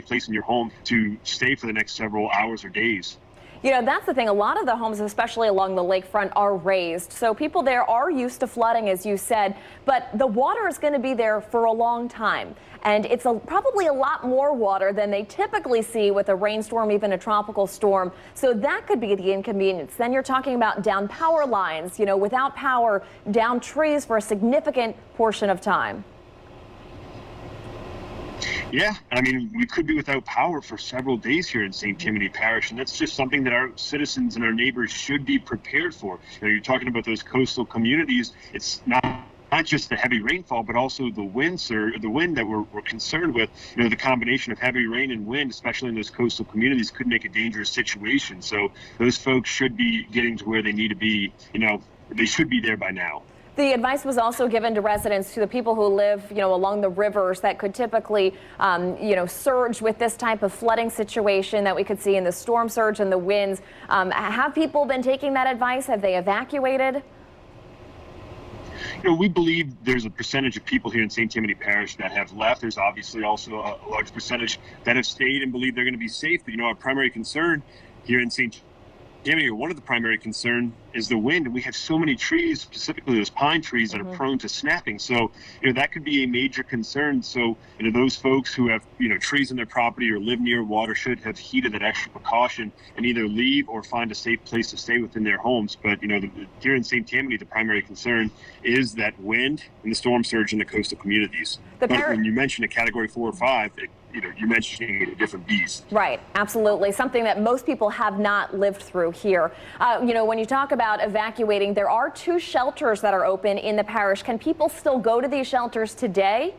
place in your home to stay for the next several hours or days. You know, that's the thing. A lot of the homes, especially along the lakefront, are raised. So people there are used to flooding, as you said, but the water is going to be there for a long time. And it's probably a lot more water than they typically see with a rainstorm, even a tropical storm. So that could be the inconvenience. Then you're talking about down power lines, you know, without power, down trees for a significant portion of time. Yeah, I mean, we could be without power for several days here in St. Tammany Parish, and that's just something that our citizens and our neighbors should be prepared for. You know, you're talking about those coastal communities. It's not just the heavy rainfall, but also the wind that we're concerned with. You know, the combination of heavy rain and wind, especially in those coastal communities, could make a dangerous situation. So those folks should be getting to where they need to be. You know, they should be there by now. The advice was also given to residents, to the people who live, you know, along the rivers that could typically, you know, surge with this type of flooding situation that we could see in the storm surge and the winds. Have people been taking that advice? Have they evacuated? You know, we believe there's a percentage of people here in St. Tammany Parish that have left. There's obviously also a large percentage that have stayed and believe they're going to be safe. But, you know, our primary concern here in St. Tammany, one of the primary concern is the wind, and we have so many trees, specifically those pine trees, that are prone to snapping. So, you know, that could be a major concern. So, you know, those folks who have, you know, trees in their property or live near water should have heeded that extra precaution and either leave or find a safe place to stay within their homes. But, you know, here in St. Tammany, the primary concern is that wind and the storm surge in the coastal communities. But when you mention a Category 4 or 5, you know, you're mentioning a different beast. Right, absolutely. Something that most people have not lived through here. You know, when you talk about evacuating, there are 2 shelters that are open in the parish. Can people still go to these shelters today?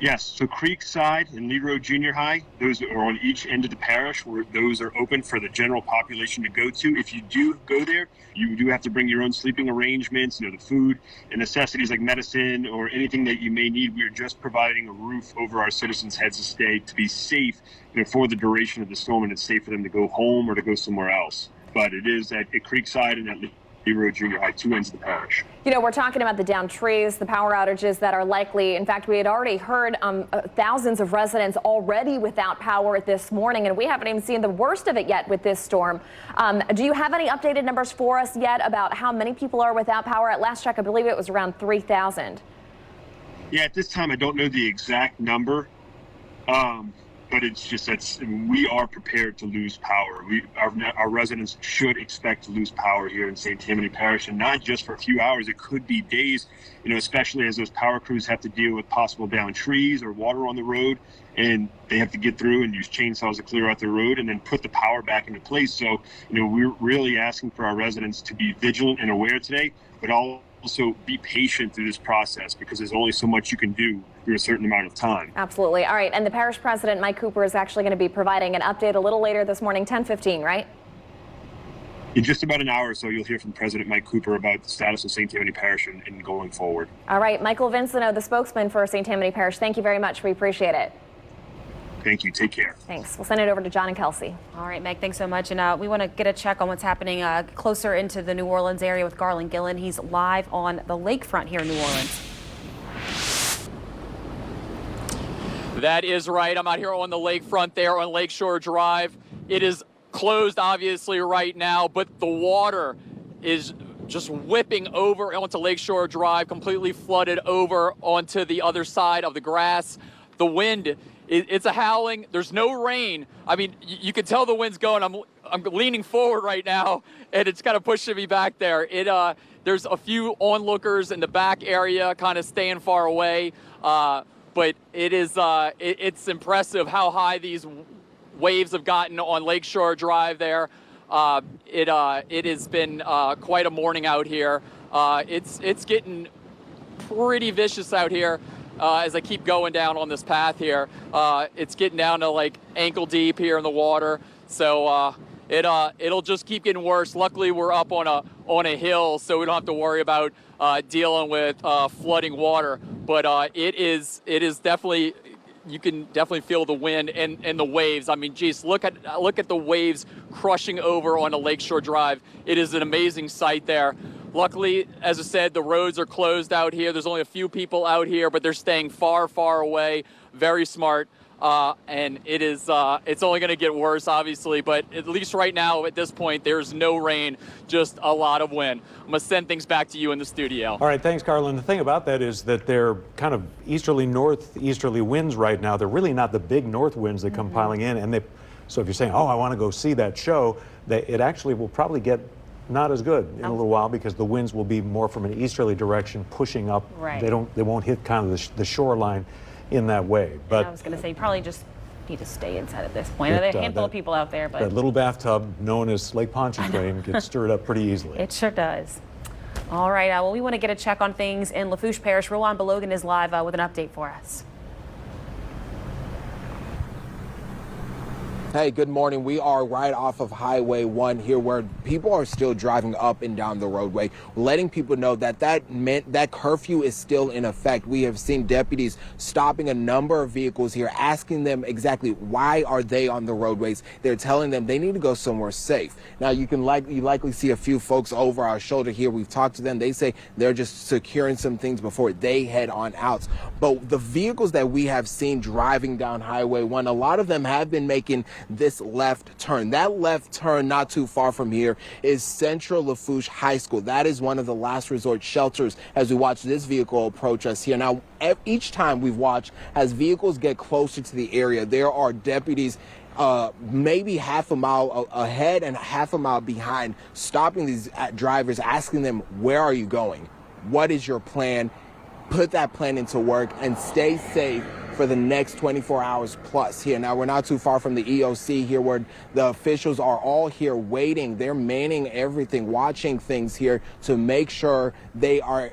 Yes, so Creekside and Lee Road Junior High, those are on each end of the parish, where those are open for the general population to go to. If you do go there, you do have to bring your own sleeping arrangements, you know, the food and necessities like medicine or anything that you may need. We are just providing a roof over our citizens' heads to stay, to be safe, you know, for the duration of the storm, and it's safe for them to go home or to go somewhere else. But it is at Creekside and at Lee Road Junior High, 2 ends of the parish. You know, we're talking about the downed trees, the power outages that are likely. In fact, we had already heard thousands of residents already without power this morning, and we haven't even seen the worst of it yet with this storm. Do you have any updated numbers for us yet about how many people are without power? At last check, I believe it was around 3,000. Yeah, at this time, I don't know the exact number. But it's just that we are prepared to lose power. Our residents should expect to lose power here in St. Tammany Parish, and not just for a few hours. It could be days, you know, especially as those power crews have to deal with possible downed trees or water on the road, and they have to get through and use chainsaws to clear out the road and then put the power back into place. So, you know, we're really asking for our residents to be vigilant and aware today, but also be patient through this process, because there's only so much you can do through a certain amount of time. Absolutely. All right. And the parish president, Mike Cooper, is actually going to be providing an update a little later this morning, 10:15, right? In just about an hour or so, you'll hear from President Mike Cooper about the status of St. Tammany Parish and going forward. All right. Michael Vincino, the spokesman for St. Tammany Parish, thank you very much. We appreciate it. Thank you. Take care. Thanks. We'll send it over to John and Kelsey. All right, Meg, thanks so much. And we want to get a check on what's happening closer into the New Orleans area with Garland Gillen. He's live on the lakefront here in New Orleans. That is right. I'm out here on the lakefront there on Lakeshore Drive. It is closed, obviously, right now, but the water is just whipping over onto Lakeshore Drive, completely flooded over onto the other side of the grass. The wind, it's a howling. There's no rain. I mean, you can tell the wind's going. I'm leaning forward right now, and it's kind of pushing me back there. There's a few onlookers in the back area kind of staying far away. But it's impressive how high these waves have gotten on Lakeshore Drive there. It has been quite a morning out here. It's getting pretty vicious out here as I keep going down on this path here. It's getting down to like ankle deep here in the water. So it'll just keep getting worse. Luckily, we're up on a hill, so we don't have to worry about dealing with flooding water. But it is definitely, you can definitely feel the wind and the waves. I mean, geez, look at the waves crushing over on a Lakeshore Drive. It is an amazing sight there. Luckily, as I said, the roads are closed out here. There's only a few people out here, but they're staying far, far away. Very smart. and it is it's only going to get worse, obviously. But at least right now, at this point, there's no rain, just a lot of wind. I'm going to send things back to you in the studio. All right, thanks, Carlin. The thing about that is that they're kind of northeasterly winds right now. They're really not the big north winds that come piling in, and so if you're saying, oh, I want to go see that show, it actually will probably get not as good in a little while, because the winds will be more from an easterly direction pushing up. Right. They won't hit kind of the shoreline in that way. But I was going to say, you probably just need to stay inside at this point. There's a handful of people out there, but that little bathtub known as Lake Pontchartrain gets stirred up pretty easily. it sure does. All right, well, we want to get a check on things in Lafourche Parish. Roland Belogan is live with an update for us. Hey, good morning. We are right off of Highway 1 here, where people are still driving up and down the roadway, letting people know that curfew is still in effect. We have seen deputies stopping a number of vehicles here, asking them exactly why are they on the roadways. They're telling them they need to go somewhere safe. Now, you likely see a few folks over our shoulder here. We've talked to them. They say they're just securing some things before they head on out. But the vehicles that we have seen driving down Highway 1, a lot of them have been making this left turn. That left turn not too far from here is Central Lafourche High School. That is one of the last resort shelters as we watch this vehicle approach us here. Now, each time we've watched, as vehicles get closer to the area, there are deputies maybe half a mile ahead and half a mile behind, stopping these drivers, asking them, where are you going? What is your plan? Put that plan into work and stay safe for the next 24 hours plus here. Now, we're not too far from the EOC here, where the officials are all here waiting. They're manning everything, watching things here to make sure they are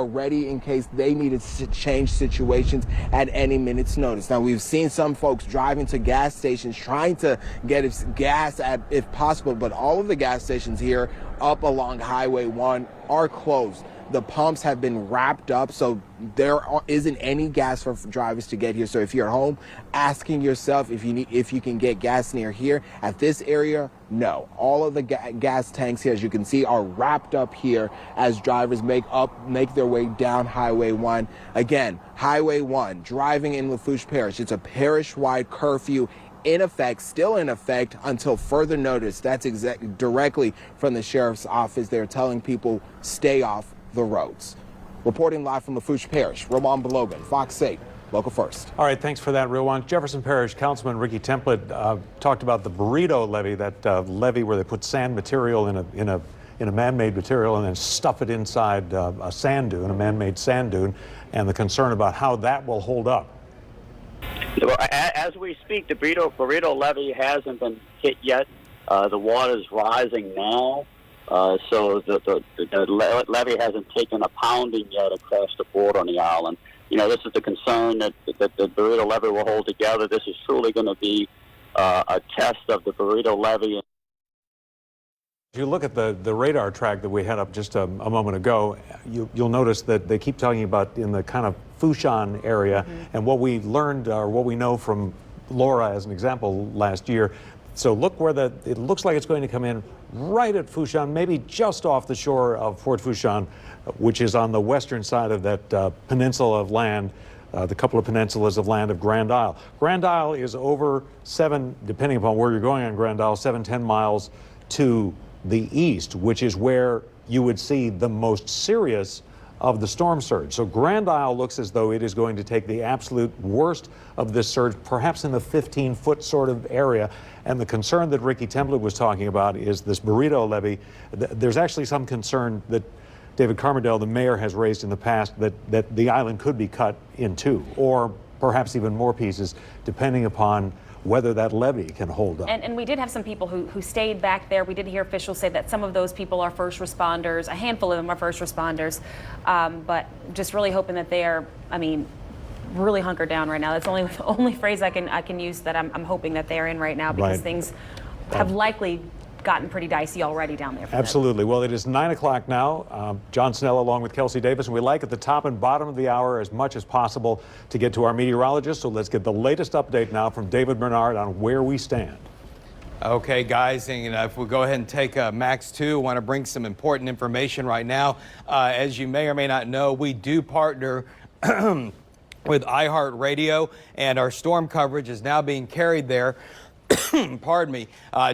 ready in case they needed to change situations at any minute's notice. Now, we've seen some folks driving to gas stations trying to get gas if possible, but all of the gas stations here up along Highway 1 are closed. The pumps have been wrapped up, so there isn't any gas for drivers to get here. So if you're at home, asking yourself if you can get gas near here at this area, no. All of the gas tanks here, as you can see, are wrapped up here as drivers make their way down Highway 1. Again, Highway 1, driving in Lafourche Parish. It's a parish-wide curfew in effect, still in effect until further notice. That's directly from the sheriff's office. They're telling people stay off the roads. Reporting live from Lafourche Parish, Roland Belogan, Fox 8, Local First. All right, thanks for that, Rowan. Jefferson Parish Councilman Ricky Templin talked about the burrito levee, that levee where they put sand material in a man-made material and then stuff it inside a sand dune, a man-made sand dune, and the concern about how that will hold up. Well, as we speak, the burrito levee hasn't been hit yet. The water's rising now. So the levee hasn't taken a pounding yet across the border on the island. You know, this is the concern that the burrito levee will hold together. This is truly going to be a test of the burrito levee. If you look at the radar track that we had up just a moment ago, you'll notice that they keep talking about in the kind of Fourchon area, and what we learned, or what we know from Laura as an example last year. So look where it looks like it's going to come in right at Fourchon, maybe just off the shore of Fort Fourchon, which is on the western side of that peninsula of land, the couple of peninsulas of land of Grand Isle. Grand Isle is over depending upon where you're going on Grand Isle, 7-10 miles to the east, which is where you would see the most serious of the storm surge. So Grand Isle looks as though it is going to take the absolute worst of this surge, perhaps in the 15-foot sort of area. And the concern that Ricky Templin was talking about is this burrito levee. There's actually some concern that David Carmardell, the mayor, has raised in the past that the island could be cut in two, or perhaps even more pieces, depending upon whether that levee can hold up. And we did have some people who stayed back there. We did hear officials say that some of those people are first responders. A handful of them are first responders. But just really hoping that they are, really hunkered down right now. That's the only phrase I can use, that I'm hoping that they are in right now, because things have likely gotten pretty dicey already down there for Absolutely. Well, it is 9 o'clock now. John Snell along with Kelsey Davis, and we like at the top and bottom of the hour as much as possible to get to our meteorologist. So let's get the latest update now from David Bernard on where we stand. Okay, guys, and if we go ahead and take Max 2, I want to bring some important information right now. As you may or may not know, we do partner with iHeartRadio, and our storm coverage is now being carried there. Pardon me.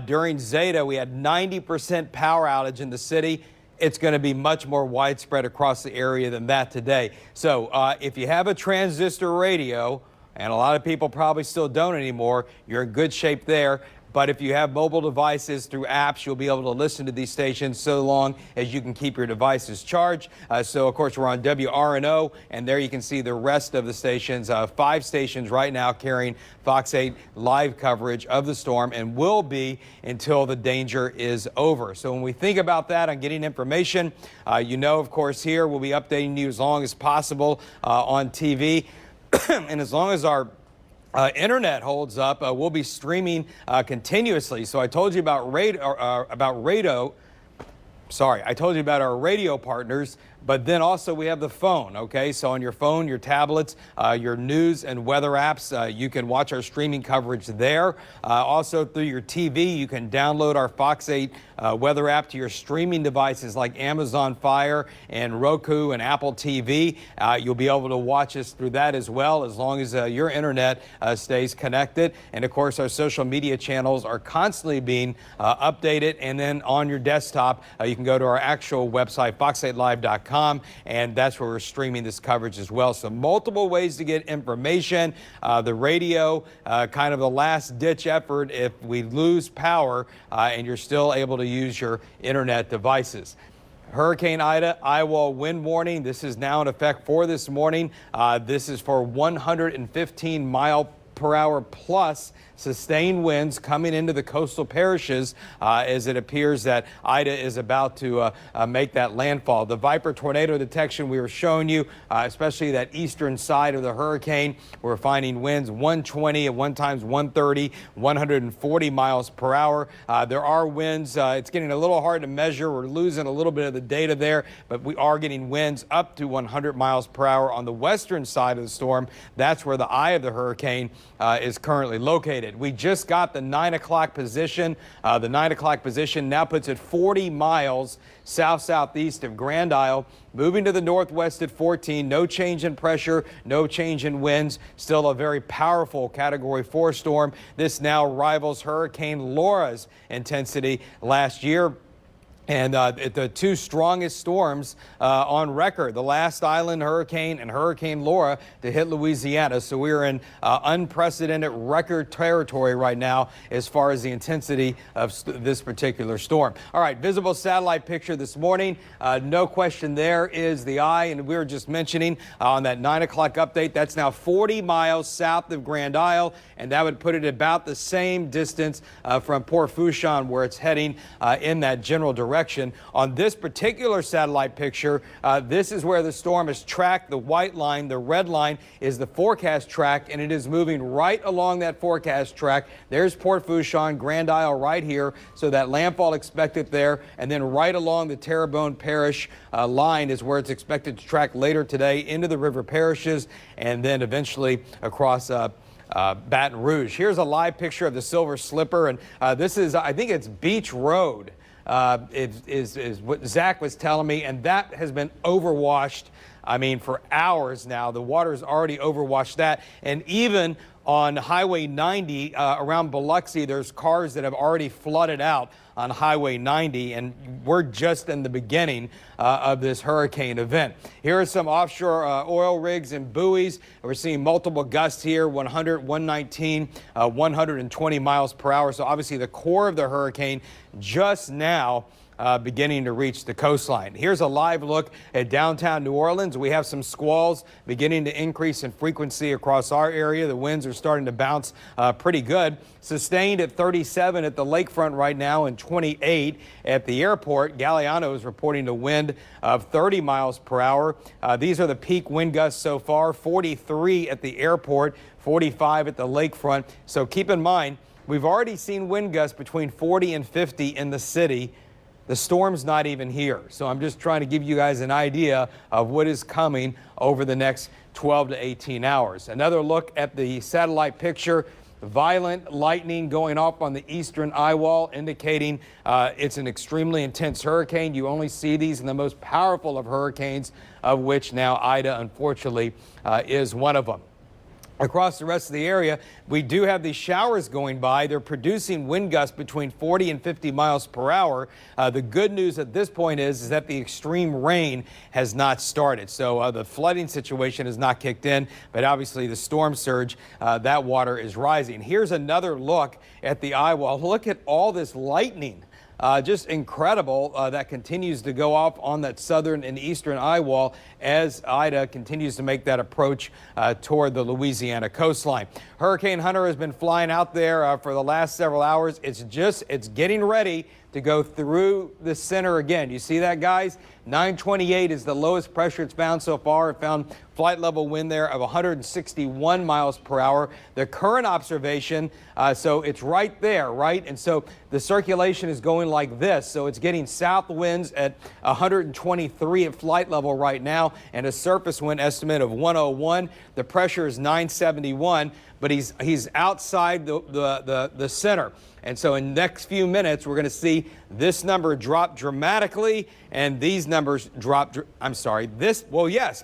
During Zeta, we had 90% power outage in the city. It's going to be much more widespread across the area than that today. So if you have a transistor radio, and a lot of people probably still don't anymore, you're in good shape there. But if you have mobile devices through apps, you'll be able to listen to these stations so long as you can keep your devices charged. So, of course, we're on WRNO, and there you can see the rest of the stations. 5 stations right now carrying Fox 8 live coverage of the storm and will be until the danger is over. So when we think about that on getting information, you know, of course, here we'll be updating you as long as possible on TV. And as long as our internet holds up, we'll be streaming continuously. So I told you about I told you about our radio partners, but then also we have the phone, okay? So on your phone, your tablets, your news and weather apps, you can watch our streaming coverage there. Also through your TV, you can download our Fox 8 weather app to your streaming devices like Amazon Fire and Roku and Apple TV. You'll be able to watch us through that as well, as long as your internet stays connected. And of course, our social media channels are constantly being updated. And then on your desktop, you can go to our actual website, fox8live.com. And that's where we're streaming this coverage as well. So multiple ways to get information. The radio, kind of the last ditch effort if we lose power and you're still able to use your internet devices. Hurricane Ida, eyewall wind warning. This is now in effect for this morning. This is for 115 mile per hour plus sustained winds coming into the coastal parishes as it appears that Ida is about to make that landfall. The Viper tornado detection we were showing you, especially that eastern side of the hurricane, we're finding winds 120 at one times 130, 140 miles per hour. There are winds. It's getting a little hard to measure. We're losing a little bit of the data there, but we are getting winds up to 100 miles per hour on the western side of the storm. That's where the eye of the hurricane is currently located. We just got the 9 o'clock position. The 9 o'clock position now puts it 40 miles south-southeast of Grand Isle, moving to the northwest at 14. No change in pressure, no change in winds. Still a very powerful Category 4 storm. This now rivals Hurricane Laura's intensity last year. And the 2 strongest storms on record, the last island hurricane and Hurricane Laura to hit Louisiana. So we're in unprecedented record territory right now as far as the intensity of this particular storm. All right, visible satellite picture this morning. No question there is the eye. And we were just mentioning on that 9 o'clock update, that's now 40 miles south of Grand Isle. And that would put it about the same distance from Port Fourchon, where it's heading in that general direction. On this particular satellite picture, this is where the storm is tracked. The white line, the red line is the forecast track, and it is moving right along that forecast track. There's Port Fourchon, Grand Isle right here. So that landfall expected there, and then right along the Terrebonne Parish line is where it's expected to track later today into the river parishes, and then eventually across Baton Rouge. Here's a live picture of the Silver Slipper, and this is, I think it's Beach Road. Is what Zach was telling me, and that has been overwashed, I mean, for hours now. The water's already overwashed that, and even on Highway 90 around Biloxi, there's cars that have already flooded out on Highway 90, and we're just in the beginning of this hurricane event. Here are some offshore oil rigs and buoys. We're seeing multiple gusts here, 100, 119, 120 miles per hour. So obviously the core of the hurricane just now beginning to reach the coastline. Here's a live look at downtown New Orleans. We have some squalls beginning to increase in frequency across our area. The winds are starting to bounce pretty good. Sustained at 37 at the lakefront right now and 28 at the airport. Galliano is reporting a wind of 30 miles per hour. These are the peak wind gusts so far. 43 at the airport, 45 at the lakefront. So keep in mind, we've already seen wind gusts between 40 and 50 in the city. The storm's not even here. So I'm just trying to give you guys an idea of what is coming over the next 12 to 18 hours. Another look at the satellite picture. violent lightning going off on the eastern eye wall, indicating it's an extremely intense hurricane. You only see these in the most powerful of hurricanes, of which now Ida, unfortunately, is one of them. Across the rest of the area, we do have these showers going by. They're producing wind gusts between 40 and 50 miles per hour. The good news at this point is that the extreme rain has not started. So the flooding situation has not kicked in, but obviously the storm surge, that water is rising. Here's another look at the eye wall. Look at all this lightning. Just incredible that continues to go off on that southern and eastern eye wall as Ida continues to make that approach toward the Louisiana coastline. Hurricane Hunter has been flying out there for the last several hours. It's getting ready to go through the center again. You see that, guys? 928 is the lowest pressure it's found so far. It found flight level wind there of 161 miles per hour. The current observation, so it's right there, right? And so the circulation is going like this. So it's getting south winds at 123 at flight level right now and a surface wind estimate of 101. The pressure is 971, but he's outside the center. And so in the next few minutes, we're going to see this number drop dramatically and these numbers drop.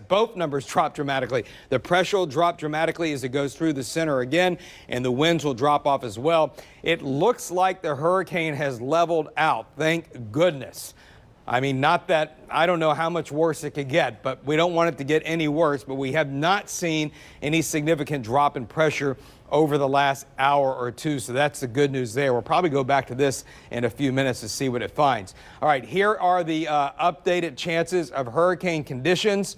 Both numbers drop dramatically. The pressure will drop dramatically as it goes through the center again, and the winds will drop off as well. It looks like the hurricane has leveled out. Thank goodness. I mean, not that I don't know how much worse it could get, but we don't want it to get any worse. But we have not seen any significant drop in pressure over the last hour or two. So that's the good news there. We'll probably go back to this in a few minutes to see what it finds. All right, here are the updated chances of hurricane conditions.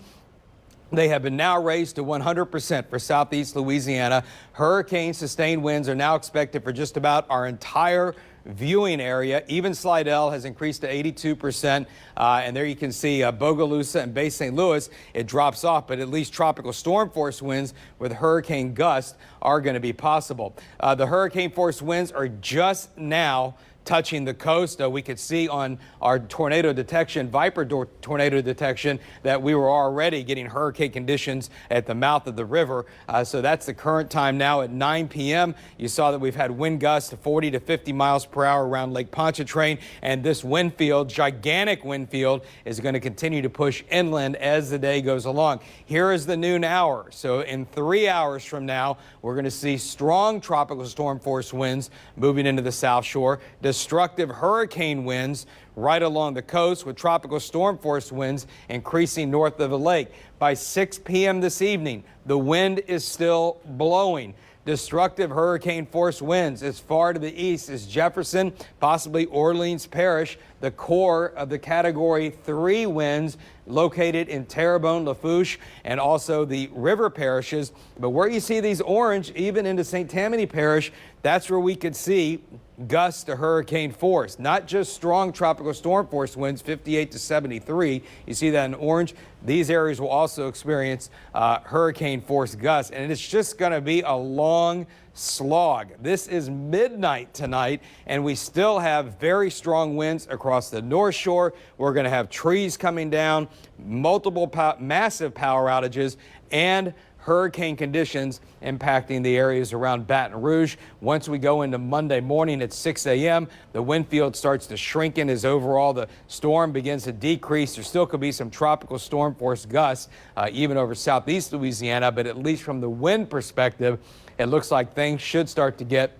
They have been now raised to 100% for southeast Louisiana. Hurricane sustained winds are now expected for just about our entire viewing area. Even Slidell has increased to 82%. And there you can see Bogalusa and Bay St. Louis, it drops off, but at least tropical storm force winds with hurricane gusts are going to be possible. The hurricane force winds are just now touching the coast. We could see on our tornado detection, Viper tornado detection, that we were already getting hurricane conditions at the mouth of the river. So that's the current time now at 9 p.m. You saw that we've had wind gusts of 40 to 50 miles per hour around Lake Pontchartrain, and this wind field, gigantic wind field, is going to continue to push inland as the day goes along. Here is the noon hour. So in 3 hours from now, we're going to see strong tropical storm force winds moving into the South Shore, destructive hurricane winds right along the coast with tropical storm force winds increasing north of the lake. By 6 p.m. this evening, the wind is still blowing. Destructive hurricane force winds as far to the east as Jefferson, possibly Orleans Parish. The core of the Category 3 winds located in Terrebonne, Lafourche, and also the river parishes. But where you see these orange, even into St. Tammany Parish, that's where we could see gusts to hurricane force, not just strong tropical storm force winds, 58 to 73. You see that in orange. These areas will also experience hurricane force gusts, and it's just going to be a long slog. This is midnight tonight, and we still have very strong winds across the North Shore. We're going to have trees coming down, multiple massive power outages, and hurricane conditions impacting the areas around Baton Rouge. Once we go into Monday morning at 6 a.m., the wind field starts to shrink in as overall the storm begins to decrease. There still could be some tropical storm force gusts even over southeast Louisiana, but at least from the wind perspective, it looks like things should start to get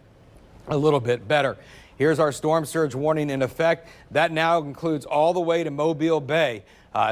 a little bit better. Here's our storm surge warning in effect. That now includes all the way to Mobile Bay.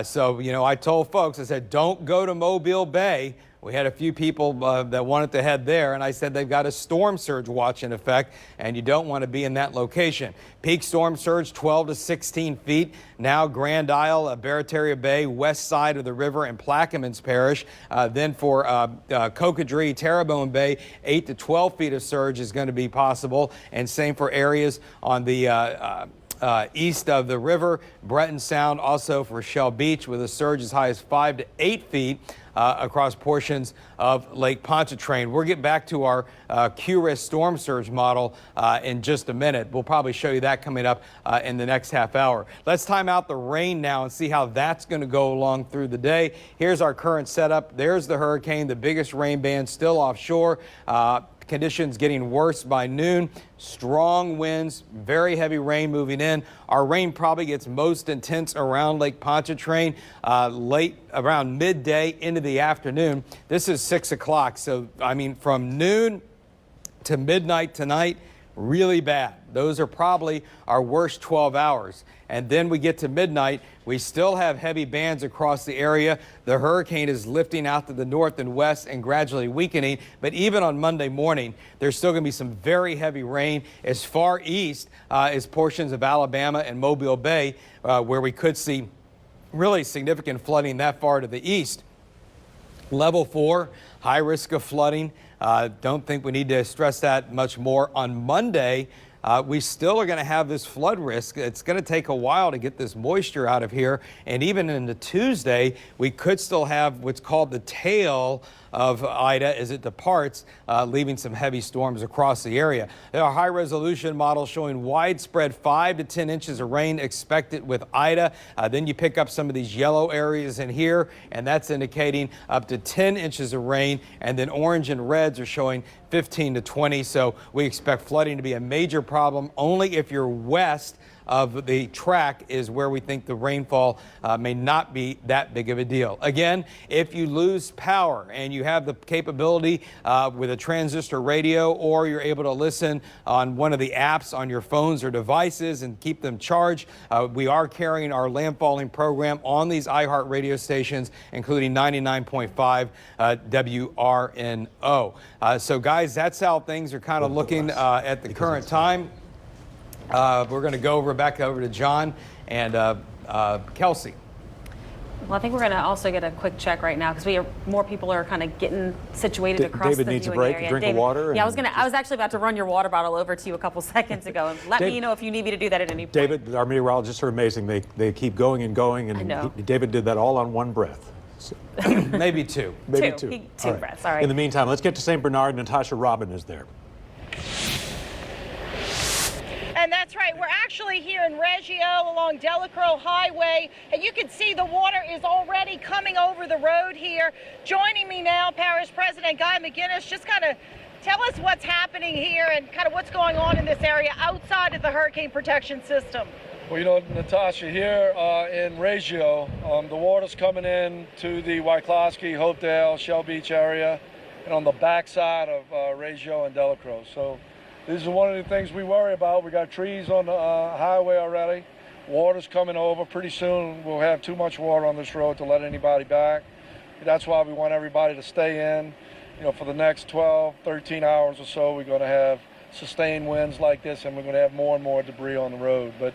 So, you know, I told folks, I said, don't go to Mobile Bay. We had a few people that wanted to head there, and I said they've got a storm surge watch in effect, and you don't want to be in that location. Peak storm surge 12 to 16 feet. Now Grand Isle, Barataria Bay, west side of the river, and Plaquemines Parish. Then for Cocodrie, Terrebonne Bay, 8 to 12 feet of surge is going to be possible, and same for areas on the east of the river. Breton Sound also for Shell Beach with a surge as high as 5 to 8 feet across portions of Lake Pontchartrain. We'll get back to our QRIS storm surge model in just a minute. We'll probably show you that coming up in the next half hour. Let's time out the rain now and see how that's going to go along through the day. Here's our current setup. There's the hurricane, the biggest rain band still offshore. conditions getting worse by noon. Strong winds, very heavy rain moving in. Our rain probably gets most intense around Lake Pontchartrain late around midday into the afternoon. This is 6 o'clock. So, I mean, from noon to midnight tonight, really bad. Those are probably our worst 12 hours. And then we get to midnight, we still have heavy bands across the area. The hurricane is lifting out to the north and west and gradually weakening. But even on Monday morning, there's still going to be some very heavy rain as far east as portions of Alabama and Mobile Bay, where we could see really significant flooding that far to the east. Level 4, high risk of flooding. Don't think we need to stress that much more. On Monday, we still are going to have this flood risk. It's going to take a while to get this moisture out of here. And even into Tuesday, we could still have what's called the tail of Ida as it departs, leaving some heavy storms across the area. There are high-resolution models showing widespread 5 to 10 inches of rain expected with Ida. Then you pick up some of these yellow areas in here, and that's indicating up to 10 inches of rain. And then orange and reds are showing 15 to 20. So we expect flooding to be a major problem only if you're west of the track is where we think the rainfall may not be that big of a deal. Again, if you lose power and you have the capability with a transistor radio, or you're able to listen on one of the apps on your phones or devices and keep them charged, we are carrying our landfalling program on these iHeart radio stations, including 99.5 WRNO. So guys, that's how things are kind of looking at the current time. We're going to go back over to John and Kelsey. Well, I think we're going to also get a quick check right now because more people are kind of getting situated across David the needs a viewing break, area. a drink David, of water. Yeah, I was actually about to run your water bottle over to you a couple seconds ago. And let me know if you need me to do that at any point. David, our meteorologists are amazing. They keep going and going, and David did that all on one breath. So. Maybe two. Maybe two. Two breaths. All right. In the meantime, let's get to St. Bernard. Natasha Robin is there. And that's right, we're actually here in Reggio along Delacroix Highway, and you can see the water is already coming over the road here. Joining me now, Parish President Guy McGinnis, just kind of tell us what's happening here and kind of what's going on in this area outside of the hurricane protection system. Well, you know, Natasha, here in Reggio, the water's coming in to the Wyclosky, Hopedale, Shell Beach area, and on the backside of Reggio and Delacroix. So this is one of the things we worry about. We got trees on the highway already. Water's coming over. Pretty soon we'll have too much water on this road to let anybody back. That's why we want everybody to stay in. You know, for the next 12, 13 hours or so, we're going to have sustained winds like this, and we're going to have more and more debris on the road. But,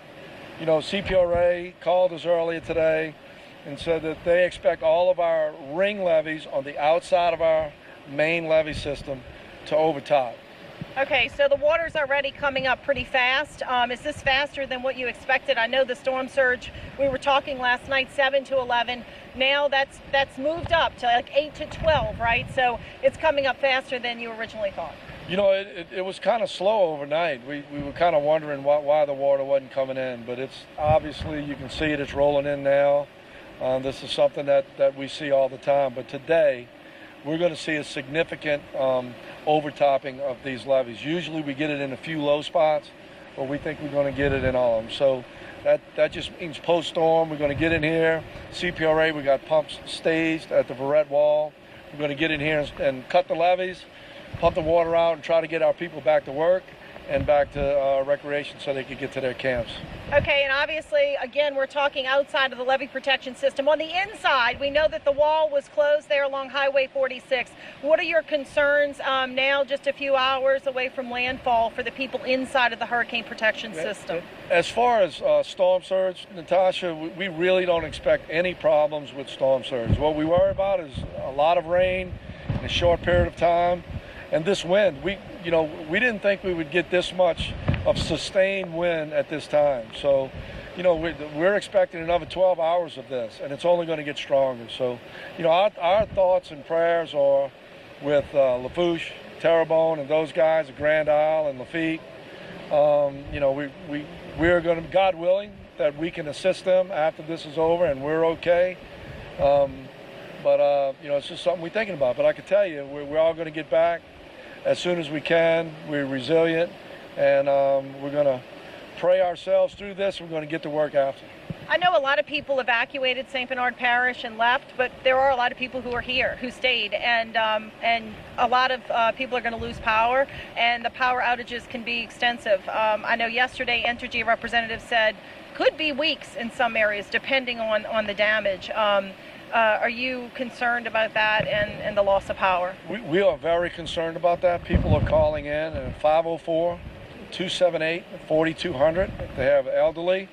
you know, CPRA called us earlier today and said that they expect all of our ring levees on the outside of our main levee system to overtop. Okay, so the water's already coming up pretty fast. Is this faster than what you expected? I know the storm surge, we were talking last night, 7 to 11. Now that's moved up to like 8 to 12, right? So it's coming up faster than you originally thought. You know, it was kind of slow overnight. We were kind of wondering why the water wasn't coming in, but it's obviously, you can see it, it's rolling in now. This is something that we see all the time, but today we're going to see a significant overtopping of these levees. Usually we get it in a few low spots, but we think we're going to get it in all of them. So that just means post-storm, we're going to get in here. CPRA, we got pumps staged at the Verret Wall. We're going to get in here and cut the levees, pump the water out, and try to get our people back to work and back to recreation so they could get to their camps. Okay, and obviously, again, we're talking outside of the levee protection system. On the inside, we know that the wall was closed there along Highway 46. What are your concerns now, just a few hours away from landfall, for the people inside of the hurricane protection system? As far as storm surge, Natasha, we really don't expect any problems with storm surge. What we worry about is a lot of rain in a short period of time. And this wind, we didn't think we would get this much of sustained wind at this time. So, you know, we're expecting another 12 hours of this, and it's only going to get stronger. So, you know, our thoughts and prayers are with Lafourche, Terrebonne, and those guys at Grand Isle and Lafitte. You know, we're going to, God willing, that we can assist them after this is over and we're okay. But you know, it's just something we're thinking about. But I can tell you, we're all going to get back as soon as we can. We're resilient, and we're going to pray ourselves through this. We're going to get to work after. I know a lot of people evacuated St. Bernard Parish and left, but there are a lot of people who are here, who stayed, and a lot of people are going to lose power, and the power outages can be extensive. I know yesterday Entergy representative said could be weeks in some areas, depending on the damage. Are you concerned about that and the loss of power? We are very concerned about that. People are calling in at 504-278-4200. They have elderly,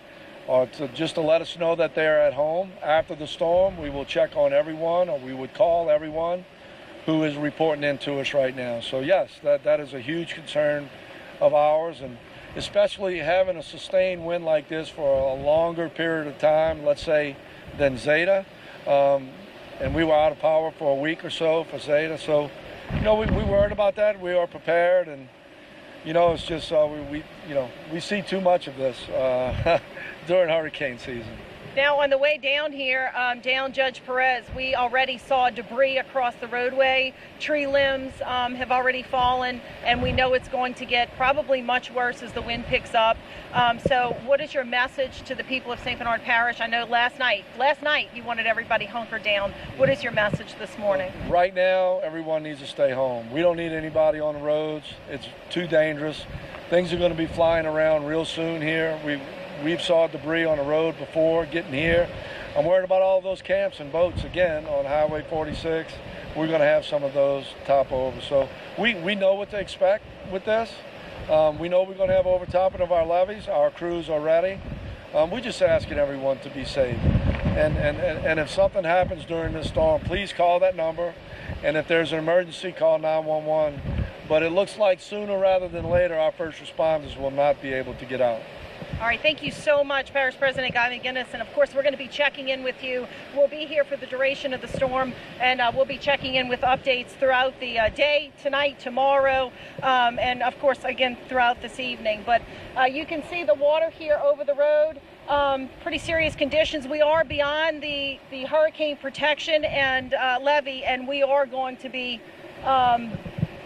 or just to let us know that they're at home. After the storm, we will check on everyone, or we would call everyone who is reporting in to us right now. So yes, that is a huge concern of ours, and especially having a sustained wind like this for a longer period of time, let's say, than Zeta. And we were out of power for a week or so for Zeta. So, we worried about that. We are prepared, and, it's just we see too much of this during hurricane season. Now, on the way down here, down Judge Perez, we already saw debris across the roadway. Tree limbs have already fallen, and we know it's going to get probably much worse as the wind picks up. So what is your message to the people of St. Bernard Parish? I know last night you wanted everybody hunkered down. What is your message this morning? Right now, everyone needs to stay home. We don't need anybody on the roads. It's too dangerous. Things are going to be flying around real soon here. We've saw debris on the road before getting here. I'm worried about all those camps and boats again on Highway 46. We're going to have some of those topple over. So we know what to expect with this. We know we're going to have overtopping of our levees. Our crews are ready. We're just asking everyone to be safe. And if something happens during this storm, please call that number. And if there's an emergency, call 911. But it looks like sooner rather than later, our first responders will not be able to get out. All right, thank you so much, Parish President Guy McGuinness. And of course, we're going to be checking in with you. We'll be here for the duration of the storm, and we'll be checking in with updates throughout the day, tonight, tomorrow, and of course, again, throughout this evening. But you can see the water here over the road. Pretty serious conditions. We are beyond the hurricane protection and levee, and we are going to be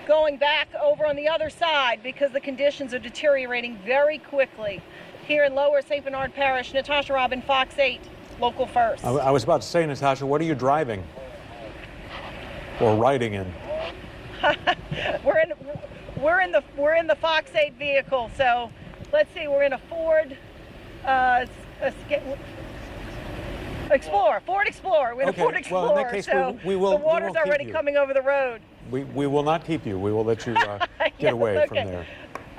going back over on the other side because the conditions are deteriorating very quickly. Here in Lower St. Bernard Parish, Natasha Robin, Fox 8, Local First. I was about to say, Natasha, what are you driving or riding in? we're in the Fox 8 vehicle. So let's see, we're in a Ford Explorer. Ford Explorer. We're in a Ford Explorer. Well, in that case, so we will. The water's already coming over the road. We will not keep you. We will let you get away from there.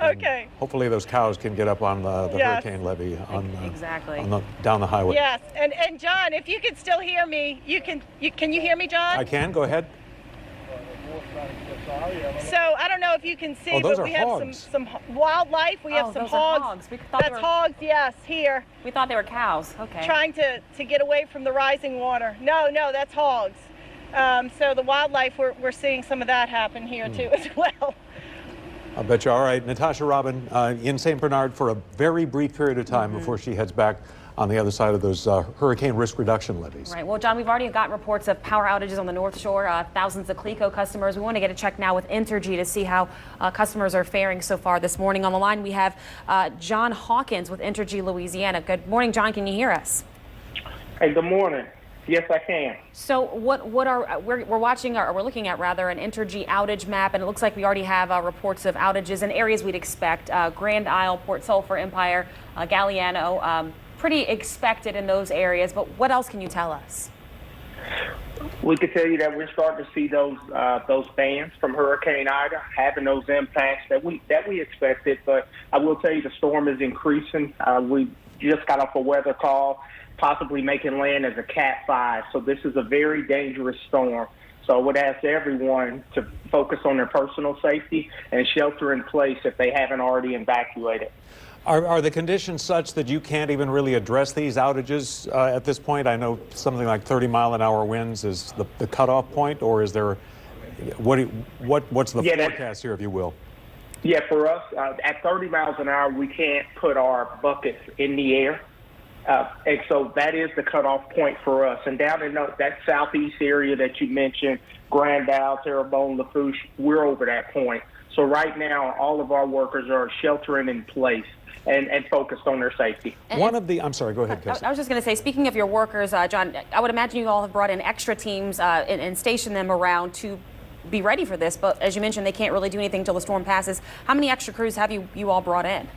Okay. And hopefully those cows can get up on the hurricane levee exactly down the highway. Yes, and John, if you can still hear me, can you hear me, John? I can. Go ahead. So I don't know if you can see, those but we are have hogs. some wildlife. We have some those are hogs. That's hogs. Yes, here. We thought they were cows. Okay. Trying to get away from the rising water. No, that's hogs. So the wildlife, we're seeing some of that happen here too as well. I'll bet you. All right, Natasha Robin in St. Bernard for a very brief period of time before she heads back on the other side of those hurricane risk reduction levies. Right. Well, John, we've already got reports of power outages on the North Shore, thousands of CLECO customers. We want to get a check now with Entergy to see how customers are faring so far this morning. On the line, we have John Hawkins with Entergy Louisiana. Good morning, John. Can you hear us? Hey, good morning. Yes, I can. So we're watching, or we're looking at rather, an Entergy outage map, and it looks like we already have reports of outages in areas we'd expect: Grand Isle, Port Sulphur, Empire, Galliano. Pretty expected in those areas, but what else can you tell us? We can tell you that we're starting to see those bands from Hurricane Ida having those impacts that we expected. But I will tell you the storm is increasing. We just got off a weather call, possibly making land as a Cat 5. So this is a very dangerous storm. So I would ask everyone to focus on their personal safety and shelter in place if they haven't already evacuated. Are the conditions such that you can't even really address these outages at this point? I know something like 30-mile-an-hour winds is the cutoff point, or is there what's the forecast here, if you will? Yeah, for us, at 30 miles an hour, we can't put our buckets in the air. And so that is the cutoff point for us. And down in that southeast area that you mentioned, Grand Isle, Terrebonne, Lafourche, we're over that point. So right now, all of our workers are sheltering in place and focused on their safety. I'm sorry, go ahead, Kirsten. I was just going to say, speaking of your workers, John, I would imagine you all have brought in extra teams and stationed them around to be ready for this. But as you mentioned, they can't really do anything until the storm passes. How many extra crews have you all brought in?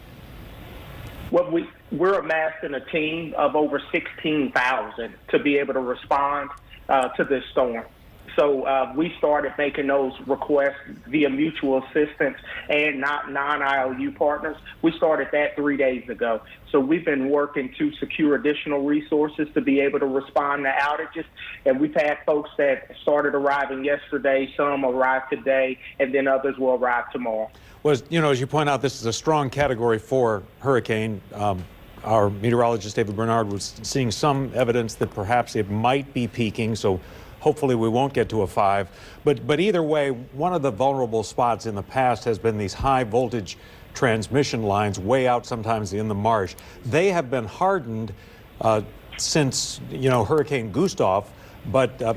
Well, we're amassing a team of over 16,000 to be able to respond to this storm. So we started making those requests via mutual assistance and not non-IOU partners. We started that 3 days ago. So we've been working to secure additional resources to be able to respond to outages. And we've had folks that started arriving yesterday, some arrived today, and then others will arrive tomorrow. Well, as you point out, this is a strong Category 4 hurricane. Our meteorologist, David Bernard, was seeing some evidence that perhaps it might be peaking, so hopefully we won't get to a 5. But either way, one of the vulnerable spots in the past has been these high voltage transmission lines way out sometimes in the marsh. They have been hardened since, Hurricane Gustav. But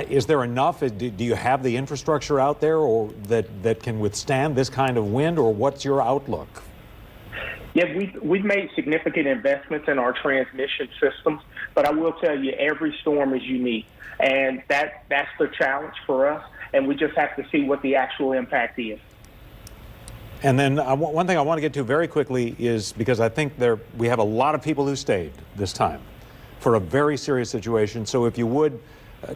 is there enough? Do you have the infrastructure out there or that can withstand this kind of wind, or what's your outlook? Yeah, we've made significant investments in our transmission systems, but I will tell you, every storm is unique, and that's the challenge for us, and we just have to see what the actual impact is. And then one thing I want to get to very quickly is, because I think we have a lot of people who stayed this time for a very serious situation. So if you would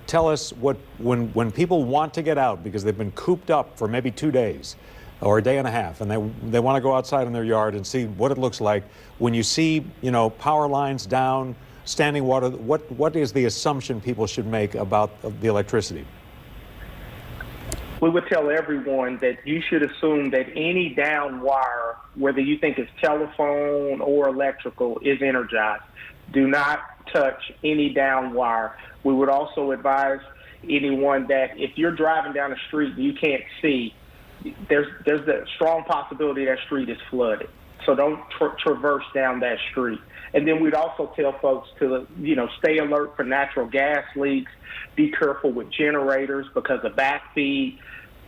tell us when people want to get out because they've been cooped up for maybe 2 days or a day and a half, and they want to go outside in their yard and see what it looks like. When you see, power lines down, standing water, what is the assumption people should make about the electricity? We would tell everyone that you should assume that any down wire, whether you think it's telephone or electrical, is energized. Do not touch any down wire. We would also advise anyone that if you're driving down the street and you can't see, there's a strong possibility that street is flooded. So don't traverse down that street. And then we'd also tell folks to, stay alert for natural gas leaks, be careful with generators because of backfeed,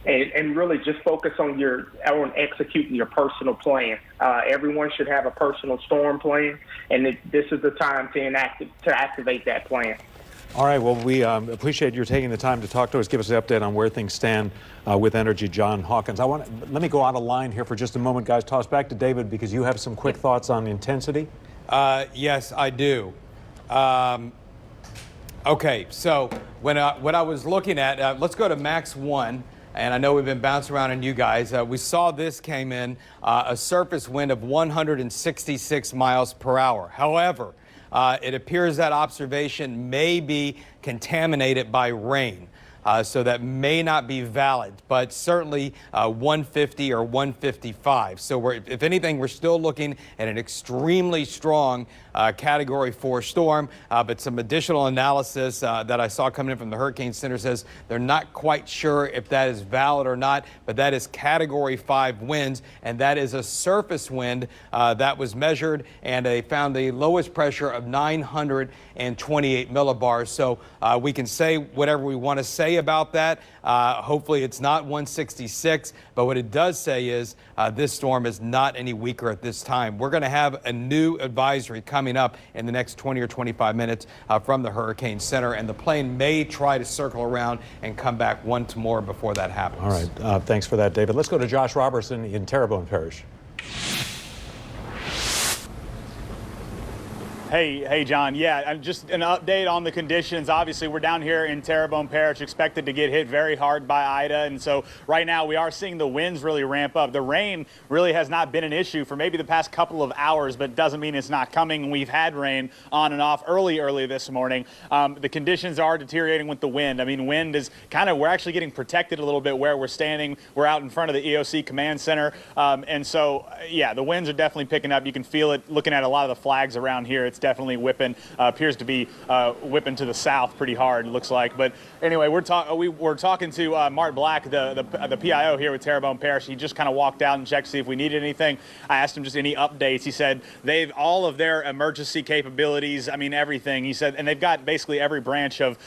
and really just focus on executing your personal plan. Everyone should have a personal storm plan, and this is the time to activate that plan. All right, well, we appreciate your taking the time to talk to us, give us an update on where things stand with Energy. John Hawkins. Let me go out of line here for just a moment, guys. Toss back to David because you have some quick thoughts on intensity. Yes, I do. Okay, so when I was looking at, let's go to Max 1. And I know we've been bouncing around on you guys. We saw this came in a surface wind of 166 miles per hour. However, it appears that observation may be contaminated by rain. So that may not be valid, but certainly 150 or 155. So if anything, we're still looking at an extremely strong Category 4 storm, but some additional analysis that I saw coming in from the Hurricane Center says they're not quite sure if that is valid or not, but that is Category 5 winds, and that is a surface wind that was measured, and they found the lowest pressure of 928 millibars. So we can say whatever we want to say about that. Hopefully it's not 166, but what it does say is this storm is not any weaker at this time. We're going to have a new advisory coming up in the next 20 or 25 minutes from the Hurricane Center, and the plane may try to circle around and come back once more before that happens. All right, thanks for that, David. Let's go to Josh Robertson in Terrebonne Parish. Hey, John. Yeah, just an update on the conditions. Obviously, we're down here in Terrebonne Parish, expected to get hit very hard by Ida. And so right now we are seeing the winds really ramp up. The rain really has not been an issue for maybe the past couple of hours, but doesn't mean it's not coming. We've had rain on and off early this morning. The conditions are deteriorating with the wind. I mean, wind is we're actually getting protected a little bit where we're standing. We're out in front of the EOC Command Center. And so, yeah, the winds are definitely picking up. You can feel it looking at a lot of the flags around here. It's definitely whipping, appears to be whipping to the south pretty hard, it looks like. But anyway, we're talking to Mark Black, the PIO here with Terrebonne Parish. He just kind of walked out and checked to see if we needed anything. I asked him just any updates. He said they've all of their emergency capabilities. I mean, everything. He said, and they've got basically every branch of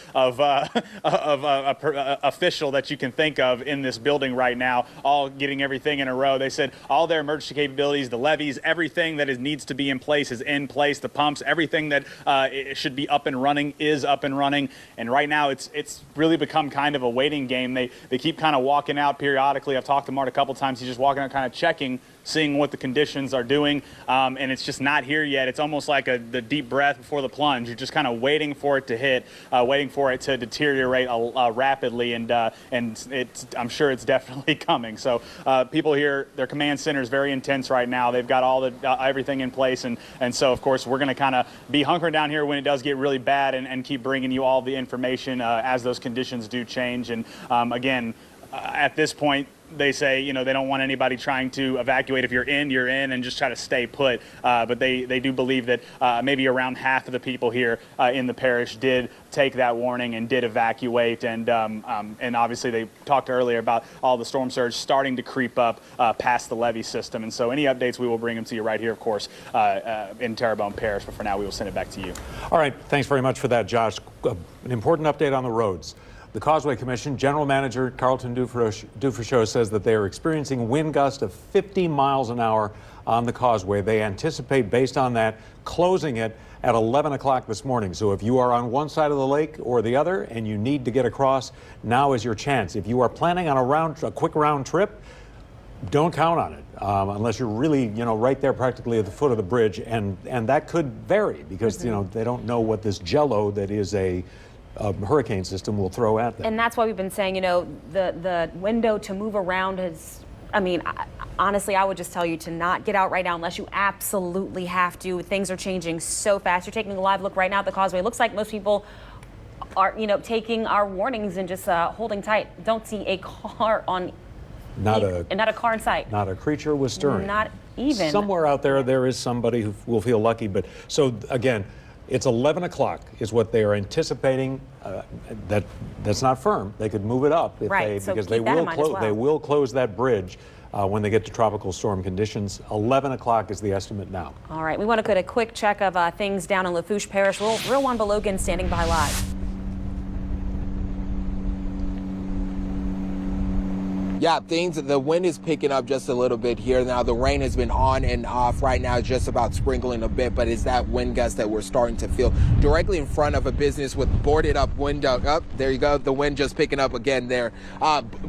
official that you can think of in this building right now, all getting everything in a row. They said all their emergency capabilities, the levees, everything that needs to be in place is in place. The pumps, everything that it should be up and running is up and running. And right now, it's really become kind of a waiting game. They keep kind of walking out periodically. I've talked to Mart a couple times. He's just walking out, kind of checking, seeing what the conditions are doing, and it's just not here yet. It's almost like the deep breath before the plunge. You're just kind of waiting for it to hit, waiting for it to deteriorate rapidly, and I'm sure it's definitely coming. So people here, their command center is very intense right now. They've got all the everything in place, and so of course we're going to kind of be hunkering down here when it does get really bad, and keep bringing you all the information as those conditions do change. And again, at this point, they say, you know, they don't want anybody trying to evacuate. If you're in, and just try to stay put. But they do believe that maybe around half of the people here in the parish did take that warning and did evacuate. And obviously they talked earlier about all the storm surge starting to creep up past the levee system. And so any updates, we will bring them to you right here, of course, in Terrebonne Parish. But for now, we will send it back to you. All right. Thanks very much for that, Josh. An important update on the roads. The Causeway Commission General Manager Carlton Dufresneaux says that they are experiencing wind gusts of 50 miles an hour on the causeway. They anticipate, based on that, closing it at 11 o'clock this morning. So if you are on one side of the lake or the other and you need to get across, now is your chance. If you are planning on a quick round trip, don't count on it unless you're really, right there practically at the foot of the bridge. And that could vary because, they don't know what this jello that is a hurricane system will throw at them. And that's why we've been saying, the window to move around is, honestly, I would just tell you to not get out right now unless you absolutely have to. Things are changing so fast. You're taking a live look right now at the causeway. It looks like most people are, taking our warnings and just holding tight. Don't see a car not a car in sight. Not a creature was stirring. Not even. Somewhere out there is somebody who will feel lucky. But so again, it's 11 o'clock is what they are anticipating. That's not firm. They could move it up if because they will close that bridge when they get to tropical storm conditions. 11 o'clock is the estimate now. All right, we want to get a quick check of things down in Lafourche Parish. Real Juan Belogan standing by live. Yeah, the wind is picking up just a little bit here. Now, the rain has been on and off. Right now, it's just about sprinkling a bit, but it's that wind gust that we're starting to feel directly in front of a business with boarded up window. Oh, there you go. The wind just picking up again there.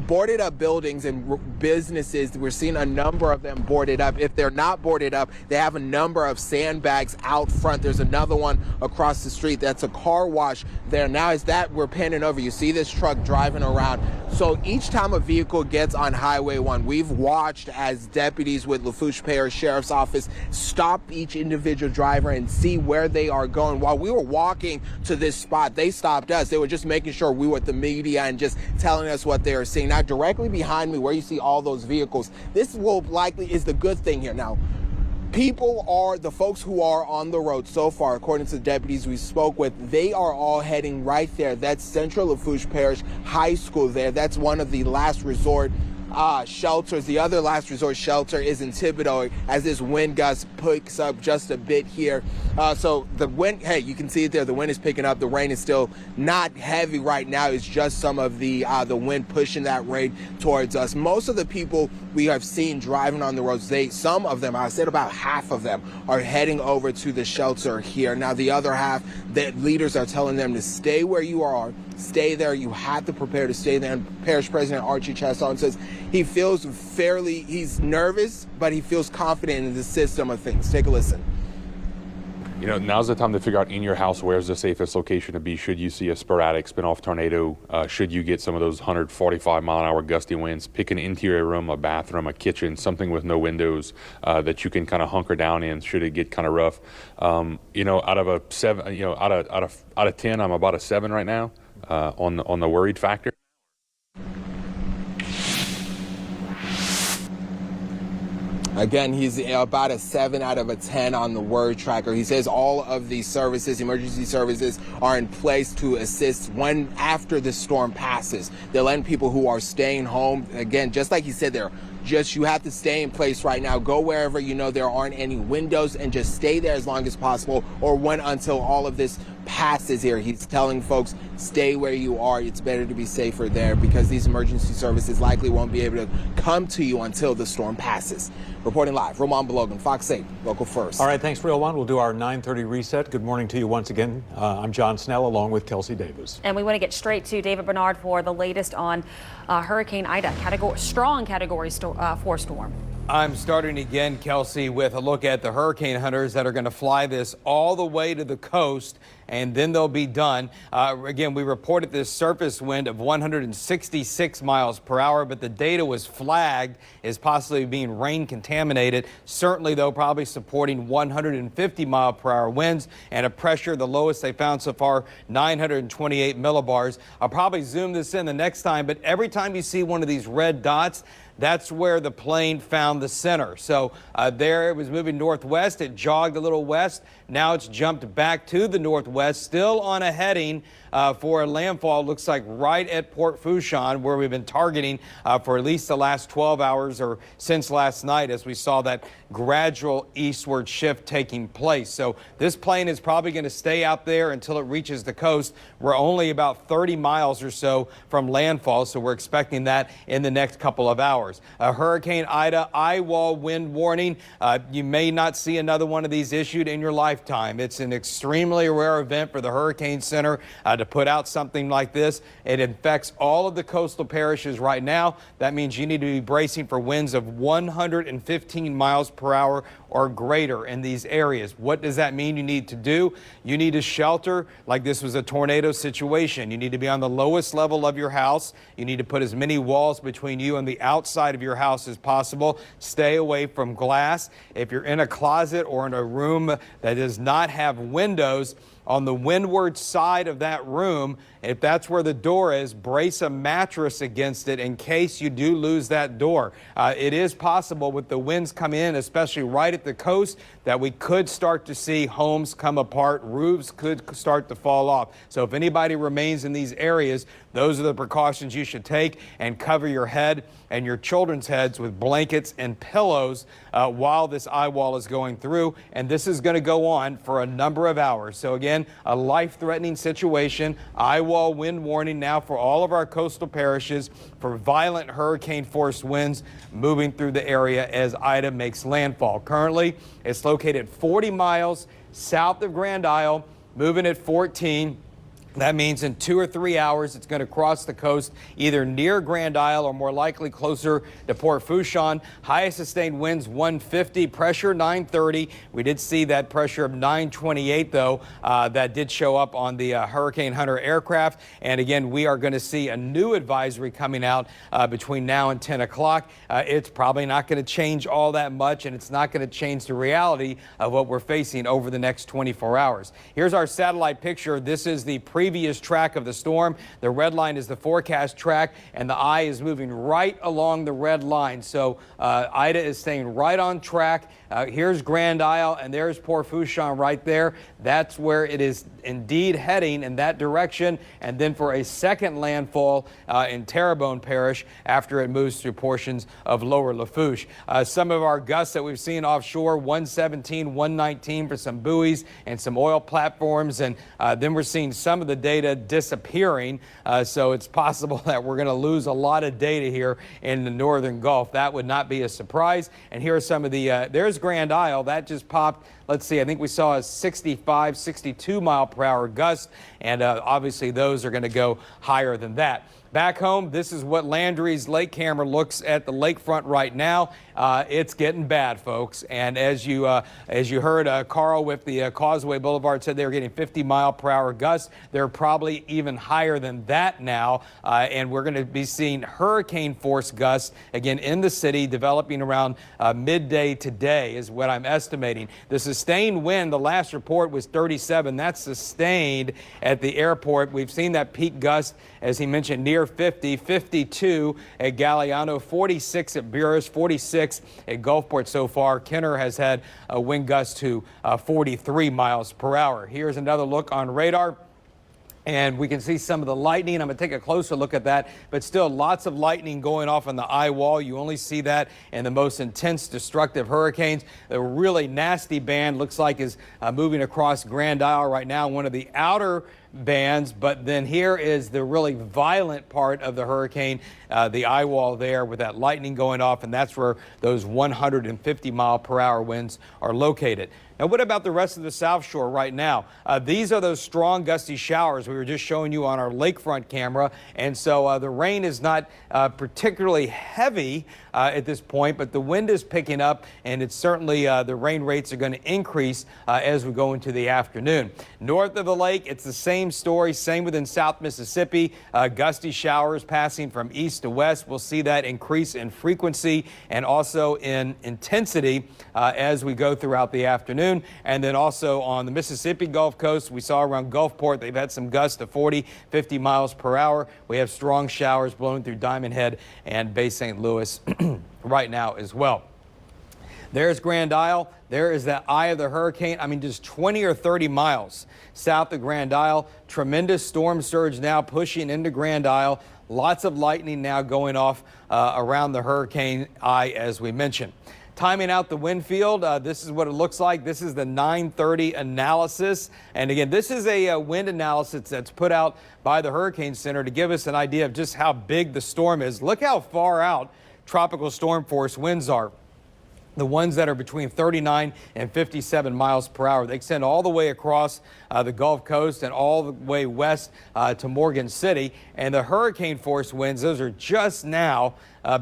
Boarded up buildings and businesses, we're seeing a number of them boarded up. If they're not boarded up, they have a number of sandbags out front. There's another one across the street. That's a car wash there. Now, is that we're panning over. You see this truck driving around. So each time a vehicle gets on Highway 1, we've watched as deputies with Lafourche Parish Sheriff's Office stop each individual driver and see where they are going. While we were walking to this spot, they stopped us. They were just making sure we were with the media and just telling us what they were seeing. Now, directly behind me, where you see all those vehicles, this will likely is the good thing here. Now, the folks who are on the road so far, according to the deputies we spoke with, they are all heading right there. That's Central Lafourche Parish High School there. That's one of the last resort shelters. The other last resort shelter is in Thibodaux as this wind gust picks up just a bit here. So the wind, hey, you can see it there. The wind is picking up. The rain is still not heavy right now. It's just some of the wind pushing that rain towards us. Most of the people we have seen driving on the roads, some of them, I said about half of them, are heading over to the shelter here. Now, the other half, the leaders are telling them to stay where you are. Stay there. You have to prepare to stay there. And Parish President Archie Chasson says he feels he's nervous, but he feels confident in the system of things. Take a listen. Now's the time to figure out in your house where's the safest location to be should you see a sporadic spin-off tornado, should you get some of those 145 mile an hour gusty winds. Pick an interior room, a bathroom, a kitchen, something with no windows that you can kind of hunker down in should it get kind of rough. Out of a 7, out of 10, I'm about a 7 right now on the worried factor. Again, he's about a 7 out of a 10 on the word tracker. He says all of these services, emergency services, are in place to assist when after the storm passes. They're letting people who are staying home, again, just like he said there, you have to stay in place right now. Go wherever you know there aren't any windows and just stay there as long as possible, or until all of this passes here. He's telling folks, stay where you are. It's better to be safer there because these emergency services likely won't be able to come to you until the storm passes. Reporting live, Roman Balogun, Fox 8, Local First. All right, thanks, Roman. We'll do our 9:30 reset. Good morning to you once again. I'm John Snell along with Kelsey Davis. And we want to get straight to David Bernard for the latest on Hurricane Ida, strong Category 4 storm. I'm starting again, Kelsey, with a look at the hurricane hunters that are going to fly this all the way to the coast, and then they'll be done. Again, we reported this surface wind of 166 miles per hour, but the data was flagged as possibly being rain contaminated. Certainly, though, probably supporting 150 mile per hour winds and a pressure, the lowest they found so far, 928 millibars. I'll probably zoom this in the next time, but every time you see one of these red dots, that's where the plane found the center. So there it was moving northwest. It jogged a little west. Now it's jumped back to the northwest, still on a heading for a landfall, looks like right at Port Fourchon, where we've been targeting for at least the last 12 hours or since last night as we saw that gradual eastward shift taking place. So this plane is probably going to stay out there until it reaches the coast. We're only about 30 miles or so from landfall, so we're expecting that in the next couple of hours. Hurricane Ida eye-wall wind warning. You may not see another one of these issued in your lifetime. It's an extremely rare event for the Hurricane Center to put out something like this. It affects all of the coastal parishes right now. That means you need to be bracing for winds of 115 miles per hour or greater in these areas. What does that mean you need to do? You need to shelter like this was a tornado situation. You need to be on the lowest level of your house. You need to put as many walls between you and the outside of your house as possible. Stay away from glass. If you're in a closet or in a room that does not have windows, on the windward side of that room, if that's where the door is, brace a mattress against it in case you do lose that door. It is possible with the winds coming in, especially right at the coast, that we could start to see homes come apart, roofs could start to fall off. So if anybody remains in these areas, those are the precautions you should take, and cover your head and your children's heads with blankets and pillows while this eye wall is going through. And this is going to go on for a number of hours. So again, a life-threatening situation. Eye wall wind warning now for all of our coastal parishes for violent hurricane-force winds moving through the area as Ida makes landfall. Currently, it's located 40 miles south of Grand Isle, moving at 14. That means in 2 or 3 hours, it's going to cross the coast, either near Grand Isle or more likely closer to Port Fourchon. Highest sustained winds 150, pressure 930. We did see that pressure of 928, though. That did show up on the Hurricane Hunter aircraft. And again, we are going to see a new advisory coming out between now and 10 o'clock. It's probably not going to change all that much, and it's not going to change the reality of what we're facing over the next 24 hours. Here's our satellite picture. This is the previous track of the storm. The red line is the forecast track, and the eye is moving right along the red line. So Ida is staying right on track. Here's Grand Isle, and there's Port Fourchon right there. That's where it is indeed heading in that direction, and then for a second landfall in Terrebonne Parish after it moves through portions of lower Lafourche. Some of our gusts that we've seen offshore, 117, 119 for some buoys and some oil platforms, and then we're seeing some of the data disappearing, so it's possible that we're going to lose a lot of data here in the northern Gulf. That would not be a surprise. And here are some of the, there's Grand Isle. That just popped. Let's see, I think we saw a 65, 62 mile per hour gust, and obviously those are going to go higher than that. Back home, this is what Landry's lake camera looks at the lakefront right now. It's getting bad, folks. And as you heard, Carl with the Causeway Boulevard said they were getting 50 mile per hour gusts. They're probably even higher than that now. And we're going to be seeing hurricane force gusts again in the city developing around midday today is what I'm estimating. The sustained wind, the last report was 37. That's sustained at the airport. We've seen that peak gust, as he mentioned, near near 50, 52 at Galliano, 46 at Buras, 46 at Gulfport so far. Kenner has had a wind gust to 43 miles per hour. Here's another look on radar. And we can see some of the lightning. I'm going to take a closer look at that, but still lots of lightning going off on the eye wall. You only see that in the most intense destructive hurricanes. A really nasty band looks like is moving across Grand Isle right now, one of the outer bands, but then here is the really violent part of the hurricane, the eye wall there with that lightning going off, and that's where those 150-mile-per-hour winds are located. Now, what about the rest of the South Shore right now? These are those strong gusty showers we were just showing you on our lakefront camera, and so the rain is not particularly heavy at this point, but the wind is picking up, and it's certainly the rain rates are going to increase as we go into the afternoon. North of the lake, it's the same story, same within South Mississippi. Gusty showers passing from east to west. We'll see that increase in frequency and also in intensity as we go throughout the afternoon. And then also on the Mississippi Gulf Coast, we saw around Gulfport, they've had some gusts of 40, 50 miles per hour. We have strong showers blowing through Diamond Head and Bay St. Louis right now as well. There's Grand Isle. There is that eye of the hurricane. I mean, just 20 or 30 miles south of Grand Isle. Tremendous storm surge now pushing into Grand Isle. Lots of lightning now going off around the hurricane eye, as we mentioned. Timing out the wind field, this is what it looks like. This is the 9:30 analysis. And again, this is a wind analysis that's put out by the Hurricane Center to give us an idea of just how big the storm is. Look how far out tropical storm force winds are. The ones that are between 39 and 57 miles per hour. They extend all the way across the Gulf Coast and all the way west to Morgan City. And the hurricane force winds, those are just now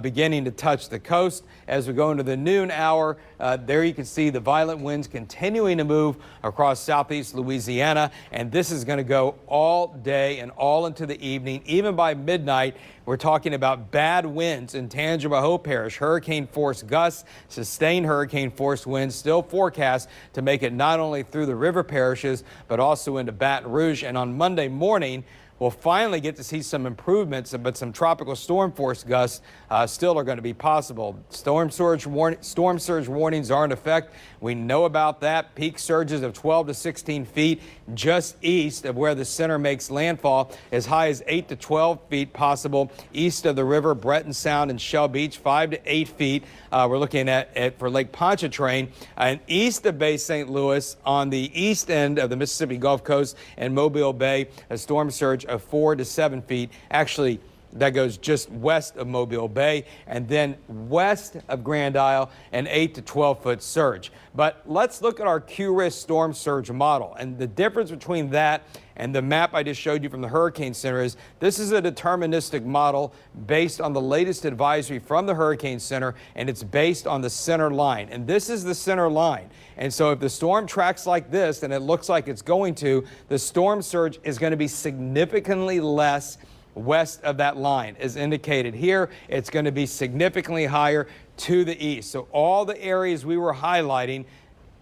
beginning to touch the coast. As we go into the noon hour, there you can see the violent winds continuing to move across southeast Louisiana. And this is going to go all day and all into the evening. Even by midnight, we're talking about bad winds in Tangipahoa Parish. Hurricane force gusts, sustained hurricane force winds still forecast to make it not only through the river parishes, but also into Baton Rouge. And on Monday morning, we'll finally get to see some improvements, but some tropical storm force gusts still are going to be possible. Storm surge warnings are in effect. We know about that. Peak surges of 12 to 16 feet just east of where the center makes landfall, as high as 8 to 12 feet possible east of the river, Breton Sound and Shell Beach, 5 to 8 feet. We're looking at for Lake Pontchartrain, and east of Bay St. Louis on the east end of the Mississippi Gulf Coast and Mobile Bay, a storm surge of 4 to 7 feet. Actually, that goes just west of Mobile Bay, and then west of Grand Isle, an 8 to 12 foot surge. But let's look at our Q-Risk storm surge model. And the difference between that and the map I just showed you from the Hurricane Center is this is a deterministic model based on the latest advisory from the Hurricane Center, and it's based on the center line. And this is the center line. And so if the storm tracks like this, and it looks like it's going to, the storm surge is going to be significantly less west of that line. As indicated here, it's going to be significantly higher to the east. So all the areas we were highlighting,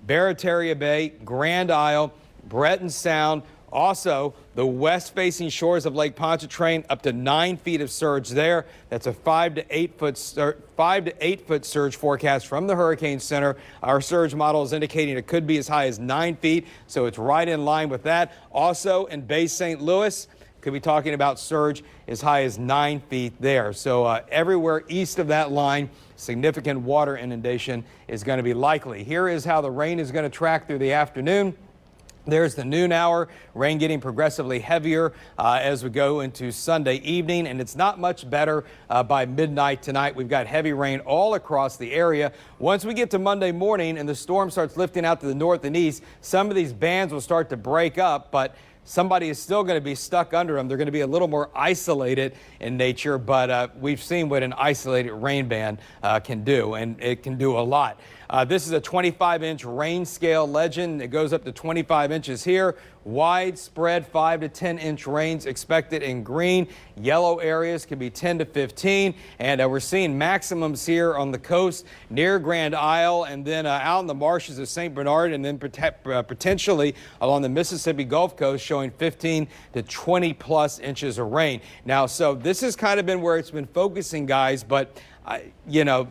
Barataria Bay, Grand Isle, Breton Sound, also the west-facing shores of Lake Pontchartrain, up to 9 feet of surge there. That's a 5 to 8 foot surge forecast from the Hurricane Center. Our surge model is indicating it could be as high as 9 feet, so it's right in line with that. Also in Bay St. Louis, could be talking about surge as high as 9 feet there. So everywhere east of that line, significant water inundation is going to be likely. Here is how the rain is going to track through the afternoon. There's the noon hour, rain getting progressively heavier as we go into Sunday evening, and it's not much better by midnight tonight. We've got heavy rain all across the area. Once we get to Monday morning and the storm starts lifting out to the north and east, some of these bands will start to break up, but somebody is still going to be stuck under them. They're going to be a little more isolated in nature, but we've seen what an isolated rain band can do, and it can do a lot. This is a 25-inch rain scale legend. It goes up to 25 inches here. Widespread 5 to 10-inch rains expected in green. Yellow areas can be 10 to 15. And we're seeing maximums here on the coast near Grand Isle, and then out in the marshes of St. Bernard, and then potentially along the Mississippi Gulf Coast, showing showing 15 to 20 plus inches of rain. Now, so this has kind of been where it's been focusing, guys, but you know,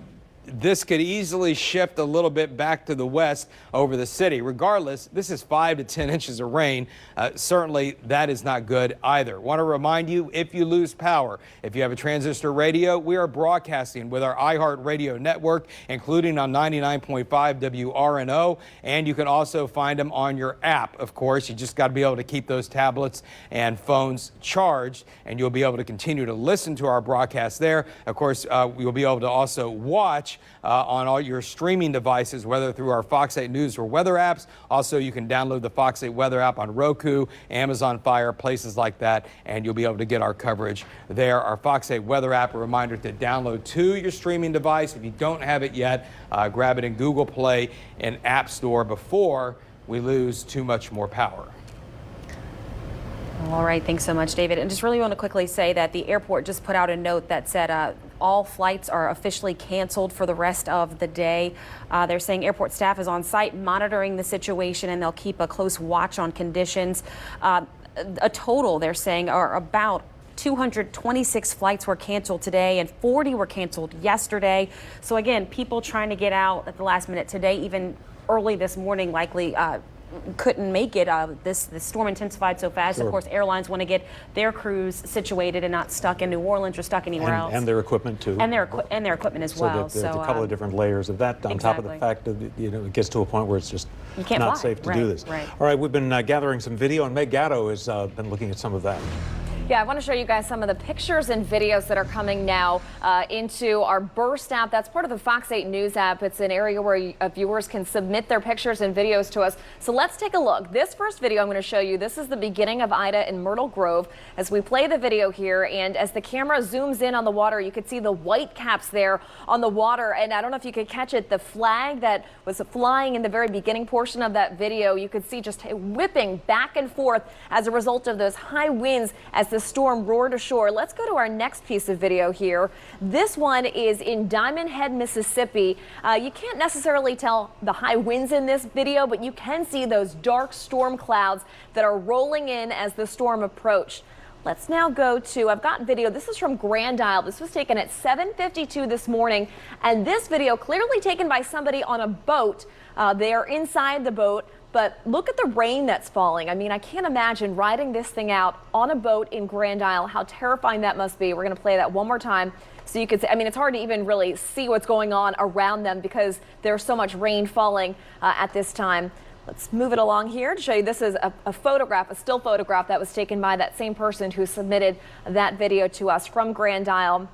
this could easily shift a little bit back to the west over the city. Regardless, this is 5 to 10 inches of rain. Certainly, that is not good either. Want to remind you, if you lose power, if you have a transistor radio, we are broadcasting with our iHeartRadio network, including on 99.5 WRNO, and you can also find them on your app. Of course, you just got to be able to keep those tablets and phones charged, and you'll be able to continue to listen to our broadcast there. Of course, you'll be able to also watch on all your streaming devices, whether through our Fox 8 News or weather apps. Also, you can download the Fox 8 weather app on Roku, Amazon Fire, places like that, and you'll be able to get our coverage there. Our Fox 8 weather app, a reminder to download to your streaming device. If you don't have it yet, grab it in Google Play and App Store before we lose too much more power. All right, thanks so much, David. And just really want to quickly say that the airport just put out a note that said all flights are officially canceled for the rest of the day. They're saying airport staff is on site monitoring the situation, and they'll keep a close watch on conditions. A total, they're saying, are about 226 flights were canceled today and 40 were canceled yesterday. So again, people trying to get out at the last minute today, even early this morning, likely couldn't make it. This storm intensified so fast. Sure. Of course, airlines want to get their crews situated and not stuck in New Orleans or stuck anywhere else. And their equipment too. And their equipment as well. So there's a couple of different layers of that on top of the fact that it gets to a point where it's just not safe to do this. Right. All right, we've been gathering some video, and Meg Gatto has been looking at some of that. Yeah, I want to show you guys some of the pictures and videos that are coming now into our Burst app. That's part of the Fox 8 News app. It's an area where viewers can submit their pictures and videos to us. So let's take a look. This first video I'm going to show you, this is the beginning of Ida in Myrtle Grove. As we play the video here, and as the camera zooms in on the water, you can see the white caps there on the water. And I don't know if you could catch it, the flag that was flying in the very beginning portion of that video, you could see just whipping back and forth as a result of those high winds as the storm roared ashore. Let's go to our next piece of video here. This one is in Diamond Head, Mississippi. You can't necessarily tell the high winds in this video, but you can see those dark storm clouds that are rolling in as the storm approached. Let's now go to, I've got video. This is from Grand Isle. This was taken at 7:52 this morning. And this video clearly taken by somebody on a boat. They are inside the boat. But look at the rain that's falling. I mean, I can't imagine riding this thing out on a boat in Grand Isle, how terrifying that must be. We're going to play that one more time so you can see. I mean, it's hard to even really see what's going on around them because there's so much rain falling at this time. Let's move it along here to show you. This is a photograph, a still photograph that was taken by that same person who submitted that video to us from Grand Isle.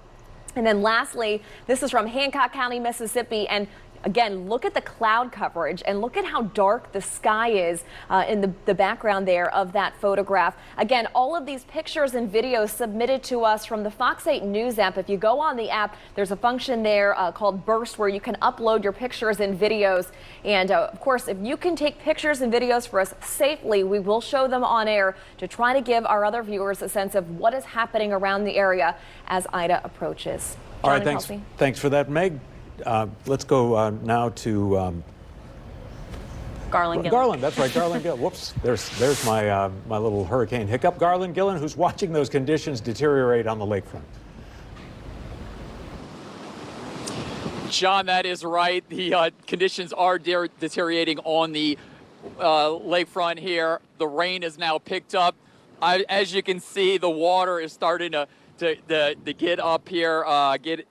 And then lastly, this is from Hancock County, Mississippi. And again, look at the cloud coverage and look at how dark the sky is in the background there of that photograph. Again, all of these pictures and videos submitted to us from the Fox 8 News app. If you go on the app, there's a function there called Burst where you can upload your pictures and videos. And of course, if you can take pictures and videos for us safely, we will show them on air to try to give our other viewers a sense of what is happening around the area as Ida approaches. All right, thanks for that, Meg. Let's go now to Garland Gillen. Garland, that's right, Garland Gillen. Whoops, there's my my little hurricane hiccup. Garland Gillen, who's watching those conditions deteriorate on the lakefront. John, that is right. The conditions are deteriorating on the lakefront here. The rain is now picked up. As you can see, the water is starting to get up here,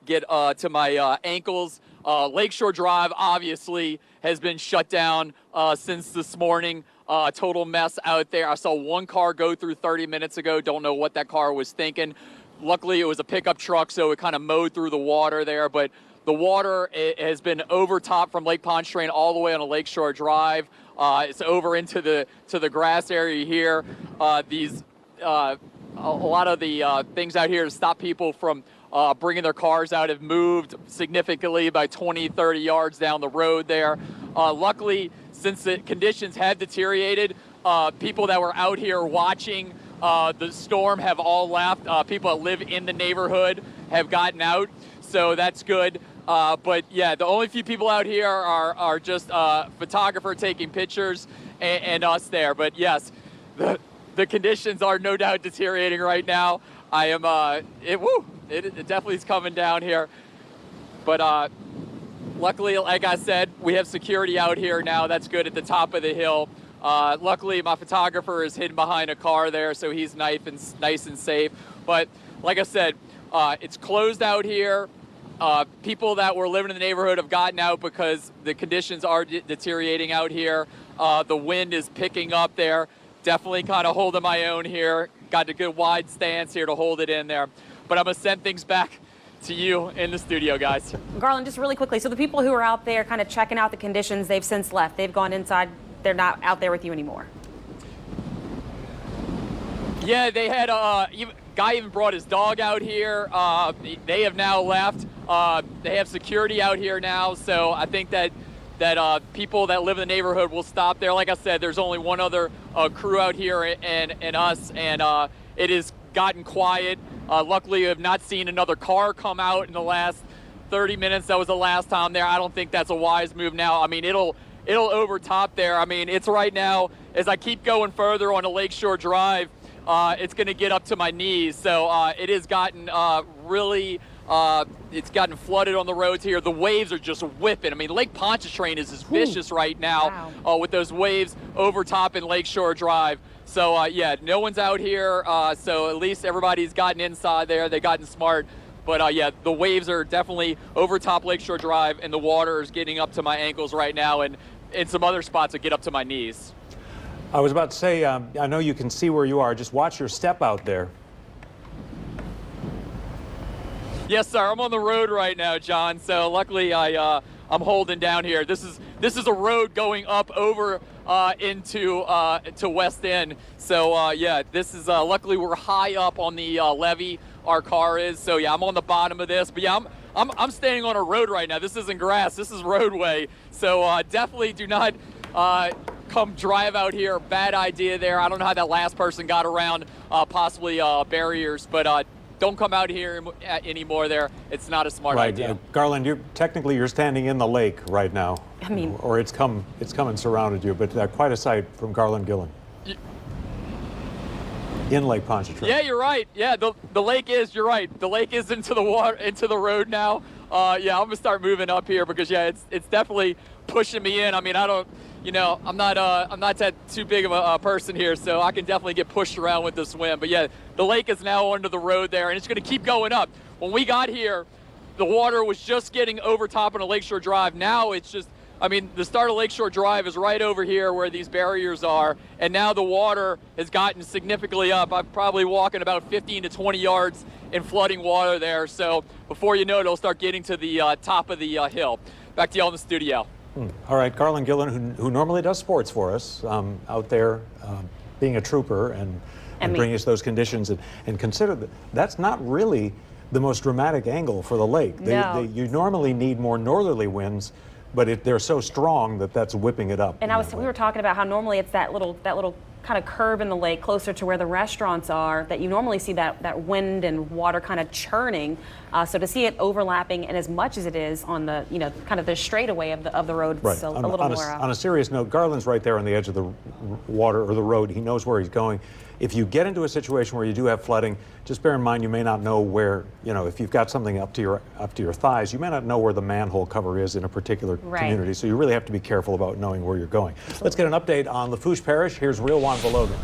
get to my ankles. Lakeshore Drive obviously has been shut down since this morning. Total mess out there. I saw one car go through 30 minutes ago. Don't know what that car was thinking. Luckily, it was a pickup truck, so it kind of mowed through the water there. But the water has been overtopped from Lake Pontchartrain all the way on a Lakeshore Drive. It's over into the grass area here. A lot of the things out here to stop people from bringing their cars out have moved significantly by 20, 30 yards down the road there. Luckily, since the conditions have deteriorated, people that were out here watching the storm have all left. People that live in the neighborhood have gotten out, so that's good. But yeah, the only few people out here are just photographer taking pictures and us there. But yes, the the conditions are no doubt deteriorating right now. I am, it definitely is coming down here. But luckily, like I said, we have security out here now. That's good at the top of the hill. Luckily, my photographer is hidden behind a car there, so he's nice and safe. But like I said, it's closed out here. People that were living in the neighborhood have gotten out because the conditions are deteriorating out here. The wind is picking up there. Definitely kind of holding my own here. Got a good wide stance here to hold it in there. But I'm going to send things back to you in the studio, guys. Garland, just really quickly, so the people who are out there kind of checking out the conditions, they've since left. They've gone inside. They're not out there with you anymore. Yeah, they had guy even brought his dog out here. They have now left. They have security out here now, so I think that people that live in the neighborhood will stop there. Like I said, there's only one other crew out here and us, and it has gotten quiet. Luckily, we have not seen another car come out in the last 30 minutes. That was the last time there. I don't think that's a wise move now. I mean, it'll overtop there. I mean, it's right now, as I keep going further on the Lakeshore Drive, it's going to get up to my knees. So it has gotten really, it's gotten flooded on the roads here. The waves are just whipping. I mean, Lake Pontchartrain is vicious right now with those waves overtopping Lakeshore Drive. So, yeah, no one's out here. So at least everybody's gotten inside there. They've gotten smart. But, yeah, the waves are definitely over top Lakeshore Drive, and the water is getting up to my ankles right now, and in some other spots it get up to my knees. I was about to say, I know you can see where you are. Just watch your step out there. Yes, sir. I'm on the road right now, John. So luckily, I'm holding down here. This is a road going up over into to West End. So yeah, this is luckily we're high up on the levee. Our car is. So yeah, I'm on the bottom of this. But yeah, I'm standing on a road right now. This isn't grass. This is roadway. So definitely do not come drive out here. Bad idea there. I don't know how that last person got around possibly barriers, but don't come out here anymore there. It's not a smart idea. Garland, you're standing in the lake right now. I mean, or it's come and surrounded you, but quite a sight from Garland Gillen. In Lake Pontchartrain. Yeah, you're right. Yeah, the lake is, you're right. The lake is into the water, into the road now. Yeah, I'm gonna start moving up here because yeah, it's definitely pushing me in. I mean, I don't, you know, I'm not that too big of a person here, so I can definitely get pushed around with the swim. But yeah, the lake is now under the road there, and it's gonna keep going up. When we got here, the water was just getting over top on a Lakeshore Drive. Now it's just, I mean, the start of Lakeshore Drive is right over here where these barriers are, and now the water has gotten significantly up. I'm probably walking about 15 to 20 yards in flooding water there. So before you know it, it'll start getting to the top of the hill. Back to y'all in the studio. All right, Garland Gillen, who normally does sports for us, out there being a trooper and bringing us those conditions. And consider that's not really the most dramatic angle for the lake. You normally need more northerly winds, but they're so strong that's whipping it up. And we were talking about how normally it's that little kind of curve in the lake closer to where the restaurants are that you normally see that wind and water kind of churning. So to see it overlapping and as much as it is on the kind of the straightaway of the road, right. It's a little more. On a serious note, Garland's right there on the edge of the water or the road. He knows where he's going. If you get into a situation where you do have flooding, just bear in mind you may not know where, if you've got something up to your thighs, you may not know where the manhole cover is in a particular community. So you really have to be careful about knowing where you're going. Absolutely. Let's get an update on Lafourche Parish. Here's Real Juan Valogan.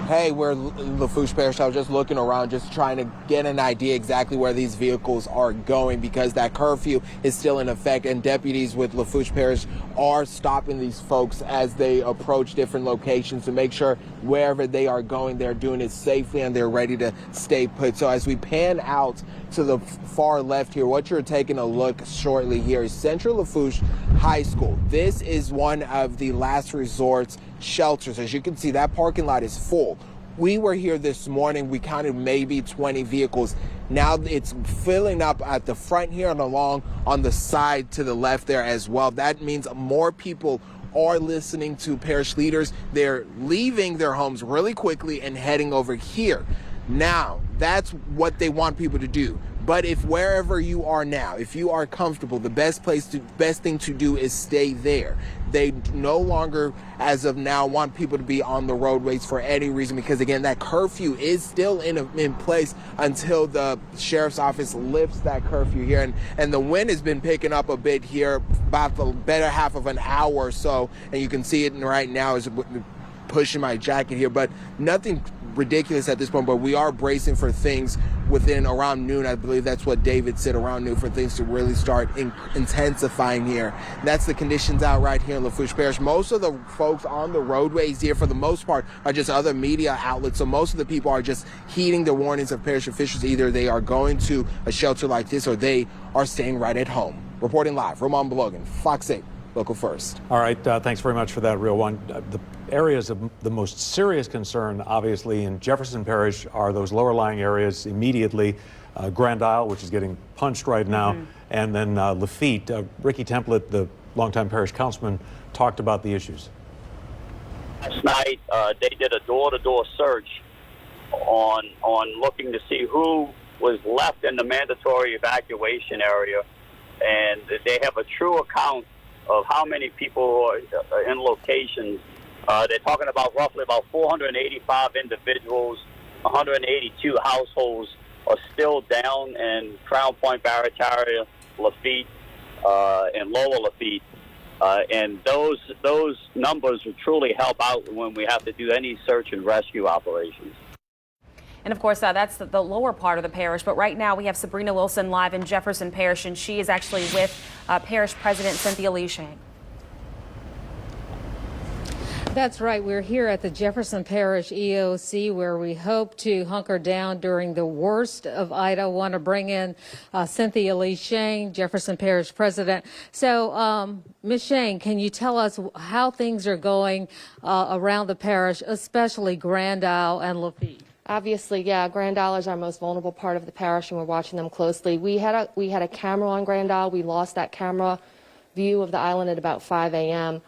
Hey, we're in Lafourche Parish. I was just looking around, just trying to get an idea exactly where these vehicles are going because that curfew is still in effect, and deputies with Lafourche Parish are stopping these folks as they approach different locations to make sure wherever they are going, they're doing it safely and they're ready to stay put. So as we pan out to the far left here, what you're taking a look shortly here is Central Lafourche High School. This is one of the last resort shelters. As you can see, that parking lot is full. We were here this morning. We counted maybe 20 vehicles. Now it's filling up at the front here and along on the side to the left there as well. That means more people are listening to parish leaders. They're leaving their homes really quickly and heading over here. Now, that's what they want people to do. But if wherever you are now, if you are comfortable, the best thing to do is stay there. They no longer, as of now, want people to be on the roadways for any reason, because again, that curfew is still in place until the sheriff's office lifts that curfew here. And the wind has been picking up a bit here, about the better half of an hour or so, and you can see it right now is pushing my jacket here, but nothing ridiculous at this point. But we are bracing for things within around noon. I believe that's what David said, around noon, for things to really start intensifying here. And that's the conditions out right here in Lafourche Parish. Most of the folks on the roadways here, for the most part, are just other media outlets. So most of the people are just heeding the warnings of parish officials. Either they are going to a shelter like this or they are staying right at home. Reporting live, Roman Blogan, Fox 8, Local First. All right, thanks very much for that, Real One. The areas of the most serious concern, obviously, in Jefferson Parish are those lower-lying areas immediately. Grand Isle, which is getting punched right now, and then Lafitte. Ricky Templet, the longtime parish councilman, talked about the issues. Last night, they did a door-to-door search on looking to see who was left in the mandatory evacuation area, and they have a true account of how many people are in locations. They're talking about roughly about 485 individuals, 182 households are still down in Crown Point, Barataria, Lafitte, and Lower Lafitte. And those numbers will truly help out when we have to do any search and rescue operations. And of course, that's the lower part of the parish. But right now we have Sabrina Wilson live in Jefferson Parish, and she is actually with Parish President Cynthia Lee Shang. That's right. We're here at the Jefferson Parish EOC, where we hope to hunker down during the worst of Ida. I want to bring in Cynthia Lee Shang, Jefferson Parish President. So, Ms. Shang, can you tell us how things are going around the parish, especially Grand Isle and Lafitte? Obviously, yeah, Grand Isle is our most vulnerable part of the parish, and we're watching them closely. We had a camera on Grand Isle. We lost that camera view of the island at about 5 a.m.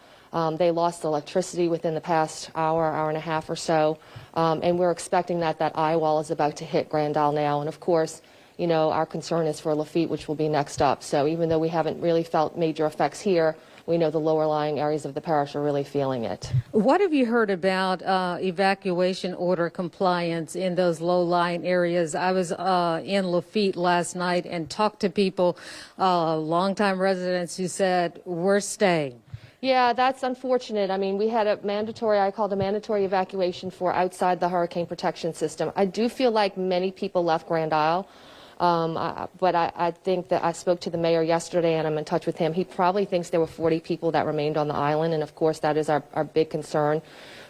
They lost electricity within the past hour and a half or so, and we're expecting that eye wall is about to hit Grand Isle now. And of course, you know, our concern is for Lafitte, which will be next up. So even though we haven't really felt major effects here, we know the lower lying areas of the parish are really feeling it. What have you heard about evacuation order compliance in those low-lying areas? I was in Lafitte last night and talked to people, longtime residents, who said, we're staying. Yeah, that's unfortunate. I mean, we had I called a mandatory evacuation for outside the hurricane protection system. I do feel like many people left Grand Isle. But I think that I spoke to the mayor yesterday, and I'm in touch with him. He probably thinks there were 40 people that remained on the island, and of course that is our big concern.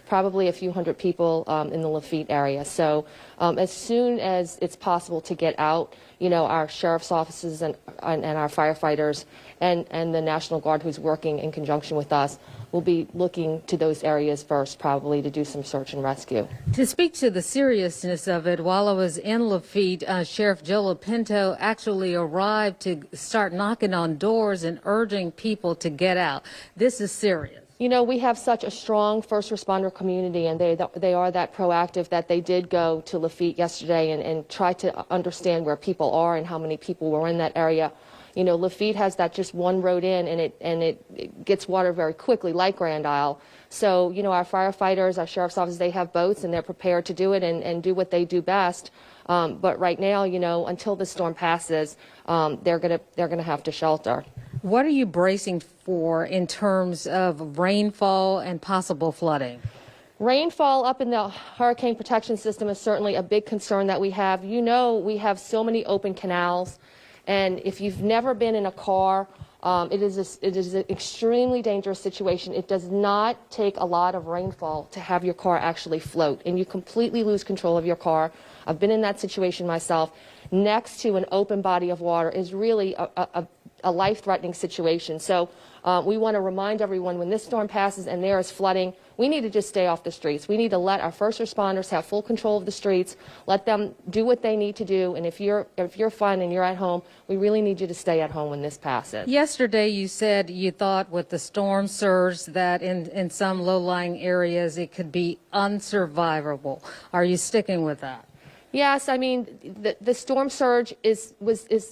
Probably a few hundred people in the Lafitte area. So as soon as it's possible to get out, you know, our sheriff's offices and our firefighters and the National Guard, who's working in conjunction with us, will be looking to those areas first, probably, to do some search and rescue. To speak to the seriousness of it, while I was in Lafitte, Sheriff Joe Pinto actually arrived to start knocking on doors and urging people to get out. This is serious. You know, we have such a strong first responder community, and they are that proactive that they did go to Lafitte yesterday and try to understand where people are and how many people were in that area. You know, Lafitte has that just one road in, and it gets water very quickly, like Grand Isle. So, you know, our firefighters, our sheriff's office, they have boats, and they're prepared to do it and do what they do best. But right now, you know, until the storm passes, they're gonna have to shelter. What are you bracing for in terms of rainfall and possible flooding? Rainfall up in the hurricane protection system is certainly a big concern that we have. You know, we have so many open canals, and if you've never been in a car, it is an extremely dangerous situation. It does not take a lot of rainfall to have your car actually float, and you completely lose control of your car. I've been in that situation myself. Next to an open body of water is really a life-threatening situation. So we want to remind everyone, when this storm passes and there is flooding, we need to just stay off the streets. We need to let our first responders have full control of the streets, let them do what they need to do. And if you're fine and you're at home, we really need you to stay at home when this passes. Yesterday you said you thought with the storm surge that in some low-lying areas it could be unsurvivable. Are you sticking with that? Yes, I mean, the storm surge is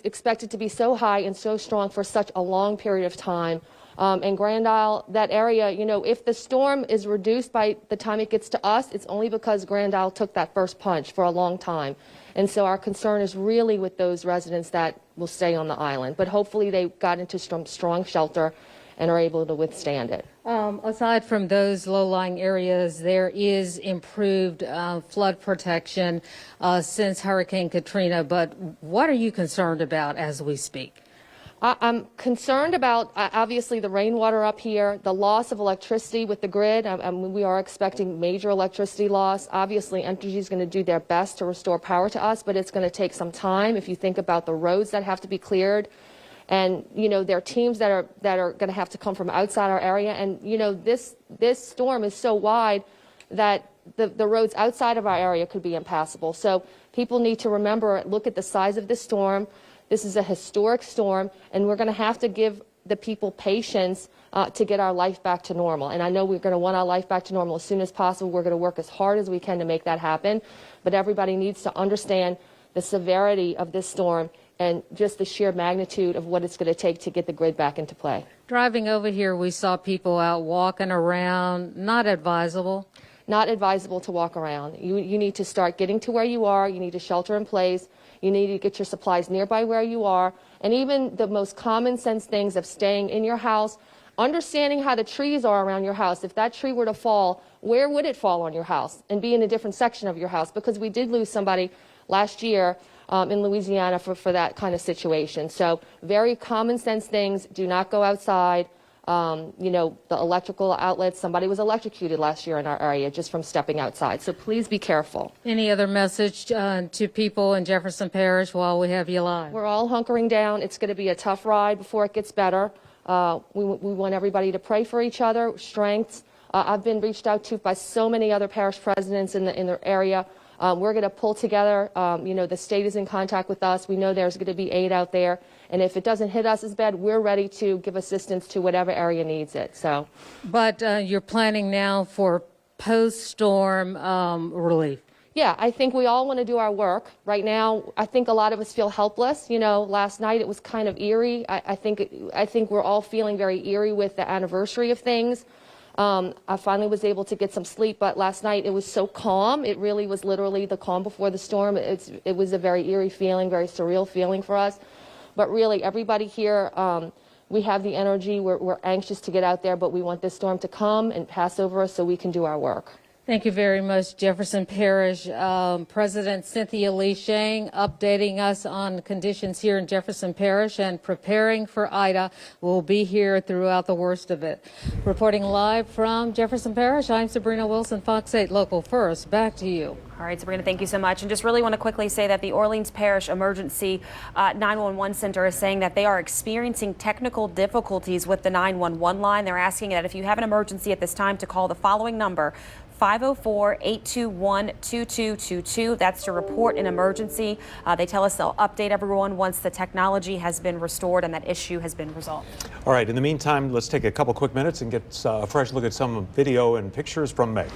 expected to be so high and so strong for such a long period of time. And Grand Isle, that area, you know, if the storm is reduced by the time it gets to us, it's only because Grand Isle took that first punch for a long time. And so our concern is really with those residents that will stay on the island. But hopefully they got into strong shelter and are able to withstand it. Aside from those low-lying areas, there is improved flood protection since Hurricane Katrina. But what are you concerned about as we speak? I'm concerned about, obviously, the rainwater up here, the loss of electricity with the grid. We are expecting major electricity loss. Obviously, Entergy is going to do their best to restore power to us, but it's going to take some time. If you think about the roads that have to be cleared, and, you know, there are teams that are going to have to come from outside our area. And, you know, this storm is so wide that the roads outside of our area could be impassable. So people need to remember, look at the size of this storm. This is a historic storm, and we're going to have to give the people patience to get our life back to normal. And I know we're going to want our life back to normal as soon as possible. We're going to work as hard as we can to make that happen. But everybody needs to understand the severity of this storm and just the sheer magnitude of what it's going to take to get the grid back into play. Driving over here, we saw people out walking around. Not advisable. Not advisable to walk around. You need to start getting to where you are. You need to shelter in place. You need to get your supplies nearby where you are. And even the most common sense things of staying in your house, understanding how the trees are around your house. If that tree were to fall, where would it fall on your house and be in a different section of your house? Because we did lose somebody last year in Louisiana for that kind of situation. So very common sense things. Do not go outside. You know, the electrical outlets, somebody was electrocuted last year in our area just from stepping outside. So please be careful. Any other message to people in Jefferson Parish while we have you live? We're all hunkering down. It's going to be a tough ride before it gets better. We want everybody to pray for each other, strength. I've been reached out to by so many other parish presidents in the area. We're going to pull together. You know, the state is in contact with us. We know there's going to be aid out there. And if it doesn't hit us as bad, we're ready to give assistance to whatever area needs it. So, but you're planning now for post-storm relief. Yeah, I think we all want to do our work. Right now, I think a lot of us feel helpless. You know, last night it was kind of eerie. I think we're all feeling very eerie with the anniversary of things. I finally was able to get some sleep, but last night it was so calm. It really was literally the calm before the storm. It was a very eerie feeling, very surreal feeling for us. But really, everybody here, we have the energy. We're anxious to get out there, but we want this storm to come and pass over us so we can do our work. Thank you very much, Jefferson Parish. President Cynthia Lee Shang updating us on conditions here in Jefferson Parish and preparing for Ida. We'll be here throughout the worst of it. Reporting live from Jefferson Parish, I'm Sabrina Wilson, Fox 8 Local First. Back to you. All right, Sabrina, thank you so much. And just really want to quickly say that the Orleans Parish Emergency 911 Center is saying that they are experiencing technical difficulties with the 911 line. They're asking that if you have an emergency at this time to call the following number, 504-821-2222. That's to report an emergency. They tell us they'll update everyone once the technology has been restored and that issue has been resolved. All right, in the meantime, let's take a couple quick minutes and get a fresh look at some video and pictures from Meg.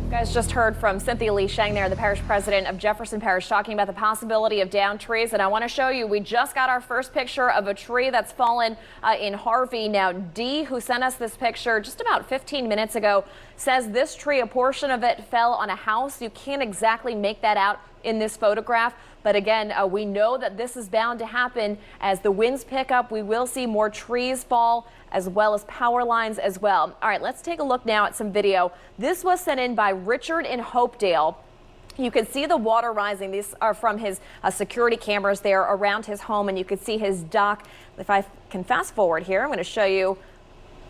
You guys just heard from Cynthia Lee Shang there, the parish president of Jefferson Parish, talking about the possibility of downed trees. And I want to show you, we just got our first picture of a tree that's fallen in Harvey. Now, Dee, who sent us this picture just about 15 minutes ago, says this tree, a portion of it fell on a house. You can't exactly make that out in this photograph. But again, we know that this is bound to happen. As the winds pick up, we will see more trees fall, as well as power lines as well. All right, let's take a look now at some video. This was sent in by Richard in Hopedale. You can see the water rising. These are from his security cameras there around his home, and you can see his dock. If I can fast forward here, I'm going to show you.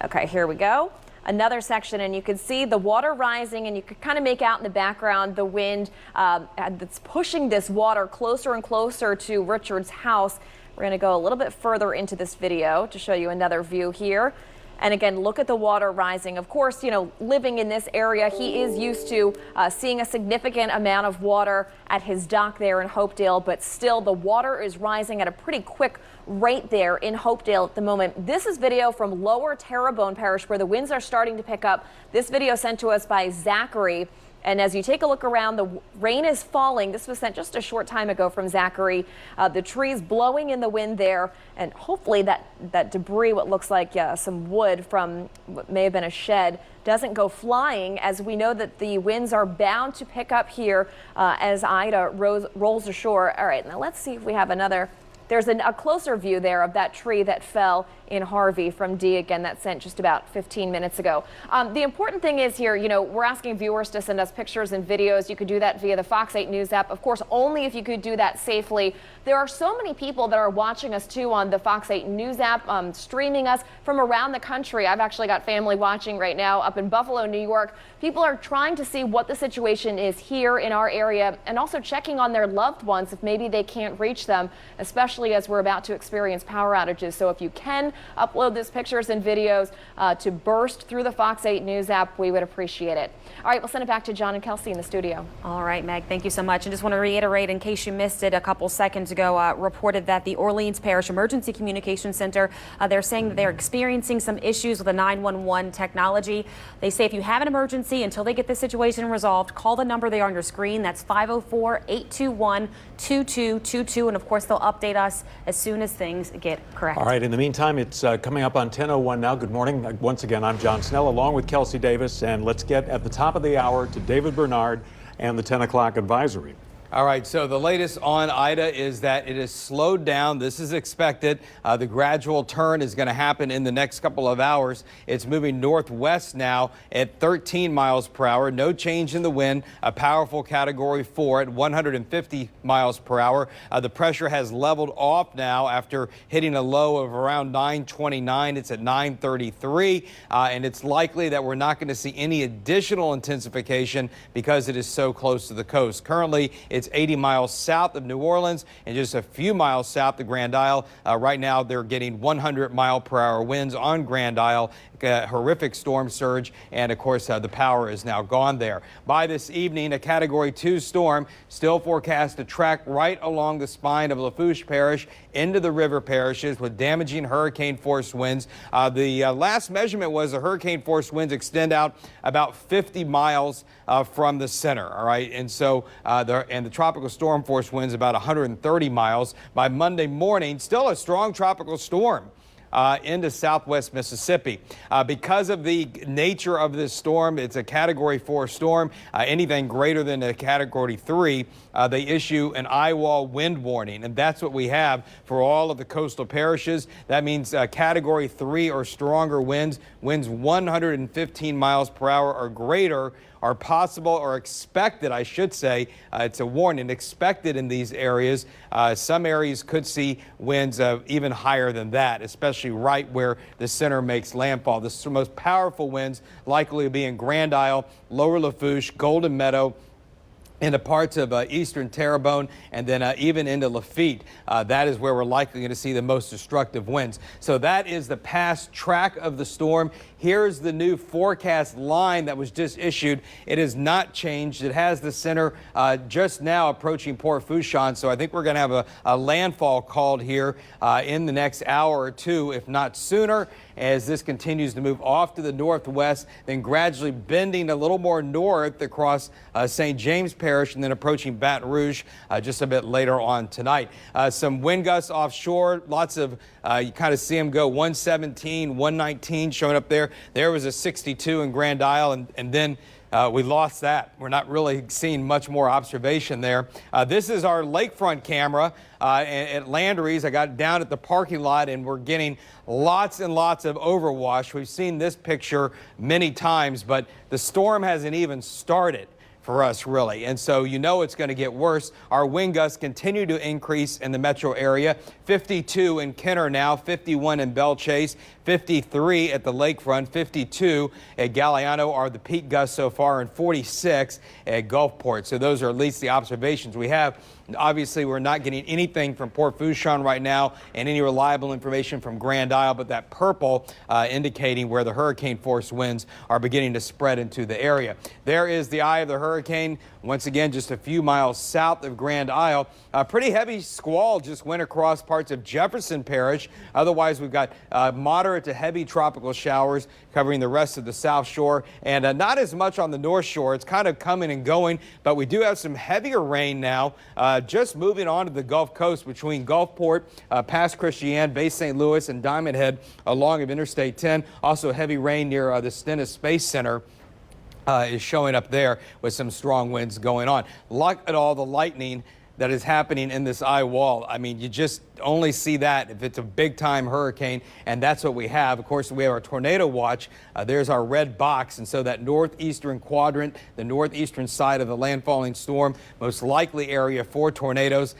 Okay, here we go. Another section, and you can see the water rising, and you can kind of make out in the background the wind that's pushing this water closer and closer to Richard's house. We're going to go a little bit further into this video to show you another view here. And again, look at the water rising. Of course, you know, living in this area, he is used to seeing a significant amount of water at his dock there in Hopedale, but still the water is rising at a pretty quick rate there in Hopedale at the moment. This is video from Lower Terrebonne Parish where the winds are starting to pick up. This video sent to us by Zachary. And as you take a look around, the rain is falling. This was sent just a short time ago from Zachary. The trees blowing in the wind there, and hopefully that debris, what looks like some wood from what may have been a shed, doesn't go flying, as we know that the winds are bound to pick up here as Ida rolls ashore. All right, now let's see if we have another. There's a closer view there of that tree that fell in Harvey from Dee, again, that sent just about 15 minutes ago. The important thing is here, you know, we're asking viewers to send us pictures and videos. You could do that via the Fox 8 News app. Of course, only if you could do that safely. There are so many people that are watching us, too, on the Fox 8 News app, streaming us from around the country. I've actually got family watching right now up in Buffalo, New York. People are trying to see what the situation is here in our area and also checking on their loved ones if maybe they can't reach them, especially as we're about to experience power outages. So if you can upload these pictures and videos to burst through the Fox 8 News app, we would appreciate it. All right, we'll send it back to John and Kelsey in the studio. All right, Meg, thank you so much. And just want to reiterate, in case you missed it a couple seconds ago, reported that the Orleans Parish Emergency Communication Center, they're saying that they're experiencing some issues with the 911 technology. They say if you have an emergency, until they get this situation resolved, call the number there on your screen. That's 504-821-2222. And of course, they'll update us as soon as things get correct. All right, in the meantime, it's coming up on 10:01 now. Good morning. Once again, I'm John Snell along with Kelsey Davis. And let's get at the top of the hour to David Bernard and the 10 o'clock advisory. All right, so the latest on Ida is that it has slowed down. This is expected. The gradual turn is going to happen in the next couple of hours. It's moving northwest now at 13 miles per hour. No change in the wind. A powerful Category 4 at 150 miles per hour. The pressure has leveled off now after hitting a low of around 929. It's at 933, and it's likely that we're not going to see any additional intensification because it is so close to the coast. Currently, it's 80 miles south of New Orleans and just a few miles south of Grand Isle. Right now, they're getting 100-mile-per-hour winds on Grand Isle. Horrific storm surge, and of course, the power is now gone there. By this evening, a Category 2 storm still forecast to track right along the spine of Lafourche Parish into the river parishes with damaging hurricane-force winds. The last measurement was the hurricane-force winds extend out about 50 miles from the center. All right, and so the tropical storm force winds about 130 miles. By Monday morning, still a strong tropical storm into southwest Mississippi. Because of the nature of this storm, it's a Category 4 storm. Anything greater than a Category 3, they issue an eye-wall wind warning, and that's what we have for all of the coastal parishes. That means Category 3 or stronger winds 115 miles per hour or greater are possible or expected, I should say. It's a warning, expected in these areas. Some areas could see winds even higher than that, especially right where the center makes landfall. The most powerful winds likely to be in Grand Isle, Lower Lafourche, Golden Meadow, into parts of eastern Terrebonne, and then even into Lafitte. That is where we're likely going to see the most destructive winds. So that is the past track of the storm. Here's the new forecast line that was just issued. It has not changed. It has the center just now approaching Port Fourchon. So I think we're going to have a landfall called here in the next hour or two, if not sooner, as this continues to move off to the northwest, then gradually bending a little more north across St. James Parish and then approaching Baton Rouge just a bit later on tonight. Some wind gusts offshore, lots of, you kind of see them go 117, 119 showing up there. There was a 62 in Grand Isle, and then we lost that. We're not really seeing much more observation there. This is our lakefront camera at Landry's. I got down at the parking lot, and we're getting lots and lots of overwash. We've seen this picture many times, but the storm hasn't even started for us, really. And so you know it's going to get worse. Our wind gusts continue to increase in the metro area. 52 in Kenner now, 51 in Belle Chase, 53 at the lakefront, 52 at Galliano are the peak gusts so far, and 46 at Gulfport. So those are at least the observations we have. Obviously, we're not getting anything from Port Fourchon right now and any reliable information from Grand Isle, but that purple indicating where the hurricane force winds are beginning to spread into the area. There is the eye of the hurricane. Once again, just a few miles south of Grand Isle. A pretty heavy squall just went across parts of Jefferson Parish. Otherwise, we've got moderate to heavy tropical showers covering the rest of the South Shore, and not as much on the North Shore. It's kind of coming and going, but we do have some heavier rain now, just moving on to the Gulf Coast between Gulfport, past Christiane, Bay St. Louis, and Diamond Head along of Interstate 10. Also heavy rain near the Stennis Space Center. Is showing up there with some strong winds going on. Look at all the lightning that is happening in this eye wall. I mean, you just only see that if it's a big time hurricane, and that's what we have. Of course, we have our tornado watch. There's our red box, and so that northeastern quadrant, the northeastern side of the landfalling storm, most likely area for tornadoes.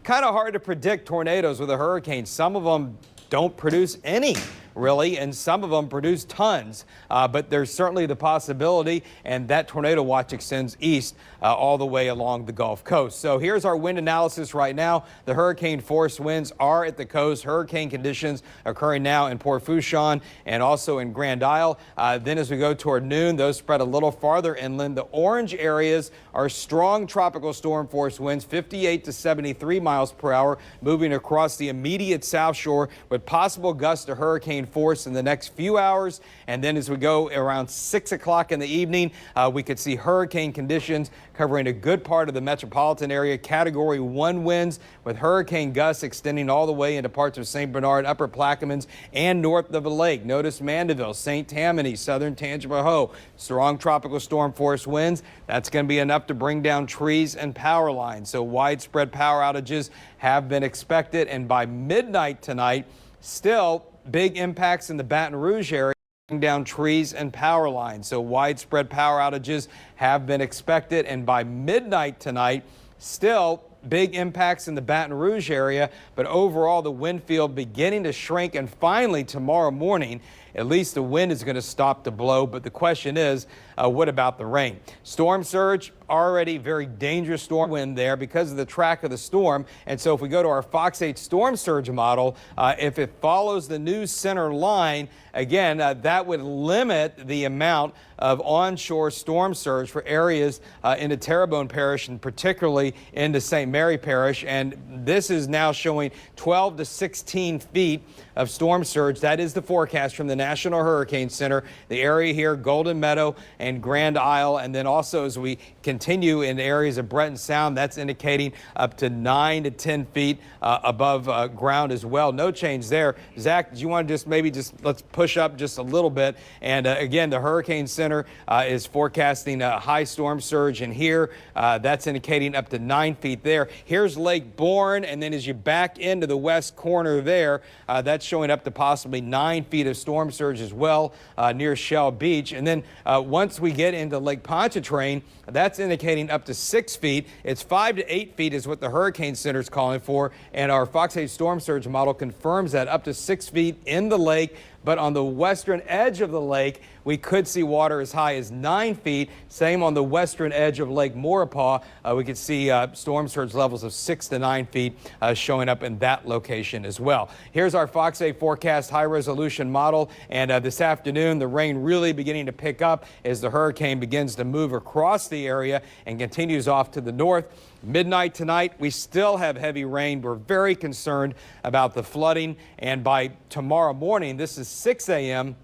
Kind of hard to predict tornadoes with a hurricane. Some of them don't produce any, really, and some of them produce tons, but there's certainly the possibility, and that tornado watch extends east all the way along the Gulf Coast. So here's our wind analysis right now. The hurricane force winds are at the coast. Hurricane conditions occurring now in Port Fourchon and also in Grand Isle. Then as we go toward noon, those spread a little farther inland. The orange areas are strong tropical storm force winds, 58 to 73 miles per hour, moving across the immediate South Shore with possible gusts to hurricane force in the next few hours. And then as we go around 6 o'clock in the evening, we could see hurricane conditions covering a good part of the metropolitan area. Category 1 winds with hurricane gusts extending all the way into parts of St. Bernard, Upper Plaquemines, and north of the lake. Notice Mandeville, St. Tammany, southern Tangipahoa. Strong tropical storm force winds. That's going to be enough to bring down trees and power lines. So widespread power outages have been expected. And by midnight tonight, still big impacts in the Baton Rouge area. Down trees and power lines. So widespread power outages have been expected, and by midnight tonight, still big impacts in the Baton Rouge area, but overall the wind field beginning to shrink, and finally tomorrow morning at least the wind is going to stop to blow. But the question is, what about the rain? Storm surge, already very dangerous storm wind there because of the track of the storm. And so if we go to our Fox 8 storm surge model, if it follows the new center line, again, that would limit the amount of onshore storm surge for areas into Terrebonne Parish and particularly into St. Mary Parish. And this is now showing 12 to 16 feet of storm surge. That is the forecast from the National Hurricane Center. The area here, Golden Meadow and Grand Isle. And then also as we continue in areas of Breton Sound, that's indicating up to 9 to 10 feet above ground as well. No change there. Zach, do you want to let's push up just a little bit. And again, the Hurricane Center is forecasting a high storm surge in here. That's indicating up to 9 feet there. Here's Lake Borgne, and then as you back into the west corner there, that's showing up to possibly 9 feet of storm surge as well near Shell Beach. And then once we get into Lake Pontchartrain, that's indicating up to 6 feet. It's 5 to 8 feet is what the Hurricane Center is calling for, and our Fox 8 storm surge model confirms that up to 6 feet in the lake. But on the western edge of the lake, we could see water as high as 9 feet. Same on the western edge of Lake Maurepas. We could see storm surge levels of 6 to 9 feet showing up in that location as well. Here's our Fox 8 forecast high resolution model. And this afternoon, the rain really beginning to pick up as the hurricane begins to move across the area and continues off to the north. Midnight tonight, we still have heavy rain. We're very concerned about the flooding. And by tomorrow morning, this is 6 a.m.,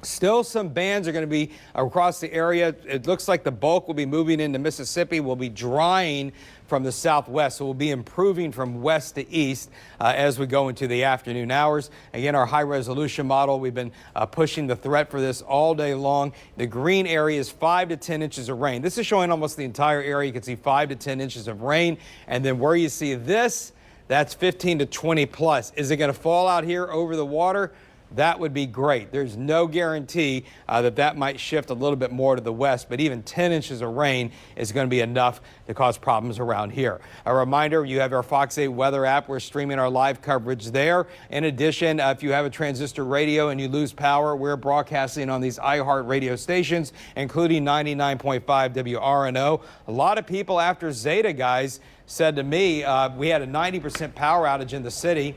still some bands are going to be across the area. It looks like the bulk will be moving into Mississippi. Will be drying from the southwest, so we'll be improving from west to east as we go into the afternoon hours. Again, our high resolution model, we've been pushing the threat for this all day long. The green area is 5 to 10 inches of rain. This is showing almost the entire area. You can see 5 to 10 inches of rain. And then where you see this, that's 15 to 20 plus. Is it going to fall out here over the water? that would be great. There's no guarantee that might shift a little bit more to the west, but even 10 inches of rain is going to be enough to cause problems around here. A reminder, you have our Fox 8 weather app. We're streaming our live coverage there. In addition, if you have a transistor radio and you lose power, we're broadcasting on these iHeart radio stations, including 99.5 WRNO. A lot of people after Zeta, guys, said to me, we had a 90% power outage in the city.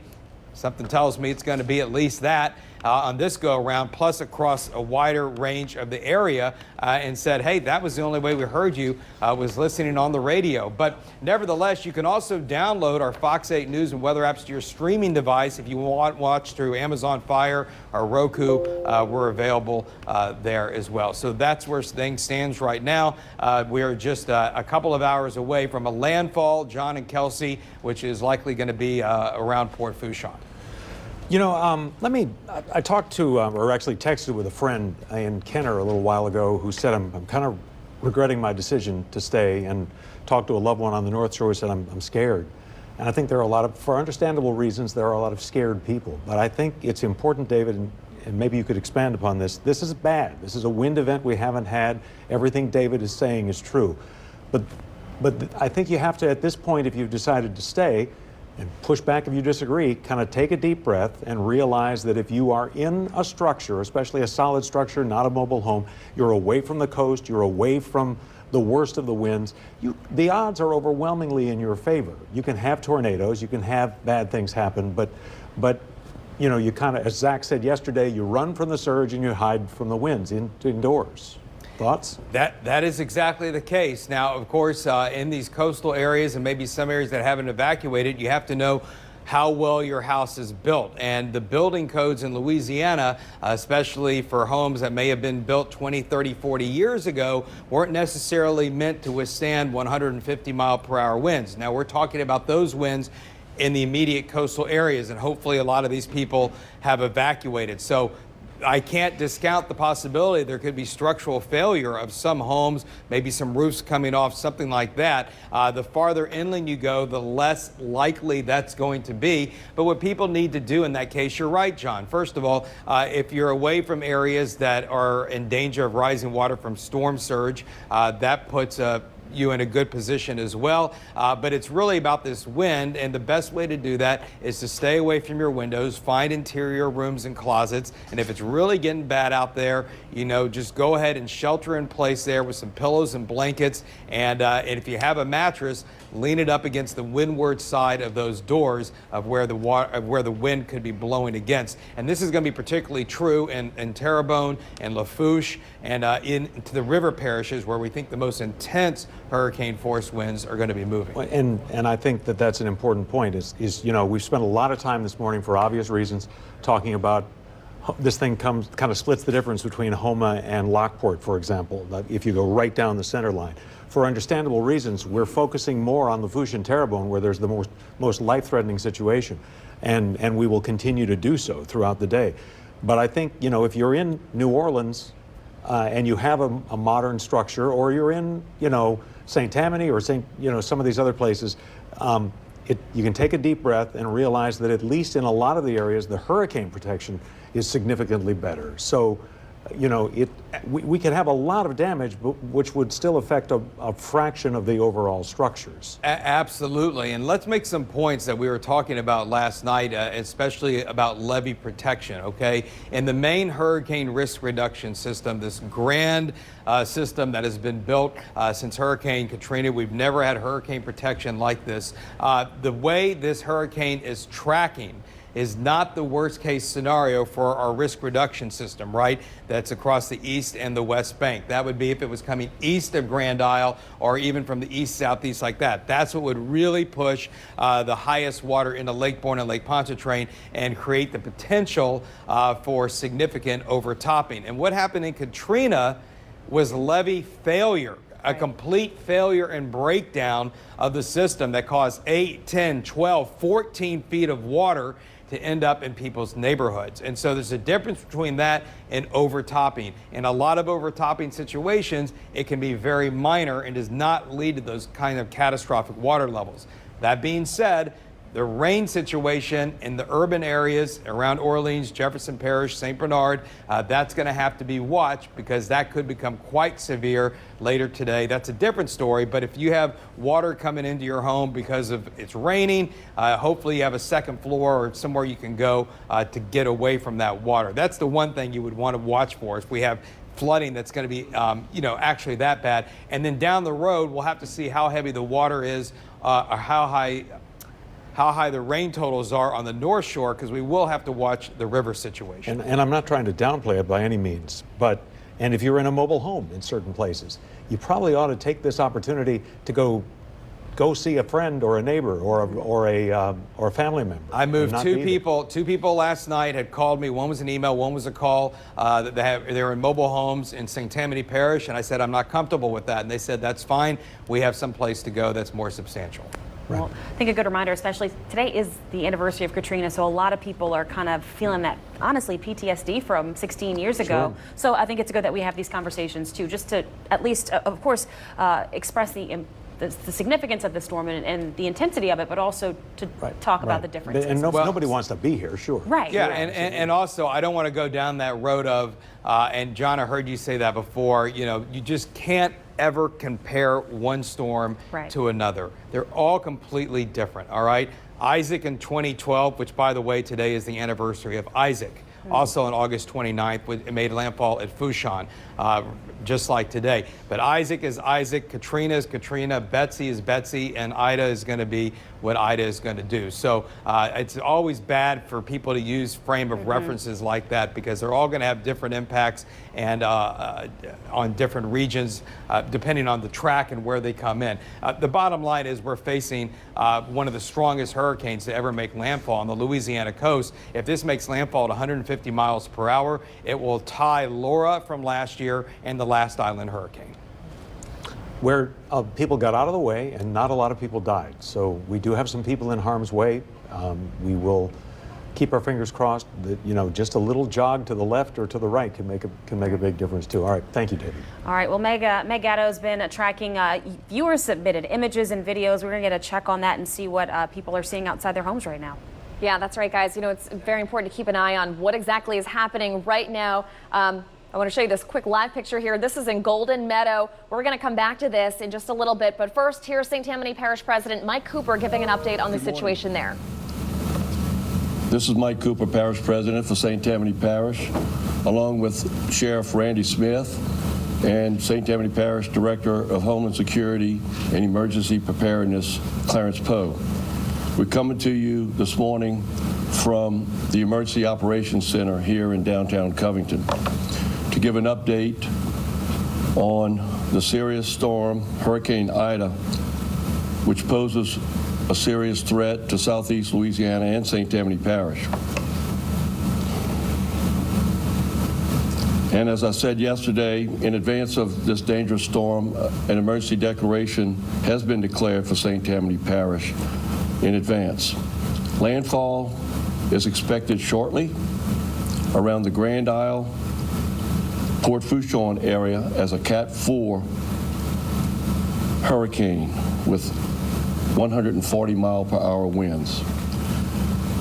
Something tells me it's going to be at least that on this go-around, plus across a wider range of the area, and said, hey, that was the only way we heard you, was listening on the radio. But nevertheless, you can also download our Fox 8 News and weather apps to your streaming device. If you want to watch through Amazon Fire or Roku, we're available there as well. So that's where things stands right now. We are just a couple of hours away from a landfall, John and Kelsey, which is likely going to be around Port Fourchon. You know, I talked to, or actually texted with a friend in Kenner a little while ago who said, I'm kind of regretting my decision to stay, and talked to a loved one on the North Shore who said, I'm scared. And I think there are a lot of, for understandable reasons, there are a lot of scared people. But I think it's important, David, and maybe you could expand upon this. This is bad. This is a wind event we haven't had. Everything David is saying is true. But I think you have to, at this point, if you've decided to stay, and push back if you disagree, kind of take a deep breath and realize that if you are in a structure, especially a solid structure, not a mobile home, you're away from the coast, you're away from the worst of the winds, the odds are overwhelmingly in your favor. You can have tornadoes, you can have bad things happen, but you know, you kind of, as Zach said yesterday, you run from the surge and you hide from the winds indoors. Thoughts? That is exactly the case. Now, of course, in these coastal areas and maybe some areas that haven't evacuated, you have to know how well your house is built. And the building codes in Louisiana, especially for homes that may have been built 20, 30, 40 years ago, weren't necessarily meant to withstand 150-mile-per-hour winds. Now, we're talking about those winds in the immediate coastal areas, and hopefully a lot of these people have evacuated. So I can't discount the possibility there could be structural failure of some homes, maybe some roofs coming off, something like that. The farther inland you go, the less likely that's going to be. But what people need to do in that case, you're right, John. First of all, if you're away from areas that are in danger of rising water from storm surge, that puts you in a good position as well. But it's really about this wind, and the best way to do that is to stay away from your windows, find interior rooms and closets, and if it's really getting bad out there, you know, just go ahead and shelter in place there with some pillows and blankets, and if you have a mattress, lean it up against the windward side of those doors of where the wind could be blowing against. And this is going to be particularly true in Terrebonne and Lafourche and into the river parishes where we think the most intense hurricane force winds are going to be moving. And I think that that's an important point is, you know, we've spent a lot of time this morning for obvious reasons talking about this thing kind of splits the difference between Houma and Lockport, for example, if you go right down the center line. For understandable reasons, we're focusing more on Lafourche and Terrebonne, where there's the most life-threatening situation, and we will continue to do so throughout the day. But I think, you know, if you're in New Orleans and you have a modern structure, or you're in, you know, St. Tammany or some of these other places, you can take a deep breath and realize that at least in a lot of the areas, the hurricane protection is significantly better. So, you know, we could have a lot of damage, but which would still affect a fraction of the overall structures. Absolutely. And let's make some points that we were talking about last night, especially about levee protection, okay? In the main hurricane risk reduction system, this grand system that has been built since Hurricane Katrina, we've never had hurricane protection like this. The way this hurricane is tracking is not the worst case scenario for our risk reduction system, right? That's across the east and the west bank. That would be if it was coming east of Grand Isle or even from the east southeast like that. That's what would really push the highest water into Lake Borgne and Lake Pontchartrain and create the potential for significant overtopping. And what happened in Katrina was levee failure. A complete failure and breakdown of the system that caused 8, 10, 12, 14 feet of water to end up in people's neighborhoods. And so there's a difference between that and overtopping. In a lot of overtopping situations, it can be very minor and does not lead to those kind of catastrophic water levels. That being said, The rain situation in the urban areas around Orleans, Jefferson Parish, St. Bernard, that's going to have to be watched because that could become quite severe later today. That's a different story, but if you have water coming into your home because of it's raining, hopefully you have a second floor or somewhere you can go to get away from that water. That's the one thing you would want to watch for if we have flooding that's going to be, actually that bad. And then down the road, we'll have to see how heavy the water is, or how high the rain totals are on the North Shore, because we will have to watch the river situation. And I'm not trying to downplay it by any means, and if you're in a mobile home in certain places, you probably ought to take this opportunity to go see a friend or a neighbor or a family member. I moved two people last night had called me. One was an email, one was a call. They were in mobile homes in St. Tammany Parish, and I said, I'm not comfortable with that. And they said, that's fine. We have some place to go that's more substantial. Well, I think a good reminder, especially today is the anniversary of Katrina, so a lot of people are kind of feeling that, honestly, PTSD from 16 years ago. Sure. So I think it's good that we have these conversations too, just to at least, of course, express the significance of the storm and the intensity of it, but also to talk about the differences. And nobody wants to be here, sure. Right. Yeah, and also I don't want to go down that road of, and John, I heard you say that before, you just can't ever compare one storm to another. They're all completely different, all right? Isaac in 2012, which by the way, today is the anniversary of Isaac. Also on August 29th, it made landfall at Fouchon, just like today. But Isaac is Isaac, Katrina is Katrina, Betsy is Betsy, and Ida is going to be what Ida is going to do. So it's always bad for people to use frame of references like that because they're all going to have different impacts and on different regions, depending on the track and where they come in. The bottom line is we're facing one of the strongest hurricanes to ever make landfall on the Louisiana coast. If this makes landfall at 150 miles per hour, it will tie Laura from last year and the last island hurricane. Where people got out of the way and not a lot of people died. So we do have some people in harm's way. We will keep our fingers crossed that, just a little jog to the left or to the right can make a big difference too. All right, thank you, David. All right, well, Meg Gatto's been tracking viewers submitted images and videos. We're going to get a check on that and see what people are seeing outside their homes right now. Yeah, that's right, guys. It's very important to keep an eye on what exactly is happening right now. I want to show you this quick live picture here. This is in Golden Meadow. We're going to come back to this in just a little bit. But first, here's St. Tammany Parish President Mike Cooper giving an update on the situation there. This is Mike Cooper, Parish President for St. Tammany Parish, along with Sheriff Randy Smith and St. Tammany Parish Director of Homeland Security and Emergency Preparedness, Clarence Poe. We're coming to you this morning from the Emergency Operations Center here in downtown Covington to give an update on the serious storm, Hurricane Ida, which poses a serious threat to southeast Louisiana and St. Tammany Parish. And as I said yesterday, in advance of this dangerous storm, an emergency declaration has been declared for St. Tammany Parish in advance. Landfall is expected shortly around the Grand Isle, Port Fouchon area as a Cat 4 hurricane with 140 mile per hour winds.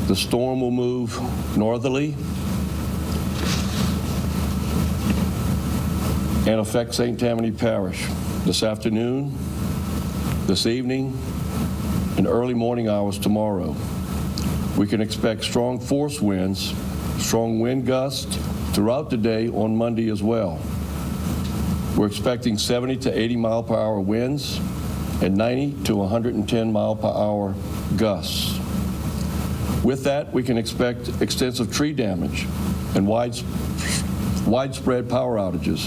The storm will move northerly and affect St. Tammany Parish this afternoon, this evening, and early morning hours tomorrow. We can expect strong force winds, strong wind gusts throughout the day on Monday as well. We're expecting 70 to 80 mile per hour winds and 90 to 110 mile per hour gusts. With that, we can expect extensive tree damage and widespread power outages.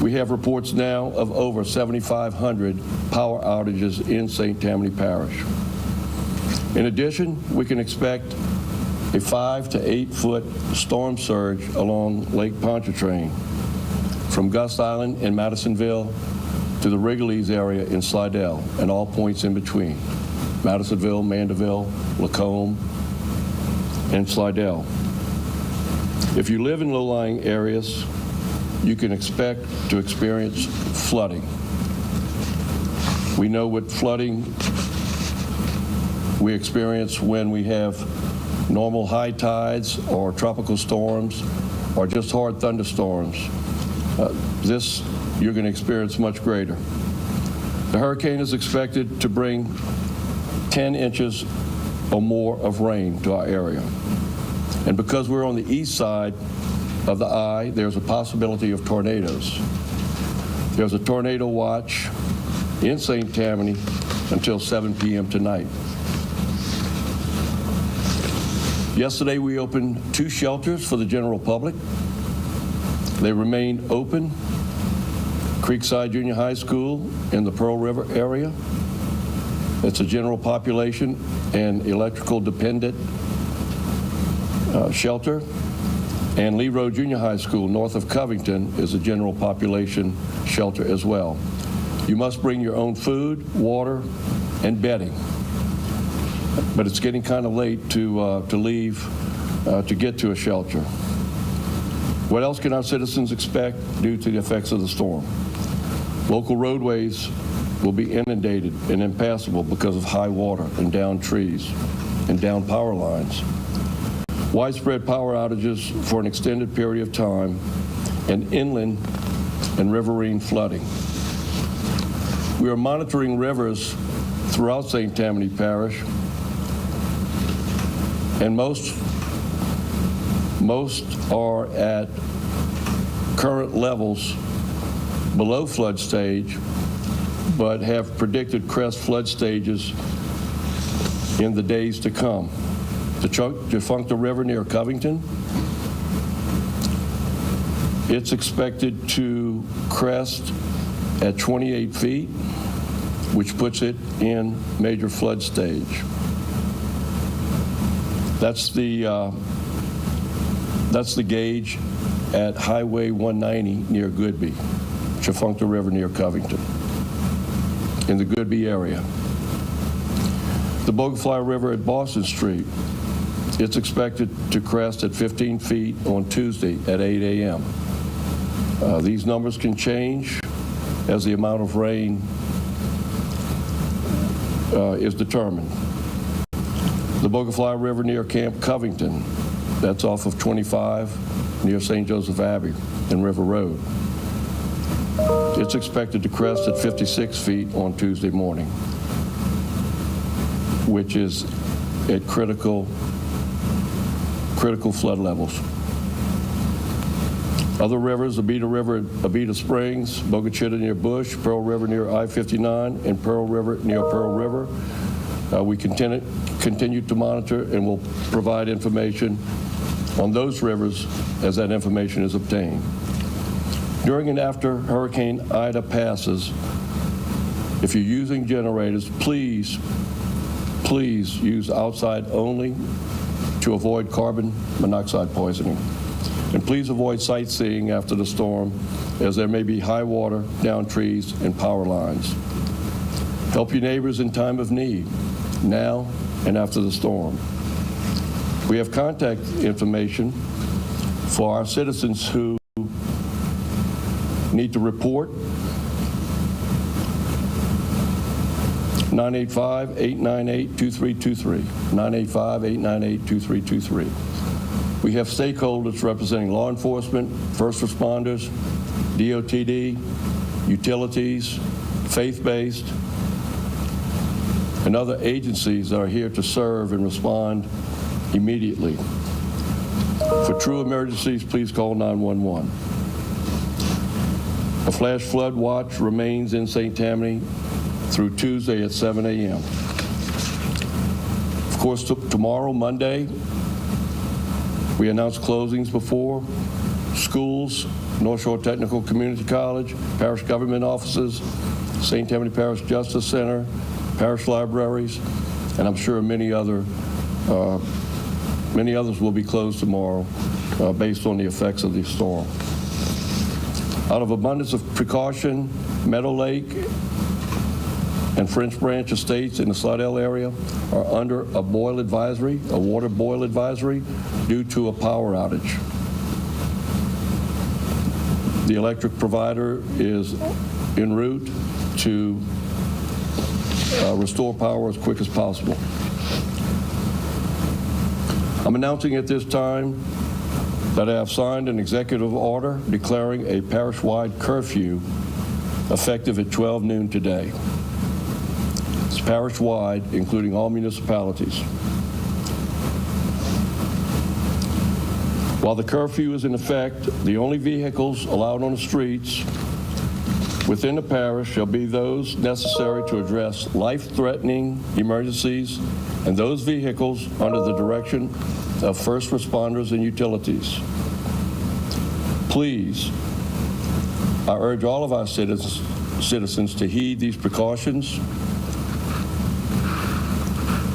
We have reports now of over 7,500 power outages in St. Tammany Parish. In addition, we can expect a 5 to 8 foot storm surge along Lake Pontchartrain from Gus Island in Madisonville to the Wrigley's area in Slidell and all points in between, Madisonville, Mandeville, Lacombe, and Slidell. If you live in low-lying areas, you can expect to experience flooding. We know what flooding we experience when we have normal high tides or tropical storms or just hard thunderstorms. This you're going to experience much greater. The hurricane is expected to bring 10 inches or more of rain to our area. And because we're on the east side of the eye, there's a possibility of tornadoes. There's a tornado watch in St. Tammany until 7 p.m. tonight. Yesterday we opened 2 shelters for the general public. They remain open. Creekside Junior High School in the Pearl River area. It's a general population and electrical dependent shelter. And Lee Road Junior High School north of Covington is a general population shelter as well. You must bring your own food, water, and bedding. But it's getting kind of late to leave to get to a shelter. What else can our citizens expect due to the effects of the storm? Local roadways will be inundated and impassable because of high water and downed trees and downed power lines. Widespread power outages for an extended period of time, and inland and riverine flooding. We are monitoring rivers throughout St. Tammany Parish, and most are at current levels below flood stage, but have predicted crest flood stages in the days to come. The Defuncta River near Covington, it's expected to crest at 28 feet, which puts it in major flood stage. That's the gauge at Highway 190 near Goodby, Defuncta River near Covington, in the Goodby area. The Bogafly River at Boston Street, it's expected to crest at 15 feet on Tuesday at 8 a.m. These numbers can change as the amount of rain is determined. The Bogafly River near Camp Covington, that's off of 25 near St. Joseph Abbey and River Road. It's expected to crest at 56 feet on Tuesday morning, which is at critical flood levels. Other rivers, Abita River at Abita Springs, Bogachita near Bush, Pearl River near I-59, and Pearl River near Pearl River. We continue to monitor and will provide information on those rivers as that information is obtained. During and after Hurricane Ida passes, if you're using generators, please use outside only to avoid carbon monoxide poisoning. And please avoid sightseeing after the storm, as there may be high water, downed trees, and power lines. Help your neighbors in time of need, now and after the storm. We have contact information for our citizens who need to report. 985-898-2323, 985-898-2323. We have stakeholders representing law enforcement, first responders, DOTD, utilities, faith-based, and other agencies that are here to serve and respond immediately. For true emergencies, please call 911. A flash flood watch remains in St. Tammany through Tuesday at 7 a.m. Of course, tomorrow, Monday, we announced closings before. Schools, North Shore Technical Community College, parish government offices, St. Tammany Parish Justice Center, parish libraries, and I'm sure many others will be closed tomorrow based on the effects of the storm. Out of abundance of precaution, Meadow Lake and French Branch Estates in the Slidell area are under a boil advisory, a water boil advisory, due to a power outage. The electric provider is en route to restore power as quick as possible. I'm announcing at this time that I have signed an executive order declaring a parish-wide curfew effective at 12 noon today. It's parish-wide, including all municipalities. While the curfew is in effect, the only vehicles allowed on the streets within the parish shall be those necessary to address life-threatening emergencies and those vehicles under the direction of first responders and utilities. Please, I urge all of our citizens to heed these precautions,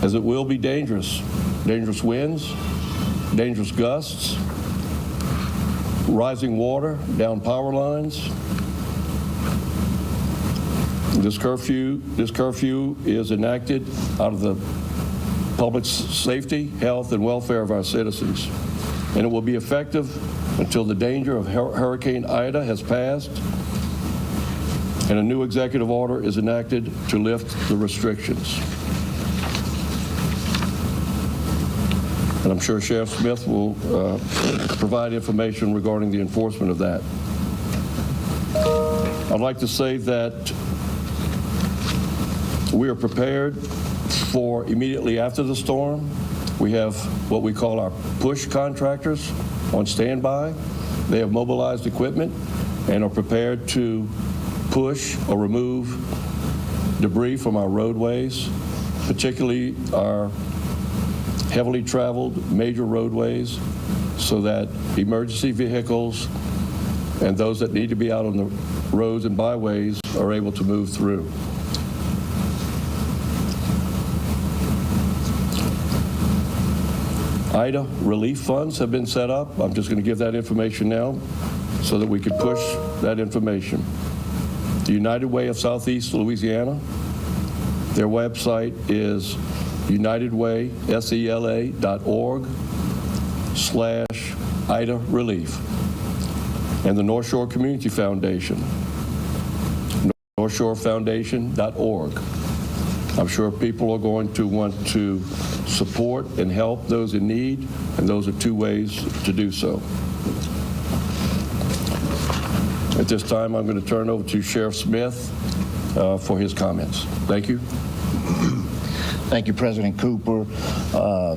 as it will be dangerous. Dangerous winds, dangerous gusts, rising water down power lines. This curfew is enacted out of the public safety, health, and welfare of our citizens, and it will be effective until the danger of Hurricane Ida has passed and a new executive order is enacted to lift the restrictions. And I'm sure Sheriff Smith will provide information regarding the enforcement of that. I'd like to say that we are prepared for immediately after the storm. We have what we call our push contractors on standby. They have mobilized equipment and are prepared to push or remove debris from our roadways, particularly our heavily traveled major roadways, so that emergency vehicles and those that need to be out on the roads and byways are able to move through. Ida relief funds have been set up. I'm just going to give that information now so that we can push that information. The United Way of Southeast Louisiana, their website is unitedwaysela.org/Ida relief. And the North Shore Community Foundation, northshorefoundation.org. I'm sure people are going to want to support and help those in need, and those are two ways to do so. At this time, I'm going to turn over to Sheriff Smith for his comments. Thank you. Thank you, President Cooper.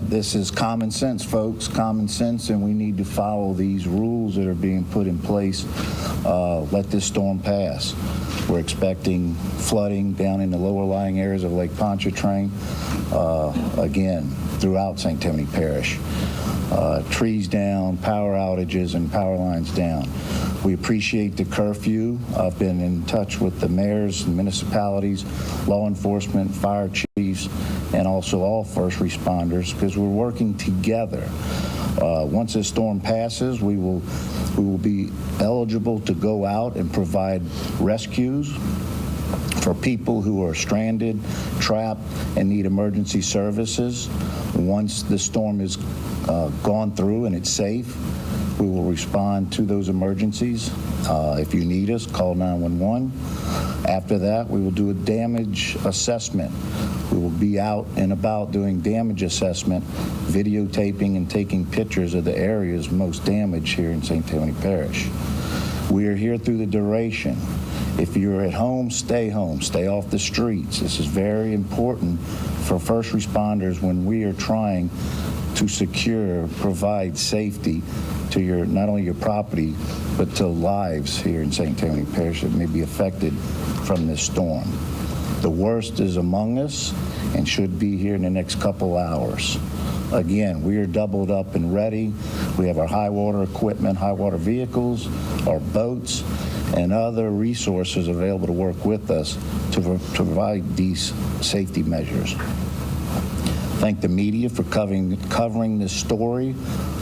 This is common sense, folks, common sense, and we need to follow these rules that are being put in place. Let this storm pass. We're expecting flooding down in the lower lying areas of Lake Pontchartrain, again, throughout St. Tammany Parish. Trees down, power outages, and power lines down. We appreciate the curfew. I've been in touch with the mayors and municipalities, law enforcement, fire chiefs, and also all first responders, because we're working together. Once this storm passes, we will be eligible to go out and provide rescues for people who are stranded, trapped, and need emergency services. Once the storm is gone through and it's safe, we will respond to those emergencies. If you need us, call 911. After that, we will do a damage assessment. We will be out and about doing damage assessment, videotaping and taking pictures of the areas most damaged here in St. Tammany Parish. We are here through the duration. If you're at home, stay off the streets. This is very important for first responders when we are trying to provide safety to not only your property, but to lives here in St. Tammany Parish that may be affected from this storm. The worst is among us and should be here in the next couple hours. Again, we are doubled up and ready. We have our high water equipment, high water vehicles, our boats, and other resources available to work with us to provide these safety measures. Thank the media for covering this story,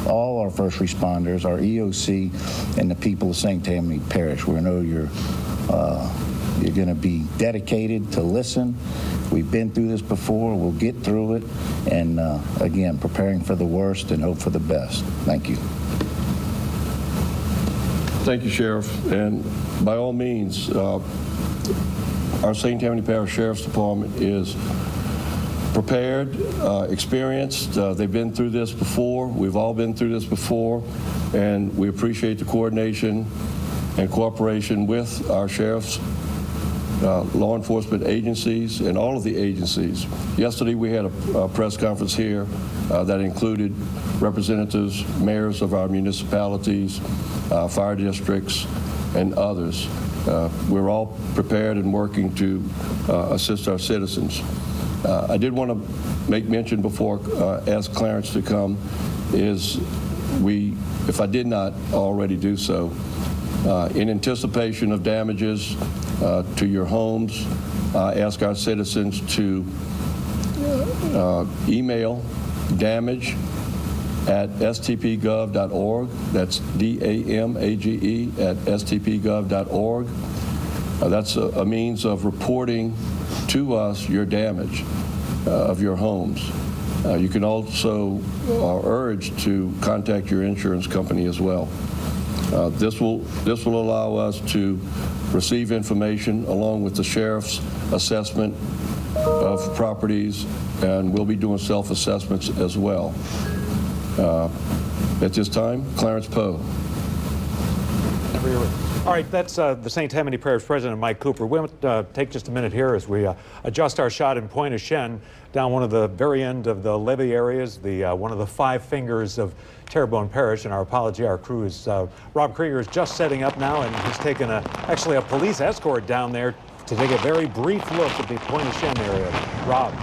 all our first responders, our EOC, and the people of St. Tammany Parish. We know you're going to be dedicated to listen. We've been through this before. We'll get through it. And again, preparing for the worst and hope for the best. Thank you. Thank you, Sheriff. And by all means, our St. Tammany Parish Sheriff's Department is prepared, experienced. They've been through this before. We've all been through this before, and we appreciate the coordination and cooperation with our sheriffs, law enforcement agencies, and all of the agencies. Yesterday we had a press conference here that included representatives, mayors of our municipalities, fire districts, and others. We're all prepared and working to assist our citizens. I did want to make mention before ask Clarence to come is if I did not already do so, in anticipation of damages to your homes, ask our citizens to email damage at stpgov.org. That's DAMAGE at stpgov.org. That's a means of reporting to us your damage of your homes. You can also urge to contact your insurance company as well. This will allow us to receive information along with the sheriff's assessment of properties, and we'll be doing self-assessments as well. At this time, Clarence Poe. All right, that's the St. Tammany Parish President, Mike Cooper. We'll take just a minute here as we adjust our shot in Pointe-aux-Chenes, down one of the very end of the levee areas, one of the 5 fingers of Terrebonne Parish. And our apology, our crew is, Rob Krieger is just setting up now, and he's taken actually a police escort down there to take a very brief look at the Pointe-aux-Chenes area. Rob.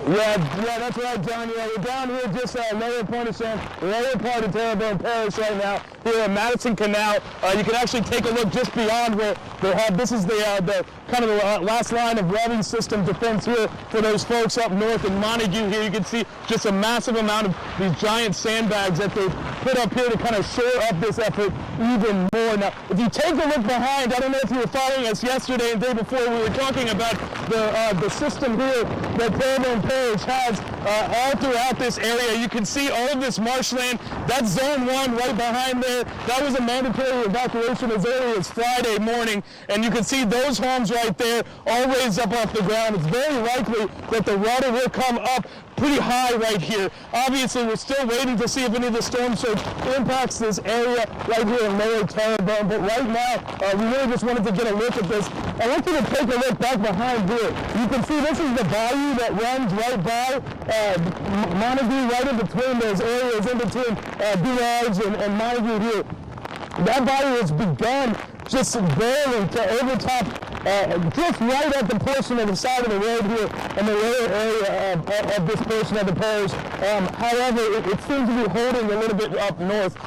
Yeah, that's right, John. Yeah, we're down here just lower Pointe-aux-Chenes, lower part of Terrebonne Parish right now, here at Madison Canal. You can actually take a look just beyond where they have, this is the kind of the last line of levee system defense here for those folks up north in Montague here. You can see just a massive amount of these giant sandbags that they've put up here to kind of shore up this effort even more. Now, if you take a look behind, I don't know if you were following us yesterday and the day before, we were talking about the system here that Terrebonne Parish has all throughout this area. You can see all of this marshland. That's Zone 1 right behind there. That was a mandatory evacuation as early as Friday morning, and you can see those homes right there all raised up off the ground. It's very likely that the water will come up pretty high right here. Obviously, we're still waiting to see if any of the storm surge impacts this area right here in Lower Terrebonne, but right now, we really just wanted to get a look at this. I want you to take a look back behind here. You can see this is the bayou that runs right by Montague, right in between those areas, in between Village and Montague here. That bayou has begun just barely to overtop, just right at the portion of the side of the road here in the lower area of this portion of the parish. However, it seems to be holding a little bit up north.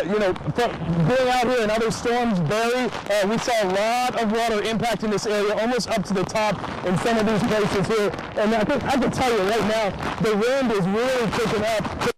You know, being out here in other storms, Barry, we saw a lot of water impacting this area, almost up to the top in some of these places here. And I think I can tell you right now, the wind is really picking up.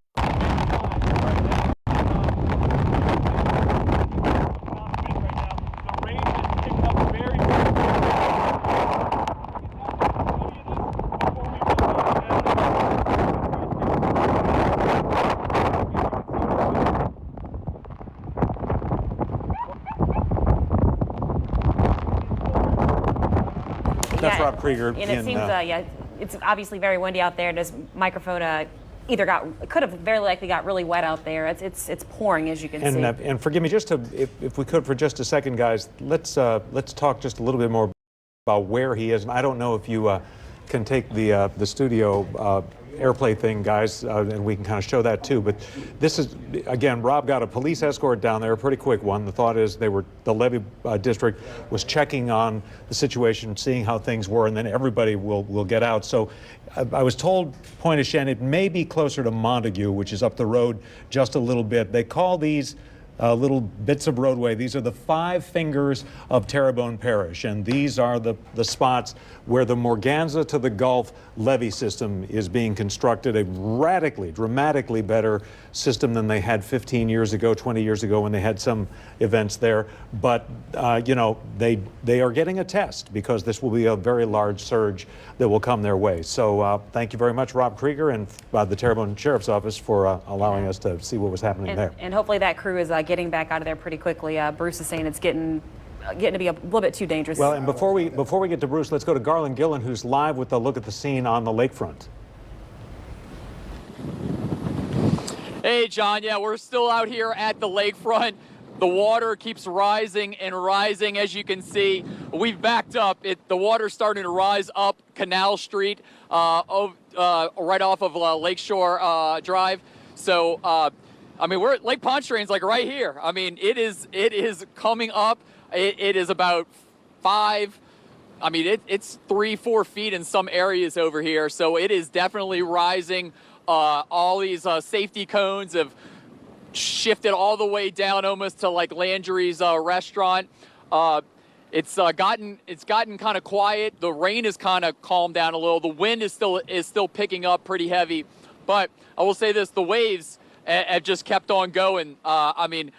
That's Rob Krieger. And it seems, it's obviously very windy out there, and his microphone could have very likely got really wet out there. It's pouring, as you can see. And forgive me, just to, if we could for just a second, guys, let's talk just a little bit more about where he is. And I don't know if you can take the studio airplay thing, guys, and we can kind of show that too. But this is, again, Rob got a police escort down there, a pretty quick one. The thought is the levee district was checking on the situation, seeing how things were, and then everybody will get out. So I was told Pointe-aux-Chenes, it may be closer to Montague, which is up the road just a little bit. They call these little bits of roadway. These are the 5 fingers of Terrebonne Parish, and these are the spots where the Morganza to the Gulf levee system is being constructed, a radically, dramatically better system than they had 15 years ago, 20 years ago when they had some events there. But, you know, they are getting a test because this will be a very large surge that will come their way. So thank you very much, Rob Krieger and the Terrebonne Sheriff's Office for allowing us to see what was happening there. And hopefully that crew is getting back out of there pretty quickly. Bruce is saying it's getting getting to be a little bit too dangerous. Well, and before we get to Bruce, let's go to Garland Gillen, who's live with a look at the scene on the lakefront. Hey, John. Yeah, we're still out here at the lakefront. The water keeps rising and rising, as you can see. We've backed up. The water's starting to rise up Canal Street, right off of Lakeshore Drive. So, I mean, we're at Lake Pontchartrain's like right here. I mean, it is coming up. It is about 5. I mean, it's 3-4 feet in some areas over here. So it is definitely rising. All these safety cones have shifted all the way down almost to like Landry's restaurant. It's gotten kind of quiet. The rain has kind of calmed down a little. The wind is still picking up pretty heavy. But I will say this: the waves have just kept on going. I mean,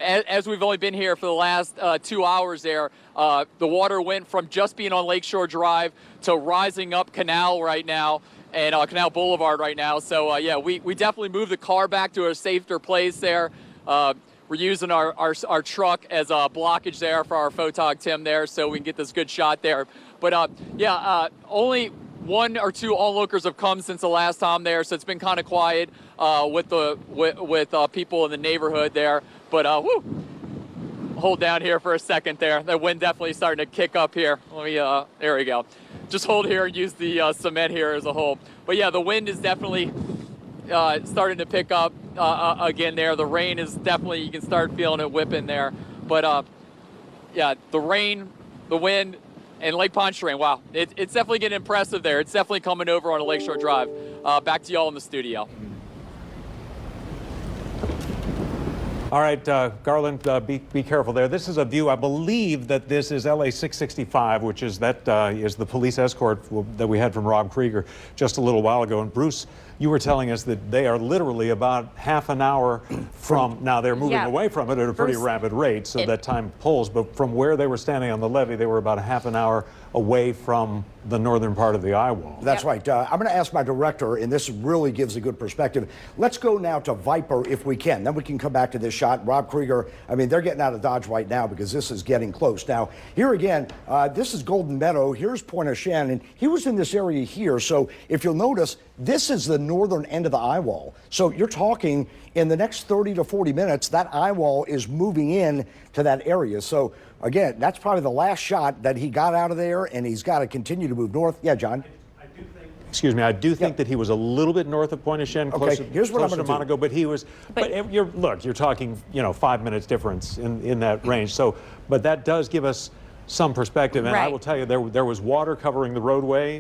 as we've only been here for the last 2 hours there, the water went from just being on Lakeshore Drive to rising up Canal right now and Canal Boulevard right now. So, yeah, we definitely moved the car back to a safer place there. We're using our truck as a blockage there for our photog Tim there so we can get this good shot there. But, yeah, only 1 or 2 onlookers have come since the last time there, so it's been kind of quiet with people in the neighborhood there. But hold down here for a second there. The wind definitely starting to kick up here. Let me there we go. Just hold here and use the cement here as a whole. But yeah, the wind is definitely starting to pick up again there. The rain is definitely, you can start feeling it whipping there. But yeah, the rain, the wind, and Lake Pontchartrain, wow, it's definitely getting impressive there. It's definitely coming over on a Lakeshore Drive. Back to y'all in the studio. All right, Garland, be careful there. This is a view. I believe that this is LA 665, which is is the police escort that we had from Rob Krieger just a little while ago. And Bruce, you were telling us that they are literally about half an hour from. Now they're moving away from it at a pretty rapid rate, so that time pulls. But from where they were standing on the levee, they were about a half an hour away from the northern part of the eye wall. That's right. I'm going to ask my director, and this really gives a good perspective. Let's go now to Viper if we can. Then we can come back to this shot. Rob Krieger, I mean, they're getting out of Dodge right now because this is getting close. Now, here again, this is Golden Meadow. Here's Pointe-aux-Chenes. He was in this area here. So if you'll notice, this is the northern end of the eye wall. So you're talking in the next 30 to 40 minutes, that eye wall is moving in to that area. So again, that's probably the last shot that he got out of there, and he's got to continue to move north. Yeah, John? Excuse me, I do think that he was a little bit north of Pointe-aux-Chenes, closer to Monaco, but he was, you're talking, 5 minutes difference in that range. So, but that does give us some perspective, and I will tell you, there was water covering the roadway.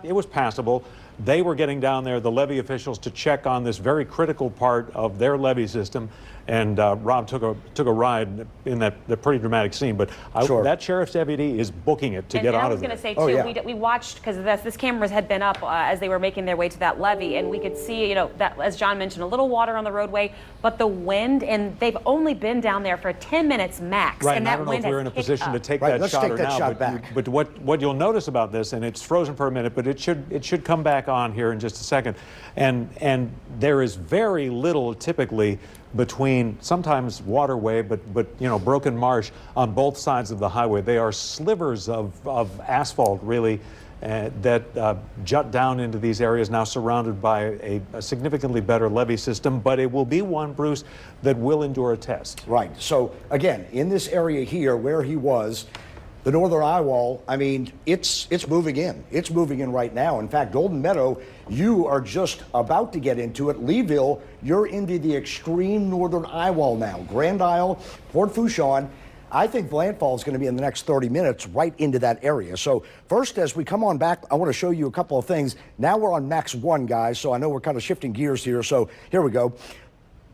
It was passable. They were getting down there, the levee officials, to check on this very critical part of their levee system. And Rob took a ride in that pretty dramatic scene. But that sheriff's deputy is booking it to get out of there. I was going to say, too, we watched, because this cameras had been up as they were making their way to that levee, and we could see, that, as John mentioned, a little water on the roadway, but the wind, and they've only been down there for 10 minutes max. Right, and I don't know if we're in a position to take that shot or now. But what you'll notice about this, and it's frozen for a minute, but it should come back on here in just a second. And there is very little typically between sometimes waterway, but broken marsh on both sides of the highway. They are slivers of asphalt, really, that jut down into these areas, now surrounded by a significantly better levee system, but it will be one, Bruce, that will endure a test. Right. So again, in this area here where he was, the northern eye wall, I mean, it's moving in. It's moving in right now. In fact, Golden Meadow, you are just about to get into it. Leeville, you're into the extreme northern eye wall now. Grand Isle, Port Fourchon. I think landfall is going to be in the next 30 minutes right into that area. So first, as we come on back, I want to show you a couple of things. Now we're on Max 1, guys, so I know we're kind of shifting gears here. So here we go.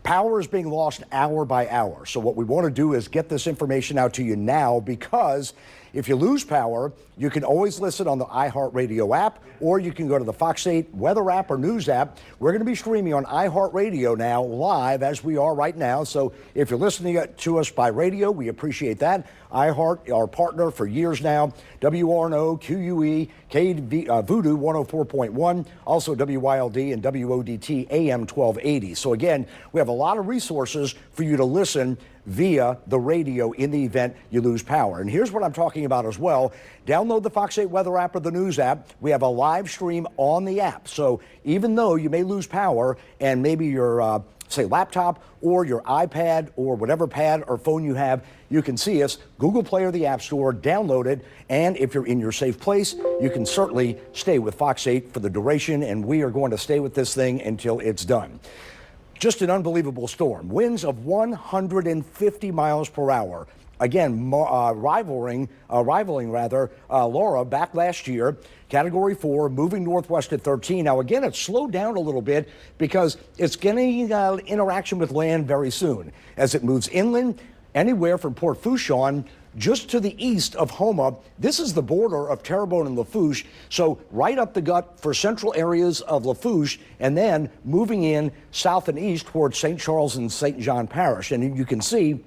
Power is being lost hour by hour. So what we want to do is get this information out to you now, because if you lose power, you can always listen on the iHeartRadio app, or you can go to the Fox 8 weather app or news app. We're going to be streaming on iHeartRadio now live, as we are right now. So if you're listening to us by radio, we appreciate that. iHeart, our partner for years now. WRNO, QUE, Voodoo 104.1, also WYLD and WODT AM 1280. So again, we have a lot of resources for you to listen via the radio in the event you lose power. And here's what I'm talking about as well. Download the Fox 8 Weather app or the News app. We have a live stream on the app. So even though you may lose power and maybe your say laptop or your iPad or whatever pad or phone you have, you can see us. Google Play or the App Store, download it, and if you're in your safe place, you can certainly stay with Fox 8 for the duration, and we are going to stay with this thing until it's done. Just an unbelievable storm. Winds of 150 miles per hour. Again, rivaling Laura back last year. Category 4, moving northwest at 13. Now, again, it's slowed down a little bit because it's getting interaction with land very soon. As it moves inland, anywhere from Port Fourchon just to the east of Houma. This is the border of Terrebonne and Lafourche, so right up the gut for central areas of Lafourche, and then moving in south and east towards St. Charles and St. John Parish. And you can see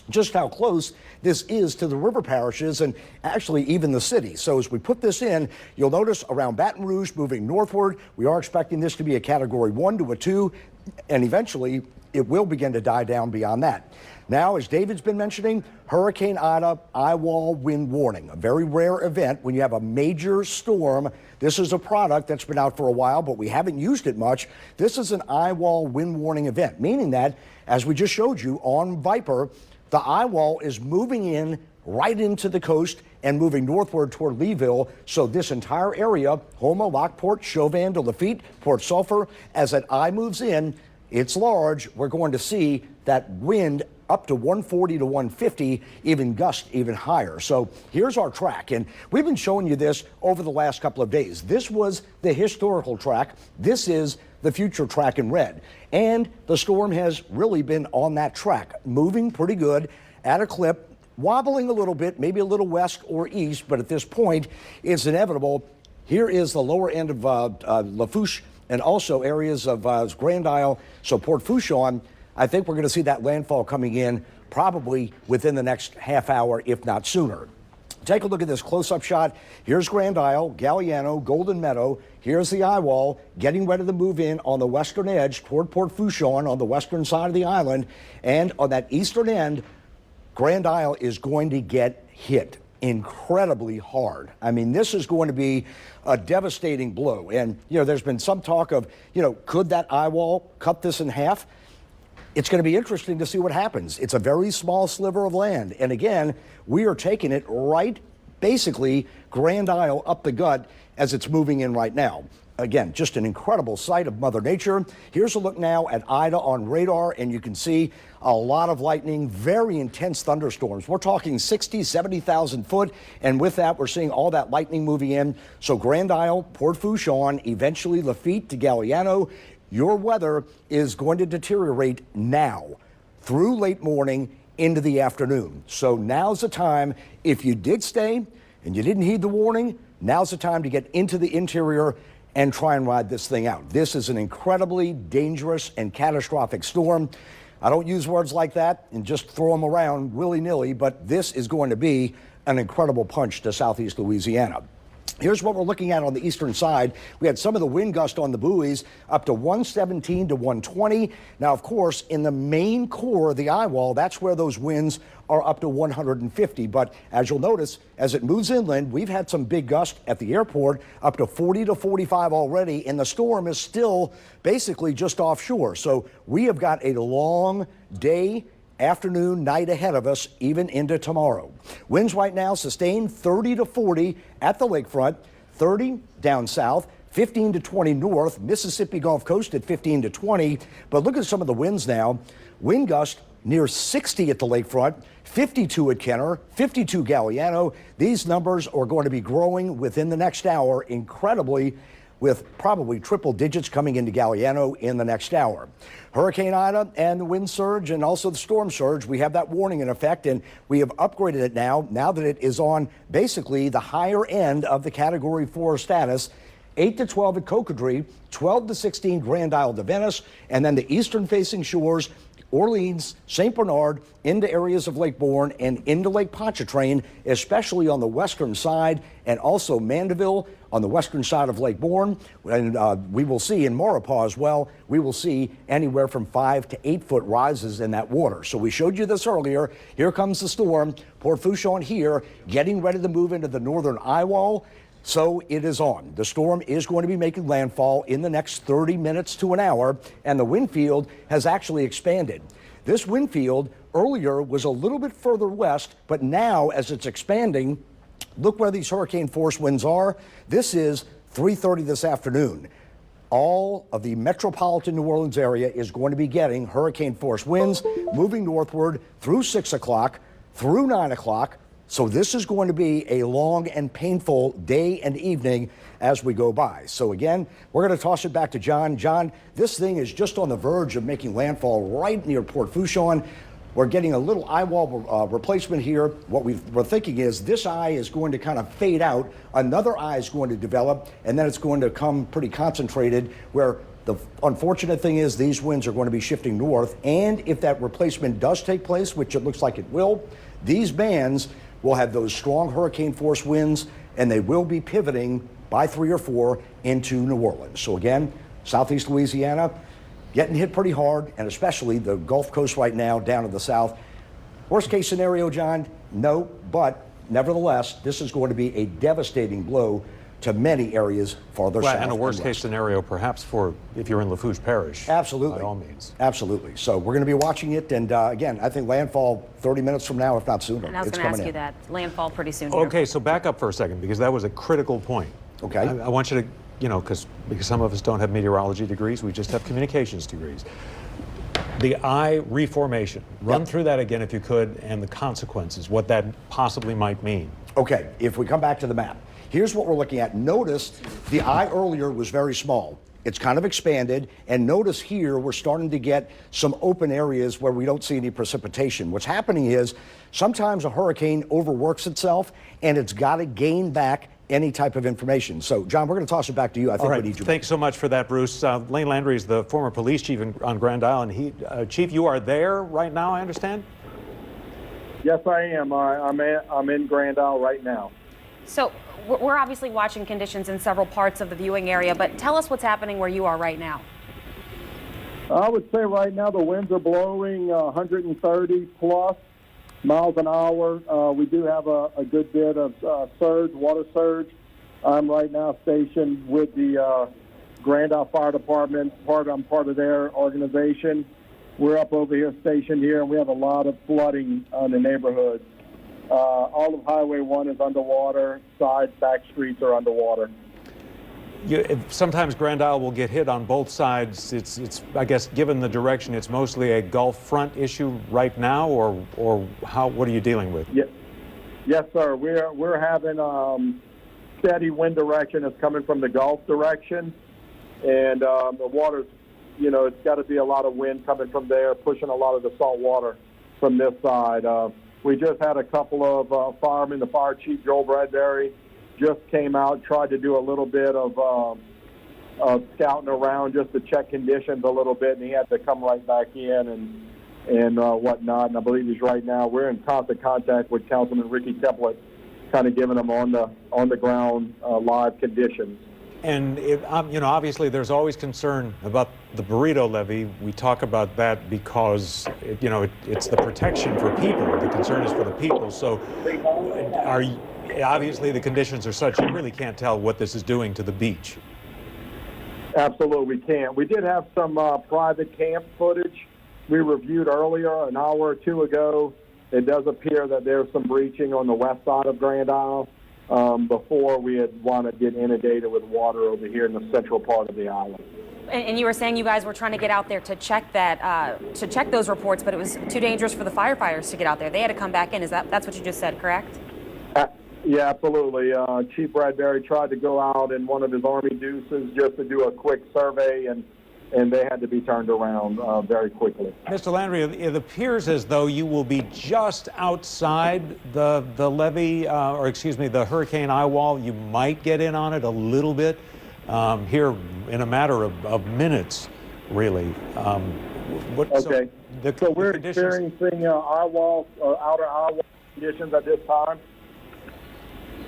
just how close this is to the river parishes and actually even the city. So as we put this in, you'll notice around Baton Rouge moving northward, we are expecting this to be a category 1 to a 2, and eventually it will begin to die down beyond that. Now, as David's been mentioning, Hurricane Ida eye-wall wind warning, a very rare event when you have a major storm. This is a product that's been out for a while, but we haven't used it much. This is an eye-wall wind warning event, meaning that, as we just showed you on Viper, the eye wall is moving in right into the coast and moving northward toward Leeville. So this entire area, Houma, Lockport, Chauvin, de Lafitte, Port Sulphur, as that eye moves in, it's large. We're going to see that wind up to 140 to 150, even gust even higher. So here's our track, and we've been showing you this over the last couple of days. This was the historical track. This is the future track in red. And the storm has really been on that track, moving pretty good at a clip, wobbling a little bit, maybe a little west or east, but at this point, it's inevitable. Here is the lower end of Lafourche and also areas of Grand Isle, so Port Fourchon. I think we're going to see that landfall coming in probably within the next half hour, if not sooner. Take a look at this close-up shot. Here's Grand Isle, Galliano, Golden Meadow. Here's the eye wall getting ready to move in on the western edge toward Port Fourchon on the western side of the island. And on that eastern end, Grand Isle is going to get hit incredibly hard. I mean, this is going to be a devastating blow. And, there's been some talk of, could that eye wall cut this in half? It's going to be interesting to see what happens. It's a very small sliver of land. And again, we are taking it right, basically, Grand Isle up the gut as it's moving in right now. Again, just an incredible sight of Mother Nature. Here's a look now at Ida on radar, and you can see a lot of lightning, very intense thunderstorms. We're talking 60, 70,000 foot, and with that, we're seeing all that lightning moving in. So Grand Isle, Port Fourchon, eventually Lafitte to Galliano. Your weather is going to deteriorate now through late morning into the afternoon. So now's the time, if you did stay and you didn't heed the warning, now's the time to get into the interior and try and ride this thing out. This is an incredibly dangerous and catastrophic storm. I don't use words like that and just throw them around willy-nilly, but this is going to be an incredible punch to southeast Louisiana. Here's what we're looking at on the eastern side. We had some of the wind gust on the buoys up to 117 to 120. Now, of course, in the main core of the eye wall, that's where those winds are up to 150. But as you'll notice, as it moves inland, we've had some big gusts at the airport up to 40 to 45 already, and the storm is still basically just offshore. So we have got a long day, afternoon, night ahead of us, even into tomorrow. Winds right now sustained 30 to 40 at the lakefront, 30 down south, 15 to 20 north, Mississippi Gulf Coast at 15 to 20. But look at some of the winds now. Wind gust near 60 at the lakefront, 52 at Kenner, 52 Galliano. These numbers are going to be growing within the next hour, incredibly, with probably triple digits coming into Galliano in the next hour. Hurricane Ida and the wind surge and also the storm surge, we have that warning in effect, and we have upgraded it now that it is on basically the higher end of the Category 4 status. 8 to 12 at Cocodrie, 12 to 16 Grand Isle to Venice, and then the eastern-facing shores, Orleans, St. Bernard, into areas of Lake Borgne and into Lake Pontchartrain, especially on the western side, and also Mandeville on the western side of Lake Borgne. And we will see in Maurepas as well, we will see anywhere from 5 to 8 foot rises in that water. So we showed you this earlier. Here comes the storm. Port Fourchon here, getting ready to move into the northern eye wall. So it is on. The storm is going to be making landfall in the next 30 minutes to an hour, and the wind field has actually expanded. This wind field earlier was a little bit further west, but now as it's expanding, look where these hurricane force winds are. This is 3:30 this afternoon. All of the metropolitan New Orleans area is going to be getting hurricane force winds moving northward through 6 o'clock, through 9 o'clock. So this is going to be a long and painful day and evening as we go by. So again, we're going to toss it back to John. John, this thing is just on the verge of making landfall right near Port Fourchon. We're getting a little eye wall replacement here. What we're thinking is this eye is going to kind of fade out. Another eye is going to develop, and then it's going to come pretty concentrated, where the unfortunate thing is these winds are going to be shifting north. And if that replacement does take place, which it looks like it will, these bands will have those strong hurricane force winds, and they will be pivoting by 3 or 4 into New Orleans. So again, southeast Louisiana getting hit pretty hard, and especially the Gulf Coast right now down to the south. Worst case scenario, John, no, but nevertheless, this is going to be a devastating blow to many areas farther south. And a worst case scenario perhaps for if you're in Lafourche Parish. Absolutely. By all means. Absolutely. So we're going to be watching it, and again, I think landfall 30 minutes from now, if not sooner. And I was going to ask you that. Landfall pretty soon. Okay, so back up for a second, because that was a critical point. Okay. I want you to, because some of us don't have meteorology degrees, we just have communications degrees. The eye reformation, run through that again if you could, and the consequences, what that possibly might mean. Okay, if we come back to the map, here's what we're looking at. Notice the eye earlier was very small. It's kind of expanded, and notice here we're starting to get some open areas where we don't see any precipitation. What's happening is sometimes a hurricane overworks itself, and it's got to gain back any type of information. So, John, we're going to toss it back to you. I think we need you. Thanks so much for that, Bruce. Lane Landry is the former police chief on Grand Island. Chief, you are there right now, I understand? Yes, I am. I'm in Grand Isle right now. So we're obviously watching conditions in several parts of the viewing area, but tell us what's happening where you are right now. I would say right now the winds are blowing 130 plus miles an hour. We do have a good bit of water surge. I'm right now stationed with the Grand Isle Fire Department. I'm part of their organization. We're up over here stationed here, and we have a lot of flooding on the neighborhood. All of Highway 1 is underwater. Back streets are underwater. Sometimes Grand Isle will get hit on both sides. It's I guess, given the direction, it's mostly a Gulf front issue right now, or what are you dealing with? Yes, sir. We're having steady wind direction that's coming from the Gulf direction, and the water's, it's got to be a lot of wind coming from there, pushing a lot of the salt water from this side. We just had a couple of firemen. The fire chief, Joel Bradbury, just came out, tried to do a little bit of scouting around just to check conditions a little bit, and he had to come right back in and whatnot. And I believe he's right now. We're in constant contact with Councilman Ricky Templet, kind of giving him on the ground live conditions. And obviously, there's always concern about the burrito levee. We talk about that because it's the protection for people. The concern is for the people. So, obviously, the conditions are such you really can't tell what this is doing to the beach. Absolutely, we can't. We did have some private camp footage we reviewed earlier, an hour or two ago. It does appear that there's some breaching on the west side of Grand Isle. Before we had wanted to get inundated with water over here in the central part of the island. And you were saying you guys were trying to get out there to check to check those reports, but it was too dangerous for the firefighters to get out there. They had to come back in. That's what you just said, correct? Yeah, absolutely. Chief Bradbury tried to go out in one of his Army Deuces just to do a quick survey, and they had to be turned around very quickly. Mr. Landry, it appears as though you will be just outside the levee, the hurricane eye wall. You might get in on it a little bit here in a matter of minutes, really. Okay. So we're experiencing eye wall, outer eye wall conditions at this time.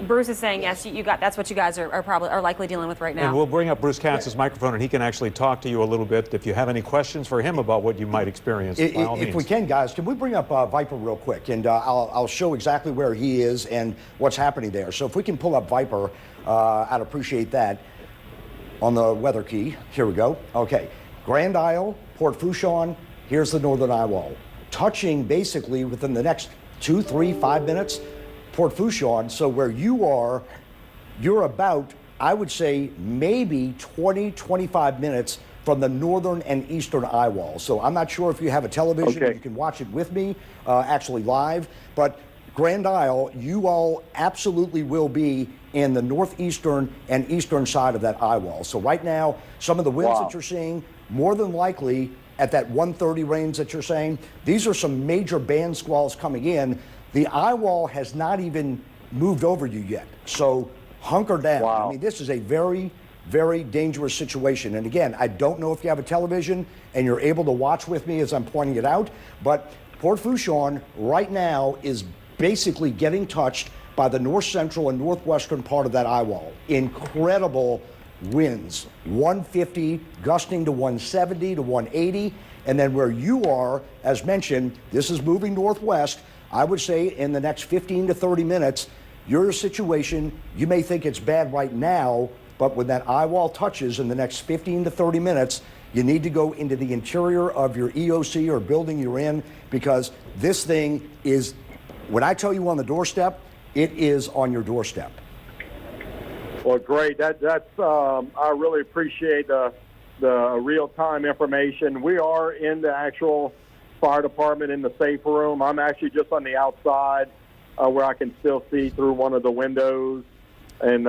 Bruce is saying yes. You got that's what you guys are likely dealing with right now. And we'll bring up Bruce Katz's microphone, and he can actually talk to you a little bit. If you have any questions for him about what you might experience, by all means. If we can, guys, can we bring up Viper real quick, and I'll show exactly where he is and what's happening there. So if we can pull up Viper, I'd appreciate that. On the weather key, here we go. Okay, Grand Isle, Port Fourchon. Here's the northern eye wall, touching basically within the next 2, 3, 5 minutes. Port Fourchon, so where you are, you're about, I would say, maybe 20, 25 minutes from the northern and eastern eye wall. So I'm not sure if you have a television, you can watch it with me, actually live, but Grand Isle, you all absolutely will be in the northeastern and eastern side of that eye wall. So right now, some of the winds that you're seeing, more than likely at that 130 range that you're saying, these are some major band squalls coming in. The eye wall has not even moved over you yet. So hunker down. I mean, this is a very, very dangerous situation. And again, I don't know if you have a television and you're able to watch with me as I'm pointing it out, but Port Fourchon right now is basically getting touched by the north central and northwestern part of that eye wall. Incredible winds, 150 gusting to 170 to 180. And then where you are, as mentioned, this is moving northwest. I would say in the next 15 to 30 minutes, your situation, you may think it's bad right now, but when that eye wall touches in the next 15 to 30 minutes, you need to go into the interior of your EOC or building you're in, because this thing is, when I tell you on the doorstep, it is on your doorstep. Well, great. That's I really appreciate the real-time information. We are in the actual fire department in the safe room. I'm actually just on the outside where I can still see through one of the windows. And,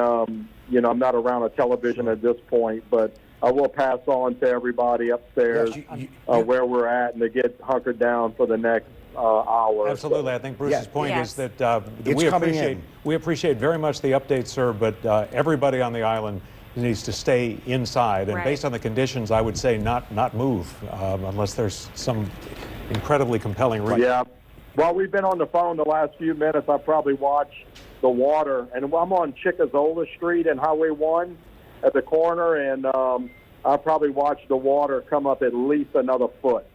you know, I'm not around a television at this point, but I will pass on to everybody upstairs where we're at and to get hunkered down for the next hour. Absolutely. I think Bruce's point is that we appreciate very much the update, sir, but everybody on the island needs to stay inside. And based on the conditions, I would say not move unless there's some incredibly compelling reason. Yeah. While we've been on the phone the last few minutes, I probably watched the water. And I'm on Chickazola Street and Highway 1 at the corner, and I probably watched the water come up at least another foot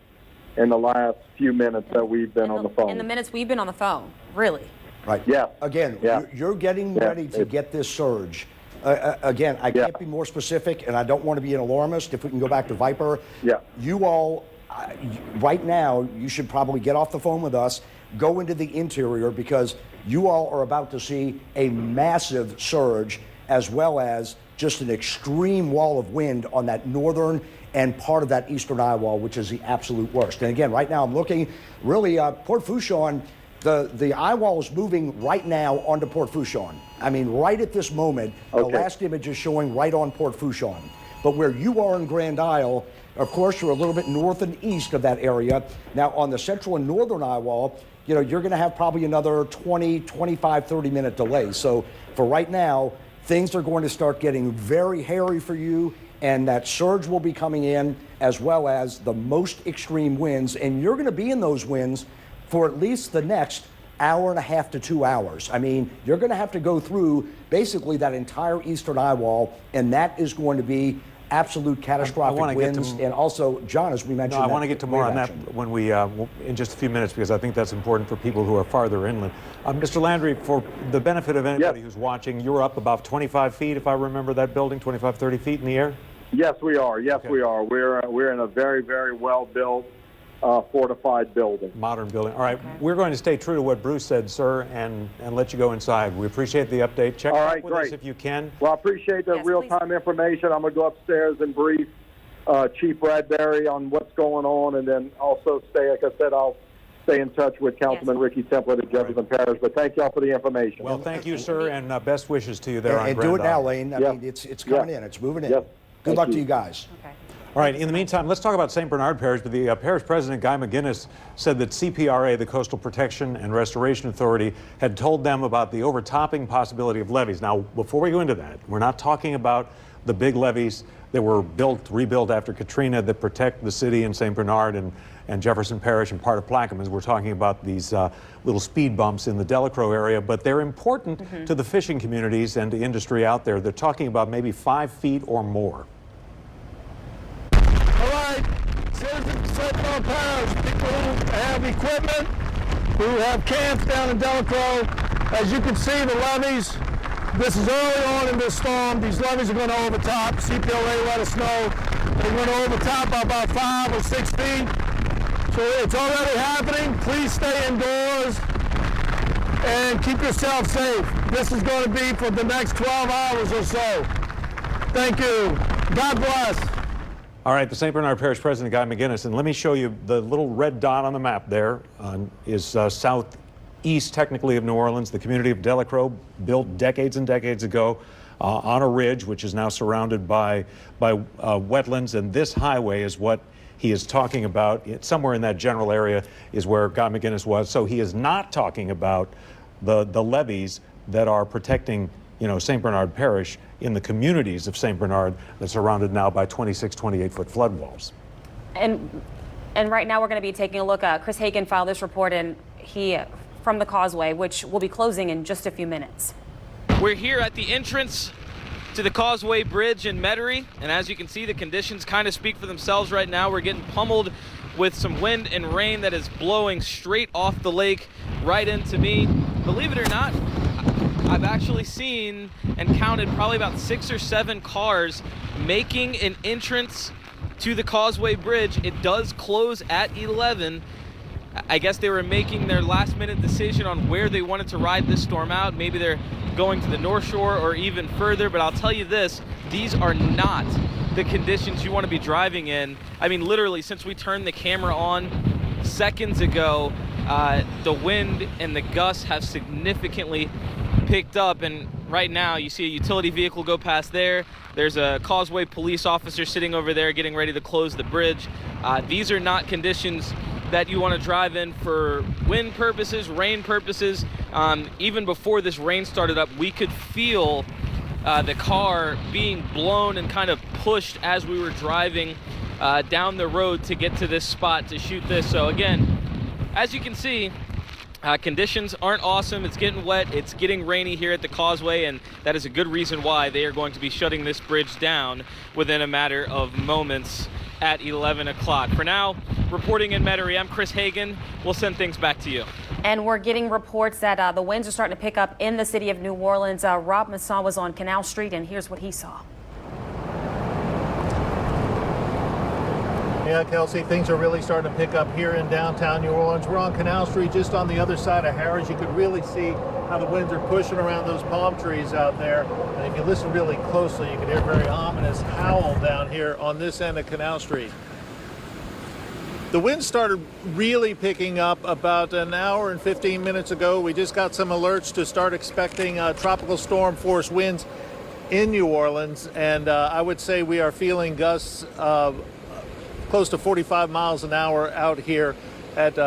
in the last few minutes that we've been on the phone. In the minutes we've been on the phone, really. Right. Yeah. Again, you're getting ready to get this surge. Again, I can't be more specific, and I don't want to be an alarmist. If we can go back to Viper, you all, right now, you should probably get off the phone with us, go into the interior, because you all are about to see a massive surge, as well as just an extreme wall of wind on that northern and part of that eastern eye wall, which is the absolute worst. And again, right now I'm looking, really, Port Fourchon, the eye wall is moving right now onto Port Fourchon. I mean, right at this moment, the last image is showing right on Port Fourchon. But where you are in Grand Isle, of course, you're a little bit north and east of that area. Now, on the central and northern eye wall, you know, you're going to have probably another 20, 25, 30-minute delay. So for right now, things are going to start getting very hairy for you, and that surge will be coming in, as well as the most extreme winds. And you're going to be in those winds for at least the next hour and a half to 2 hours. I mean, you're going to have to go through basically that entire eastern eye wall, and that is going to be absolute catastrophic winds. And also, John, as we mentioned, I want to get to more on that when we in just a few minutes, because I think that's important for people who are farther inland. Mr. Landry, for the benefit of anybody who's watching, you're up about 25 feet, if I remember that building, 25, 30 feet in the air? Yes, we are. Yes, we are. We're in a very, very well-built, fortified building. Modern building. All right. We're going to stay true to what Bruce said, sir, and let you go inside. We appreciate the update. Check back with us if you can. Well, I appreciate the real-time information. I'm going to go upstairs and brief Chief Bradbury on what's going on, and then also stay, like I said, I'll stay in touch with Councilman Ricky Templet at Jefferson Parish. But thank y'all for the information. Well, thank you, sir, and best wishes to you there on Grand do it now, Isle. Lane. I mean, it's coming in. It's moving in. Good luck to you guys. All right, in the meantime, let's talk about St. Bernard Parish. But the parish president, Guy McGuinness, said that CPRA, the Coastal Protection and Restoration Authority, had told them about the overtopping possibility of levees. Now, before we go into that, we're not talking about the big levees that were rebuilt after Katrina that protect the city and St. Bernard and Jefferson Parish and part of Plaquemines. We're talking about these little speed bumps in the Delacroix area, but they're important to the fishing communities and the industry out there. They're talking about maybe 5 feet or more. All right, citizens of St. Bernard Parish, people who have equipment, who have camps down in Delacroix, as you can see, the levees, this is early on in this storm. These levees are going to overtop. CPLA let us know they're going to overtop by about 5 or 6 feet. So it's already happening. Please stay indoors and keep yourself safe. This is going to be for the next 12 hours or so. Thank you. God bless. All right, the St. Bernard Parish President, Guy McGinnis, and let me show you the little red dot on the map there is southeast, technically, of New Orleans. The community of Delacroix, built decades and decades ago on a ridge, which is now surrounded by wetlands, and this highway is what he is talking about. Somewhere in that general area is where Guy McGinnis was. So he is not talking about the levees that are protecting, St. Bernard Parish in the communities of St. Bernard that's surrounded now by 26, 28-foot flood walls. And right now we're going to be taking a look. Chris Hagan filed this report from the Causeway, which will be closing in just a few minutes. We're here at the entrance to the Causeway Bridge in Metairie, and as you can see, the conditions kind of speak for themselves right now. We're getting pummeled with some wind and rain that is blowing straight off the lake right into me. Believe it or not, I've actually seen and counted probably about 6 or 7 cars making an entrance to the Causeway Bridge. It does close at 11. I guess they were making their last-minute decision on where they wanted to ride this storm out. Maybe they're going to the North Shore or even further, but I'll tell you this, these are not the conditions you want to be driving in. I mean, literally, since we turned the camera on seconds ago, the wind and the gusts have significantly picked up, and right now you see a utility vehicle go past there. There's a Causeway police officer sitting over there getting ready to close the bridge. These are not conditions that you want to drive in for wind purposes, rain purposes. Even before this rain started up, we could feel the car being blown and kind of pushed as we were driving down the road to get to this spot to shoot this. So again, as you can see, conditions aren't awesome. It's getting wet, it's getting rainy here at the Causeway, and that is a good reason why they are going to be shutting this bridge down within a matter of moments at 11 o'clock. For now, reporting in Metairie, I'm Chris Hagan. We'll send things back to you. And we're getting reports that the winds are starting to pick up in the city of New Orleans. Rob Masson was on Canal Street, and here's what he saw. Yeah, Kelsey, things are really starting to pick up here in downtown New Orleans. We're on Canal Street, just on the other side of Harris. You could really see how the winds are pushing around those palm trees out there. And if you listen really closely, you can hear a very ominous howl down here on this end of Canal Street. The wind started really picking up about an hour and 15 minutes ago. We just got some alerts to start expecting tropical storm force winds in New Orleans. And I would say we are feeling gusts of close to 45 miles an hour out here at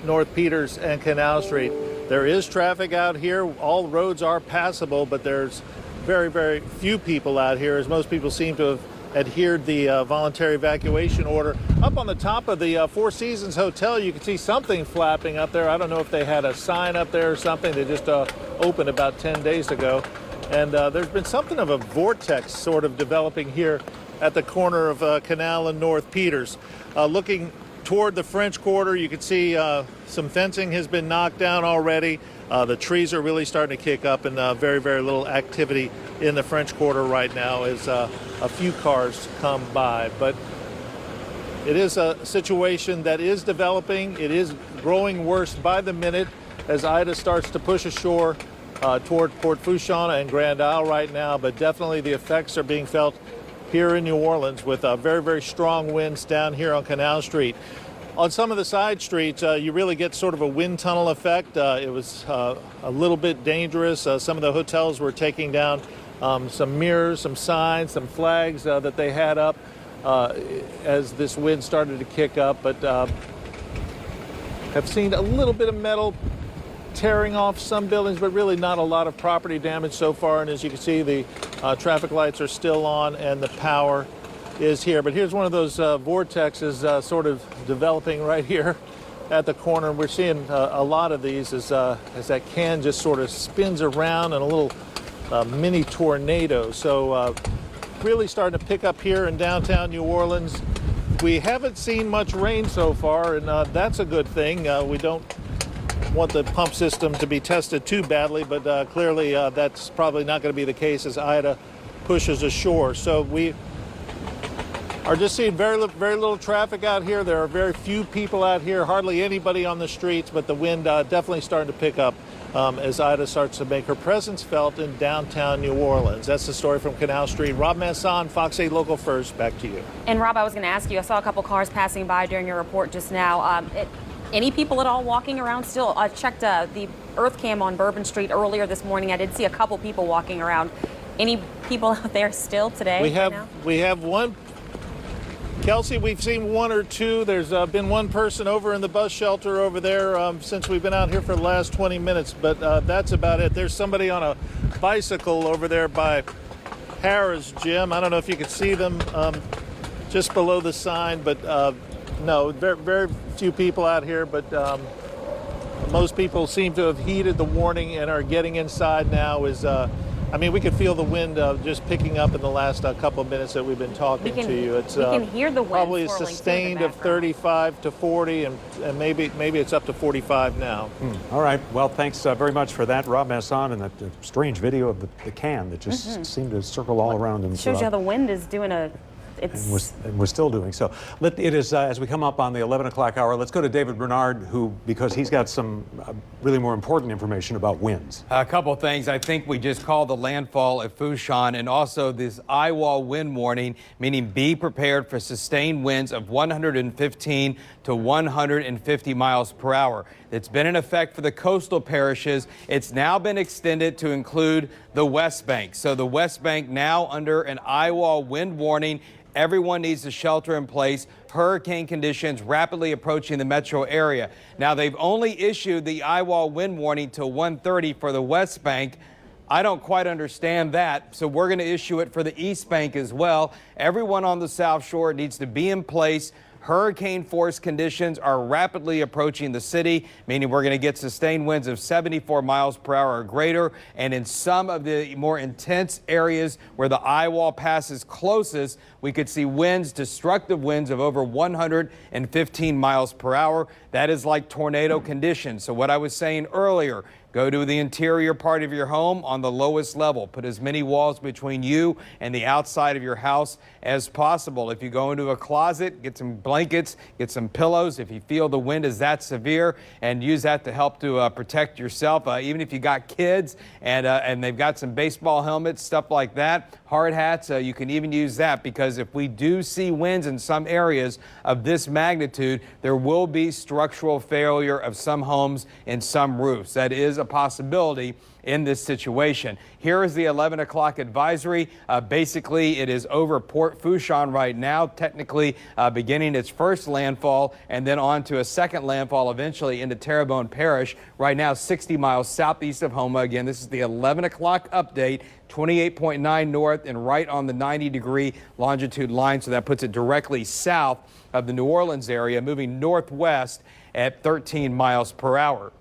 North Peters and Canal Street. There is traffic out here. All roads are passable, but there's very, very few people out here, as most people seem to have adhered the voluntary evacuation order. Up on the top of the Four Seasons Hotel, you can see something flapping up there. I don't know if they had a sign up there or something. They just opened about 10 days ago. And there's been something of a vortex sort of developing here at the corner of Canal and North Peters. Looking toward the French Quarter, you can see some fencing has been knocked down already. The trees are really starting to kick up, and very, very little activity in the French Quarter right now as a few cars come by. But it is a situation that is developing. It is growing worse by the minute as Ida starts to push ashore toward Port Fourchon and Grand Isle right now, but definitely the effects are being felt here in New Orleans with very, very strong winds down here on Canal Street. On some of the side streets, you really get sort of a wind tunnel effect. It was a little bit dangerous. Some of the hotels were taking down some mirrors, some signs, some flags that they had up as this wind started to kick up, but have seen a little bit of metal tearing off some buildings, but really not a lot of property damage so far. And as you can see, the traffic lights are still on and the power is here. But here's one of those vortexes sort of developing right here at the corner. We're seeing a lot of these as that can just sort of spins around in a little mini tornado. So really starting to pick up here in downtown New Orleans. We haven't seen much rain so far, and that's a good thing. We don't want the pump system to be tested too badly, but clearly that's probably not going to be the case as Ida pushes ashore. So we are just seeing very little traffic out here. There are very few people out here, hardly anybody on the streets, but the wind definitely starting to pick up as Ida starts to make her presence felt in downtown New Orleans. That's the story from Canal Street. Rob Masson, Fox 8 Local First, back to you. And Rob, I was going to ask you, I saw a couple cars passing by during your report just now. Any people at all walking around still? I checked the Earth Cam on Bourbon Street earlier this morning. I did see a couple people walking around. Any people out there still today? We have one. Kelsey, we've seen one or two. There's been one person over in the bus shelter over there since we've been out here for the last 20 minutes, but that's about it. There's somebody on a bicycle over there by Harrah's Gym. I don't know if you can see them just below the sign, but no, very few people out here, but most people seem to have heeded the warning and are getting inside now. I mean, we could feel the wind just picking up in the last couple of minutes that we've been talking to you. It's we can hear the wind probably sustained of 35 to 40, and maybe it's up to 45 now. All right. Well, thanks very much for that, Rob Masson, and that strange video of the can that just seemed to circle all around. And shows you how the wind is doing and we're still doing so. It is as we come up on the 11 o'clock hour. Let's go to David Bernard, because he's got some really more important information about winds. A couple things. I think we just called the landfall at Fouchon, and also this eyewall wind warning, meaning be prepared for sustained winds of 115 to 150 miles per hour. It's been in effect for the coastal parishes. It's now been extended to include the West Bank. So the West Bank now under an eyewall wind warning. Everyone needs to shelter in place. Hurricane conditions rapidly approaching the metro area. Now, they've only issued the eyewall wind warning till 1:30 for the West Bank. I don't quite understand that, so we're going to issue it for the East Bank as well. Everyone on the South Shore needs to be in place. Hurricane force conditions are rapidly approaching the city, meaning we're going to get sustained winds of 74 miles per hour or greater. And in some of the more intense areas where the eyewall passes closest, we could see winds, destructive winds of over 115 miles per hour. That is like tornado conditions. So what I was saying earlier, go to the interior part of your home on the lowest level. Put as many walls between you and the outside of your house as possible. If you go into a closet, get some blankets, get some pillows if you feel the wind is that severe, and use that to help to protect yourself. Even if you got kids and they've got some baseball helmets, stuff like that, hard hats, you can even use that, because if we do see winds in some areas of this magnitude, there will be structural failure of some homes and some roofs. That is a possibility in this situation. Here is the 11 o'clock advisory. Basically, it is over Port Fouchon right now, technically beginning its first landfall and then on to a second landfall eventually into Terrebonne Parish. Right now, 60 miles southeast of Houma. Again, this is the 11 o'clock update. 28.9 north and right on the 90-degree longitude line, so that puts it directly south of the New Orleans area, moving northwest at 13 miles per hour.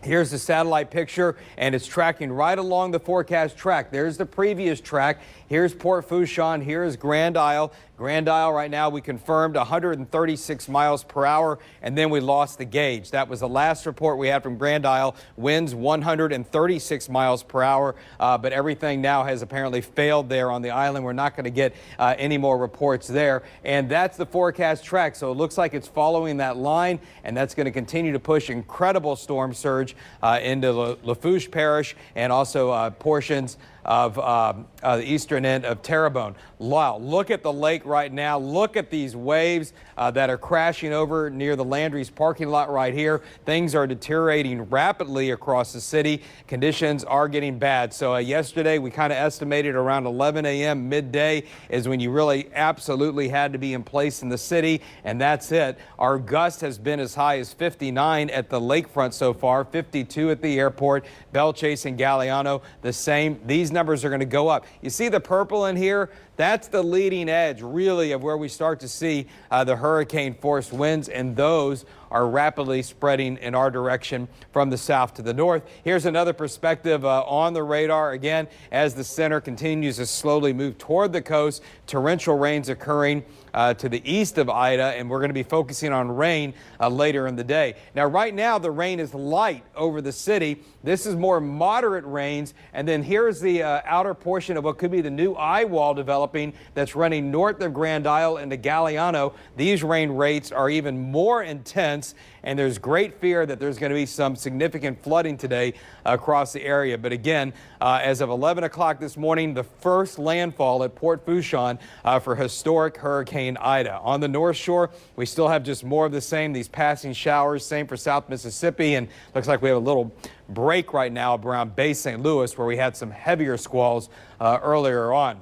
Here's the satellite picture, and it's tracking right along the forecast track. There's the previous track. Here's Port Fouchon. Here's Grand Isle. Grand Isle right now we confirmed 136 miles per hour, and then we lost the gauge. That was the last report we had from Grand Isle. Winds 136 miles per hour, but everything now has apparently failed there on the island. We're not going to get any more reports there, and that's the forecast track. So it looks like it's following that line, and that's going to continue to push incredible storm surge into Lafourche Parish and also portions of the eastern end of Terrebonne. Wow, look at the lake right now. Look at these waves that are crashing over near the Landry's parking lot right here. Things are deteriorating rapidly across the city. Conditions are getting bad. So yesterday we kind of estimated around 11 a.m. midday is when you really absolutely had to be in place in the city, and that's it. Our gust has been as high as 59 at the lakefront so far, 52 at the airport, Belle Chase and Galliano the same. These numbers are going to go up. You see the purple in here? That's the leading edge, really, of where we start to see the hurricane-force winds, and those are rapidly spreading in our direction from the south to the north. Here's another perspective on the radar. Again, as the center continues to slowly move toward the coast, torrential rains occurring to the east of Ida, and we're going to be focusing on rain later in the day. Now, right now, the rain is light over the city. This is more moderate rains, and then here's the outer portion of what could be the new eye wall developing that's running north of Grand Isle into Galliano. These rain rates are even more intense, and there's great fear that there's going to be some significant flooding today across the area. But again, as of 11 o'clock this morning, the first landfall at Port Fourchon for historic Hurricane Ida. On the North Shore, we still have just more of the same, these passing showers, same for South Mississippi, and looks like we have a little break right now around Bay St. Louis where we had some heavier squalls earlier on.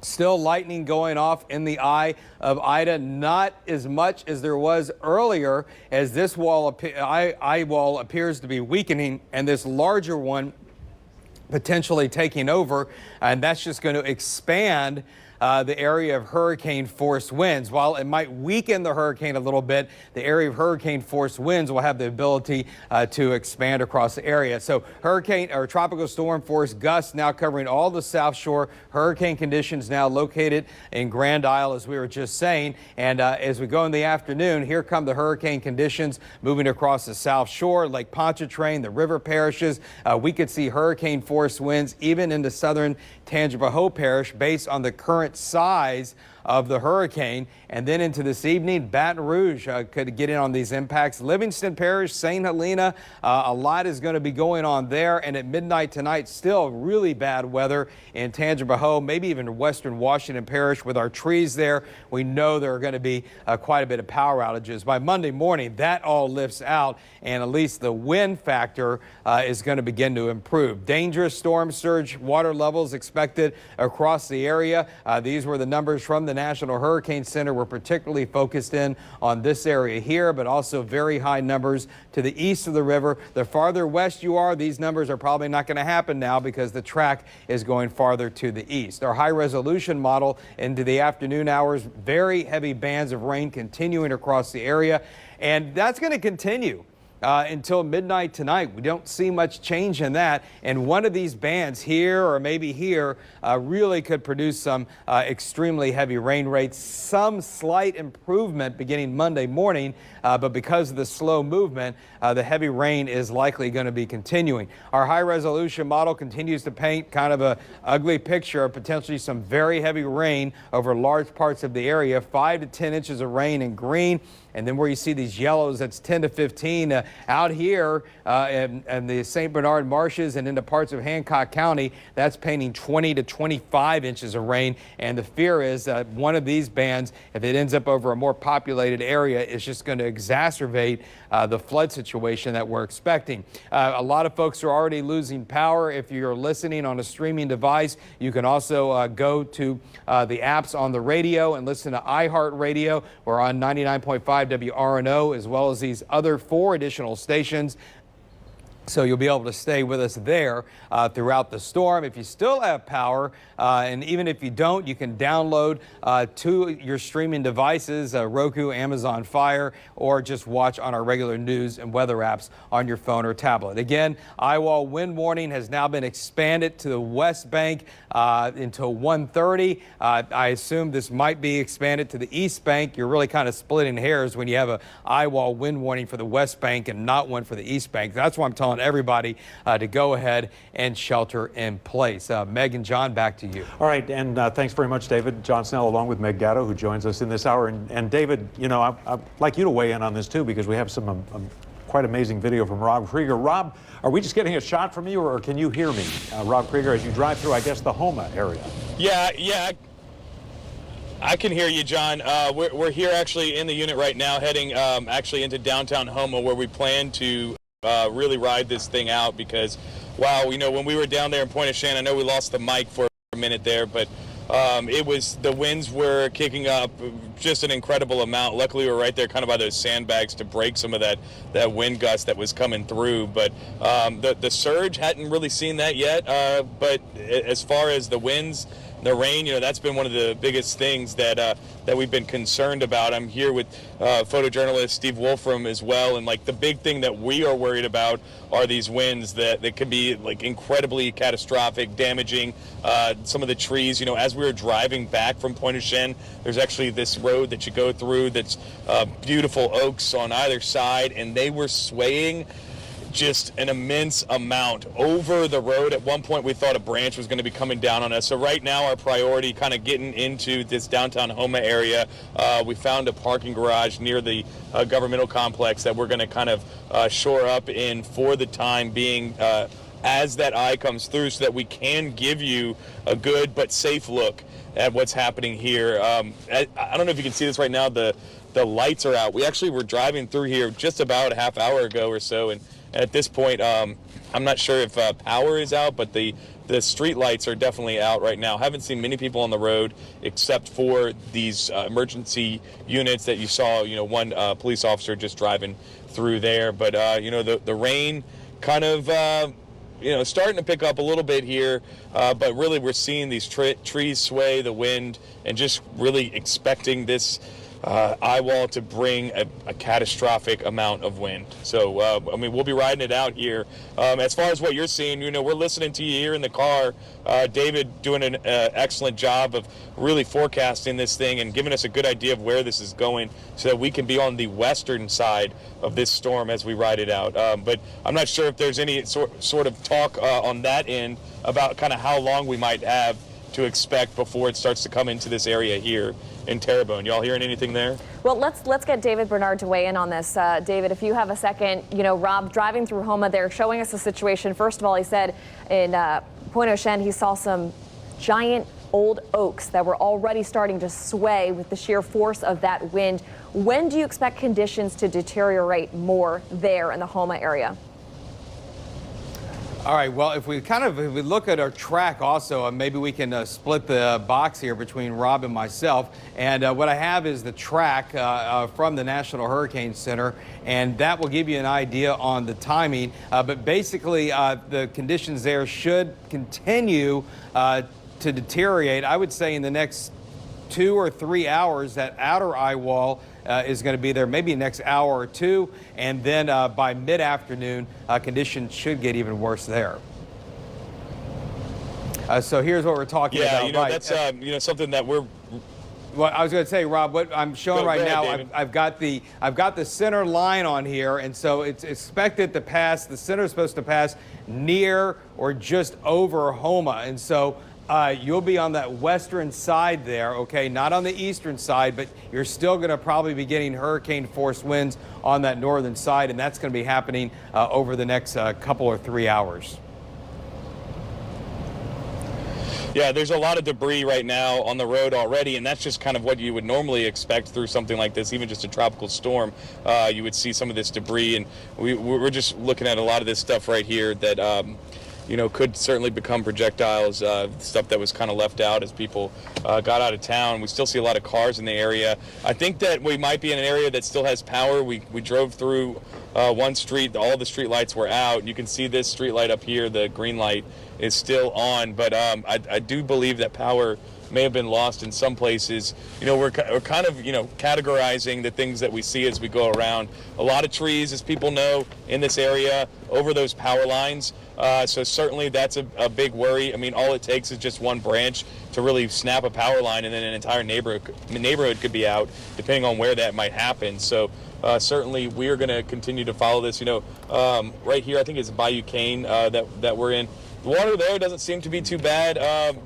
Still lightning going off in the eye of Ida, not as much as there was earlier, as this eye wall appears to be weakening and this larger one potentially taking over, and that's just going to expand the area of hurricane-force winds. While it might weaken the hurricane a little bit, the area of hurricane-force winds will have the ability to expand across the area. So hurricane or tropical storm force gusts now covering all the South Shore. Hurricane conditions now located in Grand Isle, as we were just saying. And as we go in the afternoon, here come the hurricane conditions moving across the South Shore, Lake Pontchartrain, the river parishes. We could see hurricane-force winds even into southern Tangipahoa Parish based on the current size of the hurricane. And then into this evening, Baton Rouge could get in on these impacts. Livingston Parish, St. Helena, a lot is going to be going on there. And at midnight tonight, still really bad weather in Tangipahoa, maybe even Western Washington Parish with our trees there. We know there are going to be quite a bit of power outages. By Monday morning, that all lifts out, and at least the wind factor is going to begin to improve. Dangerous storm surge water levels expected across the area. These were the numbers from the National Hurricane Center. We're particularly focused in on this area here, but also very high numbers to the east of the river. The farther west you are, these numbers are probably not going to happen now because the track is going farther to the east. Our high resolution model into the afternoon hours, very heavy bands of rain continuing across the area, and that's going to continue until midnight tonight. We don't see much change in that, and one of these bands here or maybe here really could produce some extremely heavy rain rates. Some slight improvement beginning Monday morning, but because of the slow movement, the heavy rain is likely going to be continuing. Our high resolution model continues to paint kind of a ugly picture of potentially some very heavy rain over large parts of the area, 5 to 10 inches of rain in green. And then where you see these yellows, that's 10 to 15. Out here in the St. Bernard marshes and into parts of Hancock County, that's painting 20 to 25 inches of rain. And the fear is that one of these bands, if it ends up over a more populated area, is just going to exacerbate the flood situation that we're expecting. A lot of folks are already losing power. If you're listening on a streaming device, you can also go to the apps on the radio and listen to iHeartRadio. We're on 99.5 WRNO, as well as these other 4 additional stations. So you'll be able to stay with us there throughout the storm. If you still have power, and even if you don't, you can download to your streaming devices, Roku, Amazon Fire, or just watch on our regular news and weather apps on your phone or tablet. Again, eyewall wind warning has now been expanded to the West Bank until 1:30. I assume this might be expanded to the East Bank. You're really kind of splitting hairs when you have a eyewall wind warning for the West Bank and not one for the East Bank. That's why I'm telling everybody to go ahead and shelter in place. Meg and John, back to you. All right, and thanks very much, David. John Snell along with Meg Gatto, who joins us in this hour. And David, you know, I'd like you to weigh in on this too, because we have some quite amazing video from Rob Krieger. Rob, are we just getting a shot from you, or can you hear me? Rob Krieger, as you drive through, I guess, the Houma area. Yeah, I can hear you, John. We're here actually in the unit right now, heading actually into downtown Houma, where we plan to really ride this thing out, because, wow, you know, when we were down there in Pointe-aux-Chenes, I know we lost the mic for a minute there, but the winds were kicking up just an incredible amount. Luckily, we were right there kind of by those sandbags to break some of that wind gust that was coming through. But the surge, hadn't really seen that yet. But as far as the winds the rain, that's been one of the biggest things that we've been concerned about. I'm here with photojournalist Steve Wolfram as well, and like the big thing that we are worried about are these winds that could be like incredibly catastrophic, damaging some of the trees. As we were driving back from Pointe-aux-Chenes, there's actually this road that you go through that's beautiful oaks on either side, and they were swaying just an immense amount over the road. At one point, we thought a branch was going to be coming down on us. So right now, our priority kind of getting into this downtown Houma area. We found a parking garage near the governmental complex that we're going to kind of shore up in for the time being as that eye comes through, so that we can give you a good but safe look at what's happening here. I don't know if you can see this right now. The lights are out. We actually were driving through here just about a half hour ago or so, and at this point, I'm not sure if power is out, but the street lights are definitely out right now. Haven't seen many people on the road except for these emergency units that you saw. One police officer just driving through there. But the rain kind of starting to pick up a little bit here. But really, we're seeing these trees sway, the wind, and just really expecting this eye wall to bring a catastrophic amount of wind. So, we'll be riding it out here. As far as what you're seeing, we're listening to you here in the car. David doing an excellent job of really forecasting this thing and giving us a good idea of where this is going so that we can be on the western side of this storm as we ride it out. But I'm not sure if there's any sort of talk on that end about kind of how long we might have to expect before it starts to come into this area here in Terrebonne. Y'all hearing anything there? Well, let's get David Bernard to weigh in on this. David, if you have a second, Rob, driving through Houma, they're showing us the situation. First of all, he said in Pointe-aux-Chenes he saw some giant old oaks that were already starting to sway with the sheer force of that wind. When do you expect conditions to deteriorate more there in the Houma area? All right, well, if we look at our track also, maybe we can split the box here between Rob and myself. And what I have is the track from the National Hurricane Center, and that will give you an idea on the timing. But basically, the conditions there should continue to deteriorate. I would say in the next 2 or 3 hours, that outer eye wall is going to be there maybe next hour or two, and then by mid-afternoon, conditions should get even worse there. So here's what we're talking about. That's something that we're. Well, I was going to say, Rob, what I'm showing right now, I've got the center line on here, and so it's expected to pass. The center is supposed to pass near or just over Houma, and so. You'll be on that western side there, okay? Not on the eastern side, but you're still going to probably be getting hurricane force winds on that northern side, and that's going to be happening over the next couple or 3 hours. Yeah, there's a lot of debris right now on the road already, and that's just kind of what you would normally expect through something like this, even just a tropical storm. You would see some of this debris, and we're just looking at a lot of this stuff right here that could certainly become projectiles, stuff that was kind of left out as people got out of town. We still see a lot of cars in the area. I think that we might be in an area that still has power. We drove through one street. All the street lights were out. You can see this street light up here. The green light is still on. But I do believe that power may have been lost in some places. We're kind of, categorizing the things that we see as we go around. A lot of trees, as people know, in this area over those power lines. So certainly that's a big worry. All it takes is just one branch to really snap a power line, and then an entire neighborhood could be out, depending on where that might happen. So certainly we are going to continue to follow this. Right here, I think it's Bayou Cane that we're in. The water there doesn't seem to be too bad,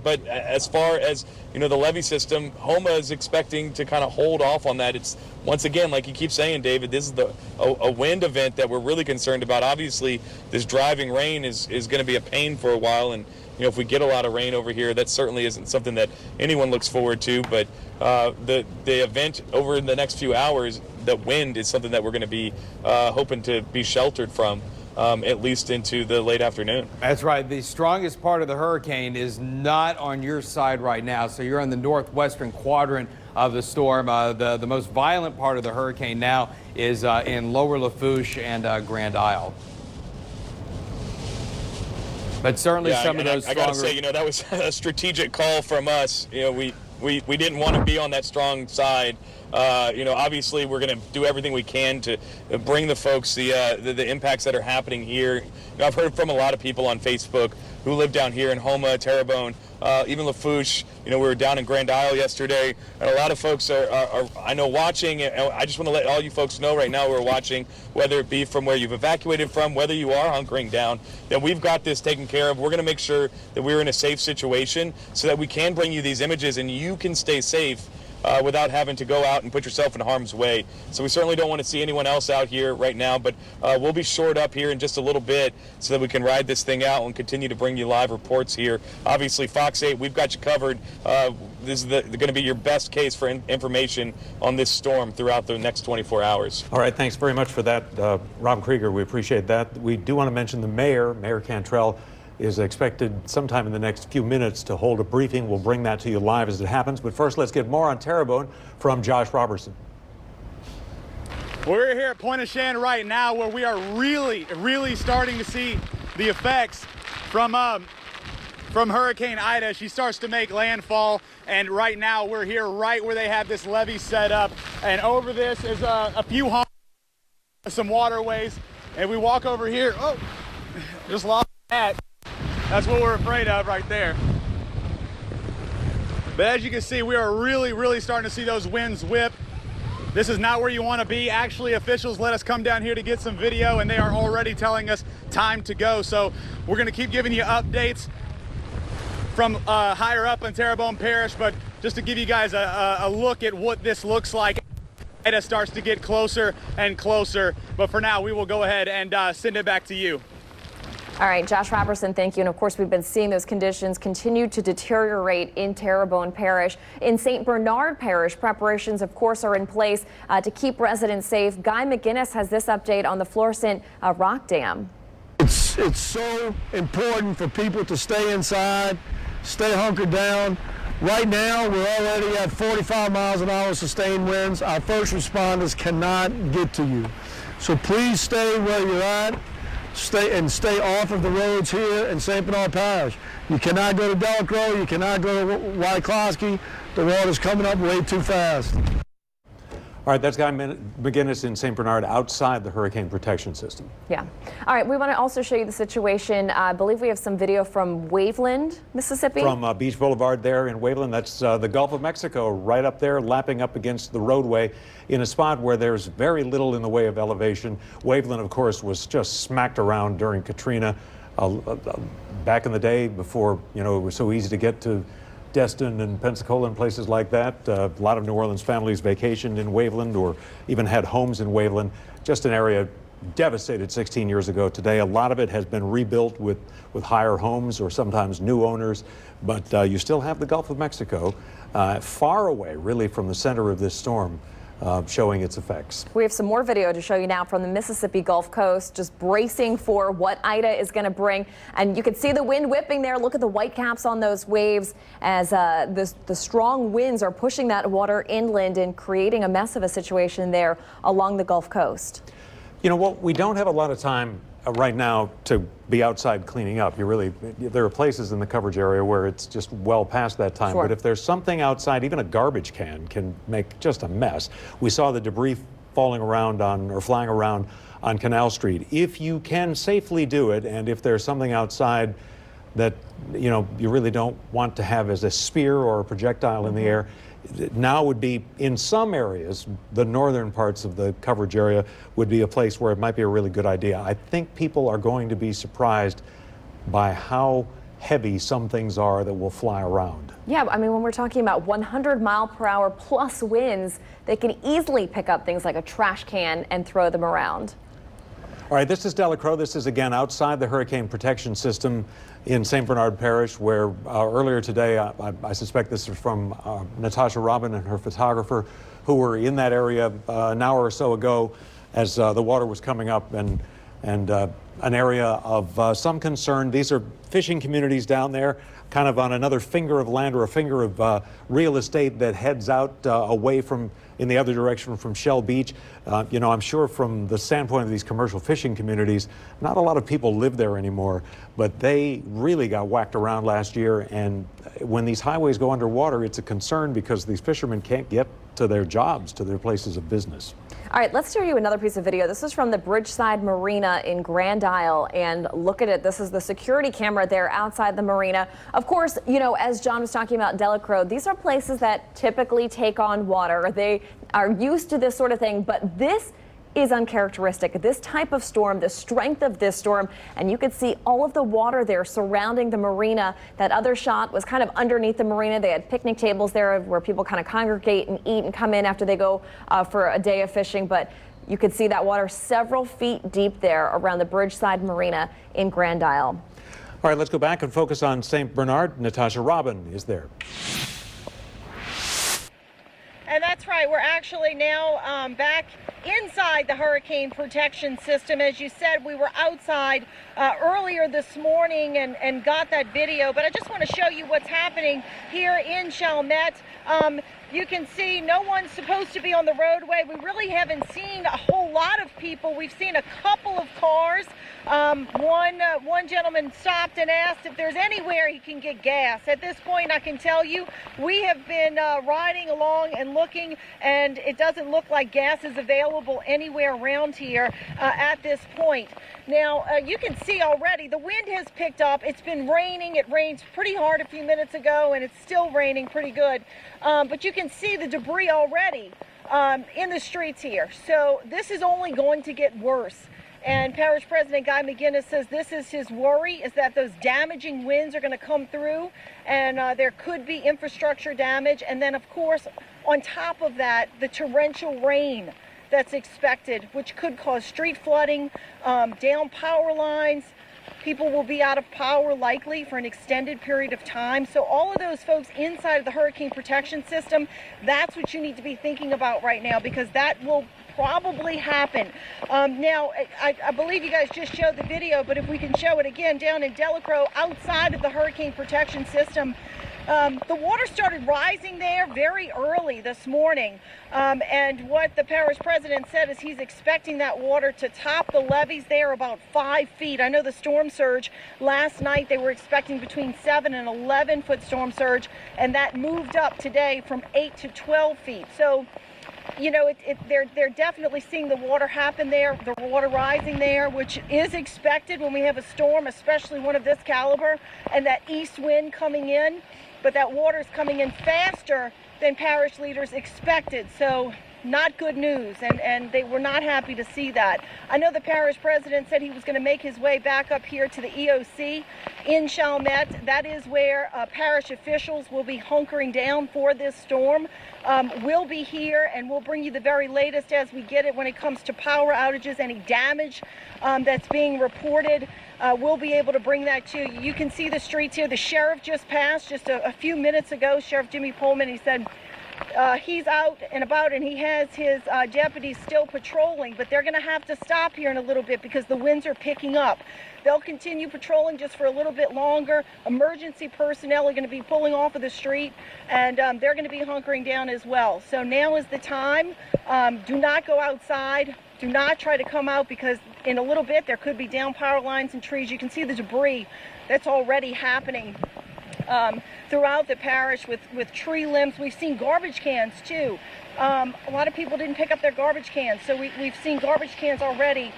but as far as the levee system, Houma is expecting to kind of hold off on that. It's once again, like you keep saying, David, this is a wind event that we're really concerned about. Obviously, this driving rain is going to be a pain for a while, and if we get a lot of rain over here, that certainly isn't something that anyone looks forward to. But the event over the next few hours, the wind is something that we're going to be hoping to be sheltered from. At least into the late afternoon. That's right. The strongest part of the hurricane is not on your side right now. So you're in the northwestern quadrant of the storm. The most violent part of the hurricane now is in Lower Lafourche and Grand Isle. But certainly Yeah, some of those I got to stronger. say, you know, that was a strategic call from us. You know, we didn't want to be on that strong side. You know, obviously we're going to do everything we can to bring the folks the impacts that are happening here. You know, I've heard from a lot of people on Facebook who live down here in Houma, Terrebonne, even Lafourche. You know, we were down in Grand Isle yesterday, and a lot of folks are I know watching. And I just want to let all you folks know right now who are watching, whether it be from where you've evacuated from, whether you are hunkering down, that we've got this taken care of. We're going to make sure that we're in a safe situation so that we can bring you these images and you can stay safe without having to go out and put yourself in harm's way. So we certainly don't want to see anyone else out here right now, but we'll be shored up here in just a little bit so that we can ride this thing out and continue to bring you live reports here. Obviously, Fox 8, we've got you covered. This is going to be your best case for information on this storm throughout the next 24 hours. All right, thanks very much for that, Rob Krieger. We appreciate that. We do want to mention the mayor, Mayor Cantrell, is expected sometime in the next few minutes to hold a briefing. We'll bring that to you live as it happens. But first, let's get more on Terrebonne from Josh Robertson. We're here at Pointe aux Chenes right now, where we are really starting to see the effects from Hurricane Ida. She starts to make landfall, and right now we're here right where they have this levee set up, and over this is a few homes, some waterways, and we walk over here. Oh, just lost that. That's what we're afraid of right there. But as you can see, we are really starting to see those winds whip. This is not where you want to be. Actually, officials let us come down here to get some video, and they are already telling us time to go. So we're going to keep giving you updates from higher up in Terrebonne Parish, but just to give you guys a look at what this looks like. It starts to get closer and closer, but for now, we will go ahead and send it back to you. All right, Josh Robertson, thank you. And of course, we've been seeing those conditions continue to deteriorate in Terrebonne Parish. In St. Bernard Parish, preparations, of course, are in place to keep residents safe. Guy McGinnis has this update on the Florissant Rock Dam. It's so important for people to stay inside, stay hunkered down. Right now, we're already at 45 miles an hour sustained winds. Our first responders cannot get to you. So please stay where you're at. Stay off of the roads here in St. Bernard Parish. You cannot go to Delacroix, you cannot go to Wyclosky. The water's coming up way too fast. All right, that's Guy McGinnis in St. Bernard outside the hurricane protection system. Yeah. All right, we want to also show you the situation. I believe we have some video from Waveland, Mississippi. From Beach Boulevard there in Waveland. That's the Gulf of Mexico right up there, lapping up against the roadway in a spot where there's very little in the way of elevation. Waveland, of course, was just smacked around during Katrina back in the day before, you know, it was so easy to get to Destin and Pensacola and places like that. A lot of New Orleans families vacationed in Waveland or even had homes in Waveland. Just an area devastated 16 years ago. Today, a lot of it has been rebuilt with higher homes or sometimes new owners, but you still have the Gulf of Mexico far away, really, from the center of this storm. Showing its effects. We have some more video to show you now from the Mississippi Gulf Coast, just bracing for what Ida is going to bring. And you can see the wind whipping there. Look at the white caps on those waves as the strong winds are pushing that water inland and creating a mess of a situation there along the Gulf Coast. You know what? We don't have a lot of time right now to be outside cleaning up. There are places in the coverage area where it's just well past that time. Sure. But if there's something outside, even a garbage can make just a mess. We saw the debris flying around on Canal Street. If you can safely do it, and if there's something outside that you really don't want to have as a spear or a projectile in the air, now would be, in some areas, the northern parts of the coverage area would be a place where it might be a really good idea. I think people are going to be surprised by how heavy some things are that will fly around. Yeah, I mean, when we're talking about 100-mile-per-hour plus winds, they can easily pick up things like a trash can and throw them around. All right, this is Delacroix. This is, again, outside the hurricane protection system in St. Bernard Parish, where earlier today, I suspect this is from Natasha Robin and her photographer, who were in that area an hour or so ago as the water was coming up. And and an area of some concern. These are fishing communities down there, kind of on another finger of land or a finger of real estate that heads out away from, in the other direction from Shell Beach. You know, I'm sure from the standpoint of these commercial fishing communities, not a lot of people live there anymore, but they really got whacked around last year. And when these highways go underwater, it's a concern because these fishermen can't get to their jobs, to their places of business. All right, let's show you another piece of video. This is from the Bridgeside Marina in Grand Isle, and look at it. This is the security camera there outside the marina. Of course, you know, as John was talking about Delacroix, these are places that typically take on water. They are used to this sort of thing, but this is uncharacteristic. This type of storm, the strength of this storm, and you could see all of the water there surrounding the marina. That other shot was kind of underneath the marina. They had picnic tables there where people kind of congregate and eat and come in after they go for a day of fishing. But you could see that water several feet deep there around the Bridgeside Marina in Grand Isle. All right, let's go back and focus on St. Bernard. Natasha Robin is there. And that's right. We're actually now back inside the hurricane protection system. As you said, we were outside earlier this morning and got that video. But I just want to show you what's happening here in Chalmette. You can see no one's supposed to be on the roadway. We really haven't seen a whole lot of people. We've seen a couple of cars. One gentleman stopped and asked if there's anywhere he can get gas. At this point, I can tell you we have been riding along and looking, and it doesn't look like gas is available anywhere around here at this point. Now, you can see already the wind has picked up. It's been raining. It rained pretty hard a few minutes ago, and it's still raining pretty good. But you can see the debris already in the streets here. So this is only going to get worse. And Parish President Guy McGuinness says this is his worry, is that those damaging winds are going to come through, and there could be infrastructure damage. And then, of course, on top of that, the torrential rain that's expected, which could cause street flooding, down power lines. People will be out of power likely for an extended period of time. So all of those folks inside of the hurricane protection system, that's what you need to be thinking about right now, because that will probably happen. Now, I believe you guys just showed the video, but if we can show it again down in Delacroix outside of the hurricane protection system, the water started rising there very early this morning, and what the parish president said is he's expecting that water to top the levees there about 5 feet. I know the storm surge last night, they were expecting between 7 and 11 foot storm surge, and that moved up today from 8 to 12 feet. So, you know, they're definitely seeing the water happen there, the water rising there, which is expected when we have a storm, especially one of this caliber, and that east wind coming in. But that water is coming in faster than parish leaders expected. So not good news, and they were not happy to see that. I know the parish president said he was going to make his way back up here to the EOC in Chalmette. That is where parish officials will be hunkering down for this storm. We'll be here, and we'll bring you the very latest as we get it when it comes to power outages, any damage that's being reported. We'll be able to bring that to you. You can see the streets here. The sheriff just passed just a few minutes ago, Sheriff Jimmy Pullman. He said he's out and about, and he has his deputies still patrolling, but they're going to have to stop here in a little bit because the winds are picking up. They'll continue patrolling just for a little bit longer. Emergency personnel are going to be pulling off of the street, and they're going to be hunkering down as well. So now is the time. Do not go outside. Do not try to come out, because in a little bit there could be down power lines and trees. You can see the debris that's already happening throughout the parish with tree limbs. We've seen garbage cans too. A lot of people didn't pick up their garbage cans, so we've seen garbage cans already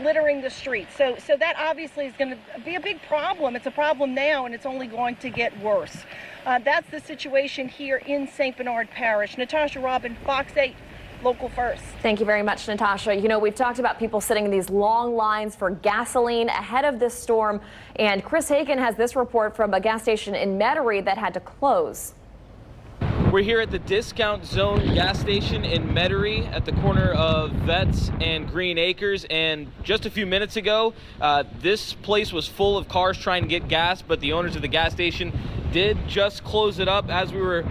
littering the streets. So that obviously is going to be a big problem. It's a problem now, and it's only going to get worse. That's the situation here in St. Bernard Parish. Natasha Robin, Fox 8. Local First. Thank you very much, Natasha. You know, we've talked about people sitting in these long lines for gasoline ahead of this storm, and Chris Hagan has this report from a gas station in Metairie that had to close. We're here at the Discount Zone gas station in Metairie at the corner of Vets and Green Acres, and just a few minutes ago this place was full of cars trying to get gas, but the owners of the gas station did just close it up as we were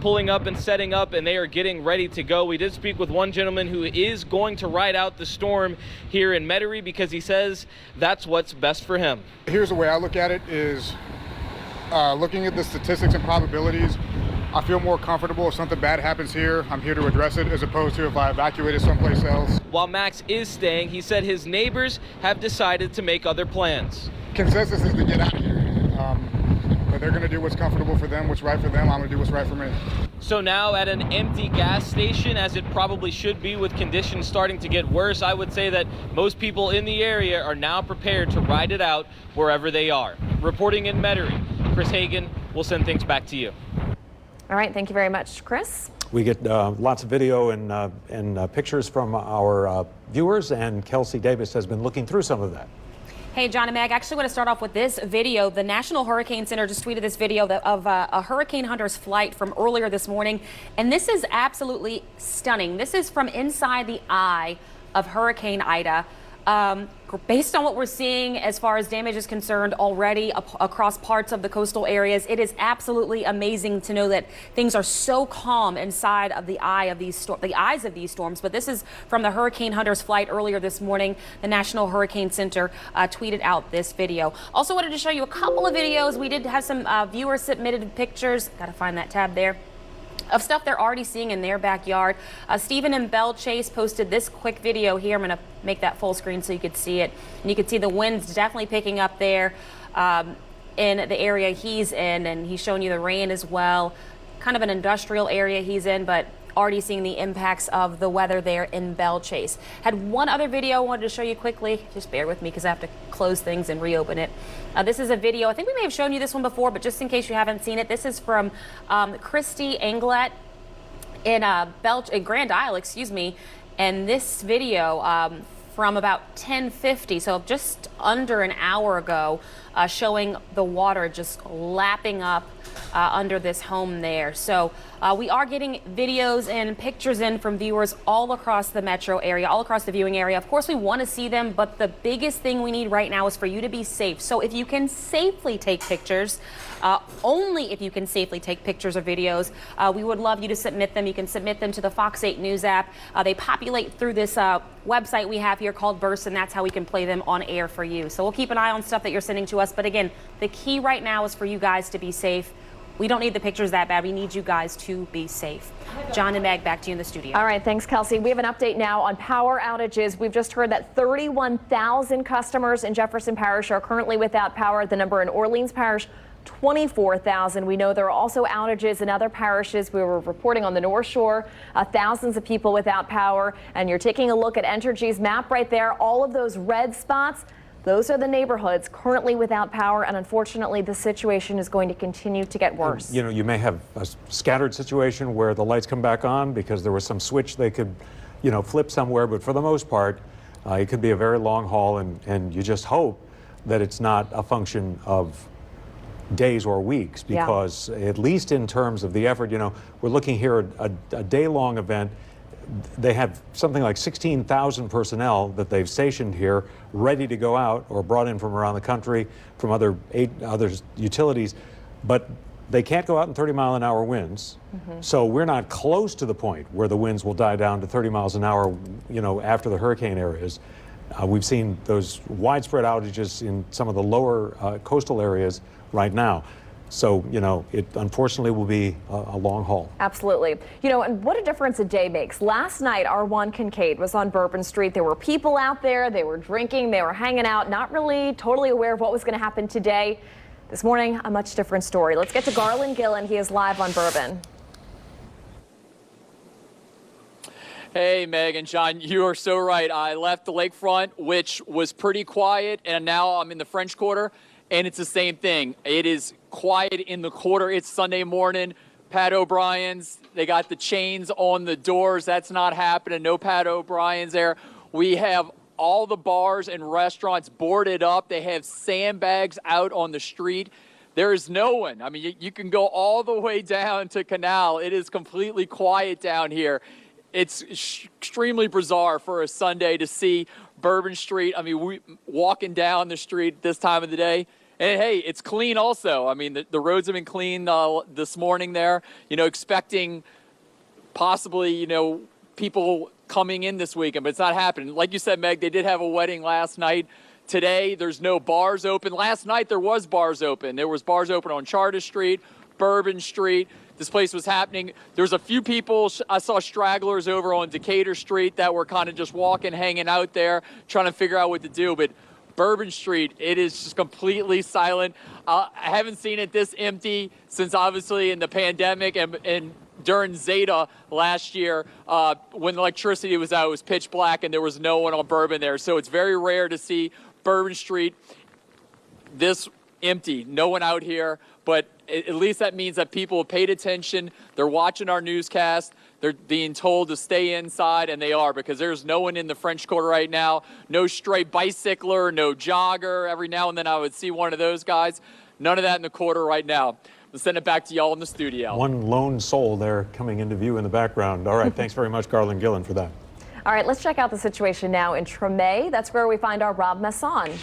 pulling up and setting up, and they are getting ready to go. We did speak with one gentleman who is going to ride out the storm here in Metairie because he says that's what's best for him. Here's the way I look at it is looking at the statistics and probabilities. I feel more comfortable if something bad happens here, I'm here to address it, as opposed to if I evacuated someplace else. While Max is staying, he said his neighbors have decided to make other plans. Consensus is to get out of here. But they're going to do what's comfortable for them, what's right for them. I'm going to do what's right for me. So now at an empty gas station, as it probably should be with conditions starting to get worse, I would say that most people in the area are now prepared to ride it out wherever they are. Reporting in Metairie, Chris Hagan, we'll send things back to you. All right, thank you very much, Chris. We get lots of video and pictures from our viewers, and Kelsey Davis has been looking through some of that. Hey, John and Meg, I actually want to start off with this video. The National Hurricane Center just tweeted this video of a hurricane hunter's flight from earlier this morning, and this is absolutely stunning. This is from inside the eye of Hurricane Ida. Based on what we're seeing as far as damage is concerned already across parts of the coastal areas, it is absolutely amazing to know that things are so calm inside of the eyes of these storms. But this is from the hurricane hunter's flight earlier this morning. The National Hurricane Center tweeted out this video. Also wanted to show you a couple of videos. We did have some viewer submitted pictures. Got to find that tab there. Of stuff they're already seeing in their backyard. Stephen in Belle Chase posted this quick video here. I'm going to make that full screen so you could see it. And you can see the winds definitely picking up there in the area he's in. And he's showing you the rain as well. Kind of an industrial area he's in, but already seeing the impacts of the weather there in Belle Chase. Had one other video I wanted to show you quickly. Just bear with me because I have to close things and reopen it. This is a video. I think we may have shown you this one before, but just in case you haven't seen it, this is from Christy Anglet in Grand Isle, excuse me. And this video from about 10:50, so just under an hour ago, showing the water just lapping up under this home there. So we are getting videos and pictures in from viewers all across the metro area, all across the viewing area. Of course, we want to see them, but the biggest thing we need right now is for you to be safe. So if you can safely take pictures, only if you can safely take pictures or videos, we would love you to submit them. You can submit them to the Fox 8 News app. They populate through this website we have here called Burst, and that's how we can play them on air for you. So we'll keep an eye on stuff that you're sending to us. But again, the key right now is for you guys to be safe. We don't need the pictures that bad. We need you guys to be safe. John and Meg, back to you in the studio. All right, thanks, Kelsey. We have an update now on power outages. We've just heard that 31,000 customers in Jefferson Parish are currently without power. The number in Orleans Parish, 24,000. We know there are also outages in other parishes. We were reporting on the North Shore, thousands of people without power. And you're taking a look at Entergy's map right there. All of those red spots, those are the neighborhoods currently without power, and unfortunately the situation is going to continue to get worse. You know, you may have a scattered situation where the lights come back on because there was some switch they could, you know, flip somewhere, but for the most part, it could be a very long haul, and you just hope that it's not a function of days or weeks, because at least in terms of the effort, you know, we're looking here at a day-long event. They have something like 16,000 personnel that they've stationed here ready to go out or brought in from around the country from other utilities, but they can't go out in 30-mile-an-hour winds. So we're not close to the point where the winds will die down to 30 miles an hour, you know, after the hurricane areas. We've seen those widespread outages in some of the lower coastal areas right now. So, you know, it unfortunately will be a long haul. Absolutely. You know, and what a difference a day makes. Last night, R1 Kincaid was on Bourbon Street. There were people out there. They were drinking. They were hanging out, not really totally aware of what was going to happen today. This morning, a much different story. Let's get to Garland Gillen. He is live on Bourbon. Hey, Meg and John, you are so right. I left the lakefront, which was pretty quiet, and now I'm in the French Quarter, and it's the same thing. It is quiet in the quarter. It's Sunday morning. Pat O'Brien's, they got the chains on the doors. That's not happening. No Pat O'Brien's there. We have all the bars and restaurants boarded up. They have sandbags out on the street. There is no one. I mean, you can go all the way down to Canal. It is completely quiet down here. It's extremely bizarre for a Sunday to see Bourbon Street. I mean, walking down the street this time of the day, And hey, it's clean also. I mean, the roads have been clean this morning there, expecting possibly, people coming in this weekend, but it's not happening. Like you said, Meg, they did have a wedding last night. Today, there's no bars open. Last night, there was bars open. There was bars open on Charter Street, Bourbon Street. This place was happening. There's a few people, I saw stragglers over on Decatur Street that were kind of just walking, hanging out there, trying to figure out what to do. But Bourbon Street, it is just completely silent. I haven't seen it this empty since obviously in the pandemic and during Zeta last year when electricity was out, it was pitch black and there was no one on Bourbon there. So it's very rare to see Bourbon Street this empty, no one out here. But at least that means that people have paid attention. They're watching our newscast. They're being told to stay inside, and they are, because there's no one in the French Quarter right now. No stray bicycler, no jogger. Every now and then I would see one of those guys. None of that in the quarter right now. I'll send it back to y'all in the studio. One lone soul there coming into view in the background. All right, thanks very much, Garland Gillen, for that. All right, let's check out the situation now in Treme. That's where we find our Rob Masson.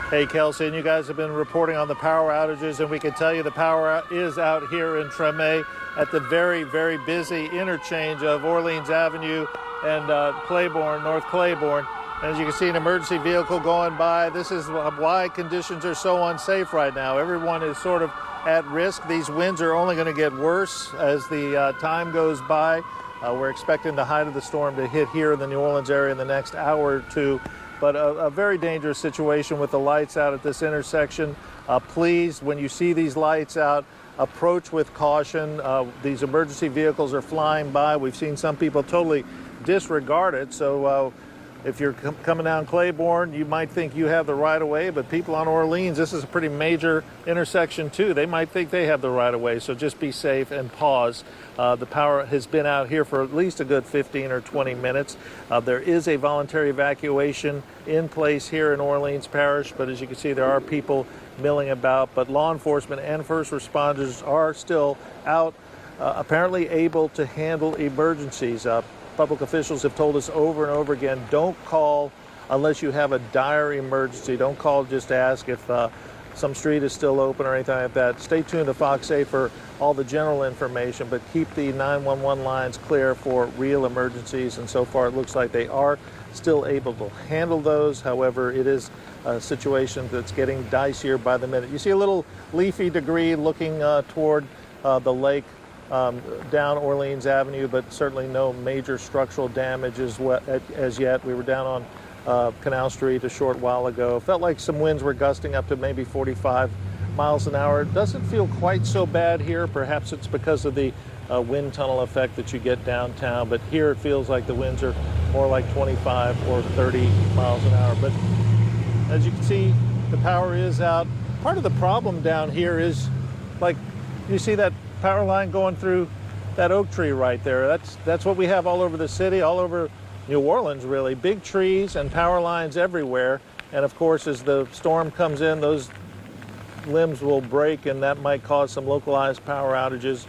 Hey, Kelsey, and you guys have been reporting on the power outages, and we can tell you the power is out here in Treme at the very, very busy interchange of Orleans Avenue and Claiborne, North Claiborne. And as you can see, an emergency vehicle going by. This is why conditions are so unsafe right now. Everyone is sort of at risk. These winds are only going to get worse as the time goes by. We're expecting the height of the storm to hit here in the New Orleans area in the next hour or two. But a very dangerous situation with the lights out at this intersection. Please, when you see these lights out, approach with caution. These emergency vehicles are flying by. We've seen some people totally disregard it. So if you're coming down Claiborne, you might think you have the right of way, but people on Orleans, this is a pretty major intersection too. They might think they have the right of way, so just be safe and pause. The power has been out here for at least a good 15 or 20 minutes. There is a voluntary evacuation in place here in Orleans Parish, but as you can see, there are people milling about, but law enforcement and first responders are still out, apparently able to handle emergencies. Public officials have told us over and over again, don't call unless you have a dire emergency. Don't call just to ask if some street is still open or anything like that. Stay tuned to Fox 8 for all the general information, but keep the 911 lines clear for real emergencies. And so far, it looks like they are still able to handle those. However, it is a situation that's getting dicier by the minute. You see a little leafy debris looking toward the lake down Orleans Avenue, but certainly no major structural damage as yet. We were down on Canal Street a short while ago. Felt like some winds were gusting up to maybe 45 miles an hour. It doesn't feel quite so bad here. Perhaps it's because of the wind tunnel effect that you get downtown, but here it feels like the winds are more like 25 or 30 miles an hour. But as you can see, the power is out. Part of the problem down here is, like, you see that power line going through that oak tree right there. That's what we have all over the city, all over New Orleans, really. Big trees and power lines everywhere. And of course, as the storm comes in, those limbs will break, and that might cause some localized power outages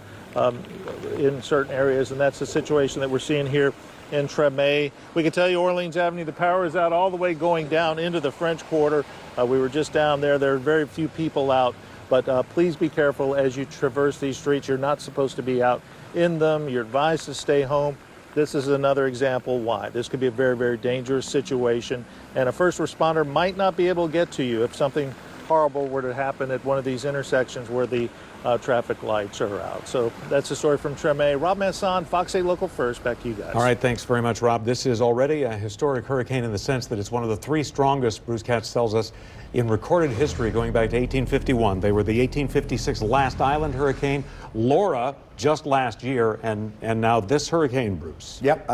in certain areas. And that's the situation that we're seeing here in Treme. We can tell you Orleans Avenue, the power is out all the way going down into the French Quarter. We were just down there. There are very few people out. But please be careful as you traverse these streets. You're not supposed to be out in them. You're advised to stay home. This is another example why. This could be a very, very dangerous situation. And a first responder might not be able to get to you if something horrible were to happen at one of these intersections where the traffic lights are out. So that's the story from Treme. Rob Masson, Fox 8 Local First. Back to you guys. All right, thanks very much, Rob. This is already a historic hurricane in the sense that it's one of the three strongest, Bruce Katz tells us, in recorded history going back to 1851. They were the 1856 last island hurricane, Laura just last year, and now this hurricane, Bruce. Yep,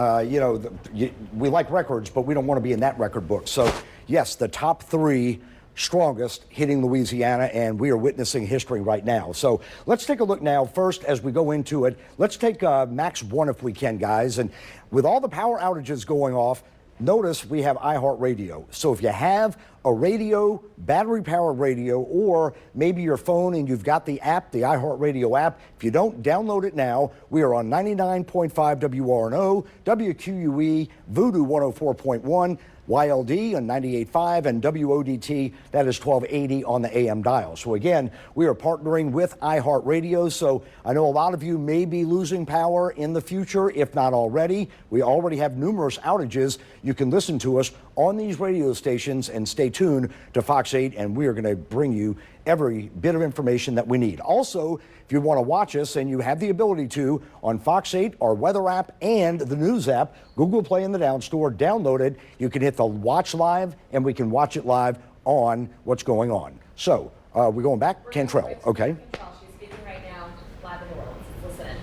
we like records, but we don't want to be in that record book. So yes, the top three strongest hitting Louisiana, and we are witnessing history right now. So let's take a look now. First, as we go into it, let's take Max 1 if we can, guys. And with all the power outages going off, notice we have iHeartRadio. So if you have a radio, battery-powered radio, or maybe your phone and you've got the app, the iHeartRadio app, if you don't, download it now. We are on 99.5 WRNO, WQUE, Voodoo 104.1, YLD on 98.5 and WODT, that is 1280 on the AM dial. So again, we are partnering with iHeartRadio. So I know a lot of you may be losing power in the future, if not already. We already have numerous outages. You can listen to us on these radio stations and stay tuned to Fox 8, and we are going to bring you every bit of information that we need. Also, if you want to watch us, and you have the ability to, on Fox 8, our weather app, and the news app, Google Play in the Down Store, download it. You can hit the watch live, and we can watch it live on what's going on. So, we're going back? Cantrell, okay. She's speaking right now, live in New Orleans. Listen in.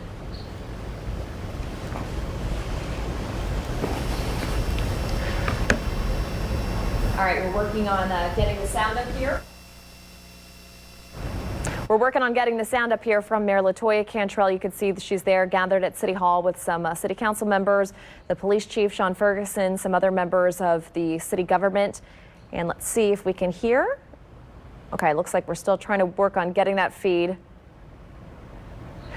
All right, we're working on getting the sound up here. We're working on getting the sound up here from Mayor LaToya Cantrell. You can see that she's there gathered at City Hall with some city council members, the police chief, Sean Ferguson, some other members of the city government. And let's see if we can hear. Okay, looks like we're still trying to work on getting that feed.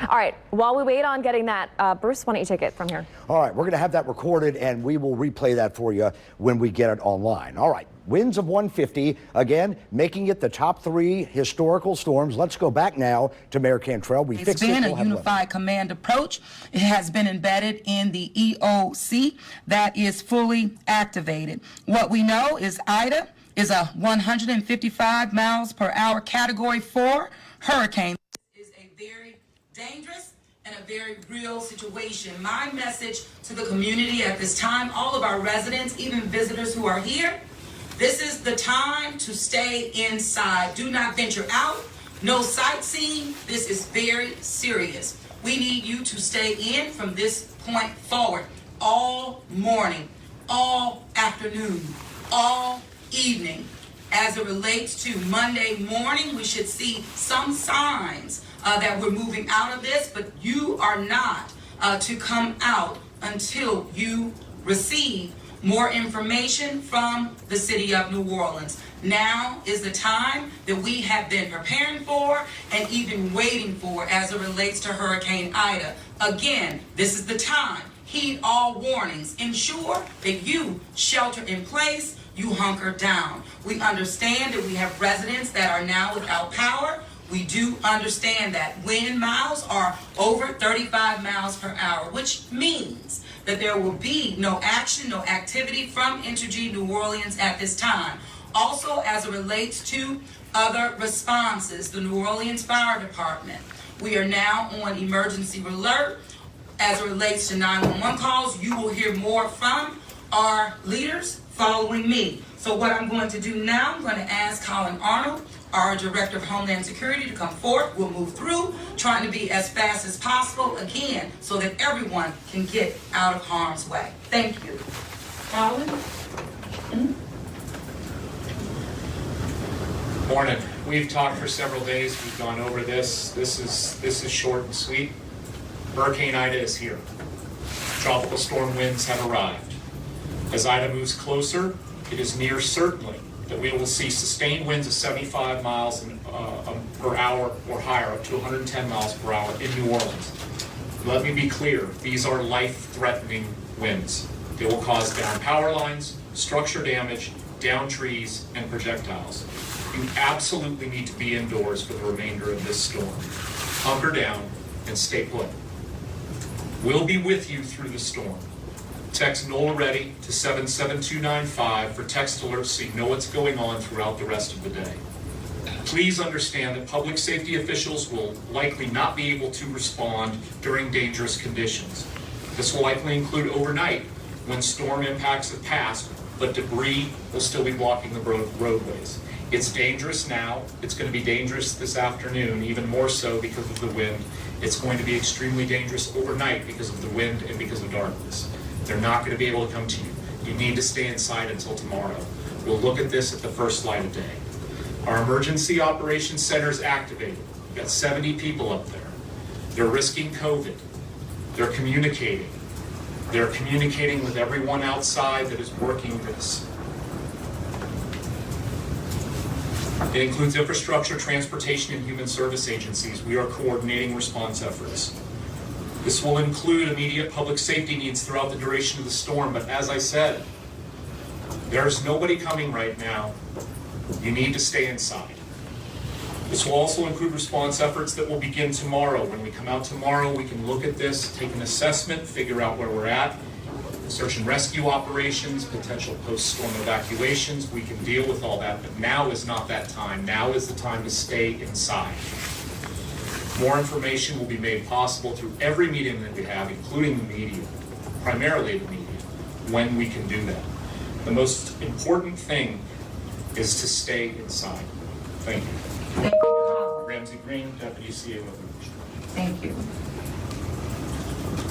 All right, while we wait on getting that, Bruce, why don't you take it from here? All right, we're going to have that recorded, and we will replay that for you when we get it online. All right, winds of 150, again, making it the top 3 historical storms. Let's go back now to Mayor Cantrell. It's been a unified command approach. It has been embedded in the EOC that is fully activated. What we know is Ida is a 155 miles per hour Category 4 hurricane. Dangerous and a very real situation. My message to the community at this time, all of our residents, even visitors who are here, this is the time to stay inside. Do not venture out. No sightseeing. This is very serious. We need you to stay in from this point forward all morning, all afternoon, all evening. As it relates to Monday morning, we should see some signs that we're moving out of this, but you are not to come out until you receive more information from the city of New Orleans. Now is the time that we have been preparing for and even waiting for as it relates to Hurricane Ida. Again, this is the time. Heed all warnings. Ensure that you shelter in place, you hunker down. We understand that we have residents that are now without power. We do understand that wind miles are over 35 miles per hour, which means that there will be no action, no activity from Entergy New Orleans at this time. Also, as it relates to other responses, the New Orleans Fire Department, we are now on emergency alert. As it relates to 911 calls, you will hear more from our leaders following me. So what I'm going to do now, I'm going to ask Colin Arnold, our Director of Homeland Security, to come forth. We'll move through, trying to be as fast as possible, again, so that everyone can get out of harm's way. Thank you. Colin? Morning. We've talked for several days. We've gone over this. This is short and sweet. Hurricane Ida is here. Tropical storm winds have arrived. As Ida moves closer, it is near certainly that we will see sustained winds of 75 miles per hour or higher, up to 110 miles per hour in New Orleans. Let me be clear, these are life-threatening winds. They will cause down power lines, structure damage, down trees, and projectiles. You absolutely need to be indoors for the remainder of this storm. Hunker down and stay put. We'll be with you through the storm. Text NOLA ready to 77295 for text alerts so you know what's going on throughout the rest of the day. Please understand that public safety officials will likely not be able to respond during dangerous conditions. This will likely include overnight when storm impacts have passed, but debris will still be blocking the roadways. It's dangerous now. It's going to be dangerous this afternoon, even more so because of the wind. It's going to be extremely dangerous overnight because of the wind and because of darkness. They're not going to be able to come to you. You need to stay inside until tomorrow. We'll look at this at the first light of day. Our emergency operations center is activated. We've got 70 people up there. They're risking COVID. They're communicating. They're communicating with everyone outside that is working this. It includes infrastructure, transportation, and human service agencies. We are coordinating response efforts. This will include immediate public safety needs throughout the duration of the storm, but as I said, There's nobody coming right now. You need to stay inside. This will also include response efforts that will begin tomorrow. When we come out tomorrow, we can look at this, take an assessment, figure out where we're at. Search and rescue operations, potential post-storm evacuations, we can deal with all that, but now is not that time. Now is the time to stay inside. More information will be made possible through every medium that we have, including the media, primarily the media, when we can do that. The most important thing is to stay inside. Thank you. Thank you. Ramsey Green, Deputy CA Weather. Thank you.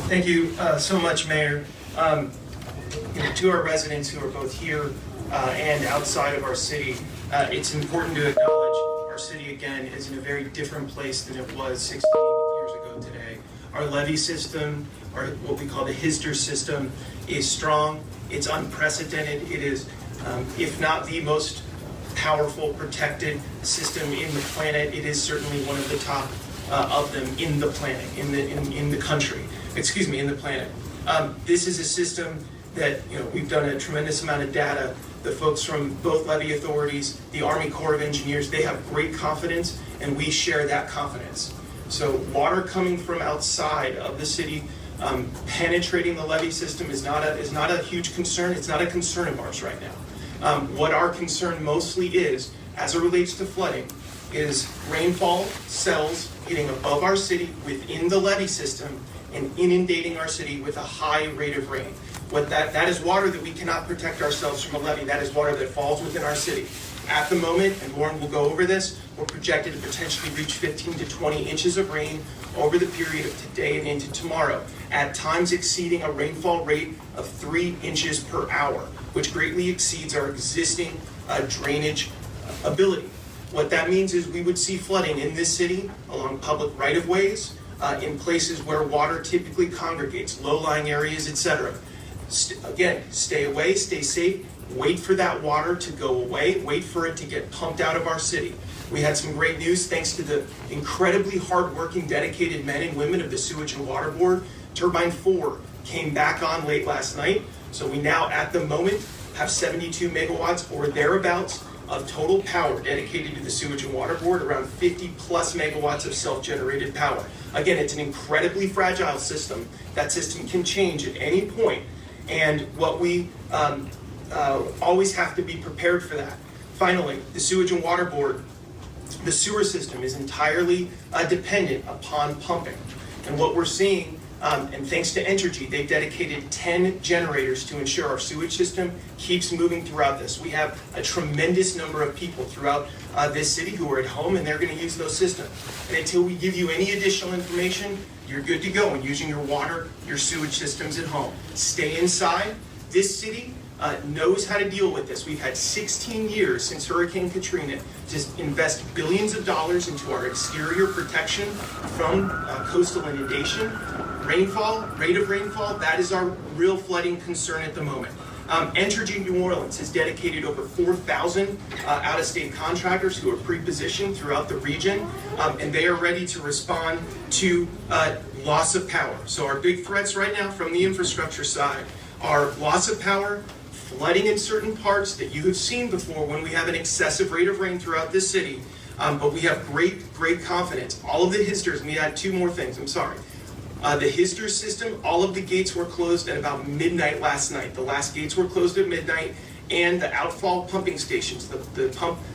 Thank you so much, Mayor. To our residents who are both here and outside of our city, it's important to acknowledge our city again is in a very different place than it was 16 years ago today. Our levee system, or what we call the HISDR system, is strong. It's unprecedented. It is, if not the most powerful protected system in the planet, it is certainly one of the top of them in the planet, in the country. Excuse me, in the planet. This is a system that, we've done a tremendous amount of data. The folks from both levee authorities, the Army Corps of Engineers, they have great confidence, and we share that confidence. So water coming from outside of the city, penetrating the levee system is not a huge concern. It's not a concern of ours right now. What our concern mostly is, as it relates to flooding, is rainfall cells getting above our city within the levee system and inundating our city with a high rate of rain. That is water that we cannot protect ourselves from a levee. That is water that falls within our city. At the moment, and Lauren will go over this, we're projected to potentially reach 15 to 20 inches of rain over the period of today and into tomorrow, at times exceeding a rainfall rate of 3 inches per hour, which greatly exceeds our existing drainage ability. What that means is we would see flooding in this city along public right-of-ways, in places where water typically congregates, low-lying areas, etc. Again, stay away, stay safe, wait for that water to go away, wait for it to get pumped out of our city. We had some great news thanks to the incredibly hardworking, dedicated men and women of the Sewage and Water Board. Turbine 4 came back on late last night, so we now at the moment have 72 megawatts or thereabouts of total power dedicated to the Sewage and Water Board, around 50 plus megawatts of self-generated power. Again, it's an incredibly fragile system. That system can change at any point, and what we always have to be prepared for that. Finally, the Sewage and Water Board, the sewer system is entirely dependent upon pumping. And what we're seeing, and thanks to Entergy, they've dedicated 10 generators to ensure our sewage system keeps moving throughout this. We have a tremendous number of people throughout this city who are at home, and they're going to use those systems. And until we give you any additional information, you're good to go in using your water, your sewage systems at home. Stay inside. This city knows how to deal with this. We've had 16 years since Hurricane Katrina to invest billions of dollars into our exterior protection from coastal inundation. Rainfall, rate of rainfall, that is our real flooding concern at the moment. Entergy New Orleans has dedicated over 4,000 out-of-state contractors who are pre-positioned throughout the region, and they are ready to respond to loss of power. So our big threats right now from the infrastructure side are loss of power, flooding in certain parts that you have seen before when we have an excessive rate of rain throughout this city, but we have great confidence. All of the HISDRs, let me add two more things, I'm sorry. The HISDR system, all of the gates were closed at about midnight last night. The last gates were closed at midnight, and the outfall pumping stations, the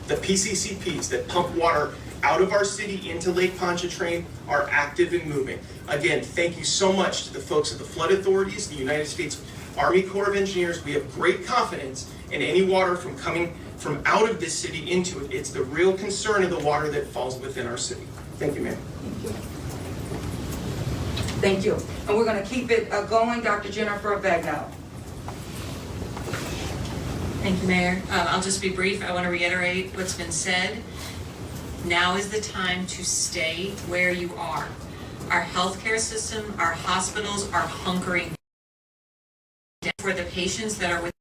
PCCPs that pump water out of our city into Lake Pontchartrain are active and moving. Again, thank you so much to the folks at the flood authorities, the United States Army Corps of Engineers. We have great confidence in any water from coming from out of this city into it. It's the real concern of the water that falls within our city. Thank you, ma'am. Thank you. And we're going to keep it going. Dr. Jennifer Bagnall. Thank you, Mayor. I'll just be brief. I want to reiterate what's been said. Now is the time to stay where you are. Our healthcare system, our hospitals are hunkering down for the patients that are with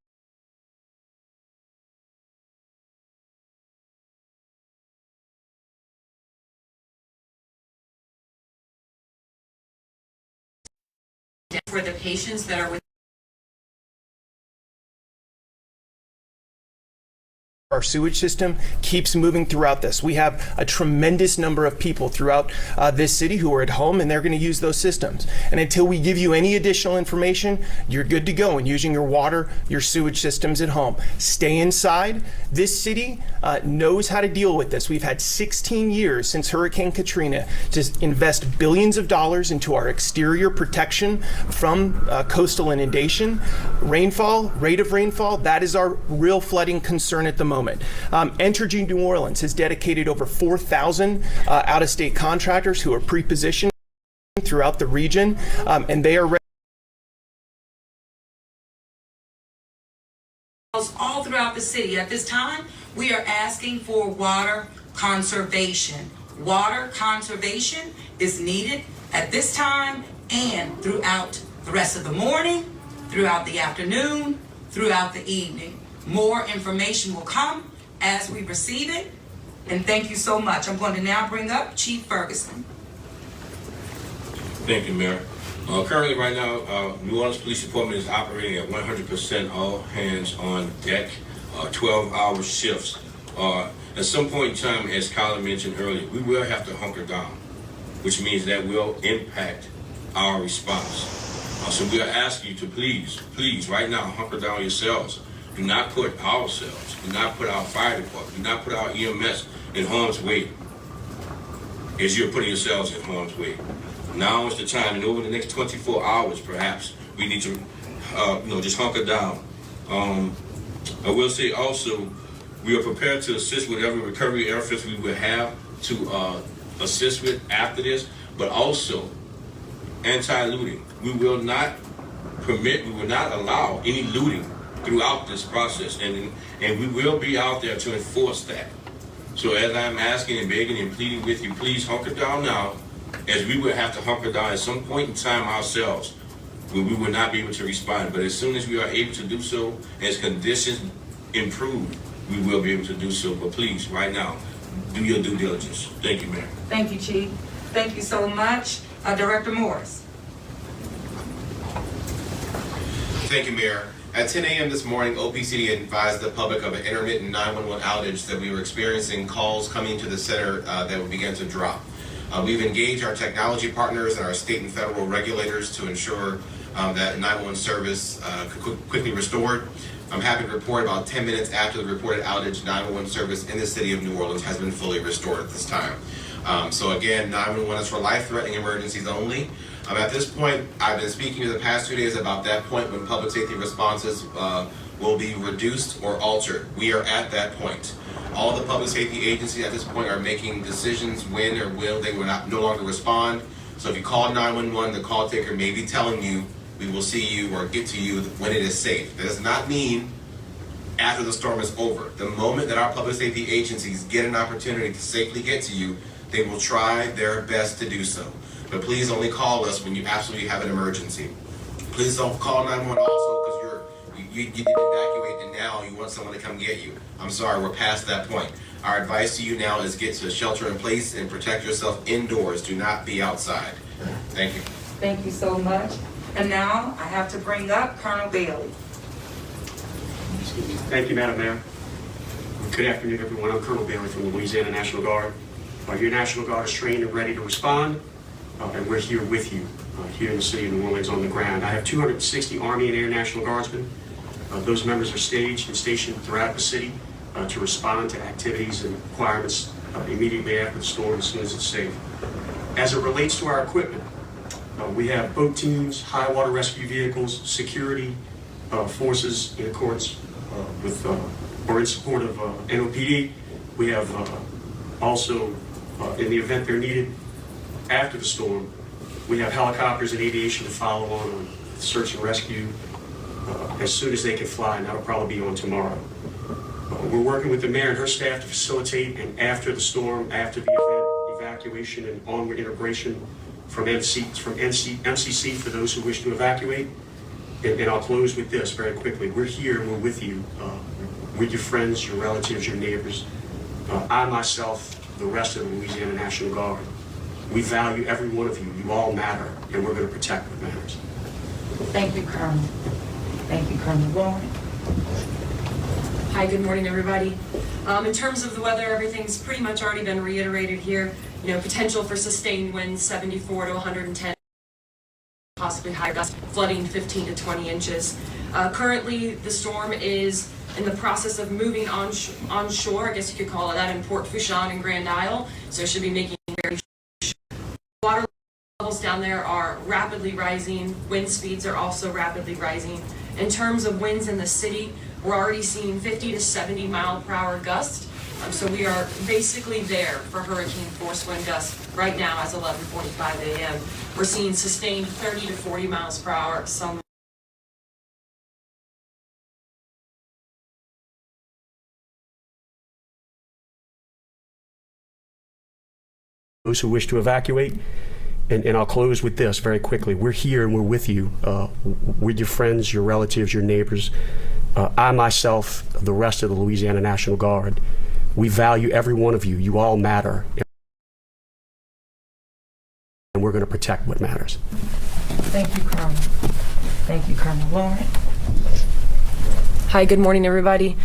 Our sewage system keeps moving throughout this. We have a tremendous number of people throughout this city who are at home, and they're going to use those systems. And until we give you any additional information, you're good to go in using your water, your sewage systems at home. Stay inside. This city knows how to deal with this. We've had 16 years since Hurricane Katrina to invest billions of dollars into our exterior protection from coastal inundation. Rainfall, rate of rainfall, that is our real flooding concern at the moment. Entergy New Orleans has dedicated over 4,000 out-of-state contractors who are pre-positioned throughout the region, and they are ready. All throughout the city. At this time, we are asking for water conservation. Water conservation is needed at this time and throughout the rest of the morning, throughout the afternoon, throughout the evening. More information will come as we receive it. And thank you so much. I'm going to now bring up Chief Ferguson. Thank you, Mayor. Currently, right now, New Orleans Police Department is operating at 100% all hands on deck, 12-hour shifts. At some point in time, as Colin mentioned earlier, we will have to hunker down, which means that will impact our response. So we are asking you to please, right now, hunker down yourselves. Do not put ourselves, do not put our fire department, do not put our EMS in harm's way as you're putting yourselves in harm's way. Now is the time, and over the next 24 hours, perhaps, we need to, just hunker down. I will say also, we are prepared to assist with whatever recovery efforts we will have to assist with after this, but also anti-looting. We will not allow any looting throughout this process, and we will be out there to enforce that. So as I'm asking and begging and pleading with you, please hunker down now, as we will have to hunker down at some point in time ourselves, where we will not be able to respond. But as soon as we are able to do so, as conditions improve, we will be able to do so. But please, right now, do your due diligence. Thank you, Mayor. Thank you, Chief. Thank you so much. Director Morris. Thank you, Mayor. At 10 a.m. this morning, OPCD advised the public of an intermittent 911 outage that we were experiencing calls coming to the center that would begin to drop. We've engaged our technology partners and our state and federal regulators to ensure that 911 service could quickly restored. I'm happy to report about 10 minutes after the reported outage, 911 service in the city of New Orleans has been fully restored at this time. So again, 911 is for life-threatening emergencies only. At this point, I've been speaking to the past 2 days about that point when public safety responses will be reduced or altered. We are at that point. All the public safety agencies at this point are making decisions when or will they will no longer respond. So if you call 911, the call taker may be telling you, we will see you or get to you when it is safe. That does not mean after the storm is over. The moment that our public safety agencies get an opportunity to safely get to you, they will try their best to do so. But please only call us when you absolutely have an emergency. Please don't call 911 also because you didn't evacuate and now you want someone to come get you. I'm sorry, we're past that point. Our advice to you now is get to shelter in place and protect yourself indoors. Do not be outside. Thank you. Thank you so much. And now I have to bring up Colonel Bailey. Thank you, Madam Mayor. Good afternoon, everyone. I'm Colonel Bailey from the Louisiana National Guard. Your National Guard is trained and ready to respond, and we're here with you here in the city of New Orleans on the ground. I have 260 Army and Air National Guardsmen. Those members are staged and stationed throughout the city to respond to activities and requirements immediately after the storm as soon as it's safe. As it relates to our equipment, we have boat teams, high water rescue vehicles, security forces in accordance with or in support of NOPD. We have also, in the event they're needed after the storm, we have helicopters and aviation to follow on search and rescue as soon as they can fly, and that'll probably be on tomorrow. We're working with the mayor and her staff to facilitate an after the storm, after the event, evacuation and onward integration from MCC for those who wish to evacuate. And I'll close with this very quickly. We're here and we're with you, with your friends, your relatives, your neighbors. I myself, the rest of the Louisiana National Guard, we value every one of you. You all matter, and we're going to protect what matters. Thank you, Colonel. Thank you, Colonel Warren. Hi, good morning, everybody. In terms of the weather, everything's pretty much already been reiterated here. You know, potential for sustained winds 74 to 110, possibly higher gusts, flooding 15 to 20 inches. Currently, the storm is in the process of moving onshore, I guess you could call it that, in Port Fourchon and Grand Isle. So it should be making very water levels down there are rapidly rising. Wind speeds are also rapidly rising. In terms of winds in the city, we're already seeing 50 to 70 mile per hour gusts. So we are basically there for hurricane force wind gusts right now as 11:45 a.m. We're seeing sustained 30 to 40 miles per hour. Some those who wish to evacuate. And I'll close with this very quickly. We're here and we're with you, with your friends, your relatives, your neighbors. I myself, the rest of the Louisiana National Guard, we value every one of you. You all matter. And we're going to protect what matters. Thank you, Colonel. Thank you, Colonel Lauren. Hi, good morning, everybody.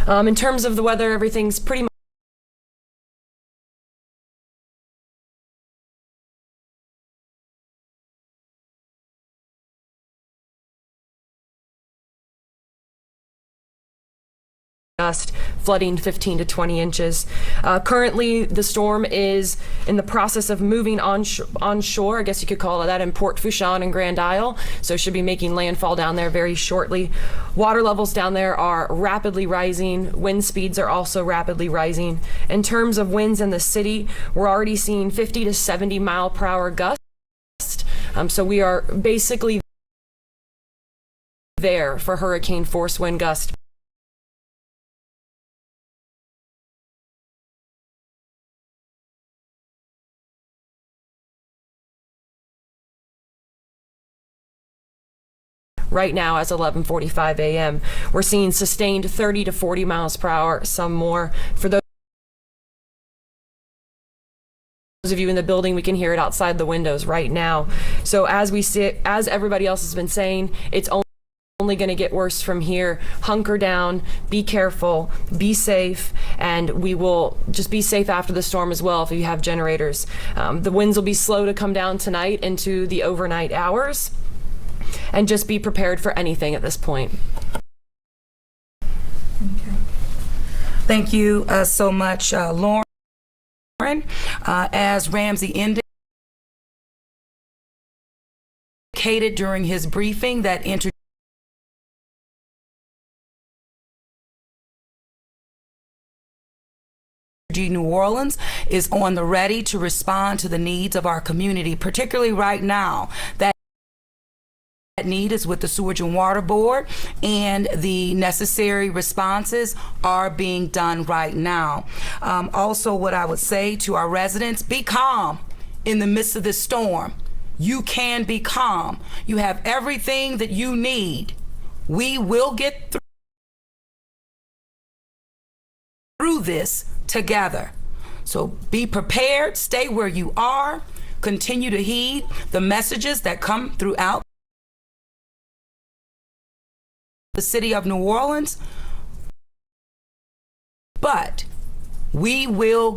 In terms of the weather, everything's pretty much gust, flooding 15 to 20 inches. Currently, the storm is in the process of moving onshore, I guess you could call it that, in Port Fourchon and Grand Isle, so should be making landfall down there very shortly. Water levels down there are rapidly rising. Wind speeds are also rapidly rising. In terms of winds in the city, we're already seeing 50 to 70 mile per hour gusts. So we are basically there for hurricane force wind gusts. Right now as 11:45 a.m. We're seeing sustained 30 to 40 miles per hour, some more. For those of you in the building, we can hear it outside the windows right now. So as we sit, as everybody else has been saying, it's only going to get worse from here. Hunker down, be careful, be safe, and we will just be safe after the storm as well if you have generators. The winds will be slow to come down tonight into the overnight hours. And just be prepared for anything at this point. Okay. Thank you so much, Lauren. As Ramsey indicated during his briefing, that New Orleans is on the ready to respond to the needs of our community, particularly right now. That need is with the Sewerage and Water Board, and the necessary responses are being done right now. Also, what I would say to our residents, be calm in the midst of this storm. You can be calm. You have everything that you need. We will get through this together. So be prepared, stay where you are, continue to heed the messages that come throughout the city of New Orleans, but we will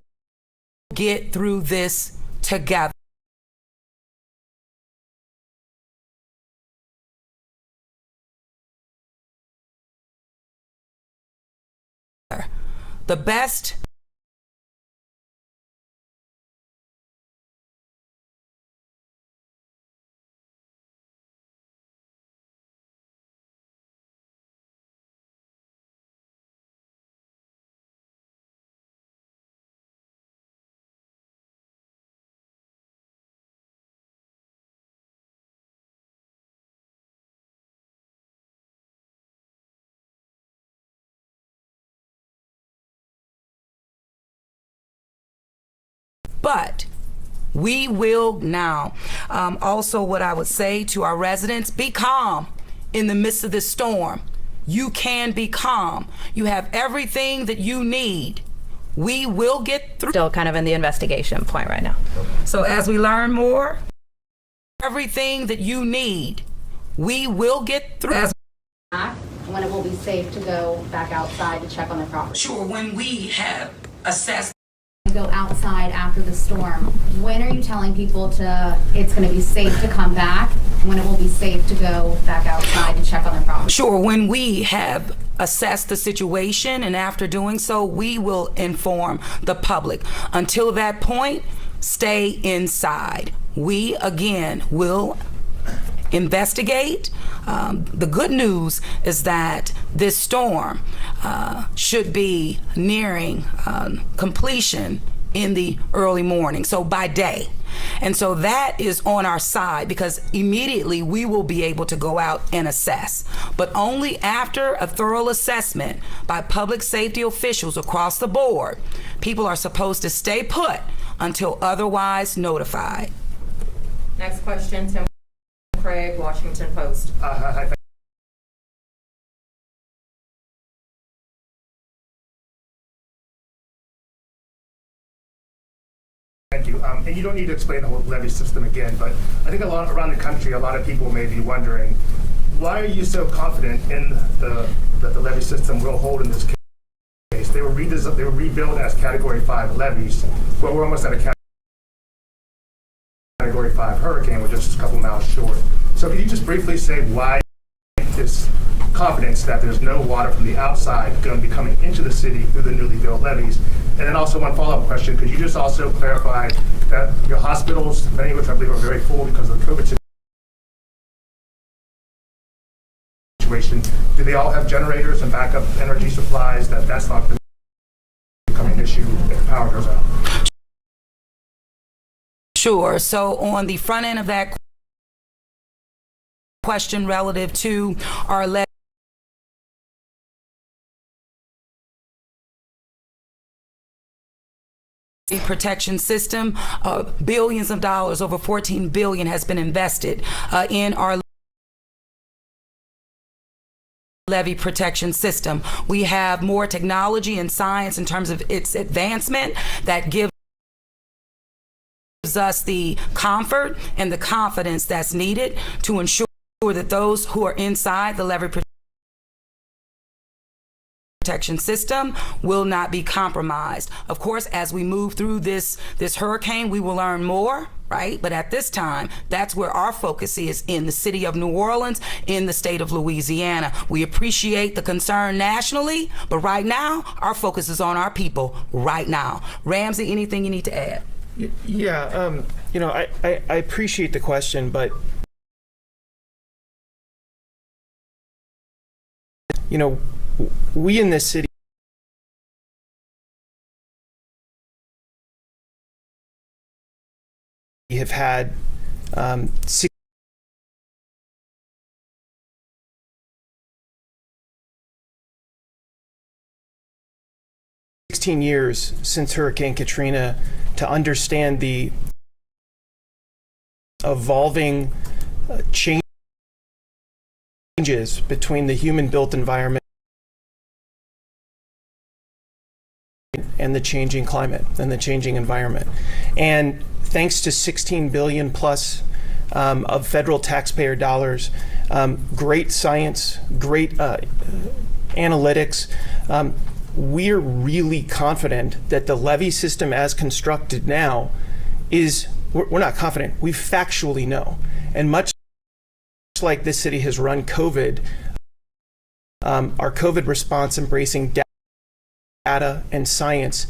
get through this together. The best but we will now. Also, what I would say to our residents, be calm in the midst of this storm. You can be calm. You have everything that you need. We will get through. Still kind of in the investigation point right now. So as we learn more, everything that you need, we will get through. when it will be safe to go back outside to check on the property. Sure, when we have assessed. Go outside after the storm. When are you telling people it's going to be safe to come back? When it will be safe to go back outside to check on their property? Sure, when we have assessed the situation, and after doing so, we will inform the public. Until that point, stay inside. We, again, will investigate. The good news is that this storm should be nearing completion in the early morning, so by day. And so that is on our side, because immediately we will be able to go out and assess, but only after a thorough assessment by public safety officials across the board. People are supposed to stay put until otherwise notified. Next question, Tim Craig, Washington Post. Thank you. And you don't need to explain the whole levee system again, but I think around the country, a lot of people may be wondering, why are you so confident in that the levee system will hold in this case? They were rebuilt as Category 5 levees, but we're almost at a Category 5 hurricane. We're just a couple miles short. So can you just briefly say why this confidence that there's no water from the outside going to be coming into the city through the newly built levees? And then also one follow-up question, could you just also clarify that your hospitals, many of which I believe are very full because of the COVID situation, do they all have generators and backup energy supplies? That's not going to become an issue if power goes out? Sure. So on the front end of that question relative to our levee protection system, billions of dollars, over $14 billion has been invested in our levee protection system. We have more technology and science in terms of its advancement that gives us the comfort and the confidence that's needed to ensure that those who are inside the levee protection system will not be compromised. Of course, as we move through this hurricane, we will learn more, right? But at this time, that's where our focus is, in the city of New Orleans, in the state of Louisiana. We appreciate the concern nationally, but right now, our focus is on our people right now. Ramsey, anything you need to add? Yeah, I appreciate the question, but we in this city have had 16 years since Hurricane Katrina to understand the evolving changes between the human-built environment and the changing climate and the changing environment. And thanks to 16 billion plus of federal taxpayer dollars, great science, great analytics, we're really confident that the levee system as constructed now we're not confident, we factually know. And much like this city has run COVID, our COVID response embracing data and science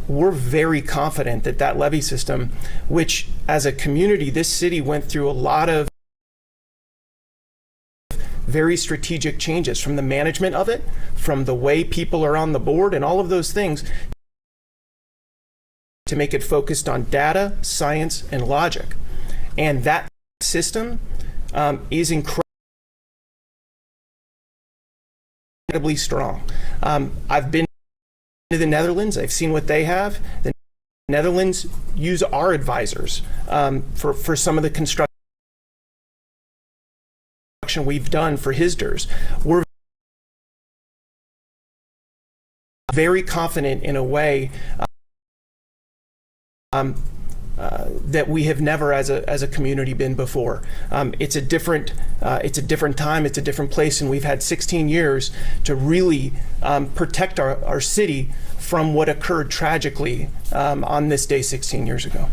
we're very confident that that levee system, which as a community, this city went through a lot of very strategic changes, from the management of it, from the way people are on the board, and all of those things to make it focused on data, science, and logic. And that system is incredibly strong. I've been to the Netherlands. I've seen what they have. The Netherlands use our advisors for some of the construction we've done for HISDRs. We're very confident in a way that we have never as a community been before. It's a different time, it's a different place, and we've had 16 years to really protect our city from what occurred tragically on this day 16 years ago.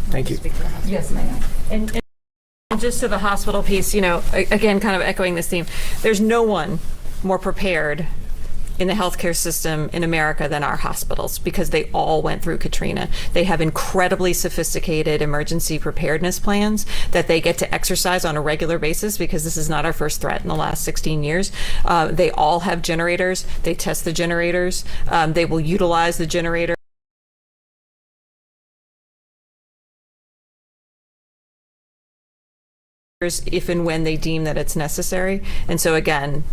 Thank you. Yes, ma'am. And just to the hospital piece, you know, again, kind of echoing this theme, there's no one more prepared in the healthcare system in America than our hospitals, because they all went through Katrina. They have incredibly sophisticated emergency preparedness plans that they get to exercise on a regular basis, because this is not our first threat in the last 16 years. They all have generators. They test the generators. They will utilize the generator if and when they deem that it's necessary. And so again,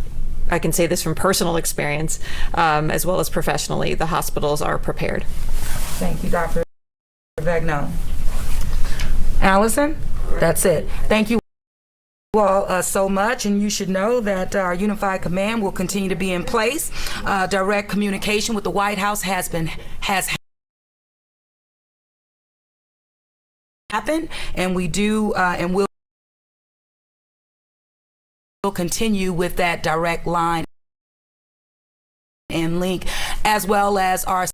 I can say this from personal experience, as well as professionally, the hospitals are prepared. Thank you, Dr. Vagno. Allison, that's it. Thank you all so much, and you should know that our unified command will continue to be in place. Direct communication with the White House has happened, and we do and will continue with that direct line and link, as well as our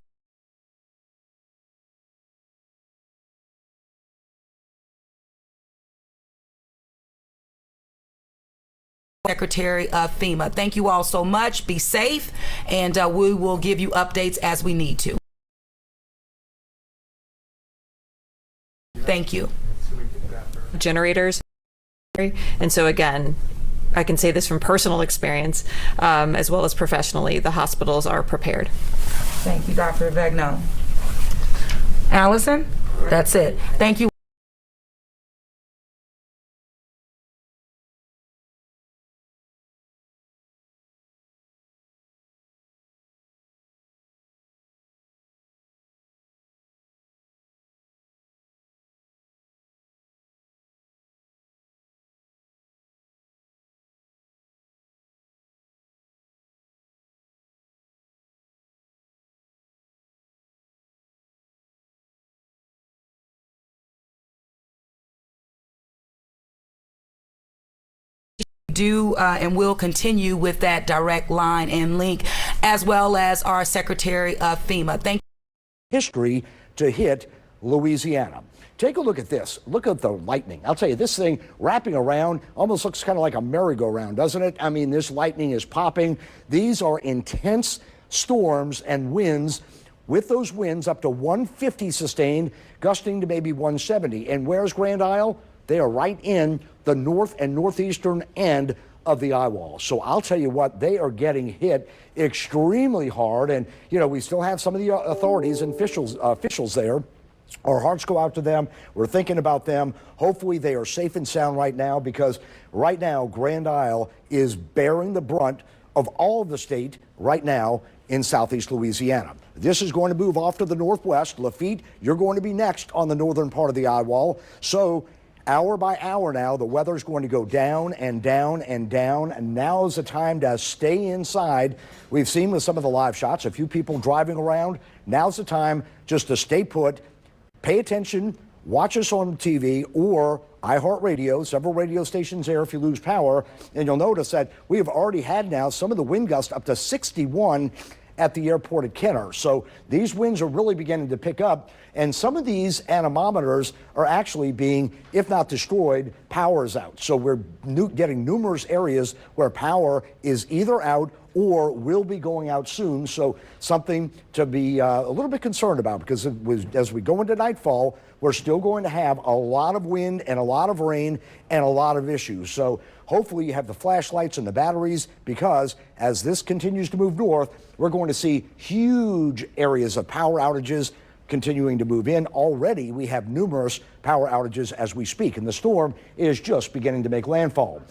Secretary of FEMA. Thank you all so much. Be safe, and we will give you updates as we need to. Thank you. Generators. And so again, I can say this from personal experience, as well as professionally, the hospitals are prepared. Thank you, Dr. Vagno. Allison, that's it. Thank you. Do and will continue with that direct line and link, as well as our Secretary of FEMA. Thank you. History to hit Louisiana. Take a look at this. Look at the lightning. I'll tell you, this thing wrapping around almost looks kind of like a merry-go-round, doesn't it? I mean, this lightning is popping. These are intense storms and winds, with those winds up to 150 sustained, gusting to maybe 170. And where's Grand Isle? They are right in the north and northeastern end of the eye wall. So I'll tell you what, they are getting hit extremely hard. And, you know, we still have some of the authorities and officials there. Our hearts go out to them. We're thinking about them. Hopefully they are safe and sound right now, because right now Grand Isle is bearing the brunt of all of the state right now in southeast Louisiana. This is going to move off to the northwest. Lafitte, you're going to be next on the northern part of the eye wall. So hour by hour now, the weather's going to go down and down and down, and now is the time to stay inside. We've seen with some of the live shots, a few people driving around. Now's the time just to stay put, pay attention, watch us on TV or iHeartRadio, several radio stations there if you lose power, and you'll notice that we have already had now some of the wind gusts up to 61 at the airport at Kenner. So these winds are really beginning to pick up, and some of these anemometers are actually being, if not destroyed, power is out. So we're getting numerous areas where power is either out or will be going out soon. So something to be a little bit concerned about, because as we go into nightfall, we're still going to have a lot of wind and a lot of rain and a lot of issues. So hopefully you have the flashlights and the batteries, because as this continues to move north, we're going to see huge areas of power outages continuing to move in. Already we have numerous power outages as we speak, and the storm is just beginning to make landfall.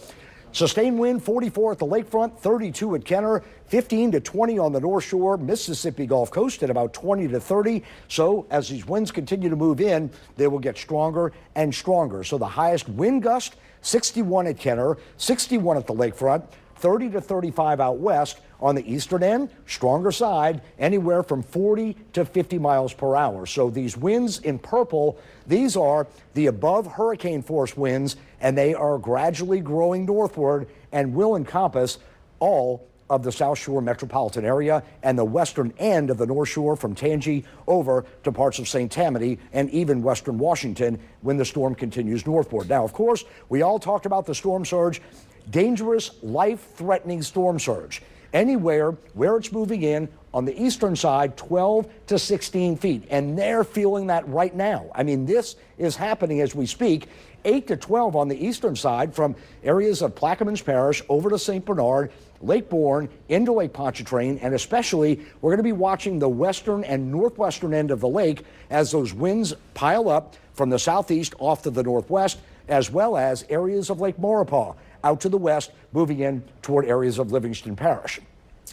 Sustained wind 44 at the lakefront, 32 at Kenner, 15 to 20 on the North Shore, Mississippi Gulf Coast at about 20 to 30. So as these winds continue to move in, they will get stronger and stronger. So the highest wind gust, 61 at Kenner, 61 at the lakefront, 30 to 35 out west. On the eastern end, stronger side, anywhere from 40 to 50 miles per hour. So these winds in purple, these are the above hurricane force winds, and they are gradually growing northward and will encompass all of the South Shore metropolitan area and the western end of the North Shore from Tangi over to parts of St. Tammany and even western Washington when the storm continues northward. Now, of course, we all talked about the storm surge, dangerous, life-threatening storm surge. Anywhere where it's moving in on the eastern side, 12 to 16 feet. And they're feeling that right now. I mean, this is happening as we speak. 8 to 12 on the eastern side from areas of Plaquemines Parish over to St. Bernard, Lake Bourne, into Lake Pontchartrain, and especially we're going to be watching the western and northwestern end of the lake as those winds pile up from the southeast off to the northwest, as well as areas of Lake Maurepas out to the west, moving in toward areas of Livingston Parish.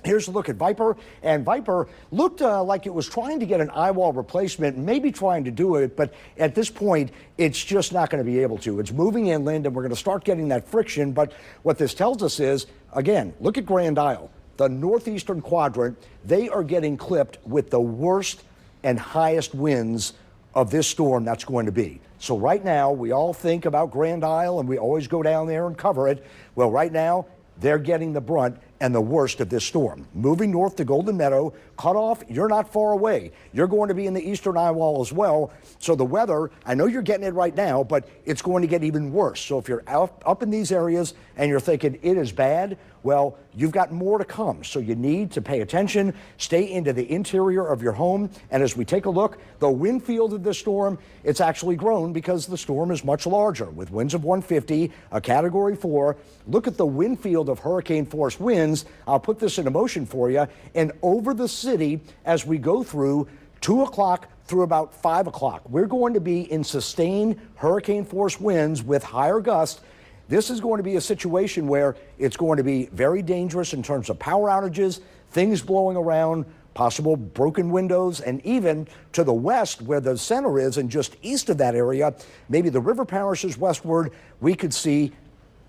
Here's a look at Viper, and Viper looked like it was trying to get an eyewall replacement, maybe trying to do it, but at this point, it's just not going to be able to. It's moving inland, and we're going to start getting that friction, but what this tells us is, again, look at Grand Isle, the northeastern quadrant, they are getting clipped with the worst and highest winds of this storm that's going to be. So right now, we all think about Grand Isle, and we always go down there and cover it. Well, right now, they're getting the brunt and the worst of this storm. Moving north to Golden Meadow, cut off, you're not far away. You're going to be in the eastern eye wall as well. So the weather, I know you're getting it right now, but it's going to get even worse. So if you're up in these areas and you're thinking it is bad, well, you've got more to come. So you need to pay attention, stay into the interior of your home. And as we take a look, the wind field of this storm, it's actually grown because the storm is much larger with winds of 150, a category 4. Look at the wind field of hurricane force winds. I'll put this into motion for you. And over the city, as we go through 2 o'clock through about 5 o'clock, we're going to be in sustained hurricane force winds with higher gusts. This is going to be a situation where it's going to be very dangerous in terms of power outages, things blowing around, possible broken windows, and even to the west where the center is and just east of that area, maybe the river parishes westward, we could see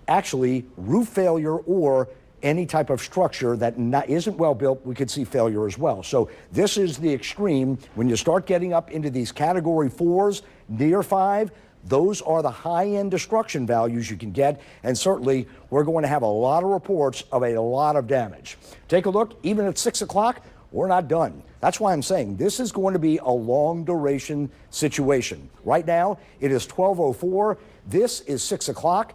actually roof failure or any type of structure that isn't well built, we could see failure as well. So this is the extreme. When you start getting up into these category 4s, near 5, those are the high-end destruction values you can get, and certainly we're going to have a lot of reports of a lot of damage. Take a look, even at 6 o'clock, we're not done. That's why I'm saying this is going to be a long-duration situation. Right now, it is 12:04. This is 6 o'clock.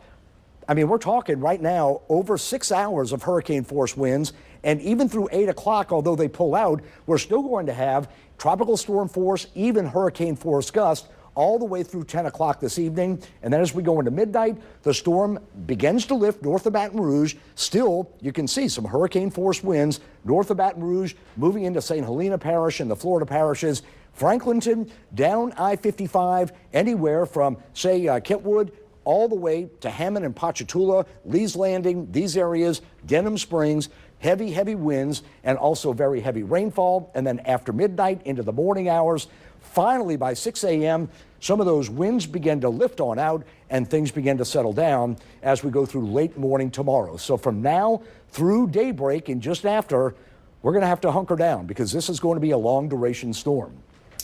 I mean, we're talking right now over 6 hours of hurricane force winds, and even through 8 o'clock, although they pull out, we're still going to have tropical storm force, even hurricane force gusts, all the way through 10 o'clock this evening. And then as we go into midnight, the storm begins to lift north of Baton Rouge. Still, you can see some hurricane force winds north of Baton Rouge, moving into St. Helena Parish and the Florida parishes. Franklinton, down I-55, anywhere from, say, Kentwood, all the way to Hammond and Ponchatoula, Lee's Landing, these areas, Denham Springs, heavy, heavy winds, and also very heavy rainfall. And then after midnight into the morning hours, finally by 6 a.m., some of those winds begin to lift on out and things begin to settle down as we go through late morning tomorrow. So from now through daybreak and just after, we're going to have to hunker down because this is going to be a long duration storm.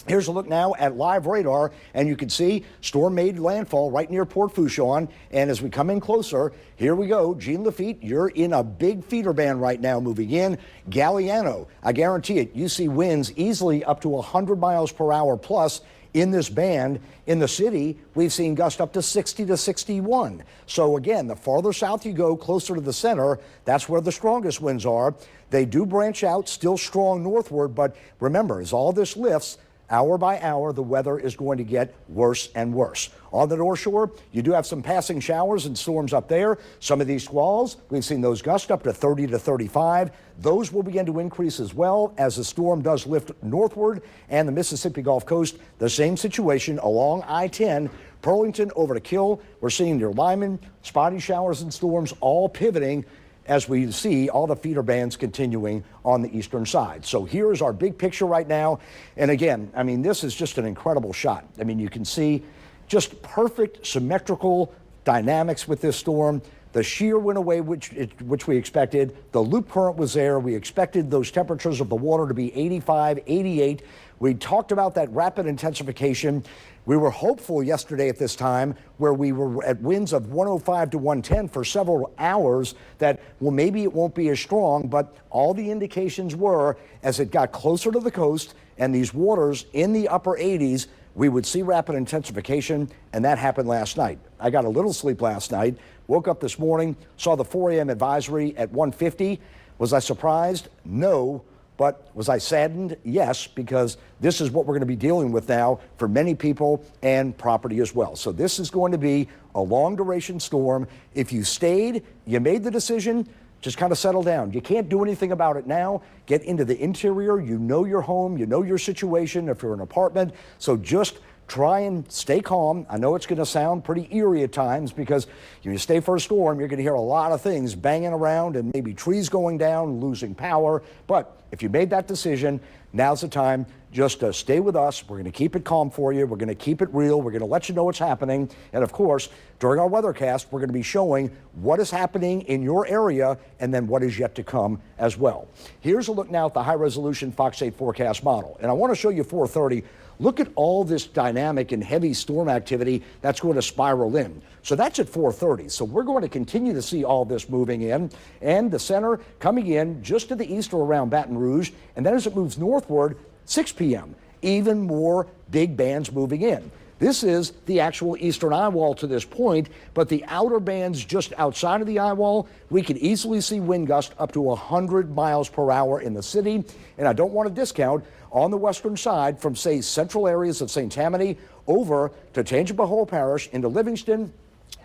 Here's a look now at live radar, and you can see storm made landfall right near Port Fourchon. And as we come in closer, here we go. Jean Lafitte, you're in a big feeder band right now moving in. Galliano, I guarantee it, you see winds easily up to 100 miles per hour plus in this band. In the city, we've seen gusts up to 60 to 61. So again, the farther south you go, closer to the center, that's where the strongest winds are. They do branch out, still strong northward, but remember, as all this lifts, hour by hour, the weather is going to get worse and worse. On the North Shore, you do have some passing showers and storms up there. Some of these squalls, we've seen those gusts up to 30 to 35. Those will begin to increase as well as the storm does lift northward. And the Mississippi Gulf Coast, the same situation along I-10, Burlington over to Kill. We're seeing near Lyman, spotty showers and storms all pivoting as we see all the feeder bands continuing on the eastern side. So here's our big picture right now. And again, I mean, this is just an incredible shot. I mean, you can see just perfect symmetrical dynamics with this storm. The shear went away, which we expected. The loop current was there. We expected those temperatures of the water to be 85, 88. We talked about that rapid intensification. We were hopeful yesterday at this time, where we were at winds of 105 to 110 for several hours, that, well, maybe it won't be as strong, but all the indications were, as it got closer to the coast and these waters in the upper 80s, we would see rapid intensification, and that happened last night. I got a little sleep last night, woke up this morning, saw the 4 a.m. advisory at 1:50. Was I surprised? No. But was I saddened? Yes, because this is what we're going to be dealing with now for many people and property as well. So this is going to be a long duration storm. If you stayed, you made the decision, just kind of settle down. You can't do anything about it now. Get into the interior. You know your home. You know your situation if you're in an apartment. So just try and stay calm. I know it's going to sound pretty eerie at times, because if you stay for a storm, you're going to hear a lot of things banging around and maybe trees going down, losing power. But if you made that decision, now's the time. Just stay with us. We're going to keep it calm for you. We're going to keep it real. We're going to let you know what's happening. And of course, during our weathercast, we're going to be showing what is happening in your area and then what is yet to come as well. Here's a look now at the high resolution Fox 8 forecast model. And I want to show you 430. Look at all this dynamic and heavy storm activity that's going to spiral in. So that's at 4:30. So we're going to continue to see all this moving in, and the center coming in just to the east or around Baton Rouge. And then as it moves northward, 6 p.m., even more big bands moving in. This is the actual eastern eye wall to this point, but the outer bands just outside of the eye wall, we could easily see wind gusts up to 100 miles per hour in the city. And I don't want to discount on the western side from, say, central areas of St. Tammany over to Tangipahoa Parish into Livingston.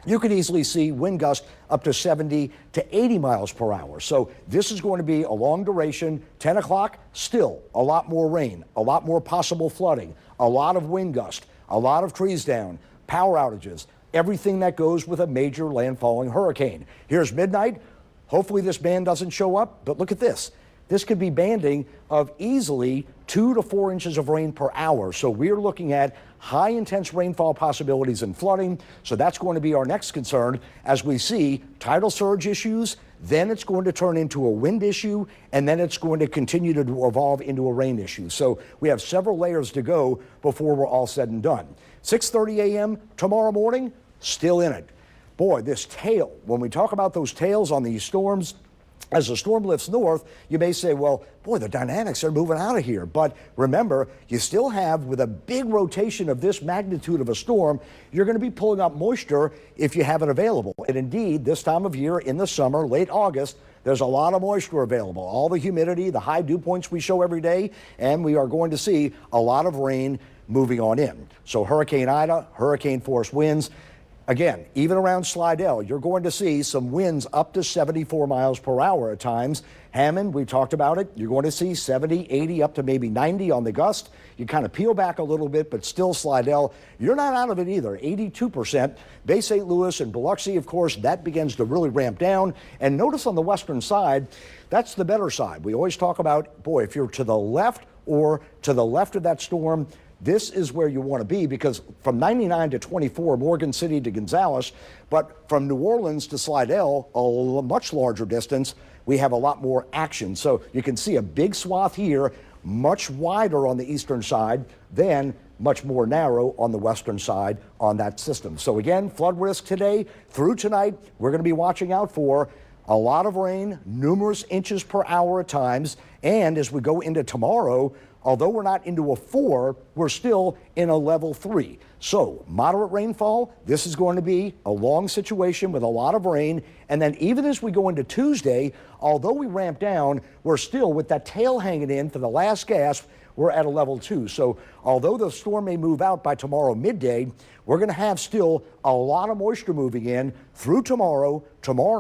You could easily see wind gusts up to 70 to 80 miles per hour. So this is going to be a long duration. 10 o'clock, still a lot more rain, a lot more possible flooding, a lot of wind gusts, a lot of trees down, power outages, everything that goes with a major landfalling hurricane. Here's midnight. Hopefully this band doesn't show up, but look at this. This could be banding of easily 2 to 4 inches of rain per hour. So we're looking at high intense rainfall possibilities and flooding. So that's going to be our next concern as we see tidal surge issues. Then it's going to turn into a wind issue, and then it's going to continue to evolve into a rain issue. So we have several layers to go before we're all said and done. 6:30 a.m. tomorrow morning, still in it. Boy, this tail, when we talk about those tails on these storms, as the storm lifts north, you may say, well, boy, the dynamics are moving out of here. But remember, you still have, with a big rotation of this magnitude of a storm, you're going to be pulling up moisture if you have it available. And indeed, this time of year in the summer, late August, there's a lot of moisture available. All the humidity, the high dew points we show every day, and we are going to see a lot of rain moving on in. So Hurricane Ida, hurricane force winds. Again, even around Slidell, you're going to see some winds up to 74 miles per hour at times. Hammond, we talked about it. You're going to see 70, 80, up to maybe 90 on the gust. You kind of peel back a little bit, but still Slidell, you're not out of it either, 82%. Bay St. Louis and Biloxi, of course, that begins to really ramp down. And notice on the western side, that's the better side. We always talk about, boy, if you're to the left or to the left of that storm, this is where you want to be, because from 99 to 24, Morgan City to Gonzales, but from New Orleans to Slidell, a much larger distance, we have a lot more action. So you can see a big swath here, much wider on the eastern side, then much more narrow on the western side on that system. So again, flood risk today through tonight, we're going to be watching out for a lot of rain, numerous inches per hour at times, and as we go into tomorrow, although we're not into a 4, we're still in a level 3. So moderate rainfall, this is going to be a long situation with a lot of rain. And then even as we go into Tuesday, although we ramp down, we're still with that tail hanging in for the last gasp, we're at a level 2. So although the storm may move out by tomorrow midday, we're going to have still a lot of moisture moving in through tomorrow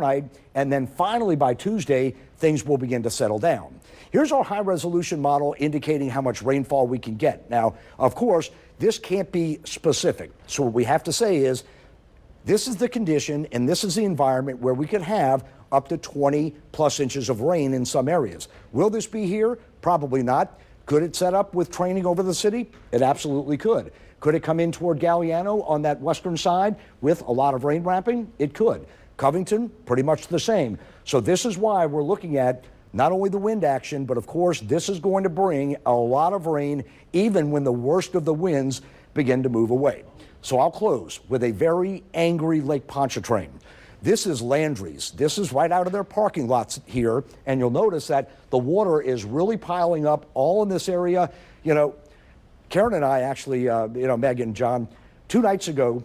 night, and then finally by Tuesday, things will begin to settle down. Here's our high resolution model indicating how much rainfall we can get. Now, of course, this can't be specific. So what we have to say is, this is the condition and this is the environment where we could have up to 20 plus inches of rain in some areas. Will this be here? Probably not. Could it set up with training over the city? It absolutely could. Could it come in toward Galliano on that western side with a lot of rain wrapping? It could. Covington, pretty much the same. So this is why we're looking at not only the wind action, but of course this is going to bring a lot of rain even when the worst of the winds begin to move away. So I'll close with a very angry Lake Pontchartrain. This is Landry's. This is right out of their parking lots here, and you'll notice that the water is really piling up all in this area. You know, Karen and I actually, Meg and John, 2 nights ago,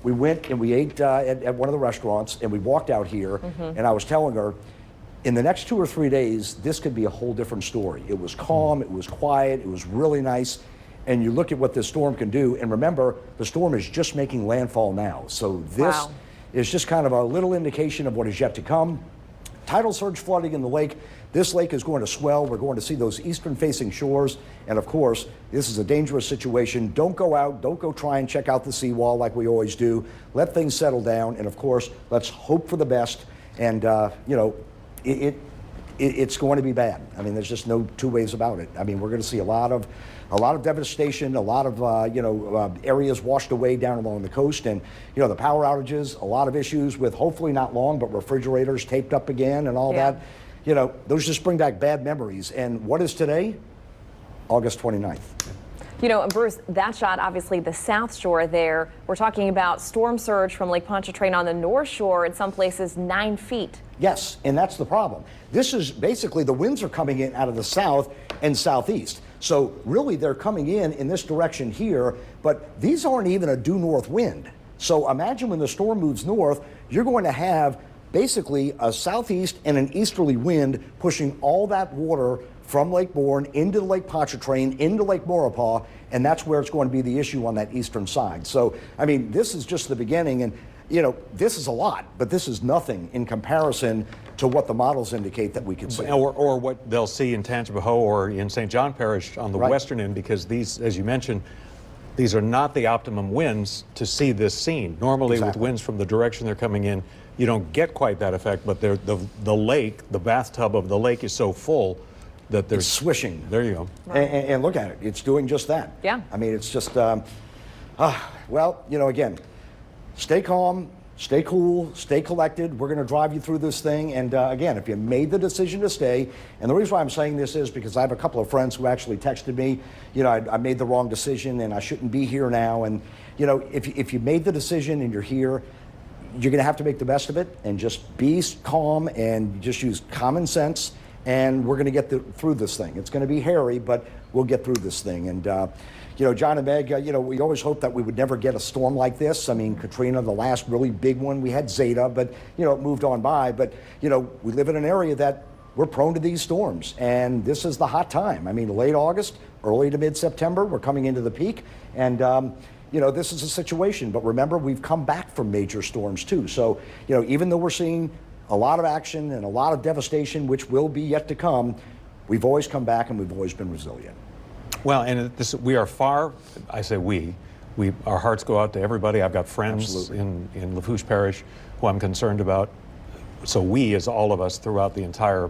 we went and we ate at one of the restaurants, and we walked out here, and I was telling her, in the next 2 or 3 days, this could be a whole different story. It was calm, it was quiet, it was really nice, and you look at what this storm can do, and remember, the storm is just making landfall now. So this is just kind of a little indication of what is yet to come. Tidal surge flooding in the lake. This lake is going to swell. We're going to see those eastern-facing shores. And of course, this is a dangerous situation. Don't go out. Don't go try and check out the seawall like we always do. Let things settle down. And of course, let's hope for the best. And, it's going to be bad. I mean, there's just no two ways about it. I mean, we're going to see a lot of devastation, a lot of areas washed away down along the coast, and the power outages, a lot of issues with hopefully not long, but refrigerators taped up again and all that. Those just bring back bad memories. And what is today? August 29th. And Bruce, that shot, obviously the South Shore there. We're talking about storm surge from Lake Pontchartrain on the North Shore, in some places 9 feet. Yes, and that's the problem. This is basically, the winds are coming in out of the south and southeast. So really they're coming in this direction here, but these aren't even a due north wind. So imagine when the storm moves north, you're going to have basically a southeast and an easterly wind pushing all that water from Lake Bourne into Lake Pontchartrain, into Lake Maurepas, and that's where it's going to be the issue on that eastern side. So, I mean, this is just the beginning, and, this is a lot, but this is nothing in comparison to what the models indicate that we could see. Or what they'll see in Tangipahoa or in St. John Parish on the western end, because these, as you mentioned, these are not the optimum winds to see this scene. Normally with winds from the direction they're coming in, you don't get quite that effect, but the lake, the bathtub of the lake is so full that there's swishing. There you go. And look at it. It's doing just that. Yeah. I mean, it's just, well, again, stay calm, stay cool, stay collected. We're going to drive you through this thing. And again, if you made the decision to stay, and the reason why I'm saying this is because I have a couple of friends who actually texted me, I made the wrong decision and I shouldn't be here now. And, if you made the decision and you're here, you're going to have to make the best of it and just be calm and just use common sense. And we're going to get through this thing. It's going to be hairy, but we'll get through this thing. And, John and Meg, we always hoped that we would never get a storm like this. I mean, Katrina, the last really big one, we had Zeta, but, it moved on by. But, we live in an area that we're prone to these storms. And this is the hot time. I mean, late August, early to mid-September, we're coming into the peak. And, this is a situation. But remember, we've come back from major storms, too. So, even though we're seeing a lot of action and a lot of devastation, which will be yet to come, we've always come back and we've always been resilient. Well, and we are far, I say our hearts go out to everybody. I've got friends in Lafourche Parish who I'm concerned about. So we, as all of us throughout the entire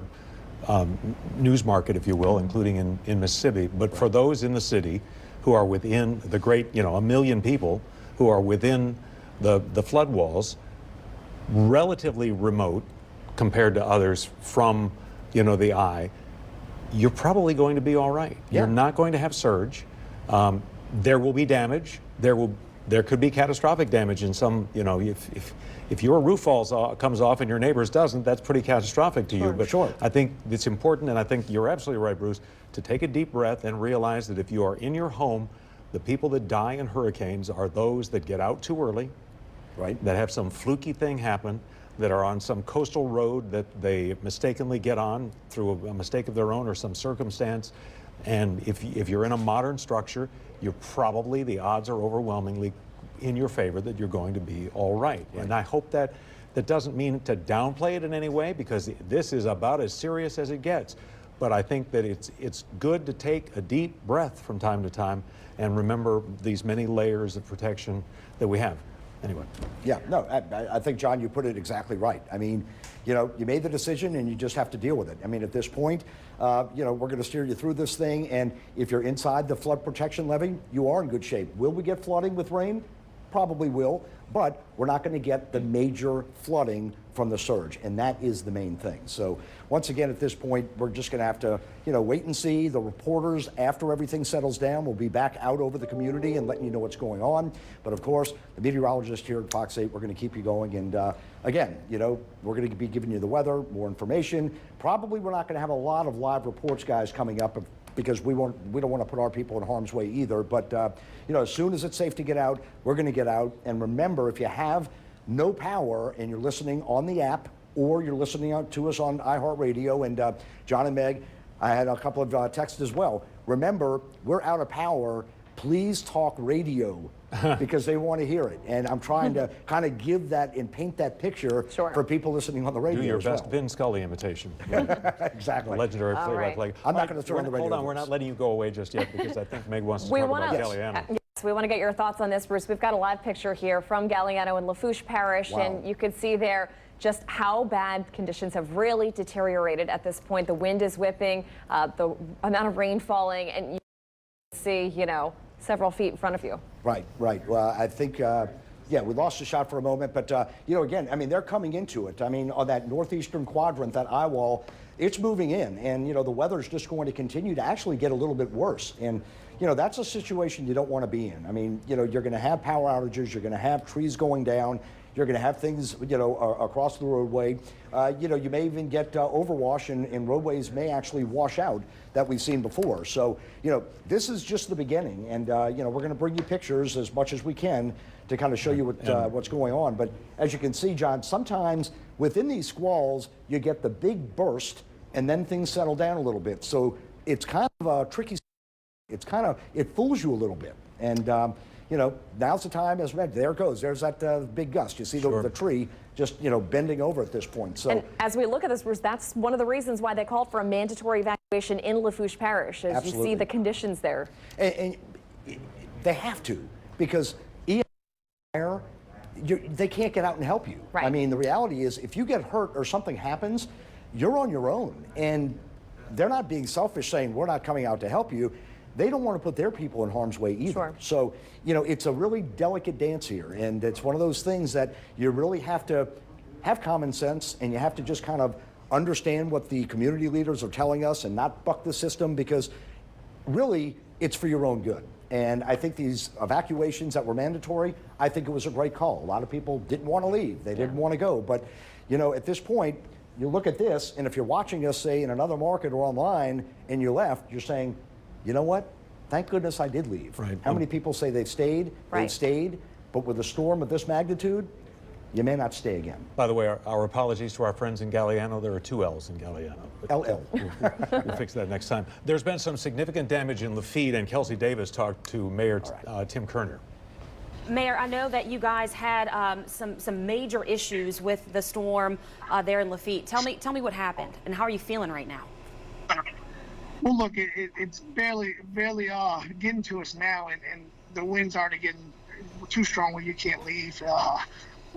news market, if you will, including in Mississippi. But for those in the city who are within the great, 1 million people who are within the flood walls, relatively remote compared to others from, the eye, you're probably going to be all right. Yeah. You're not going to have surge. There will be damage. There could be catastrophic damage in some, if your roof comes off and your neighbor's doesn't, that's pretty catastrophic to you. But sure. I think it's important, and I think you're absolutely right, Bruce, to take a deep breath and realize that if you are in your home, the people that die in hurricanes are those that get out too early, that have some fluky thing happen, that are on some coastal road that they mistakenly get on through a mistake of their own or some circumstance. And if you're in a modern structure, the odds are overwhelmingly in your favor that you're going to be all right. And I hope that doesn't mean to downplay it in any way, because this is about as serious as it gets. But I think that it's good to take a deep breath from time to time and remember these many layers of protection that we have. Anyway. Yeah, no, I think, John, you put it exactly right. I mean, you made the decision and you just have to deal with it. I mean, at this point, we're going to steer you through this thing. And if you're inside the flood protection levee, you are in good shape. Will we get flooding with rain? Probably will, but we're not going to get the major flooding from the surge, and that is the main thing. So once again, at this point, we're just going to have to, wait and see. The reporters, after everything settles down, will be back out over the community and letting you know what's going on. But of course, the meteorologist here at Fox 8, we're going to keep you going. And again, we're going to be giving you the weather, more information. Probably we're not going to have a lot of live reports, guys, coming up, because we don't want to put our people in harm's way either. But as soon as it's safe to get out, we're going to get out. And remember, if you have no power and you're listening on the app or you're listening out to us on iHeartRadio, and John and Meg, I had a couple of texts as well. Remember, we're out of power. Please talk radio because they want to hear it. And I'm trying to kind of give that and paint that picture for people listening on the radio. Do your as best well. Vin Scully imitation. Exactly. The legendary play-by-play. I'm not going to throw on the radio. Hold on, we're not letting you go away just yet because I think Meg wants to talk about Galliano. Yes, we want to get your thoughts on this, Bruce. We've got a live picture here from Galliano and Lafourche Parish, and you can see there just how bad conditions have really deteriorated at this point. The wind is whipping, the amount of rain falling, and you can see, several feet in front of you. Right. Well, I think, we lost the shot for a moment, but, again, I mean, they're coming into it. I mean, on that northeastern quadrant, that eye wall, it's moving in, and, the weather's just going to continue to actually get a little bit worse. And, that's a situation you don't want to be in. I mean, you're going to have power outages, you're going to have trees going down, you're going to have things, across the roadway. You may even get overwash, and roadways may actually wash out that we've seen before. So, this is just the beginning, and we're going to bring you pictures as much as we can to kind of show you what's going on. But as you can see, John, sometimes within these squalls, you get the big burst, and then things settle down a little bit. So it's kind of a tricky. It fools you a little bit, and. Now's the time, as read. There it goes. There's that big gust. You see the tree just, bending over at this point. So, and as we look at this, Bruce, that's one of the reasons why they called for a mandatory evacuation in Lafourche Parish, as you see the conditions there. And they have to, because they can't get out and help you. Right. I mean, the reality is, if you get hurt or something happens, you're on your own. And they're not being selfish saying, we're not coming out to help you. They don't want to put their people in harm's way either. Sure. So, it's a really delicate dance here. And it's one of those things that you really have to have common sense, and you have to just kind of understand what the community leaders are telling us and not buck the system, because really it's for your own good. And I think these evacuations that were mandatory, I think it was a great call. A lot of people didn't want to leave. They didn't want to go. But, at this point, you look at this, and if you're watching us, say, in another market or online, and you left, you're saying, you know what? Thank goodness I did leave. Right. How many people say they've stayed? Right. They've stayed, but with a storm of this magnitude, you may not stay again. By the way, our apologies to our friends in Galliano. There are two L's in Galliano. LL. We'll fix that next time. There's been some significant damage in Lafitte, and Kelsey Davis talked to Mayor Tim Kerner. Mayor, I know that you guys had some major issues with the storm there in Lafitte. Tell me what happened, and how are you feeling right now? Well, look, it's barely getting to us now, and the winds already getting too strong where you can't leave.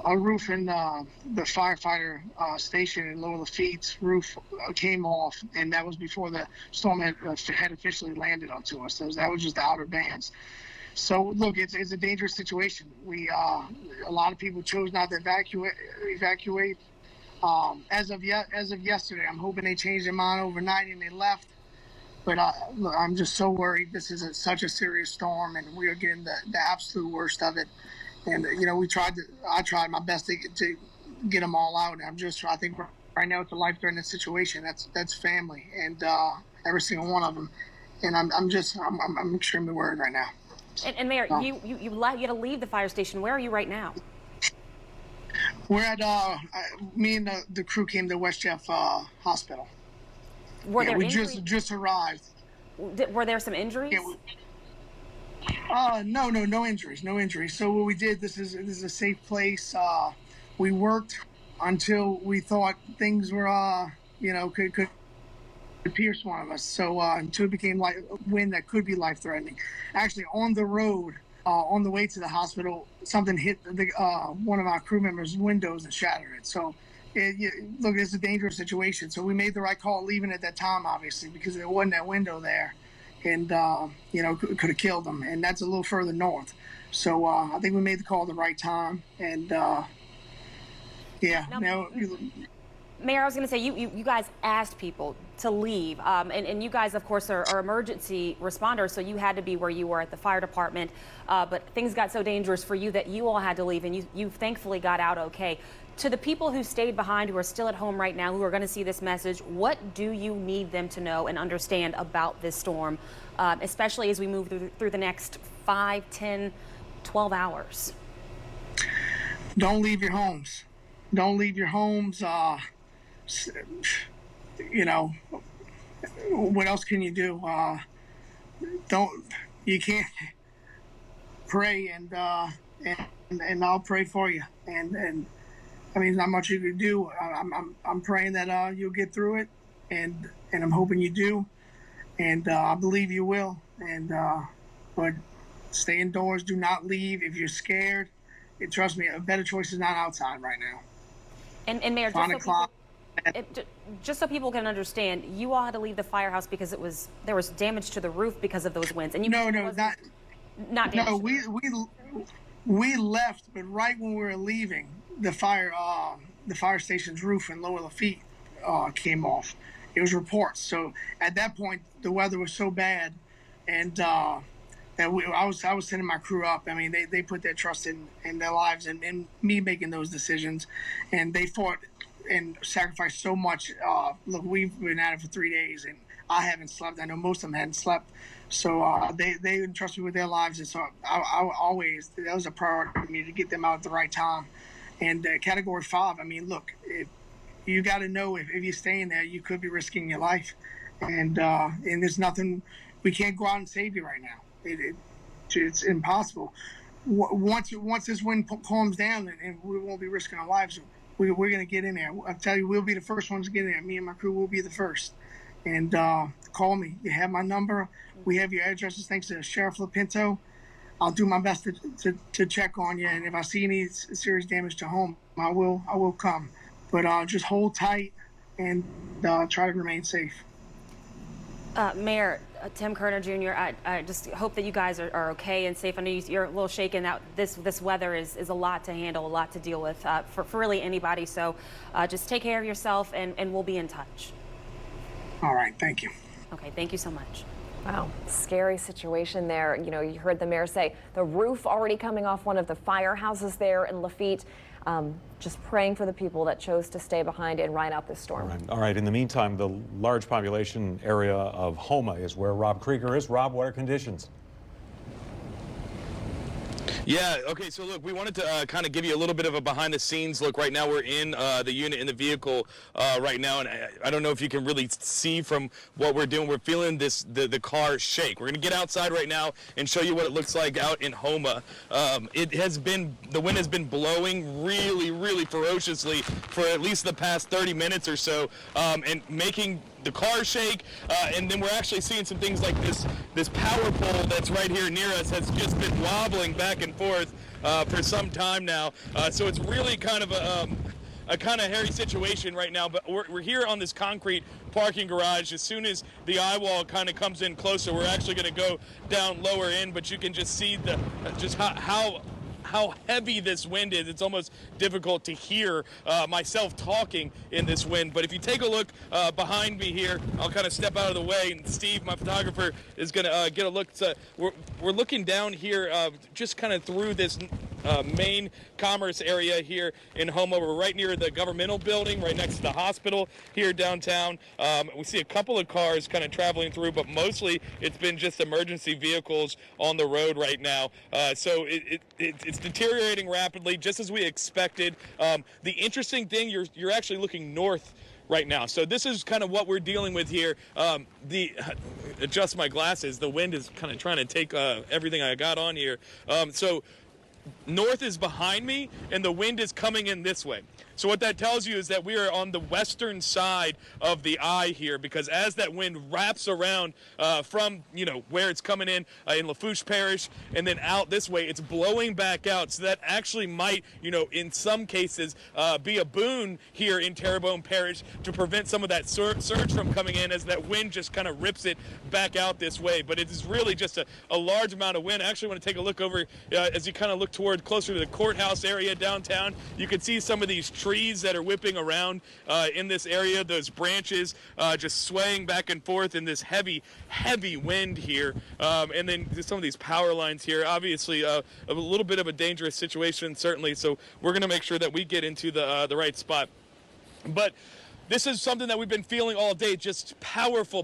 A roof in the firefighter station in Lower Lafitte's roof came off, and that was before the storm had officially landed onto us. So that was just the outer bands. So look, it's a dangerous situation. A lot of people chose not to evacuate. As of yesterday, I'm hoping they changed their mind overnight and they left. But look, I'm just so worried. This is such a serious storm, and we are getting the absolute worst of it. And I tried my best to get them all out. And I think right now it's a life-threatening situation. That's family, and every single one of them. And I'm extremely worried right now. And Mayor, you had to leave the fire station. Where are you right now? We're at me and the crew came to West Jeff Hospital. Were there we injuries? just arrived. Were there some injuries? No injuries. So what we did, this is a safe place. We worked until we thought things were could pierce one of us. So until it became wind that could be life-threatening. Actually, on the road, on the way to the hospital, something hit one of our crew members' windows and shattered it. So. Look, it's a dangerous situation. So we made the right call leaving at that time, obviously, because there wasn't that window there, and could have killed them. And that's a little further north. So I think we made the call at the right time, and Mayor, I was going to say, you guys asked people to leave, and you guys, of course, are emergency responders, so you had to be where you were at the fire department, but things got so dangerous for you that you all had to leave, and you thankfully got out okay. To the people who stayed behind, who are still at home right now, who are going to see this message, what do you need them to know and understand about this storm, especially as we move through the next 5, 10, 12 hours? Don't leave your homes. Don't leave your homes. You know, what else can you do? You can't pray and I'll pray for you. And I mean, not much you can do. I'm praying that you'll get through it, and I'm hoping you do, and I believe you will. And but stay indoors. Do not leave if you're scared. Trust me, a better choice is not outside right now. And Mayor, just so people can understand, you all had to leave the firehouse because there was damage to the roof because of those winds. And you not damage. No, we left, but right when we were leaving, the fire station's roof in Lower Lafitte came off. It was reports. So at that point, the weather was so bad, and that I was sending my crew up. I mean, they put their trust in their lives and me making those decisions, and they fought and sacrificed so much. Look, we've been at it for 3 days, and I haven't slept. I know most of them hadn't slept. So they entrusted me with their lives, and so I always, that was a priority for me to get them out at the right time. And Category 5, I mean, look, you got to know if you're staying there, you could be risking your life. And there's nothing, we can't go out and save you right now. It's impossible. Once this wind calms down, and we won't be risking our lives, we're going to get in there. I'll tell you, we'll be the first ones to get in there. Me and my crew will be the first. And call me. You have my number. We have your addresses. Thanks to Sheriff LaPinto. I'll do my best to check on you. And if I see any serious damage to home, I will come. But just hold tight and try to remain safe. Mayor Tim Kerner Jr., I just hope that you guys are okay and safe. I know you're a little shaken that this weather is a lot to handle, a lot to deal with for really anybody. So just take care of yourself, and we'll be in touch. All right. Thank you. Okay. Thank you so much. Wow, scary situation there. You know, you heard the mayor say the roof already coming off one of the firehouses there in Lafitte. Just praying for the people that chose to stay behind and ride out this storm. All right. In the meantime, the large population area of Houma is where Rob Krieger is. Rob, what are conditions? Yeah, okay, so look, we wanted to kind of give you a little bit of a behind-the-scenes look. Right now we're in the unit, in the vehicle right now, and I don't know if you can really see from what we're doing. We're feeling the car shake. We're going to get outside right now and show you what it looks like out in Houma. The wind has been blowing really, really ferociously for at least the past 30 minutes or so, and making the car shake, and then we're actually seeing some things like this power pole that's right here near us has just been wobbling back and forth for some time now. So it's really kind of a kind of hairy situation right now, but we're here on this concrete parking garage. As soon as the eye wall kind of comes in closer, we're actually going to go down lower in, but you can just see just how heavy this wind is. It's almost difficult to hear myself talking in this wind. But if you take a look behind me here, I'll kind of step out of the way, and Steve, my photographer, is going to get a look. We're looking down here just kind of through this main commerce area here in Houma. We're right near the governmental building, right next to the hospital here downtown. We see a couple of cars kind of traveling through, but mostly it's been just emergency vehicles on the road right now. So it's deteriorating rapidly, just as we expected. The interesting thing, you're actually looking north right now. So this is kind of what we're dealing with here. Adjust my glasses. The wind is kind of trying to take everything I got on here. So north is behind me and the wind is coming in this way. So what that tells you is that we are on the western side of the eye here, because as that wind wraps around from, where it's coming in Lafourche Parish and then out this way, it's blowing back out. So that actually might, in some cases be a boon here in Terrebonne Parish to prevent some of that surge from coming in, as that wind just kind of rips it back out this way. But it is really just a large amount of wind. I actually want to take a look over as you kind of look toward closer to the courthouse area downtown. You can see some of these trees that are whipping around in this area, those branches just swaying back and forth in this heavy wind here, and then some of these power lines here. Obviously a little bit of a dangerous situation, certainly, so we're going to make sure that we get into the right spot. But this is something that we've been feeling all day, just powerful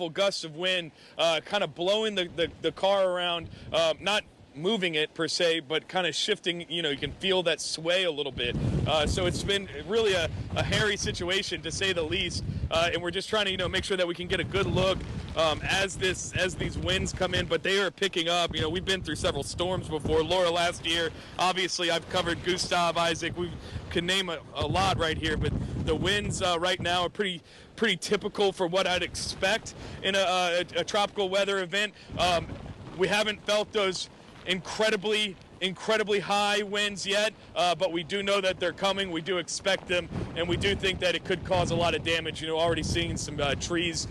gusts of wind kind of blowing the car around, not moving it per se, but kind of shifting. You can feel that sway a little bit. So it's been really a hairy situation, to say the least. And we're just trying to make sure that we can get a good look as these winds come in. But they are picking up. We've been through several storms before. Laura, last year, obviously I've covered Gustav, Isaac. We can name a lot right here, but the winds right now are pretty typical for what I'd expect in a tropical weather event. We haven't felt those incredibly high winds yet, but we do know that they're coming. We do expect them, and we do think that it could cause a lot of damage. Already seeing some trees,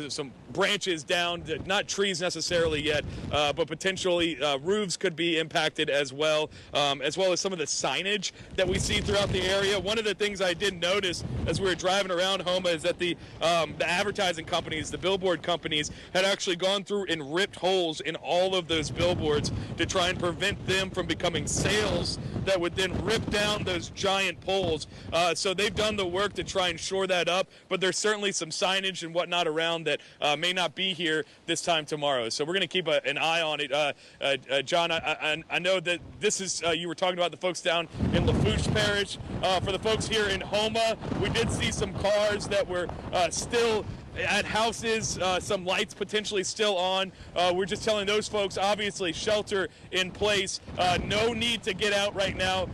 some branches down, not trees necessarily yet, but potentially roofs could be impacted as well as some of the signage that we see throughout the area. One of the things I did notice as we were driving around Houma is that the advertising companies, the billboard companies, had actually gone through and ripped holes in all of those billboards to try and prevent them from becoming sails that would then rip down those giant poles. So they've done the work to try and shore that up, but there's certainly some signage and whatnot around that may not be here this time tomorrow. So we're going to keep an eye on it. John, I know that this is, you were talking about the folks down in Lafourche Parish. For the folks here in Houma, we did see some cars that were still at houses, some lights potentially still on. We're just telling those folks, obviously, shelter in place. No need to get out right now.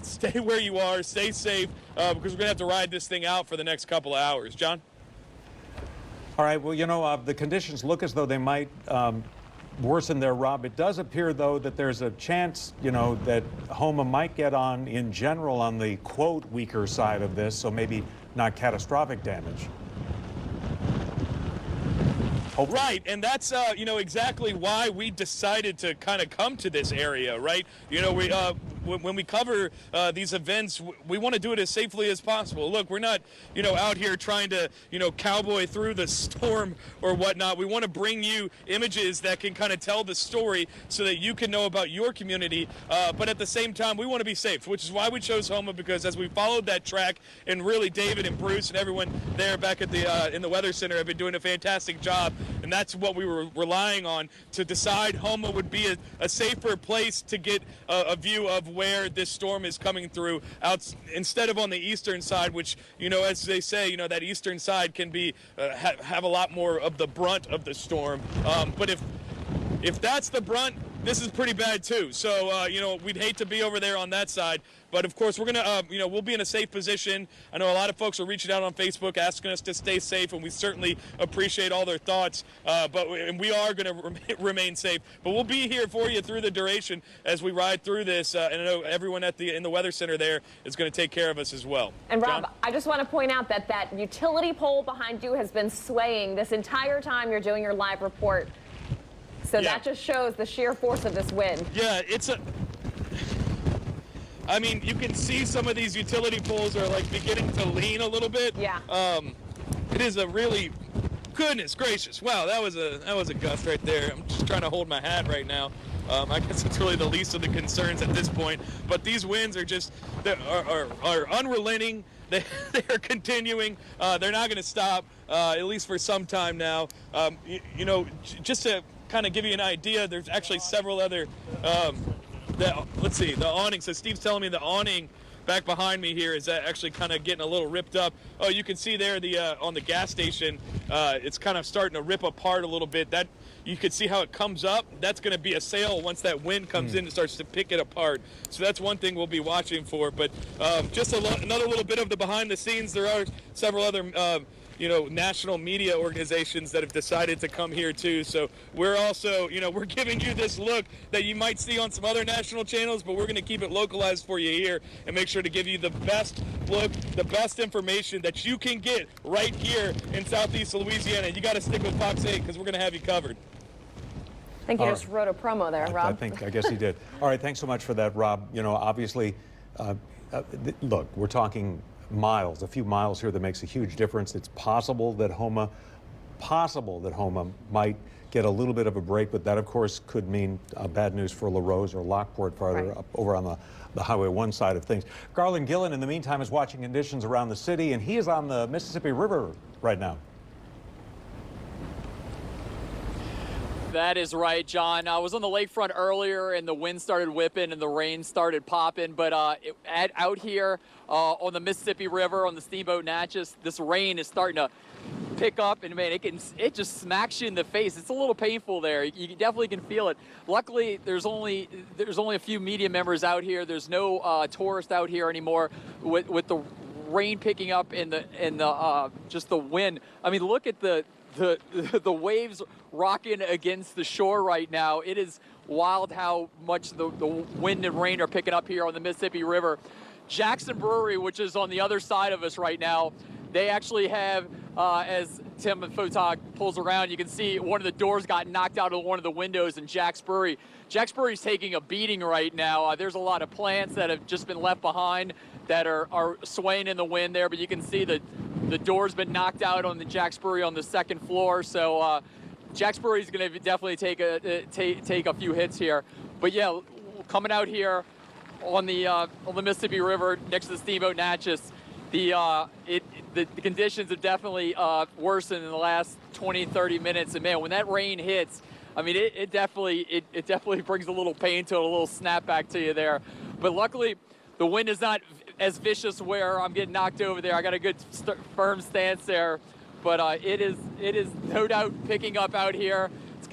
Stay where you are, stay safe, because we're going to have to ride this thing out for the next couple of hours. John? All right, well, the conditions look as though they might worsen there, Rob. It does appear, though, that there's a chance, that Houma might get on, in general, on the, quote, weaker side of this, so maybe not catastrophic damage. Right, and that's exactly why we decided to kind of come to this area, right? When we cover these events, we want to do it as safely as possible. Look, we're not out here trying to cowboy through the storm or whatnot. We want to bring you images that can kind of tell the story so that you can know about your community. But at the same time, we want to be safe, which is why we chose Houma, because as we followed that track, and really David and Bruce and everyone there back at the in the Weather Center have been doing a fantastic job. And that's what we were relying on to decide Houma would be a safer place to get a view of where this storm is coming through, out instead of on the eastern side, which, as they say, that eastern side can be have a lot more of the brunt of the storm. But if that's the brunt, this is pretty bad too. So, we'd hate to be over there on that side. But of course, we're going to, we'll be in a safe position. I know a lot of folks are reaching out on Facebook asking us to stay safe, and we certainly appreciate all their thoughts. And we are going to remain safe. But we'll be here for you through the duration as we ride through this. And I know everyone in the Weather Center there is going to take care of us as well. And Rob, John? I just want to point out that utility pole behind you has been swaying this entire time you're doing your live report. So that just shows the sheer force of this wind. Yeah, I mean, you can see some of these utility poles are like beginning to lean a little bit. Yeah. It is a really, goodness gracious. Wow, that was a gust right there. I'm just trying to hold my hat right now. I guess it's really the least of the concerns at this point. But these winds are just are unrelenting. They are continuing. They're not going to stop, at least for some time now. Just to kind of give you an idea, there's actually several other. Let's see, the awning. So Steve's telling me the awning back behind me here is actually kind of getting a little ripped up. Oh, you can see there on the gas station it's kind of starting to rip apart a little bit. That you could see how it comes up. That's going to be a sail once that wind comes in and starts to pick it apart. So that's one thing we'll be watching for. But just another little bit of the behind the scenes. There are several other national media organizations that have decided to come here too. So we're also, we're giving you this look that you might see on some other national channels, but we're going to keep it localized for you here and make sure to give you the best look, the best information that you can get right here in Southeast Louisiana. You got to stick with Fox 8 because we're going to have you covered. I think you just wrote a promo there, Rob. I guess he did. All right, thanks so much for that, Rob. Obviously, look, we're talking miles, a few miles here that makes a huge difference. It's possible that Houma might get a little bit of a break, but that, of course, could mean bad news for LaRose or Lockport farther up over on the Highway 1 side of things. Garland Gillen, in the meantime, is watching conditions around the city, and he is on the Mississippi River right now. That is right, John. I was on the lakefront earlier and the wind started whipping and the rain started popping. But out here on the Mississippi River, on the Steamboat Natchez, this rain is starting to pick up, and man, it just smacks you in the face. It's a little painful there. You definitely can feel it. Luckily, there's only a few media members out here. There's no tourists out here anymore with the rain picking up and the just the wind. I mean, look at the waves rocking against the shore right now. It is wild how much the wind and rain are picking up here on the Mississippi River. Jackson Brewery, which is on the other side of us right now, they actually have, as Tim Photog pulls around, you can see one of the doors got knocked out of one of the windows in Jack's Brewery. Jack's Brewery's taking a beating right now. There's a lot of plants that have just been left behind that are swaying in the wind there, but you can see the door's been knocked out on the Jack's Brewery on the second floor. So Jack's Brewery is going to definitely take a few hits here. But yeah, coming out here on the Mississippi River next to the Steamboat Natchez, the conditions have definitely worsened in the last 20-30 minutes. And man, when that rain hits, I mean, it definitely brings a little pain to it, a little snapback to you there. But luckily, the wind is not as vicious where I'm getting knocked over there. I got a good firm stance there, but it is no doubt picking up out here. It's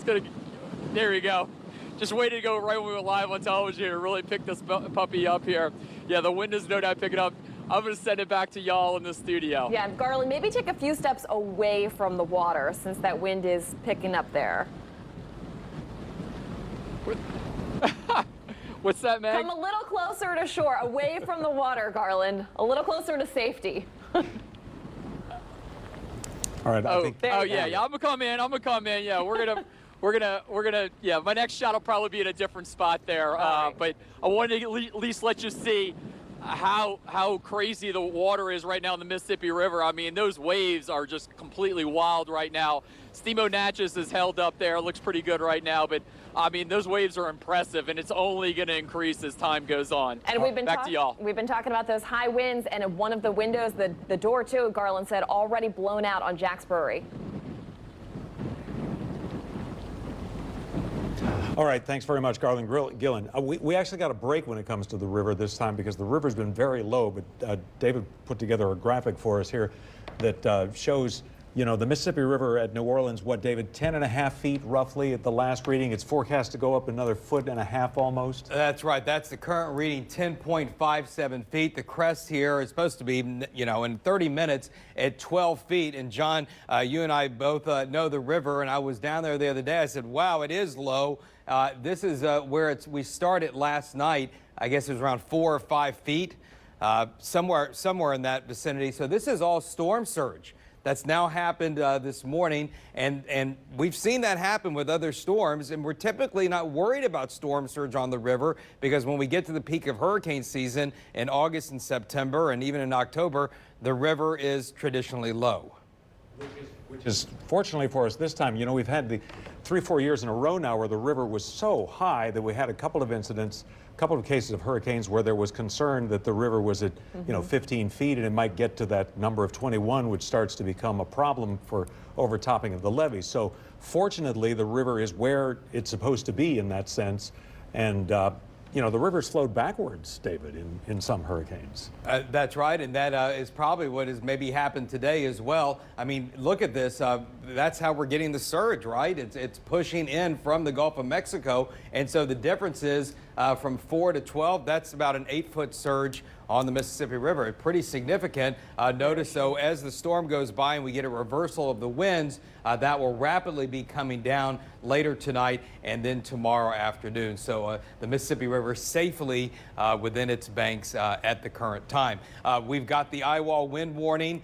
gonna there you go. Just waited to go right when we were live on television to really pick this puppy up here. Yeah, the wind is no doubt picking up. I'm gonna send it back to y'all in the studio. Yeah, Garland, maybe take a few steps away from the water since that wind is picking up there. What's that, Meg? Come a little closer to shore, away from the water, Garland. A little closer to safety. All right. I'm gonna come in. Yeah, we're gonna. Yeah, my next shot will probably be at a different spot there. Right. But I wanted to at least let you see how crazy the water is right now in the Mississippi River. I mean, those waves are just completely wild right now. Steamboat Natchez is held up there. It looks pretty good right now, but I mean, those waves are impressive, and it's only going to increase as time goes on. And we've been back to y'all. We've been talking about those high winds, and one of the windows, the door too, Garland said, already blown out on Jack's Brewery. All right, thanks very much, Garland Gillen. We actually got a break when it comes to the river this time because the river's been very low, but David put together a graphic for us here that shows, the Mississippi River at New Orleans, what, David, 10.5 feet roughly at the last reading. It's forecast to go up another 1.5 feet almost. That's right. That's the current reading, 10.57 feet. The crest here is supposed to be, in 30 minutes at 12 feet. And John, you and I both know the river, and I was down there the other day. I said, wow, it is low. This is where we started last night. I guess it was around 4 or 5 feet, somewhere in that vicinity. So this is all storm surge. That's now happened this morning, and we've seen that happen with other storms, and we're typically not worried about storm surge on the river because when we get to the peak of hurricane season in August and September and even in October, the river is traditionally low. Which is fortunately for us this time. We've had the 3-4 years in a row now where the river was so high that we had a couple of incidents, a couple of cases of hurricanes where there was concern that the river was at 15 feet and it might get to that number of 21, which starts to become a problem for overtopping of the levees. So fortunately, the river is where it's supposed to be in that sense, and you know, the river's flowed backwards, David, in some hurricanes. That's right, and that is probably what has maybe happened today as well. I mean, look at this. That's how we're getting the surge, right? It's pushing in from the Gulf of Mexico, and so the difference is from 4 to 12, that's about an 8-foot surge on the Mississippi River. Pretty significant. Notice, though, as the storm goes by and we get a reversal of the winds, that will rapidly be coming down later tonight and then tomorrow afternoon. So the Mississippi River safely within its banks at the current time. We've got the eyewall wind warning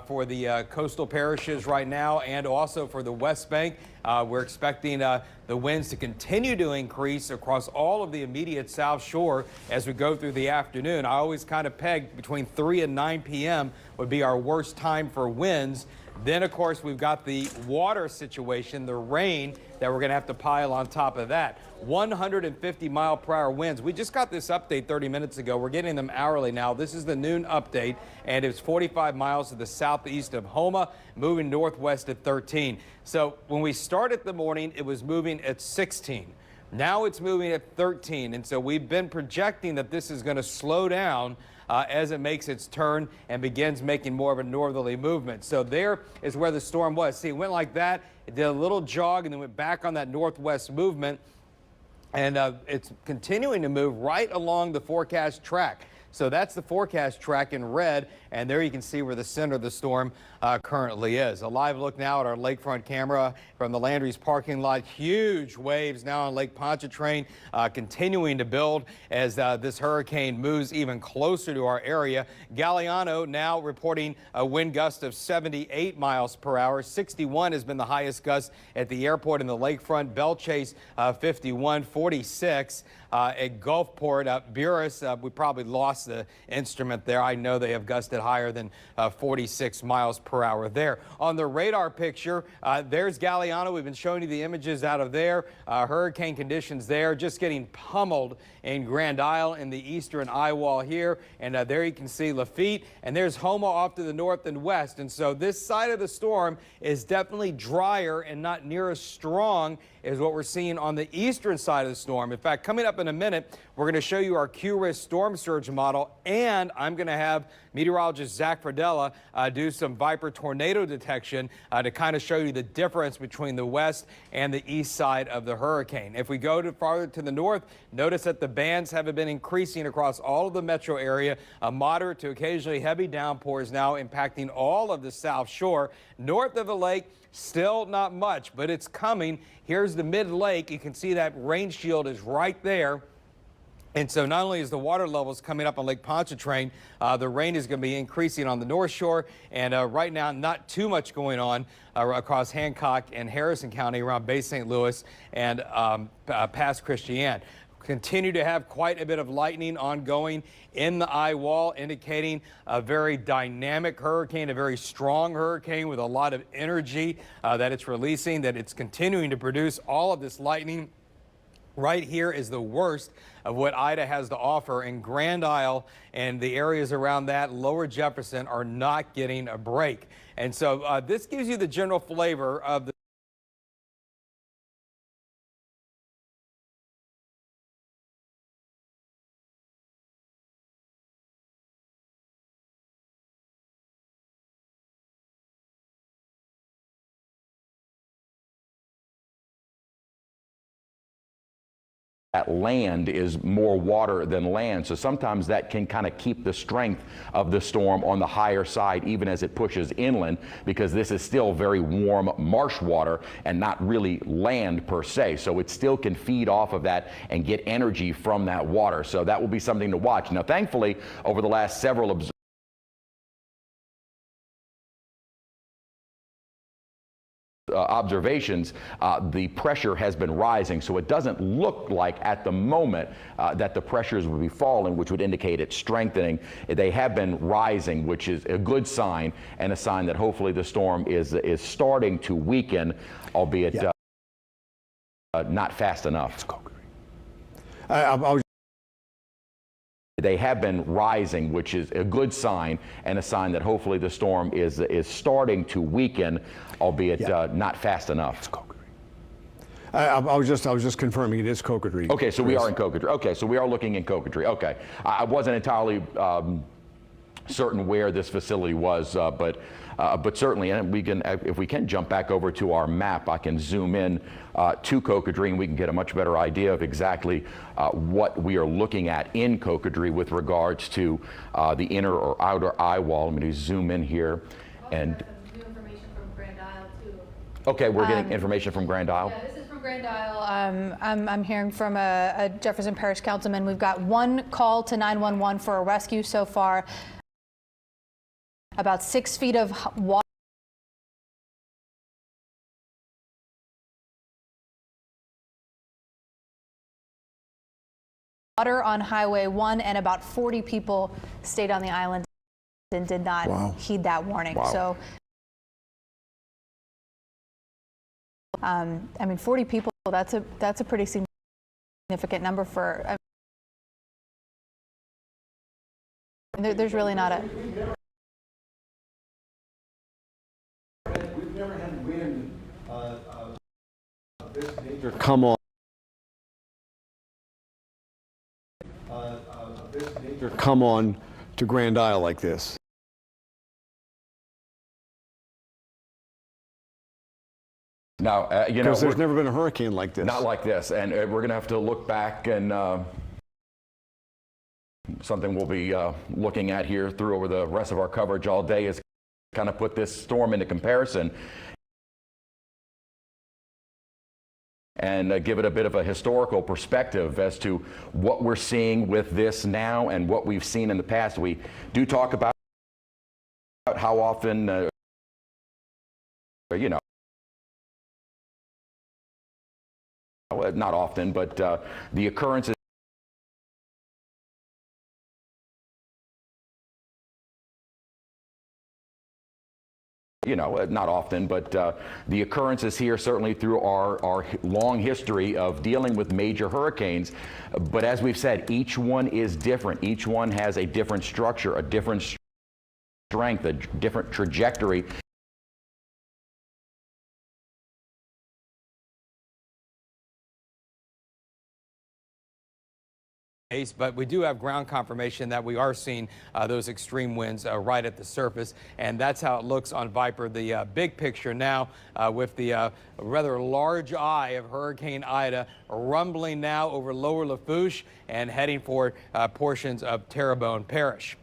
for the coastal parishes right now and also for the West Bank. We're expecting the winds to continue to increase across all of the immediate South Shore as we go through the afternoon. I always kind of pegged between 3 and 9 p.m. would be our worst time for winds. Then, of course, we've got the water situation, the rain that we're going to have to pile on top of that. 150-mile-per-hour winds. We just got this update 30 minutes ago. We're getting them hourly now. This is the noon update, and it's 45 miles to the southeast of Houma, moving northwest at 13. So when we started the morning, it was moving at 16. Now it's moving at 13, and so we've been projecting that this is going to slow down as it makes its turn and begins making more of a northerly movement. So there is where the storm was. See, it went like that, it did a little jog, and then went back on that northwest movement, and it's continuing to move right along the forecast track. So that's the forecast track in red, and there you can see where the center of the storm currently is. A live look now at our lakefront camera from the Landry's parking lot. Huge waves now on Lake Pontchartrain continuing to build as this hurricane moves even closer to our area. Galliano now reporting a wind gust of 78 miles per hour. 61 has been the highest gust at the airport in the lakefront. Belle Chase 51, 46 at Gulfport. Buras, we probably lost the instrument there. I know they have gusted higher than 46 miles per hour there. On the radar picture, there's Galliano. We've been showing you the images out of there. Hurricane conditions there, just getting pummeled in Grand Isle in the eastern eye wall here. And there you can see Lafitte. And there's Houma off to the north and west. And so this side of the storm is definitely drier and not near as strong as what we're seeing on the eastern side of the storm. In fact, coming up in a minute, we're going to show you our QRIS storm surge model, and I'm going to have meteorologist Zach Fradella do some Viper tornado detection to kind of show you the difference between the west and the east side of the hurricane. If we go farther to the north, notice that the bands have been increasing across all of the metro area. Moderate to occasionally heavy downpours now impacting all of the South Shore. North of the lake, still not much, but it's coming. Here's the mid-lake. You can see that rain shield is right there. And so not only is the water levels coming up on Lake Pontchartrain, the rain is going to be increasing on the North Shore. And right now, not too much going on across Hancock and Harrison County around Bay St. Louis and past Christiane. Continue to have quite a bit of lightning ongoing in the eye wall, indicating a very dynamic hurricane, a very strong hurricane with a lot of energy that it's releasing, that it's continuing to produce all of this lightning. Right here is the worst of what Ida has to offer, and Grand Isle and the areas around that, Lower Jefferson, are not getting a break. And so this gives you the general flavor of the that land is more water than land. So sometimes that can kind of keep the strength of the storm on the higher side, even as it pushes inland, because this is still very warm marsh water and not really land per se. So it still can feed off of that and get energy from that water. So that will be something to watch. Now, thankfully, over the last several observations, the pressure has been rising, so it doesn't look like at the moment that the pressures will be falling, which would indicate it's strengthening. They have been rising, which is a good sign, and a sign that hopefully the storm is starting to weaken, albeit not fast enough. They have been rising, which is a good sign, and a sign that hopefully the storm is starting to weaken, albeit not fast enough. I was just confirming it is Cocodrie. Okay, so we are in Cocodrie. Okay, so we are looking in Cocodrie. Okay, I wasn't entirely certain where this facility was, but certainly, and we can, if we can jump back over to our map, I can zoom in to Cocodrie, and we can get a much better idea of exactly what we are looking at in Cocodrie with regards to the inner or outer eye wall. Let me zoom in here, and okay, we're getting information from Grand Isle. Yeah, this is from Grand Isle. I'm hearing from a Jefferson Parish councilman. We've got one call to 911 for a rescue so far. About 6 feet of water. On Highway 1, and about 40 people stayed on the island and did not heed that warning. Wow. So, I mean, 40 people, that's a pretty significant number for, there's really not a... We've never had wind of this nature come on. Come on to Grand Isle like this. Now, you know, because there's never been a hurricane like this. Not like this, and we're going to have to look back and something we'll be looking at here through over the rest of our coverage all day is kind of put this storm into comparison and give it a bit of a historical perspective as to what we're seeing with this now and what we've seen in the past. We do talk about how often, you know, not often, but the occurrences not often, but the occurrences here certainly through our long history of dealing with major hurricanes. But as we've said, each one is different. Each one has a different structure, a different strength, a different trajectory. But we do have ground confirmation that we are seeing those extreme winds right at the surface, and that's how it looks on Viper. The big picture now with the rather large eye of Hurricane Ida rumbling now over lower Lafourche and heading for portions of Terrebonne Parish.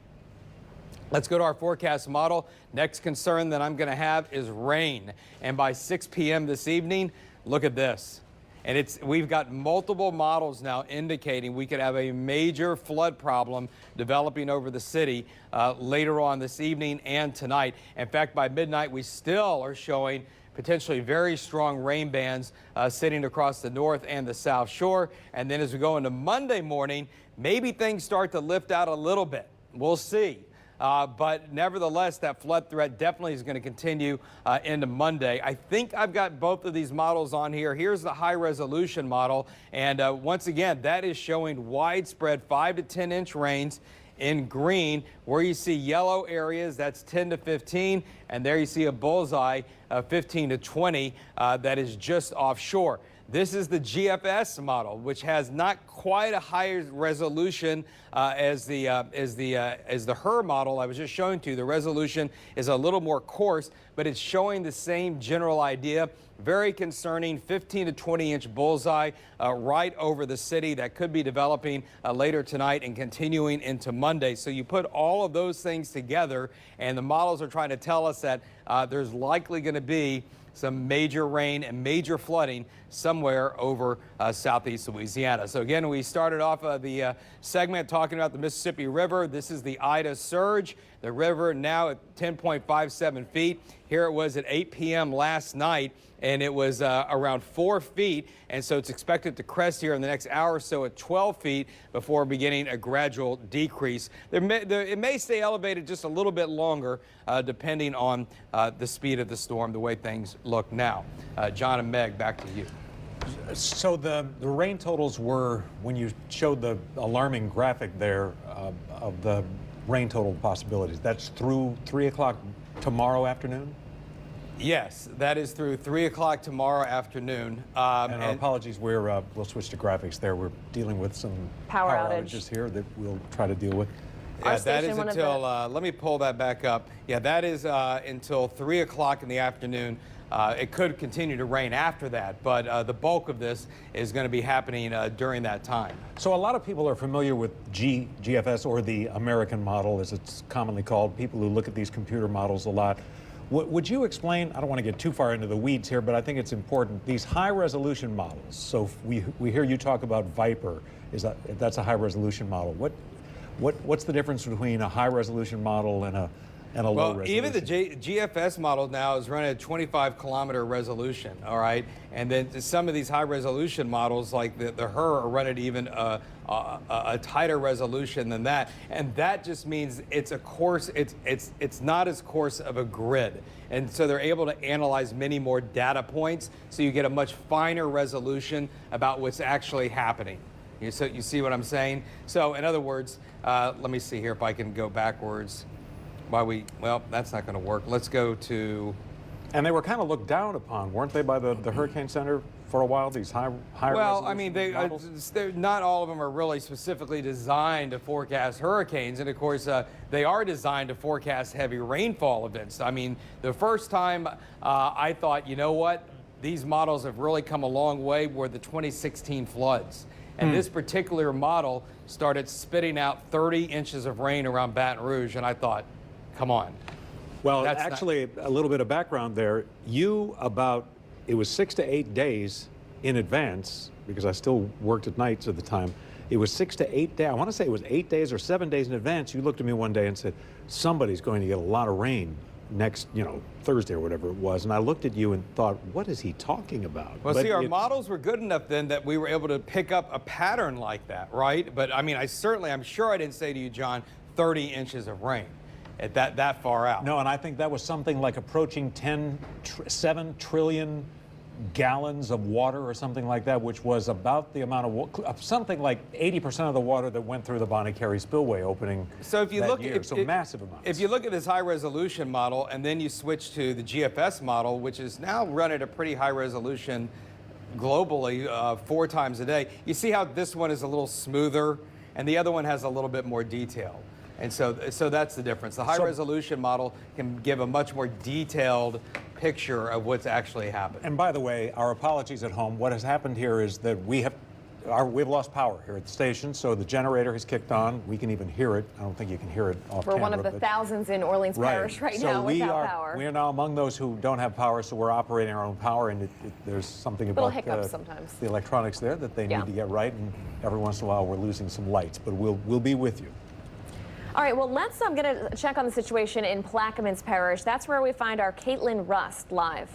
Let's go to our forecast model. Next concern that I'm going to have is rain, and by 6 p.m. this evening, look at this. And we've got multiple models now indicating we could have a major flood problem developing over the city later on this evening and tonight. In fact, by midnight, we still are showing potentially very strong rain bands sitting across the north and the south shore. And then as we go into Monday morning, maybe things start to lift out a little bit. We'll see. But nevertheless, that flood threat definitely is going to continue into Monday. I think I've got both of these models on here. Here's the high resolution model. And once again, that is showing widespread 5 to 10 inch rains in green. Where you see yellow areas, that's 10 to 15. And there you see a bullseye of 15 to 20 that is just offshore. This is the GFS model, which has not quite a higher resolution as the HRRR model I was just showing to you. The resolution is a little more coarse, but it's showing the same general idea. Very concerning 15 to 20 inch bullseye right over the city that could be developing later tonight and continuing into Monday. So you put all of those things together, and the models are trying to tell us that there's likely going to be some major rain and major flooding somewhere over southeast Louisiana. So again, we started off the segment talking about the Mississippi River. This is the Ida surge. The river now at 10.57 feet. Here it was at 8 p.m. last night, and it was around 4 feet. And so it's expected to crest here in the next hour or so at 12 feet before beginning a gradual decrease. It may stay elevated just a little bit longer, depending on the speed of the storm, the way things look now. John and Meg, back to you. So the rain totals were, when you showed the alarming graphic there of the rain total possibilities, that's through 3 o'clock tomorrow afternoon? Yes, that is through 3 o'clock tomorrow afternoon. And our apologies, we'll switch to graphics there. We're dealing with some Power outage. outages here that we'll try to deal with. Yeah, that is until, let me pull that back up. Yeah, that is until 3 o'clock in the afternoon. It could continue to rain after that, but the bulk of this is going to be happening during that time. So a lot of people are familiar with GFS, or the American model, as it's commonly called, people who look at these computer models a lot. Would you explain, I don't want to get too far into the weeds here, but I think it's important, these high-resolution models. So we hear you talk about Viper, that's a high-resolution model. What's the difference between a high-resolution model and a low resolution? Even the GFS model now is running at 25-kilometer resolution, all right? And then some of these high-resolution models, like the HER, are running even a tighter resolution than that. And that just means it's a coarse, it's not as coarse of a grid. And so they're able to analyze many more data points, so you get a much finer resolution about what's actually happening. You see what I'm saying? So in other words, let me see here if I can go backwards. Well, that's not going to work. Let's go to... And they were kind of looked down upon, weren't they, by the Hurricane Center for a while, these high Well, I mean, models? not all of them are really specifically designed to forecast hurricanes. And of course, they are designed to forecast heavy rainfall events. I mean, the first time I thought, you know what? These models have really come a long way were the 2016 floods. And this particular model started spitting out 30 inches of rain around Baton Rouge. And I thought, come on. Well, actually, a little bit of background there. It was 6 to 8 days in advance, because I still worked at nights at the time. It was 6 to 8 days. I want to say it was 8 days or 7 days in advance. You looked at me one day and said, somebody's going to get a lot of rain next, Thursday or whatever it was. And I looked at you and thought, what is he talking about? Well, see, our models were good enough then that we were able to pick up a pattern like that, right? But I mean, I'm sure I didn't say to you, John, 30 inches of rain at that far out. No, and I think that was something like approaching 7 trillion gallons of water or something like that, which was about the amount of something like 80% of the water that went through the Bonnet Carré Spillway opening. So if you look at massive amounts. If you look at this high resolution model and then you switch to the GFS model, which is now run at a pretty high resolution globally 4 times a day, you see how this one is a little smoother and the other one has a little bit more detail. And so that's the difference. The high-resolution model can give a much more detailed picture of what's actually happened. And by the way, our apologies at home. What has happened here is that we've lost power here at the station, so the generator has kicked on. We can even hear it. I don't think you can hear it off camera. We're one of the thousands in Orleans Parish right now without power. We are now among those who don't have power, so we're operating our own power, and there's something about sometimes. The electronics there that they need to get right, and every once in a while we're losing some lights, but we'll be with you. All right, well, I'm going to check on the situation in Plaquemines Parish. That's where we find our Caitlin Rust live.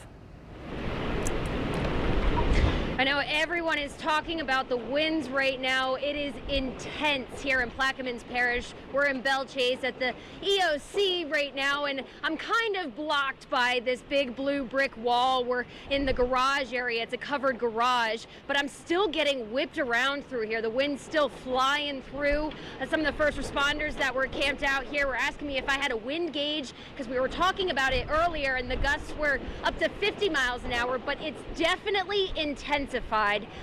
I know everyone is talking about the winds right now. It is intense here in Plaquemines Parish. We're in Belle Chase at the EOC right now, and I'm kind of blocked by this big blue brick wall. We're in the garage area. It's a covered garage, but I'm still getting whipped around through here. The wind's still flying through. Some of the first responders that were camped out here were asking me if I had a wind gauge, because we were talking about it earlier, and the gusts were up to 50 miles an hour, but it's definitely intensified.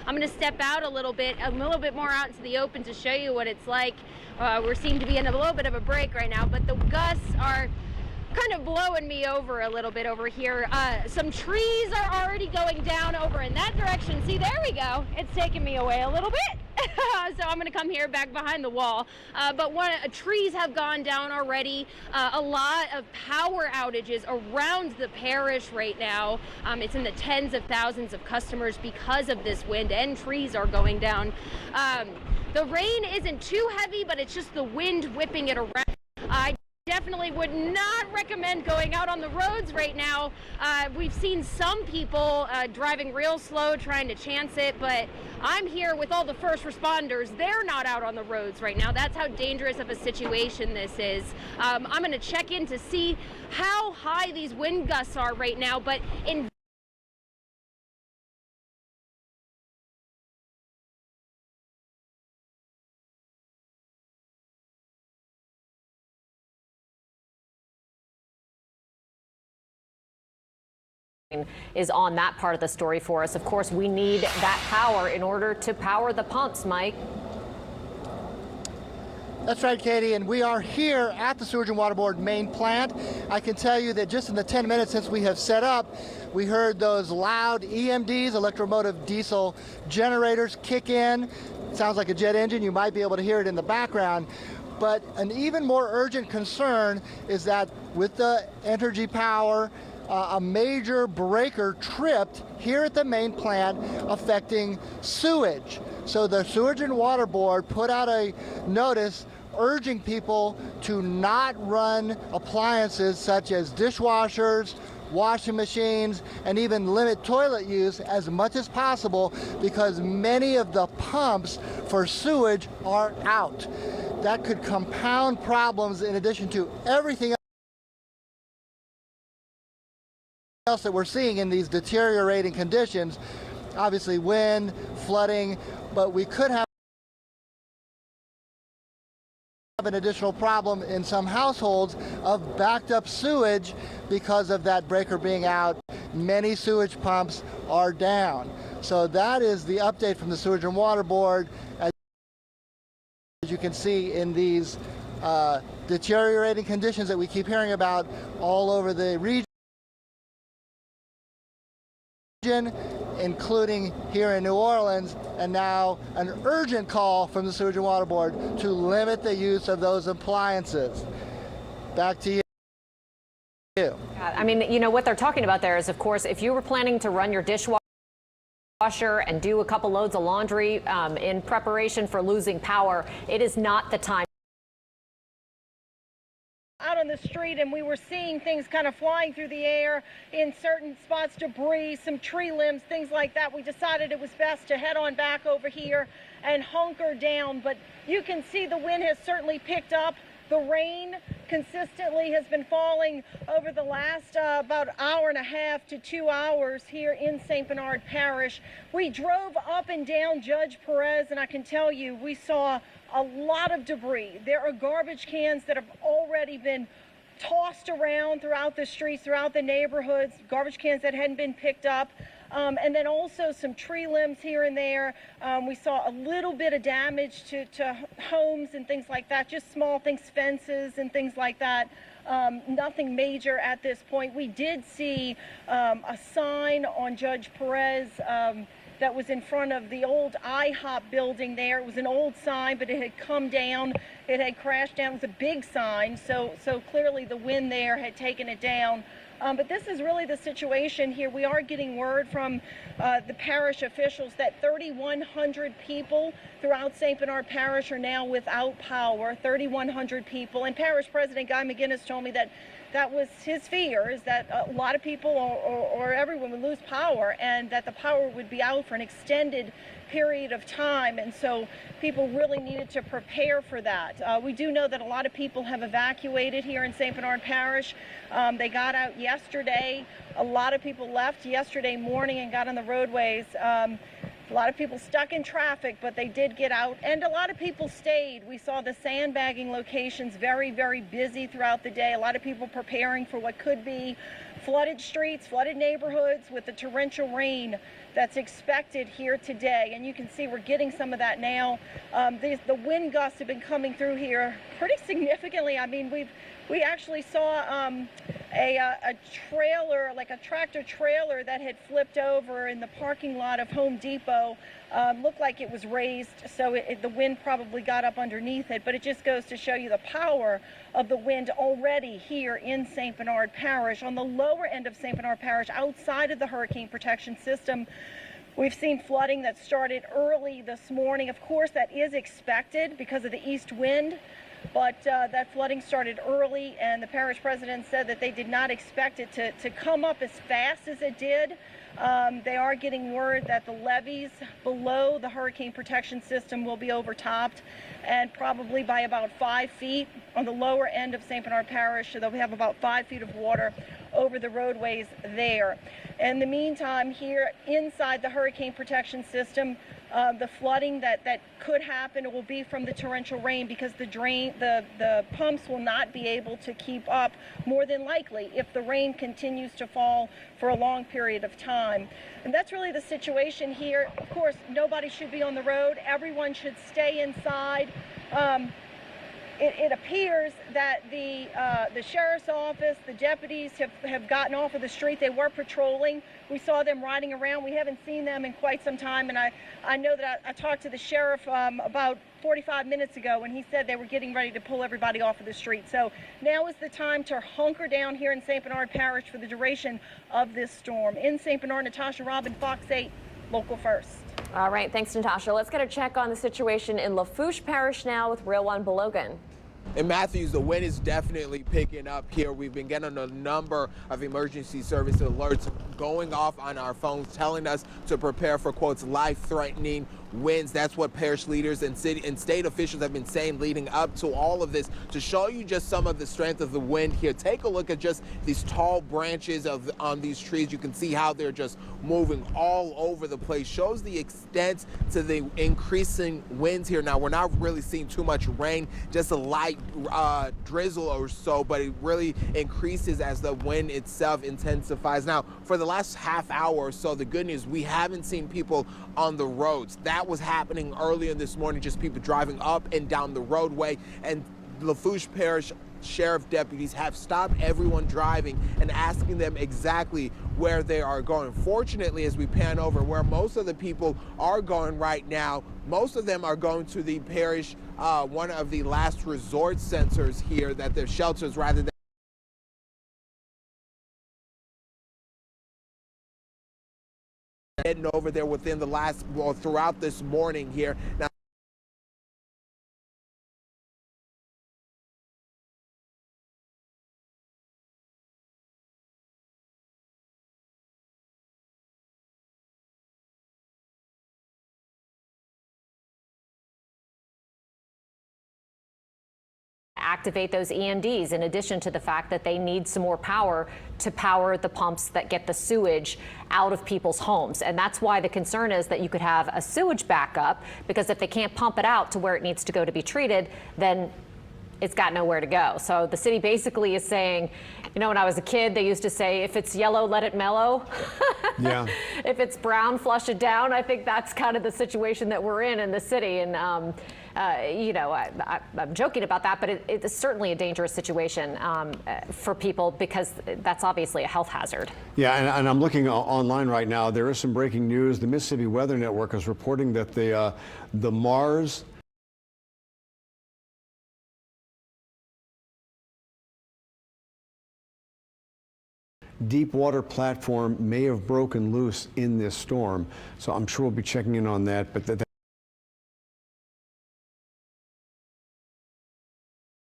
I'm going to step out a little bit more out into the open to show you what it's like. We seem to be in a little bit of a break right now, but the gusts are kind of blowing me over a little bit over here. Some trees are already going down over in that direction. See, there we go. It's taking me away a little bit. So I'm going to come here back behind the wall. But trees have gone down already. A lot of power outages around the parish right now. It's in the tens of thousands of customers because of this wind, and trees are going down. The rain isn't too heavy, but it's just the wind whipping it around. I definitely would not recommend going out on the roads right now. We've seen some people driving real slow, trying to chance it, but I'm here with all the first responders. They're not out on the roads right now. That's how dangerous of a situation this is. I'm going to check in to see how high these wind gusts are right now, but in is on that part of the story for us. Of course, we need that power in order to power the pumps, Mike. That's right, Katie, and we are here at the Sewage and Water Board main plant. I can tell you that just in the 10 minutes since we have set up, we heard those loud EMDs, electromotive diesel generators, kick in. It sounds like a jet engine. You might be able to hear it in the background. But an even more urgent concern is that with the Entergy power, a major breaker tripped here at the main plant affecting sewage. So the Sewage and Water Board put out a notice urging people to not run appliances such as dishwashers, washing machines, and even limit toilet use as much as possible because many of the pumps for sewage are out. That could compound problems in addition to everything else that we're seeing in these deteriorating conditions. Obviously wind, flooding, but we could have an additional problem in some households of backed up sewage because of that breaker being out. Many sewage pumps are down. So that is the update from the Sewage and Water Board. As you can see in these deteriorating conditions that we keep hearing about all over the region, including here in New Orleans, and now an urgent call from the Sewage and Water Board to limit the use of those appliances. Back to you. I mean, you know, what they're talking about there is, of course, if you were planning to run your dishwasher and do a couple loads of laundry in preparation for losing power, it is not the time. Out on the street, and we were seeing things kind of flying through the air in certain spots, debris, some tree limbs, things like that. We decided it was best to head on back over here and hunker down, but you can see the wind has certainly picked up. The rain consistently has been falling over the last about hour and a half to 2 hours here in St. Bernard Parish. We drove up and down Judge Perez, and I can tell you we saw a lot of debris. There are garbage cans that have already been tossed around throughout the streets, throughout the neighborhoods, garbage cans that hadn't been picked up. And then also some tree limbs here and there. We saw a little bit of damage to homes and things like that, just small things, fences and things like that. Nothing major at this point. We did see a sign on Judge Perez that was in front of the old IHOP building there. It was an old sign, but it had come down. It had crashed down. It was a big sign, so clearly the wind there had taken it down. But this is really the situation here. We are getting word from the parish officials that 3,100 people throughout St. Bernard Parish are now without power, 3,100 people. And Parish President Guy McGinnis told me that that was his fear, is that a lot of people or everyone would lose power, and that the power would be out for an extended period of time. And so people really needed to prepare for that. We do know that a lot of people have evacuated here in St. Bernard Parish. They got out yesterday. A lot of people left yesterday morning and got on the roadways. A lot of people stuck in traffic, but they did get out, and a lot of people stayed. We saw the sandbagging locations very, very busy throughout the day. A lot of people preparing for what could be flooded streets, flooded neighborhoods with the torrential rain that's expected here today. And you can see we're getting some of that now. The wind gusts have been coming through here pretty significantly. I mean, we actually saw a trailer, like a tractor trailer that had flipped over in the parking lot of Home Depot. Looked like it was raised, so the wind probably got up underneath it, but it just goes to show you the power of the wind already here in St. Bernard Parish. On the lower end of St. Bernard Parish, outside of the hurricane protection system, we've seen flooding that started early this morning. Of course, that is expected because of the east wind. But that flooding started early, and the parish president said that they did not expect it to come up as fast as it did. They are getting word that the levees below the hurricane protection system will be overtopped, and probably by about 5 feet on the lower end of St. Bernard Parish. So they'll have about 5 feet of water over the roadways there. In the meantime, here inside the hurricane protection system, The flooding that could happen will be from the torrential rain, because the pumps will not be able to keep up, more than likely, if the rain continues to fall for a long period of time. And that's really the situation here. Of course, nobody should be on the road. Everyone should stay inside. It appears that the sheriff's office, the deputies have gotten off of the street. They were patrolling. We saw them riding around. We haven't seen them in quite some time, and I know that I talked to the sheriff about 45 minutes ago, and he said they were getting ready to pull everybody off of the street. So now is the time to hunker down here in St. Bernard Parish for the duration of this storm. In St. Bernard, Natasha Robin, Fox 8, Local First. All right, thanks, Natasha. Let's get a check on the situation in Lafourche Parish now with Real One Belogan. In Matthews, the wind is definitely picking up here. We've been getting a number of emergency service alerts going off on our phones telling us to prepare for, quotes, life-threatening winds. That's what parish leaders and city and state officials have been saying leading up to all of this. To show you just some of the strength of the wind here, take a look at just these tall branches on these trees. You can see how they're just moving all over the place. Shows the extent to the increasing winds here. Now, we're not really seeing too much rain, just a light drizzle or so, but it really increases as the wind itself intensifies. Now, for the last half hour or so, the good news, we haven't seen people on the roads. That was happening earlier this morning, just people driving up and down the roadway, and Lafourche Parish sheriff deputies have stopped everyone driving and asking them exactly where they are going. Fortunately, as we pan over where most of the people are going right now, most of them are going to the parish, one of the last resort centers here, that they're shelters rather than heading over there within the last, well, throughout this morning here. Now, activate those EMDs, in addition to the fact that they need some more power to power the pumps that get the sewage out of people's homes. And that's why the concern is that you could have a sewage backup, because if they can't pump it out to where it needs to go to be treated, then it's got nowhere to go. So the city basically is saying, you know, when I was a kid, they used to say, if it's yellow, let it mellow. Yeah. If it's brown, flush it down. I think that's kind of the situation that we're in the city. And, you know, I'm joking about that, but it is certainly a dangerous situation for people, because that's obviously a health hazard. Yeah, and I'm looking online right now. There is some breaking news. The Mississippi Weather Network is reporting that the Mars deep water platform may have broken loose in this storm. So I'm sure we'll be checking in on that. But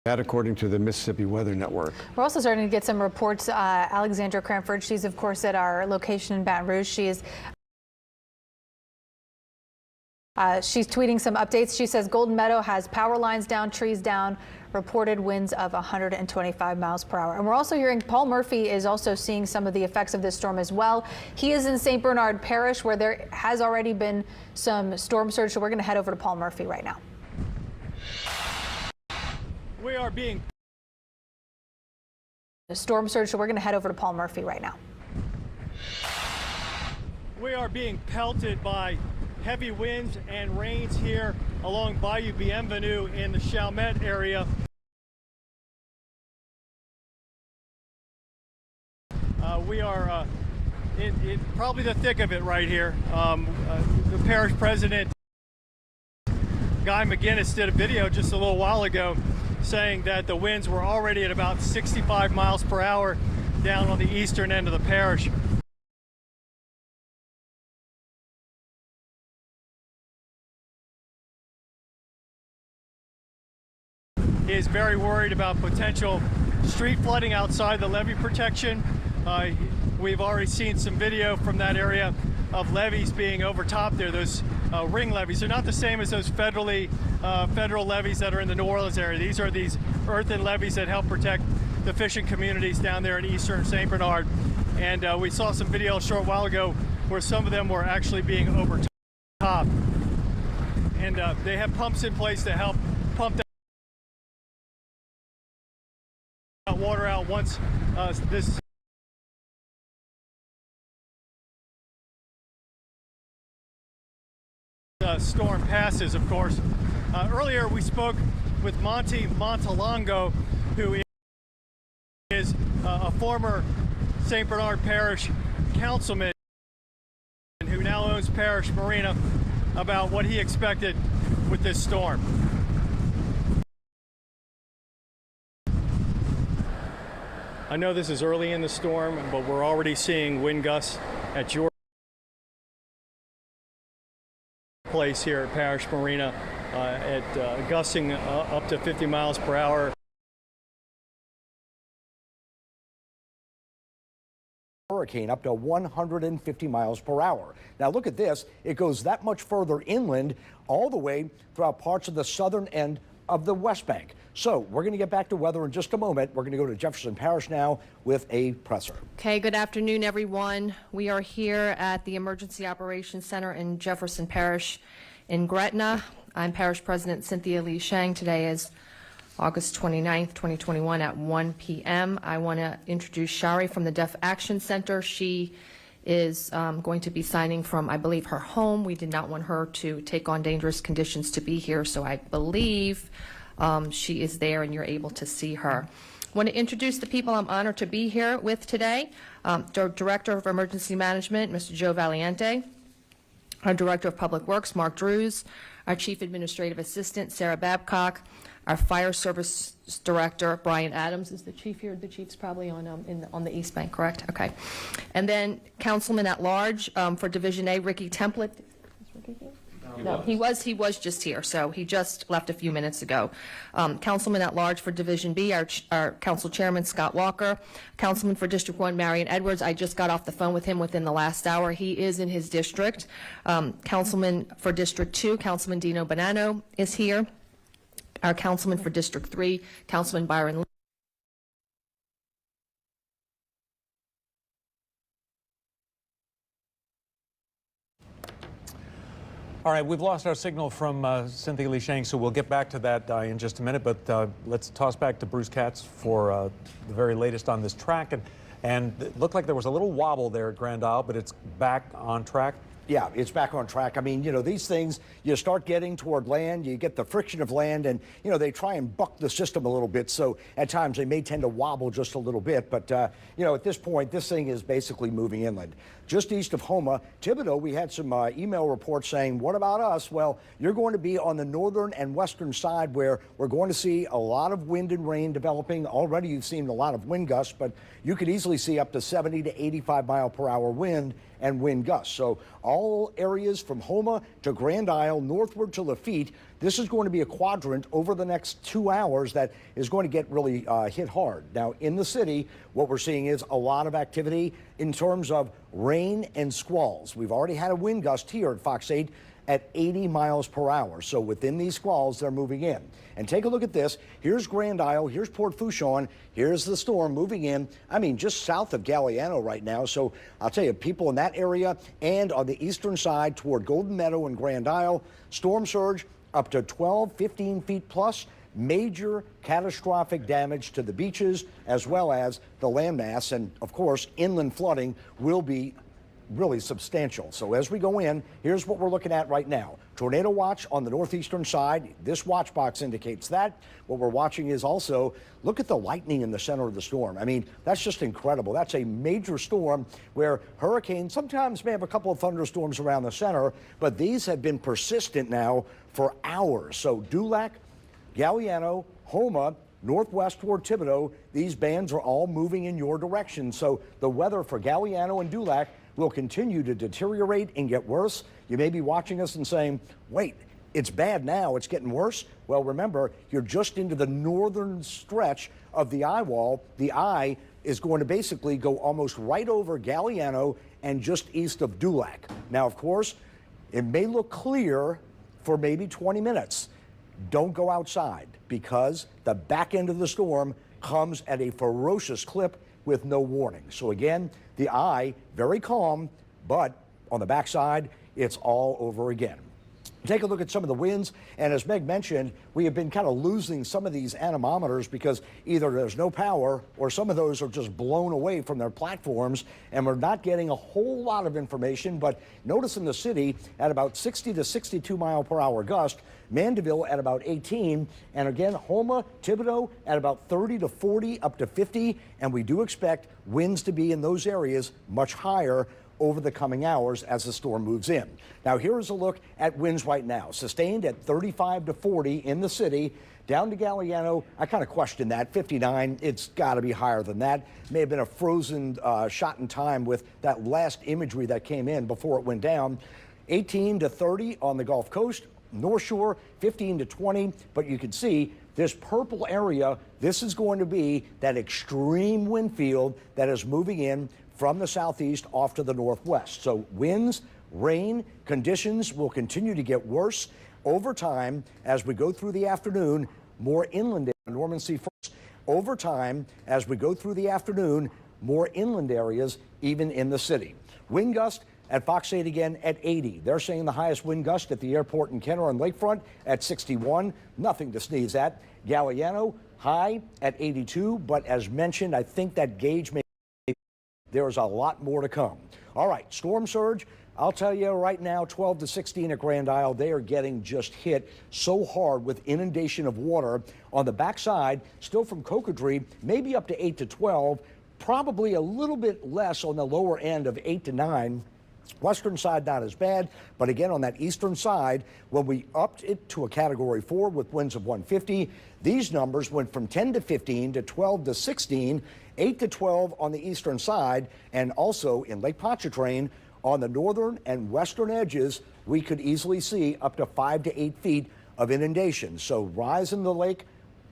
that according to the Mississippi Weather Network. We're also starting to get some reports. Alexandra Cranford, she's of course at our location in Baton Rouge. She's tweeting some updates. She says Golden Meadow has power lines down, trees down, reported winds of 125 miles per hour. And we're also hearing Paul Murphy is also seeing some of the effects of this storm as well. He is in St. Bernard Parish, where there has already been some storm surge. So we're going to head over to Paul Murphy right now. We are being storm surge. So we're going to head over to Paul Murphy right now. We are being pelted by heavy winds and rains here along Bayou Bienvenue in the Chalmette area. We are in probably the thick of it right here. The parish president, Guy McGinnis, did a video just a little while ago saying that the winds were already at about 65 miles per hour down on the eastern end of the parish. He is very worried about potential street flooding outside the levee protection. We've already seen some video from that area of levees being overtopped there. Those ring levees are not the same as those federal levees that are in the New Orleans area. These are these earthen levees that help protect the fishing communities down there in eastern St. Bernard. And we saw some video a short while ago where some of them were actually being overtopped. and they have pumps in place to help pump that water out once this storm passes, of course. Earlier we spoke with Monty Montalongo, who is a former St. Bernard Parish councilman who now owns Parish Marina, about what he expected with this storm. I know this is early in the storm, but we're already seeing wind gusts at your place here at Parish Marina gusting up to 50 miles per hour. Hurricane up to 150 miles per hour. Now look at this. It goes that much further inland, all the way throughout parts of the southern end of the West Bank. So we're going to get back to weather in just a moment. We're going to go to Jefferson Parish now with a presser. Okay, good afternoon, everyone. We are here at the Emergency Operations Center in Jefferson Parish in Gretna. I'm Parish President Cynthia Lee Shang. Today is August 29th, 2021 at 1 p.m. I want to introduce Shari from the Deaf Action Center. She is going to be signing from, I believe, her home. We did not want her to take on dangerous conditions to be here, so I believe she is there and you're able to see her. I want to introduce the people I'm honored to be here with today. Director of Emergency Management, Mr. Joe Valiente. Our Director of Public Works, Mark Drews. Our Chief Administrative Assistant, Sarah Babcock. Our Fire Service Director, Brian Adams, is the chief here. The chief's probably on the East Bank, correct? Okay. And then Councilman at Large for Division A, Ricky Template. Is Ricky here? No, he was just here, so he just left a few minutes ago. Councilman at Large for Division B, our Council Chairman, Scott Walker. Councilman for District 1, Marion Edwards. I just got off the phone with him within the last hour. He is in his district. Councilman for District 2, Councilman Dino Bonanno is here. Our Councilman for District 3, Councilman Byron Lee. All right, we've lost our signal from Cynthia Lee Shang, so we'll get back to that in just a minute. But let's toss back to Bruce Katz for the very latest on this track. And it looked like there was a little wobble there at Grand Isle, but it's back on track. Yeah, it's back on track. I mean, you know, these things, you start getting toward land, you get the friction of land, and, you know, they try and buck the system a little bit. So at times they may tend to wobble just a little bit. But, you know, at this point, this thing is basically moving inland. Just east of Houma, Thibodaux, we had some email reports saying, what about us? Well, you're going to be on the northern and western side where we're going to see a lot of wind and rain developing. Already you've seen a lot of wind gusts, but you could easily see up to 70 to 85 mile per hour wind and wind gusts. So all areas from Houma to Grand Isle, northward to Lafitte, this is going to be a quadrant over the next 2 hours that is going to get really hit hard. Now, in the city, what we're seeing is a lot of activity in terms of rain and squalls. We've already had a wind gust here at Fox 8 at 80 miles per hour. So within these squalls, they're moving in. And take a look at this. Here's Grand Isle. Here's Port Fourchon. Here's the storm moving in. I mean, just south of Galliano right now. So I'll tell you, people in that area and on the eastern side toward Golden Meadow and Grand Isle, storm surge up to 12, 15 feet plus. Major catastrophic damage to the beaches as well as the landmass. And of course, inland flooding will be really substantial. So as we go in, here's what we're looking at right now. Tornado watch on the northeastern side. This watch box indicates that. What we're watching is also, look at the lightning in the center of the storm. I mean, that's just incredible. That's a major storm where hurricanes sometimes may have a couple of thunderstorms around the center, but these have been persistent now for hours. So Dulac, Galliano, Houma, northwest toward Thibodaux, these bands are all moving in your direction. So the weather for Galliano and Dulac will continue to deteriorate and get worse. You may be watching us and saying, wait, it's bad now, it's getting worse. Well, remember, you're just into the northern stretch of the eye wall. The eye is going to basically go almost right over Galliano and just east of Dulac. Now, of course, it may look clear for maybe 20 minutes. Don't go outside because the back end of the storm comes at a ferocious clip with no warning. So again, the eye, very calm, but on the backside, it's all over again. Take a look at some of the winds, and as Meg mentioned, we have been kind of losing some of these anemometers because either there's no power or some of those are just blown away from their platforms, and we're not getting a whole lot of information. But notice in the city at about 60 to 62 mile per hour gust, Mandeville at about 18, and again, Houma, Thibodaux at about 30 to 40, up to 50, and we do expect winds to be in those areas much higher over the coming hours as the storm moves in. Now here is a look at winds right now. Sustained at 35 to 40 in the city. Down to Galliano, I kind of question that. 59, it's got to be higher than that. May have been a frozen shot in time with that last imagery that came in before it went down. 18 to 30 on the Gulf Coast. North Shore, 15 to 20. But you can see this purple area, this is going to be that extreme wind field that is moving in from the southeast off to the northwest. So winds, rain, conditions will continue to get worse over time as we go through the afternoon. More inland Norman C. first. Over time, as we go through the afternoon, more inland areas, even in the city. Wind gust at Fox 8 again at 80. They're saying the highest wind gust at the airport in Kenner on Lakefront at 61. Nothing to sneeze at. Galliano, high at 82. But as mentioned, I think that gauge may. There's a lot more to come. All right, storm surge. I'll tell you right now, 12 to 16 at Grand Isle, they are getting just hit so hard with inundation of water. On the backside, still from Cocodrie, maybe up to 8 to 12, probably a little bit less on the lower end of 8 to 9. Western side not as bad, but again on that eastern side, when we upped it to a category 4 with winds of 150, these numbers went from 10 to 15 to 12 to 16, 8 to 12 on the eastern side, and also in Lake Pontchartrain on the northern and western edges, we could easily see up to 5 to 8 feet of inundation. So rise in the lake,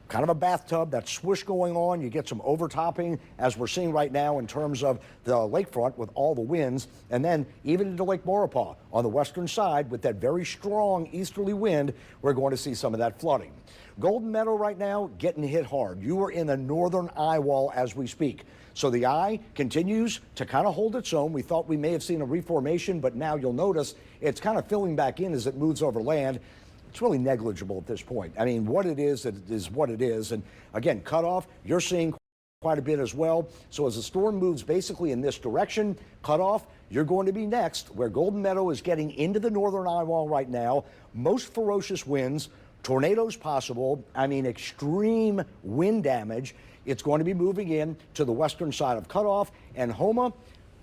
kind of a bathtub, that swish going on. You get some overtopping, as we're seeing right now in terms of the lakefront with all the winds. And then even into Lake Maurepas on the western side with that very strong easterly wind, we're going to see some of that flooding. Golden Meadow right now getting hit hard. You are in the northern eye wall as we speak. So the eye continues to kind of hold its own. We thought we may have seen a reformation, but now you'll notice it's kind of filling back in as it moves over land. It's really negligible at this point. I mean, what it is what it is. And again, cutoff, you're seeing quite a bit as well. So as the storm moves basically in this direction, cutoff, you're going to be next, where Golden Meadow is getting into the northern eye wall right now. Most ferocious winds, tornadoes possible. I mean, extreme wind damage. It's going to be moving in to the western side of cutoff. And Houma,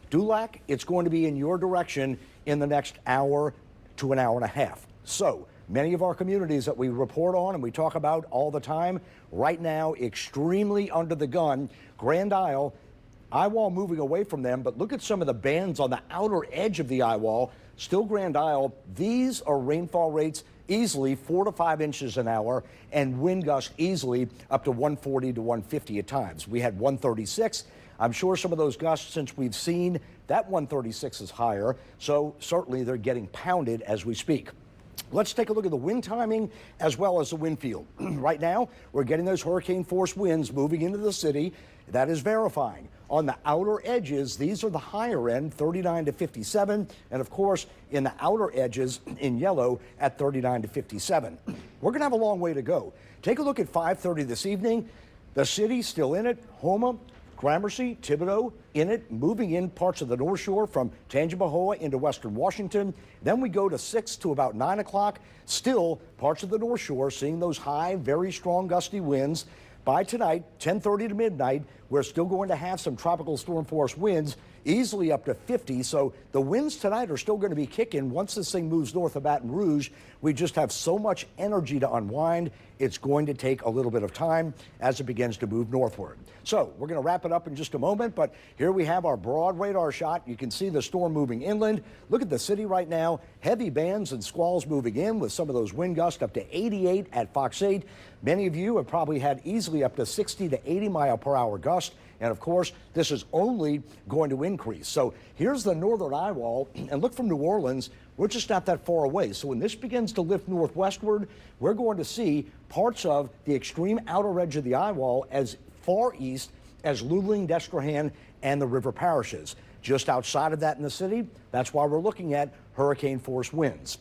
Dulac, it's going to be in your direction in the next hour to an hour and a half. So many of our communities that we report on and we talk about all the time, right now, extremely under the gun. Grand Isle, eye wall moving away from them, but look at some of the bands on the outer edge of the eye wall. Still Grand Isle, these are rainfall rates easily 4 to 5 inches an hour, and wind gusts easily up to 140 to 150 at times. We had 136. I'm sure some of those gusts, since we've seen that 136 is higher, so certainly they're getting pounded as we speak. Let's take a look at the wind timing as well as the wind field. Right now, we're getting those hurricane force winds moving into the city. That is verifying. On the outer edges, these are the higher end, 39 to 57. And of course, in the outer edges in yellow at 39 to 57. We're going to have a long way to go. Take a look at 5:30 this evening. The city's still in it. Houma, Gramercy, Thibodaux in it, moving in parts of the North Shore from Tangipahoa into western Washington. Then we go to 6 to about 9 o'clock. Still parts of the North Shore seeing those high, very strong gusty winds. By tonight, 10:30 to midnight, we're still going to have some tropical storm force winds, easily up to 50. So the winds tonight are still going to be kicking. Once this thing moves north of Baton Rouge, we just have so much energy to unwind. It's going to take a little bit of time as it begins to move northward. So we're going to wrap it up in just a moment, but here we have our broad radar shot. You can see the storm moving inland. Look at the city right now. Heavy bands and squalls moving in with some of those wind gusts up to 88 at Fox 8. Many of you have probably had easily up to 60 to 80 mile per hour gust. And of course, this is only going to increase. So here's the northern eye wall, and look from New Orleans, we're just not that far away. So when this begins to lift northwestward, we're going to see parts of the extreme outer edge of the eye wall as far east as Luling, Destrehan, and the river parishes. Just outside of that in the city, that's why we're looking at hurricane force winds.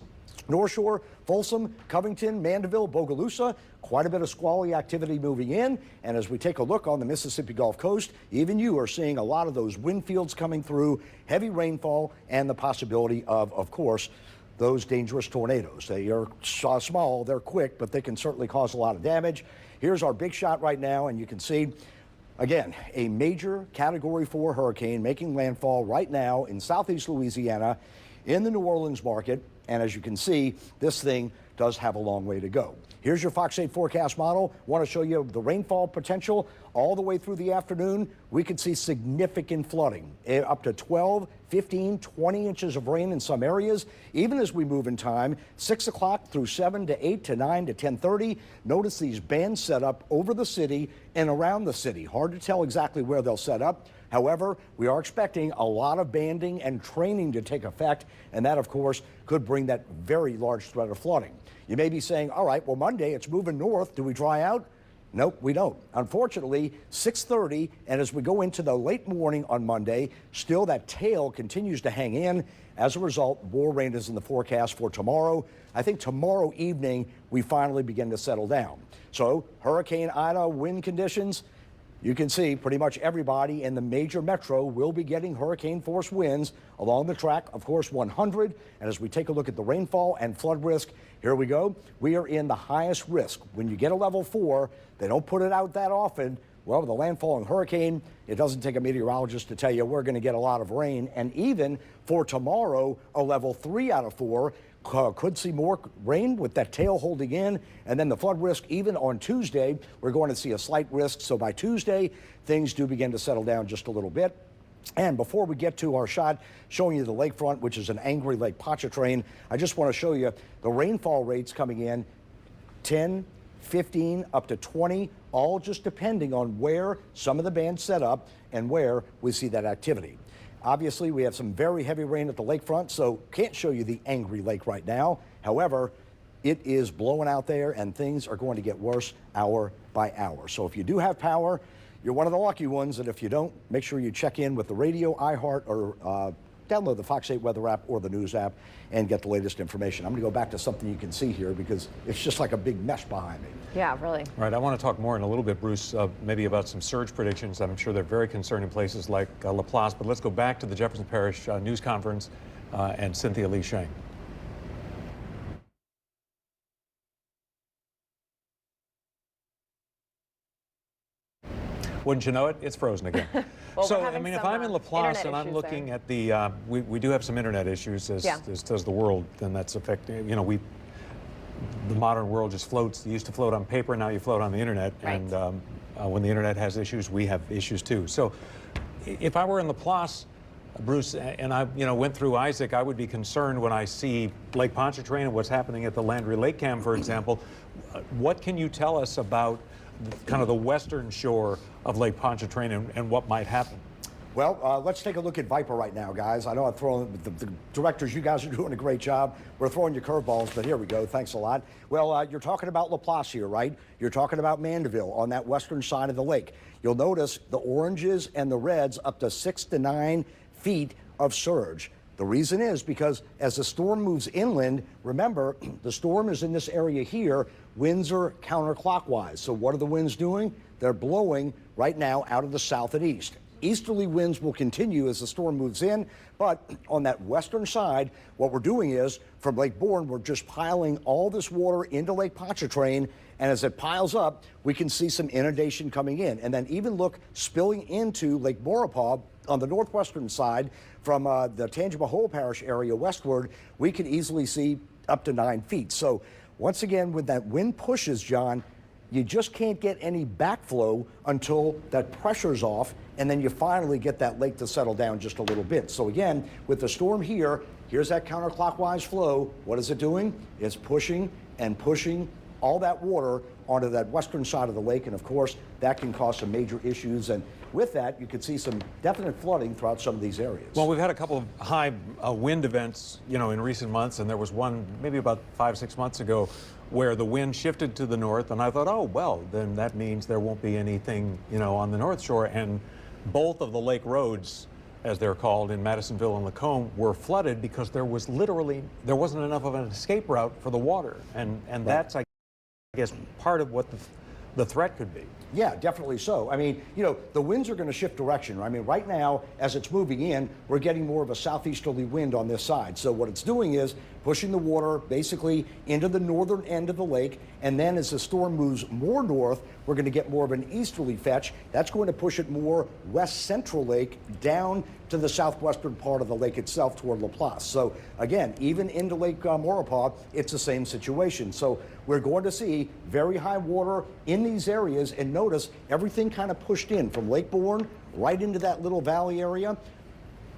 North Shore, Folsom, Covington, Mandeville, Bogalusa, quite a bit of squally activity moving in. And as we take a look on the Mississippi Gulf Coast, even you are seeing a lot of those wind fields coming through, heavy rainfall, and the possibility of course, those dangerous tornadoes. They are small, they're quick, but they can certainly cause a lot of damage. Here's our big shot right now, and you can see, again, a major Category 4 hurricane making landfall right now in southeast Louisiana in the New Orleans market. And as you can see, this thing does have a long way to go. Here's your Fox 8 forecast model. Want to show you the rainfall potential all the way through the afternoon. We could see significant flooding, up to 12, 15, 20 inches of rain in some areas. Even as we move in time, 6 o'clock through 7 to 8 to 9 to 10:30. Notice these bands set up over the city and around the city. Hard to tell exactly where they'll set up. However, we are expecting a lot of banding and training to take effect, and that, of course, could bring that very large threat of flooding. You may be saying, all right, well, Monday, it's moving north. Do we dry out? Nope, we don't. Unfortunately, 6:30, and as we go into the late morning on Monday, still that tail continues to hang in. As a result, more rain is in the forecast for tomorrow. I think tomorrow evening, we finally begin to settle down. So, Hurricane Ida wind conditions, you can see pretty much everybody in the major metro will be getting hurricane force winds along the track, of course, 100. And as we take a look at the rainfall and flood risk, here we go. We are in the highest risk. When you get a level 4, they don't put it out that often. Well, with a landfalling hurricane, it doesn't take a meteorologist to tell you we're going to get a lot of rain. And even for tomorrow, a level 3 out of 4 could see more rain with that tail holding in. And then the flood risk, even on Tuesday, we're going to see a slight risk. So by Tuesday, things do begin to settle down just a little bit. And before we get to our shot showing you the lakefront, which is an angry Lake Pontchartrain, I just want to show you the rainfall rates coming in, 10, 15, up to 20, all just depending on where some of the bands set up and where we see that activity. Obviously, we have some very heavy rain at the lakefront, so can't show you the angry lake right now. However, it is blowing out there, and things are going to get worse hour by hour. So if you do have power, you're one of the lucky ones, and if you don't, make sure you check in with the radio, iHeart, or download the Fox 8 weather app or the news app and get the latest information. I'm going to go back to something you can see here because it's just like a big mesh behind me. Yeah, really. All right, I want to talk more in a little bit, Bruce, maybe about some surge predictions. I'm sure they're very concerned in places like Laplace, but let's go back to the Jefferson Parish news conference and Cynthia Lee Sheng. Wouldn't you know it? It's frozen again. Well, so, I mean, if I'm in Laplace and I'm looking there. at the, we do have some internet issues, as does the world, and that's affecting, you know, the modern world just floats. You used to float on paper, now you float on the internet. Right. And when the internet has issues, we have issues too. So if I were in Laplace, Bruce, and I went through Isaac, I would be concerned when I see Lake Pontchartrain and what's happening at the Landry Lake Cam, for example. What can you tell us about kind of the western shore of Lake Pontchartrain and what might happen? Well, let's take a look at Viper right now, guys. I know I'm throwing the directors, you guys are doing a great job. We're throwing you curveballs, but here we go. Thanks a lot. Well, you're talking about Laplace here, right? You're talking about Mandeville on that western side of the lake. You'll notice the oranges and the reds up to 6 to 9 feet of surge. The reason is because as the storm moves inland, remember, the storm is in this area here. Winds are counterclockwise. So what are the winds doing? They're blowing right now out of the south and east. Easterly winds will continue as the storm moves in, but on that western side, what we're doing is, from Lake Borgne, we're just piling all this water into Lake Pontchartrain, and as it piles up, we can see some inundation coming in. And then even look, spilling into Lake Maurepas on the northwestern side from the Tangipahoa Parish area westward, we can easily see up to 9 feet. So once again, when that wind pushes, John, you just can't get any backflow until that pressure's off, and then you finally get that lake to settle down just a little bit. So again, with the storm here, here's that counterclockwise flow. What is it doing? It's pushing and pushing all that water onto that western side of the lake, and of course, that can cause some major issues. And with that, you could see some definite flooding throughout some of these areas. Well, we've had a couple of high wind events, in recent months, and there was one maybe about 5-6 months ago where the wind shifted to the north, and I thought, oh, well, then that means there won't be anything, on the North Shore, and both of the lake roads as they're called, in Madisonville and Lacombe were flooded because there wasn't enough of an escape route for the water. And that's, I guess, part of what the threat could be. Yeah, definitely so. I mean, you know, the winds are going to shift direction. I mean, right now, as it's moving in, we're getting more of a southeasterly wind on this side. So what it's doing is pushing the water basically into the northern end of the lake. And then as the storm moves more north, we're going to get more of an easterly fetch. That's going to push it more west central lake down to the southwestern part of the lake itself toward Laplace. So again, even into Lake Maurepas, it's the same situation. So we're going to see very high water in these areas, and notice everything kind of pushed in from Lake Bourne right into that little valley area,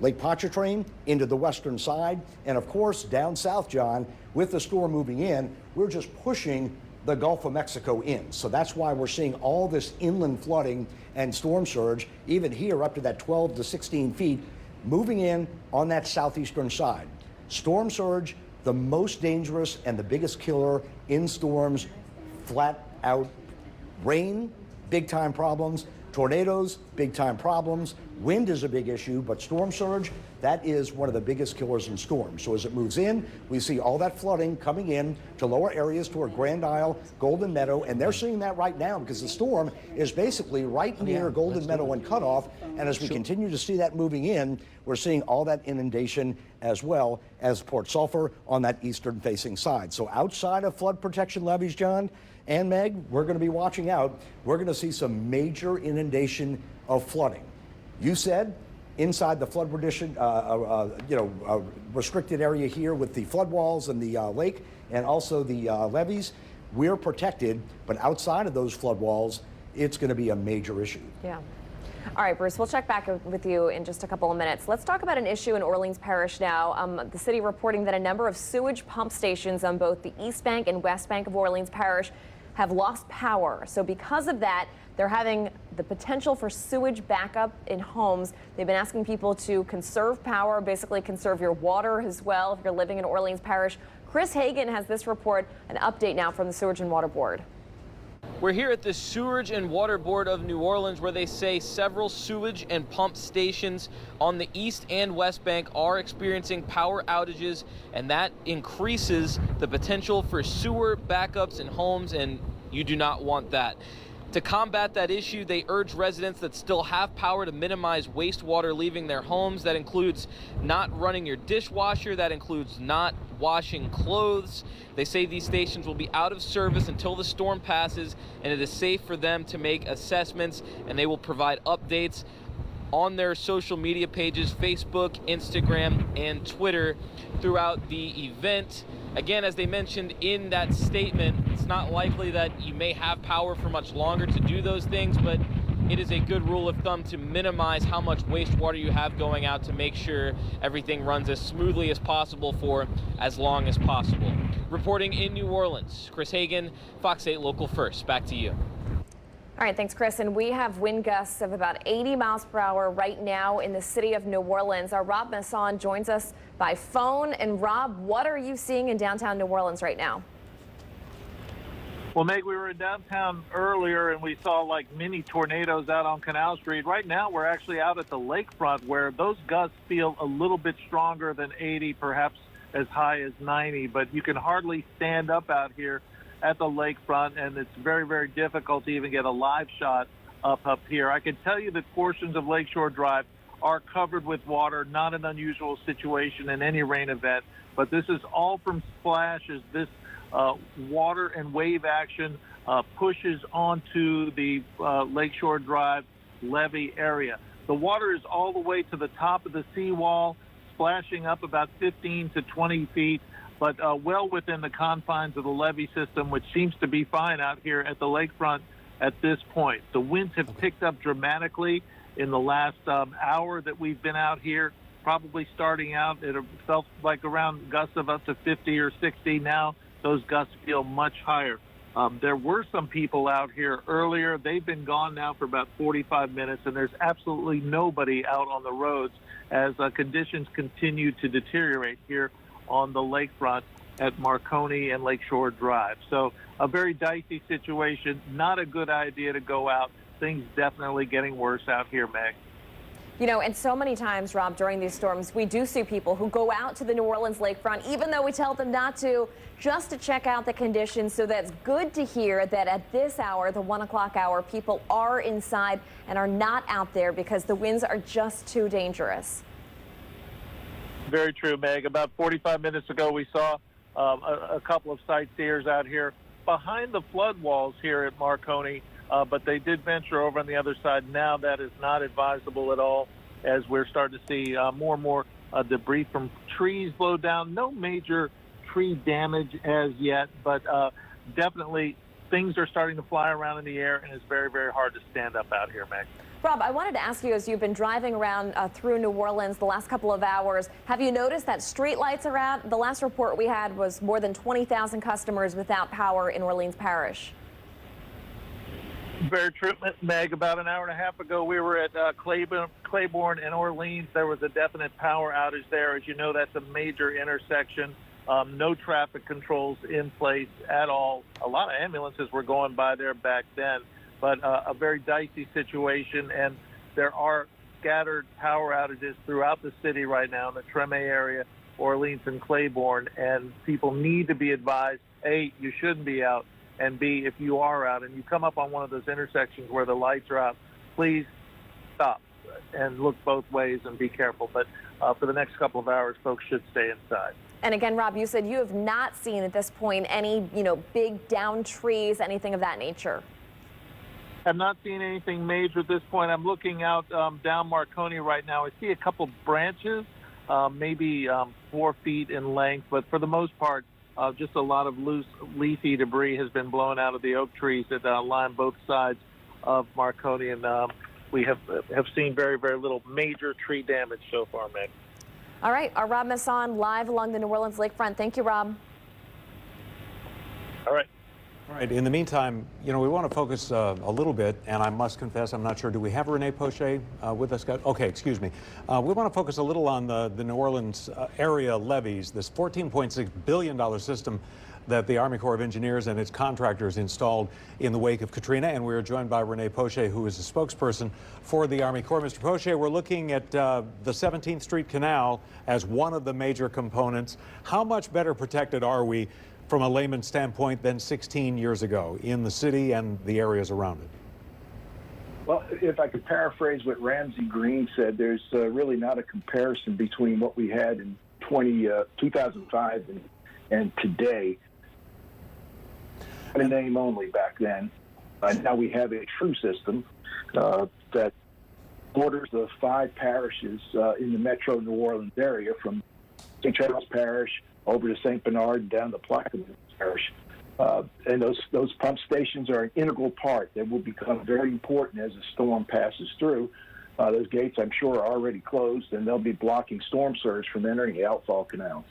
Lake Pontchartrain into the western side, and of course down south, John, with the storm moving in, we're just pushing the Gulf of Mexico in. So that's why we're seeing all this inland flooding and storm surge, even here up to that 12 to 16 feet, moving in on that southeastern side. Storm surge, the most dangerous and the biggest killer in storms, flat out. Rain, big time problems. Tornadoes, big time problems. Wind is a big issue, but storm surge, that is one of the biggest killers in storms. So as it moves in, we see all that flooding coming in to lower areas toward Grand Isle, Golden Meadow, and they're seeing that right now because the storm is basically right near Golden Meadow and Cutoff. And as we continue to see that moving in, we're seeing all that inundation as well as Port Sulphur on that eastern facing side. So outside of flood protection levees, John and Meg, we're going to be watching out. We're going to see some major inundation of flooding. You said inside the flood restricted area here with the flood walls and the lake and also the levees, we're protected, but outside of those flood walls, it's going to be a major issue. Yeah. All right, Bruce, we'll check back with you in just a couple of minutes. Let's talk about an issue in Orleans Parish now. The city reporting that a number of sewage pump stations on both the east bank and west bank of Orleans Parish have lost power. So because of that, they're having the potential for sewage backup in homes. They've been asking people to conserve power, basically conserve your water as well if you're living in Orleans Parish. Chris Hagan has this report, an update now from the Sewerage and Water Board. We're here at the Sewerage and Water Board of New Orleans, where they say several sewage and pump stations on the east and west bank are experiencing power outages, and that increases the potential for sewer backups in homes, and you do not want that. To combat that issue, they urge residents that still have power to minimize wastewater leaving their homes. That includes not running your dishwasher. That includes not washing clothes. They say these stations will be out of service until the storm passes, and it is safe for them to make assessments, and they will provide updates on their social media pages, Facebook, Instagram, and Twitter throughout the event. Again, as they mentioned in that statement, it's not likely that you may have power for much longer to do those things, but it is a good rule of thumb to minimize how much wastewater you have going out to make sure everything runs as smoothly as possible for as long as possible. Reporting in New Orleans, Chris Hagan, Fox 8 Local First. Back to you. All right, thanks, Chris. And we have wind gusts of about 80 miles per hour right now in the city of New Orleans. Our Rob Masson joins us by phone. And Rob, what are you seeing in downtown New Orleans right now? Well, Meg, we were in downtown earlier and we saw like mini tornadoes out on Canal Street. Right now, we're actually out at the lakefront where those gusts feel a little bit stronger than 80, perhaps as high as 90, but you can hardly stand up out here at the lakefront, and it's very, very difficult to even get a live shot up here. I can tell you that portions of Lakeshore Drive are covered with water, not an unusual situation in any rain event, but this is all from splashes. This water and wave action pushes onto the Lakeshore Drive levee area. The water is all the way to the top of the seawall, splashing up about 15 to 20 feet, but well within the confines of the levee system, which seems to be fine out here at the lakefront at this point. The winds have picked up dramatically in the last hour that we've been out here, probably starting out, it felt like around gusts of up to 50 or 60. Now those gusts feel much higher. There were some people out here earlier. They've been gone now for about 45 minutes, and there's absolutely nobody out on the roads as conditions continue to deteriorate here on the lakefront at Marconi and Lakeshore Drive. So a very dicey situation, not a good idea to go out. Things definitely getting worse out here, Meg. You know, and so many times, Rob, during these storms, we do see people who go out to the New Orleans lakefront, even though we tell them not to, just to check out the conditions. So that's good to hear that at this hour, the 1 o'clock hour, people are inside and are not out there because the winds are just too dangerous. Very true, Meg. About 45 minutes ago, we saw a couple of sightseers out here behind the flood walls here at Marconi. But they did venture over on the other side. Now that is not advisable at all, as we're starting to see more and more debris from trees blow down. No major tree damage as yet, but definitely things are starting to fly around in the air, and it's very, very hard to stand up out here, Meg. Rob, I wanted to ask you, as you've been driving around through New Orleans the last couple of hours, have you noticed that street lights are out? The last report we had was more than 20,000 customers without power in Orleans Parish. Very true, Meg. About an hour and a half ago, we were at Claiborne and Orleans. There was a definite power outage there. As you know, that's a major intersection. No traffic controls in place at all. A lot of ambulances were going by there back then, but a very dicey situation. And there are scattered power outages throughout the city right now in the Treme area, Orleans and Claiborne. And people need to be advised, A, you shouldn't be out. And B, if you are out and you come up on one of those intersections where the lights are out, please stop and look both ways and be careful. But for the next couple of hours, folks should stay inside. And again, Rob, you said you have not seen at this point any, big downed trees, anything of that nature. I'm not seeing anything major at this point. I'm looking out down Marconi right now. I see a couple branches, maybe 4 feet in length, but for the most part, just a lot of loose leafy debris has been blown out of the oak trees that line both sides of Marconi, and we have seen very, very little major tree damage so far, Meg. All right, our Rob Masson live along the New Orleans lakefront. Thank you, Rob. All right. All right. In the meantime, we want to focus a little bit, and I must confess, I'm not sure. Do we have Renee Poche with us? Okay, excuse me. We want to focus a little on the New Orleans area levees, this $14.6 billion system that the Army Corps of Engineers and its contractors installed in the wake of Katrina. And we're joined by Renee Poche, who is a spokesperson for the Army Corps. Mr. Poche, we're looking at the 17th Street Canal as one of the major components. How much better protected are we from a layman's standpoint than 16 years ago in the city and the areas around it? Well, if I could paraphrase what Ramsey Green said, there's really not a comparison between what we had in 2005 and today. A name only back then. Now we have a true system that borders the 5 parishes in the metro New Orleans area, from St. Charles Parish over to St. Bernard, down to Plaquemines Parish. And those pump stations are an integral part that will become very important as the storm passes through. Those gates, I'm sure, are already closed, and they'll be blocking storm surge from entering the outfall canals.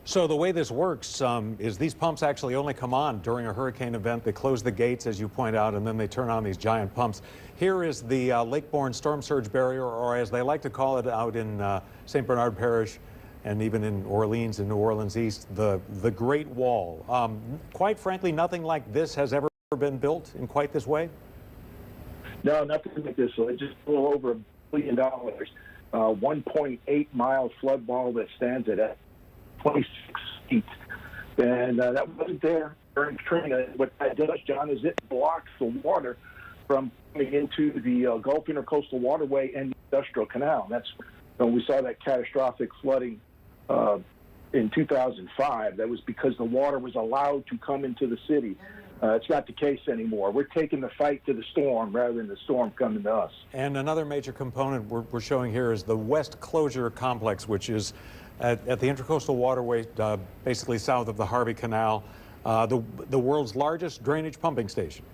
So the way this works is these pumps actually only come on during a hurricane event. They close the gates, as you point out, and then they turn on these giant pumps. Here is the Lake-Borgne storm surge barrier, or as they like to call it out in St. Bernard Parish, and even in Orleans and New Orleans East, the Great Wall. Quite frankly, nothing like this has ever been built in quite this way? No, nothing like this. So it's just a little over $1 billion. 1.8 mile flood wall that stands at 26 feet. And that wasn't there during Katrina. What that does, John, is it blocks the water from coming into the Gulf Intercoastal Waterway and the Industrial Canal. That's when we saw that catastrophic flooding in 2005. That was because the water was allowed to come into the city. It's not the case anymore. We're taking the fight to the storm rather than the storm coming to us. And another major component we're showing here is the West Closure Complex, which is at the Intercoastal Waterway, basically south of the Harvey Canal, the world's largest drainage pumping station.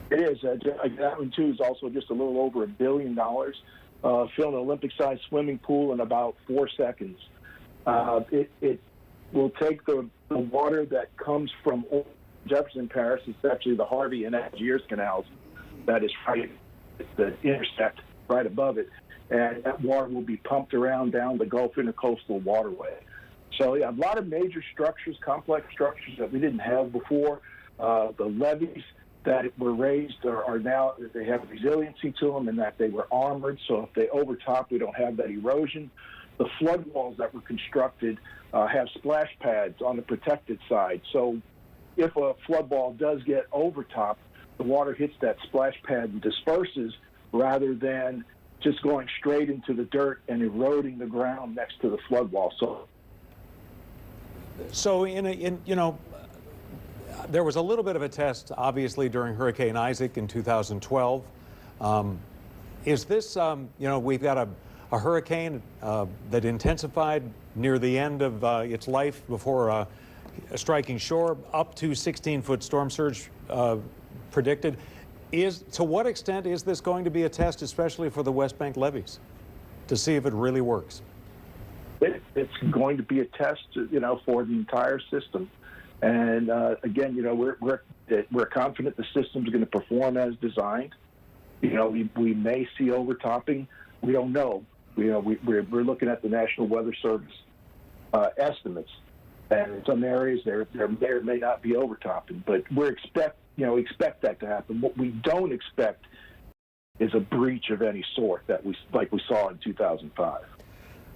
It is. That one, too, is also just a little over $1 billion. Fill an Olympic-sized swimming pool in about 4 seconds. It will take the water that comes from Jefferson Parish, it's actually the Harvey and Algiers canals that is right at the intersect right above it, and that water will be pumped around down the Gulf Intercoastal Waterway. So yeah, a lot of major structures, complex structures that we didn't have before. The levees that were raised are now, they have resiliency to them and that they were armored. So if they overtop, we don't have that erosion. The flood walls that were constructed have splash pads on the protected side. So if a flood wall does get overtopped, the water hits that splash pad and disperses rather than just going straight into the dirt and eroding the ground next to the flood wall. So there was a little bit of a test, obviously, during Hurricane Isaac in 2012. Is this, we've got a hurricane that intensified near the end of its life before striking shore, up to 16-foot storm surge predicted. To what extent is this going to be a test, especially for the West Bank levees, to see if it really works? It's going to be a test, for the entire system. And again, we're confident the system's going to perform as designed. We may see overtopping. We don't know. We're looking at the National Weather Service estimates, and in some areas there may or may not be overtopping. But we expect that to happen. What we don't expect is a breach of any sort like we saw in 2005.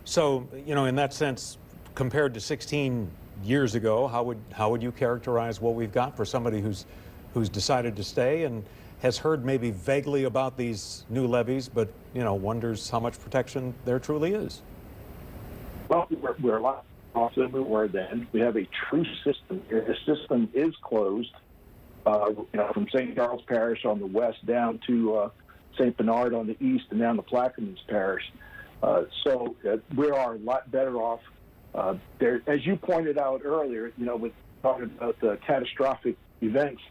So, in that sense, compared to 16 years ago, how would you characterize what we've got for somebody who's decided to stay and has heard maybe vaguely about these new levees, but wonders how much protection there truly is? Well, we're a lot off than we were then. We have a true system here. The system is closed, from St. Charles Parish on the west down to St. Bernard on the east and down to Plaquemines Parish. So we are a lot better off. There, as you pointed out earlier, with talking about the catastrophic events,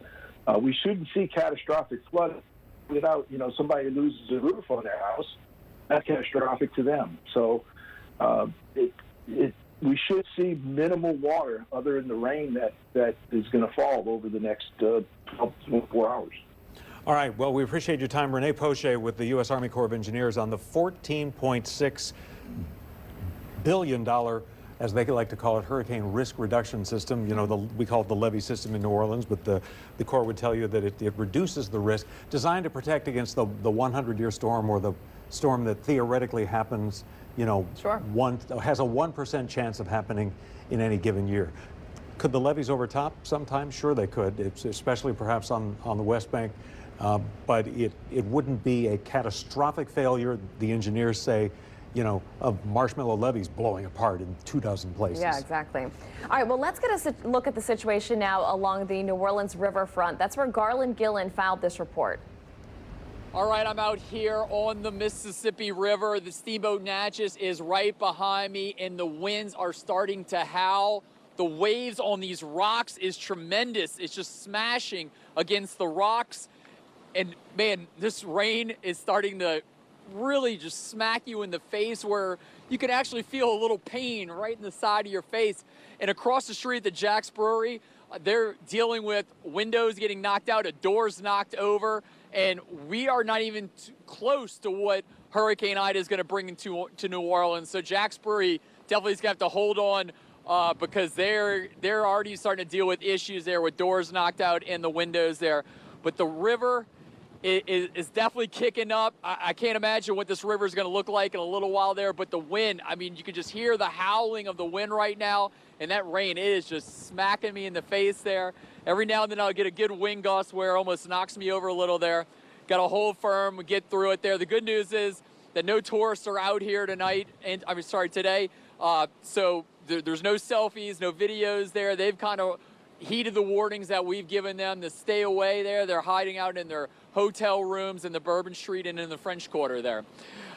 we shouldn't see catastrophic flooding without, somebody loses a roof on their house. That's catastrophic to them. So we should see minimal water other than the rain that is going to fall over the next 12 to 24 hours. All right. Well, we appreciate your time. Renee Poche with the U.S. Army Corps of Engineers on the $14.6 billion, as they like to call it, hurricane risk reduction system. We call it the levee system in New Orleans, but the Corps would tell you that it reduces the risk, designed to protect against the 100-year storm or the storm that theoretically happens, has a 1% chance of happening in any given year. Could the levees overtop sometime? Sure they could, especially perhaps on the West Bank. But it wouldn't be a catastrophic failure, the engineers say, of marshmallow levees blowing apart in 24 places. Yeah, exactly. All right, well, let's get a look at the situation now along the New Orleans riverfront. That's where Garland Gillen filed this report. All right, I'm out here on the Mississippi River. The steamboat Natchez is right behind me, and the winds are starting to howl. The waves on these rocks is tremendous. It's just smashing against the rocks. And man, this rain is starting to really just smack you in the face, where you can actually feel a little pain right in the side of your face. And across the street at the Jack's Brewery, they're dealing with windows getting knocked out, doors knocked over, and we are not even close to what Hurricane Ida is going to bring to New Orleans. So Jack's Brewery definitely is going to have to hold on because they're already starting to deal with issues there with doors knocked out and the windows there. But the river is definitely kicking up. I can't imagine what this river is going to look like in a little while there, but the wind, I mean, you can just hear the howling of the wind right now, and that rain, it is just smacking me in the face there. Every now and then I'll get a good wind gust where it almost knocks me over a little there. Got to hold firm, get through it there. The good news is that no tourists are out here tonight, and today. So there's no selfies, no videos there. They've kind of heeded the warnings that we've given them to stay away there. They're hiding out in their hotel rooms in the Bourbon Street and in the French Quarter there.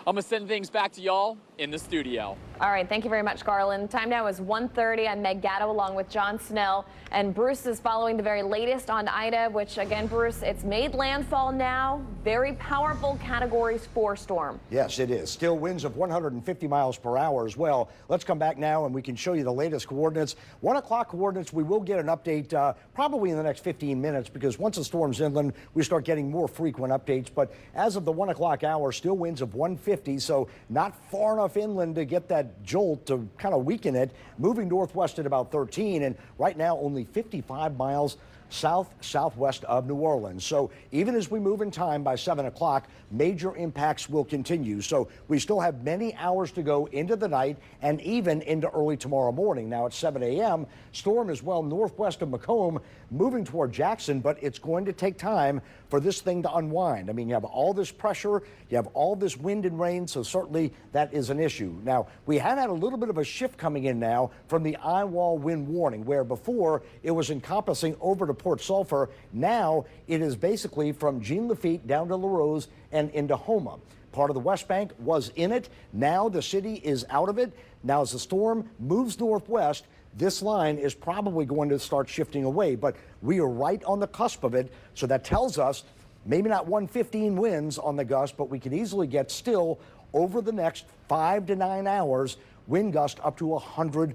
I'm going to send things back to y'all in the studio. All right, thank you very much, Garland. Time now is 1:30. I'm Meg Gatto along with John Snell, and Bruce is following the very latest on Ida, which again, Bruce, it's made landfall now. Very powerful Category 4 storm. Yes, it is. Still winds of 150 miles per hour as well. Let's come back now and we can show you the latest coordinates. 1 o'clock coordinates, we will get an update probably in the next 15 minutes because once the storm's inland, we start getting more frequent updates. But as of the 1 o'clock hour, still winds of 150, so not far enough inland to get that jolt to kind of weaken it. Moving northwest at about 13, and right now only 55 miles southwest of New Orleans. So even as we move in time by 7 o'clock, major impacts will continue. So we still have many hours to go into the night and even into early tomorrow morning. Now at 7 a.m., storm is well northwest of Macomb, moving toward Jackson, but it's going to take time for this thing to unwind. I mean, you have all this pressure, you have all this wind and rain, so certainly that is an issue. Now, we have had a little bit of a shift coming in now from the eyewall wind warning, where before it was encompassing over to Port Sulphur. Now it is basically from Jean Lafitte down to LaRose and into Houma. Part of the West Bank was in it. Now the city is out of it. Now as the storm moves northwest, this line is probably going to start shifting away, but we are right on the cusp of it. So that tells us maybe not 115 winds on the gust, but we can easily get still over the next 5 to 9 hours, wind gust up to 100+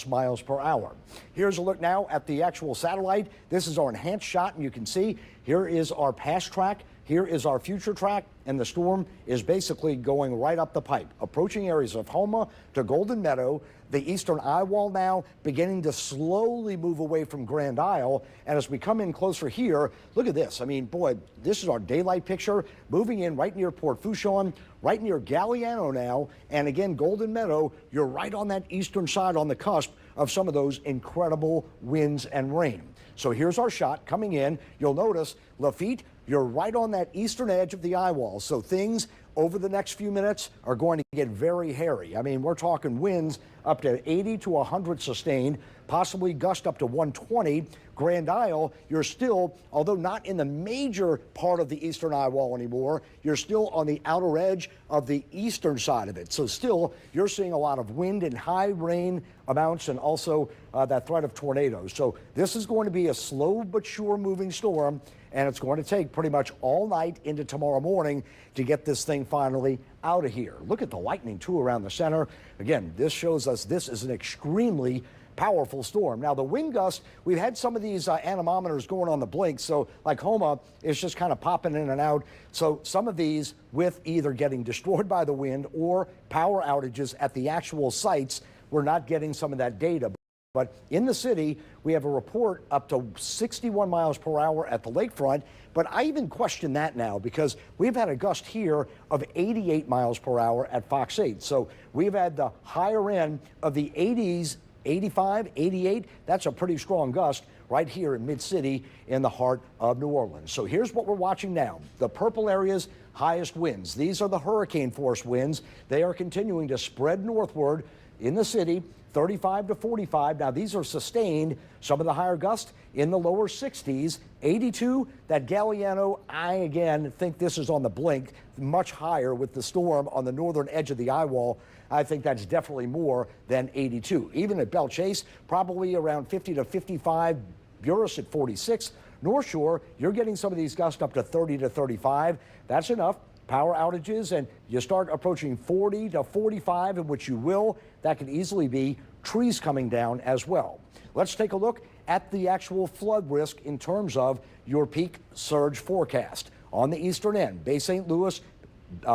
miles per hour. Here's a look now at the actual satellite. This is our enhanced shot, and you can see here is our past track. Here is our future track, and the storm is basically going right up the pipe, approaching areas of Houma to Golden Meadow. The eastern eye wall now beginning to slowly move away from Grand Isle. And as we come in closer here, look at this. I mean, boy, this is our daylight picture, moving in right near Port Fourchon, right near Galliano now. And again, Golden Meadow, you're right on that eastern side on the cusp of some of those incredible winds and rain. So here's our shot coming in. You'll notice Lafitte, you're right on that eastern edge of the eye wall. So things over the next few minutes are going to get very hairy. I mean, we're talking winds up to 80 to 100 sustained, possibly gust up to 120. Grand Isle, you're still, although not in the major part of the eastern eye wall anymore, you're still on the outer edge of the eastern side of it. So still, you're seeing a lot of wind and high rain amounts and also that threat of tornadoes. So this is going to be a slow but sure moving storm, and it's going to take pretty much all night into tomorrow morning to get this thing finally out of here. Look at the lightning, too, around the center. Again, this shows us this is an extremely powerful storm. Now, the wind gust, we've had some of these anemometers going on the blink, so like Houma is just kind of popping in and out. So some of these with either getting destroyed by the wind or power outages at the actual sites, we're not getting some of that data. But in the city, we have a report up to 61 miles per hour at the lakefront. But I even question that now because we've had a gust here of 88 miles per hour at Fox 8. So we've had the higher end of the 80s, 85, 88. That's a pretty strong gust right here in Mid-City in the heart of New Orleans. So here's what we're watching now. The purple areas, highest winds. These are the hurricane force winds. They are continuing to spread northward in the city. 35 to 45. Now, these are sustained. Some of the higher gusts in the lower 60s. 82, that Galliano, I again think this is on the blink, much higher with the storm on the northern edge of the eye wall. I think that's definitely more than 82. Even at Belle Chase, probably around 50 to 55. Buras at 46. North Shore, you're getting some of these gusts up to 30 to 35. That's enough. Power outages, and you start approaching 40 to 45, in which you will. That could easily be trees coming down as well. Let's take a look at the actual flood risk in terms of your peak surge forecast. On the eastern end, Bay St. Louis,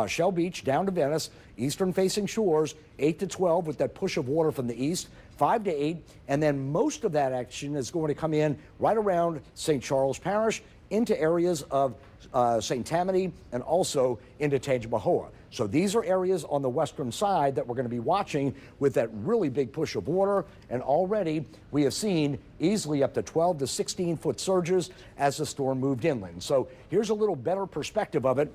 Shell Beach down to Venice, eastern facing shores, 8 to 12 with that push of water from the east, 5 to 8, and then most of that action is going to come in right around St. Charles Parish into areas of St. Tammany and also into Tangipahoa. So these are areas on the western side that we're going to be watching with that really big push of water. And already we have seen easily up to 12 to 16 foot surges as the storm moved inland. So here's a little better perspective of it.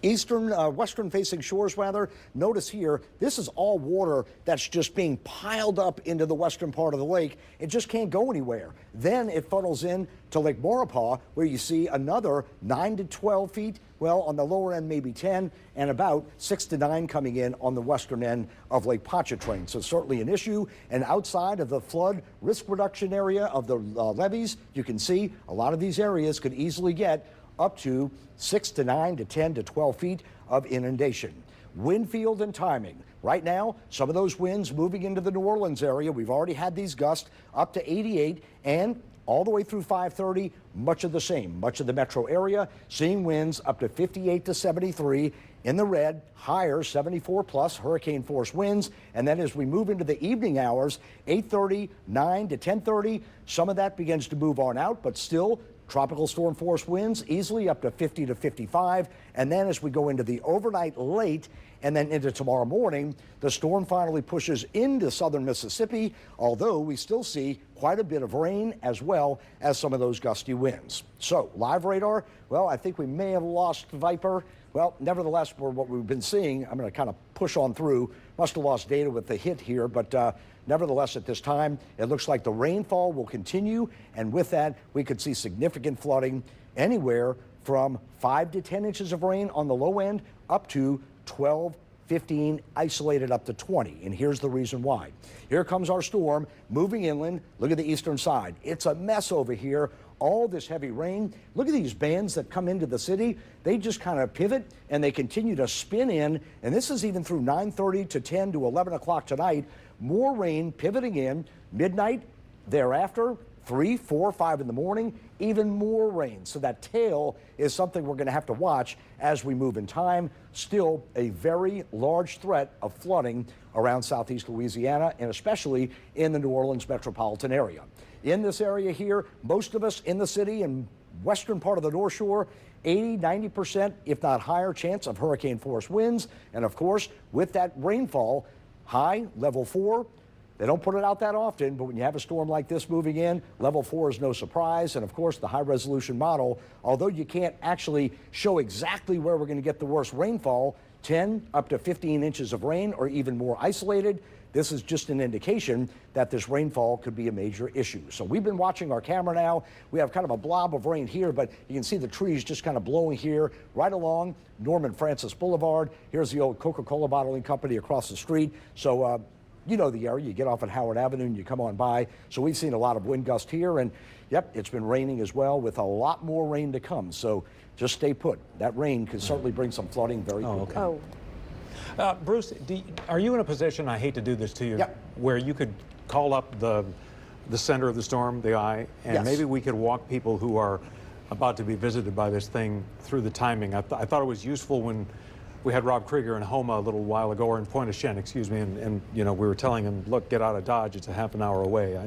Eastern, western facing shores rather, notice here, this is all water that's just being piled up into the western part of the lake. It just can't go anywhere. Then it funnels in to Lake Maurepas, where you see another 9 to 12 feet, well, on the lower end maybe 10, and about 6 to 9 coming in on the western end of Lake Pontchartrain. So certainly an issue. And outside of the flood risk reduction area of the levees, you can see a lot of these areas could easily get up to 6 to 9 to 10 to 12 feet of inundation. Wind field and timing. Right now, some of those winds moving into the New Orleans area. We've already had these gusts up to 88 and all the way through 5:30, much of the same. Much of the metro area seeing winds up to 58 to 73. In the red, higher 74 plus hurricane force winds. And then as we move into the evening hours, 8:30, 9 to 10:30, some of that begins to move on out, but still tropical storm force winds easily up to 50 to 55. And then as we go into the overnight late and then into tomorrow morning, the storm finally pushes into southern Mississippi, although we still see quite a bit of rain as well as some of those gusty winds. So live radar, well, I think we may have lost Viper. Well, nevertheless, for what we've been seeing, I'm going to kind of push on through. Must have lost data with the hit here, but nevertheless, at this time, it looks like the rainfall will continue, and with that, we could see significant flooding anywhere from 5 to 10 inches of rain on the low end up to 12, 15, isolated up to 20. And here's the reason why. Here comes our storm moving inland. Look at the eastern side. It's a mess over here. All this heavy rain. Look at these bands that come into the city. They just kind of pivot and they continue to spin in. And this is even through 9:30 to 10 to 11 o'clock tonight. More rain pivoting in. Midnight thereafter, 3, 4, 5 in the morning, even more rain. So that tail is something we're going to have to watch as we move in time. Still a very large threat of flooding around southeast Louisiana and especially in the New Orleans metropolitan area. In this area here, most of us in the city and western part of the North Shore, 80, 90%, if not higher chance of hurricane force winds. And of course, with that rainfall, high, level 4, they don't put it out that often, but when you have a storm like this moving in, level 4 is no surprise. And of course, the high resolution model, although you can't actually show exactly where we're going to get the worst rainfall, 10 up to 15 inches of rain or even more isolated, this is just an indication that this rainfall could be a major issue. So we've been watching our camera now. We have kind of a blob of rain here, but you can see the trees just kind of blowing here right along Norman Francis Boulevard. Here's the old Coca-Cola bottling company across the street. So, you know the area. You get off at Howard Avenue and you come on by. So we've seen a lot of wind gust here. And, yep, it's been raining as well with a lot more rain to come. So just stay put. That rain could certainly bring some flooding very quickly. Okay. Bruce, are you in a position, I hate to do this to you, where you could call up the center of the storm, the eye, and maybe we could walk people who are about to be visited by this thing through the timing? I thought it was useful when we had Rob Krieger in Houma a little while ago, or in Pointe-aux-Chenes, excuse me, and you know, we were telling him, look, get out of Dodge, it's a half an hour away.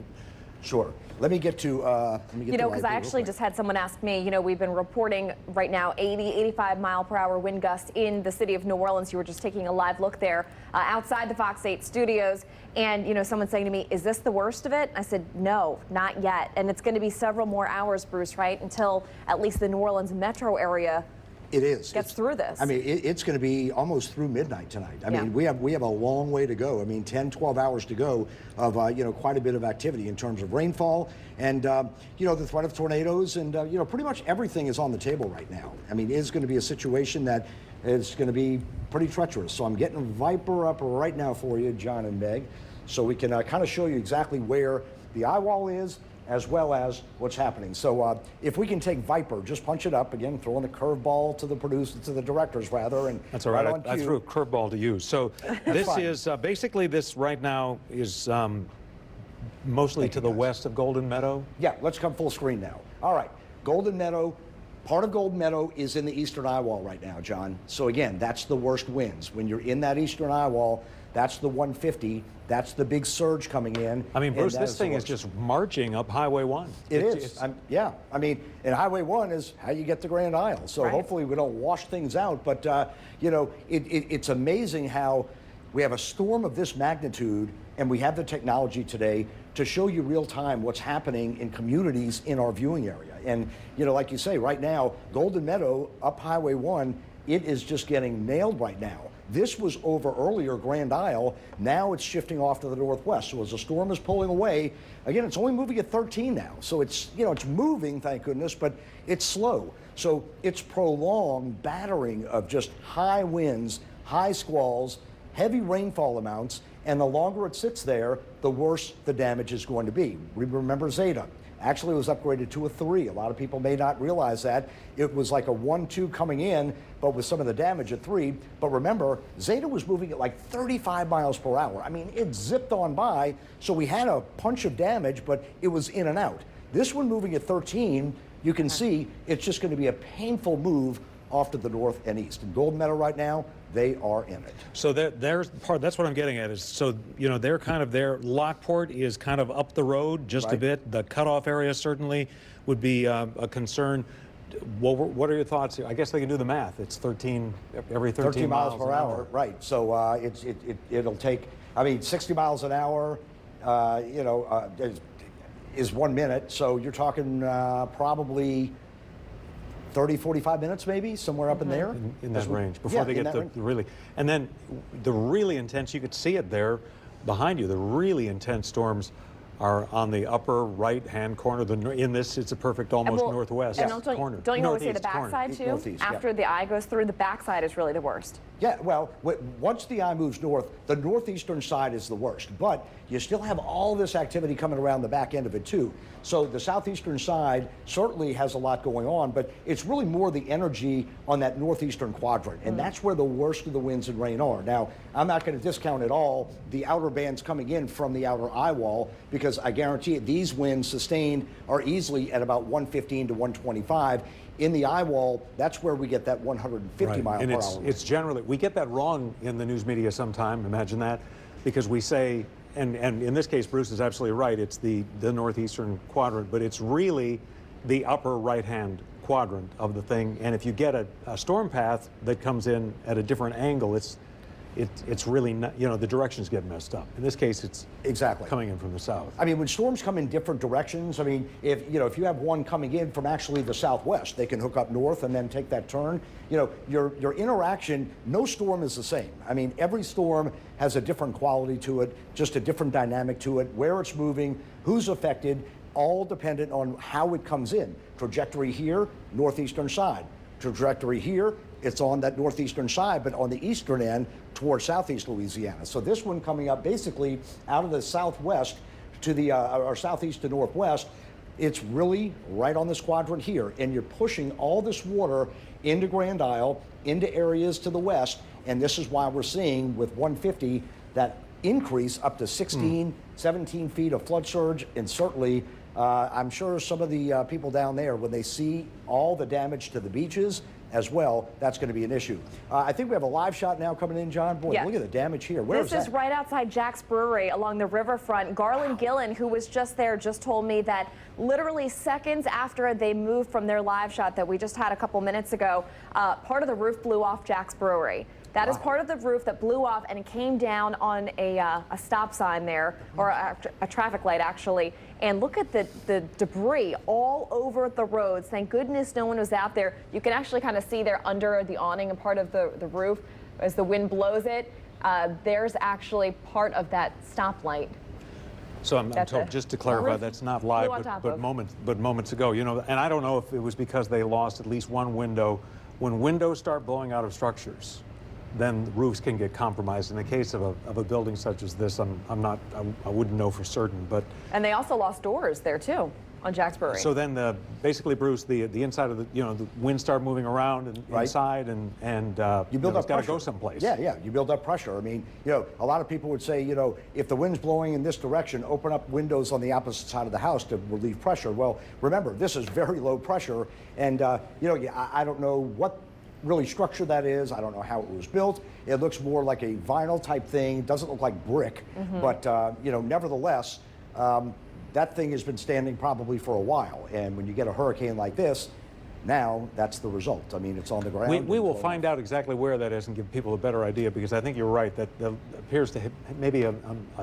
Sure. Let me get to, you know, because I actually just had someone ask me, you know, we've been reporting right now 80, 85 mile per hour wind gusts in the city of New Orleans. You were just taking a live look there outside the Fox 8 studios. And, you know, someone saying to me, is this the worst of it? I said, no, not yet. And it's going to be several more hours, Bruce, right, until at least the New Orleans metro area gets through this. I mean, it's going to be almost through midnight tonight. I mean, we have a long way to go. I mean, 10, 12 hours to go of, you know, quite a bit of activity in terms of rainfall and, you know, the threat of tornadoes and, you know, pretty much everything is on the table right now. I mean, it is going to be a situation that is going to be pretty treacherous. So I'm getting Viper up right now for you, John and Meg, so we can kind of show you exactly where the eye wall is, as well as what's happening. So if we can take Viper, just punch it up again, throwing the curveball to the producers, to the directors rather, and that's all right. I threw a curveball to you. So this is basically this right now is mostly to the west of Golden Meadow. Yeah, let's come full screen now. All right, Golden Meadow. Part of Golden Meadow is in the eastern eye wall right now, John. So again, that's the worst winds. When you're in that eastern eye wall, that's the 150. That's the big surge coming in. I mean, Bruce, this thing is just marching up Highway 1. It is. Yeah. I mean, and Highway 1 is how you get to Grand Isle. So hopefully we don't wash things out. But, you know, it's amazing how we have a storm of this magnitude and we have the technology today to show you real time what's happening in communities in our viewing area. And, you know, like you say, right now, Golden Meadow up Highway 1, it is just getting nailed right now. This was over earlier Grand Isle. Now it's shifting off to the northwest. So as the storm is pulling away, again, it's only moving at 13 now. So it's, you know, it's moving, thank goodness, but it's slow. So it's prolonged battering of just high winds, high squalls, heavy rainfall amounts, and the longer it sits there, the worse the damage is going to be. Remember Zeta. Actually, it was upgraded to a 3. A lot of people may not realize that. It was like a 1-2 coming in, but with some of the damage at 3. But remember, Zeta was moving at like 35 miles per hour. I mean, it zipped on by, so we had a punch of damage, but it was in and out. This one moving at 13, you can see it's just going to be a painful move off to the north and east. And Golden Meadow right now, they are in it. So there's part. That's what I'm getting at. Is so they're kind of their Lockport is kind of up the road just a bit. The cutoff area certainly would be a concern. What are your thoughts? I guess they can do the math. It's 13 every 13 miles per hour. Right. So it'll take. I mean, 60 miles an hour. Is 1 minute. So you're talking probably 30, 45 minutes maybe, somewhere up in there. In that range, before they get the really, and then the really intense, you could see it there behind you, the really intense storms are on the upper right-hand corner. In this, it's a perfect almost northwest corner. Don't you always say the backside too? Northeast, After the eye goes through, the backside is really the worst. Yeah, well, once the eye moves north, the northeastern side is the worst. But you still have all this activity coming around the back end of it too. So the southeastern side certainly has a lot going on, but it's really more the energy on that northeastern quadrant. And that's where the worst of the winds and rain are. Now, I'm not going to discount at all the outer bands coming in from the outer eye wall, because I guarantee it, these winds sustained are easily at about 115 to 125. In the eye wall, that's where we get that 150 mile per hour. It's generally, we get that wrong in the news media sometime, imagine that, because we say, and in this case, Bruce is absolutely right, it's the northeastern quadrant, but it's really the upper right-hand quadrant of the thing. And if you get a storm path that comes in at a different angle, it's really not, the directions get messed up. In this case, it's coming in from the south. I mean, when storms come in different directions, I mean, if you have one coming in from actually the southwest, they can hook up north and then take that turn. Your interaction, no storm is the same. I mean, every storm has a different quality to it, just a different dynamic to it, where it's moving, who's affected, all dependent on how it comes in. Trajectory here, northeastern side. Trajectory here, it's on that northeastern side, but on the eastern end towards southeast Louisiana. So this one coming up basically out of the southwest to the or southeast to northwest, it's really right on this quadrant here, and you're pushing all this water into Grand Isle, into areas to the west, and this is why we're seeing with 150 that increase up to 16, 17 feet of flood surge, and certainly I'm sure some of the people down there, when they see all the damage to the beaches as well, that's going to be an issue. I think we have a live shot now coming in, John. Boy, look at the damage here. Where is that? This is right outside Jack's Brewery along the riverfront. Garland Gillen, who was just there, just told me that literally seconds after they moved from their live shot that we just had a couple minutes ago, part of the roof blew off Jack's Brewery. That is part of the roof that blew off and came down on a stop sign there, or a traffic light actually. And look at the debris all over the roads. Thank goodness no one was out there. You can actually kind of see there under the awning and part of the roof as the wind blows it. There's actually part of that stoplight. So I'm told, just to clarify, that's not live, but moments ago. And I don't know if it was because they lost at least one window. When windows start blowing out of structures, then roofs can get compromised. In the case of a building such as this, I wouldn't know for certain, but. And they also lost doors there too on Jack's Brewery. So then basically, Bruce, the inside of the wind started moving around and inside, and you build up got to pressure. go someplace. Yeah, you build up pressure. I mean, a lot of people would say, if the wind's blowing in this direction, open up windows on the opposite side of the house to relieve pressure. Well, remember, this is very low pressure, and I don't know what really structure that is. I don't know how it was built. It looks more like a vinyl type thing. It doesn't look like brick, but nevertheless, that thing has been standing probably for a while. And when you get a hurricane like this, now that's the result. I mean, it's on the ground. We will find out exactly where that is and give people a better idea, because I think you're right that there appears to have maybe a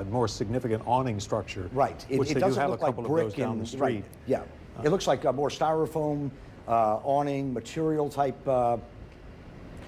more significant awning structure. Right. Which It they do doesn't have look a couple like of brick those down the street. Right. Yeah. It looks like a more styrofoam awning material type.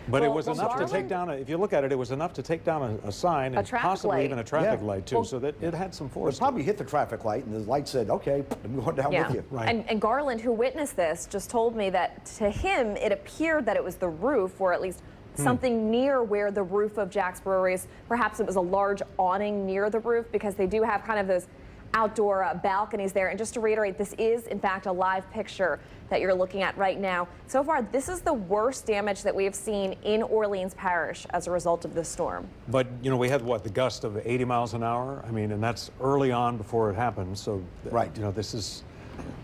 But it was enough to take down, if you look at it, it was enough to take down a sign and possibly even a traffic light too, so that it had some force. It probably hit the traffic light, and the light said, okay, I'm going down with you. Right. And Garland, who witnessed this, just told me that to him, it appeared that it was the roof, or at least something near where the roof of Jack's Brewery is. Perhaps it was a large awning near the roof, because they do have kind of those outdoor balconies there. And just to reiterate, this is in fact a live picture that you're looking at right now. So far, this is the worst damage that we have seen in Orleans Parish as a result of this storm. But we had the gust of 80 miles an hour. I mean, and that's early on before it happened. So right. This is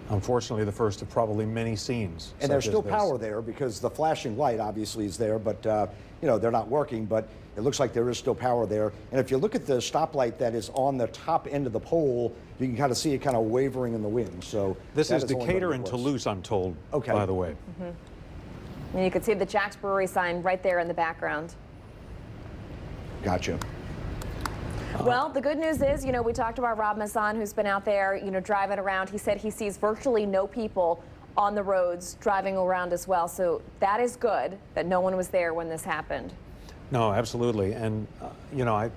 unfortunately, the first of probably many scenes. And there's such still as this. power there because the flashing light obviously is there, but you know, they're not working, but it looks like there is still power there. And if you look at the stoplight that is on the top end of the pole, you can kind of see it kind of wavering in the wind. So This is only gonna Decatur get and worse. Toulouse, I'm told, Okay. by the way. And you can see the Jack's Brewery sign right there in the background. Gotcha. Well, the good news is, you know, we talked about Rob Masson, who's been out there, you know, driving around. He said he sees virtually no people on the roads driving around as well. So that is good that no one was there when this happened. No, absolutely. And, you know,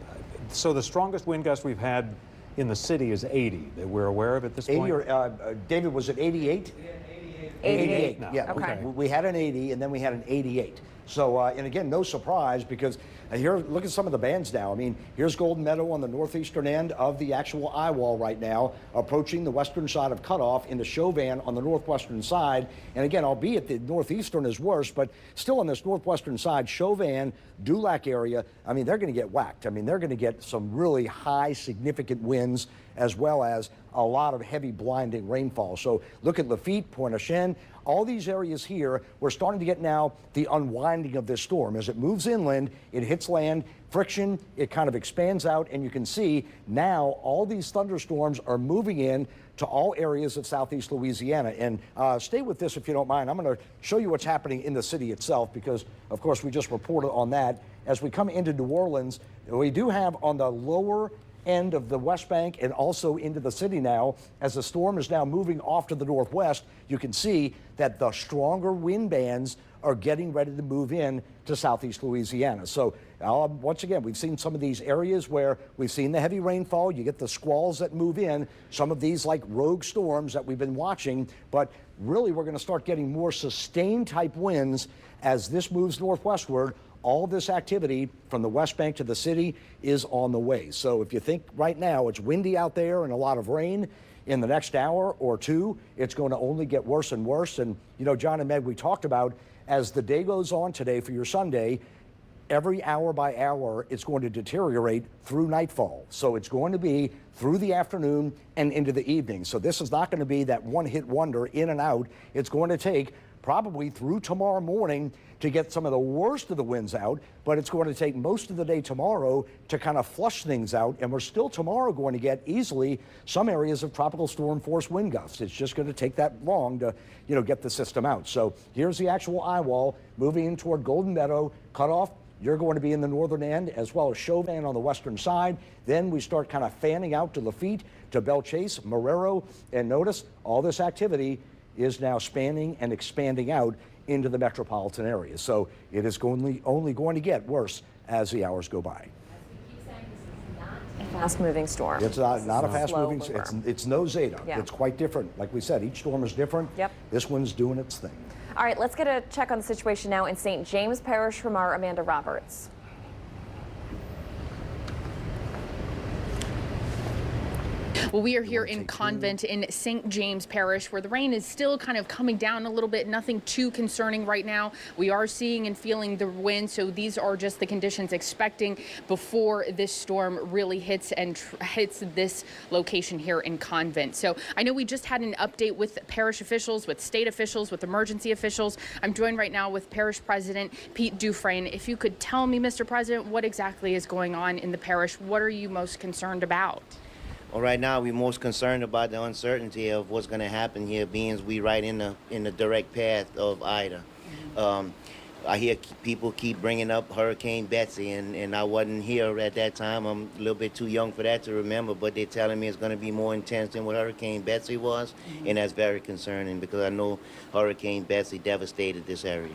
so the strongest wind gust we've had in the city is 80 that we're aware of at this 80 point. or, David, was it 88? 88 now. Yeah, Okay. we had an 80 and then we had an 88. So, and again, no surprise because here, look at some of the bands now. I mean, here's Golden Meadow on the northeastern end of the actual eye wall right now, approaching the western side of Cutoff into Chauvin on the northwestern side. And again, albeit the northeastern is worse, but still on this northwestern side, Chauvin, Dulac area, I mean, they're going to get whacked. I mean, they're going to get some really high, significant winds as well as a lot of heavy, blinding rainfall. So look at Lafitte, Pointe-aux-Chenes, all these areas here, we're starting to get now the unwinding of this storm. As it moves inland, it hits land, friction, it kind of expands out, and you can see now all these thunderstorms are moving in to all areas of southeast Louisiana. And stay with this if you don't mind. I'm going to show you what's happening in the city itself because, of course, we just reported on that. As we come into New Orleans, we do have on the lower end of the West Bank and also into the city now. As the storm is now moving off to the northwest, you can see that the stronger wind bands are getting ready to move in to southeast Louisiana. So once again, we've seen some of these areas where we've seen the heavy rainfall. You get the squalls that move in, some of these like rogue storms that we've been watching, but really we're going to start getting more sustained type winds as this moves northwestward. All this activity from the West Bank to the city is on the way. So if you think right now it's windy out there and a lot of rain, in the next hour or two, it's going to only get worse and worse. And, you know, John and Meg, we talked about as the day goes on today for your Sunday, every hour by hour, it's going to deteriorate through nightfall. So it's going to be through the afternoon and into the evening. So this is not going to be that one-hit wonder in and out. It's going to take probably through tomorrow morning to get some of the worst of the winds out, but it's going to take most of the day tomorrow to kind of flush things out. And we're still tomorrow going to get easily some areas of tropical storm force wind gusts. It's just going to take that long to, you know, get the system out. So here's the actual eye wall moving in toward Golden Meadow, Cutoff. You're going to be in the northern end as well as Chauvin on the western side. Then we start kind of fanning out to Lafitte, to Belle Chase, Marrero, and notice all this activity is now spanning and expanding out into the metropolitan area. So it is only going to get worse as the hours go by. Fast-moving storm. It's not a fast-moving, storm. it's no Zeta. Yeah. It's quite different. Like we said, each storm is different. Yep. This one's doing its thing. All right, let's get a check on the situation now in St. James Parish from our Amanda Roberts. Well, we are here in Convent in St. James Parish, where the rain is still kind of coming down a little bit. Nothing too concerning right now. We are seeing and feeling the wind, so these are just the conditions expecting before this storm really hits and hits this location here in Convent. So I know we just had an update with parish officials, with state officials, with emergency officials. I'm joined right now with Parish President Pete Dufresne. If you could tell me, Mr. President, what exactly is going on in the parish? What are you most concerned about? Well, right now we're most concerned about the uncertainty of what's going to happen here, being we right in the direct path of Ida. I hear people keep bringing up Hurricane Betsy, and I wasn't here at that time. I'm a little bit too young for that to remember, but they're telling me it's going to be more intense than what Hurricane Betsy was, and that's very concerning because I know Hurricane Betsy devastated this area.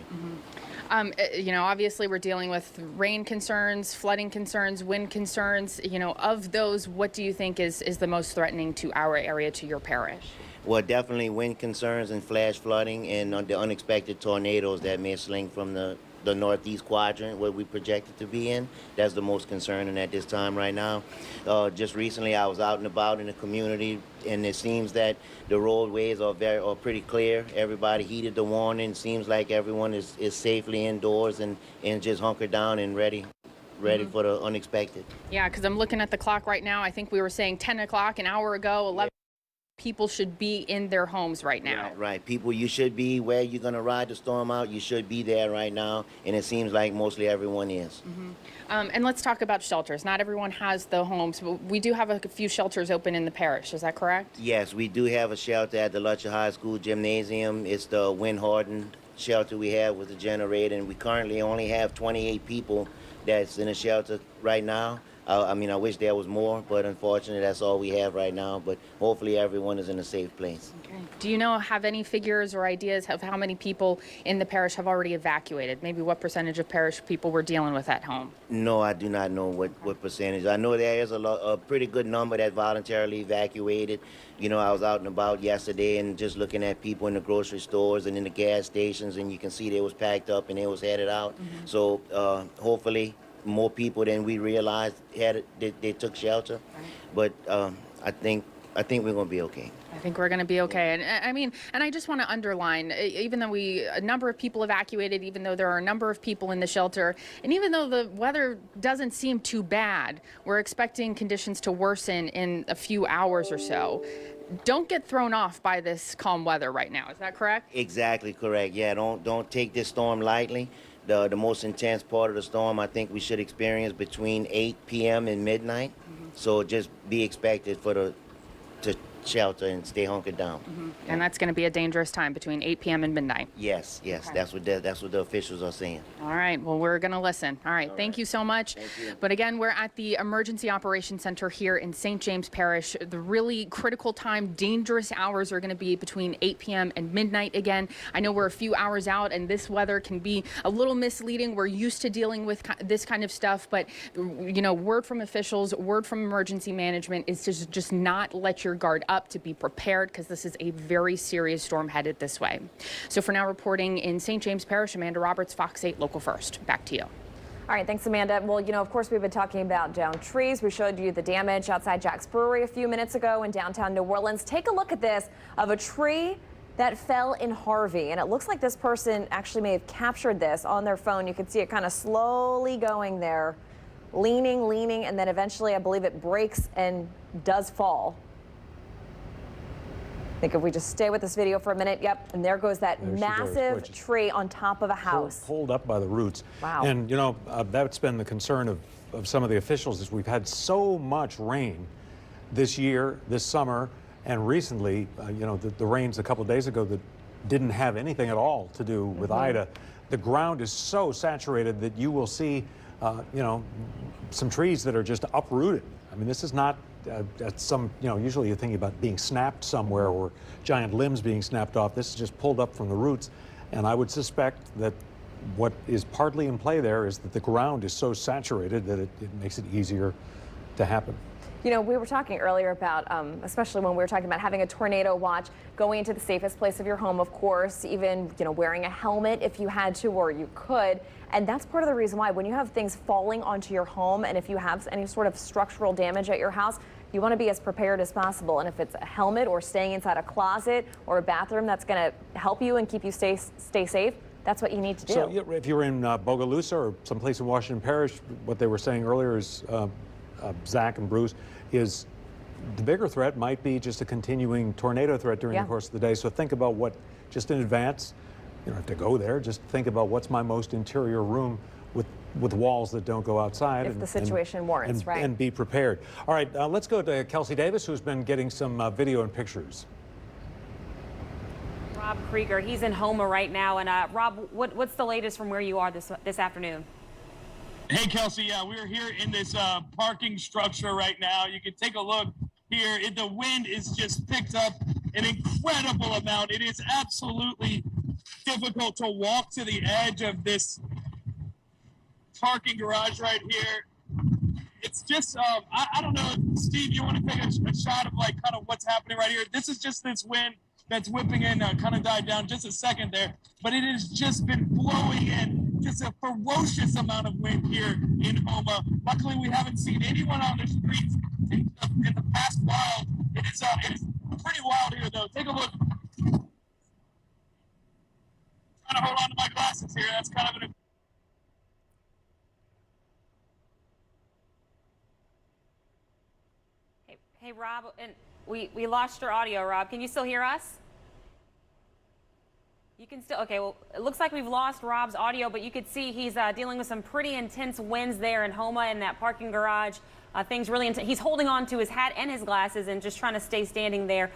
You know, obviously we're dealing with rain concerns, flooding concerns, wind concerns. You know, of those, what do you think is the most threatening to our area, to your parish? Well, definitely wind concerns and flash flooding and the unexpected tornadoes that may sling from the northeast quadrant where we projected to be in. That's the most concerning at this time right now. Just recently I was out and about in the community, and it seems that the roadways are pretty clear. Everybody heeded the warning. Seems like everyone is safely indoors and just hunkered down and ready for the unexpected. Yeah, because I'm looking at the clock right now. I think we were saying 10 o'clock an hour ago, 11. people should be in their homes right now. Right. People, you should be where you're going to ride the storm out. You should be there right now. And it seems like mostly everyone is. And let's talk about shelters. Not everyone has the homes, but we do have a few shelters open in the parish. Is that correct? Yes, we do have a shelter at the Lutcher High School gymnasium. It's the wind-hardened shelter we have with the generator. And we currently only have 28 people that's in a shelter right now. I mean, I wish there was more, but unfortunately, that's all we have right now. But hopefully, everyone is in a safe place. Okay. Do you have any figures or ideas of how many people in the parish have already evacuated? Maybe what percentage of parish people we're dealing with at home? No, I do not know what percentage. I know there is a pretty good number that voluntarily evacuated. You know, I was out and about yesterday and just looking at people in the grocery stores and in the gas stations, and you can see they was packed up and they was headed out. So hopefully, more people than we realized they took shelter, but I think we're going to be okay. I think we're going to be okay. And I mean, and I just want to underline, even though a number of people evacuated, even though there are a number of people in the shelter, and even though the weather doesn't seem too bad, we're expecting conditions to worsen in a few hours or so. Don't get thrown off by this calm weather right now. Is that correct? Exactly correct. Yeah, don't take this storm lightly. The most intense part of the storm, I think we should experience between 8 p.m. and midnight. So just be expected to shelter and stay hunkered down. And that's going to be a dangerous time between 8 p.m. and midnight. Yes, Okay. that's what the officials are saying. All right. Well, we're going to listen. All right. Thank you so much. Thank you. But again, we're at the Emergency Operations Center here in St. James Parish. The really critical time, dangerous hours are going to be between 8 p.m. and midnight again. I know we're a few hours out and this weather can be a little misleading. We're used to dealing with this kind of stuff, but word from officials, word from emergency management is to just not let your guard up, to be prepared, because this is a very serious storm headed this way. So for now, reporting in St. James Parish, Amanda Roberts, Fox 8 Local First. Back to you. All right, thanks, Amanda. Well, of course, we've been talking about downed trees. We showed you the damage outside Jack's Brewery a few minutes ago in downtown New Orleans. Take a look at this of a tree that fell in Harvey, and it looks like this person actually may have captured this on their phone. You can see it kind of slowly going there, leaning, and then eventually I believe it breaks and does fall. I think if we just stay with this video for a minute, yep, and there goes that massive tree on top of a house. Pulled up by the roots. Wow. And, that's been the concern of some of the officials, is we've had so much rain this year, this summer, and recently, the rains a couple of days ago that didn't have anything at all to do with Ida. The ground is so saturated that you will see, some trees that are just uprooted. I mean, this is not usually you're thinking about being snapped somewhere or giant limbs being snapped off. This is just pulled up from the roots. And I would suspect that what is partly in play there is that the ground is so saturated that it makes it easier to happen. We were talking earlier about, especially when we were talking about having a tornado watch, going into the safest place of your home, of course, even, wearing a helmet if you had to or you could. And that's part of the reason why when you have things falling onto your home and if you have any sort of structural damage at your house, you want to be as prepared as possible. And if it's a helmet or staying inside a closet or a bathroom that's going to help you and keep you stay safe, that's what you need to do. So if you're in Bogalusa or someplace in Washington Parish, what they were saying earlier is, Zach and Bruce, is the bigger threat might be just a continuing tornado threat during the course of the day. So think about just in advance, you don't have to go there, just think about what's my most interior room with walls that don't go outside. If the situation warrants, right? And be prepared. All right, let's go to Kelsey Davis, who's been getting some video and pictures. Rob Krieger, he's in Houma right now. And Rob, what's the latest from where you are this afternoon? Hey, Kelsey, yeah, we're here in this parking structure right now. You can take a look here. The wind is just picked up an incredible amount. It is absolutely difficult to walk to the edge of this parking garage right here. It's just, I don't know, Steve, you want to take a shot of kind of what's happening right here? This is just this wind that's whipping in, kind of died down just a second there, but it has just been blowing in just a ferocious amount of wind here in Houma. Luckily, we haven't seen anyone on the streets in the past while. It is pretty wild here, though. Take a look. Trying to hold on to my glasses here. That's kind of an... Hey, Rob, and we lost your audio, Rob. Can you still hear us? You can still, okay, well, it looks like we've lost Rob's audio, but you could see he's dealing with some pretty intense winds there in Houma in that parking garage. Things really intense. He's holding on to his hat and his glasses and just trying to stay standing there.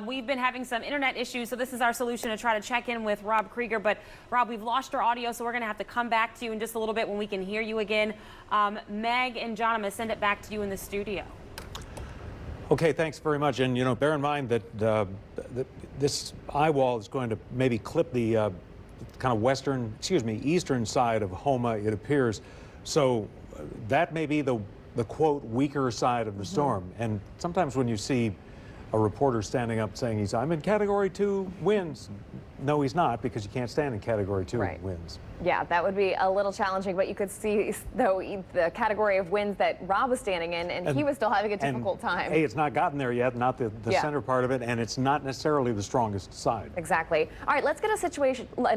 We've been having some internet issues, so this is our solution to try to check in with Rob Krieger. But Rob, we've lost your audio, so we're going to have to come back to you in just a little bit when we can hear you again. Meg and John, I'm going to send it back to you in the studio. Okay, thanks very much. And, you know, bear in mind that this eye wall is going to maybe clip the kind of eastern side of Houma, it appears. So that may be the quote, weaker side of the storm. And sometimes when you see a reporter standing up saying I'm in Category 2 winds, no, he's not, because you can't stand in Category 2 winds. Yeah, that would be a little challenging, but you could see, though, the category of winds that Rob was standing in, and he was still having a difficult time. Hey, it's not gotten there yet, not the center part of it, and it's not necessarily the strongest side. Exactly. All right, let's get an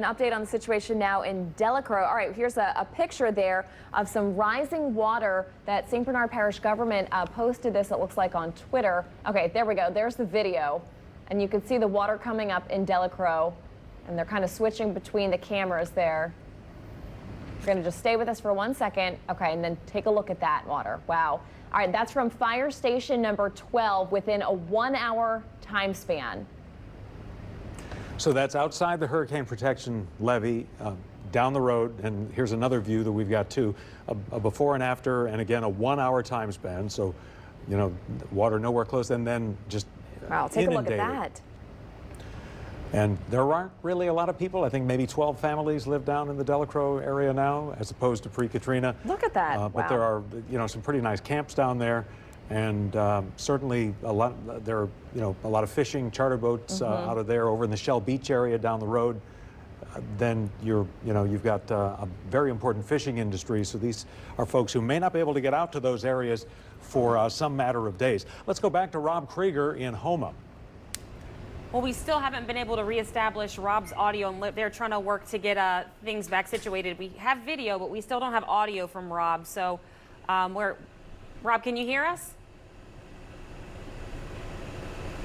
update on the situation now in Delacroix. All right, here's a picture there of some rising water that St. Bernard Parish government posted this, it looks like, on Twitter. Okay, there we go. There's the video, and you can see the water coming up in Delacroix, and they're kind of switching between the cameras there. We're going to just stay with us for 1 second. Okay, and then take a look at that water. Wow. All right, that's from fire station number 12 within a 1-hour time span. So that's outside the hurricane protection levee, down the road, and here's another view that we've got too, a before and after, and again, a 1-hour time span. So, you know, water nowhere close, and then just wow, take inundated. A look at that. And there aren't really a lot of people. I think maybe 12 families live down in the Delacroix area now, as opposed to pre-Katrina. Look at that. But there are, you know, some pretty nice camps down there, and certainly a lot. There are, you know, a lot of fishing charter boats out of there over in the Shell Beach area down the road. Then you've got a very important fishing industry. So these are folks who may not be able to get out to those areas for some matter of days. Let's go back to Rob Krieger in Houma. Well, we still haven't been able to reestablish Rob's audio, and they're trying to work to get things back situated. We have video, but we still don't have audio from Rob. So, Rob, can you hear us?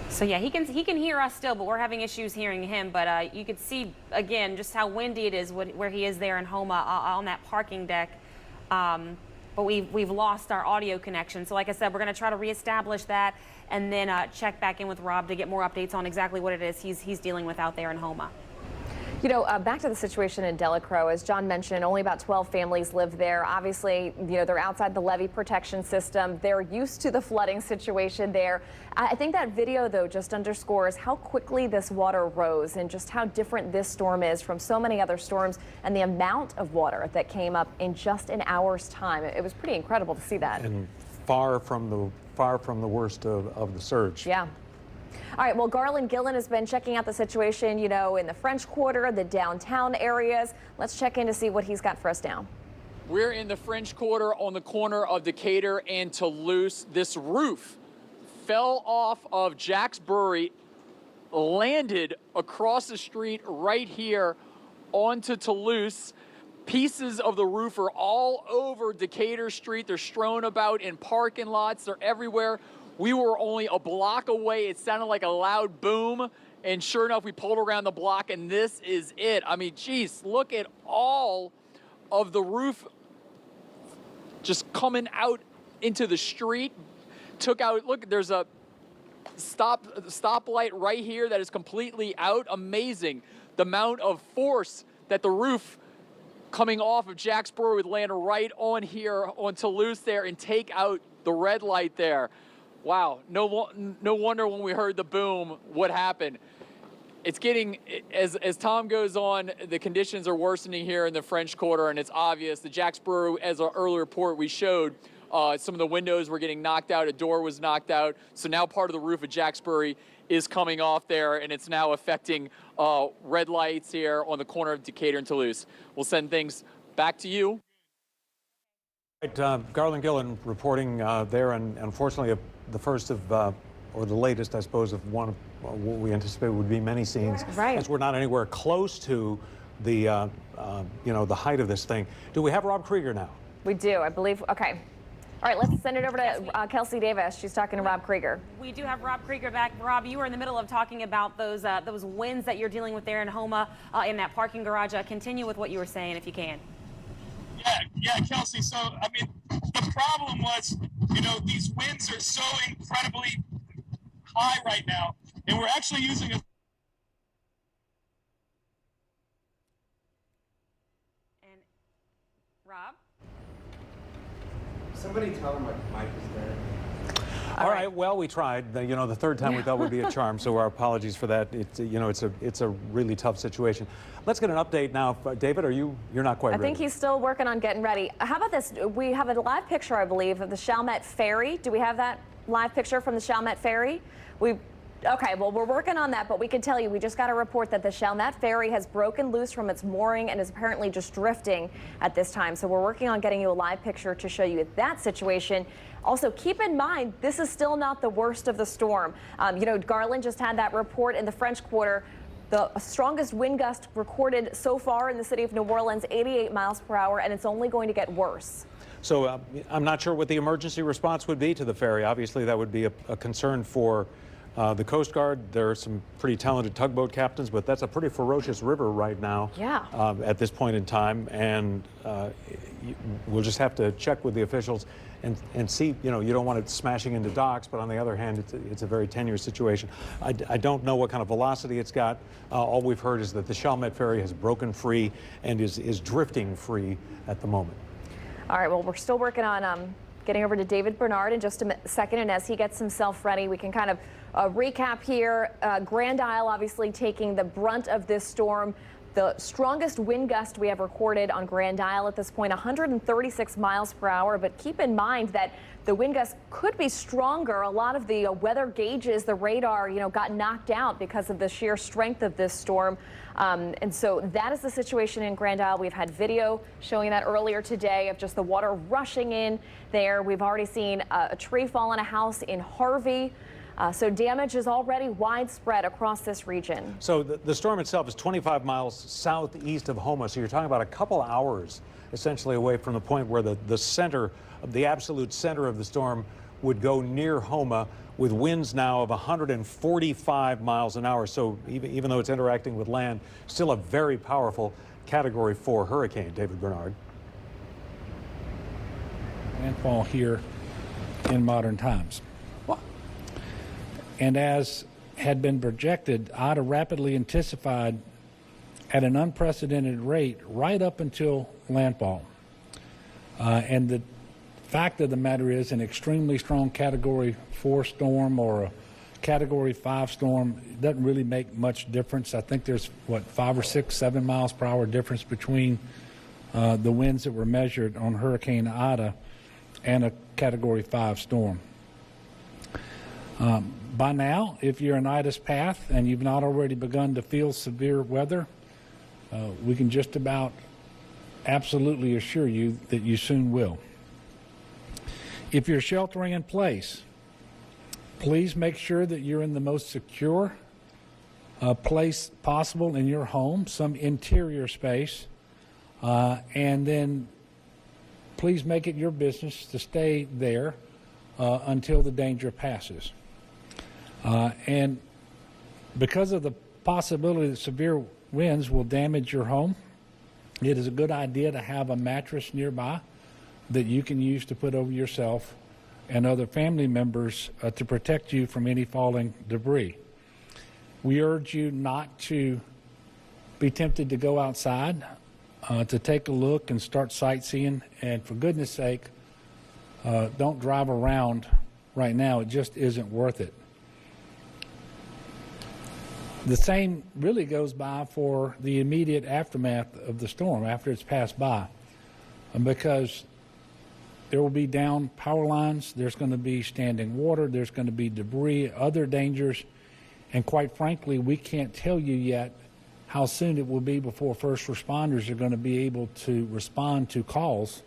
So yeah, he can hear us still, but we're having issues hearing him. But you could see again just how windy it is where he is there in Houma on that parking deck. But we've lost our audio connection. So like I said, we're going to try to reestablish that and then check back in with Rob to get more updates on exactly what it is he's dealing with out there in Houma. You know, back to the situation in Delacroix, as John mentioned, only about 12 families live there. Obviously, you know, they're outside the levee protection system. They're used to the flooding situation there. I think that video, though, just underscores how quickly this water rose and just how different this storm is from so many other storms and the amount of water that came up in just an hour's time. It was pretty incredible to see that. And far from the worst of the surge. Yeah. All right, well, Garland Gillen has been checking out the situation, you know, in the French Quarter, the downtown areas. Let's check in to see what he's got for us now. We're in the French Quarter on the corner of Decatur and Toulouse. This roof fell off of Jack's Brewery, landed across the street right here onto Toulouse. Pieces of the roof are all over Decatur Street. They're strewn about in parking lots. They're everywhere. We were only a block away. It sounded like a loud boom. And sure enough, we pulled around the block, and this is it. I mean, geez, look at all of the roof just coming out into the street. Took out, look, there's a stoplight right here that is completely out. Amazing. The amount of force that the roof coming off of Jack's Brewery would land right on here on Toulouse there and take out the red light there. Wow, no wonder when we heard the boom, what happened. It's getting, as time goes on, the conditions are worsening here in the French Quarter, and it's obvious. The Jack's Brewery, as our earlier report we showed, some of the windows were getting knocked out, a door was knocked out, so now part of the roof of Jack's Brewery is coming off there, and it's now affecting red lights here on the corner of Decatur and Toulouse. We'll send things back to you. Right, Garland Gillen reporting there, and unfortunately the first of, or the latest, I suppose, of one of what we anticipate would be many scenes. Right. As we're not anywhere close to the, you know, the height of this thing. Do we have Rob Krieger now? We do, I believe. Okay. All right, let's send it over to Kelsey Davis. She's talking to Rob Krieger. We do have Rob Krieger back. Rob, you were in the middle of talking about those winds that you're dealing with there in Houma in that parking garage. Continue with what you were saying, if you can. Yeah, Kelsey. So, I mean, the problem was, you know, these winds are so incredibly high right now, and we're actually using a Rob? Somebody tell him my mic is there. All right. Well, we tried. You know, the third time we thought would be a charm, so our apologies for that. It's, you know, it's a really tough situation. Let's get an update now. David, you're not quite ready? I think he's still working on getting ready. How about this? We have a live picture, I believe, of the Chalmette Ferry. Do we have that live picture from the Chalmette Ferry? Okay, well, we're working on that, but we can tell you, we just got a report that the Chalmette Ferry has broken loose from its mooring and is apparently just drifting at this time. So we're working on getting you a live picture to show you that situation. Also, keep in mind, this is still not the worst of the storm. You know, Garland just had that report in the French Quarter. The strongest wind gust recorded so far in the city of New Orleans, 88 miles per hour, and it's only going to get worse. So I'm not sure what the emergency response would be to the ferry. Obviously, that would be a concern for the Coast Guard. There are some pretty talented tugboat captains, but that's a pretty ferocious river right now. Yeah. At this point in time, and we'll just have to check with the officials and see. You know, you don't want it smashing into docks, but on the other hand, it's a very tenuous situation. I don't know what kind of velocity it's got. All we've heard is that the Chalmette Ferry has broken free and is drifting free at the moment. All right, well, we're still working on getting over to David Bernard in just a second, and as he gets himself ready, we can kind of recap here. Grand Isle obviously taking the brunt of this storm. The strongest wind gust we have recorded on Grand Isle at this point, 136 miles per hour. But keep in mind that the wind gust could be stronger. A lot of the weather gauges, the radar, you know, got knocked out because of the sheer strength of this storm. And so that is the situation in Grand Isle. We've had video showing that earlier today of just the water rushing in there. We've already seen a tree fall on a house in Harvey. So damage is already widespread across this region. So the storm itself is 25 miles southeast of Houma. So you're talking about a couple hours essentially away from the point where the center, the absolute center of the storm would go near Houma, with winds now of 145 miles an hour. So even though it's interacting with land, still a very powerful Category 4 hurricane. David Bernard. Landfall here in modern times. And as had been projected, Ida rapidly intensified at an unprecedented rate right up until landfall. And the fact of the matter is, an extremely strong Category 4 storm or a Category 5 storm doesn't really make much difference. I think there's, 5 or 6, 7 miles per hour difference between the winds that were measured on Hurricane Ida and a Category 5 storm. By now, if you're in Ida's path and you've not already begun to feel severe weather, we can just about absolutely assure you that you soon will. If you're sheltering in place, please make sure that you're in the most secure place possible in your home, some interior space, and then please make it your business to stay there until the danger passes. And because of the possibility that severe winds will damage your home, it is a good idea to have a mattress nearby that you can use to put over yourself and other family members to protect you from any falling debris. We urge you not to be tempted to go outside, to take a look and start sightseeing, and for goodness sake, don't drive around right now. It just isn't worth it. The same really goes by for the immediate aftermath of the storm after it's passed by, because there will be down power lines, there's going to be standing water, there's going to be debris, other dangers, and quite frankly, we can't tell you yet how soon it will be before first responders are going to be able to respond to calls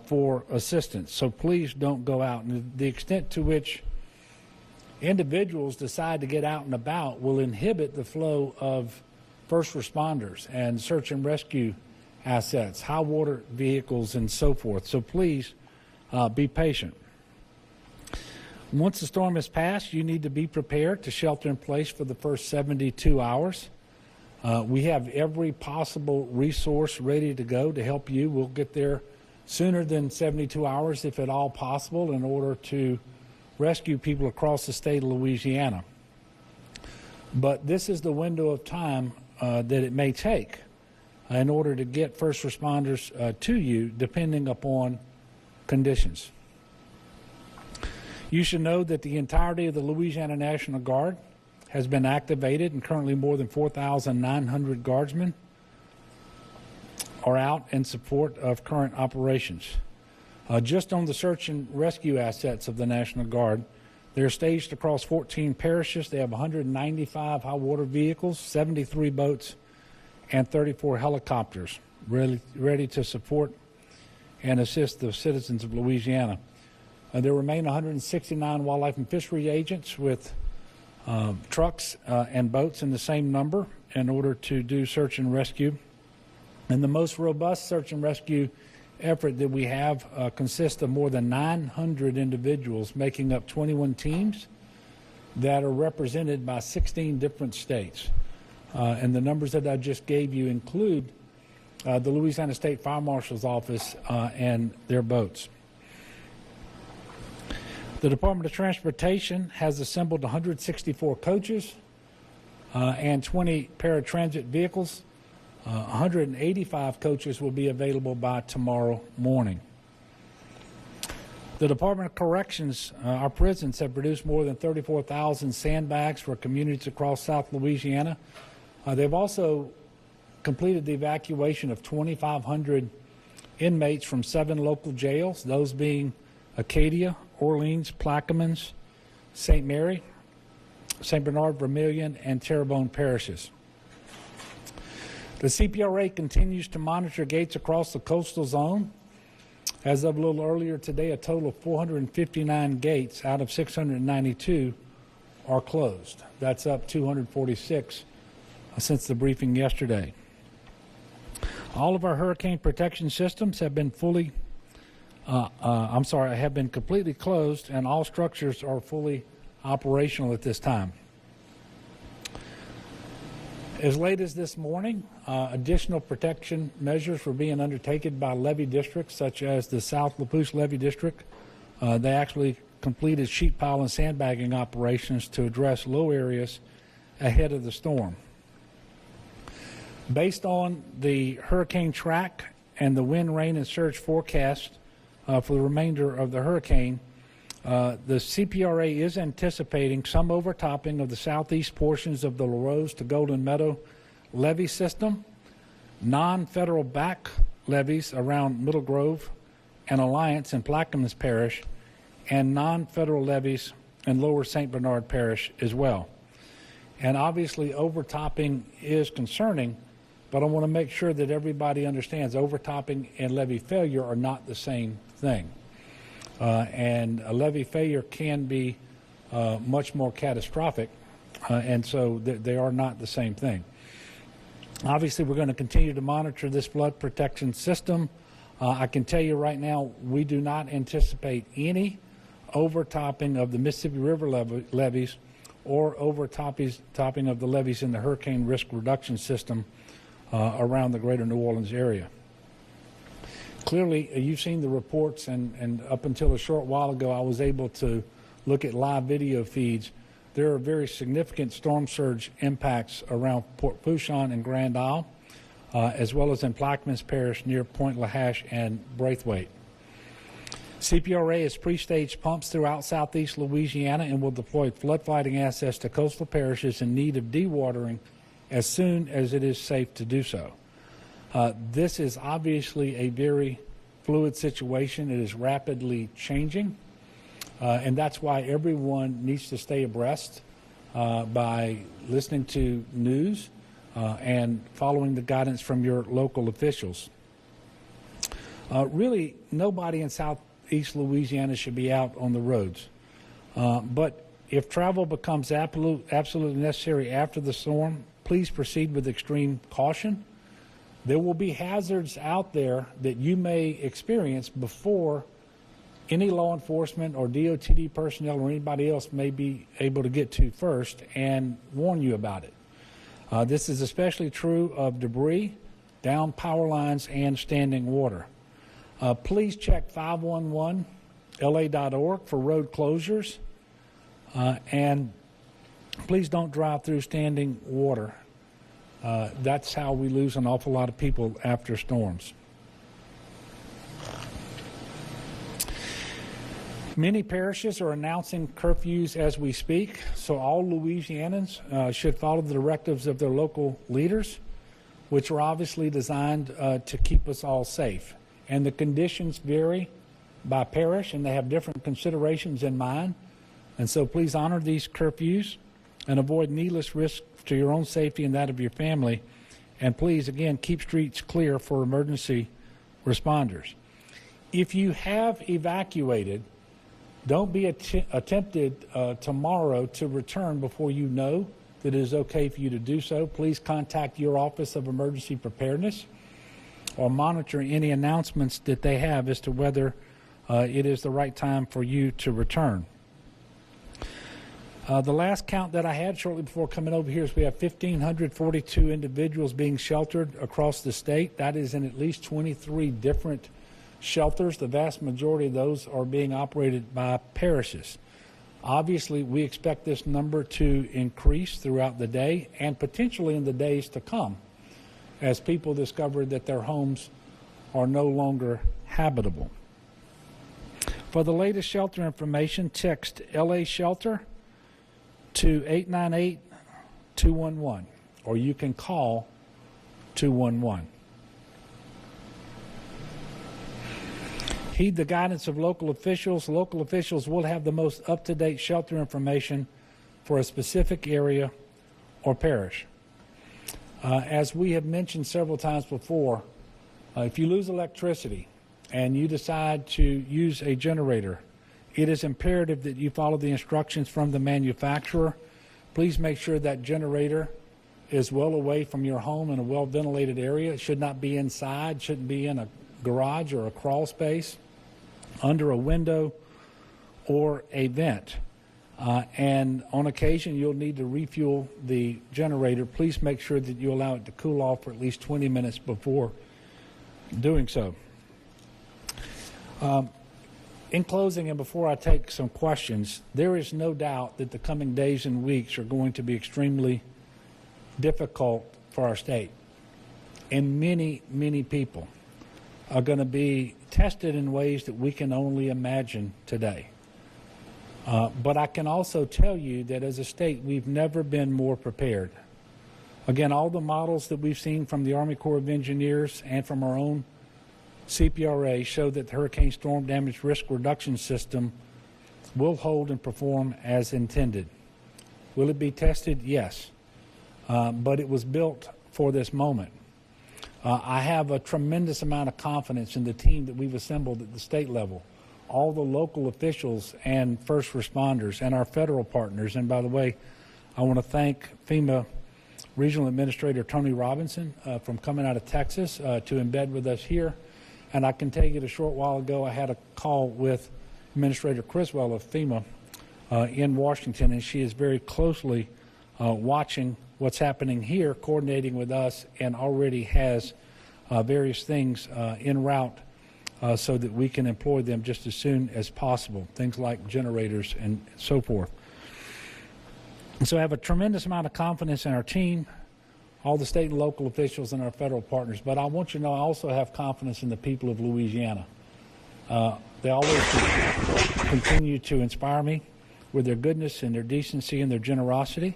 for assistance. So please don't go out. And the extent to which individuals decide to get out and about will inhibit the flow of first responders and search and rescue assets, high water vehicles, and so forth. So please be patient. Once the storm has passed, you need to be prepared to shelter in place for the first 72 hours. We have every possible resource ready to go to help you. We'll get there sooner than 72 hours, if at all possible, in order to rescue people across the state of Louisiana. But this is the window of time that it may take in order to get first responders to you, depending upon conditions. You should know that the entirety of the Louisiana National Guard has been activated, and currently more than 4,900 guardsmen are out in support of current operations. Just on the search and rescue assets of the National Guard, they're staged across 14 parishes. They have 195 high water vehicles, 73 boats, and 34 helicopters ready to support and assist the citizens of Louisiana. There remain 169 wildlife and fishery agents with trucks and boats in the same number in order to do search and rescue. And the most robust search and rescue effort that we have consists of more than 900 individuals making up 21 teams that are represented by 16 different states. And the numbers that I just gave you include the Louisiana State Fire Marshal's Office and their boats. The Department of Transportation has assembled 164 coaches and 20 paratransit vehicles. 185 coaches will be available by tomorrow morning. The Department of Corrections, our prisons, have produced more than 34,000 sandbags for communities across South Louisiana. They've also completed the evacuation of 2,500 inmates from 7 local jails, those being Acadia, Orleans, Plaquemines, St. Mary, St. Bernard, Vermilion, and Terrebonne parishes. The CPRA continues to monitor gates across the coastal zone. As of a little earlier today, a total of 459 gates out of 692 are closed. That's up 246 since the briefing yesterday. All of our hurricane protection systems have been have been completely closed, and all structures are fully operational at this time. As late as this morning, additional protection measures were being undertaken by levee districts, such as the South Lapouche Levee District. They actually completed sheet pile and sandbagging operations to address low areas ahead of the storm. Based on the hurricane track and the wind, rain, and surge forecast for the remainder of the hurricane, the CPRA is anticipating some overtopping of the southeast portions of the LaRose to Golden Meadow levee system, non-federal back levees around Middle Grove and Alliance in Plaquemines Parish, and non-federal levees in Lower St. Bernard Parish as well. And obviously overtopping is concerning, but I want to make sure that everybody understands overtopping and levee failure are not the same thing. And a levee failure can be much more catastrophic, and so they are not the same thing. Obviously, we're going to continue to monitor this flood protection system. I can tell you right now, we do not anticipate any overtopping of the Mississippi River levees or overtopping of the levees in the hurricane risk reduction system around the greater New Orleans area. Clearly, you've seen the reports, and up until a short while ago, I was able to look at live video feeds. There are very significant storm surge impacts around Port Fourchon and Grand Isle, as well as in Plaquemines Parish near Point Lahache and Braithwaite. CPRA has pre-staged pumps throughout southeast Louisiana and will deploy flood fighting assets to coastal parishes in need of dewatering as soon as it is safe to do so. This is obviously a very fluid situation. It is rapidly changing, and that's why everyone needs to stay abreast by listening to news and following the guidance from your local officials. Really, nobody in Southeast Louisiana should be out on the roads, but if travel becomes absolutely necessary after the storm, please proceed with extreme caution. There will be hazards out there that you may experience before any law enforcement or DOTD personnel or anybody else may be able to get to first and warn you about it. This is especially true of debris, downed power lines, and standing water. Please check 511la.org for road closures, and please don't drive through standing water. That's how we lose an awful lot of people after storms. Many parishes are announcing curfews as we speak, so all Louisianans should follow the directives of their local leaders, which are obviously designed to keep us all safe. And the conditions vary by parish, and they have different considerations in mind. And so please honor these curfews and avoid needless risk to your own safety and that of your family. And please, again, keep streets clear for emergency responders. If you have evacuated, don't be tempted tomorrow to return before you know that it is okay for you to do so. Please contact your Office of Emergency Preparedness or monitor any announcements that they have as to whether it is the right time for you to return. The last count that I had shortly before coming over here is we have 1,542 individuals being sheltered across the state. That is in at least 23 different shelters. The vast majority of those are being operated by parishes. Obviously, we expect this number to increase throughout the day and potentially in the days to come as people discover that their homes are no longer habitable. For the latest shelter information, text LA Shelter to 898-211, or you can call 211. Heed the guidance of local officials. Local officials will have the most up-to-date shelter information for a specific area or parish. As we have mentioned several times before, if you lose electricity and you decide to use a generator, it is imperative that you follow the instructions from the manufacturer. Please make sure that generator is well away from your home in a well-ventilated area. It should not be inside, shouldn't be in a garage or a crawl space, under a window or a vent. And on occasion, you'll need to refuel the generator. Please make sure that you allow it to cool off for at least 20 minutes before doing so. In closing, and before I take some questions, there is no doubt that the coming days and weeks are going to be extremely difficult for our state. And many, many people are going to be tested in ways that we can only imagine today. But I can also tell you that as a state, we've never been more prepared. Again, all the models that we've seen from the Army Corps of Engineers and from our own CPRA show that the Hurricane Storm Damage Risk Reduction System will hold and perform as intended. Will it be tested? Yes. But it was built for this moment. I have a tremendous amount of confidence in the team that we've assembled at the state level, all the local officials and first responders and our federal partners. And by the way, I want to thank FEMA Regional Administrator Tony Robinson from coming out of Texas to embed with us here. And I can tell you that a short while ago I had a call with Administrator Criswell of FEMA in Washington, and she is very closely watching what's happening here, coordinating with us, and already has various things en route so that we can employ them just as soon as possible, things like generators and so forth. And so I have a tremendous amount of confidence in our team, all the state and local officials and our federal partners, but I want you to know I also have confidence in the people of Louisiana. They always continue to inspire me with their goodness and their decency and their generosity.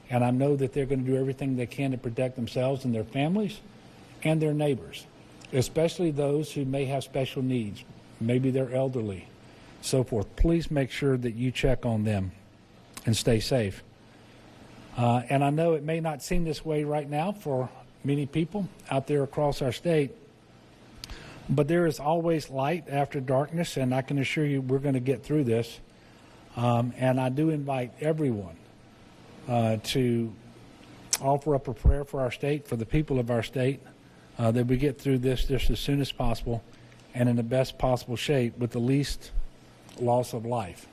And I know that they're going to do everything they can to protect themselves and their families and their neighbors, especially those who may have special needs. Maybe they're elderly, so forth. Please make sure that you check on them and stay safe. And I know it may not seem this way right now for many people out there across our state, but there is always light after darkness, and I can assure you we're going to get through this. And I do invite everyone to offer up a prayer for our state, for the people of our state, that we get through this just as soon as possible and in the best possible shape with the least loss of life.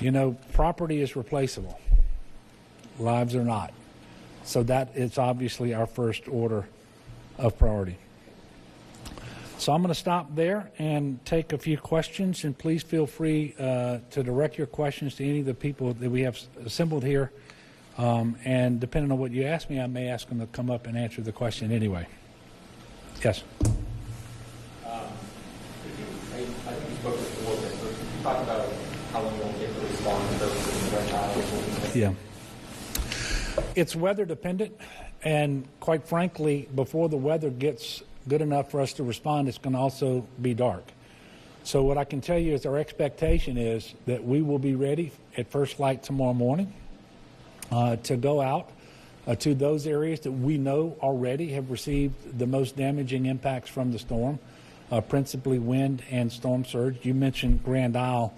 You know, property is replaceable. Lives are not. So that is obviously our first order of priority. So I'm going to stop there and take a few questions, and please feel free to direct your questions to any of the people that we have assembled here. And depending on what you ask me, I may ask them to come up and answer the question anyway. Yes? I think you spoke before, but could you talk about how long it'll take to respond to those red tiles? Yeah. It's weather dependent, and quite frankly, before the weather gets good enough for us to respond, it's going to also be dark. So what I can tell you is our expectation is that we will be ready at first light tomorrow morning to go out to those areas that we know already have received the most damaging impacts from the storm, principally wind and storm surge. You mentioned Grand Isle.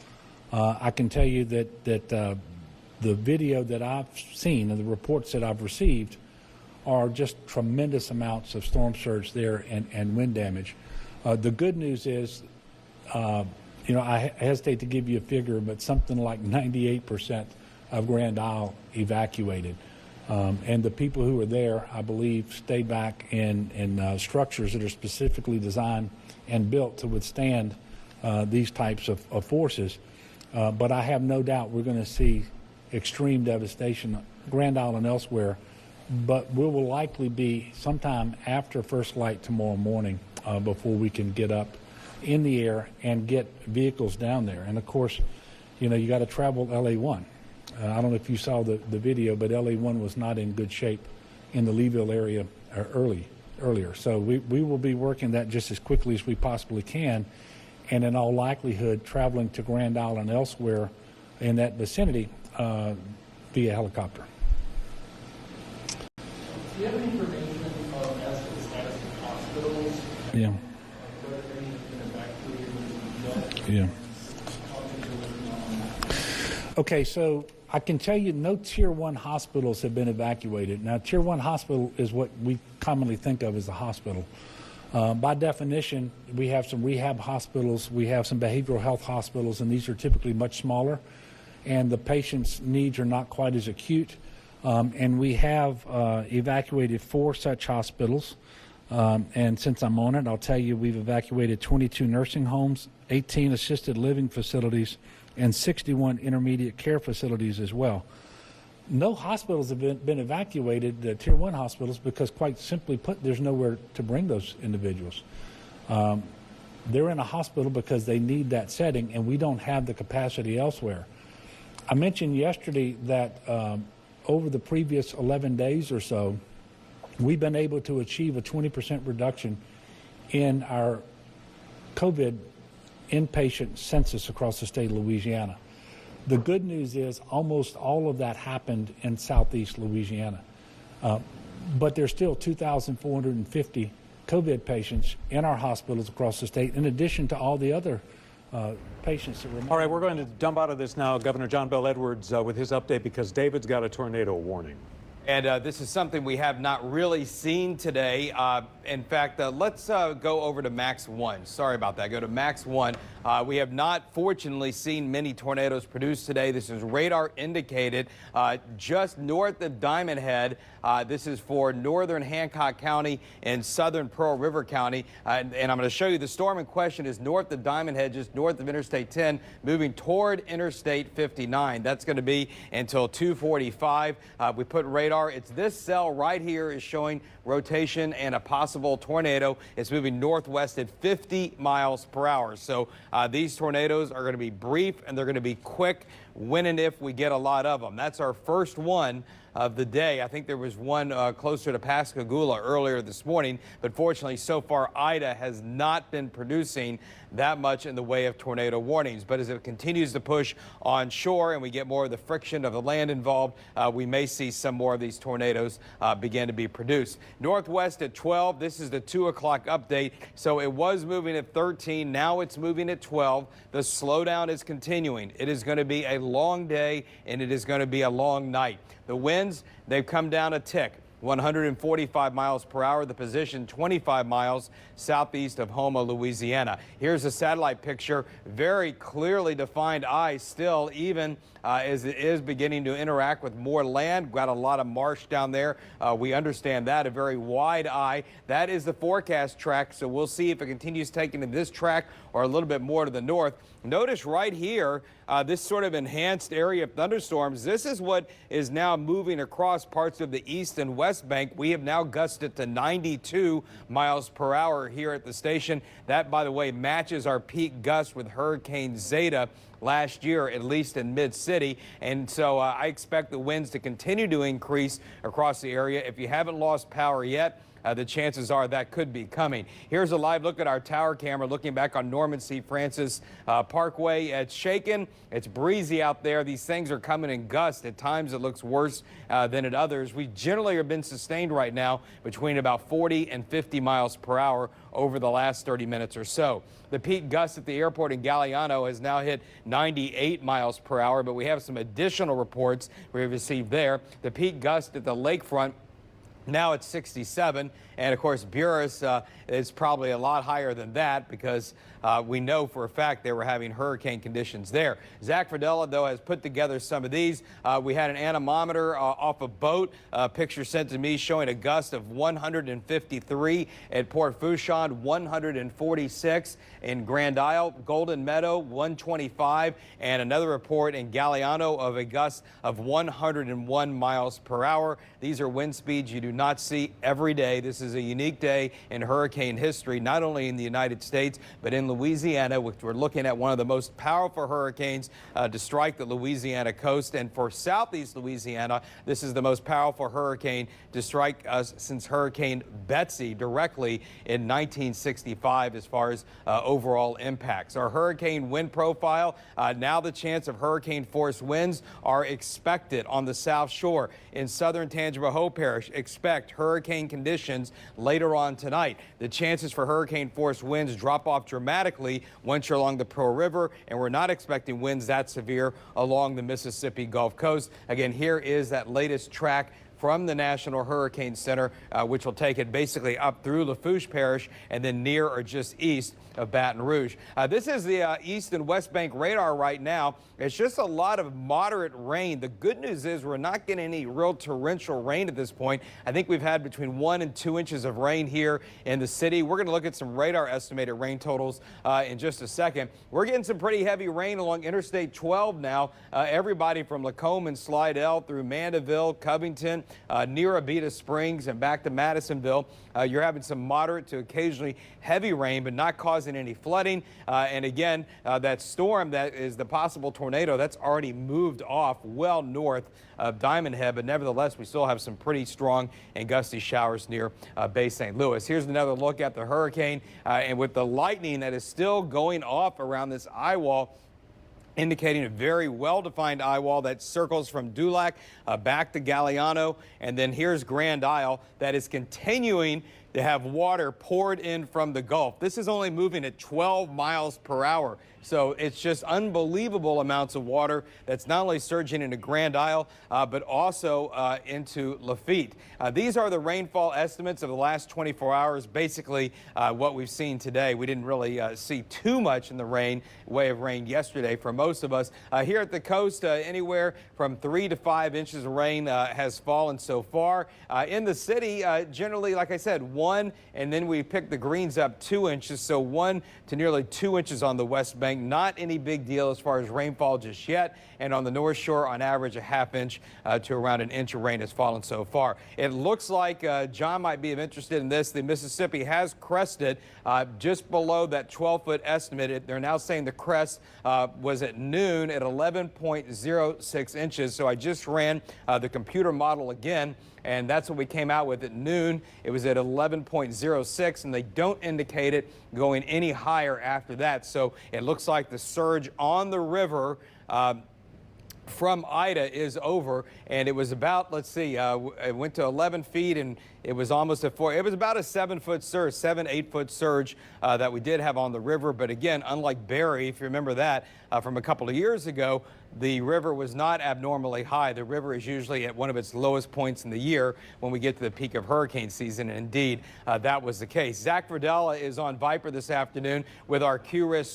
I can tell you that the video that I've seen and the reports that I've received are just tremendous amounts of storm surge there and wind damage. The good news is, you know, I hesitate to give you a figure, but something like 98% of Grand Isle evacuated. And the people who were there, I believe, stayed back in structures that are specifically designed and built to withstand these types of forces. But I have no doubt we're going to see extreme devastation, Grand Isle and elsewhere, but we will likely be sometime after first light tomorrow morning before we can get up in the air and get vehicles down there. And of course, you know, you got to travel LA1. I don't know if you saw the video, but LA1 was not in good shape in the Leeville area earlier. So we will be working that just as quickly as we possibly can, and in all likelihood traveling to Grand Isle and elsewhere in that vicinity via helicopter. Do you have any information as to the status of hospitals? Yeah. Whether any have been evacuated? Yeah. Okay, so I can tell you no Tier 1 hospitals have been evacuated. Now, Tier 1 hospital is what we commonly think of as a hospital. By definition, we have some rehab hospitals, we have some behavioral health hospitals, and these are typically much smaller, and the patient's needs are not quite as acute. And we have evacuated 4 such hospitals. And since I'm on it, I'll tell you we've evacuated 22 nursing homes, 18 assisted living facilities, and 61 intermediate care facilities as well. No hospitals have been evacuated, the Tier 1 hospitals, because quite simply put, there's nowhere to bring those individuals. They're in a hospital because they need that setting, and we don't have the capacity elsewhere. I mentioned yesterday that over the previous 11 days or so, we've been able to achieve a 20% reduction in our COVID inpatient census across the state of Louisiana. The good news is almost all of that happened in southeast Louisiana. But there's still 2,450 COVID patients in our hospitals across the state, in addition to all the other patients that remain. All right, we're going to dump out of this now. Governor John Bel Edwards with his update, because David's got a tornado warning. And this is something we have not really seen today. In fact, let's go over to Max 1. Sorry about that. Go to Max 1. We have not, fortunately, seen many tornadoes produced today. This is radar indicated just north of Diamond Head. This is for northern Hancock County and southern Pearl River County. And I'm going to show you the storm in question is north of Diamond Head, just north of Interstate 10, moving toward Interstate 59. That's going to be until 2:45. We put radar. It's this cell right here is showing rotation and a possible tornado. It's moving northwest at 50 miles per hour. So these tornadoes are going to be brief and they're going to be quick when and if we get a lot of them. That's our first one of the day. I think there was one closer to Pascagoula earlier this morning, but fortunately so far Ida has not been producing that much in the way of tornado warnings. But as it continues to push on shore and we get more of the friction of the land involved, we may see some more of these tornadoes begin to be produced. Northwest at 12, this is the 2 o'clock update. So it was moving at 13, now it's moving at 12. The slowdown is continuing. It is going to be a long day and it is going to be a long night. The winds, they've come down a tick. 145 miles per hour. The position 25 miles southeast of Houma, Louisiana. Here's a satellite picture. Very clearly defined eye still, even as it is beginning to interact with more land. Got a lot of marsh down there. We understand that. A very wide eye. That is the forecast track, so we'll see if it continues taking to this track or a little bit more to the north. Notice right here, this sort of enhanced area of thunderstorms. This is what is now moving across parts of the east and west bank. We have now gusted to 92 miles per hour here at the station. That, by the way, matches our peak gust with Hurricane Zeta last year, at least in mid-city. And so I expect the winds to continue to increase across the area. If you haven't lost power yet, the chances are that could be coming. Here's a live look at our tower camera looking back on Norman C. Francis Parkway. It's shaken. It's breezy out there. These things are coming in gusts. At times it looks worse than at others. We generally have been sustained right now between about 40 and 50 miles per hour over the last 30 minutes or so. The peak gust at the airport in Galliano has now hit 98 miles per hour, but we have some additional reports we've received there. The peak gust at the lakefront, now it's 67, and of course Buras is probably a lot higher than that because we know for a fact they were having hurricane conditions there. Zach Fradella, though, has put together some of these. We had an anemometer off a boat, picture sent to me showing a gust of 153 at Port Fourchon, 146 in Grand Isle, Golden Meadow 125, and another report in Galliano of a gust of 101 miles per hour. These are wind speeds you do not see every day. This is a unique day in hurricane history, not only in the United States, but in Louisiana, which we're looking at one of the most powerful hurricanes to strike the Louisiana coast. And for southeast Louisiana, this is the most powerful hurricane to strike us since Hurricane Betsy directly in 1965 as far as overall impacts. Our hurricane wind profile, now the chance of hurricane force winds are expected on the South Shore. In southern Tangipahoa Parish, expect hurricane conditions later on tonight. The chances for hurricane force winds drop off dramatically once you're along the Pearl River, and we're not expecting winds that severe along the Mississippi Gulf Coast. Again, here is that latest track from the National Hurricane Center, which will take it basically up through Lafourche Parish and then near or just east of Baton Rouge. This is the east and west bank radar right now. It's just a lot of moderate rain. The good news is we're not getting any real torrential rain at this point. I think we've had between 1 and 2 inches of rain here in the city. We're going to look at some radar estimated rain totals in just a second. We're getting some pretty heavy rain along Interstate 12 now. Everybody from Lacombe and Slidell through Mandeville, Covington, near Abita Springs and back to Madisonville. You're having some moderate to occasionally heavy rain, but not causing any flooding. And again, that storm that is the possible tornado, that's already moved off well north of Diamond Head, but nevertheless, we still have some pretty strong and gusty showers near Bay St. Louis. Here's another look at the hurricane, and with the lightning that is still going off around this eye wall, indicating a very well-defined eye wall that circles from Dulac back to Galliano, and then here's Grand Isle that is continuing to have water poured in from the Gulf. This is only moving at 12 miles per hour. So it's just unbelievable amounts of water that's not only surging into Grand Isle, but also into Lafitte. These are the rainfall estimates of the last 24 hours, basically what we've seen today. We didn't really see too much in the way of rain yesterday for most of us. Here at the coast, anywhere from 3 to 5 inches of rain has fallen so far. In the city, generally, like I said, 1, and then we picked the greens up 2 inches, so 1 to nearly 2 inches on the west bank. Not any big deal as far as rainfall just yet. And on the North Shore, on average, a ½ inch to around an inch of rain has fallen so far. It looks like John might be interested in this. The Mississippi has crested just below that 12-foot estimate. They're now saying the crest was at noon at 11.06 inches. So I just ran the computer model again, and that's what we came out with at noon. It was at 11.06, and they don't indicate it going any higher after that. So it looks like the surge on the river from Ida is over, and it was about, let's see, it went to 11 feet, and it was almost a 4. It was about a 7-foot surge, 8-foot surge that we did have on the river. But again, unlike Barry, if you remember that from a couple of years ago, the river was not abnormally high. The river is usually at one of its lowest points in the year when we get to the peak of hurricane season, and indeed that was the case. Zach Verdella is on Viper this afternoon with our QRIS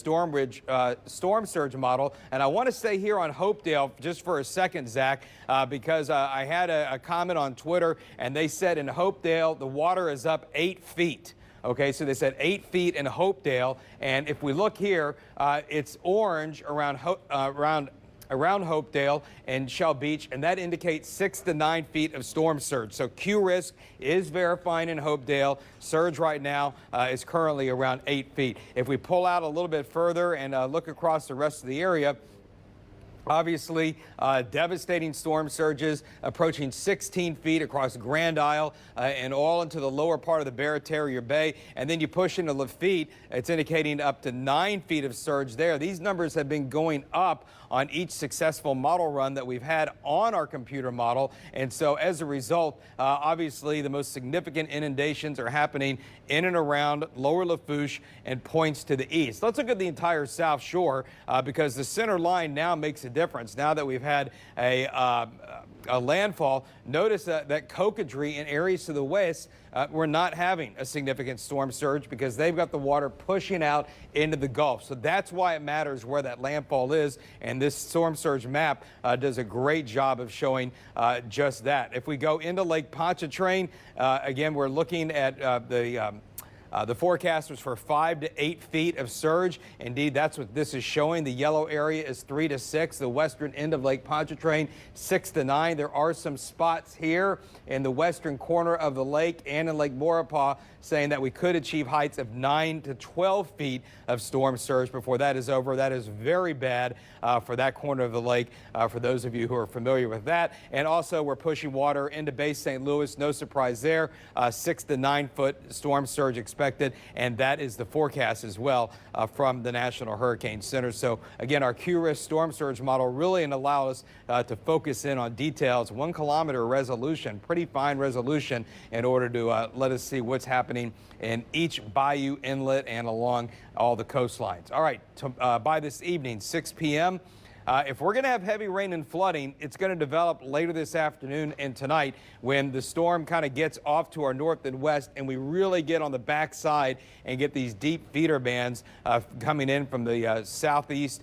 storm surge model, and I want to stay here on Hopedale just for a second, Zach, because I had a comment on Twitter, and they said in Hopedale the water is up 8 feet. Okay, so they said 8 feet in Hopedale, and if we look here, it's orange around Hopedale and Shell Beach, and that indicates 6 to 9 feet of storm surge. So QRIS is verifying in Hopedale. Surge right now is currently around 8 feet. If we pull out a little bit further and look across the rest of the area, obviously, devastating storm surges approaching 16 feet across Grand Isle and all into the lower part of the Barataria Bay. And then you push into Lafitte, it's indicating up to 9 feet of surge there. These numbers have been going up on each successful model run that we've had on our computer model. And so as a result, obviously, the most significant inundations are happening in and around Lower Lafourche and points to the east. Let's look at the entire South Shore because the center line now makes a difference. Now that we've had a landfall, notice that Cocodrie and areas to the west, we're not having a significant storm surge because they've got the water pushing out into the Gulf. So that's why it matters where that landfall is, and this storm surge map does a great job of showing just that. If we go into Lake Pontchartrain, again, we're looking at the forecast was for 5 to 8 feet of surge. Indeed, that's what this is showing. The yellow area is 3 to 6. The western end of Lake Pontchartrain, 6 to 9. There are some spots here in the western corner of the lake and in Lake Maurepas saying that we could achieve heights of 9 to 12 feet of storm surge before that is over. That is very bad for that corner of the lake, for those of you who are familiar with that. And also, we're pushing water into Bay St. Louis. No surprise there. 6 to 9 foot storm surge expected, and that is the forecast as well from the National Hurricane Center. So again, our QRIS storm surge model really allows us to focus in on details. 1 kilometer resolution, pretty fine resolution, in order to let us see what's happening in each bayou, inlet, and along all the coastlines. All right, by this evening, 6 p.m., if we're going to have heavy rain and flooding, it's going to develop later this afternoon and tonight when the storm kind of gets off to our north and west, and we really get on the backside and get these deep feeder bands coming in from the southeast,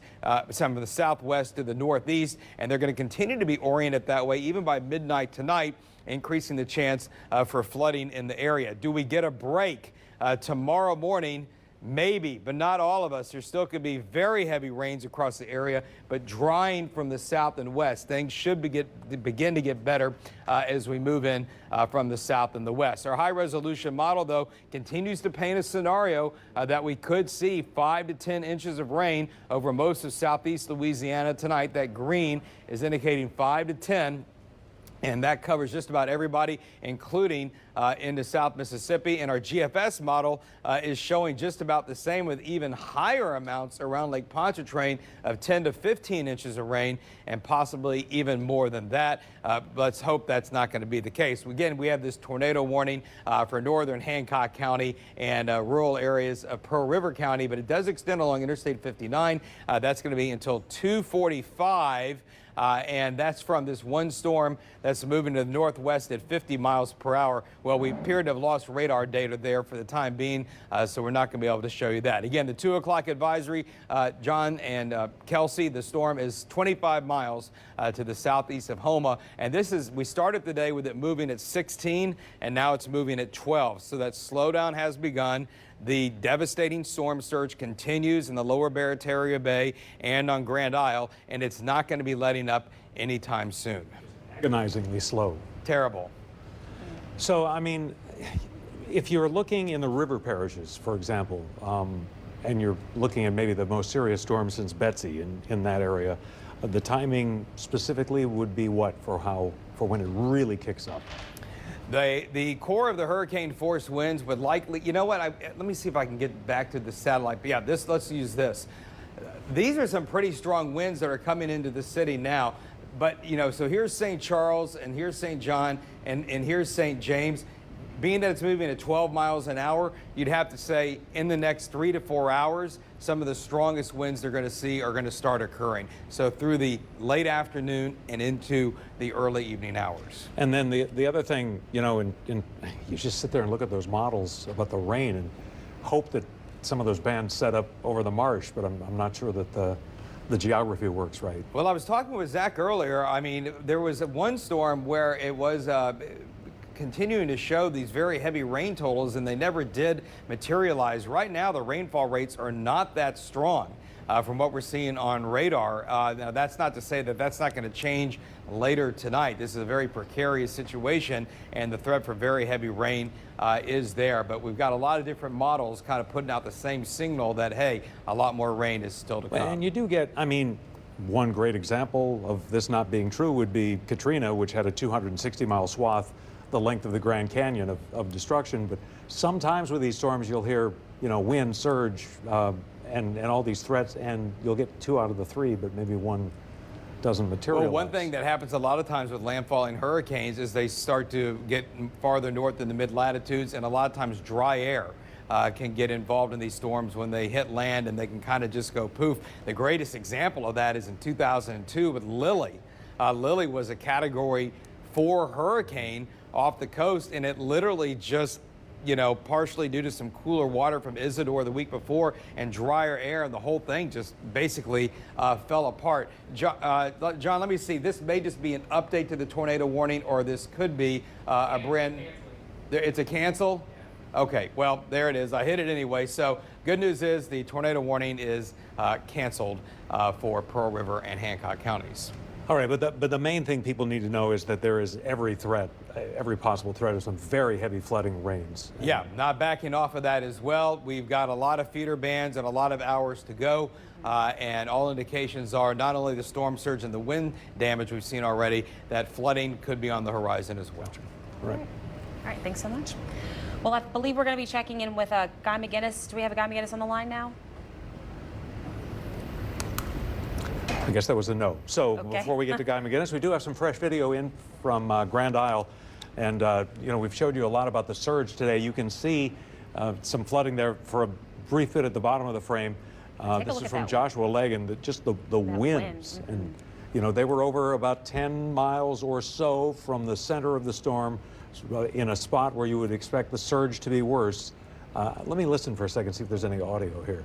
some of the southwest to the northeast, and they're going to continue to be oriented that way even by midnight tonight, increasing the chance for flooding in the area. Do we get a break tomorrow morning? Maybe, but not all of us. There still could be very heavy rains across the area, but drying from the south and west. Things should begin to get better as we move in from the south and the west. Our high-resolution model, though, continues to paint a scenario that we could see 5 to 10 inches of rain over most of southeast Louisiana tonight. That green is indicating 5 to 10. And that covers just about everybody, including into South Mississippi. And our GFS model is showing just about the same, with even higher amounts around Lake Pontchartrain of 10 to 15 inches of rain, and possibly even more than that. Let's hope that's not going to be the case. Again, we have this tornado warning for northern Hancock County and rural areas of Pearl River County, but it does extend along Interstate 59. That's going to be until 2:45. And that's from this one storm that's moving to the northwest at 50 miles per hour. Well, we appear to have lost radar data there for the time being, so we're not going to be able to show you that. Again, the 2 o'clock advisory, John and Kelsey, the storm is 25 miles to the southeast of Houma. And we started the day with it moving at 16, and now it's moving at 12. So that slowdown has begun. The devastating storm surge continues in the lower Barataria Bay and on Grand Isle, and it's not going to be letting up anytime soon. Agonizingly slow. Terrible. So, I mean, if you're looking in the river parishes, for example, and you're looking at maybe the most serious storm since Betsy in that area, the timing specifically would be what for when it really kicks up? The core of the hurricane force winds would likely, you know what, let me see if I can get back to the satellite. But yeah, let's use this. These are some pretty strong winds that are coming into the city now. But, you know, so here's St. Charles, and here's St. John, and here's St. James. Being that it's moving at 12 miles an hour, you'd have to say in the next 3 to 4 hours, some of the strongest winds they're going to see are going to start occurring. So through the late afternoon and into the early evening hours. And then the other thing, you know, you just sit there and look at those models about the rain and hope that some of those bands set up over the marsh, but I'm not sure that the geography works right. Well, I was talking with Zach earlier. I mean, there was one storm where it was continuing to show these very heavy rain totals, and they never did materialize. Right now, the rainfall rates are not that strong from what we're seeing on radar. Now, that's not to say that that's not going to change later tonight. This is a very precarious situation, and the threat for very heavy rain is there. But we've got a lot of different models kind of putting out the same signal that, hey, a lot more rain is still to come. And you do get, I mean, one great example of this not being true would be Katrina, which had a 260-mile swath the length of the Grand Canyon of destruction. But sometimes with these storms, you'll hear, you know, wind, surge, and all these threats, and you'll get 2 out of the 3, but maybe one doesn't materialize. Well, one thing that happens a lot of times with landfalling hurricanes is they start to get farther north in the mid-latitudes, and a lot of times dry air can get involved in these storms when they hit land, and they can kind of just go poof. The greatest example of that is in 2002 with Lily. Lily was a Category 4 hurricane off the coast, and it literally just, you know, partially due to some cooler water from Isidore the week before and drier air, and the whole thing just basically fell apart. John, let me see. This may just be an update to the tornado warning, or this could be a brand. It's a cancel? Okay, well, there it is. I hit it anyway. So good news is the tornado warning is canceled for Pearl River and Hancock counties. All right, but the main thing people need to know is that there is every threat, every possible threat of some very heavy flooding rains. Yeah, not backing off of that as well. We've got a lot of feeder bands and a lot of hours to go. And all indications are not only the storm surge and the wind damage we've seen already, that flooding could be on the horizon as well. Right. All right, thanks so much. Well, I believe we're going to be checking in with Guy McGinnis. Do we have a Guy McGinnis on the line now? I guess that was a no. So Okay. before we get to Guy McGinnis, we do have some fresh video in from Grand Isle. And, you know, we've showed you a lot about the surge today. You can see some flooding there for a brief bit at the bottom of the frame. This is from Joshua Legan, just the winds. Wind. And, you know, they were over about 10 miles or so from the center of the storm in a spot where you would expect the surge to be worse. Let me listen for a second, see if there's any audio here.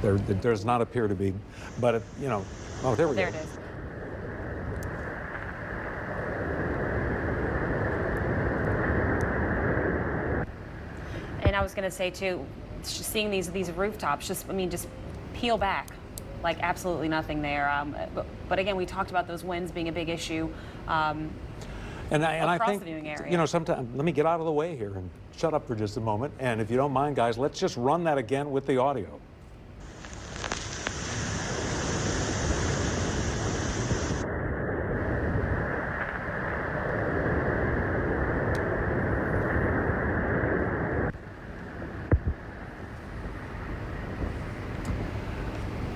There does not appear to be, but, you know, oh, there we go. There it is. And I was going to say, too, just seeing these rooftops, just peel back. Like absolutely nothing there. But again, we talked about those winds being a big issue And I think, the viewing area. you know, sometimes, let me get out of the way here and shut up for just a moment. And if you don't mind, guys, let's just run that again with the audio.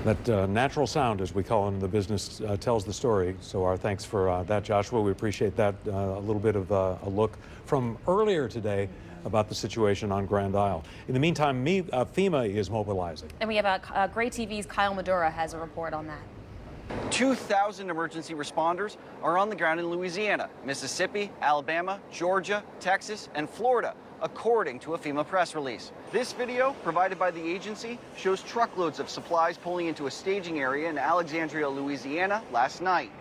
That natural sound, as we call it in the business, tells the story. So our thanks for that, Joshua. We appreciate that. A little bit of a look from earlier today about the situation on Grand Isle. In the meantime, FEMA is mobilizing. And we have Gray TV's Kyle Madura has a report on that. 2,000 emergency responders are on the ground in Louisiana, Mississippi, Alabama, Georgia, Texas, and Florida, according to a FEMA press release. This video, provided by the agency, shows truckloads of supplies pulling into a staging area in Alexandria, Louisiana last night.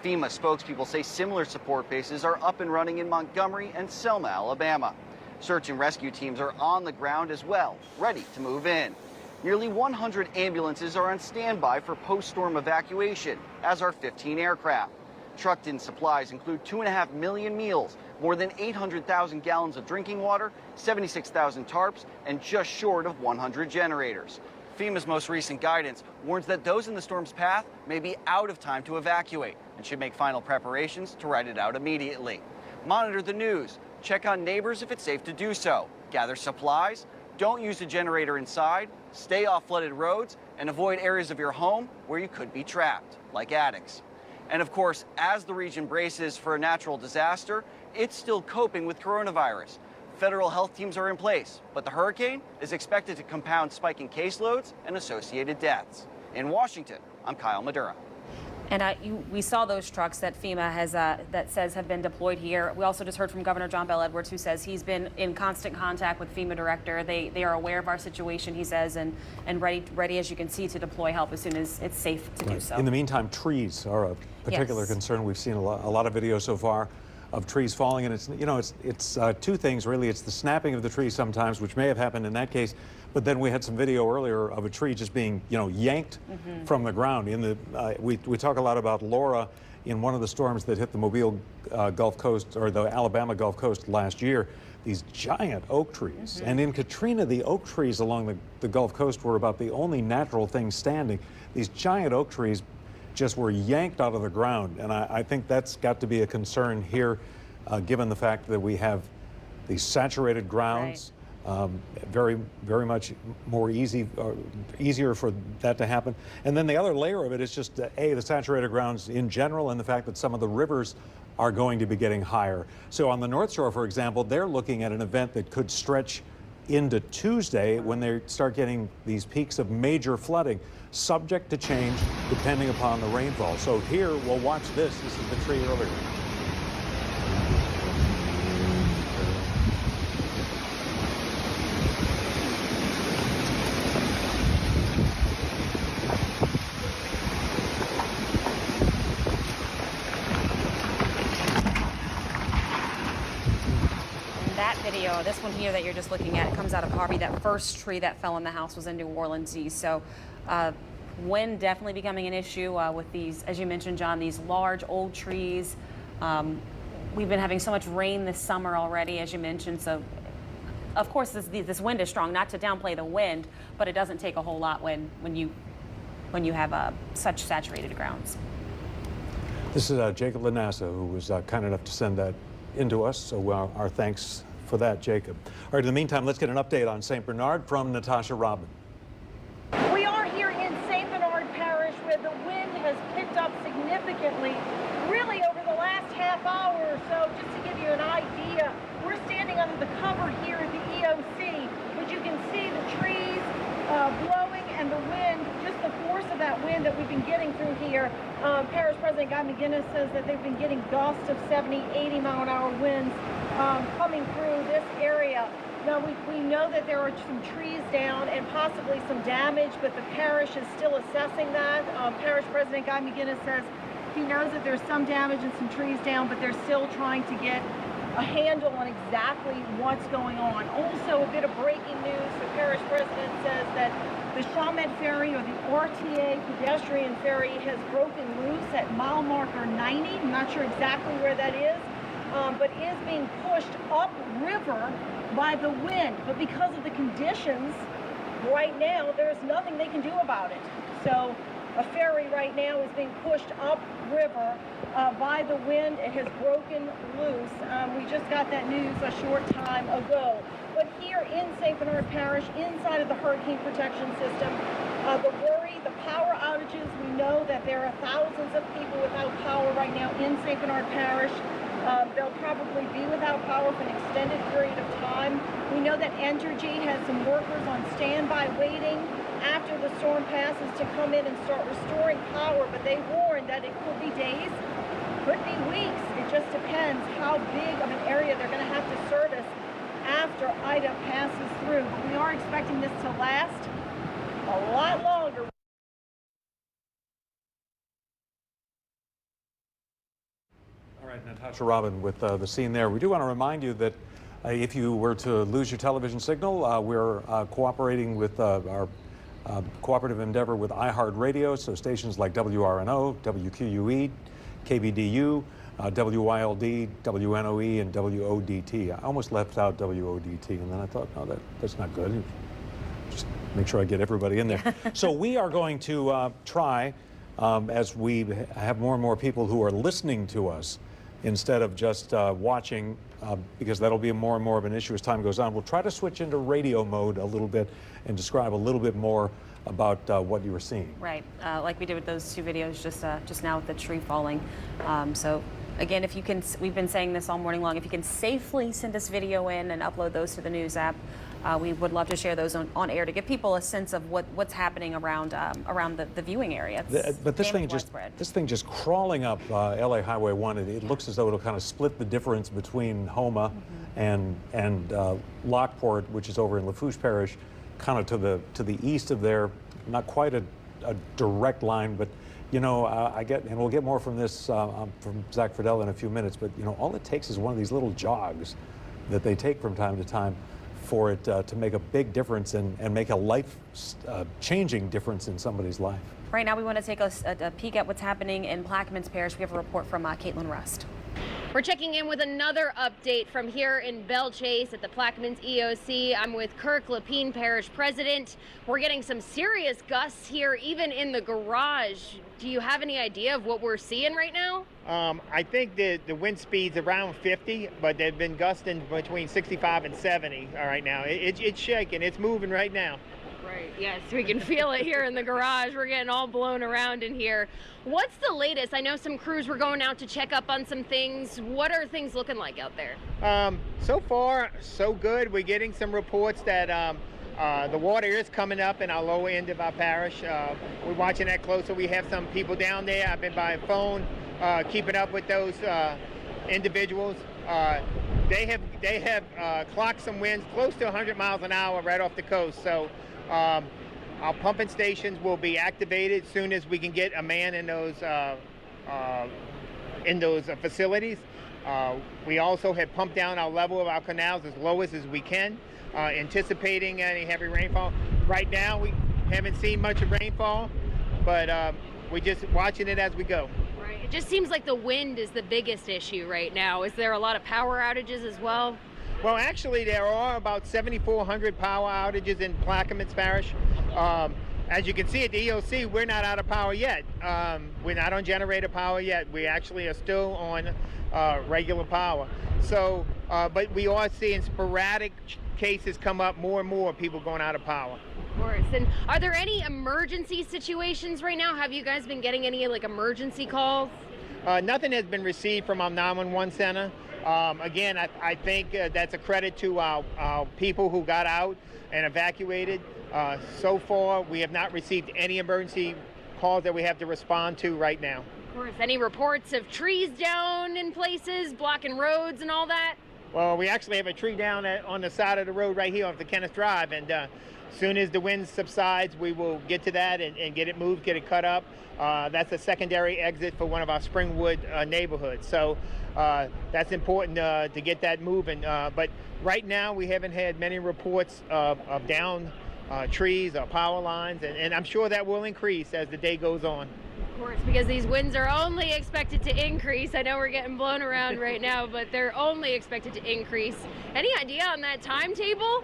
FEMA spokespeople say similar support bases are up and running in Montgomery and Selma, Alabama. Search and rescue teams are on the ground as well, ready to move in. Nearly 100 ambulances are on standby for post-storm evacuation, as are 15 aircraft. Trucked-in supplies include 2.5 million meals, more than 800,000 gallons of drinking water, 76,000 tarps, and just short of 100 generators. FEMA's most recent guidance warns that those in the storm's path may be out of time to evacuate and should make final preparations to ride it out immediately. Monitor the news, check on neighbors if it's safe to do so, gather supplies, don't use a generator inside, stay off flooded roads, and avoid areas of your home where you could be trapped, like attics. And of course, as the region braces for a natural disaster, it's still coping with coronavirus. Federal health teams are in place, but the hurricane is expected to compound spiking caseloads and associated deaths. In Washington, I'm Kyle Madura. And we saw those trucks that FEMA has that says have been deployed here. We also just heard from Governor John Bel Edwards, who says he's been in constant contact with FEMA director. They are aware of our situation, he says, and ready, as you can see, to deploy help as soon as it's safe to do so. In the meantime, trees are a particular concern. We've seen a lot of videos so far of trees falling, and it's two things really. It's the snapping of the tree sometimes, which may have happened in that case, but then we had some video earlier of a tree just being yanked from the ground. We talk a lot about Laura in one of the storms that hit the Mobile Gulf Coast, or the Alabama Gulf Coast last year. These giant oak trees, and in Katrina, the oak trees along the Gulf Coast were about the only natural thing standing. These giant oak trees just were yanked out of the ground, and I think that's got to be a concern here, given the fact that we have these saturated grounds. Very much more easier for that to happen. And then the other layer of it is just the saturated grounds in general, and the fact that some of the rivers are going to be getting higher. So on the North Shore, for example, they're looking at an event that could stretch into Tuesday when they start getting these peaks of major flooding, subject to change depending upon the rainfall. So here, we'll watch this. This is the tree earlier. Video, this one here that you're just looking at, it comes out of Harvey. That first tree that fell in the house was in New Orleans East. So wind definitely becoming an issue with these, as you mentioned, John, these large old trees. We've been having so much rain this summer already, as you mentioned. So of course this wind is strong, not to downplay the wind, but it doesn't take a whole lot when you have such saturated grounds. This is Jacob Lanassa, who was kind enough to send that into us. So our thanks for that, Jacob. All right, in the meantime, let's get an update on St. Bernard from Natasha Robin. We are here in St. Bernard Parish, where the wind has picked up significantly, really over the last half hour or so. Just to give you an idea, we're standing under the cover here at the EOC, but you can see the trees blowing and the wind, just the force of that wind that we've been getting through here. Parish President Guy McGinnis says that they've been getting gusts of 70, 80 mile-an-hour winds coming through this area. Now, we know that there are some trees down and possibly some damage, but the parish is still assessing that. Parish President Guy McGinnis says he knows that there's some damage and some trees down, but they're still trying to get a handle on exactly what's going on. Also, a bit of breaking news. The parish president says that the Chalmette Ferry, or the RTA pedestrian ferry, has broken loose at mile marker 90. I'm not sure exactly where that is, but is being pushed upriver by the wind. But because of the conditions right now, there's nothing they can do about it. So a ferry right now is being pushed upriver by the wind. It has broken loose. We just got that news a short time ago. But here in St. Bernard Parish, inside of the hurricane protection system, the worry, the power outages, we know that there are thousands of people without power right now in St. Bernard Parish. They'll probably be without power for an extended period of time. We know that Entergy has some workers on standby waiting after the storm passes to come in and start restoring power, but they warn that it could be days, could be weeks. It just depends how big of an area they're going to have to service after Ida passes through. But we are expecting this to last a lot longer. All right, Natasha Robin with the scene there. We do want to remind you that if you were to lose your television signal, we're cooperating with our cooperative endeavor with iHeartRadio, so stations like WRNO, WQUE, KBDU, WYLD, WNOE, and WODT. I almost left out WODT, and then I thought, no, that's not good. Just make sure I get everybody in there. So we are going to try, as we have more and more people who are listening to us instead of just watching, because that'll be more and more of an issue as time goes on. We'll try to switch into radio mode a little bit and describe a little bit more about what you were seeing. Right, like we did with those 2 videos just now with the tree falling. So again, if you can, we've been saying this all morning long, if you can safely send us video in and upload those to the news app, we would love to share those on air to give people a sense of what's happening around the viewing area. But this thing just crawling up LA Highway 1, it looks as though it'll kind of split the difference between Houma and Lockport, which is over in Lafourche Parish, kind of to the east of there. Not quite a direct line, but you know, and we'll get more from this from Zach Fradella in a few minutes, but you know, all it takes is one of these little jogs that they take from time to time for it to make a big difference and make a life-changing difference in somebody's life. Right now, we want to take a peek at what's happening in Plaquemines Parish. We have a report from Caitlin Rust. We're checking in with another update from here in Belle Chase at the Plaquemines EOC. I'm with Kirk Lapine, Parish President. We're getting some serious gusts here, even in the garage. Do you have any idea of what we're seeing right now? I think the wind speed's around 50, but they've been gusting between 65 and 70 right now. It's shaking. It's moving right now. Right, yes, we can feel it here in the garage. We're getting all blown around in here. What's the latest? I know some crews were going out to check up on some things. What are things looking like out there? So far, so good. We're getting some reports that the water is coming up in our lower end of our parish. We're watching that closer. We have some people down there. I've been by phone keeping up with those individuals. They have clocked some winds close to 100 miles an hour right off the coast. So our pumping stations will be activated as soon as we can get a man in those facilities. We also have pumped down our level of our canals as low as we can, anticipating any heavy rainfall. Right now, we haven't seen much of rainfall, but we're just watching it as we go. Right. It just seems like the wind is the biggest issue right now. Is there a lot of power outages as well? Well, actually, there are about 7,400 power outages in Plaquemines Parish. As you can see at the EOC, we're not out of power yet. We're not on generator power yet. We actually are still on regular power. So, but we are seeing sporadic cases come up, more and more people going out of power. Of course. And are there any emergency situations right now? Have you guys been getting any like emergency calls? Nothing has been received from our 911 center. Again, I think that's a credit to our people who got out and evacuated. So far, we have not received any emergency calls that we have to respond to right now. Of course. Any reports of trees down in places, blocking roads and all that? Well, we actually have a tree down on the side of the road right here off the Kenneth Drive, and as soon as the wind subsides, we will get to that and get it moved, get it cut up. That's a secondary exit for one of our Springwood neighborhoods. So that's important to get that moving. But right now, we haven't had many reports of down trees or power lines, and I'm sure that will increase as the day goes on. Of course, because these winds are only expected to increase. I know we're getting blown around right now, but they're only expected to increase. Any idea on that timetable?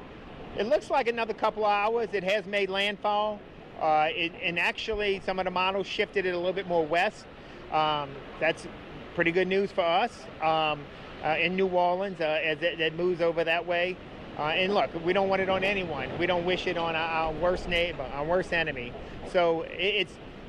It looks like another couple of hours. It has made landfall. And actually, some of the models shifted it a little bit more west. That's pretty good news for us in New Orleans as it moves over that way. And look, we don't want it on anyone. We don't wish it on our worst neighbor, our worst enemy. So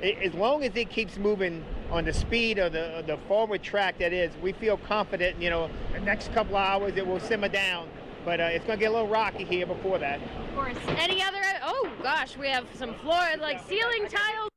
as long as it keeps moving on the speed of the forward track that is, we feel confident, the next couple of hours it will simmer down. But it's going to get a little rocky here before that. Of course. Any other? Oh, gosh, we have some ceiling tiles.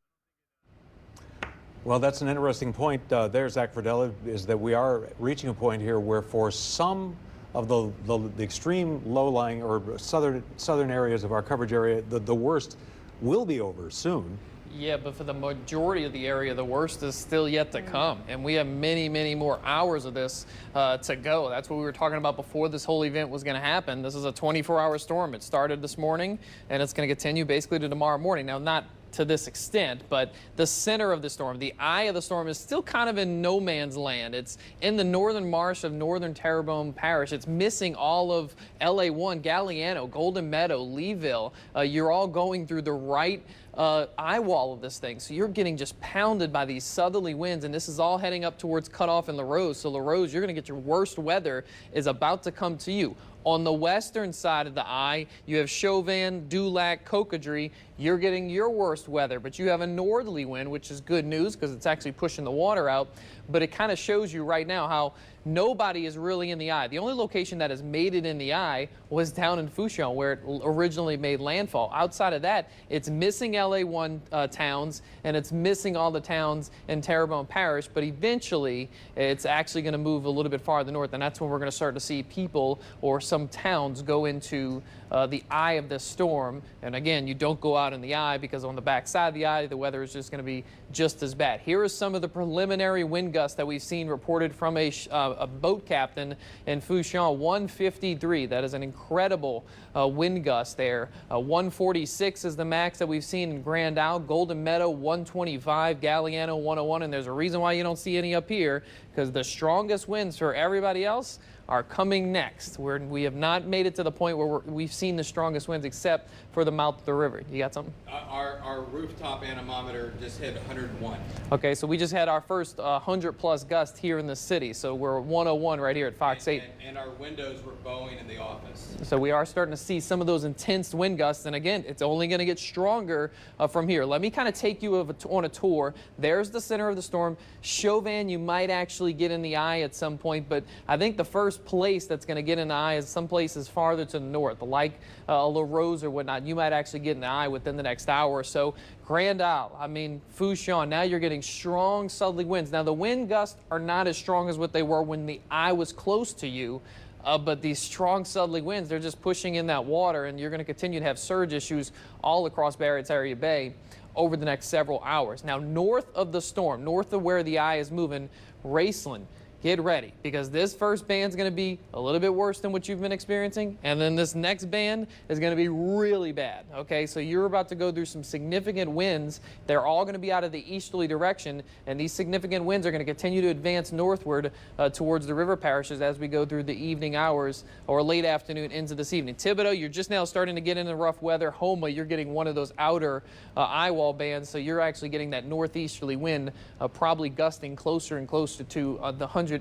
Well, that's an interesting point there, Zach Fradella, is that we are reaching a point here where for some of the extreme low-lying or southern areas of our coverage area, the worst will be over soon. Yeah, but for the majority of the area, the worst is still yet to come. And we have many, many more hours of this to go. That's what we were talking about before this whole event was going to happen. This is a 24-hour storm. It started this morning, and it's going to continue basically to tomorrow morning. Now, not to this extent, but the center of the storm, the eye of the storm, is still kind of in no man's land. It's in the northern marsh of northern Terrebonne Parish. It's missing all of LA1, Galliano, Golden Meadow, Leeville. You're all going through the right eye wall of this thing. So you're getting just pounded by these southerly winds, and this is all heading up towards Cutoff and Larose. So Larose, you're going to get your worst weather is about to come to you. On the western side of the eye, you have Chauvin, Dulac, Cocodrie. You're getting your worst weather, but you have a northerly wind, which is good news because it's actually pushing the water out. But it kind of shows you right now how nobody is really in the eye. The only location that has made it in the eye was down in Fouchon, where it originally made landfall. Outside of that, it's missing LA1 towns, and it's missing all the towns in Terrebonne Parish, but eventually it's actually going to move a little bit farther north, and that's when we're going to start to see people or some towns go into the eye of this storm. And again, you don't go out in the eye because on the back side of the eye, the weather is just going to be just as bad. Here are some of the preliminary wind gusts that we've seen reported from a boat captain in Fouchon. 153. That is an incredible wind gust there. 146 is the max that we've seen in Grand Isle. Golden Meadow 125, Galliano 101, and there's a reason why you don't see any up here, because the strongest winds for everybody else are coming next. We have not made it to the point where we've seen the strongest winds except for the mouth of the river. You got something? Our rooftop anemometer just hit 101. Okay, so we just had our first 100-plus gust here in the city. So we're 101 right here at Fox 8. And our windows were bowing in the office. So we are starting to see some of those intense wind gusts. And again, it's only going to get stronger from here. Let me kind of take you on a tour. There's the center of the storm. Chauvin, you might actually get in the eye at some point, but I think the first place that's going to get in the eye is some places farther to the north, like Larose or whatnot. You might actually get in the eye within the next hour or so. Grand Isle, I mean, Fouchon, now you're getting strong southerly winds. Now, the wind gusts are not as strong as what they were when the eye was close to you. But these strong southerly winds, they're just pushing in that water, and you're going to continue to have surge issues all across Barataria Bay over the next several hours. Now, north of the storm, north of where the eye is moving, Raceland, get ready, because this first band's going to be a little bit worse than what you've been experiencing, and then this next band is going to be really bad. Okay, so you're about to go through some significant winds. They're all going to be out of the easterly direction, and these significant winds are going to continue to advance northward towards the river parishes as we go through the evening hours or late afternoon into this evening. Thibodaux, you're just now starting to get into rough weather. Houma, you're getting one of those outer eye wall bands, so you're actually getting that northeasterly wind probably gusting closer and closer to the 100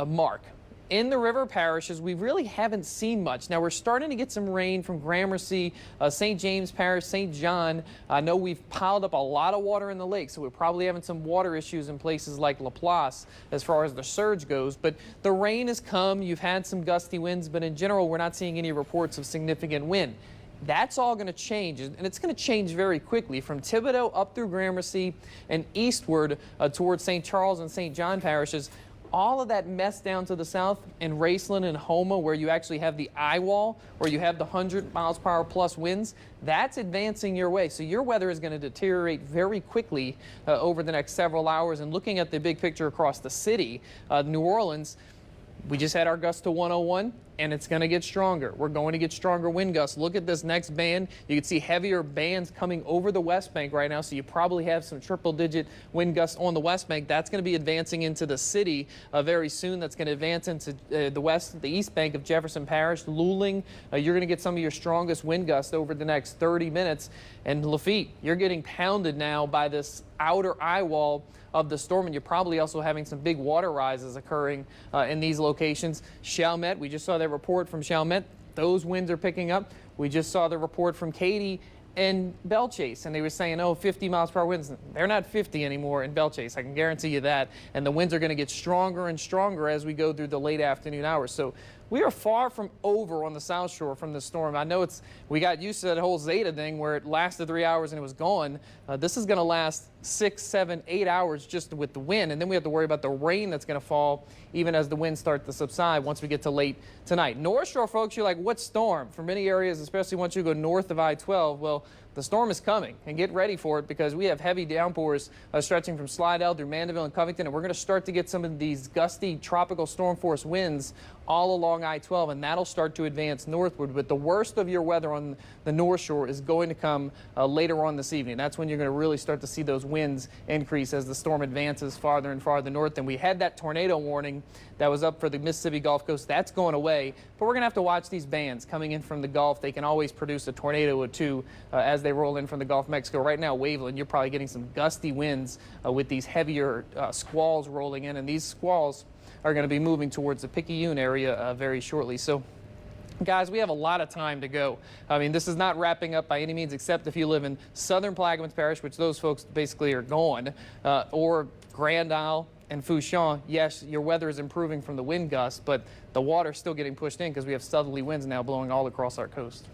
mark. In the river parishes, we really haven't seen much. Now, we're starting to get some rain from Gramercy, St. James Parish, St. John. I know we've piled up a lot of water in the lake, so we're probably having some water issues in places like Laplace as far as the surge goes. But the rain has come. You've had some gusty winds, but in general, we're not seeing any reports of significant wind. That's all going to change, and it's going to change very quickly from Thibodaux up through Gramercy and eastward towards St. Charles and St. John parishes. All of that mess down to the south in Raceland and Houma, where you actually have the eye wall, where you have the 100 miles per hour plus winds, that's advancing your way. So your weather is going to deteriorate very quickly over the next several hours. And looking at the big picture across the city, New Orleans, we just had our gust to 101, and it's going to get stronger. We're going to get stronger wind gusts. Look at this next band. You can see heavier bands coming over the West Bank right now, so you probably have some triple-digit wind gusts on the West Bank. That's going to be advancing into the city very soon. That's going to advance into the East Bank of Jefferson Parish. Luling, you're going to get some of your strongest wind gusts over the next 30 minutes. And Lafitte, you're getting pounded now by this outer eye wall of the storm, and you're probably also having some big water rises occurring in these locations. Chalmette, we just saw that report from Chalmette. Those winds are picking up. We just saw the report from Katy and Belchase, and they were saying, oh, 50 miles per hour winds. They're not 50 anymore in Belchase. I can guarantee you that. And the winds are going to get stronger and stronger as we go through the late afternoon hours. So we are far from over on the South Shore from the storm. I know we got used to that whole Zeta thing where it lasted 3 hours and it was gone. This is going to last 6, 7, 8 hours just with the wind, and then we have to worry about the rain that's going to fall even as the winds start to subside once we get to late tonight. North Shore folks, you're like, what storm? For many areas, especially once you go north of I-12, well, the storm is coming, and get ready for it because we have heavy downpours stretching from Slidell through Mandeville and Covington, and we're going to start to get some of these gusty tropical storm force winds all along I-12, and that'll start to advance northward. But the worst of your weather on the North Shore is going to come later on this evening. That's when you're going to really start to see those winds increase as the storm advances farther and farther north. And we had that tornado warning that was up for the Mississippi Gulf Coast. That's going away, but we're going to have to watch these bands coming in from the Gulf. They can always produce a tornado or two as they roll in from the Gulf of Mexico. Right now, Waveland, you're probably getting some gusty winds with these heavier squalls rolling in, and these squalls are going to be moving towards the Picayune area very shortly. So, guys, we have a lot of time to go. I mean, this is not wrapping up by any means, except if you live in southern Plaquemines Parish, which those folks basically are gone, or Grand Isle and Fourchon. Yes, your weather is improving from the wind gusts, but the water's still getting pushed in because we have southerly winds now blowing all across our coast.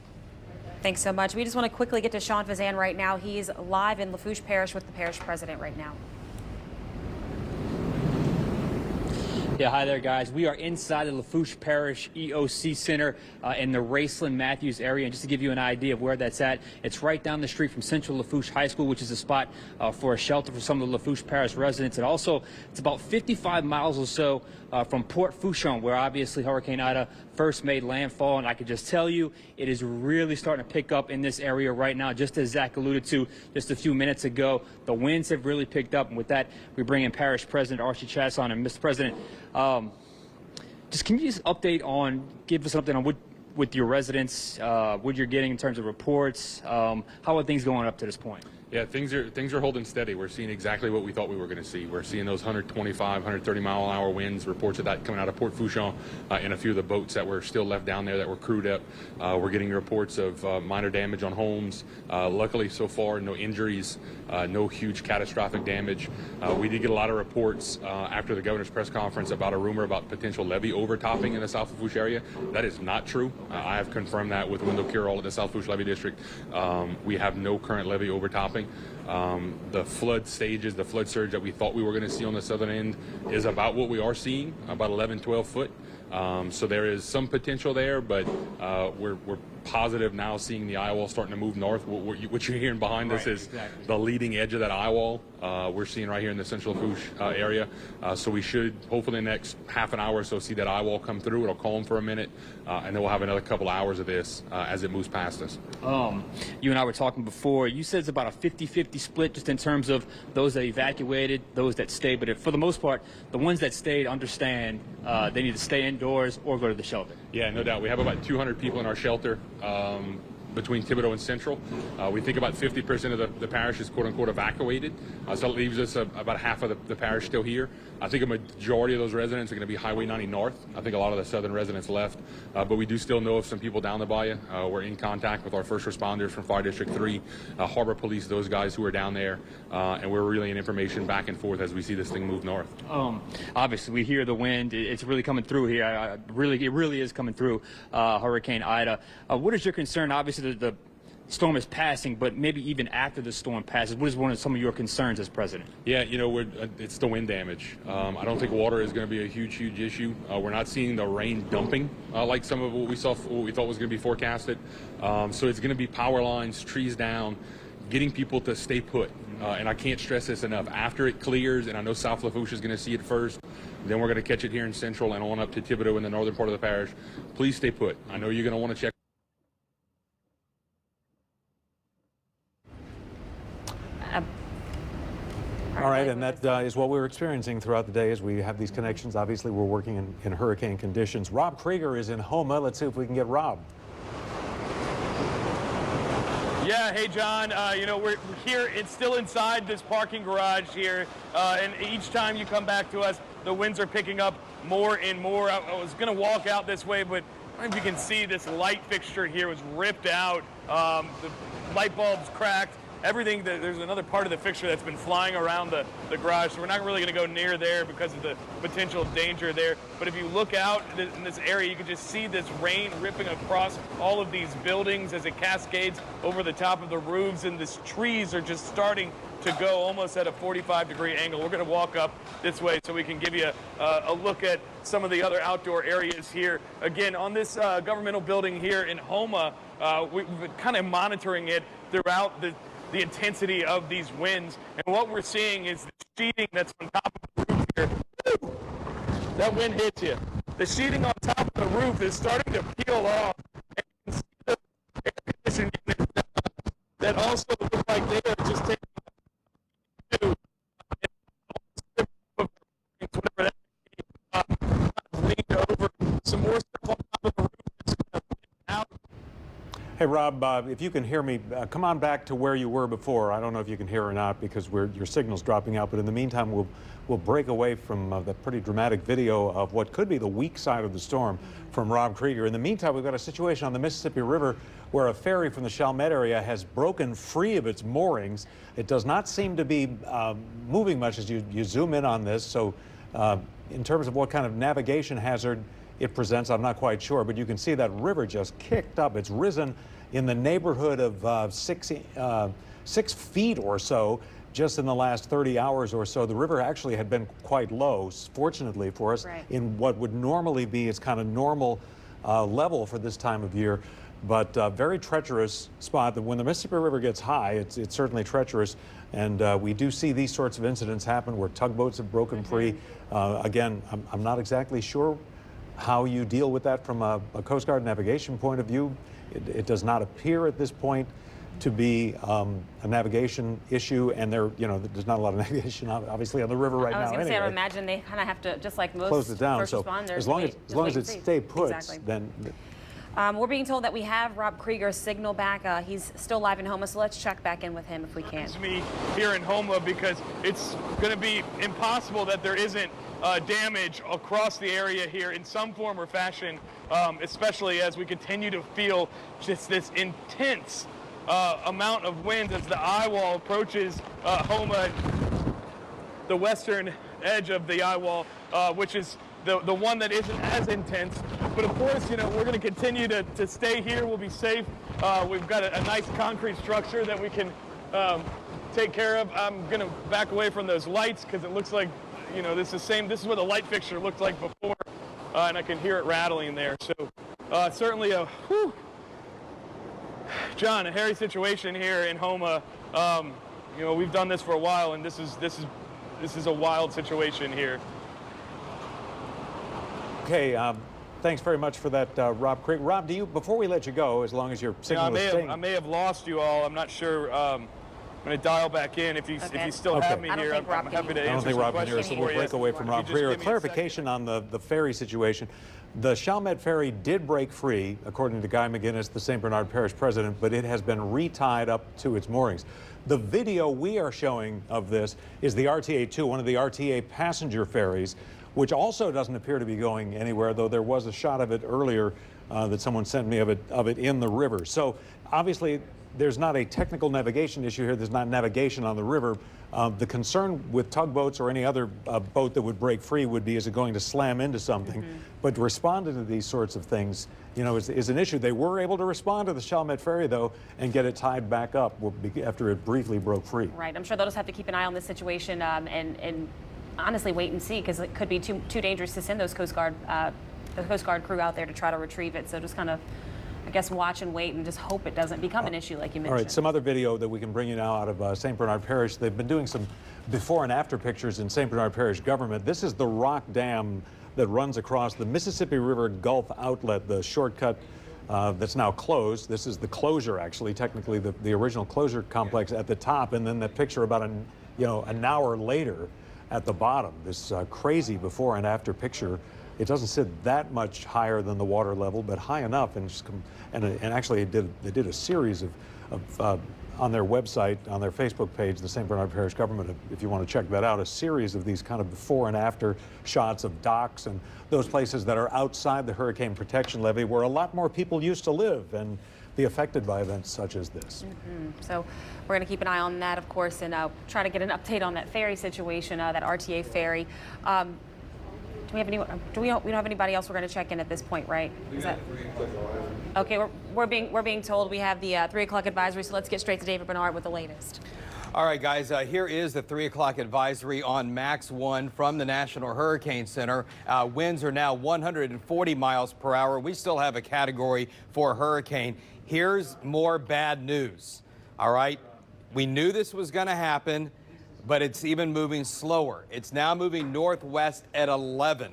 Thanks so much. We just want to quickly get to Sean Fazan right now. He's live in Lafourche Parish with the parish president right now. Yeah, hi there, guys. We are inside the Lafourche Parish EOC Center in the Raceland Matthews area. And just to give you an idea of where that's at, it's right down the street from Central Lafourche High School, which is a spot for a shelter for some of the Lafourche Parish residents. And also, it's about 55 miles or so from Port Fourchon, where obviously Hurricane Ida first made landfall. And I can just tell you, it is really starting to pick up in this area right now. Just as Zach alluded to just a few minutes ago, the winds have really picked up. And with that, we bring in Parish President Archie Chass on. And Mr. President, just can you just give us something on with your residents, what you're getting in terms of reports? How are things going up to this point? Yeah, things are holding steady. We're seeing exactly what we thought we were going to see. We're seeing those 125, 130 mile an hour winds, reports of that coming out of Port Fourchon and a few of the boats that were still left down there that were crewed up. We're getting reports of minor damage on homes. Luckily, so far, no injuries, no huge catastrophic damage. We did get a lot of reports after the governor's press conference about a rumor about potential levee overtopping in the South Lafourche area. That is not true. I have confirmed that with Wendell Curall at the South Lafourche Levee District. We have no current levee overtopping. The flood stages, the flood surge that we thought we were going to see on the southern end is about what we are seeing, about 11, 12 foot. So there is some potential there, but we're positive now seeing the eye wall starting to move north. What you're hearing behind us is exactly the leading edge of that eye wall. We're seeing right here in the Central Lafourche area. So we should hopefully in the next half an hour or so see that eye wall come through. It'll calm for a minute, and then we'll have another couple hours of this as it moves past us. You and I were talking before. You said it's about a 50-50 split just in terms of those that evacuated, those that stayed. But for the most part, the ones that stayed understand they need to stay indoors or go to the shelter. Yeah, no doubt. We have about 200 people in our shelter between Thibodaux and Central. We think about 50% of the parish is quote-unquote evacuated. So that leaves us about half of the parish still here. I think a majority of those residents are going to be Highway 90 North. I think a lot of the southern residents left. But we do still know of some people down the bayou. We're in contact with our first responders from Fire District 3, Harbor Police, those guys who are down there. And we're relaying information back and forth as we see this thing move north. Obviously, we hear the wind. It's really coming through here. It really is coming through Hurricane Ida. What is your concern? Obviously, the storm is passing, but maybe even after the storm passes, what is some of your concerns as president? Yeah, it's the wind damage. I don't think water is going to be a huge issue. We're not seeing the rain dumping like some of what we thought was going to be forecasted. So it's going to be power lines, trees down, getting people to stay put. And I can't stress this enough. After it clears, and I know South Lafourche is going to see it first, then we're going to catch it here in Central and on up to Thibodaux in the northern part of the parish. Please stay put. I know you're going to want to check. All right, and that is what we're experiencing throughout the day as we have these connections. Obviously, we're working in hurricane conditions. Rob Krieger is in Houma. Let's see if we can get Rob. Yeah, hey, John. We're here. It's still inside this parking garage here, and each time you come back to us, the winds are picking up more and more. I was going to walk out this way, but I don't know if you can see this light fixture here was ripped out. The light bulbs cracked. Everything, there's another part of the fixture that's been flying around the garage, so we're not really going to go near there because of the potential danger there. But if you look out in this area, you can just see this rain ripping across all of these buildings as it cascades over the top of the roofs, and these trees are just starting to go almost at a 45-degree angle. We're going to walk up this way so we can give you a look at some of the other outdoor areas here. Again, on this governmental building here in Houma, we've been kind of monitoring it throughout the intensity of these winds. And what we're seeing is the sheeting that's on top of the roof here. Woo! That wind hits you. The sheeting on top of the roof is starting to peel off. And you can see the air conditioning units that also look like they are just taking whatever that may be, leaned over. Some more stuff on top of the roof is out. Hey, Rob, if you can hear me, come on back to where you were before. I don't know if you can hear or not because your signal's dropping out, but in the meantime, we'll break away from that pretty dramatic video of what could be the weak side of the storm from Rob Krieger. In the meantime, we've got a situation on the Mississippi River where a ferry from the Chalmette area has broken free of its moorings. It does not seem to be moving much as you zoom in on this. So in terms of what kind of navigation hazard it presents, I'm not quite sure, but you can see that river just kicked up. It's risen in the neighborhood of 6 feet or so just in the last 30 hours or so. The river actually had been quite low, fortunately for us, in what would normally be its kind of normal level for this time of year. But very treacherous spot. That when the Mississippi River gets high, it's certainly treacherous. And we do see these sorts of incidents happen where tugboats have broken free. Again, I'm not exactly sure how you deal with that from a Coast Guard navigation point of view. It does not appear at this point to be a navigation issue, and there's not a lot of navigation obviously on the river right now. I was going to say, I anyway. would imagine they kind of have to, just like most Close it down. first So responders, as long as it stay put, then. We're being told that we have Rob Krieger's signal back. He's still live in Houma, so let's check back in with him if we can. It's me here in Houma because it's going to be impossible that there isn't damage across the area here in some form or fashion, especially as we continue to feel just this intense amount of wind as the eye wall approaches Houma, the western edge of the eye wall, which is the one that isn't as intense. But of course, we're going to continue to stay here. We'll be safe. We've got a nice concrete structure that we can take care of. I'm going to back away from those lights because it looks like, this is what the light fixture looked like before, and I can hear it rattling there. So certainly John, a hairy situation here in Houma. We've done this for a while, and this is a wild situation here. Okay, thanks very much for that, Rob Krieger. Rob, before we let you go, as long as your signal is staying... I may have lost you all. I'm not sure. I'm going to dial back in. If you still have me here, I'm happy to answer some questions. I don't think Rob can hear us, so we'll break away from Rob Krieger. A clarification on the ferry situation. The Chalmette ferry did break free, according to Guy McGinnis, the St. Bernard Parish president, but it has been retied up to its moorings. The video we are showing of this is the RTA-2, one of the RTA passenger ferries, which also doesn't appear to be going anywhere, though there was a shot of it earlier that someone sent me of it in the river. So obviously there's not a technical navigation issue here. There's not navigation on the river. The concern with tugboats or any other boat that would break free would be, is it going to slam into something? But responding to these sorts of things, is an issue. They were able to respond to the Chalmette ferry, though, and get it tied back up after it briefly broke free. Right. I'm sure they'll just have to keep an eye on this situation and honestly wait and see, because it could be too dangerous to send those Coast Guard crew out there to try to retrieve it. So just kind of, I guess, watch and wait and just hope it doesn't become an issue like you mentioned. All right, some other video that we can bring you now out of St. Bernard Parish. They've been doing some before and after pictures in St. Bernard Parish government. This is the rock dam that runs across the Mississippi River Gulf outlet, the shortcut that's now closed. This is the closure, actually, technically the original closure complex at the top, and then that picture about an hour later at the bottom. This crazy before and after picture. It doesn't sit that much higher than the water level, but high enough. And actually, they did a series of on their website, on their Facebook page, the St. Bernard Parish government, if you want to check that out, a series of these kind of before and after shots of docks and those places that are outside the hurricane protection levee where a lot more people used to live and be affected by events such as this. So we're going to keep an eye on that, of course, and try to get an update on that ferry situation, that RTA ferry. Do we don't have anybody else we're going to check in at this point, right? Okay, we're being told we have the 3 o'clock advisory, so let's get straight to David Bernard with the latest. All right, guys, here is the 3 o'clock advisory on Max 1 from the National Hurricane Center. Winds are now 140 miles per hour. We still have a category 4 hurricane. Here's more bad news. All right. We knew this was going to happen, but it's even moving slower. It's now moving northwest at 11.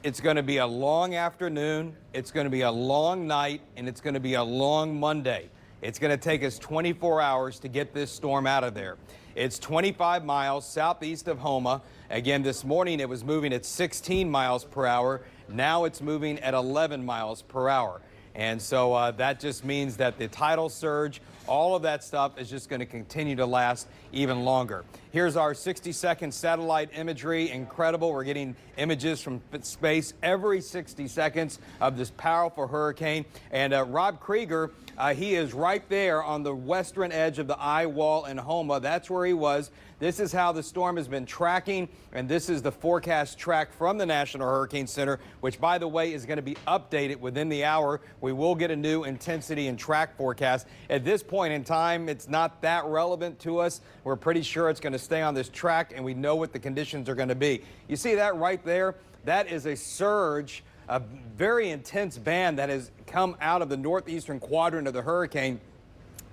It's going to be a long afternoon, it's going to be a long night, and it's going to be a long Monday. It's going to take us 24 hours to get this storm out of there. It's 25 miles southeast of Houma. Again, this morning it was moving at 16 miles per hour. Now it's moving at 11 miles per hour. And so that just means that the tidal surge, all of that stuff is just going to continue to last even longer. Here's our 60-second satellite imagery. Incredible. We're getting images from space every 60 seconds of this powerful hurricane. And Rob Krieger, he is right there on the western edge of the eye wall in Houma. That's where he was. This is how the storm has been tracking, and this is the forecast track from the National Hurricane Center, which, by the way, is going to be updated within the hour. We will get a new intensity and track forecast. At this point in time, it's not that relevant to us. We're pretty sure it's going to stay on this track, and we know what the conditions are going to be. You see that right there? That is a surge, a very intense band that has come out of the northeastern quadrant of the hurricane.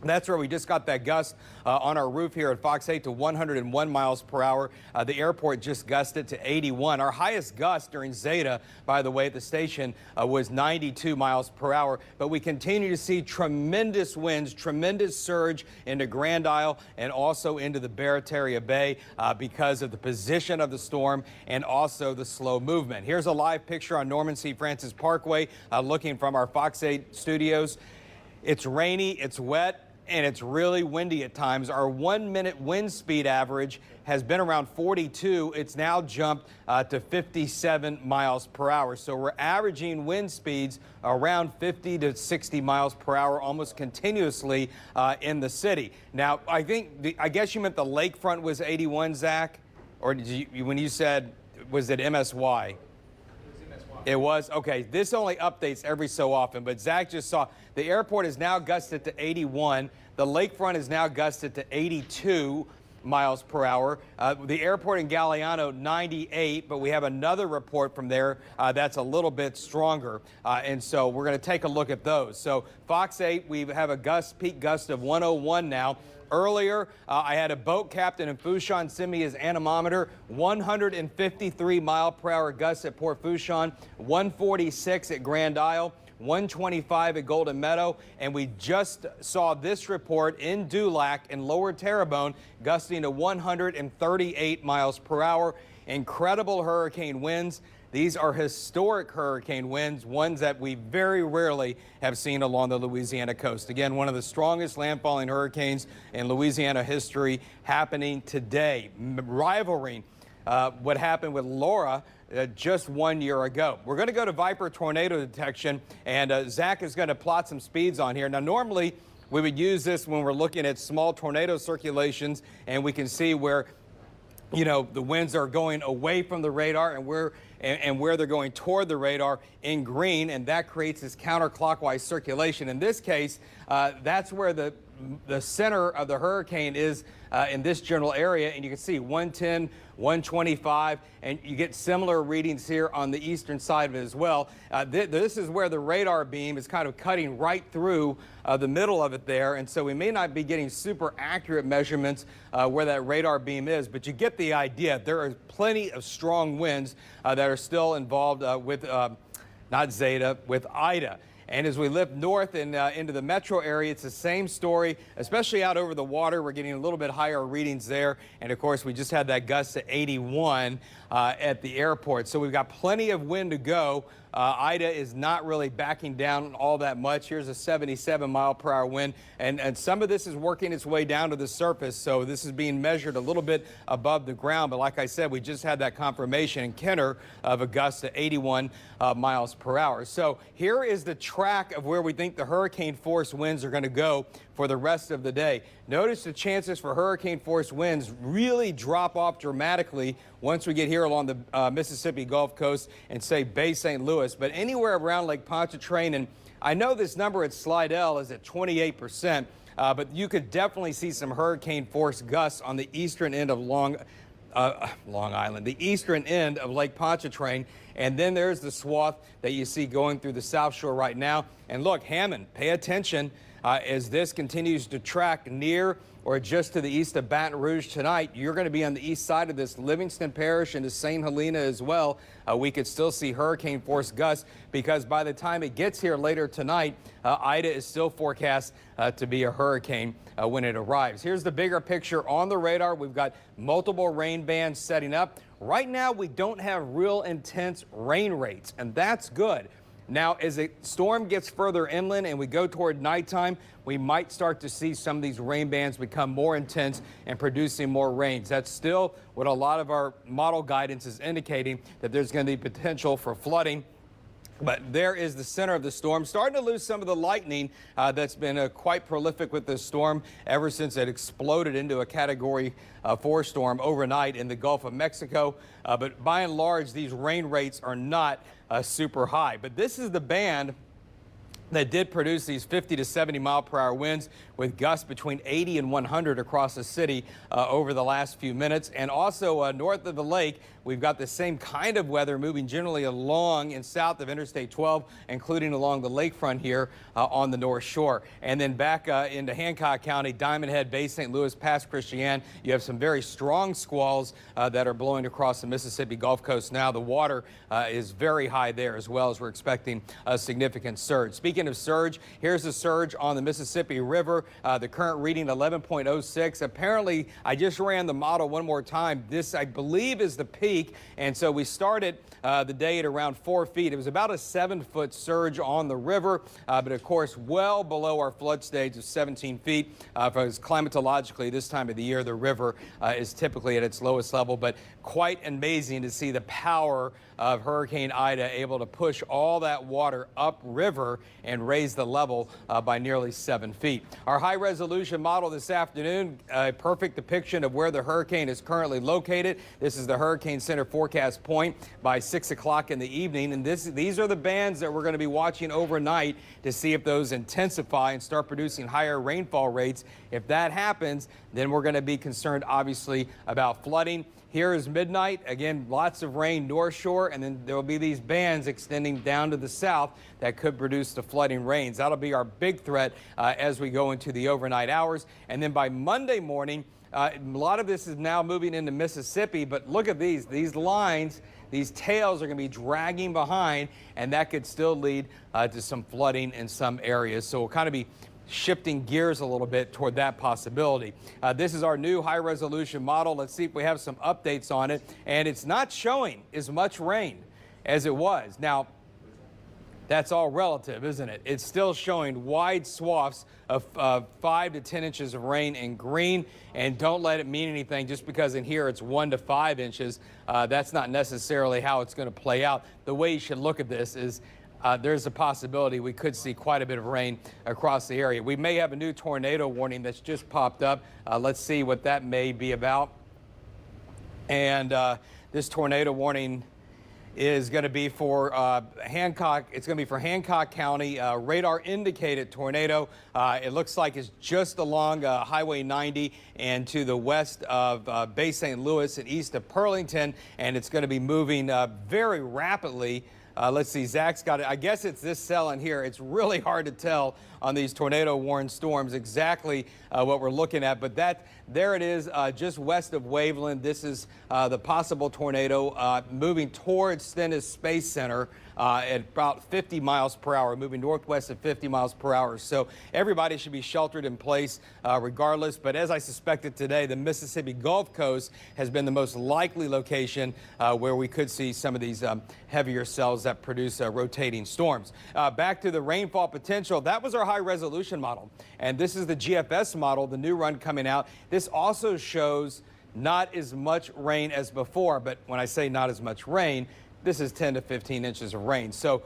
That's where we just got that gust on our roof here at Fox 8 to 101 miles per hour. The airport just gusted to 81. Our highest gust during Zeta, by the way, at the station was 92 miles per hour. But we continue to see tremendous winds, tremendous surge into Grand Isle and also into the Barataria Bay because of the position of the storm and also the slow movement. Here's a live picture on Norman C. Francis Parkway looking from our Fox 8 studios. It's rainy, it's wet, and it's really windy at times. Our 1-minute wind speed average has been around 42. It's now jumped to 57 miles per hour. So we're averaging wind speeds around 50 to 60 miles per hour almost continuously in the city. Now, I guess you meant the lakefront was 81, Zach? Or did you, when you said, was it MSY? It was? Okay, this only updates every so often, but Zach just saw the airport is now gusted to 81. The lakefront is now gusted to 82 miles per hour. The airport in Galliano, 98, but we have another report from there that's a little bit stronger. And so we're going to take a look at those. So Fox 8, we have a peak gust of 101 now. Earlier, I had a boat captain in Fourchon send me his anemometer, 153 mile per hour gusts at Port Fourchon, 146 at Grand Isle, 125 at Golden Meadow, and we just saw this report in Dulac in Lower Terrebonne, gusting to 138 miles per hour. Incredible hurricane winds. These are historic hurricane winds, ones that we very rarely have seen along the Louisiana coast. Again, one of the strongest landfalling hurricanes in Louisiana history happening today, rivaling what happened with Laura just 1 year ago. We're going to go to Viper tornado detection, and Zach is going to plot some speeds on here. Now, normally we would use this when we're looking at small tornado circulations, and we can see where, you know, the winds are going away from the radar and where they're going toward the radar in green, and that creates this counterclockwise circulation. In this case, that's where the center of the hurricane is in this general area, and you can see 110, 125, and you get similar readings here on the eastern side of it as well. This is where the radar beam is kind of cutting right through the middle of it there, and so we may not be getting super accurate measurements where that radar beam is, but you get the idea. There are plenty of strong winds that are still involved with, not Zeta, with Ida. And as we lift north and into the metro area, it's the same story, especially out over the water. We're getting a little bit higher readings there. And of course, we just had that gust to 81 at the airport. So we've got plenty of wind to go. Ida is not really backing down all that much. Here's a 77 mile per hour wind. And some of this is working its way down to the surface. So this is being measured a little bit above the ground. But like I said, we just had that confirmation in Kenner of a gust to 81 miles per hour. So here is the track of where we think the hurricane force winds are going to go for the rest of the day. Notice the chances for hurricane force winds really drop off dramatically once we get here along the Mississippi Gulf Coast and say Bay St. Louis, but anywhere around Lake Pontchartrain, and I know this number at Slidell is at 28%, but you could definitely see some hurricane force gusts on the eastern end of Long Island, the eastern end of Lake Pontchartrain. And then there's the swath that you see going through the South Shore right now. And look, Hammond, pay attention. As this continues to track near or just to the east of Baton Rouge tonight, you're going to be on the east side of this, Livingston Parish into St. Helena as well. We could still see hurricane force gusts because by the time it gets here later tonight, Ida is still forecast to be a hurricane when it arrives. Here's the bigger picture on the radar. We've got multiple rain bands setting up. Right now, we don't have real intense rain rates, and that's good. Now, as the storm gets further inland and we go toward nighttime, we might start to see some of these rain bands become more intense and producing more rains. That's still what a lot of our model guidance is indicating, that there's going to be potential for flooding. But there is the center of the storm, starting to lose some of the lightning that's been quite prolific with this storm ever since it exploded into a Category 4 storm overnight in the Gulf of Mexico. But by and large, these rain rates are not super high. But this is the band that did produce these 50 to 70 mile per hour winds with gusts between 80 and 100 across the city over the last few minutes. And also north of the lake, we've got the same kind of weather moving generally along and south of Interstate 12, including along the lakefront here on the North Shore. And then back into Hancock County, Diamond Head, Bay St. Louis, past Christian, you have some very strong squalls that are blowing across the Mississippi Gulf Coast now. The water is very high there as well, as we're expecting a significant surge. Speaking of surge, here's the surge on the Mississippi River. The current reading 11.06. Apparently, I just ran the model one more time. This, I believe, is the peak. And so we started the day at around 4 feet. It was about a 7-foot surge on the river, but of course, well below our flood stage of 17 feet. Because climatologically, this time of the year, the river is typically at its lowest level, but quite amazing to see the power of Hurricane Ida able to push all that water upriver and raise the level by nearly 7 feet. Our high-resolution model this afternoon, a perfect depiction of where the hurricane is currently located. This is the Hurricane Center forecast point by 6 o'clock in the evening, and these are the bands that we're going to be watching overnight to see if those intensify and start producing higher rainfall rates. If that happens, then we're going to be concerned, obviously, about flooding. Here is midnight. Again, lots of rain North Shore, and then there will be these bands extending down to the south that could produce the flooding rains. That'll be our big threat as we go into the overnight hours. And then by Monday morning, a lot of this is now moving into Mississippi, but look at these lines. These tails are going to be dragging behind, and that could still lead to some flooding in some areas. So we'll kind of be shifting gears a little bit toward that possibility. This is our new high-resolution model. Let's see if we have some updates on it. And it's not showing as much rain as it was. Now, that's all relative, isn't it? It's still showing wide swaths of 5 to 10 inches of rain in green. And don't let it mean anything just because in here it's 1 to 5 inches. That's not necessarily how it's going to play out. The way you should look at this is there's a possibility we could see quite a bit of rain across the area. We may have a new tornado warning that's just popped up. Let's see what that may be about. And this tornado warning is going to be for Hancock. It's going to be for Hancock County. Radar indicated tornado. It looks like it's just along Highway 90 and to the west of Bay St. Louis and east of Pearlington. And it's going to be moving very rapidly. Let's see, Zach's got it. I guess it's this cell in here. It's really hard to tell on these tornado-warned storms exactly what we're looking at. But there it is, just west of Waveland. This is the possible tornado moving towards Stennis Space Center at about 50 miles per hour, moving northwest at 50 miles per hour. So everybody should be sheltered in place regardless. But as I suspected today, the Mississippi Gulf Coast has been the most likely location where we could see some of these heavier cells that produce rotating storms. Back to the rainfall potential. That was our high-resolution model. And this is the GFS model, the new run coming out. This also shows not as much rain as before. But when I say not as much rain, this is 10 to 15 inches of rain. So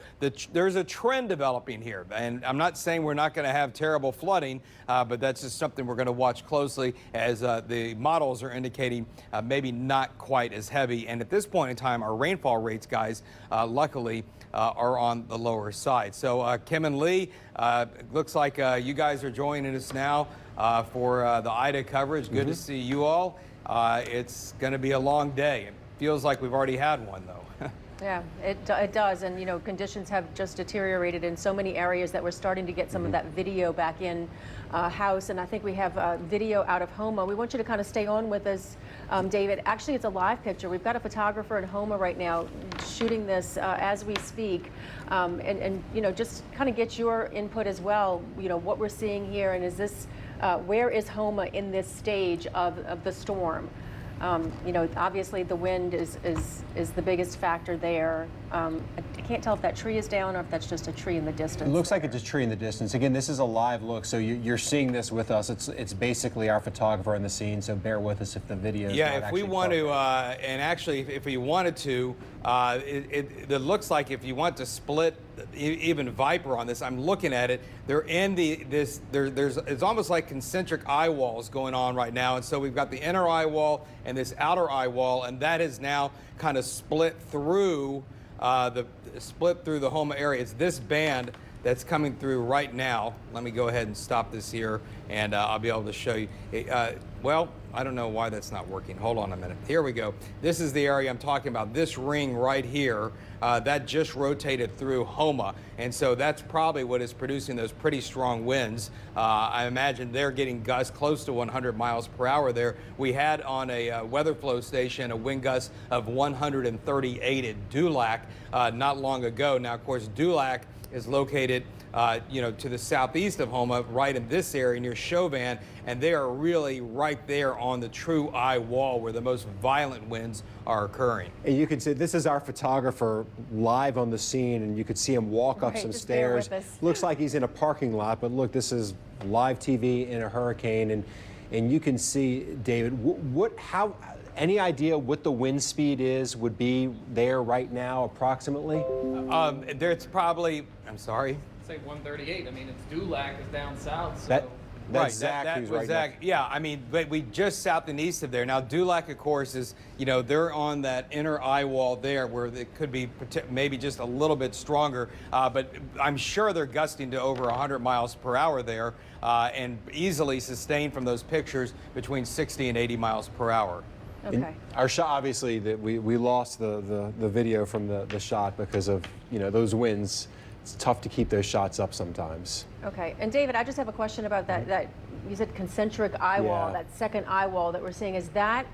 there's a trend developing here. And I'm not saying we're not going to have terrible flooding, but that's just something we're going to watch closely as the models are indicating maybe not quite as heavy. And at this point in time, our rainfall rates, guys, luckily, are on the lower side. So Kim and Lee, looks like you guys are joining us now for the Ida coverage. Good to see you all. It's going to be a long day. It feels like we've already had one, though. Yeah, it does. And, you know, conditions have just deteriorated in so many areas that we're starting to get some of that video back in house. And I think we have video out of Houma. We want you to kind of stay on with us, David. Actually, it's a live picture. We've got a photographer in Houma right now shooting this as we speak. And, you know, just kind of get your input as well, you know, what we're seeing here. And is this, where is Houma in this stage of the storm? You know, obviously the wind is the biggest factor there. I can't tell if that tree is down or if that's just a tree in the distance. It looks like it's a tree in the distance. Again, this is a live look, so you're seeing this with us. It's basically our photographer on the scene, so bear with us if the video is Yeah, not if we actually want to, perfect. and actually, if we wanted to, it looks like if you want to split even Viper on this, I'm looking at it. They're in it's almost like concentric eye walls going on right now, and so we've got the inner eye wall and this outer eye wall, and that is now kind of split through the Houma area. It's this band that's coming through right now. Let me go ahead and stop this here, and I'll be able to show you. Well, I don't know why that's not working. Hold on a minute. Here we go. This is the area I'm talking about. This ring right here, that just rotated through Houma, and so that's probably what is producing those pretty strong winds. I imagine they're getting gusts close to 100 miles per hour there. We had on a weather flow station a wind gust of 138 at Dulac not long ago. Now, of course, Dulac is located you know, to the southeast of Houma, right in this area near Chauvin, and they are really right there on the true eye wall where the most violent winds are occurring. And you can see this is our photographer live on the scene, and you could see him walk up some stairs. Looks like he's in a parking lot, but look, this is live TV in a hurricane, and you can see, David, any idea what the wind speed would be there right now, approximately? There's probably, I'm sorry? Say 138. I mean, it's Dulac is down south, so. That's Zach, who's right Zach. Yeah, I mean, but we just south and east of there. Now, Dulac, of course, is, you know, they're on that inner eye wall there where it could be maybe just a little bit stronger, but I'm sure they're gusting to over 100 miles per hour there and easily sustained from those pictures between 60 and 80 miles per hour. Okay. Our shot, obviously, that we lost the video from the shot because of, you know, those winds. It's tough to keep those shots up sometimes. Okay, and David, I just have a question about that you said concentric eye wall, that second eye wall that we're seeing. Is that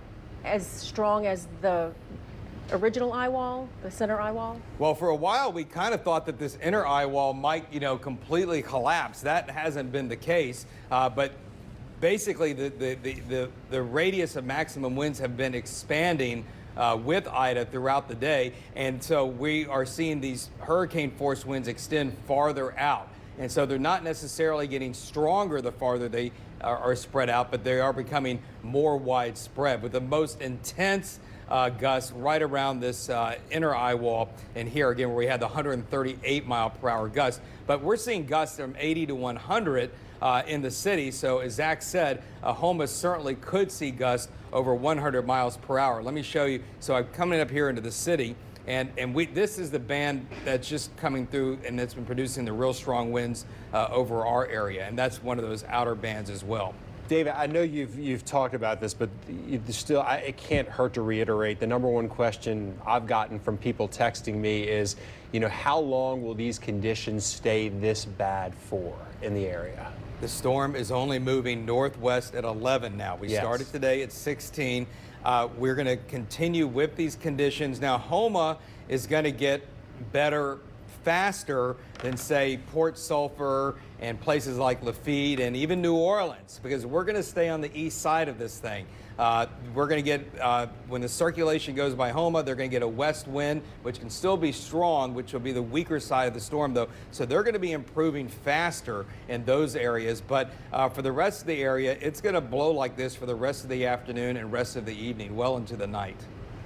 as strong as the original eye wall, the center eye wall? Well, for a while, we kind of thought that this inner eye wall might, you know, completely collapse. That hasn't been the case, but basically the radius of maximum winds have been expanding with Ida throughout the day, and so we are seeing these hurricane force winds extend farther out, and so they're not necessarily getting stronger the farther they are spread out, but they are becoming more widespread with the most intense gusts right around this inner eye wall, and here again where we had the 138 mile per hour gust, but we're seeing gusts from 80 to 100 in the city. So as Zach said, Houma certainly could see gusts over 100 miles per hour. Let me show you. So I'm coming up here into the city, and this is the band that's just coming through, and that's been producing the real strong winds over our area, and that's one of those outer bands as well. David, I know you've talked about this, but still, it can't hurt to reiterate. The number one question I've gotten from people texting me is, you know, how long will these conditions stay this bad for in the area? The storm is only moving northwest at 11 now. We started today at 16. We're going to continue with these conditions. Now, Houma is going to get better faster than, say, Port Sulphur and places like Lafitte and even New Orleans, because we're going to stay on the east side of this thing. We're going to get, when the circulation goes by Houma, they're going to get a west wind, which can still be strong, which will be the weaker side of the storm, though. So they're going to be improving faster in those areas. But for the rest of the area, it's going to blow like this for the rest of the afternoon and rest of the evening, well into the night.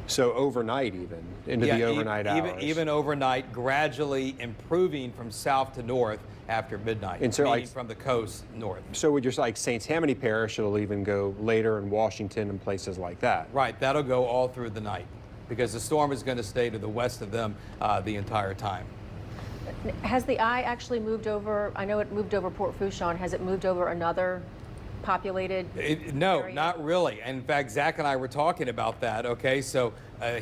So overnight even, into the overnight hours? Even overnight, gradually improving from south to north after midnight, and so meaning from the coast north. So would just like St. Tammany Parish, it'll even go later in Washington and places like that? Right, that'll go all through the night because the storm is going to stay to the west of them the entire time. Has the eye actually moved over? I know it moved over Port Fourchon. Has it moved over another populated No, area? not really. In fact, Zach and I were talking about that. Okay, so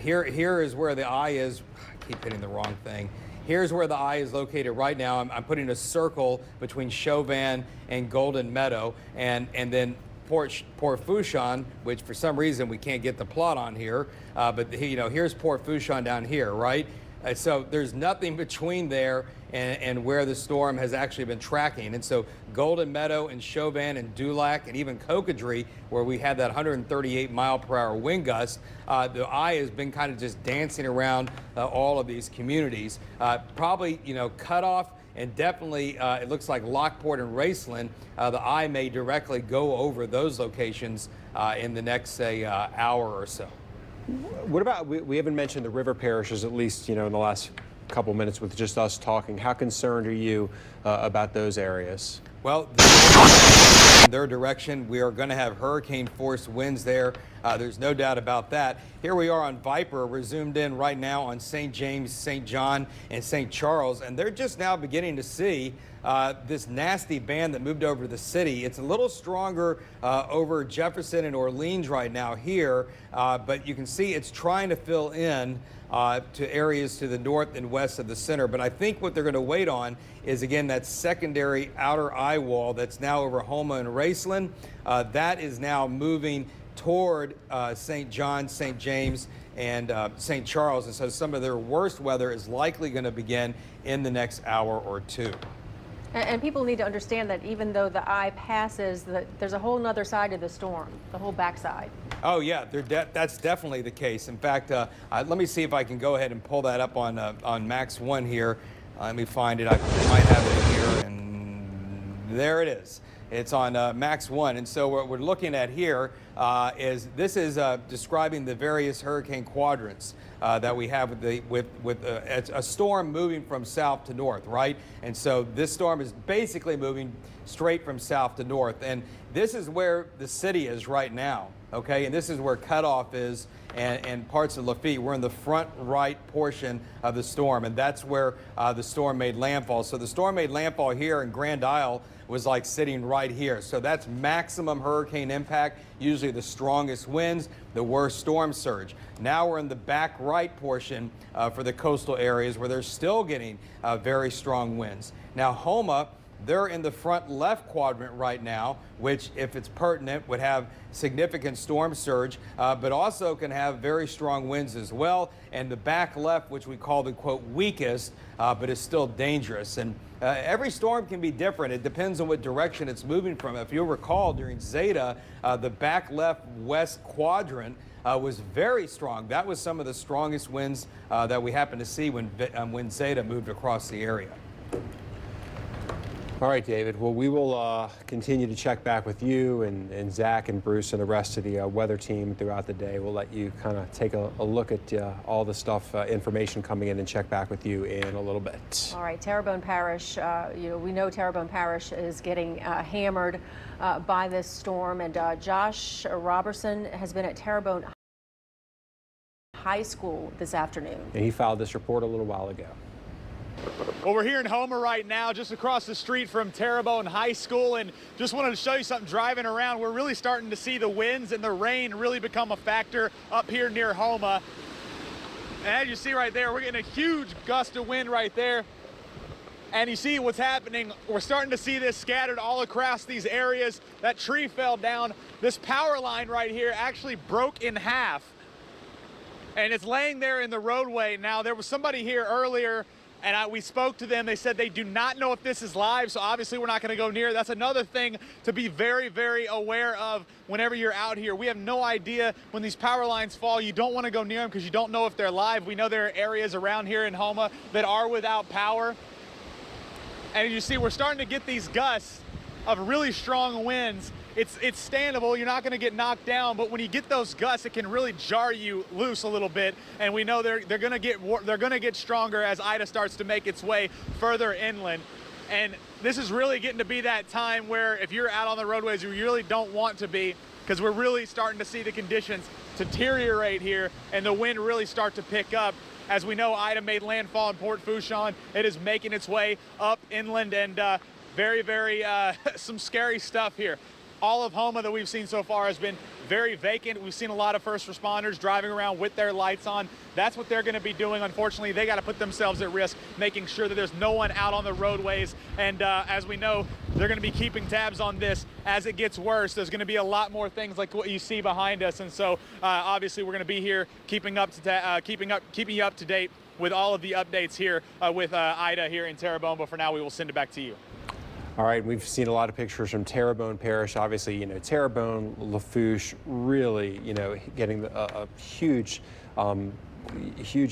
here is where the eye is. keep hitting the wrong thing. Here's where the eye is located right now. I'm putting a circle between Chauvin and Golden Meadow, and then Port Fourchon, which for some reason we can't get the plot on here, but here's Port Fourchon down here, right? So there's nothing between there and where the storm has actually been tracking. And so Golden Meadow and Chauvin and Dulac and even Cocodrie, where we had that 138 mile per hour wind gust, the eye has been kind of just dancing around all of these communities. Probably, cut off. And definitely, it looks like Lockport and Raceland, the eye may directly go over those locations in the next, say, hour or so. What about, we haven't mentioned the river parishes, at least, in the last couple minutes with just us talking. How concerned are you about those areas? Well, in their direction, we are going to have hurricane force winds there. There's no doubt about that. Here we are on Viper. We're zoomed in right now on St. James, St. John, and St. Charles, and they're just now beginning to see this nasty band that moved over to the city. It's a little stronger over Jefferson and Orleans right now here, but you can see it's trying to fill in to areas to the north and west of the center. But I think what they're going to wait on is, again, that secondary outer eye wall that's now over Houma and Raceland. That is now moving toward St. John, St. James, and St. Charles. And so some of their worst weather is likely going to begin in the next hour or two. And people need to understand that even though the eye passes, there's a whole other side of the storm, the whole backside. Oh, yeah, that's definitely the case. In fact, let me see if I can go ahead and pull that up on Max 1 here. Let me find it. I might have it in here, and there it is. It's on Max 1. And so what we're looking at here is describing the various hurricane quadrants that we have with a storm moving from south to north, right? And so this storm is basically moving straight from south to north. And this is where the city is right now, okay? And this is where Cutoff is and parts of Lafitte. We're in the front right portion of the storm, and that's where the storm made landfall. So the storm made landfall here in Grand Isle was like sitting right here. So that's maximum hurricane impact, usually the strongest winds, the worst storm surge. Now we're in the back right portion for the coastal areas where they're still getting very strong winds. Now Houma, they're in the front left quadrant right now, which, if it's pertinent, would have significant storm surge, but also can have very strong winds as well. And the back left, which we call the, quote, weakest, but is still dangerous. And every storm can be different. It depends on what direction it's moving from. If you'll recall, during Zeta, the back left west quadrant was very strong. That was some of the strongest winds that we happened to see when Zeta moved across the area. All right, David. Well, we will continue to check back with you and Zach and Bruce and the rest of the weather team throughout the day. We'll let you kind of take a look at all the stuff, information coming in, and check back with you in a little bit. All right, Terrebonne Parish, we know Terrebonne Parish is getting hammered by this storm, and Josh Robertson has been at Terrebonne High School this afternoon. And he filed this report a little while ago. Well, we're here in Houma right now, just across the street from Terrebonne High School, and just wanted to show you something driving around. We're really starting to see the winds and the rain really become a factor up here near Houma. And as you see right there, we're getting a huge gust of wind right there. And you see what's happening. We're starting to see this scattered all across these areas. That tree fell down. This power line right here actually broke in half. And it's laying there in the roadway. Now, there was somebody here earlier, and we spoke to them. They said they do not know if this is live, so obviously we're not going to go near. That's another thing to be very, very aware of whenever you're out here. We have no idea when these power lines fall. You don't want to go near them because you don't know if they're live. We know there are areas around here in Houma that are without power. And you see, we're starting to get these gusts of really strong winds. It's standable. You're not going to get knocked down, but when you get those gusts, it can really jar you loose a little bit. And we know they're going to get stronger as Ida starts to make its way further inland. And this is really getting to be that time where if you're out on the roadways, you really don't want to be, because we're really starting to see the conditions deteriorate here and the wind really start to pick up. As we know, Ida made landfall in Port Fourchon. It is making its way up inland, and very, very some scary stuff here. All of Houma that we've seen so far has been very vacant. We've seen a lot of first responders driving around with their lights on. That's what they're going to be doing. Unfortunately, they got to put themselves at risk, making sure that there's no one out on the roadways. And as we know, they're going to be keeping tabs on this as it gets worse. There's going to be a lot more things like what you see behind us. And so obviously we're going to be here keeping you up to date with all of the updates here with Ida here in Terrebonne. But for now, we will send it back to you. All right, we've seen a lot of pictures from Terrebonne Parish. Obviously, you know, Terrebonne, Lafourche, really, you know, getting a huge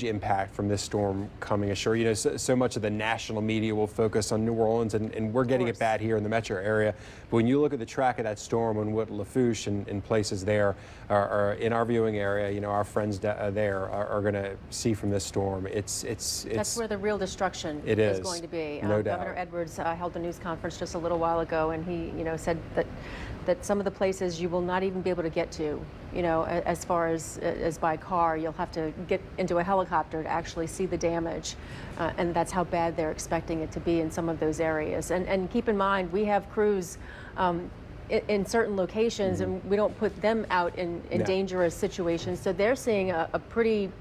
impact from this storm coming ashore. You know, so much of the national media will focus on New Orleans, and we're getting it bad here in the metro area. But when you look at the track of that storm and what Lafourche and places there are in our viewing area, you know, our friends there are going to see from this storm. It's that's where the real destruction is going to be. No doubt. Governor Edwards held a news conference just a little while ago, and he, you know, said that some of the places you will not even be able to get to, you know, as far as by car. You'll have to get into a helicopter to actually see the damage, and that's how bad they're expecting it to be in some of those areas. And keep in mind, we have crews in certain locations, and we don't put them out in dangerous situations. So they're seeing a pretty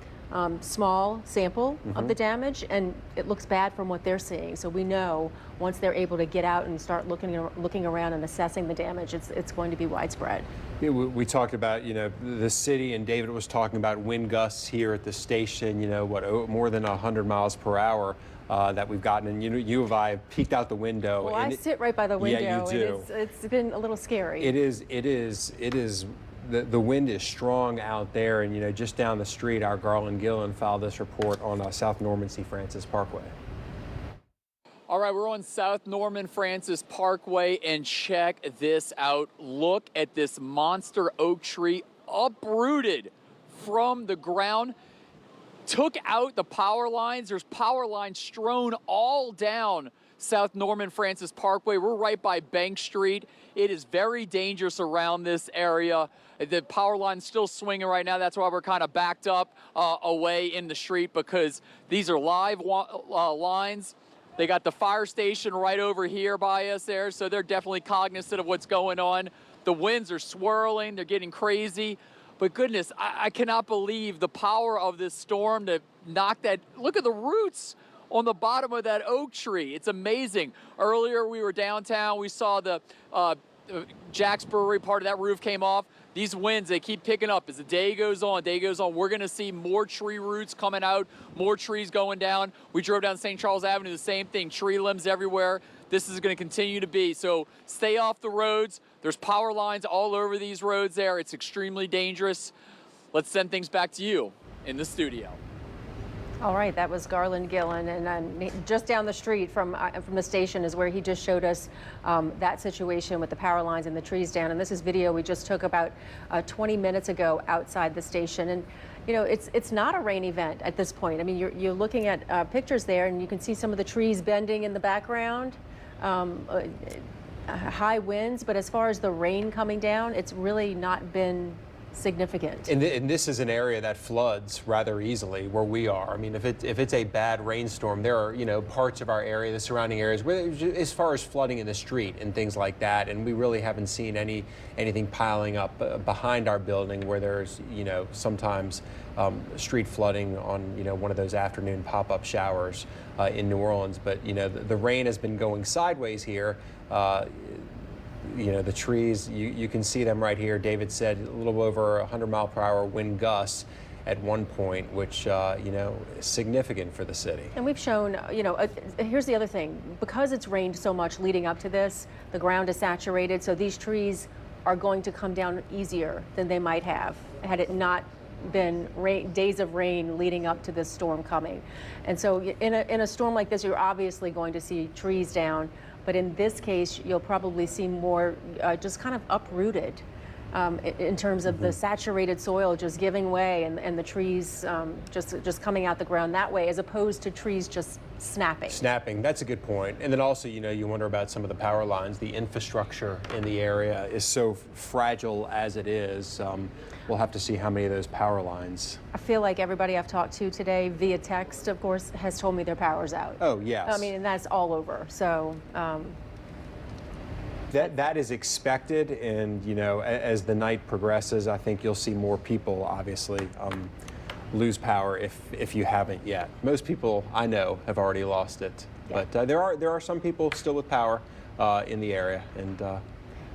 small sample of the damage, and it looks bad from what they're seeing. So we know once they're able to get out and start looking around and assessing the damage, it's going to be widespread. Yeah, we talked about, you know, the city, and David was talking about wind gusts here at the station, you know, more than 100 miles per hour that we've gotten. And you have I peeked out the window. Well, I sit right by the window. Yeah, you do. And it's been a little scary. It is. The wind is strong out there, and you know, just down the street, our Garland Gillen filed this report on South Norman C. Francis Parkway. All right, we're on South Norman Francis Parkway, and check this out. Look at this monster oak tree uprooted from the ground. Took out the power lines. There's power lines strewn all down South Norman Francis Parkway. We're right by Bank Street. It is very dangerous around this area. The power line's still swinging right now. That's why we're kind of backed up away in the street, because these are live lines. They got the fire station right over here by us there, so they're definitely cognizant of what's going on. The winds are swirling. They're getting crazy. But goodness, I cannot believe the power of this storm to knock that. Look at the roots on the bottom of that oak tree. It's amazing. Earlier we were downtown. We saw the Jack's Brewery, part of that roof came off. These winds, they keep picking up as the day goes on, we're going to see more tree roots coming out, more trees going down. We drove down St. Charles Avenue, the same thing, tree limbs everywhere. This is going to continue to be. So stay off the roads. There's power lines all over these roads there. It's extremely dangerous. Let's send things back to you in the studio. All right, that was Garland Gillen, and just down the street from the station is where he just showed us that situation with the power lines and the trees down. And this is video we just took about 20 minutes ago outside the station. And you know, it's not a rain event at this point. I mean, you're looking at pictures there, and you can see some of the trees bending in the background. High winds, but as far as the rain coming down, it's really not been significant. And this is an area that floods rather easily where we are. I mean, if it's a bad rainstorm, there are, you know, parts of our area, the surrounding areas, where as far as flooding in the street and things like that, and we really haven't seen anything piling up behind our building where there's, you know, sometimes street flooding on, you know, one of those afternoon pop-up showers in New Orleans. But, you know, the rain has been going sideways here. You know, the trees, you can see them right here. David said a little over 100-mile-per-hour wind gusts at one point, which, you know, is significant for the city. And we've shown, you know, here's the other thing. Because it's rained so much leading up to this, the ground is saturated, so these trees are going to come down easier than they might have had it not been days of rain leading up to this storm coming. And so in a storm like this, you're obviously going to see trees down. But in this case, you'll probably see more just kind of uprooted in terms of the saturated soil just giving way and the trees just coming out the ground that way, as opposed to trees just snapping. Snapping, that's a good point. And then also, you know, you wonder about some of the power lines. The infrastructure in the area is so fragile as it is. We'll have to see how many of those power lines. I feel like everybody I've talked to today via text, of course, has told me their power's out. Oh, yes. I mean, and that's all over. So That is expected, and you know, as the night progresses, I think you'll see more people obviously lose power if you haven't yet. Most people I know have already lost it, but there are some people still with power in the area, and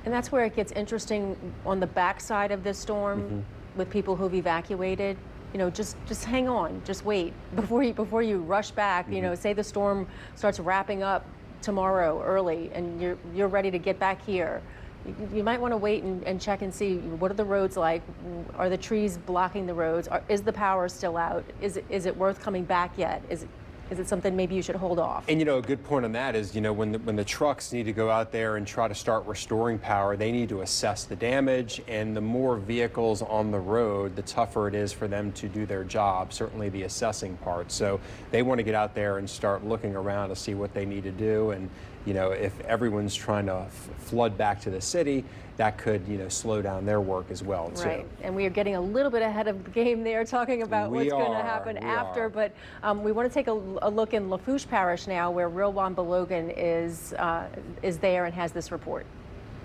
that's where it gets interesting on the backside of this storm with people who've evacuated. You know, just hang on, just wait before you rush back. You know, say the storm starts wrapping up tomorrow early and you're ready to get back here. You might want to wait and check and see what are the roads like. Are the trees blocking the roads? Is the power still out? Is it worth coming back yet? Is it something maybe you should hold off? And you know, a good point on that is, you know, when the trucks need to go out there and try to start restoring power, they need to assess the damage, and the more vehicles on the road, the tougher it is for them to do their job, certainly the assessing part. So they want to get out there and start looking around to see what they need to do. And you know, if everyone's trying to flood back to the city, that could, you know, slow down their work as well, too. Right, and we are getting a little bit ahead of the game there, talking about what's going to happen after. But we want to take a look in Lafourche Parish now, where Rowan Balogan is there and has this report.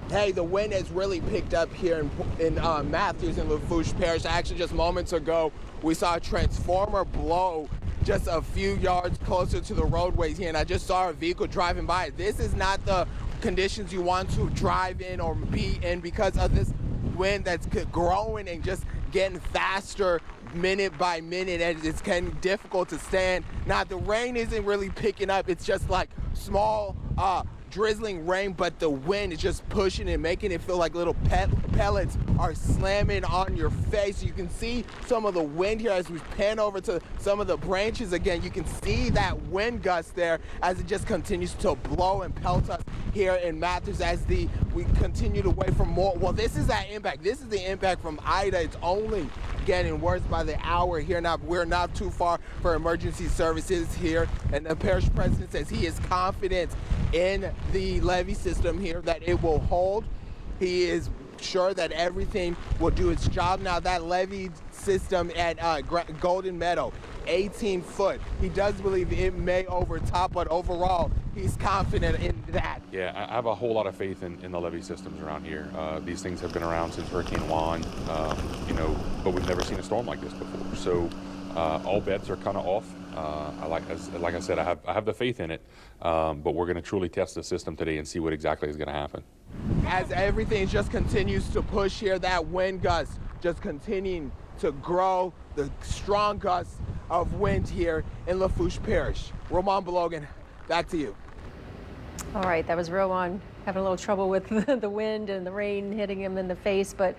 Hey, the wind has really picked up here in Matthews and Lafourche Parish. Actually, just moments ago, we saw a transformer blow just a few yards closer to the roadways here, and I just saw a vehicle driving by. This is not the conditions you want to drive in or be in because of this wind that's growing and just getting faster minute by minute, and it's getting difficult to stand. Now, the rain isn't really picking up. It's just like small drizzling rain, but the wind is just pushing and making it feel like little pellets are slamming on your face. You can see some of the wind here as we pan over to some of the branches again. You can see that wind gust there as it just continues to blow and pelt us here in Matthews as we continue to wait for more. Well, this is that impact. This is the impact from Ida. It's only getting worse by the hour here. Now, we're not too far for emergency services here, and the parish president says he is confident in the levee system here that it will hold. He is sure that everything will do its job. Now, that levee system at Golden Meadow, 18 foot. He does believe it may overtop, but overall, he's confident in that. Yeah, I have a whole lot of faith in the levee systems around here. These things have been around since Hurricane Juan, you know, but we've never seen a storm like this before. So all bets are kind of off. Like I said, I have the faith in it, but we're going to truly test the system today and see what exactly is going to happen. As everything just continues to push here, that wind gust just continuing to grow, the strong gusts of wind here in Lafourche Parish. Roman Balogan, back to you. All right, that was Rowan having a little trouble with the wind and the rain hitting him in the face, but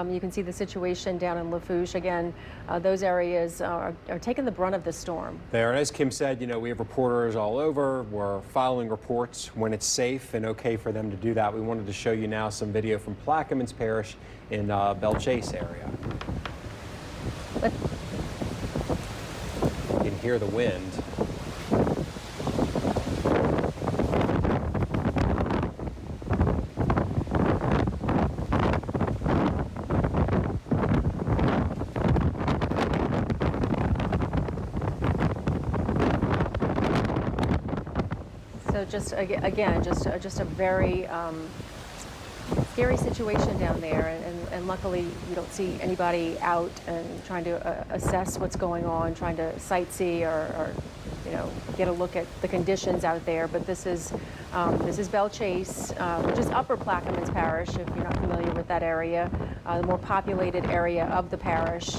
you can see the situation down in Lafourche. Again, those areas are taking the brunt of the storm. There, and as Kim said, you know, we have reporters all over. We're filing reports when it's safe and okay for them to do that. We wanted to show you now some video from Plaquemines Parish in Belle Chasse area. You can hear the wind. So just again, just a very scary situation down there, and luckily you don't see anybody out and trying to assess what's going on, trying to sightsee or you know, get a look at the conditions out there. But this is Belle Chasse, which is Upper Plaquemines Parish, if you're not familiar with that area, the more populated area of the parish.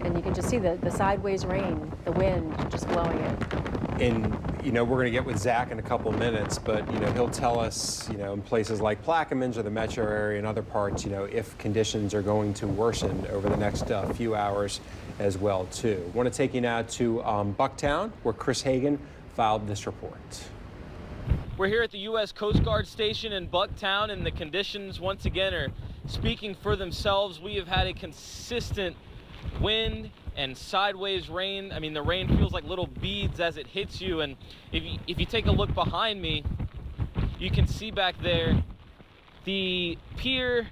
And you can just see the sideways rain, the wind just blowing it. And, you know, we're going to get with Zach in a couple of minutes, but, you know, he'll tell us, you know, in places like Plaquemines or the metro area and other parts, you know, if conditions are going to worsen over the next few hours as well, too. I want to take you now to Bucktown, where Chris Hagan filed this report. We're here at the U.S. Coast Guard Station in Bucktown, and the conditions, once again, are speaking for themselves. We have had a consistent wind and sideways rain. I mean, the rain feels like little beads as it hits you, and if you take a look behind me, you can see back there the pier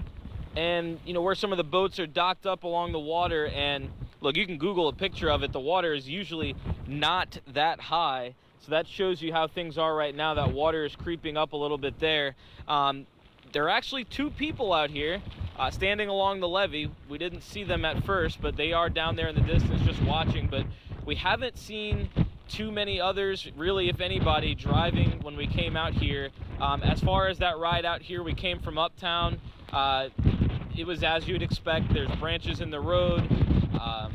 and, you know, where some of the boats are docked up along the water. And look, you can Google a picture of it. The water is usually not that high, so that shows you how things are right now. That water is creeping up a little bit there. there are actually 2 people out here standing along the levee. We didn't see them at first, but they are down there in the distance just watching. But we haven't seen too many others, really, if anybody, driving when we came out here. As far as that ride out here, we came from uptown. It was as you'd expect. There's branches in the road, a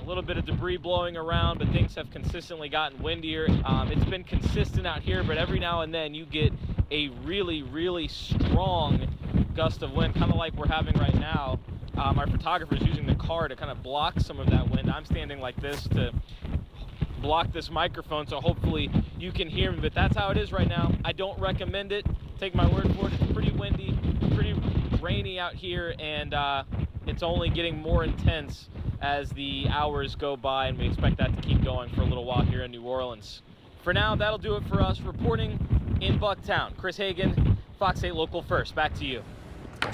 little bit of debris blowing around, but things have consistently gotten windier. It's been consistent out here, but every now and then you get a really, really strong gust of wind, kind of like we're having right now. Our photographer's using the car to kind of block some of that wind. I'm standing like this to block this microphone, so hopefully you can hear me, but that's how it is right now. I don't recommend it. Take my word for it. It's pretty windy, pretty rainy out here, and it's only getting more intense as the hours go by, and we expect that to keep going for a little while here in New Orleans. For now, that'll do it for us. Reporting in Bucktown, Chris Hagan, Fox 8 Local First. Back to you.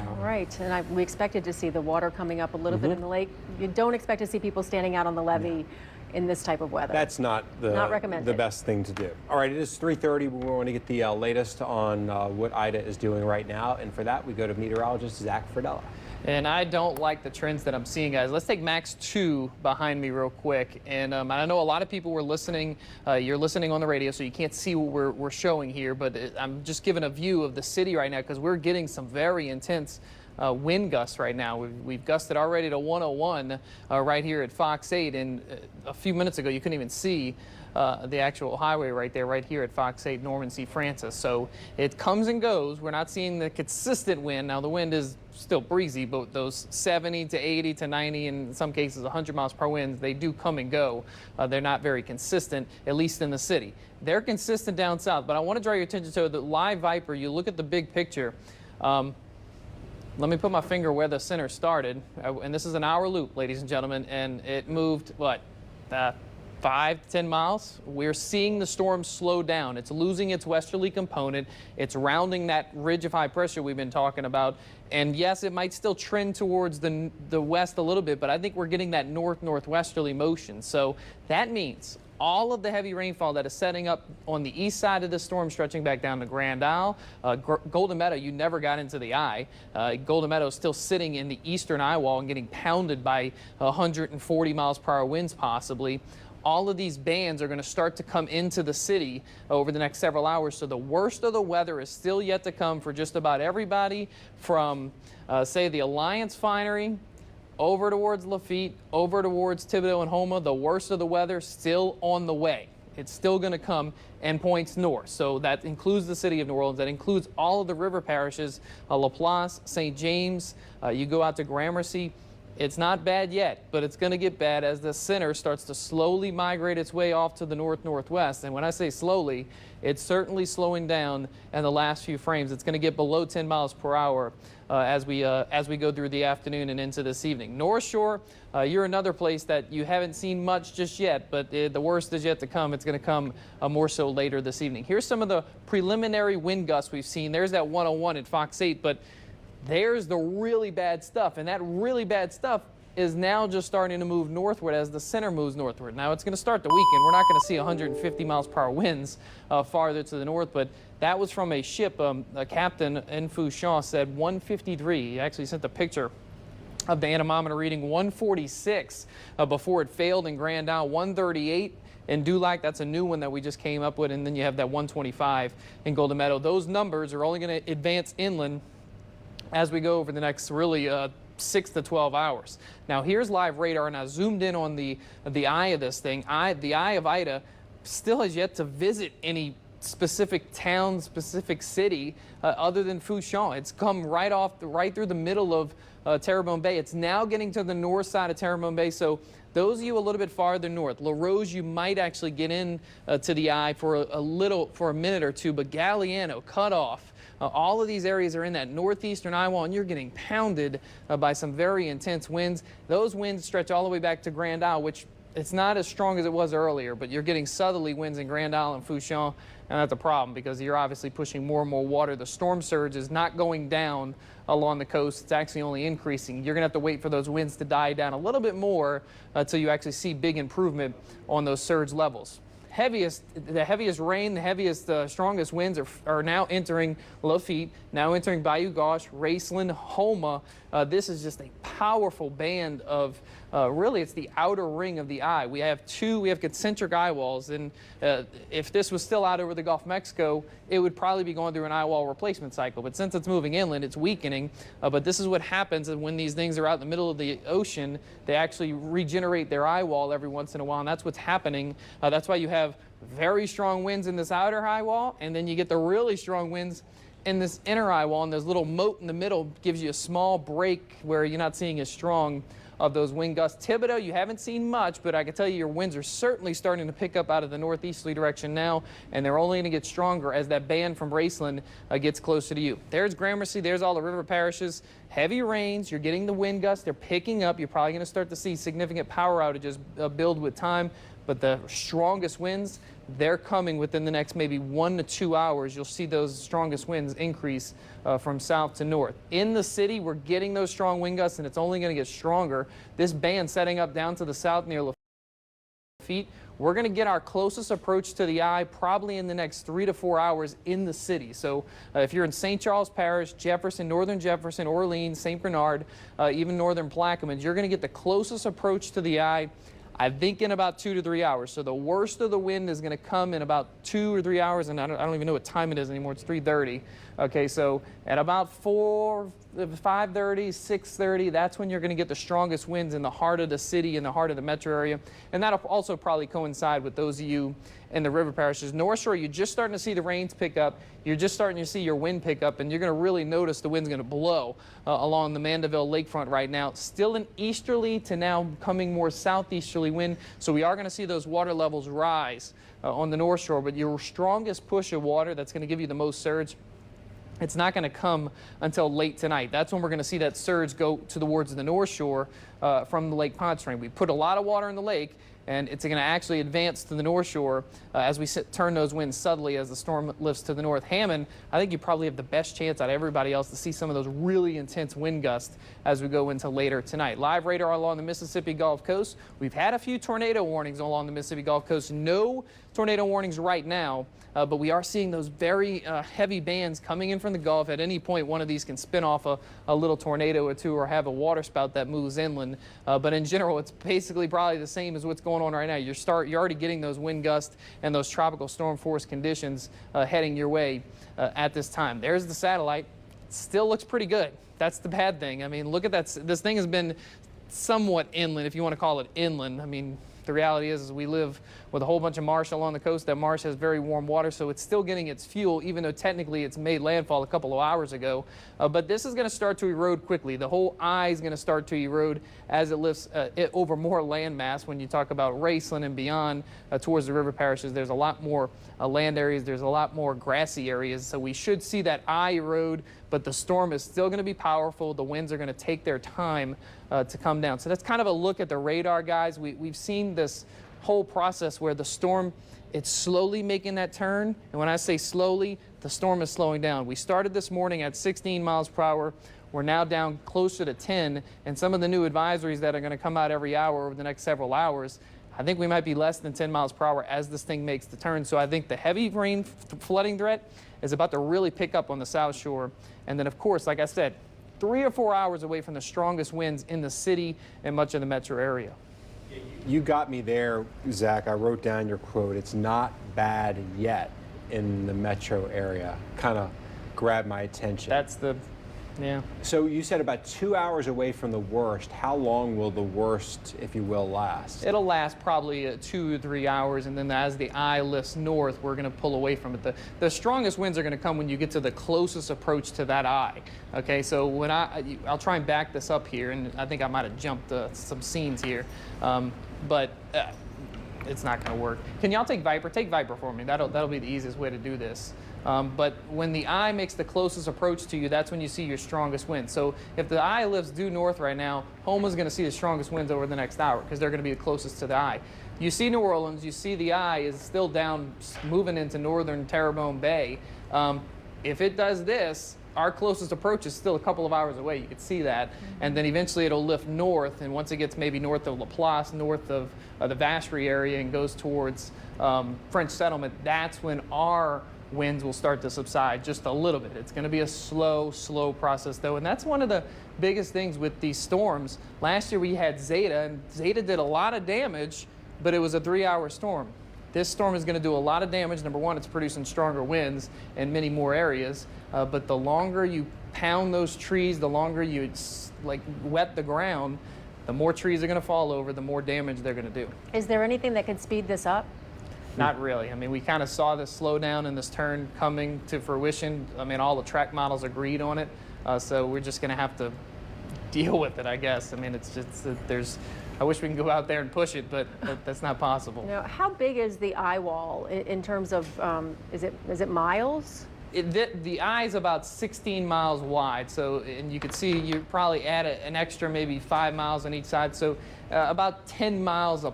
All right, and we expected to see the water coming up a little bit in the lake. You don't expect to see people standing out on the levee in this type of weather. That's not recommended. the best thing to do. All right, it is 3:30. We want to get the latest on what Ida is doing right now, and for that we go to meteorologist Zach Fradella. And I don't like the trends that I'm seeing, guys. Let's take Max 2 behind me real quick. And I know a lot of people were listening. You're listening on the radio, so you can't see what we're showing here. But I'm just giving a view of the city right now because we're getting some very intense wind gusts right now. We've gusted already to 101 right here at Fox 8. And a few minutes ago, you couldn't even see the actual highway right here at Fox 8 Norman C. Francis. So it comes and goes. We're not seeing the consistent wind. Now the wind is still breezy, but those 70 to 80 to 90, in some cases 100 miles per wind, they do come and go. They're not very consistent, at least in the city. They're consistent down south, but I want to draw your attention to the live Viper. You look at the big picture. Let me put my finger where the center started, and this is an hour loop, ladies and gentlemen, and it moved, what, 5 to 10 miles. We're seeing the storm slow down. It's losing its westerly component. It's rounding that ridge of high pressure we've been talking about. And yes, it might still trend towards the west a little bit, but I think we're getting that northwesterly motion. So that means all of the heavy rainfall that is setting up on the east side of the storm, stretching back down to Grand Isle. Golden Meadow, you never got into the eye. Golden Meadow is still sitting in the eastern eye wall and getting pounded by 140 miles per hour winds possibly. All of these bands are going to start to come into the city over the next several hours. So the worst of the weather is still yet to come for just about everybody from, say, the Alliance Finery over towards Lafitte, over towards Thibodaux and Houma. The worst of the weather still on the way. It's still going to come and points north. So that includes the city of New Orleans. That includes all of the river parishes, Laplace, St. James. You go out to Gramercy. It's not bad yet, but it's going to get bad as the center starts to slowly migrate its way off to the north-northwest. And when I say slowly, it's certainly slowing down in the last few frames. It's going to get below 10 miles per hour as we go through the afternoon and into this evening. North Shore, you're another place that you haven't seen much just yet, but the worst is yet to come. It's going to come more so later this evening. Here's some of the preliminary wind gusts we've seen. There's that 101 at Fox 8, but there's the really bad stuff, and that really bad stuff is now just starting to move northward as the center moves northward. Now, it's going to start the weekend. We're not going to see 150 miles per hour winds farther to the north, but that was from a ship. A captain in Fouchon said 153. He actually sent a picture of the anemometer reading 146 before it failed in Grand Isle, 138. In Dulac, that's a new one that we just came up with, and then you have that 125 in Golden Meadow. Those numbers are only going to advance inland as we go over the next really 6 to 12 hours. Now here's live radar, and I zoomed in on the eye of this thing. The eye of Ida still has yet to visit any specific town, specific city other than Fouchon. It's come right through the middle of Terrebonne Bay. It's now getting to the north side of Terrebonne Bay. So those of you a little bit farther north, La Rose, you might actually get in to the eye for a minute or two, but Galliano, Cut Off, all of these areas are in that northeastern eye wall, and you're getting pounded by some very intense winds. Those winds stretch all the way back to Grand Isle, which it's not as strong as it was earlier, but you're getting southerly winds in Grand Isle and Fouchon, and that's a problem because you're obviously pushing more and more water. The storm surge is not going down along the coast. It's actually only increasing. You're going to have to wait for those winds to die down a little bit more until you actually see big improvement on those surge levels. the heaviest rain, the heaviest, strongest winds are now entering Lafitte, now entering Bayou Gauche, Raceland, Houma. This is just a powerful band of, really it's the outer ring of the eye. We have concentric eye walls, and if this was still out over the Gulf of Mexico, it would probably be going through an eye wall replacement cycle. But since it's moving inland, it's weakening. But this is what happens, and when these things are out in the middle of the ocean, they actually regenerate their eye wall every once in a while, and that's what's happening. That's why you have very strong winds in this outer eye wall, and then you get the really strong winds in this inner eye wall, and this little moat in the middle gives you a small break where you're not seeing as strong of those wind gusts. Thibodaux, you haven't seen much, but I can tell you your winds are certainly starting to pick up out of the northeasterly direction now, and they're only going to get stronger as that band from Raceland gets closer to you. There's Gramercy, there's all the river parishes. Heavy rains, you're getting the wind gusts, they're picking up. You're probably going to start to see significant power outages build with time, but the strongest winds, they're coming within the next maybe 1 to 2 hours. You'll see those strongest winds increase from south to north. In the city, we're getting those strong wind gusts, and it's only going to get stronger. This band setting up down to the south near Lafitte, we're going to get our closest approach to the eye probably in the next 3 to 4 hours in the city. So if you're in St. Charles Parish, Jefferson, Northern Jefferson, Orleans, St. Bernard, even Northern Plaquemines, you're going to get the closest approach to the eye, I think, in about 2 to 3 hours. So the worst of the wind is going to come in about 2 or 3 hours, and I don't even know what time it is anymore. It's 3:30. Okay, so at about 5:30, 6:30, that's when you're going to get the strongest winds in the heart of the city, in the heart of the metro area. And that'll also probably coincide with those of you in the river parishes. North Shore, you're just starting to see the rains pick up. You're just starting to see your wind pick up, and you're going to really notice the wind's going to blow along the Mandeville lakefront right now. Still an easterly to now coming more southeasterly wind, so we are going to see those water levels rise on the North Shore. But your strongest push of water that's going to give you the most surge, it's not going to come until late tonight. That's when we're going to see that surge go towards the North Shore from the Lake Pontchartrain. We put a lot of water in the lake, and it's going to actually advance to the North Shore as we turn those winds subtly as the storm lifts to the north. Hammond, I think you probably have the best chance out of everybody else to see some of those really intense wind gusts as we go into later tonight. Live radar along the Mississippi Gulf Coast. We've had a few tornado warnings along the Mississippi Gulf Coast. No tornado warnings right now, but we are seeing those very heavy bands coming in from the Gulf. At any point, one of these can spin off a little tornado or two, or have a waterspout that moves inland. But in general, it's basically probably the same as what's going on right now. You're already getting those wind gusts and those tropical storm force conditions heading your way at this time. There's the satellite. Still looks pretty good. That's the bad thing. I mean, look at that. This thing has been somewhat inland, if you want to call it inland. I mean, the reality is we live with a whole bunch of marsh along the coast. That marsh has very warm water, so it's still getting its fuel, even though technically it's made landfall a couple of hours ago. But this is going to start to erode quickly. The whole eye is going to start to erode as it lifts over more land mass. When you talk about Raceland and beyond towards the river parishes, there's a lot more land areas. There's a lot more grassy areas. So we should see that eye erode, but the storm is still going to be powerful. The winds are going to take their time to come down. So that's kind of a look at the radar, guys. We've seen this whole process where the storm, it's slowly making that turn. And when I say slowly, the storm is slowing down. We started this morning at 16 miles per hour. We're now down closer to 10. And some of the new advisories that are going to come out every hour over the next several hours, I think we might be less than 10 miles per hour as this thing makes the turn. So I think the heavy rain flooding threat is about to really pick up on the South Shore. And then, of course, like I said, 3 or 4 hours away from the strongest winds in the city and much of the metro area. You got me there, Zach. I wrote down your quote. It's not bad yet in the metro area. Kind of grabbed my attention. That's the, yeah. So you said about 2 hours away from the worst. How long will the worst, if you will, last? It'll last probably 2 to 3 hours, and then as the eye lifts north, we're going to pull away from it. The strongest winds are going to come when you get to the closest approach to that eye. Okay, so when I'll try and back this up here, and I think I might have jumped some scenes here, but it's not going to work. Can y'all take Viper? Take Viper for me. That'll be the easiest way to do this. But when the eye makes the closest approach to you, that's when you see your strongest wind. So if the eye lifts due north right now, Homa's going to see the strongest winds over the next hour because they're going to be the closest to the eye. You see New Orleans, you see the eye is still down, moving into northern Terrebonne Bay. If it does this, our closest approach is still a couple of hours away. You can see that. And then eventually it'll lift north, and once it gets maybe north of Laplace, north of the Vacherie area, and goes towards French Settlement, that's when our winds will start to subside just a little bit. It's going to be a slow process, though, and that's one of the biggest things with these storms. Last year we had Zeta, and Zeta did a lot of damage, but it was a 3-hour storm. This storm is going to do a lot of damage. Number one, it's producing stronger winds in many more areas, but the longer you pound those trees, the longer you wet the ground, the more trees are going to fall over, the more damage they're going to do. Is there anything that could speed this up? Not really. I mean, we kind of saw this slowdown and this turn coming to fruition. I mean, all the track models agreed on it, so we're just going to have to deal with it, I guess. I mean, it's just I wish we can go out there and push it, but that's not possible. Now, how big is the eye wall in terms of, is it miles? The eye is about 16 miles wide, so, and you can see you probably add an extra maybe 5 miles on each side, so about 10 miles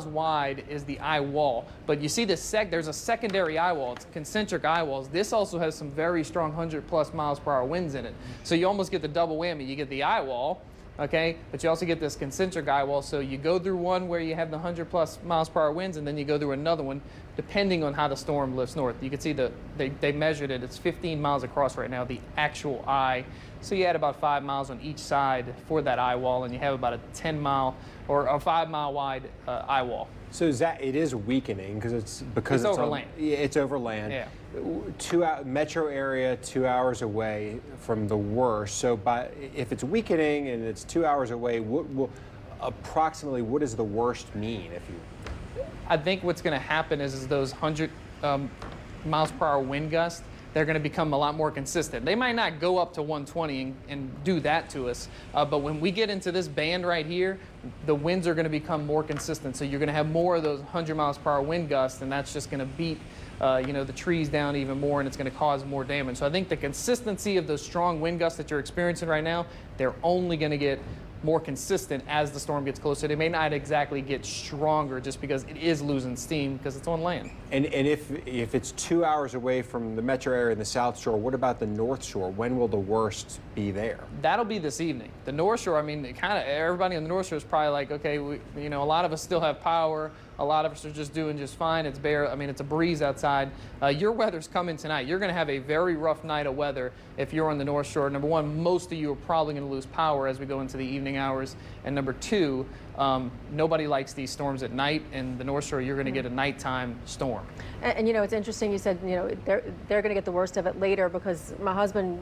wide is the eye wall. But you see there's a secondary eye wall. It's concentric eye walls. This also has some very strong 100+ miles per hour winds in it. So you almost get the double whammy. You get the eye wall, okay, but you also get this concentric eye wall. So you go through one where you have the 100+ miles per hour winds, and then you go through another one depending on how the storm lifts north. You can see they measured it. It's 15 miles across right now, the actual eye. So you add about 5 miles on each side for that eye wall, and you have about a 10-mile or a 5-mile wide eye wall. So it is weakening because it's over land. It's over land. Yeah. Metro area 2 hours away from the worst. So if it's weakening and it's 2 hours away, approximately what does the worst mean? I think what's going to happen is those 100 miles per hour wind gusts, they're going to become a lot more consistent. They might not go up to 120 and do that to us, but when we get into this band right here, the winds are going to become more consistent. So you're going to have more of those 100 miles per hour wind gusts, and that's just going to beat the trees down even more, and it's going to cause more damage. So I think the consistency of those strong wind gusts that you're experiencing right now, they're only going to get more consistent as the storm gets closer. They may not exactly get stronger just because it is losing steam because it's on land. And if it's 2 hours away from the metro area and the South Shore, what about the North Shore? When will the worst be there? That'll be this evening. The North Shore, I mean, everybody on the North Shore is probably like, okay, a lot of us still have power. A lot of us are just doing just fine. It's it's a breeze outside. Your weather's coming tonight. You're going to have a very rough night of weather if you're on the North Shore. Number one, most of you are probably going to lose power as we go into the evening hours. And number two, nobody likes these storms at night. And the North Shore, you're going to get a nighttime storm. And it's interesting you said, they're going to get the worst of it later, because my husband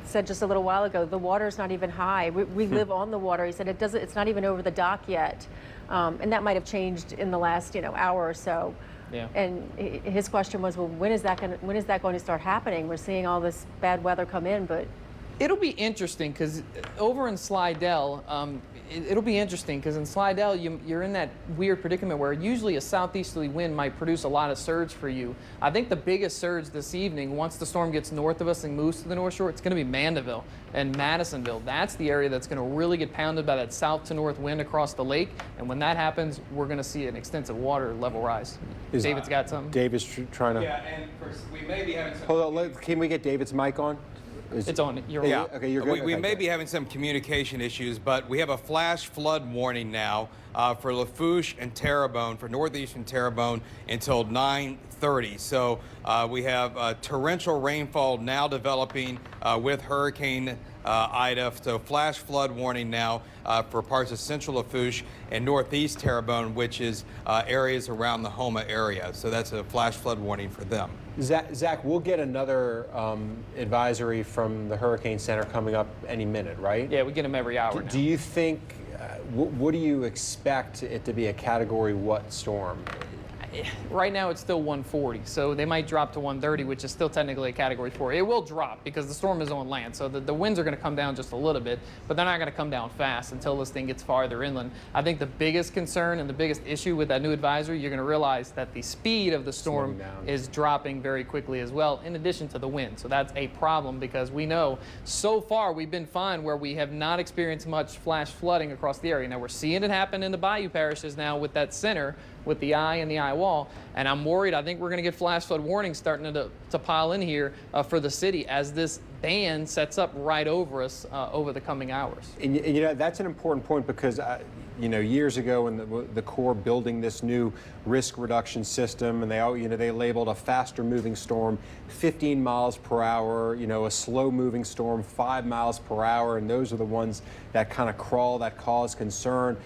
said just a little while ago, the water's not even high. We live on the water. He said it's not even over the dock yet. And that might have changed in the last, hour or so. Yeah. And his question was, well, when is that going to start happening? We're seeing all this bad weather come in, but it'll be interesting because over in Slidell, it'll be interesting because in Slidell, you're in that weird predicament where usually a southeasterly wind might produce a lot of surge for you. I think the biggest surge this evening, once the storm gets north of us and moves to the North Shore, it's going to be Mandeville and Madisonville. That's the area that's going to really get pounded by that south to north wind across the lake. And when that happens, we're going to see an extensive water level rise. David's got something? David's trying to... Yeah, and we may be having some... Hold on, can we get David's mic on? It's on. You're yeah. on. Okay, you're good. We may be having some communication issues, but we have a flash flood warning now for Lafourche and Terrebonne, for northeastern Terrebonne, until 9:30. So we have torrential rainfall now developing with Hurricane Ida. So flash flood warning now for parts of central Lafourche and northeast Terrebonne, which is areas around the Houma area. So that's a flash flood warning for them. Zach, we'll get another advisory from the Hurricane Center coming up any minute, right? Yeah, we get them every hour now. Do you think, what do you expect it to be, a Category what storm? Right now it's still 140, so they might drop to 130, which is still technically a Category 4. It will drop because the storm is on land, so the winds are going to come down just a little bit, but they're not going to come down fast until this thing gets farther inland. I think the biggest concern and the biggest issue with that new advisory, you're going to realize that the speed of the storm is dropping very quickly as well, in addition to the wind. So that's a problem because we know so far we've been fine where we have not experienced much flash flooding across the area. Now we're seeing it happen in the bayou parishes now with that center, with the eye and the eye wall. wall. And I'm worried. I think we're going to get flash flood warnings starting to pile in here for the city as this band sets up right over us over the coming hours. And you know, that's an important point because you know, years ago when the Corps building this new risk reduction system, and they labeled a faster moving storm 15 miles per hour, you know, a slow moving storm 5 miles per hour, and those are the ones that kind of crawl, that cause concern.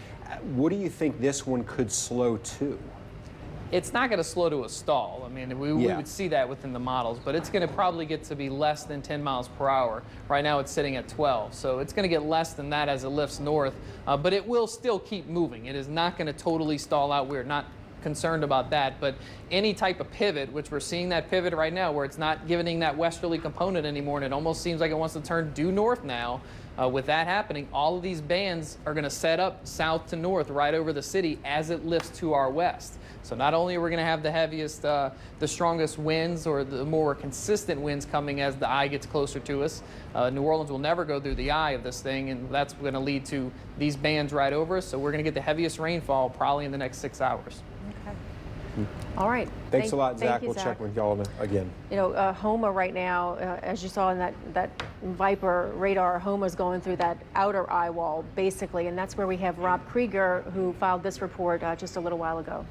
What do you think this one could slow to? It's not going to slow to a stall. I mean, we would see that within the models, but it's going to probably get to be less than 10 miles per hour. Right now it's sitting at 12, so it's going to get less than that as it lifts north, but it will still keep moving. It is not going to totally stall out. We're not concerned about that, but any type of pivot, which we're seeing that pivot right now where it's not giving that westerly component anymore, and it almost seems like it wants to turn due north now. With that happening, all of these bands are going to set up south to north right over the city as it lifts to our west. So not only are we going to have the heaviest, the strongest winds or the more consistent winds coming as the eye gets closer to us. New Orleans will never go through the eye of this thing, and that's going to lead to these bands right over us. So we're going to get the heaviest rainfall probably in the next 6 hours. All right. Thanks a lot, Zach. We'll check with y'all again. You know, Homa right now, as you saw in that Viper radar, Homa's going through that outer eye wall, basically, and that's where we have Rob Krieger, who filed this report just a little while ago.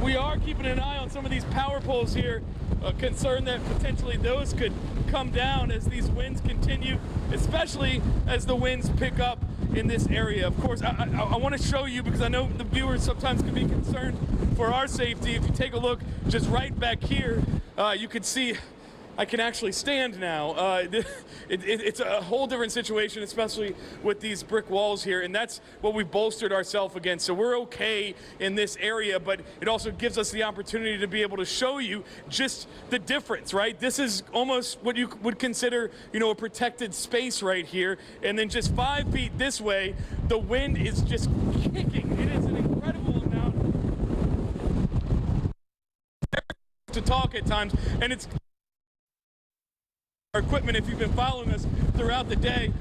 We are keeping an eye on some of these power poles here, concerned that potentially those could come down as these winds continue, especially as the winds pick up in this area. Of course, I want to show you, because I know the viewers sometimes can be concerned for our safety. If you take a look just right back here, you can see I can actually stand now. It's a whole different situation, especially with these brick walls here, and that's what we bolstered ourselves against. So we're okay in this area, but it also gives us the opportunity to be able to show you just the difference, right? This is almost what you would consider, you know, a protected space right here, and then just 5 feet this way, the wind is just kicking. It is an incredible amount to talk at times, and it's our equipment. If you've been following us throughout the day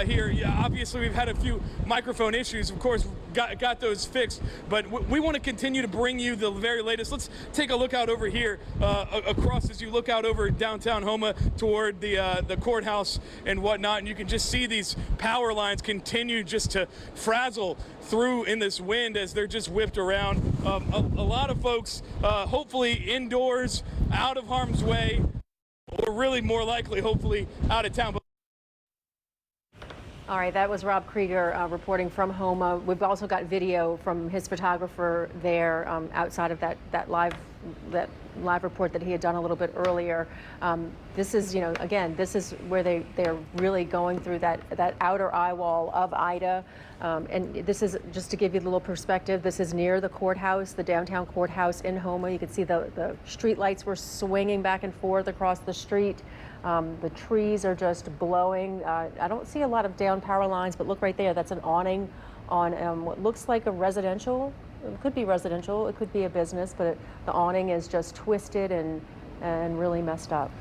here, obviously we've had a few microphone issues. Of course, got those fixed, but we want to continue to bring you the very latest. Let's take a look out over here across, as you look out over downtown Homa toward the courthouse and whatnot, and you can just see these power lines continue just to frazzle through in this wind as they're just whipped around. A lot of folks hopefully indoors, out of harm's way, or really more likely, hopefully, out of town. All right, that was Rob Krieger reporting from Homa. We've also got video from his photographer there outside of that live report that he had done a little bit earlier. This is, you know, again, this is where they're really going through that outer eye wall of Ida. And this is, just to give you a little perspective, this is near the courthouse, the downtown courthouse in Homa. You can see the street lights were swinging back and forth across the street. The trees are just blowing. I don't see a lot of down power lines, but look right there, that's an awning on what looks like a residential. It could be residential, it could be a business, but the awning is just twisted and really messed up.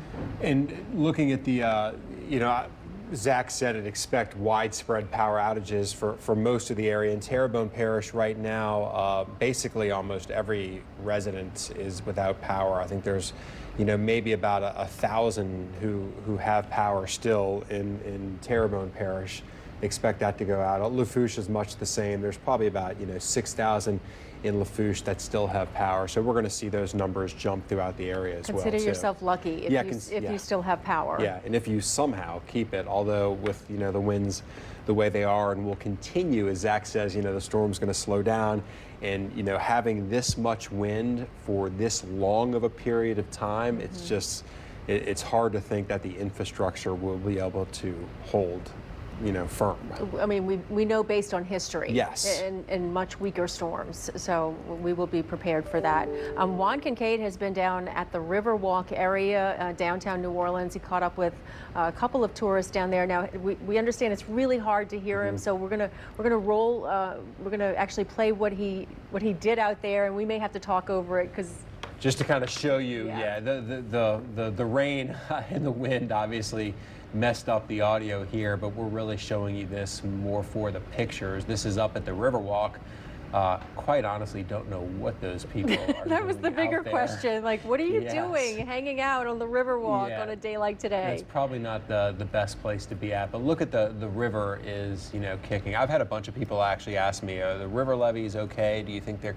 And looking at the, you know, Zach said it, expect widespread power outages for most of the area. In Terrebonne Parish right now, basically almost every resident is without power. I think there's, you know, maybe about 1,000 who have power still in Terrebonne Parish. Expect that to go out. Lafourche is much the same. There's probably about, you know, 6,000 in Lafourche that still have power. So we're going to see those numbers jump throughout the area as well. Consider yourself lucky if you still have power. Yeah, and if you somehow keep it, although with, you know, the winds the way they are and will continue, as Zach says, you know, the storm's going to slow down. And, you know, having this much wind for this long of a period of time, it's just, it's hard to think that the infrastructure will be able to hold, you know, firm. I mean, we know based on history. Yes. And much weaker storms, so we will be prepared for that. Juan Kincaid has been down at the Riverwalk area, downtown New Orleans. He caught up with a couple of tourists down there. Now we understand it's really hard to hear him, so we're gonna roll. We're gonna actually play what he did out there, and we may have to talk over it because. Just to kind of show you, the rain and the wind obviously messed up the audio here, but we're really showing you this more for the pictures. This is up at the Riverwalk quite honestly don't know what those people are That was the doing bigger out there. question. Like, what are you Yes. doing hanging out on the Riverwalk Yeah. on a day like today? It's probably not the best place to be at, but look at the river is, kicking. I've had a bunch of people actually ask me, are the river levees okay? Do you think they're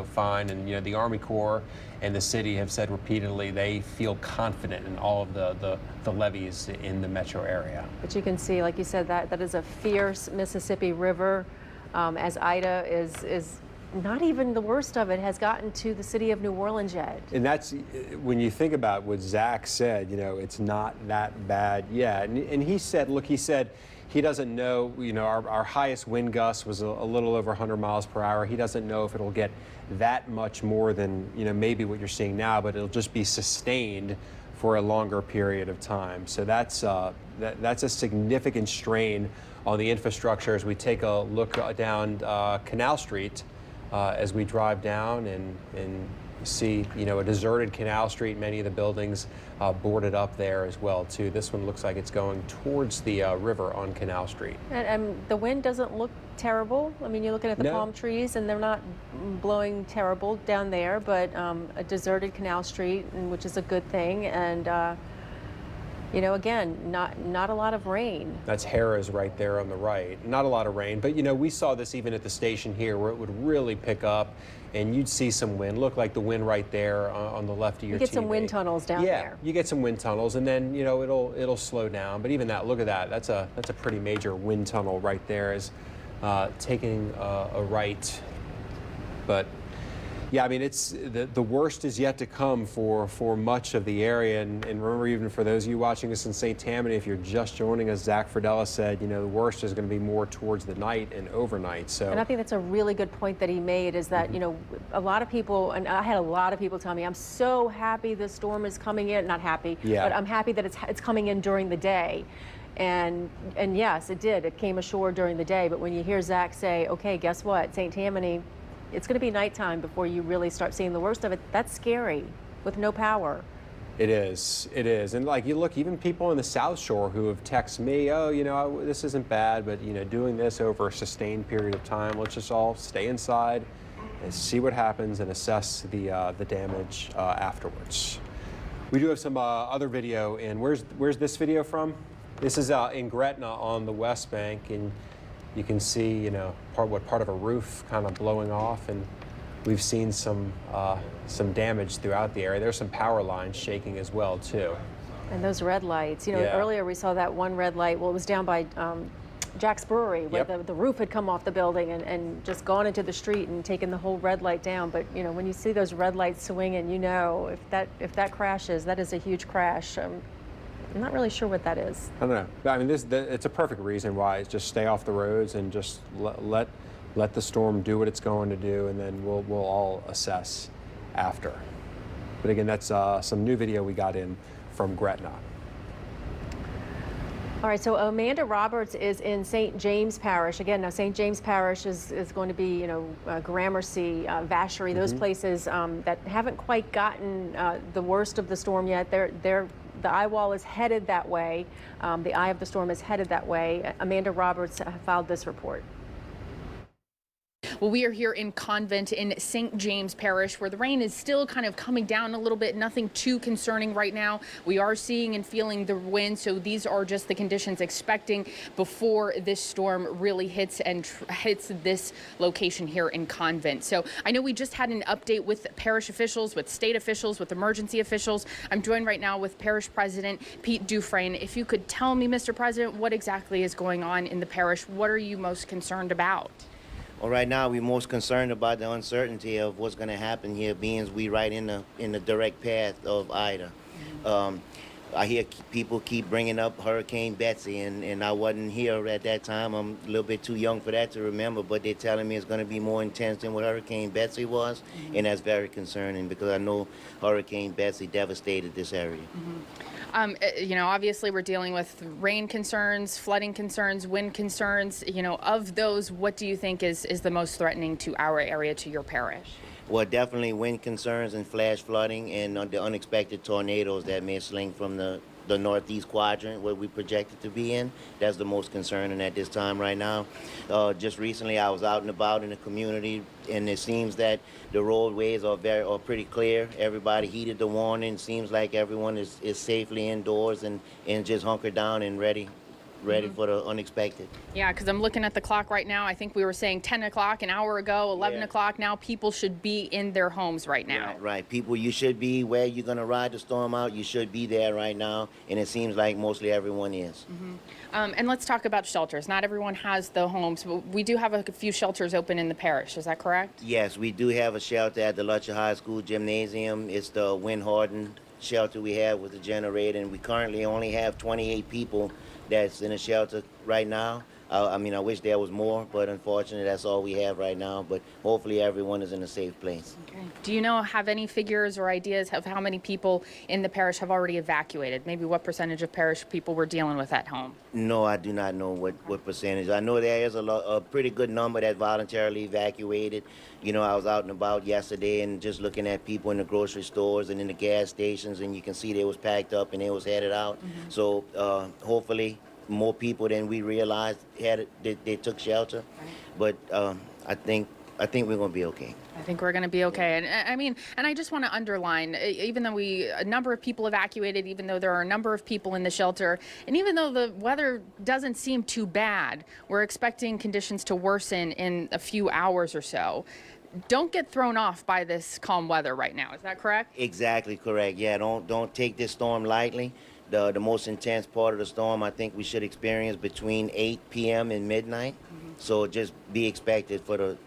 fine? And, the Army Corps and the city have said repeatedly they feel confident in all of the levees in the metro area. But you can see, like you said, that is a fierce Mississippi River. As Ida is not even the worst of it has gotten to the city of New Orleans yet. And that's, when you think about what Zach said, it's not that bad yet. And he said, look, he doesn't know, our highest wind gust was a little over 100 miles per hour. He doesn't know if it'll get that much more than, maybe what you're seeing now, but it'll just be sustained for a longer period of time. So that's a significant strain on the infrastructure as we take a look down Canal Street as we drive down and see, a deserted Canal Street, many of the buildings boarded up there as well, too. This one looks like it's going towards the river on Canal Street. And the wind doesn't look terrible. I mean, you're looking at the palm trees, and they're not blowing terrible down there, but a deserted Canal Street, which is a good thing. And again, not a lot of rain. That's Harrah's right there on the right. Not a lot of rain, but we saw this even at the station here where it would really pick up and you'd see some wind. Look like the wind right there on the left of your TV. You get some wind tunnels down there. Yeah, you get some wind tunnels, and then it'll slow down. But even that, look at that. That's a pretty major wind tunnel right there, is taking a right. But yeah, I mean, it's the worst is yet to come for much of the area. And remember, even for those of you watching us in St. Tammany, if you're just joining us, Zach Fradella said, the worst is going to be more towards the night and overnight. So, and I think that's a really good point that he made, is that, a lot of people, and I had a lot of people tell me, I'm so happy the storm is coming in. Not happy, yeah, but I'm happy that it's coming in during the day. And yes, it did. It came ashore during the day. But when you hear Zach say, okay, guess what, St. Tammany, it's going to be nighttime before you really start seeing the worst of it. That's scary with no power. It is. And like you look, even people in the South Shore who have texted me, oh, this isn't bad, but doing this over a sustained period of time, let's just all stay inside and see what happens and assess the damage afterwards. We do have some other video, and where's this video from? This is in Gretna on the West Bank, and you can see, part of a roof kind of blowing off, and we've seen some damage throughout the area. There's some power lines shaking as well, too. And those red lights, Yeah. Earlier we saw that one red light. Well, it was down by Jack's Brewery, where the roof had come off the building and just gone into the street and taken the whole red light down. But when you see those red lights swinging, if that crashes, that is a huge crash. I'm not really sure what that is. I don't know. I mean, it's a perfect reason why. It's just stay off the roads and just let the storm do what it's going to do, and then we'll all assess after. But again, that's some new video we got in from Gretna. All right, so Amanda Roberts is in St. James Parish. Again, now St. James Parish is going to be, Gramercy, Vacherie, those places that haven't quite gotten the worst of the storm yet. The eye wall is headed that way. The eye of the storm is headed that way. Amanda Roberts filed this report. Well, we are here in Convent in St. James Parish, where the rain is still kind of coming down a little bit. Nothing too concerning right now. We are seeing and feeling the wind, so these are just the conditions expecting before this storm really hits this location here in Convent. So I know we just had an update with parish officials, with state officials, with emergency officials. I'm joined right now with Parish President Pete Dufresne. If you could tell me, Mr. President, what exactly is going on in the parish? What are you most concerned about? Well, right now we're most concerned about the uncertainty of what's going to happen here, being we right in the direct path of Ida. I hear people keep bringing up Hurricane Betsy, and I wasn't here at that time. I'm a little bit too young for that to remember, but they're telling me it's going to be more intense than what Hurricane Betsy was, and that's very concerning because I know Hurricane Betsy devastated this area. Obviously we're dealing with rain concerns, flooding concerns, wind concerns. Of those, what do you think is the most threatening to our area, to your parish? Well, definitely wind concerns and flash flooding and the unexpected tornadoes that may sling from the the northeast quadrant where we projected to be in. That's the most concerning at this time right now. Just recently I was out and about in the community, and it seems that the roadways are pretty clear. Everybody heeded the warning. Seems like everyone is safely indoors and just hunkered down and ready for the unexpected. Yeah, because I'm looking at the clock right now. I think we were saying 10 o'clock an hour ago, 11 o'clock. Now people should be in their homes right now. Right. People, you should be where you're going to ride the storm out. You should be there right now. And it seems like mostly everyone is. And let's talk about shelters. Not everyone has the homes, but we do have a few shelters open in the parish. Is that correct? Yes, we do have a shelter at the Lutcher High School gymnasium. It's the wind-hardened shelter we have with the generator, and we currently only have 28 people that's in a shelter right now. I mean, I wish there was more, but unfortunately, that's all we have right now. But hopefully, everyone is in a safe place. Okay. Do you have any figures or ideas of how many people in the parish have already evacuated? Maybe what percentage of parish people we're dealing with at home? No, I do not know what percentage. I know there is a pretty good number that voluntarily evacuated. You know, I was out and about yesterday and just looking at people in the grocery stores and in the gas stations, and you can see they was packed up and they was headed out. So hopefully more people than we realized they took shelter. But I think we're going to be okay. I think we're going to be okay. And I mean, and I just want to underline, even though a number of people evacuated, even though there are a number of people in the shelter, and even though the weather doesn't seem too bad, we're expecting conditions to worsen in a few hours or so. Don't get thrown off by this calm weather right now. Is that correct? Exactly correct. Yeah, don't take this storm lightly. The most intense part of the storm, I think we should experience between 8 p.m. and midnight. So just be expected to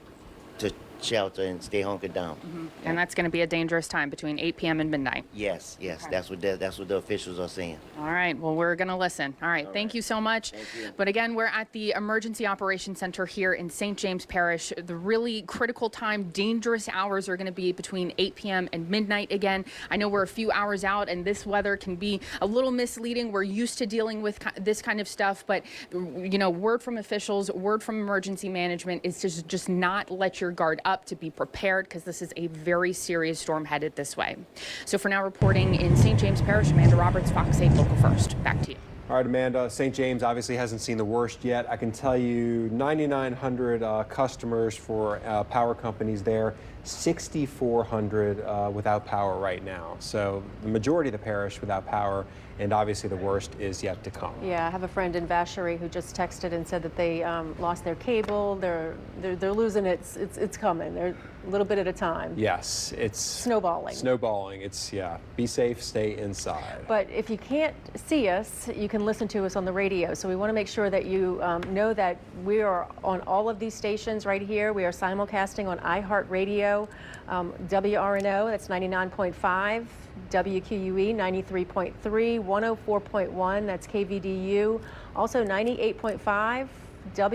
shelter and stay hunkered down. And that's going to be a dangerous time between 8 p.m. and midnight. Yes, okay. That's what the officials are saying. All right, well, we're going to listen. All right, thank you so much. Thank you. But again, we're at the Emergency Operations Center here in St. James Parish. The really critical time, dangerous hours are going to be between 8 p.m. and midnight again. I know we're a few hours out, and this weather can be a little misleading. We're used to dealing with this kind of stuff, but word from officials, word from emergency management is to just not let your guard up, to be prepared, because this is a very serious storm headed this way. So for now, reporting in St. James Parish, Amanda Roberts, Fox 8 Local First. Back to you. All right, Amanda, St. James obviously hasn't seen the worst yet. I can tell you 9,900 customers for power companies there, 6,400 without power right now. So the majority of the parish without power, and obviously the worst is yet to come. Yeah, I have a friend in Vacherie who just texted and said that they lost their cable. They're losing it. It's coming. They're a little bit at a time. Yes, it's snowballing. Snowballing. It's be safe, stay inside. But if you can't see us, you can listen to us on the radio. So we want to make sure that you know that we are on all of these stations right here. We are simulcasting on iHeartRadio, WRNO, that's 99.5. WQUE 93.3, 104.1, that's KVDU, also 98.5,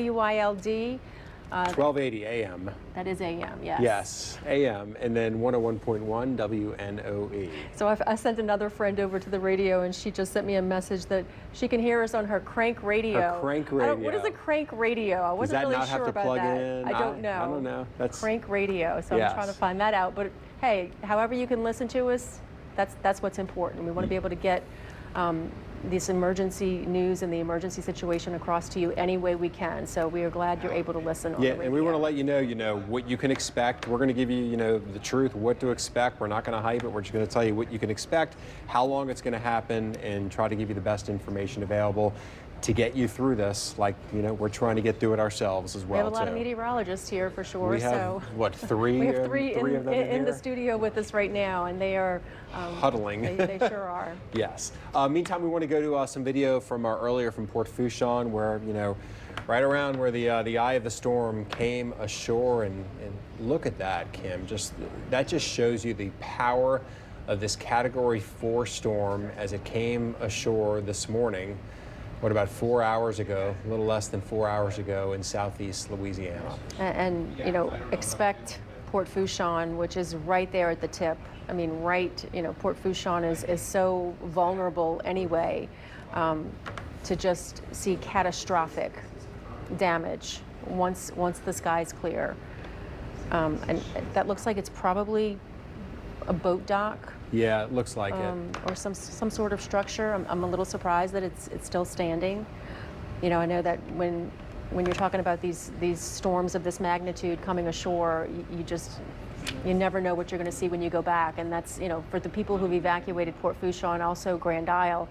WILD. 1280 AM. That is AM, yes. Yes, AM, and then 101.1 WNOE. So I sent another friend over to the radio, and she just sent me a message that she can hear us on her crank radio. Her crank radio. What is a crank radio? I wasn't really sure about that. I don't know. I don't know. That's crank radio, so yes. I'm trying to find that out. But hey, however you can listen to us, that's what's important. We want to be able to get this emergency news and the emergency situation across to you any way we can. So we are glad you're able to listen on the radio. And we want to let you know, what you can expect. We're going to give you, the truth, what to expect. We're not going to hype it. We're just going to tell you what you can expect, how long it's going to happen, and try to give you the best information available to get you through this. Like, we're trying to get through it ourselves as well. We have a lot of meteorologists here for sure. We have, what, three? We have three of them in the studio with us right now, and they are huddling. They sure are. Yes. Meantime, we want to go to some video from earlier from Port Fourchon, where right around where the eye of the storm came ashore, and look at that, Kim. That just shows you the power of this Category 4 storm as it came ashore this morning. What, about 4 hours ago, a little less than 4 hours ago in southeast Louisiana. And expect Port Fourchon, which is right there at the tip. I mean, Port Fourchon is so vulnerable anyway, to just see catastrophic damage once the sky's clear. And that looks like it's probably a boat dock. Yeah, it looks like it. Or some sort of structure. I'm a little surprised that it's still standing. You know, I know that when you're talking about these storms of this magnitude coming ashore, you never know what you're going to see when you go back. And that's, you know, for the people who've evacuated Port Fourchon and also Grand Isle,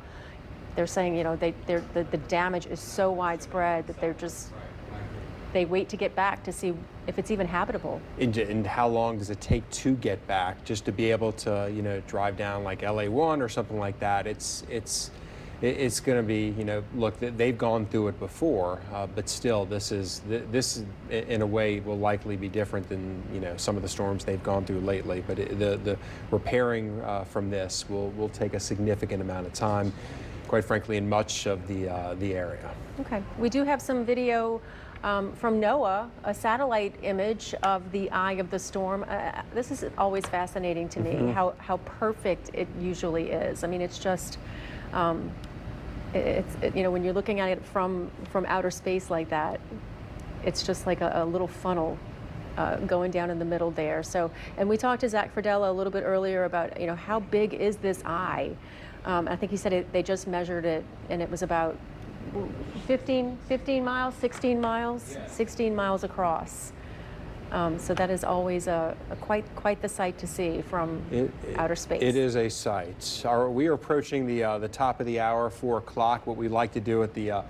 they're saying, you know, the damage is so widespread that they wait to get back to see if it's even habitable. And how long does it take to get back, just to be able to, you know, drive down like LA1 or something like that? It's going to be, you know, look, they've gone through it before, but still, this in a way will likely be different than, you know, some of the storms they've gone through lately. But the repairing from this will take a significant amount of time, quite frankly, in much of the area. Okay, we do have some video from NOAA, a satellite image of the eye of the storm. This is always fascinating to me, how perfect it usually is. I mean, it's just, you know, when you're looking at it from outer space like that, it's just like a little funnel going down in the middle there. So, and we talked to Zach Fradella a little bit earlier about, you know, how big is this eye? I think he said they just measured it, and it was about 15 miles, 16 miles, 16 miles across. So that is always quite the sight to see from outer space. It is a sight. We are approaching the top of the hour, 4 o'clock. What we like to do at the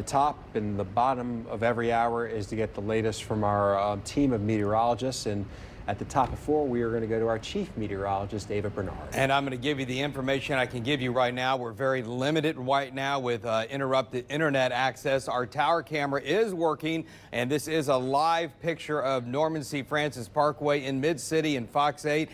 top and the bottom of every hour is to get the latest from our team of meteorologists. And at the top of 4, we are going to go to our chief meteorologist, Ava Bernard. And I'm going to give you the information I can give you right now. We're very limited right now with interrupted internet access. Our tower camera is working, and this is a live picture of Norman C. Francis Parkway in Mid-City in Fox 8.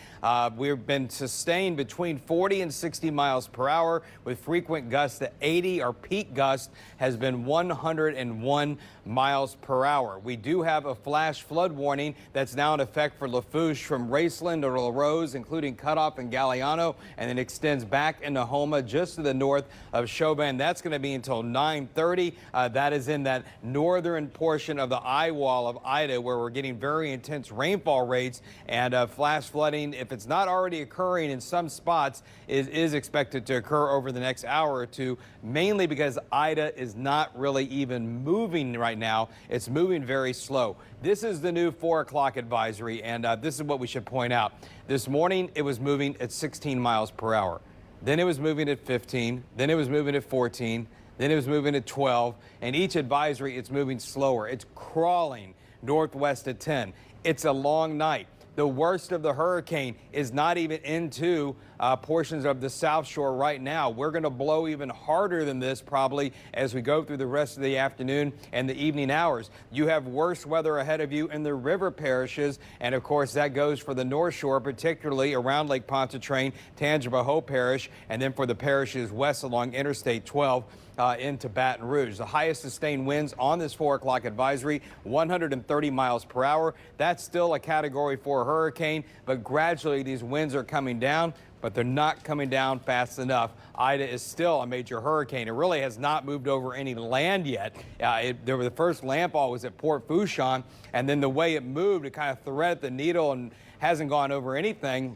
We've been sustained between 40 and 60 miles per hour with frequent gusts to 80. Our peak gust has been 101 miles per hour. We do have a flash flood warning that's now in effect for Lafourche from Raceland to La Rose, including Cutoff and Galliano, and then extends back into Houma just to the north of Chauvin. That's going to be until 9:30. That is in that northern portion of the eye wall of Ida, where we're getting very intense rainfall rates, and flash flooding, if it's not already occurring in some spots, is expected to occur over the next hour or two, mainly because Ida is not really even moving right now. It's moving very slow. This is the new 4 o'clock advisory, and this is what we should point out. This morning, it was moving at 16 miles per hour. Then it was moving at 15. Then it was moving at 14. Then it was moving at 12. And each advisory, it's moving slower. It's crawling northwest at 10. It's a long night. The worst of the hurricane is not even into portions of the South Shore right now. We're going to blow even harder than this probably as we go through the rest of the afternoon and the evening hours. You have worse weather ahead of you in the river parishes, and of course that goes for the North Shore, particularly around Lake Pontchartrain, Tangipahoa Parish, and then for the parishes west along Interstate 12 into Baton Rouge. The highest sustained winds on this 4 o'clock advisory, 130 miles per hour. That's still a Category 4 hurricane, but gradually these winds are coming down, but they're not coming down fast enough. Ida is still a major hurricane. It really has not moved over any land yet. The first landfall was at Port Fourchon, and then the way it moved, it kind of threaded the needle and hasn't gone over anything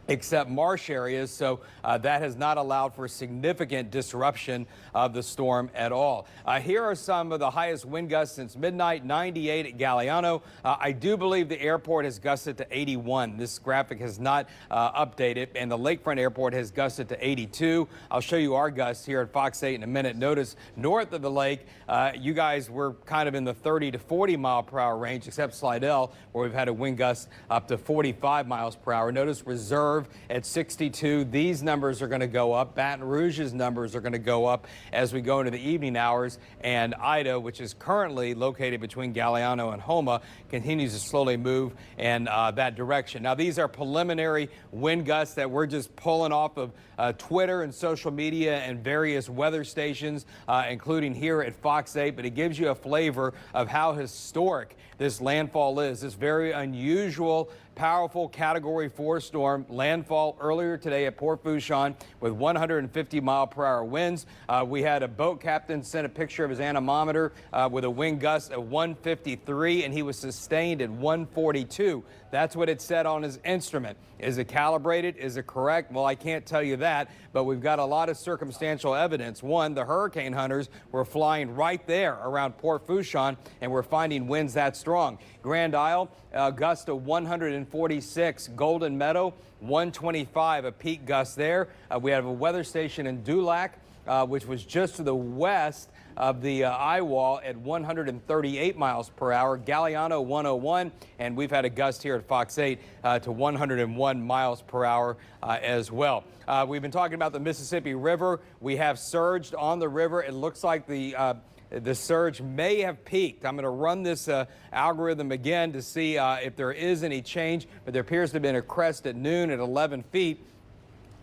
except marsh areas, so that has not allowed for significant disruption of the storm at all. Here are some of the highest wind gusts since midnight. 98 at Galliano. I do believe the airport has gusted to 81. This graphic has not updated, and the Lakefront Airport has gusted to 82. I'll show you our gusts here at Fox 8 in a minute. Notice north of the lake, you guys were kind of in the 30 to 40 mile per hour range, except Slidell, where we've had a wind gust up to 45 miles per hour. Notice Reserve at 62. These numbers are going to go up. Baton Rouge's numbers are going to go up as we go into the evening hours. And Ida, which is currently located between Galliano and Houma, continues to slowly move in that direction. Now, these are preliminary wind gusts that we're just pulling off of Twitter and social media and various weather stations, including here at Fox 8. But it gives you a flavor of how historic this landfall is. This very unusual, powerful Category 4 storm landfall earlier today at Port Fourchon with 150-mile-per-hour winds. We had a boat captain send a picture of his anemometer with a wind gust of 153, and he was sustained at 142. That's what it said on his instrument. Is it calibrated? Is it correct? Well, I can't tell you that, but we've got a lot of circumstantial evidence. One, the hurricane hunters were flying right there around Port Fourchon, and we're finding winds that strong. Grand Isle, gust of 146. Golden Meadow, 125, a peak gust there. We have a weather station in Dulac, which was just to the west of the eye wall at 138 miles per hour. Galliano 101, and we've had a gust here at Fox 8 to 101 miles per hour as well. We've been talking about the Mississippi River. We have surged on the river. It looks like the surge may have peaked. I'm going to run this algorithm again to see if there is any change, but there appears to have been a crest at noon at 11 feet.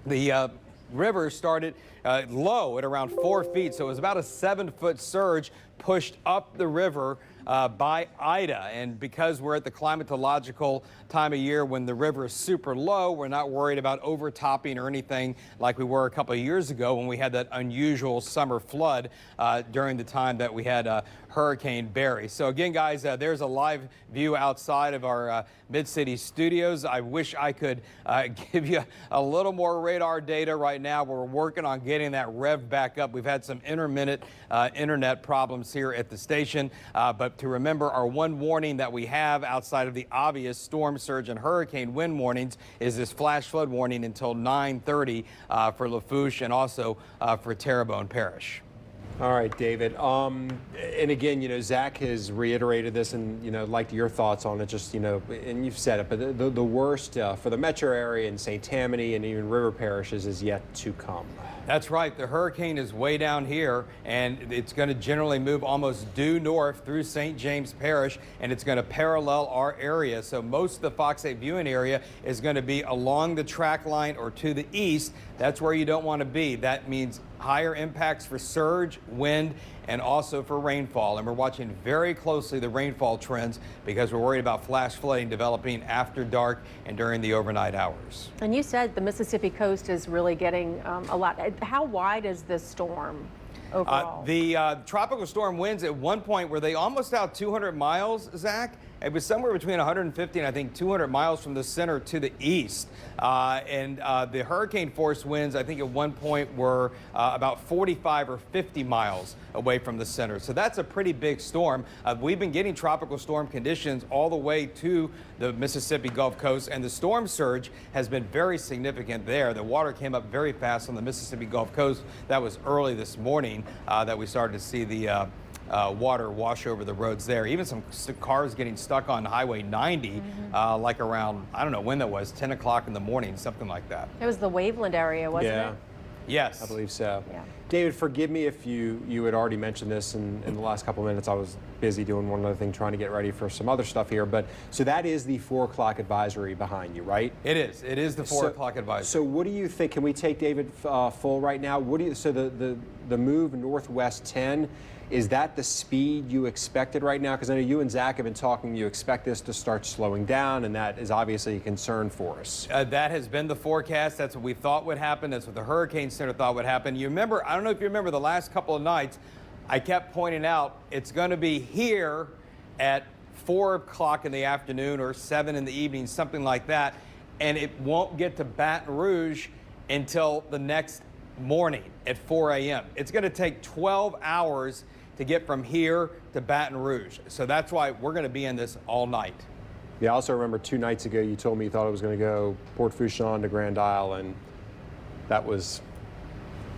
The river started low at around 4 feet, so it was about a 7-foot surge pushed up the river by Ida. And because we're at the climatological time of year when the river is super low, we're not worried about overtopping or anything like we were a couple of years ago when we had that unusual summer flood during the time that we had Hurricane Barry. So again, guys, there's a live view outside of our Mid-City studios. I wish I could give you a little more radar data right now. We're working on getting that rev back up. We've had some intermittent internet problems here at the station, but to remember, our one warning that we have outside of the obvious storm surge and hurricane wind warnings is this flash flood warning until 9:30 for Lafourche and also for Terrebonne Parish. All right, David. And again, you know, Zach has reiterated this, and you know, like your thoughts on it. Just, you know, and you've said it, but the worst for the metro area in St. Tammany and even river parishes is yet to come. That's right. The hurricane is way down here, and it's going to generally move almost due north through St. James Parish, and it's going to parallel our area. So most of the Fox 8 viewing area is going to be along the track line or to the east. That's where you don't want to be. That means higher impacts for surge, wind, and also for rainfall. And we're watching very closely the rainfall trends because we're worried about flash flooding developing after dark and during the overnight hours. And you said the Mississippi coast is really getting a lot. How wide is this storm overall? The tropical storm winds at one point were they almost out 200 miles, Zach? It was somewhere between 150 and I think 200 miles from the center to the east. And the hurricane force winds, I think at one point were about 45 or 50 miles away from the center. So that's a pretty big storm. We've been getting tropical storm conditions all the way to the Mississippi Gulf Coast, and the storm surge has been very significant there. The water came up very fast on the Mississippi Gulf Coast. That was early this morning that we started to see the water wash over the roads there. Even some cars getting stuck on Highway 90, like around, I don't know when that was, 10 o'clock in the morning, something like that. It was the Waveland area, wasn't it? Yes. I believe so. Yeah. David, forgive me if you had already mentioned this in the last couple of minutes. I was busy doing one other thing, trying to get ready for some other stuff here. But so that is the 4 o'clock advisory behind you, right? It is. It is the 4 o'clock advisory. So what do you think? Can we take David full right now? What do you? So the move northwest 10. Is that the speed you expected right now? Because I know you and Zach have been talking, you expect this to start slowing down, and that is obviously a concern for us. That has been the forecast. That's what we thought would happen. That's what the Hurricane Center thought would happen. You remember, I don't know if you remember the last couple of nights, I kept pointing out it's going to be here at 4 o'clock in the afternoon or 7 in the evening, something like that, and it won't get to Baton Rouge until the next morning at 4 a.m. It's going to take 12 hours to get from here to Baton Rouge. So that's why we're going to be in this all night. Yeah, I also remember 2 nights ago you told me you thought it was going to go Port Fourchon to Grand Isle, and that was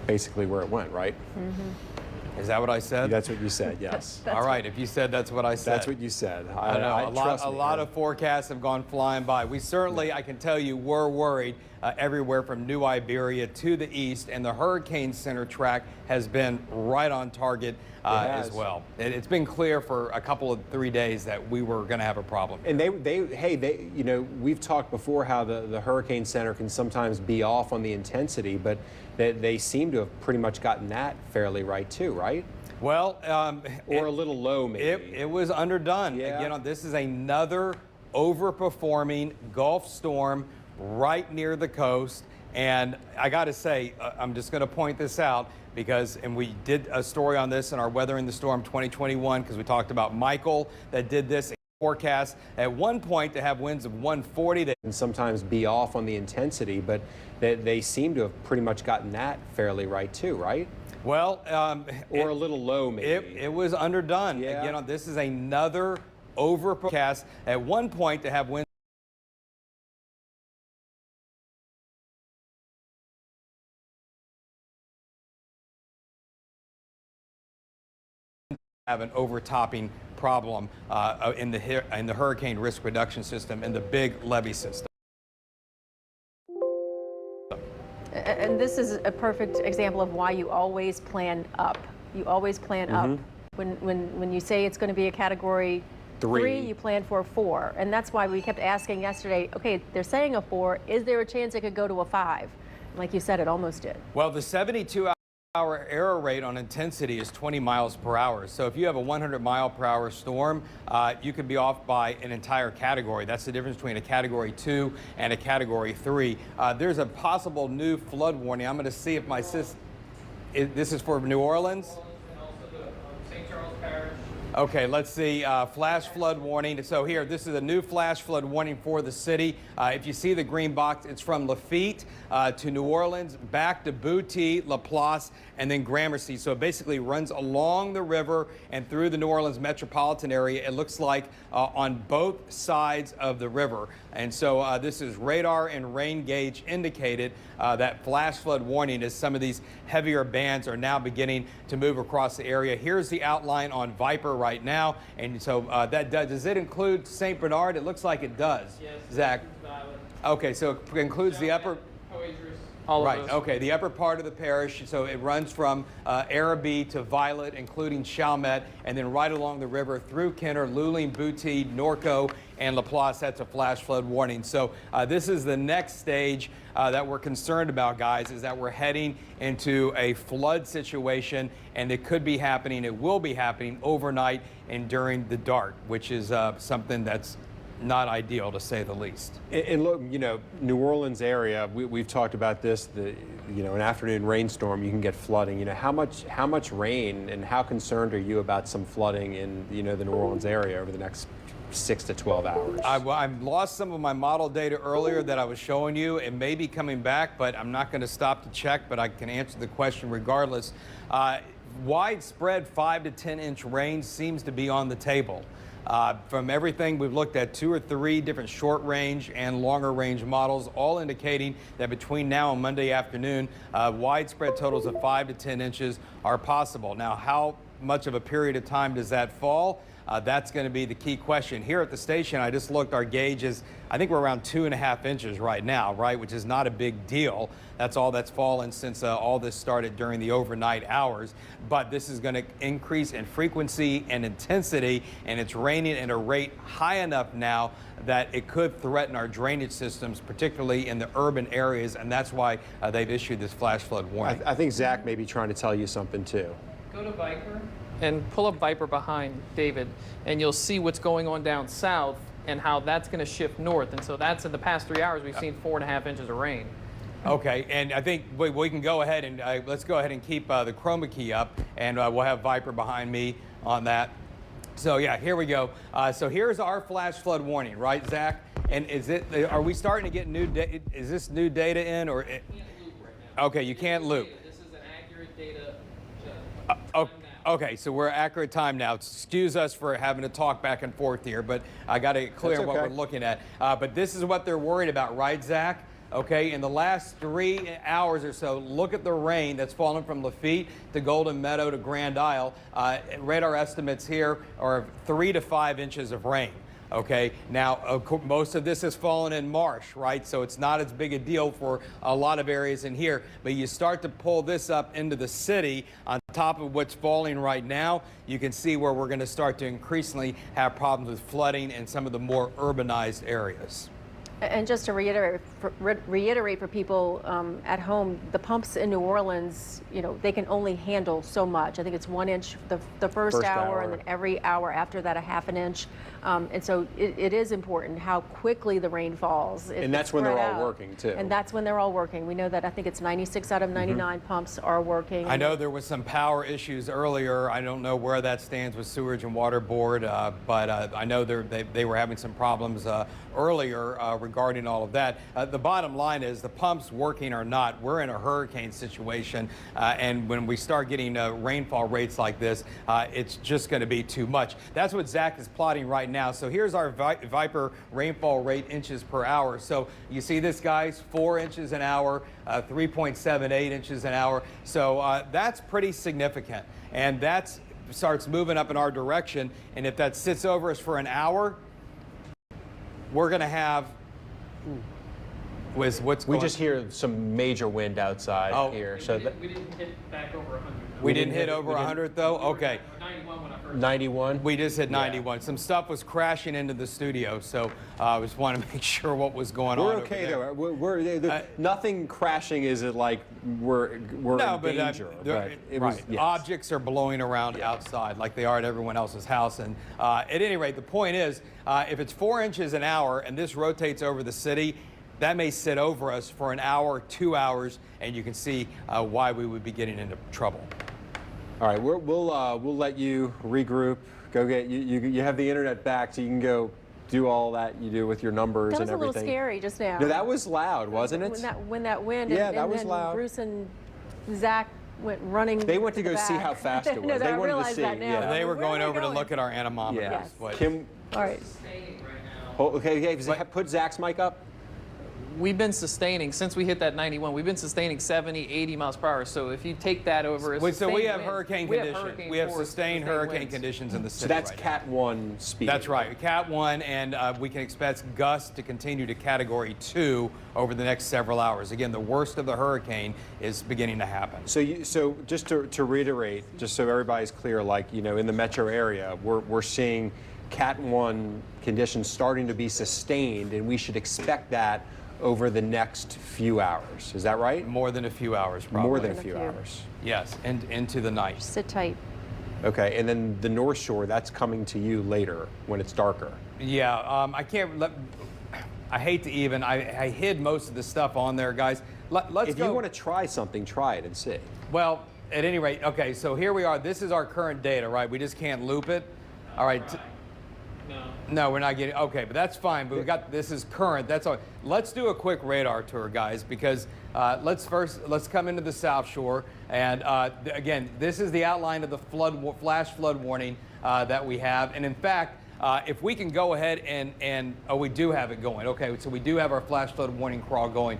basically where it went, right? Mm-hmm. Is that what I said? That's what you said, yes. All right, if you said that's what I said. That's what you said. I know, a lot of forecasts have gone flying by. We certainly, I can tell you, were worried everywhere from New Iberia to the east, and the Hurricane Center track has been right on target as well. It's been clear for a couple of 3 days that we were going to have a problem. And they, you know, we've talked before how the Hurricane Center can sometimes be off on the intensity, but they seem to have pretty much gotten that fairly right too, right? Well, or a little low maybe. It was underdone. Yeah. Again, this is another overperforming Gulf storm right near the coast. And I got to say, I'm just going to point this out because, and we did a story on this in our Weathering the Storm 2021 because we talked about Michael that did this forecast at one point to have winds of 140. That and sometimes be off on the intensity, but they seem to have pretty much gotten that fairly right too, right? Well, or a little low maybe. It was underdone. Yeah. Again, this is another over forecast at one point to have winds have an overtopping problem in the hurricane risk reduction system and the big levee system. And this is a perfect example of why you always plan up. You always plan up. When you say it's going to be a category 3, you plan for a 4. And that's why we kept asking yesterday, okay, they're saying a 4. Is there a chance it could go to a 5? Like you said, it almost did. Well, the 72-hour error rate on intensity is 20 miles per hour. So if you have a 100-mile-per-hour storm, you could be off by an entire category. That's the difference between a Category 2 and a Category 3. There's a possible new flood warning. I'm going to see if my this is for New Orleans. Okay, let's see, flash flood warning. So here, this is a new flash flood warning for the city. If you see the green box, it's from Lafitte to New Orleans, back to Boutte, Laplace, and then Gramercy. So it basically runs along the river and through the New Orleans metropolitan area. It looks like on both sides of the river. And so this is radar and rain gauge indicated that flash flood warning as some of these heavier bands are now beginning to move across the area. Here's the outline on Viper right now. And so does it include St. Bernard? It looks like it does. Yes, Zach. Okay, so it includes the upper. Right, okay, the upper part of the parish, so it runs from Arabi to Violet, including Chalmette, and then right along the river through Kenner, Luling, Boutte, Norco, and Laplace. That's a flash flood warning. So this is the next stage that we're concerned about, guys, is that we're heading into a flood situation, and it could be happening, it will be happening overnight and during the dark, which is something that's not ideal, to say the least. And look, you know, New Orleans area, we've talked about this, an afternoon rainstorm, you can get flooding. You know, how much rain and how concerned are you about some flooding in, the New Orleans area over the next 6 to 12 hours? I've lost some of my model data earlier that I was showing you. It may be coming back, but I'm not going to stop to check, but I can answer the question regardless. Widespread 5 to 10 inch rain seems to be on the table. From everything we've looked at, 2 or 3 different short range and longer range models, all indicating that between now and Monday afternoon, widespread totals of 5 to 10 inches are possible. Now, how much of a period of time does that fall? That's going to be the key question. Here at the station, I just looked, our gauge is, I think we're around 2.5 inches right now, right, which is not a big deal. That's all that's fallen since all this started during the overnight hours. But this is going to increase in frequency and intensity, and it's raining at a rate high enough now that it could threaten our drainage systems, particularly in the urban areas, and that's why they've issued this flash flood warning. I think Zach may be trying to tell you something too. Go to Viper and pull up Viper behind David, and you'll see what's going on down south and how that's going to shift north. And so that's in the past 3 hours, we've seen 4.5 inches of rain. Okay, and I think we can go ahead and let's go ahead and keep the chroma key up, and we'll have Viper behind me on that. So yeah, here we go. So here's our flash flood warning, right, Zach? And are we starting to get new data? Is this new data in, or? You can't loop right now. Okay, you can't loop. This is an accurate data. Okay, so we're accurate time now. Excuse us for having to talk back and forth here, but I got to get clear on what we're looking at. But this is what they're worried about, right, Zach? Okay, in the last 3 hours or so, look at the rain that's fallen from Lafitte to Golden Meadow to Grand Isle. Radar estimates here are 3 to 5 inches of rain. Okay, now most of this has fallen in Marsh, right? So it's not as big a deal for a lot of areas in here. But you start to pull this up into the city on top of what's falling right now, you can see where we're going to start to increasingly have problems with flooding in some of the more urbanized areas. And just to reiterate for people at home, the pumps in New Orleans, they can only handle so much. I think it's 1 inch the first hour, and then every hour after that, a half an inch. And so it is important how quickly the rain falls. And that's when they're all working, too. And that's when they're all working. We know that I think it's 96 out of 99 pumps are working. I know there was some power issues earlier. I don't know where that stands with Sewerage and Water Board, but I know they were having some problems earlier regarding all of that. The bottom line is the pumps working or not, we're in a hurricane situation, and when we start getting rainfall rates like this, it's just going to be too much. That's what Zach is plotting right now. So here's our Viper rainfall rate inches per hour. So you see this, guys, 4 inches an hour, 3.78 inches an hour. So that's pretty significant, and that starts moving up in our direction. And if that sits over us for an hour, we're going to have what's going on? We just hear some major wind outside here. So we didn't hit back over 100. We didn't hit over 100 though? Okay. 91 when I first. 91? We just hit 91. Some stuff was crashing into the studio, so I just want to make sure what was going on. We're okay though. We're nothing crashing. Is it like we're no, in danger? Objects are blowing around outside like they are at everyone else's house. And at any rate, the point is, if it's 4 inches an hour and this rotates over the city, that may sit over us for an hour, 2 hours, and you can see why we would be getting into trouble. All right, we'll let you regroup. Go get you have the internet back, so you can go do all that you do with your numbers and everything. That was a little scary just now. No, that was loud, wasn't it? When that wind. Yeah, and that was then loud. Bruce and Zach went running. They went to go back. see how fast it was. No, they I wanted to realize see. that now. Yeah. They were going over to look at our anemometers. Yeah. But Kim. All right. Okay, put Zach's mic up. We've been sustaining, since we hit that 91, we've been sustaining 70, 80 miles per hour. So if you take that over, so we have hurricane conditions. We have sustained hurricane conditions in the city. So that's right Cat 1 speed. That's right, Cat 1, and we can expect gusts to continue to Category 2 over the next several hours. Again, the worst of the hurricane is beginning to happen. So just to reiterate, just so everybody's clear, like in the metro area, we're seeing Cat 1 conditions starting to be sustained, and we should expect that over the next few hours. Is that right? More than a few hours, probably. More than a few hours. Yes, and into the night. Sit tight. Okay, and then the North Shore, that's coming to you later when it's darker. Yeah, I hate to even, I hid most of the stuff on there, guys. Let's go. If you want to try something, try it and see. Well, at any rate, okay, so here we are. This is our current data, right? We just can't loop it. All right. No, we're not getting, okay, but that's fine. But we got, this is current, that's all. Let's do a quick radar tour, guys, because let's come into the South Shore. And again, this is the outline of the flash flood warning that we have. And in fact, if we can go ahead and we do have it going. Okay, so we do have our flash flood warning crawl going.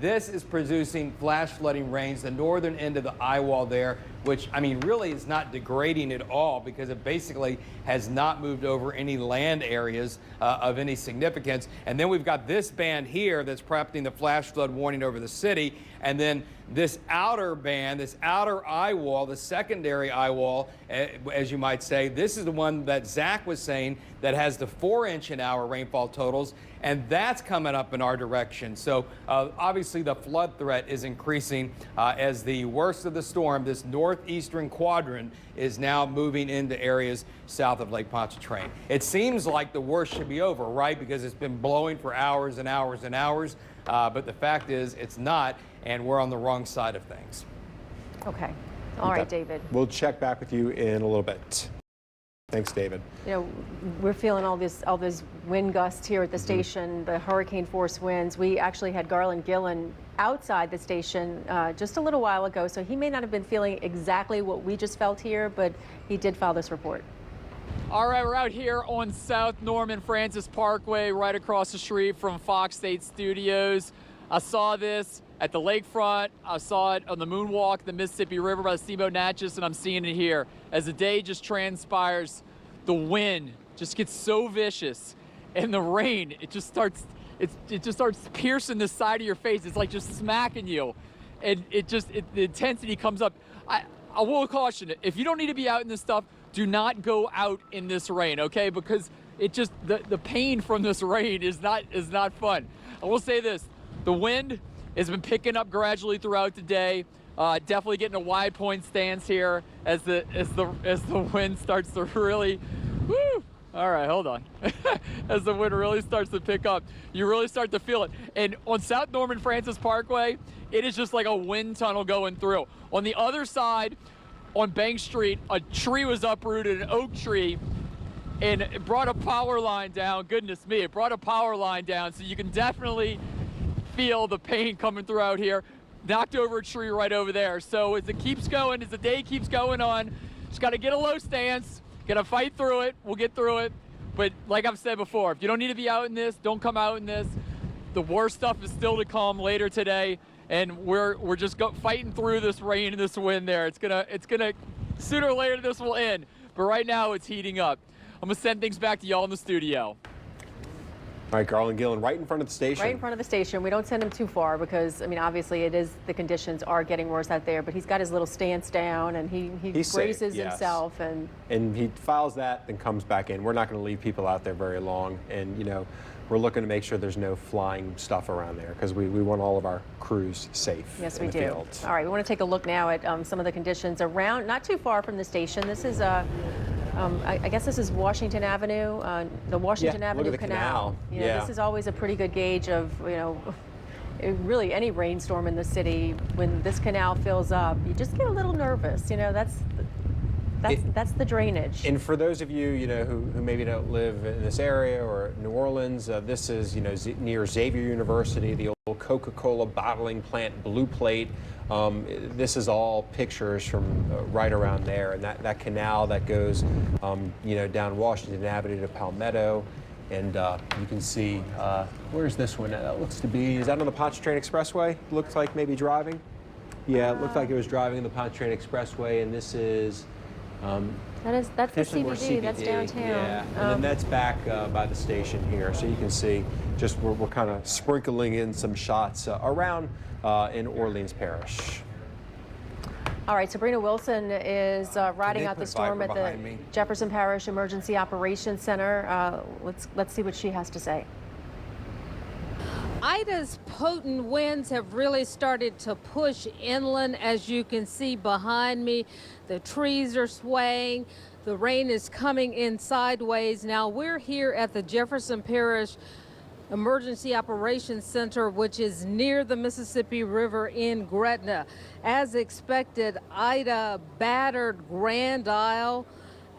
This is producing flash flooding rains, the northern end of the eye wall there, which, I mean, really is not degrading at all because it basically has not moved over any land areas of any significance. And then we've got this band here that's prompting the flash flood warning over the city. And then this outer band, this outer eye wall, the secondary eye wall, as you might say, this is the one that Zach was saying that has the 4-inch-an-hour rainfall totals, and that's coming up in our direction. So obviously the flood threat is increasing as the worst of the storm, this northeastern quadrant, is now moving into areas south of Lake Pontchartrain. It seems like the worst should be over, right? Because it's been blowing for hours and hours and hours, but the fact is it's not, and we're on the wrong side of things. Okay. All right, David. We'll check back with you in a little bit. Thanks, David. We're feeling all this wind gusts here at the station, the hurricane force winds. We actually had Garland Gillen outside the station just a little while ago, so he may not have been feeling exactly what we just felt here, but he did file this report. All right, we're out here on South Norman Francis Parkway, right across the street from Fox State Studios. I saw this at the lakefront. I saw it on the moonwalk, the Mississippi River by the Steamboat Natchez, and I'm seeing it here. As the day just transpires, the wind just gets so vicious, and the rain, it just starts piercing the side of your face. It's like just smacking you, and the intensity comes up. I will caution it. If you don't need to be out in this stuff, do not go out in this rain, okay? Because it just the pain from this rain is not fun. I will say this: the wind has been picking up gradually throughout the day. Definitely getting a wide point stance here as the wind starts to really, woo. All right, hold on. As the wind really starts to pick up, you really start to feel it. And on South Norman Francis Parkway, it is just like a wind tunnel going through. On the other side, on Bank Street, a tree was uprooted, an oak tree, and it brought a power line down. Goodness me, it brought a power line down. So you can definitely feel the pain coming through out here. Knocked over a tree right over there. So as it keeps going, as the day keeps going on, just got to get a low stance. Gonna fight through it. We'll get through it. But like I've said before, if you don't need to be out in this, don't come out in this. The worst stuff is still to come later today, and we're just fighting through this rain and this wind. There, it's gonna sooner or later this will end. But right now it's heating up. I'm gonna send things back to y'all in the studio. All right, Garland Gillen, right in front of the station. Right in front of the station. We don't send him too far because, I mean, obviously the conditions are getting worse out there, but he's got his little stance down and he braces himself. And he files that and comes back in. We're not going to leave people out there very long. And, you know, we're looking to make sure there's no flying stuff around there because we want all of our crews safe. Yes, in we the do. fields. All right, we want to take a look now at some of the conditions around, not too far from the station. This is I guess this is Washington Avenue, the Washington Avenue look at the canal. You know, this is always a pretty good gauge of, you know, really any rainstorm in the city. When this canal fills up, you just get a little nervous. You know, that's the drainage. And for those of you, you know, who maybe don't live in this area or New Orleans, this is, you know, near Xavier University, the old Coca-Cola bottling plant, Blue Plate. This is all pictures from right around there, and that canal that goes, you know, down Washington Avenue to Palmetto, and you can see where's this one? That looks to be, is that on the Pontchartrain Expressway? Looks like maybe driving. Yeah, it looked like it was driving the Pontchartrain Expressway, and this is. That's the CBD. That's downtown. Yeah, and then that's back by the station here, so you can see just we're kind of sprinkling in some shots around in Orleans Parish. All right, Sabrina Wilson is riding out the storm at the Jefferson Parish Emergency Operations Center. Let's see what she has to say. Ida's potent winds have really started to push inland, as you can see behind me. The trees are swaying. The rain is coming in sideways. Now we're here at the Jefferson Parish Emergency Operations Center, which is near the Mississippi River in Gretna. As expected, Ida battered Grand Isle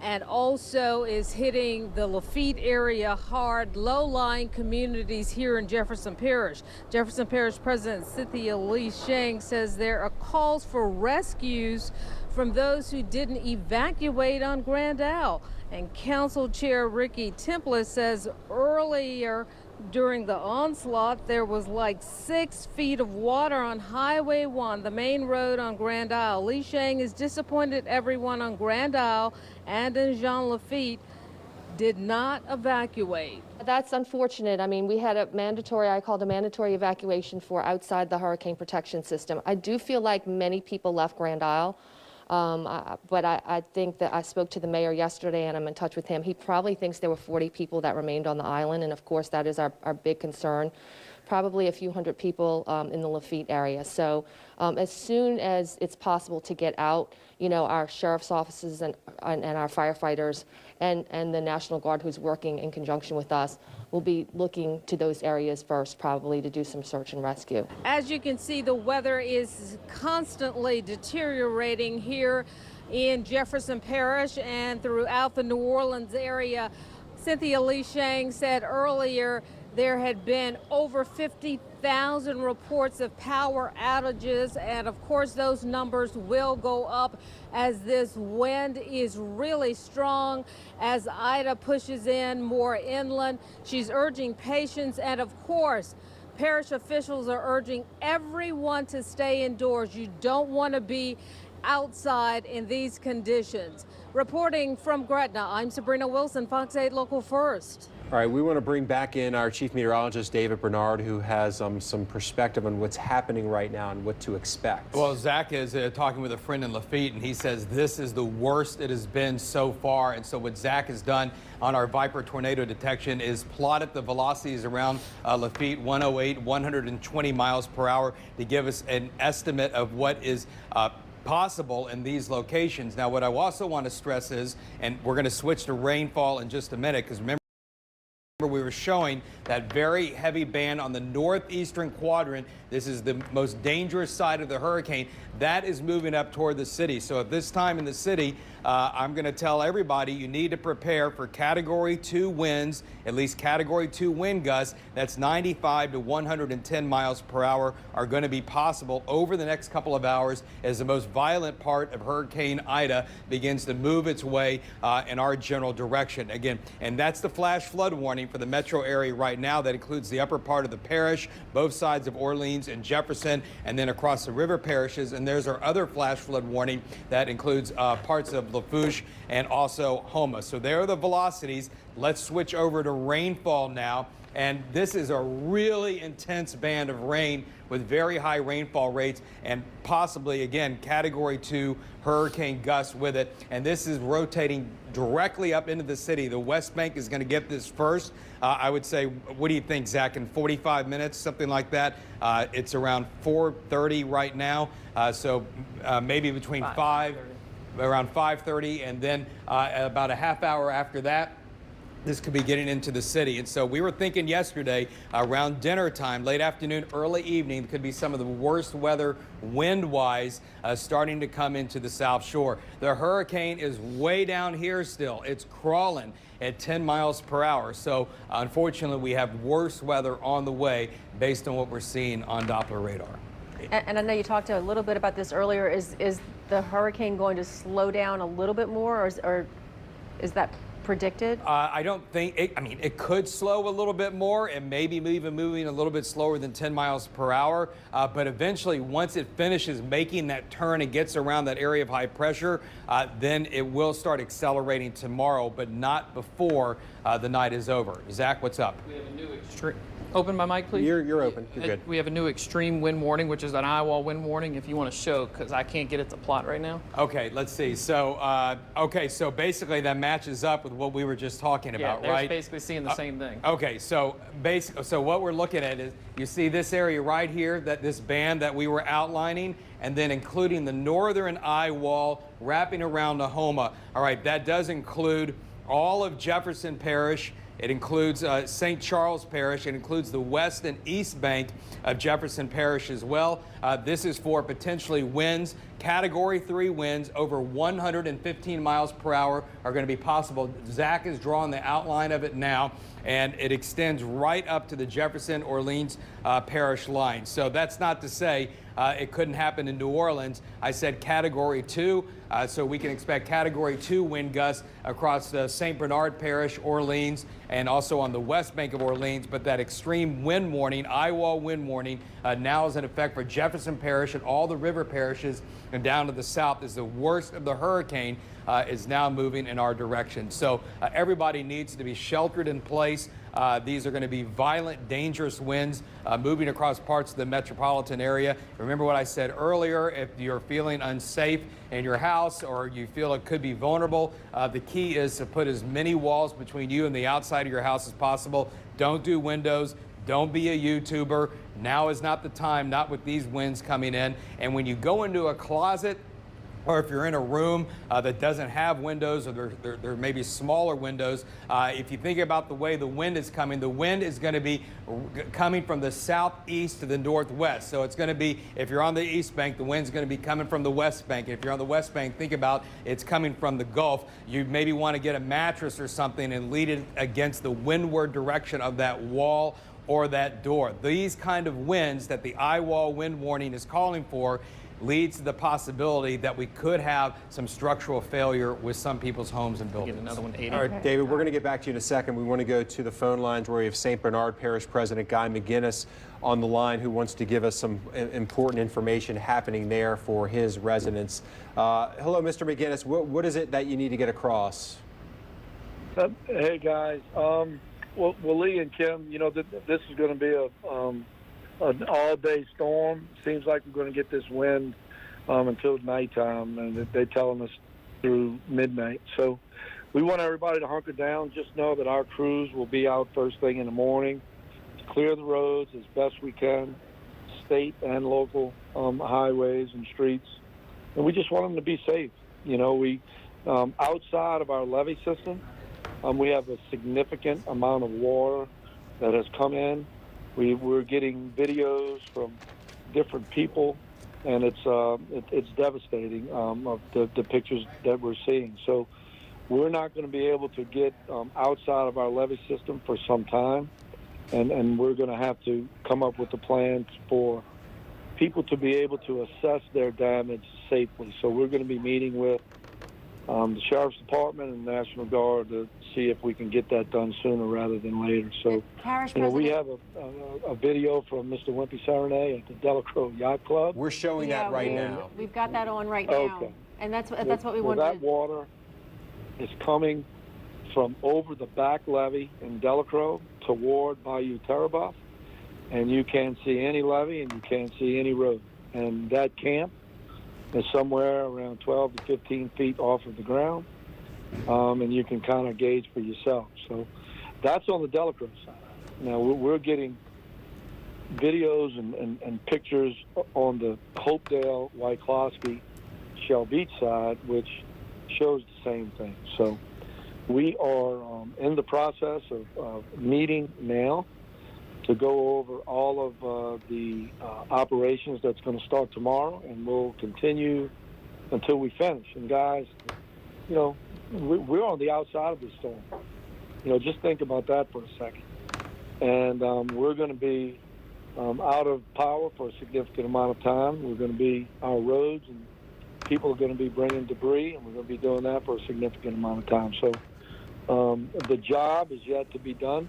and also is hitting the Lafitte area hard, low-lying communities here in Jefferson Parish. Jefferson Parish President Cynthia Lee Sheng says there are calls for rescues from those who didn't evacuate on Grand Isle. And Council Chair Ricky Templis says earlier during the onslaught, there was like 6 feet of water on Highway 1, the main road on Grand Isle. Lee Sheng is disappointed everyone on Grand Isle and in Jean Lafitte did not evacuate. That's unfortunate. I mean, we had I called a mandatory evacuation for outside the hurricane protection system. I do feel like many people left Grand Isle. But I think that I spoke to the mayor yesterday and I'm in touch with him. He probably thinks there were 40 people that remained on the island, and of course that is our big concern. Probably a few hundred people in the Lafitte area. So as soon as it's possible to get out, you know, our sheriff's offices and our firefighters and the National Guard, who's working in conjunction with us, will be looking to those areas first, probably to do some search and rescue. As you can see, the weather is constantly deteriorating here in Jefferson Parish and throughout the New Orleans area. Cynthia Lee Sheng said earlier there had been over 50,000 reports of power outages, and of course those numbers will go up as this wind is really strong as Ida pushes in more inland. She's urging patience, and of course parish officials are urging everyone to stay indoors. You don't want to be outside in these conditions. Reporting from Gretna, I'm Sabrina Wilson, Fox 8 Local First. All right, we want to bring back in our chief meteorologist, David Bernard, who has some perspective on what's happening right now and what to expect. Well, Zach is talking with a friend in Lafitte, and he says this is the worst it has been so far. And so what Zach has done on our Viper tornado detection is plotted the velocities around Lafitte, 108, 120 miles per hour, to give us an estimate of what is possible in these locations. Now, what I also want to stress is, and we're going to switch to rainfall in just a minute, because remember, we were showing that very heavy band on the northeastern quadrant. This is the most dangerous side of the hurricane. That is moving up toward the city. So at this time in the city, I'm going to tell everybody you need to prepare for Category 2 winds, at least Category 2 wind gusts. That's 95 to 110 miles per hour are going to be possible over the next couple of hours as the most violent part of Hurricane Ida begins to move its way in our general direction. Again, and that's the flash flood warning for the metro area right now. That includes the upper part of the parish, both sides of Orleans and Jefferson, and then across the river parishes. And there's our other flash flood warning that includes parts of Lafourche and also Houma. So there are the velocities. Let's switch over to rainfall now. And this is a really intense band of rain with very high rainfall rates and possibly, again, Category 2 hurricane gusts with it. And this is rotating directly up into the city. The West Bank is going to get this first. I would say, what do you think, Zach, in 45 minutes, something like that? It's around 4:30 right now. So maybe between around 5:30, and then about a half hour after that, this could be getting into the city. And so we were thinking yesterday around dinner time, late afternoon, early evening, could be some of the worst weather wind-wise starting to come into the South Shore. The hurricane is way down here still. It's crawling at 10 miles per hour. So unfortunately, we have worse weather on the way based on what we're seeing on Doppler radar. And I know you talked a little bit about this earlier. Is the hurricane going to slow down a little bit more, or is that predicted? I don't think it could slow a little bit more and maybe even moving a little bit slower than 10 miles per hour. But eventually, once it finishes making that turn and gets around that area of high pressure, then it will start accelerating tomorrow, but not before the night is over. Zach, what's up? We have a new extreme. Open my mic, please. You're open. You're good. We have a new extreme wind warning, which is an eye-wall wind warning, if you want to show, because I can't get it to plot right now. Okay, let's see. So, so basically that matches up with what we were just talking about, they're right? Basically seeing the same thing. Okay, so what we're looking at is, you see this area right here, this band that we were outlining, and then including the northern eye wall wrapping around the Houma. All right, that does include all of Jefferson Parish. It includes St. Charles Parish. It includes the west and east bank of Jefferson Parish as well. This is for potentially winds. Category 3 winds over 115 miles per hour are going to be possible. Zach is drawing the outline of it now, and it extends right up to the Jefferson Orleans Parish line. So that's not to say it couldn't happen in New Orleans. I said Category 2, so we can expect Category 2 wind gusts across St. Bernard Parish, Orleans, and also on the west bank of Orleans. But that extreme wind warning, eye-wall wind warning, now is in effect for Jefferson Parish and all the river parishes and down to the south, as the worst of the hurricane is now moving in our direction. So everybody needs to be sheltered in place. These are going to be violent, dangerous winds moving across parts of the metropolitan area. Remember what I said earlier, if you're feeling unsafe in your house or you feel it could be vulnerable, the key is to put as many walls between you and the outside of your house as possible. Don't do windows. Don't be a YouTuber. Now is not the time, not with these winds coming in. And when you go into a closet, or if you're in a room that doesn't have windows, or there may be smaller windows, if you think about the way the wind is coming, the wind is going to be coming from the southeast to the northwest. So it's going to be, if you're on the east bank, the wind's going to be coming from the west bank. If you're on the west bank, think about it's coming from the Gulf. You maybe want to get a mattress or something and lead it against the windward direction of that wall or that door. These kind of winds that the eye-wall wind warning is calling for leads to the possibility that we could have some structural failure with some people's homes and buildings. Get another one, 80. All right, David, we're going to get back to you in a second. We want to go to the phone lines where we have St. Bernard Parish President Guy McGinnis on the line, who wants to give us some important information happening there for his residents. Hello, Mr. McGinnis. What is it that you need to get across? Hey, guys. Well, Lee and Kim, you know, this is going to be an all-day storm. Seems like we're going to get this wind until nighttime, and they're telling us through midnight. So we want everybody to hunker down. Just know that our crews will be out first thing in the morning to clear the roads as best we can, state and local highways and streets. And we just want them to be safe. You know, we outside of our levee system, we have a significant amount of water that has come in. We're getting videos from different people, and it's devastating of the pictures that we're seeing. So we're not going to be able to get outside of our levee system for some time, and we're going to have to come up with a plan for people to be able to assess their damage safely. So we're going to be meeting with the Sheriff's Department and the National Guard to see if we can get that done sooner rather than later. So, you know, we have a video from Mr. Wimpy Serenay at the Delacroix Yacht Club. We're showing that right now. We've got that on right now. Okay. And that's what we well, wanted that water is coming from over the back levee in Delacroix toward Bayou Terrebonne, and you can't see any levee and you can't see any road. And that camp is somewhere around 12 to 15 feet off of the ground, and you can kind of gauge for yourself. So that's on the Delacroix side. Now we're getting videos and pictures on the Hopedale, Wyclosky, Shell Beach side, which shows the same thing. So we are in the process of meeting now to go over all of the operations that's going to start tomorrow, and we'll continue until we finish. And guys, you know, we're on the outside of this storm. You know, just think about that for a second. And we're going to be out of power for a significant amount of time. We're going to be our roads, and people are going to be bringing debris, and we're going to be doing that for a significant amount of time. So the job is yet to be done.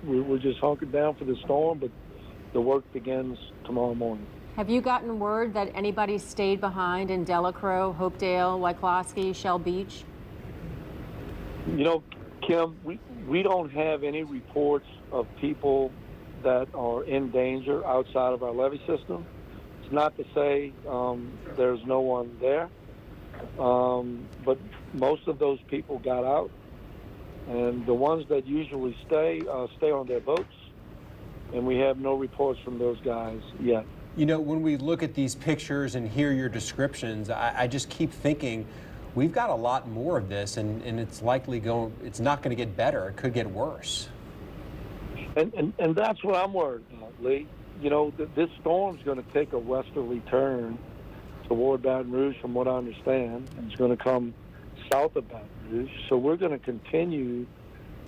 We're just hunkered down for the storm, but the work begins tomorrow morning. Have you gotten word that anybody stayed behind in Delacroix, Hopedale, Wyclosky, Shell Beach? You know, Kim, we don't have any reports of people that are in danger outside of our levee system. It's not to say there's no one there, but most of those people got out. And the ones that usually stay on their boats, and we have no reports from those guys yet. You know, when we look at these pictures and hear your descriptions, I just keep thinking we've got a lot more of this, and it's likely it's not going to get better. It could get worse. And that's what I'm worried about, Lee. You know, this storm's going to take a westerly turn toward Baton Rouge, from what I understand, and it's going to come south of Baton Rouge. So we're going to continue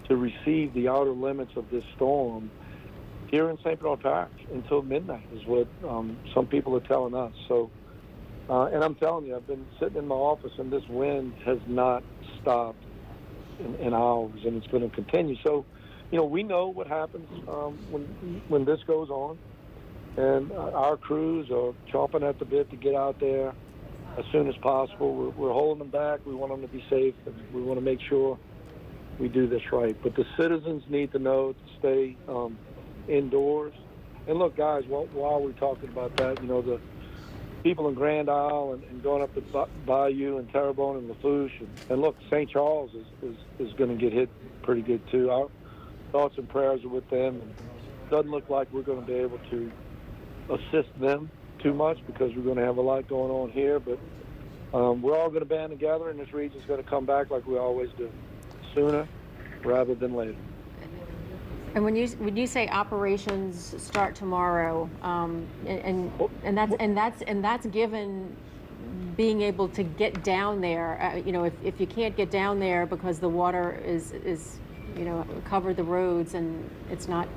to receive the outer limits of this storm here in St. Bernard Parish until midnight, is what some people are telling us. So, and I'm telling you, I've been sitting in my office, and this wind has not stopped in hours, and it's going to continue. So, you know, we know what happens when this goes on, and our crews are chomping at the bit to get out there as soon as possible. We're holding them back. We want them to be safe, and we want to make sure we do this right. But the citizens need to know to stay indoors. And look, guys, while we're talking about that, you know, the people in Grand Isle and going up to Bayou and Terrebonne and Lafourche, and look, St. Charles is going to get hit pretty good too. Our thoughts and prayers are with them, and it doesn't look like we're going to be able to assist them too much because we're going to have a lot going on here, but we're all going to band together, and this region's going to come back like we always do, sooner rather than later. And when you say operations start tomorrow, and that's given being able to get down there. You know, if you can't get down there because the water is you know, covered the roads and it's not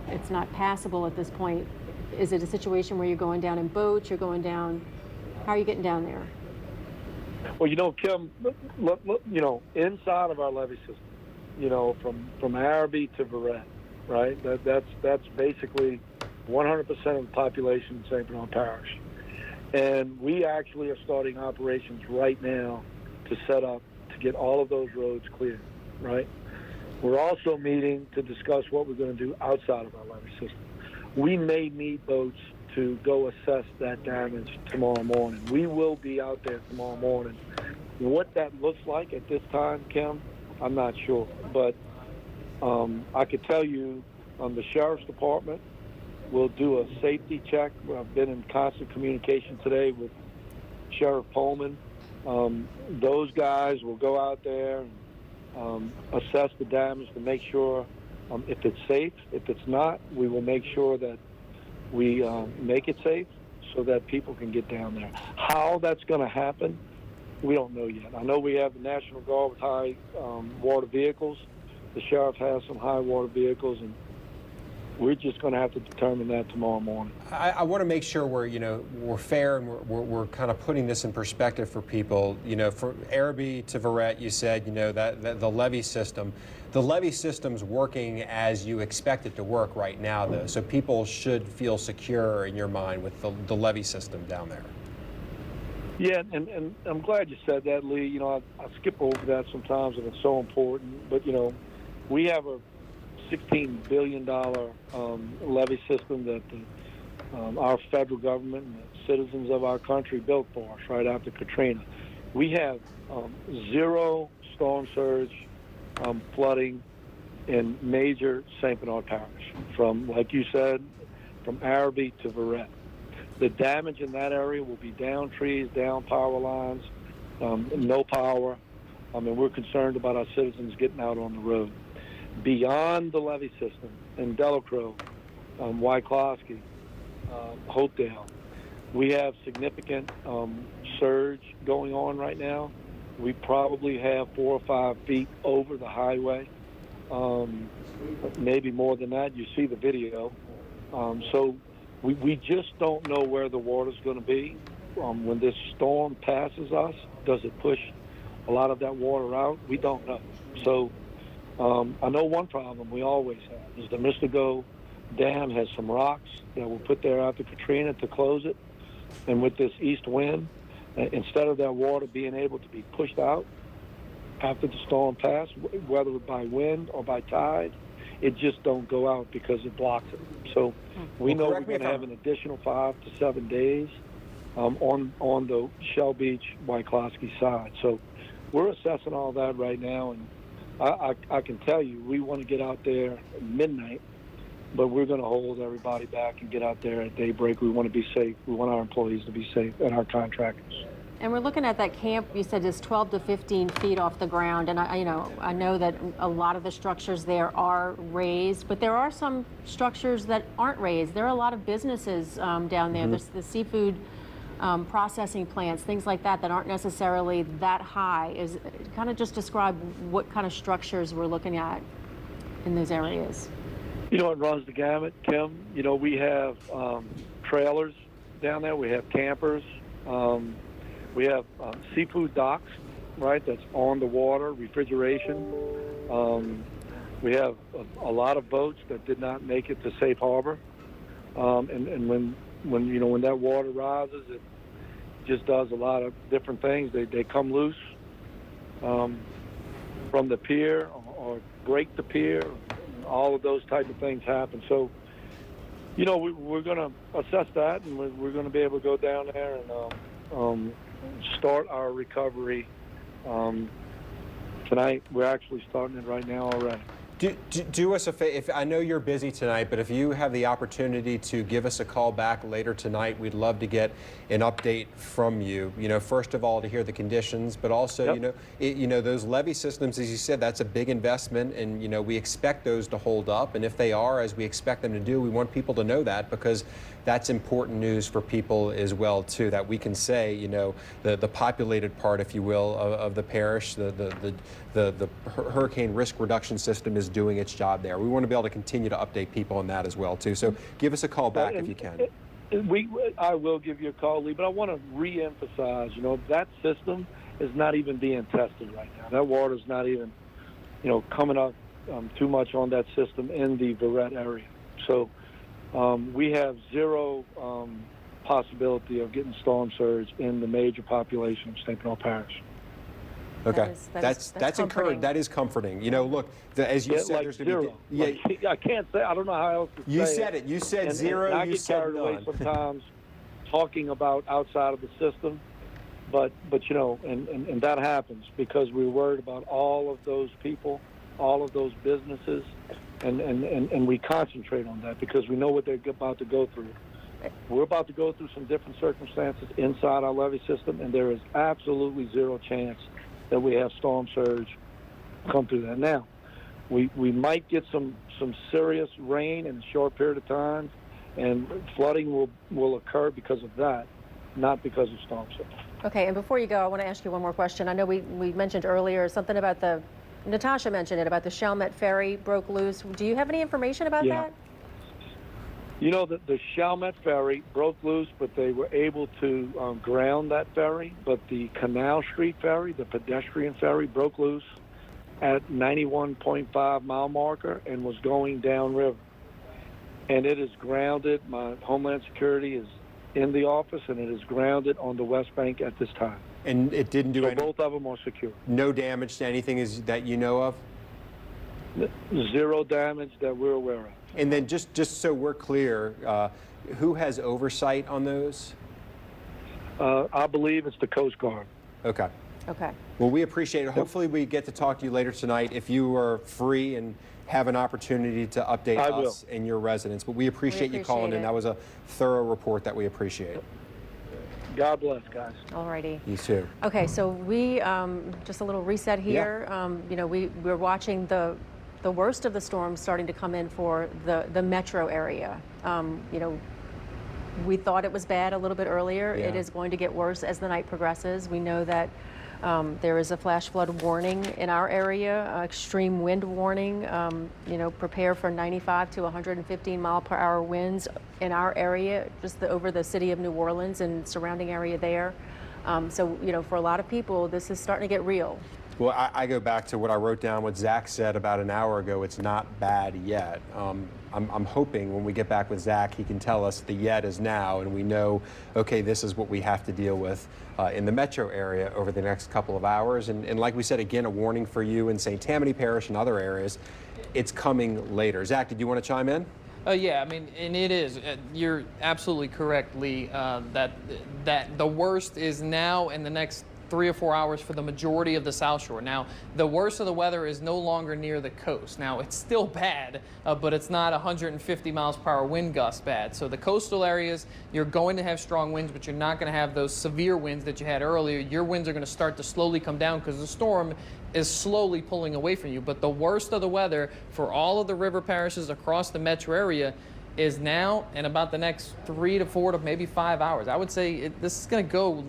passable at this point. Is it a situation where you're going down in boats? You're going down? How are you getting down there? Well, you know, Kim, look, you know, inside of our levee system, you know, from Arabi to Verret, right? That's basically 100% of the population in St. Bernard Parish. And we actually are starting operations right now to set up to get all of those roads clear, right? We're also meeting to discuss what we're going to do outside of our levee system. We may need boats to go assess that damage tomorrow morning. We will be out there tomorrow morning. What that looks like at this time, Kim, I'm not sure. But I could tell you the Sheriff's Department will do a safety check. I've been in constant communication today with Sheriff Pullman. Those guys will go out there and assess the damage to make sure if it's safe. If it's not, we will make sure that we make it safe so that people can get down there. How that's going to happen, we don't know yet. I know we have the National Guard with high water vehicles. The sheriff has some high water vehicles, and we're just going to have to determine that tomorrow morning. I want to make sure we're fair and we're kind of putting this in perspective for people. For Arabi to Verret, you said that the levee system. The levee system's working as you expect it to work right now, though. So people should feel secure in your mind with the levee system down there. Yeah, and I'm glad you said that, Lee. I skip over that sometimes, and it's so important. But we have a $16 billion levee system that our federal government and the citizens of our country built for us right after Katrina. We have zero storm surge flooding in major St. Bernard Parish, from, like you said, from Arabi to Verret. The damage in that area will be down trees, down power lines, no power. We're concerned about our citizens getting out on the road. Beyond the levee system in Delacroix, Wyclosky, Hopedale, we have significant surge going on right now. We probably have 4 or 5 feet over the highway, maybe more than that. You see the video. So we just don't know where the water's going to be. When this storm passes us, does it push a lot of that water out? We don't know. So I know one problem we always have is the Mystigo Dam has some rocks that were put there after Katrina to close it. And with this east wind, instead of that water being able to be pushed out after the storm passed, whether by wind or by tide, it just don't go out because it blocks it. So we know we're going to have an additional 5 to 7 days on the Shell Beach, Wyclosky side. So we're assessing all that right now, and I can tell you we want to get out there at midnight, but we're going to hold everybody back and get out there at daybreak. We want to be safe. We want our employees to be safe and our contractors. And we're looking at that camp, you said is 12 to 15 feet off the ground. And I know that a lot of the structures there are raised, but there are some structures that aren't raised. There are a lot of businesses down there. Mm-hmm. There's the seafood processing plants, things like that aren't necessarily that high. Kind of just describe what kind of structures we're looking at in those areas. It runs the gamut, Kim. We have trailers down there. We have campers. We have seafood docks, right, that's on the water, refrigeration. We have a lot of boats that did not make it to safe harbor. And when that water rises, it just does a lot of different things. They come loose from the pier or break the pier. All of those type of things happen. So, we're going to assess that, and we're going to be able to go down there and start our recovery tonight. We're actually starting it right now already. Do us a favor. I know you're busy tonight, but if you have the opportunity to give us a call back later tonight, we'd love to get an update from you. First of all, to hear the conditions, but also, yep. Those levee systems, as you said, that's a big investment, and we expect those to hold up. And if they are, as we expect them to do, we want people to know that, because that's important news for people as well too. That we can say, the populated part, if you will, of the parish, the hurricane risk reduction system is doing its job there. We want to be able to continue to update people on that as well too. So give us a call back if you can. I will give you a call, Lee, but I want to re-emphasize, that system is not even being tested right now. That water is not even, coming up too much on that system in the Verret area. So we have zero possibility of getting storm surge in the major population of St. Bernard Parish. Okay, that's that's encouraging. That is comforting. You know, look, as you said, like there's going to be zero. I can't say. I don't know how else to say it. You said it. You said zero. And I you get said carried away none. sometimes talking about outside of the system, but you know, and that happens because we're worried about all of those people, all of those businesses, and we concentrate on that because we know what they're about to go through. We're about to go through some different circumstances inside our levee system, and there is absolutely zero chance that we have storm surge come through that. Now, we might get some serious rain in a short period of time, and flooding will occur because of that, not because of storm surge. Okay, and before you go, I want to ask you one more question. I know we mentioned earlier something about Natasha mentioned it, about the Chalmette Ferry broke loose. Do you have any information about that? You know, the Chalmette Ferry broke loose, but they were able to ground that ferry. But the Canal Street Ferry, the pedestrian ferry, broke loose at 91.5 mile marker and was going downriver. And it is grounded. My Homeland Security is in the office, and it is grounded on the West Bank at this time. And it didn't do any. Both of them are secure. No damage to anything that you know of? Zero damage that we're aware of. And then just so we're clear, who has oversight on those? I believe it's the Coast Guard. Okay. Okay. Well, we appreciate it. Hopefully we get to talk to you later tonight if you are free and have an opportunity to update us and your residents. But we appreciate you calling in. That was a thorough report that we appreciate. God bless, guys. All righty. You too. Okay, so we, just a little reset here. You know, we're watching the worst of the storm starting to come in for the metro area. You know, we thought it was bad a little bit earlier. Yeah. It is going to get worse as the night progresses. We know that there is a flash flood warning in our area, extreme wind warning. You know, prepare for 95 to 115 mile per hour winds in our area, just over the city of New Orleans and surrounding area there. So, you know, for a lot of people, this is starting to get real. Well, I go back to what I wrote down, what Zach said about an hour ago. It's not bad yet. I'm hoping when we get back with Zach, he can tell us the yet is now, and we know, okay, this is what we have to deal with in the metro area over the next couple of hours. And like we said, again, a warning for you in St. Tammany Parish and other areas. It's coming later. Zach, did you want to chime in? Yeah, I mean, and it is. You're absolutely correct, Lee, that the worst is now in the next 3 or 4 hours for the majority of the South Shore. Now, the worst of the weather is no longer near the coast. Now, it's still bad, but it's not 150 miles per hour wind gust bad. So the coastal areas, you're going to have strong winds, but you're not going to have those severe winds that you had earlier. Your winds are going to start to slowly come down because the storm is slowly pulling away from you. But the worst of the weather for all of the river parishes across the metro area is now and about the next 3 to 4 to maybe 5 hours. I would say this is going to go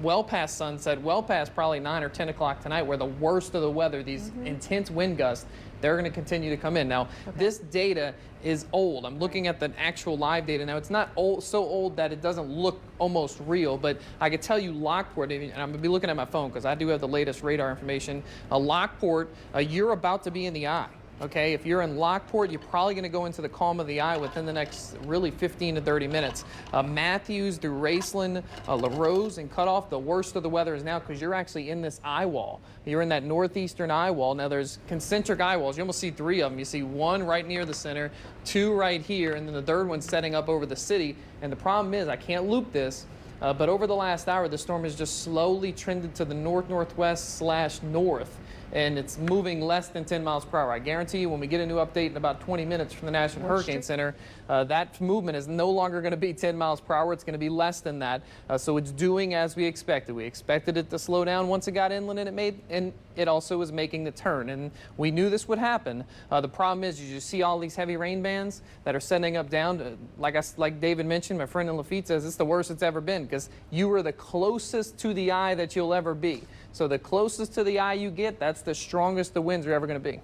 well past sunset, well past probably 9 or 10 o'clock tonight, where the worst of the weather, these intense wind gusts, they're going to continue to come in. Now, this data is old. I'm looking at the actual live data now. It's not old, so old that it doesn't look almost real, but I could tell you Lockport, and I'm going to be looking at my phone because I do have the latest radar information. Lockport, you're about to be in the eye. Okay, if you're in Lockport, you're probably going to go into the calm of the eye within the next really 15 to 30 minutes. Matthews through Raceland, LaRose, and Cutoff, the worst of the weather is now because you're actually in this eye wall. You're in that northeastern eye wall. Now, there's concentric eye walls. You almost see 3 of them. You see 1 right near the center, 2 right here, and then the 3rd one setting up over the city. And the problem is, I can't loop this, but over the last hour, the storm has just slowly trended to the north-northwest/north. And it's moving less than 10 miles per hour. I guarantee you when we get a new update in about 20 minutes from the National Hurricane Center, that movement is no longer going to be 10 miles per hour. It's going to be less than that. So it's doing as we expected. We expected it to slow down once it got inland, and it also is making the turn. And we knew this would happen. The problem is you see all these heavy rain bands that are setting up down. Like David mentioned, my friend in Lafitte says it's the worst it's ever been because you are the closest to the eye that you'll ever be. So the closest to the eye you get, that's the strongest the winds are ever going to be.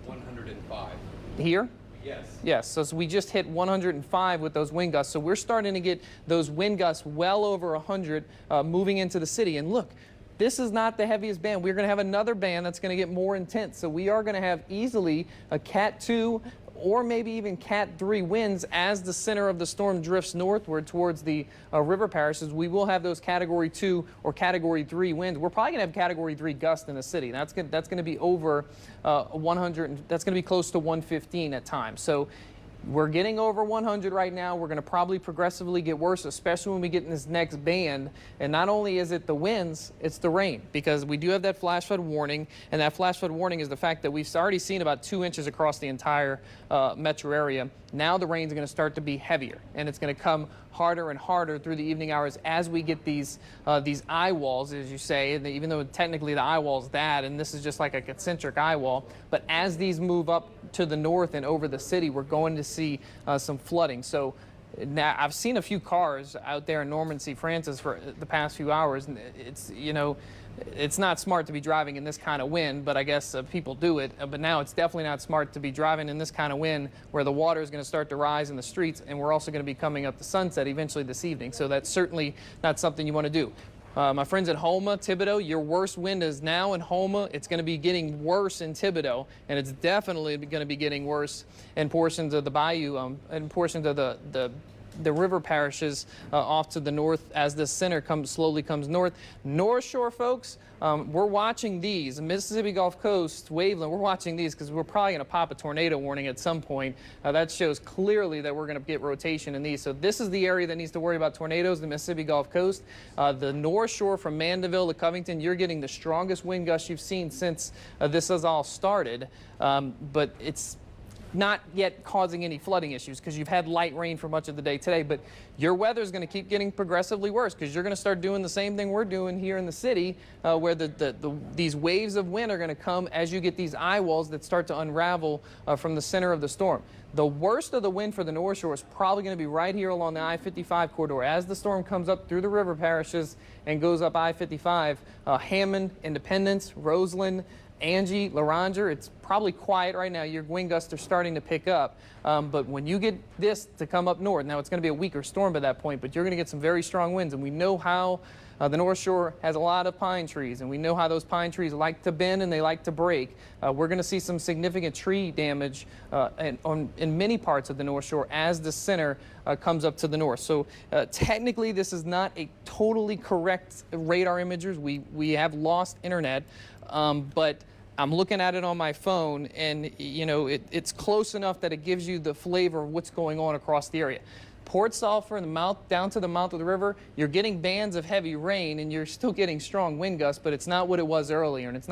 105. Here? Yes. Yes, so we just hit 105 with those wind gusts. So we're starting to get those wind gusts well over 100 moving into the city. And look, this is not the heaviest band. We're going to have another band that's going to get more intense. So we are going to have easily a Cat 2 or maybe even Cat 3 winds as the center of the storm drifts northward towards the river parishes. We will have those Category 2 or Category 3 winds. We're probably going to have Category 3 gusts in the city. That's going to be over 100. That's going to be close to 115 at times. So we're getting over 100 right now. We're going to probably progressively get worse, especially when we get in this next band. And not only is it the winds, it's the rain, because we do have that flash flood warning. And that flash flood warning is the fact that we've already seen about 2 inches across the entire metro area. Now the rain's going to start to be heavier, and it's going to come harder and harder through the evening hours as we get these eye walls, as you say, and even though technically the eye wall is that, and this is just like a concentric eye wall. But as these move up to the north and over the city, we're going to see some flooding. So now I've seen a few cars out there in Norman C. Francis for the past few hours, and it's, you know, it's not smart to be driving in this kind of wind, but I guess people do it. But now it's definitely not smart to be driving in this kind of wind where the water is going to start to rise in the streets, and we're also going to be coming up to sunset eventually this evening. So that's certainly not something you want to do. My friends at Houma, Thibodaux, your worst wind is now in Houma. It's going to be getting worse in Thibodaux, and it's definitely going to be getting worse in portions of the bayou and portions of the river parishes off to the north as the center slowly comes north. North Shore, folks, we're watching these. Mississippi Gulf Coast, Waveland, we're watching these because we're probably going to pop a tornado warning at some point. That shows clearly that we're going to get rotation in these. So this is the area that needs to worry about tornadoes, the Mississippi Gulf Coast. The North Shore from Mandeville to Covington, you're getting the strongest wind gusts you've seen since this has all started. But it's not yet causing any flooding issues because you've had light rain for much of the day today. But your weather is going to keep getting progressively worse because you're going to start doing the same thing we're doing here in the city where these waves of wind are going to come as you get these eye walls that start to unravel from the center of the storm. The worst of the wind for the North Shore is probably going to be right here along the I-55 corridor as the storm comes up through the river parishes and goes up I-55. Hammond, Independence, Roseland, Angie, Laranger, it's probably quiet right now. Your wind gusts are starting to pick up. But when you get this to come up north, now it's going to be a weaker storm by that point, but you're going to get some very strong winds. And we know how the North Shore has a lot of pine trees, and we know how those pine trees like to bend and they like to break. We're going to see some significant tree damage in many parts of the North Shore as the center comes up to the north. So technically, this is not a totally correct radar imagers. We have lost internet, but I'm looking at it on my phone, and you know it's close enough that it gives you the flavor of what's going on across the area. Port Sulphur and the mouth down to the mouth of the river, you're getting bands of heavy rain, and you're still getting strong wind gusts, but it's not what it was earlier, and it's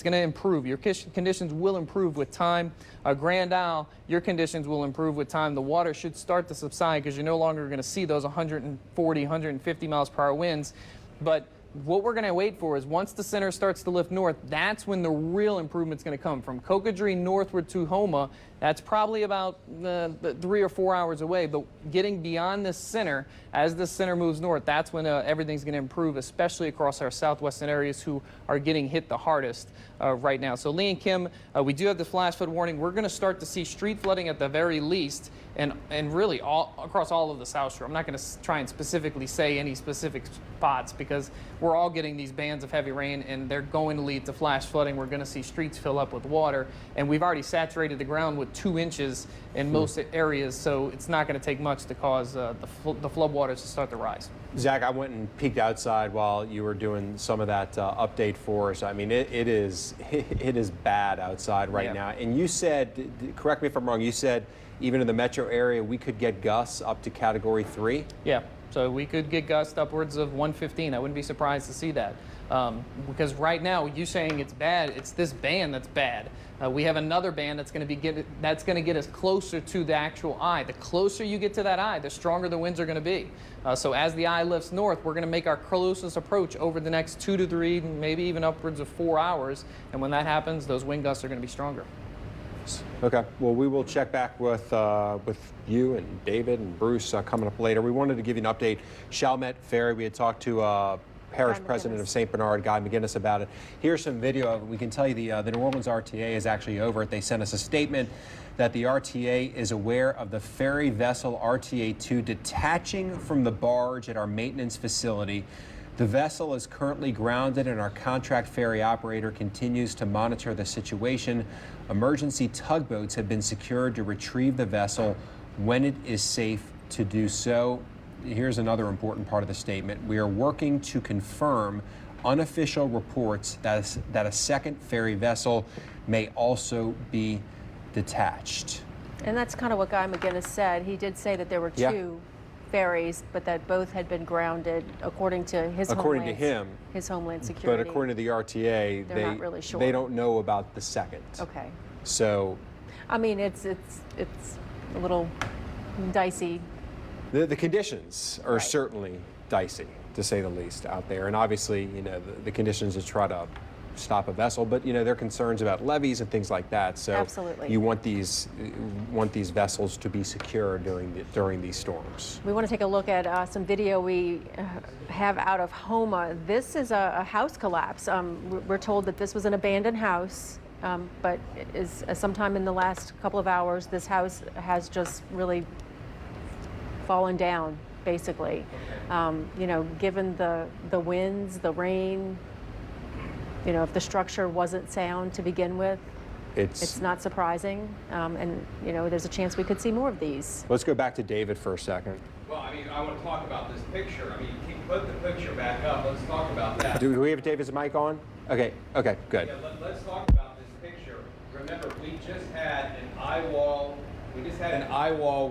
gonna improve. Your conditions will improve with time. Grand Isle, your conditions will improve with time. The water should start to subside because you're no longer going to see those 140, 150 miles per hour winds, but what we're going to wait for is once the center starts to lift north, that's when the real improvement's going to come. From Cocodrie northward to Houma, that's probably about 3 or 4 hours away. But getting beyond this center, as the center moves north, that's when everything's going to improve, especially across our southwestern areas who are getting hit the hardest right now. So Lee and Kim, we do have the flash flood warning. We're going to start to see street flooding at the very least, and really across all of the South Shore. I'm not going to try and specifically say any specific spots because we're all getting these bands of heavy rain, and they're going to lead to flash flooding. We're going to see streets fill up with water, and we've already saturated the ground with 2 inches in most areas, so it's not going to take much to cause the floodwaters to start to rise. Zach, I went and peeked outside while you were doing some of that update for us. I mean, it is bad outside right now. And you said, correct me if I'm wrong, you said even in the metro area we could get gusts up to Category 3? Yeah, so we could get gusts upwards of 115. I wouldn't be surprised to see that. Because right now, you saying it's bad, it's this band that's bad. We have another band that's going to get us closer to the actual eye. The closer you get to that eye, the stronger the winds are going to be. So as the eye lifts north, we're going to make our closest approach over the next 2 to 3, maybe even upwards of 4 hours. And when that happens, those wind gusts are going to be stronger. Okay. Well, we will check back with you and David and Bruce coming up later. We wanted to give you an update. Chalmette Ferry, we had talked to Parish President of St. Bernard, Guy McGinnis, about it. Here's some video of it. We can tell you the New Orleans RTA is actually over it. They sent us a statement that the RTA is aware of the ferry vessel RTA-2 detaching from the barge at our maintenance facility. The vessel is currently grounded and our contract ferry operator continues to monitor the situation. Emergency tugboats have been secured to retrieve the vessel when it is safe to do so. Here's another important part of the statement. We are working to confirm unofficial reports that a second ferry vessel may also be detached. And that's kind of what Guy McGinnis said. He did say that there were two ferries, but that both had been grounded according to his his Homeland Security. But according to the RTA, they're not really sure. They don't know about the second. Okay. So, I mean, it's a little dicey. The conditions are certainly dicey, to say the least, out there. And obviously, you know, the conditions to try to stop a vessel, but you know, there are concerns about levees and things like that. So absolutely, you want these vessels to be secure during these storms. We want to take a look at some video we have out of Houma. This is a house collapse. We're told that this was an abandoned house, but sometime in the last couple of hours, this house has just really fallen down, basically. You know, given the winds, the rain, you know, if the structure wasn't sound to begin with, it's not surprising. And, you know, there's a chance we could see more of these. Let's go back to David for a second. Well, I mean, I want to talk about this picture. I mean, put the picture back up. Let's talk about that. Do we have David's mic on? Okay, good. Yeah, let's talk about this picture. Remember, we just had an eye wall wind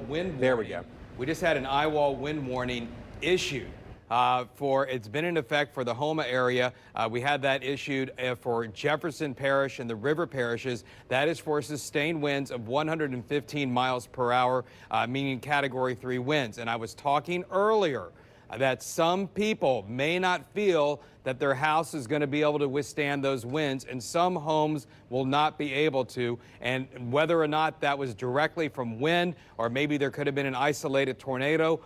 warning. There we go. We just had an eye wall wind warning issued. It's been in effect for the Houma area. We had that issued for Jefferson Parish and the river parishes. That is for sustained winds of 115 miles per hour, meaning Category 3 winds. And I was talking earlier that some people may not feel that their house is going to be able to withstand those winds, and some homes will not be able to. And whether or not that was directly from wind, or maybe there could have been an isolated tornado,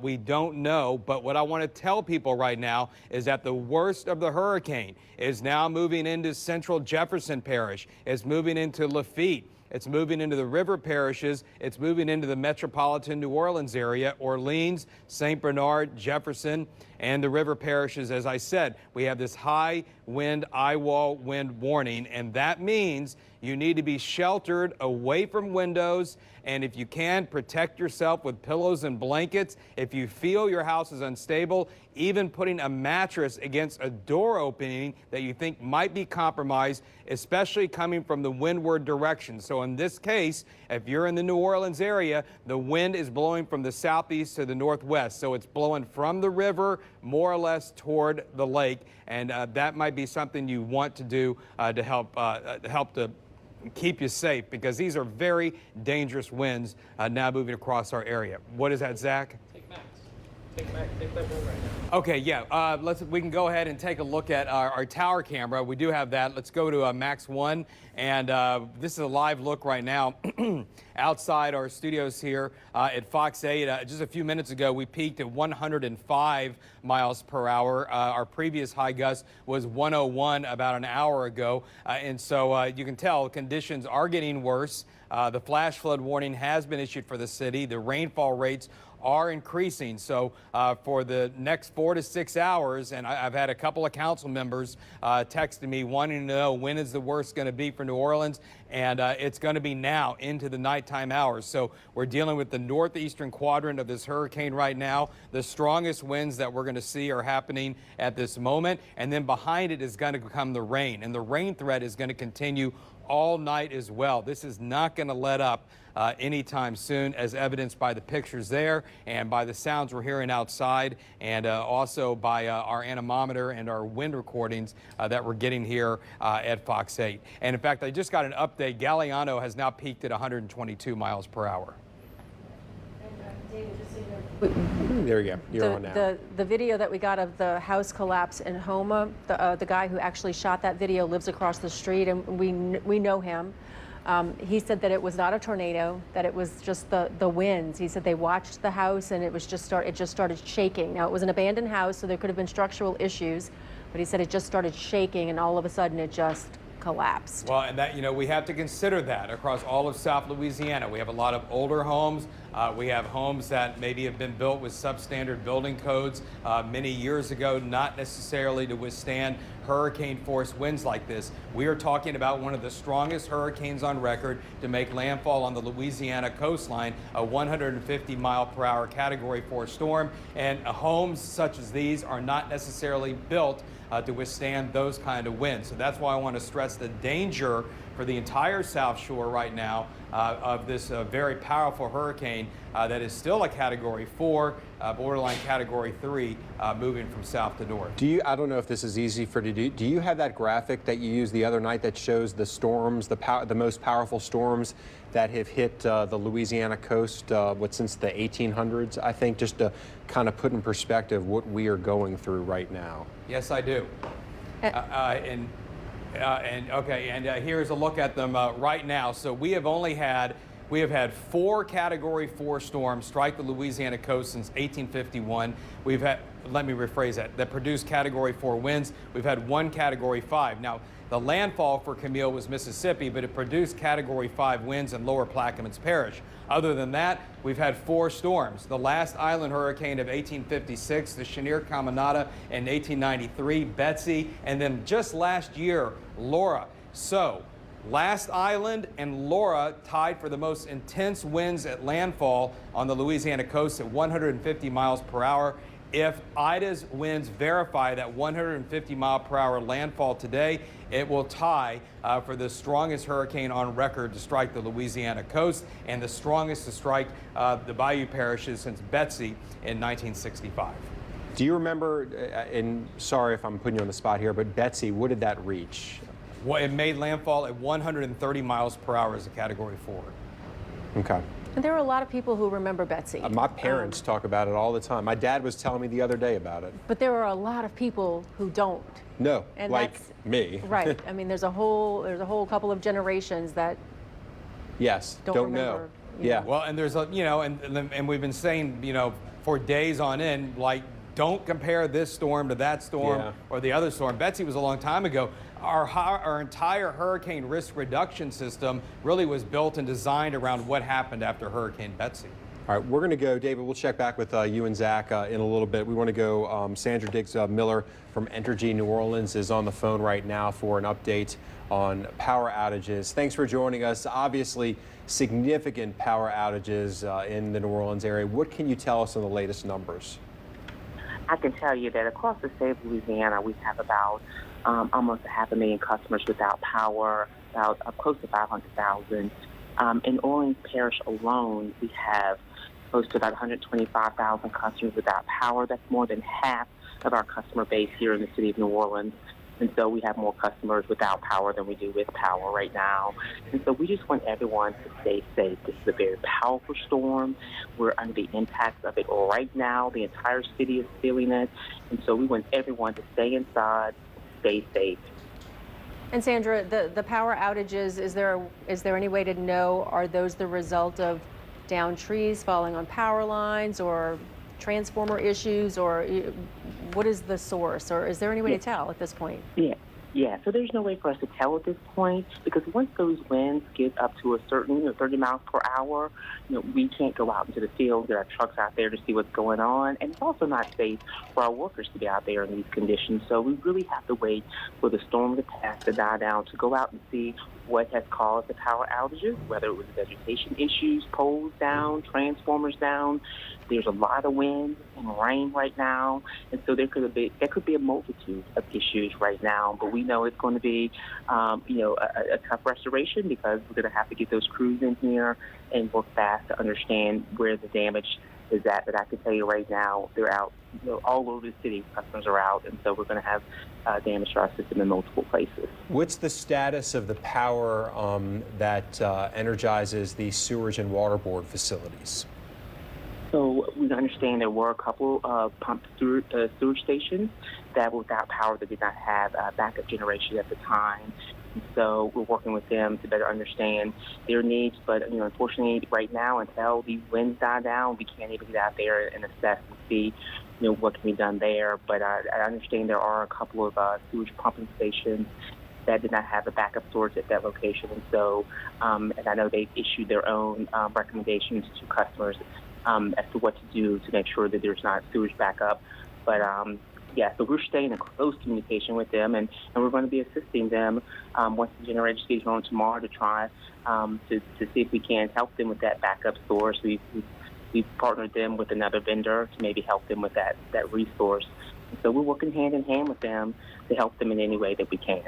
we don't know. But what I want to tell people right now is that the worst of the hurricane is now moving into central Jefferson Parish, it's moving into Lafitte, it's moving into the river parishes. It's moving into the metropolitan New Orleans area, Orleans, St. Bernard, Jefferson, and the river parishes. As I said, we have this high wind, eye wall wind warning, and that means you need to be sheltered away from windows. And if you can, protect yourself with pillows and blankets. If you feel your house is unstable, even putting a mattress against a door opening that you think might be compromised, especially coming from the windward direction. So in this case, if you're in the New Orleans area, the wind is blowing from the southeast to the northwest. So it's blowing from the river more or less toward the lake. And that might be something you want to do to help to keep you safe, because these are very dangerous winds now moving across our area. What is that, Zach? Take Max. Take that one right now. Okay, yeah. We can go ahead and take a look at our tower camera. We do have that. Let's go to Max 1, and this is a live look right now outside our studios here at Fox 8. Just a few minutes ago, we peaked at 105 miles per hour. Our previous high gust was 101 about an hour ago, and so you can tell conditions are getting worse. The flash flood warning has been issued for the city. The rainfall rates are increasing. So for the next 4 to 6 hours, and I've had a couple of council members texting me wanting to know when is the worst going to be for New Orleans, and it's going to be now into the nighttime hours. So we're dealing with the northeastern quadrant of this hurricane right now. The strongest winds that we're going to see are happening at this moment, and then behind it is going to come the rain, and the rain threat is going to continue all night as well. This is not going to let up anytime soon, as evidenced by the pictures there and by the sounds we're hearing outside, and also by our anemometer and our wind recordings that we're getting here at Fox 8. And in fact, I just got an update. Galliano has now peaked at 122 miles per hour. There you go. You're on now. The video that we got of the house collapse in Houma, the guy who actually shot that video lives across the street, and we know him. He said that it was not a tornado, that it was just the winds. He said they watched the house and it just started shaking. Now, it was an abandoned house, so there could have been structural issues, but he said it just started shaking and all of a sudden it just collapsed. Well, and that, you know, we have to consider that across all of South Louisiana. We have a lot of older homes, We have homes that maybe have been built with substandard building codes many years ago, not necessarily to withstand hurricane force winds like this. We are talking about one of the strongest hurricanes on record to make landfall on the Louisiana coastline, a 150-mile-per-hour Category 4 storm, and homes such as these are not necessarily built to withstand those kind of winds. So that's why I want to stress the danger for the entire South Shore right now of this very powerful hurricane that is still a Category 4, borderline Category 3, moving from south to north. I don't know if this is easy for you to do. Do you have that graphic that you used the other night that shows the storms, the most powerful storms that have hit the Louisiana coast, since the 1800s, I think, just to kind of put in perspective what we are going through right now? Yes, I do. Here's a look at them right now. So we have had 4 Category 4 storms strike the Louisiana coast since 1851. We've had, let me rephrase that produced Category 4 winds. We've had 1 Category 5. Now, the landfall for Camille was Mississippi, but it produced Category 5 winds in Lower Plaquemines Parish. Other than that, we've had 4 storms. The last island hurricane of 1856, the Chenier Caminada in 1893, Betsy, and then just last year, Laura. So, last island and Laura tied for the most intense winds at landfall on the Louisiana coast at 150 miles per hour. If Ida's winds verify that 150-mile-per-hour landfall today, it will tie for the strongest hurricane on record to strike the Louisiana coast and the strongest to strike the Bayou parishes since Betsy in 1965. Do you remember, and sorry if I'm putting you on the spot here, but Betsy, what did that reach? Well, it made landfall at 130 miles per hour as a Category 4. Okay. And there are a lot of people who remember Betsy. My parents talk about it all the time. My dad was telling me the other day about it. But there are a lot of people who don't. No, And like that's- me. Right. I mean, there's a whole couple of generations that Yes, don't know. remember. Yeah. Well, and there's and we've been saying, for days on end, like, don't compare this storm to that storm or the other storm. Betsy was a long time ago. Our entire hurricane risk reduction system really was built and designed around what happened after Hurricane Betsy. All right, we're going to go, David, we'll check back with you and Zach in a little bit. We want to go, Sandra Diggs Miller from Entergy New Orleans is on the phone right now for an update on power outages. Thanks for joining us. Obviously, significant power outages in the New Orleans area. What can you tell us on the latest numbers? I can tell you that across the state of Louisiana, we have about almost 500,000 customers without power, about close to 500,000. In Orleans Parish alone, we have close to about 125,000 customers without power. That's more than half of our customer base here in the city of New Orleans. And so we have more customers without power than we do with power right now. And so we just want everyone to stay safe. This is a very powerful storm. We're under the impacts of it right now. The entire city is feeling it. And so we want everyone to stay inside, stay safe. And Sandra, the power outages, is there any way to know, are those the result of downed trees falling on power lines or transformer issues, or what is the source, or is there any way to tell at this point? Yeah, so there's no way for us to tell at this point, because once those winds get up to a certain 30 miles per hour, we can't go out into the field, get our trucks out there to see what's going on, and it's also not safe for our workers to be out there in these conditions. So we really have to wait for the storm to pass, to die down, to go out and see what has caused the power outages, whether it was vegetation issues, poles down, transformers down. There's a lot of wind and rain right now, and so there could be a multitude of issues right now. But we know it's going to be, a tough restoration, because we're going to have to get those crews in here and work fast to understand where the damage is at. But I can tell you right now, they're out, all over the city. Customers are out, and so we're going to have damage to our system in multiple places. What's the status of the power that energizes the sewage and water board facilities? So we understand there were a couple of pump sewage stations that were without power, that did not have backup generation at the time. And so we're working with them to better understand their needs. But unfortunately, right now, until these winds die down, we can't even get out there and assess and see what can be done there. But I understand there are a couple of sewage pumping stations that did not have a backup storage at that location. And so, and I know they issued their own recommendations to customers as to what to do to make sure that there's not sewage backup. But yeah, so we're staying in close communication with them, and we're going to be assisting them once the generators get on tomorrow to try to see if we can help them with that backup source. We've partnered them with another vendor to maybe help them with that resource. And so we're working hand in hand with them to help them in any way that we can.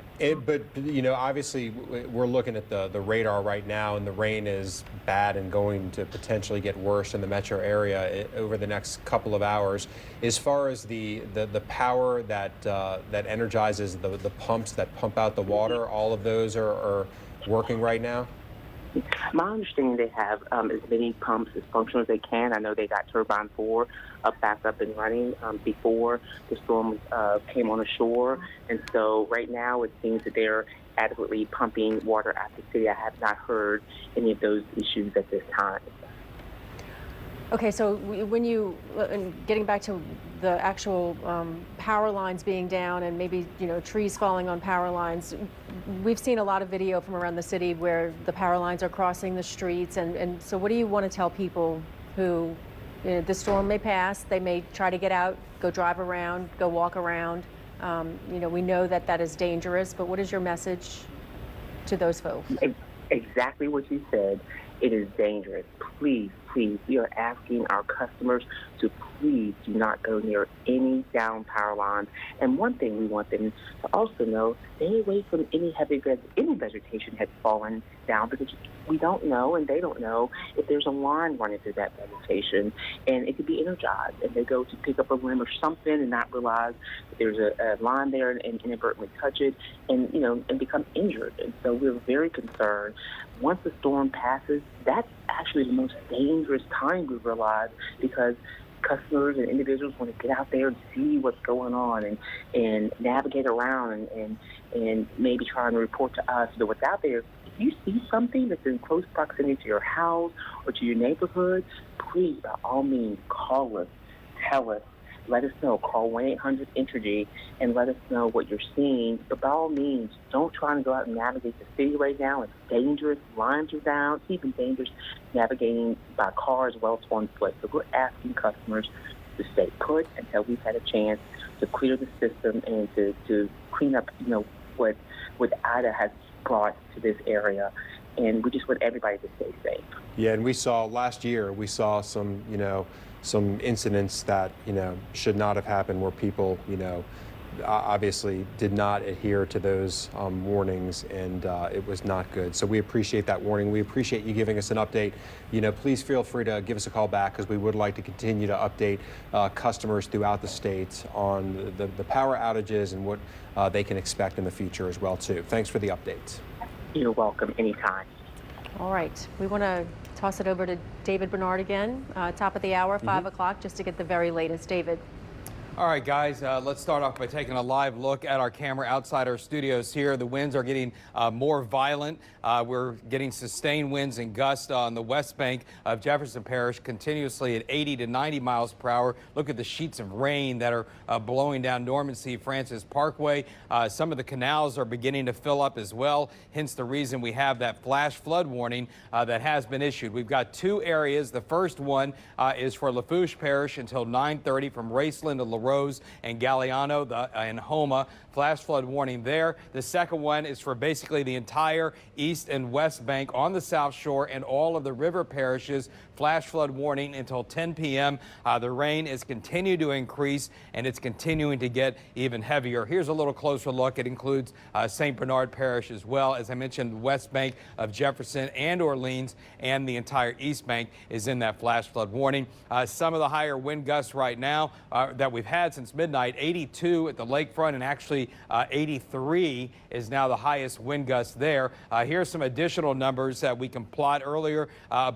But, you know, obviously we're looking at the radar right now, and the rain is bad and going to potentially get worse in the metro area over the next couple of hours. As far as the power that energizes the pumps that pump out the water, all of those are working right now? My understanding, they have as many pumps as functional as they can. I know they got Turbine 4 back up and running before the storm came on the shore. And so right now it seems that they're adequately pumping water out the city. I have not heard any of those issues at this time. Okay, so when you, getting back to the actual power lines being down and maybe, you know, trees falling on power lines, we've seen a lot of video from around the city where the power lines are crossing the streets. And so what do you want to tell people who, you know, the storm may pass, they may try to get out, go drive around, go walk around. You know, we know that that is dangerous, but what is your message to those folks? Exactly what you said. It is dangerous. Please, we are asking our customers to please do not go near any down power lines. And one thing we want them to also know, stay away from any vegetation has fallen down, because we don't know and they don't know if there's a line running through that vegetation, and it could be energized, and they go to pick up a limb or something and not realize that there's a line there and inadvertently touch it and, you know, and become injured. And so we're very concerned. Once the storm passes, that's actually the most dangerous time, we realize, because customers and individuals want to get out there and see what's going on and navigate around and maybe try and report to us. So what's out there, if you see something that's in close proximity to your house or to your neighborhood, please, by all means, call us, tell us, let us know. Call 1-800-ENERGY and let us know what you're seeing. But by all means, don't try to go out and navigate the city right now. It's dangerous. Lines are down. It's even dangerous navigating by car as well as on foot. So we're asking customers to stay put until we've had a chance to clear the system and to clean up, you know, what Ida has brought to this area. And we just want everybody to stay safe. Yeah, and we saw last year, some, you know, some incidents that, you know, should not have happened, where people, you know, obviously did not adhere to those warnings, and it was not good. So we appreciate that warning. We appreciate you giving us an update. You know, please feel free to give us a call back, because we would like to continue to update customers throughout the state on the power outages and what they can expect in the future as well, too. Thanks for the updates. You're welcome. Anytime. All right. We want to toss it over to David Bernard again, top of the hour, 5 o'clock, just to get the very latest. David. All right, guys, let's start off by taking a live look at our camera outside our studios here. The winds are getting more violent. We're getting sustained winds and gusts on the west bank of Jefferson Parish, continuously at 80 to 90 miles per hour. Look at the sheets of rain that are blowing down Norman C. Francis Parkway. Some of the canals are beginning to fill up as well, hence the reason we have that flash flood warning that has been issued. We've got two areas. The first one is for Lafourche Parish until 9:30 from Raceland to Rose and Galliano and Homa. Flash flood warning there. The second one is for basically the entire east and west bank on the South Shore and all of the river parishes. Flash flood warning until 10 p.m. The rain is continuing to increase, and it's continuing to get even heavier. Here's a little closer look. It includes St. Bernard Parish as well. As I mentioned, the west bank of Jefferson and Orleans and the entire east bank is in that flash flood warning. Some of the higher wind gusts right now that we've had since midnight, 82 at the lakefront, and actually 83 is now the highest wind gust there. Here's some additional numbers that we can plot earlier.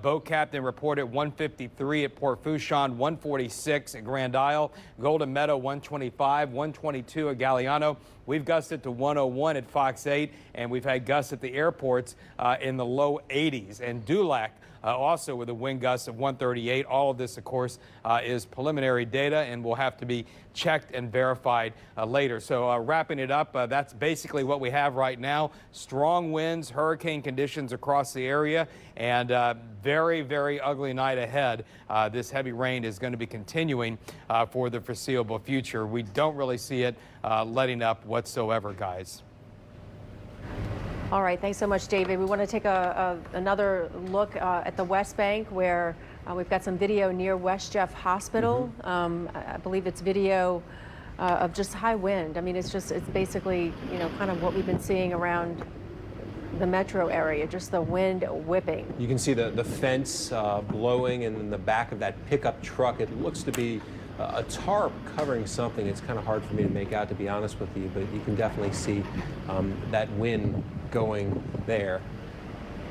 Boat captain reported 153 at Port Fourchon, 146 at Grand Isle, Golden Meadow 125, 122 at Galliano. We've gusted to 101 at Fox 8, and we've had gusts at the airports in the low 80s. And Dulac also with a wind gust of 138. All of this, of course, is preliminary data and will have to be checked and verified later. So wrapping it up, that's basically what we have right now. Strong winds, hurricane conditions across the area, and very, very ugly night ahead. This heavy rain is going to be continuing for the foreseeable future. We don't really see it letting up whatsoever, guys. All right, thanks so much, David. We want to take another look at the West Bank, where we've got some video near West Jeff Hospital. I believe it's video of just high wind. I mean, it's basically, you know, kind of what we've been seeing around the metro area, just the wind whipping. You can see the fence blowing, and in the back of that pickup truck, it looks to be a tarp covering something. It's kind of hard for me to make out, to be honest with you, but you can definitely see that wind going there.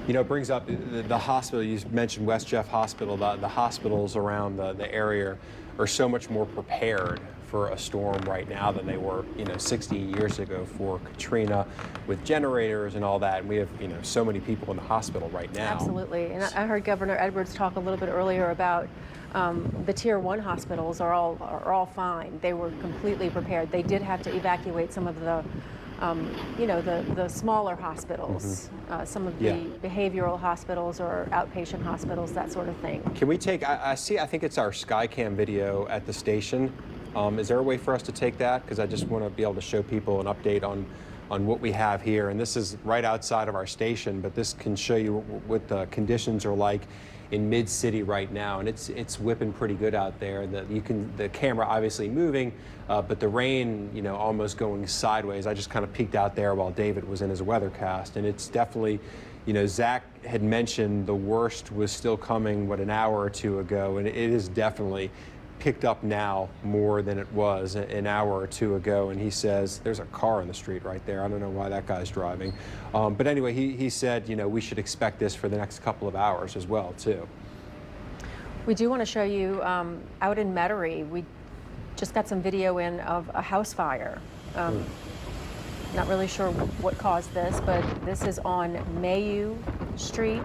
You know, it brings up the hospital. You mentioned West Jeff Hospital. The hospitals around the area are so much more prepared for a storm right now than they were, you know, 60 years ago for Katrina, with generators and all that. And we have, you know, so many people in the hospital right now. Absolutely. And I heard Governor Edwards talk a little bit earlier about the Tier 1 hospitals are all fine. They were completely prepared. They did have to evacuate some of the you know, the smaller hospitals, some of the behavioral hospitals or outpatient hospitals, that sort of thing. Can we take, I think it's our Skycam video at the station. Is there a way for us to take that? Because I just want to be able to show people an update on what we have here. And this is right outside of our station, but this can show you what the conditions are like in Mid-City right now, and it's whipping pretty good out there. The camera obviously moving, but the rain, you know, almost going sideways. I just kind of peeked out there while David was in his weathercast, and it's definitely, you know, Zach had mentioned the worst was still coming, an hour or two ago, and it is definitely picked up now more than it was an hour or two ago. And he says there's a car in the street right there. I don't know why that guy's driving. But anyway, he said, you know, we should expect this for the next couple of hours as well, too. We do want to show you out in Metairie. We just got some video in of a house fire. Not really sure what caused this, but this is on Mayu Street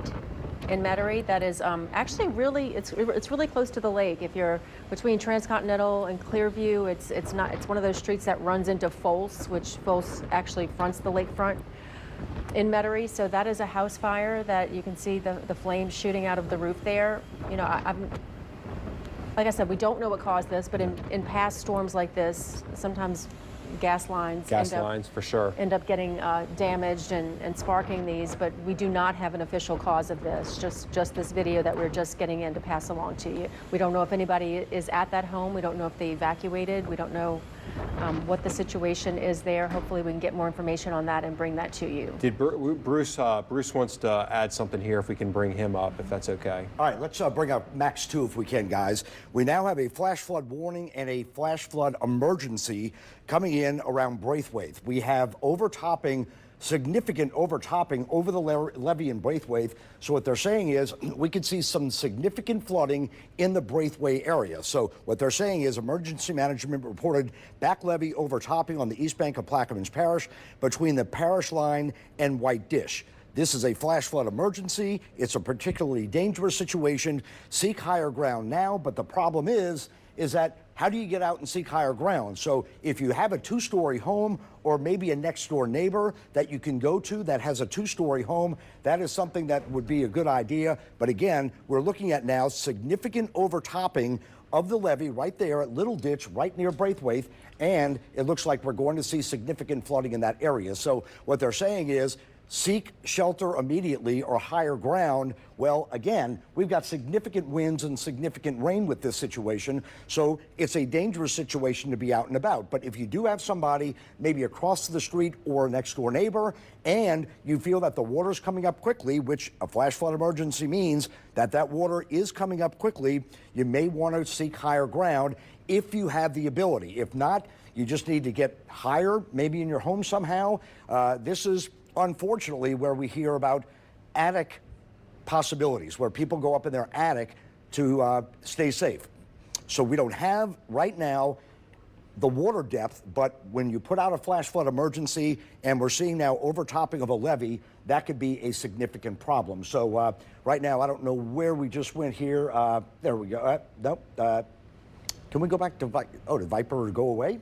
in Metairie. That is actually really, it's really close to the lake. If you're between Transcontinental and Clearview, it's one of those streets that runs into Folse, which Folse actually fronts the lakefront in Metairie. So that is a house fire that you can see the flames shooting out of the roof there. You know, like I said, we don't know what caused this, but in past storms like this, sometimes gas lines for sure end up getting damaged and sparking these, but we do not have an official cause of this, just this video that we're just getting in to pass along to you. We don't know if anybody is at that home. We don't know if they evacuated. We don't know what the situation is there. Hopefully we can get more information on that and bring that to you. Did Bruce wants to add something here, if we can bring him up, if that's okay. All right, let's bring up Max 2 if we can, guys. We now have a flash flood warning and a flash flood emergency coming in around Braithwaite. We have significant overtopping over the levee in Braithwaite. So what they're saying is we could see some significant flooding in the Braithwaite area. So what they're saying is emergency management reported back levee overtopping on the east bank of Plaquemines Parish between the parish line and White Dish. This is a flash flood emergency. It's a particularly dangerous situation. Seek higher ground now, but the problem is that how do you get out and seek higher ground? So if you have a two-story home or maybe a next-door neighbor that you can go to that has a two-story home, that is something that would be a good idea. But again, we're looking at now significant overtopping of the levee right there at Little Ditch, right near Braithwaite, and it looks like we're going to see significant flooding in that area. So what they're saying is seek shelter immediately or higher ground. Well, again, we've got significant winds and significant rain with this situation, so it's a dangerous situation to be out and about. But if you do have somebody maybe across the street or a next door neighbor, and you feel that the water's coming up quickly, which a flash flood emergency means that water is coming up quickly, you may want to seek higher ground if you have the ability. If not, you just need to get higher, maybe in your home somehow. This is unfortunately where we hear about attic possibilities, where people go up in their attic to stay safe. So we don't have right now the water depth, but when you put out a flash flood emergency and we're seeing now overtopping of a levee, that could be a significant problem. So right now, I don't know where we just went here. There we go. Nope. Can we go back to did Viper go away?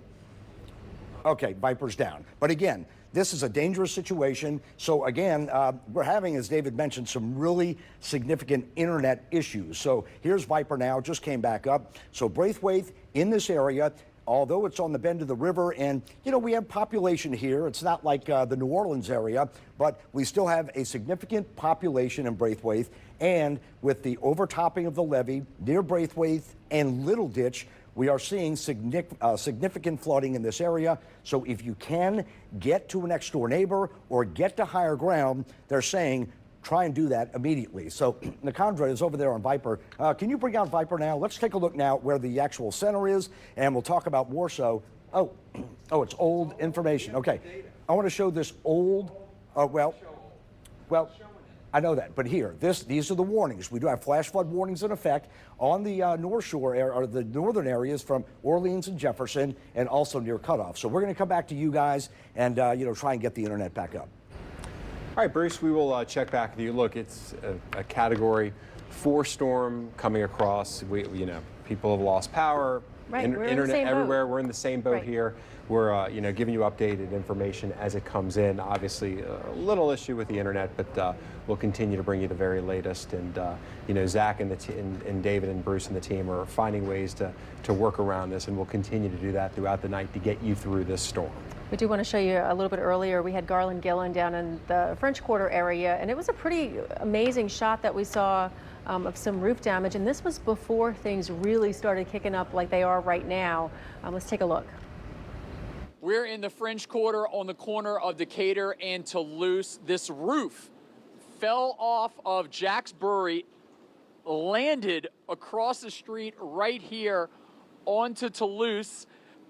Okay, Viper's down. But again, this is a dangerous situation. So again, we're having, as David mentioned, some really significant internet issues. So here's Viper now, just came back up. So Braithwaite in this area, although it's on the bend of the river, and you know we have population here. It's not like the New Orleans area, but we still have a significant population in Braithwaite. And with the overtopping of the levee near Braithwaite and Little Ditch, we are seeing significant flooding in this area. So if you can get to a next door neighbor or get to higher ground, they're saying try and do that immediately. So Nikandra is over there on Viper. Can you bring out Viper now? Let's take a look now where the actual center is, and we'll talk about more so. Oh, it's old information. Okay, I want to show this old, well, I know that, but here, these are the warnings. We do have flash flood warnings in effect on the North Shore or the northern areas from Orleans and Jefferson, and also near Cutoff. So we're going to come back to you guys and try and get the internet back up. All right, Bruce, we will check back with you. Look, it's a Category 4 storm coming across. People have lost power. Right, we're in the internet same everywhere. boat. We're in the same boat here. We're giving you updated information as it comes in. Obviously, a little issue with the internet, but we'll continue to bring you the very latest. And Zach and David and Bruce and the team are finding ways to work around this, and we'll continue to do that throughout the night to get you through this storm. We do want to show you a little bit earlier. We had Garland Gillen down in the French Quarter area, and it was a pretty amazing shot that we saw of some roof damage. And this was before things really started kicking up like they are right now. Let's take a look. We're in the French Quarter on the corner of Decatur and Toulouse. This roof fell off of Jack's Brewery, landed across the street right here onto Toulouse.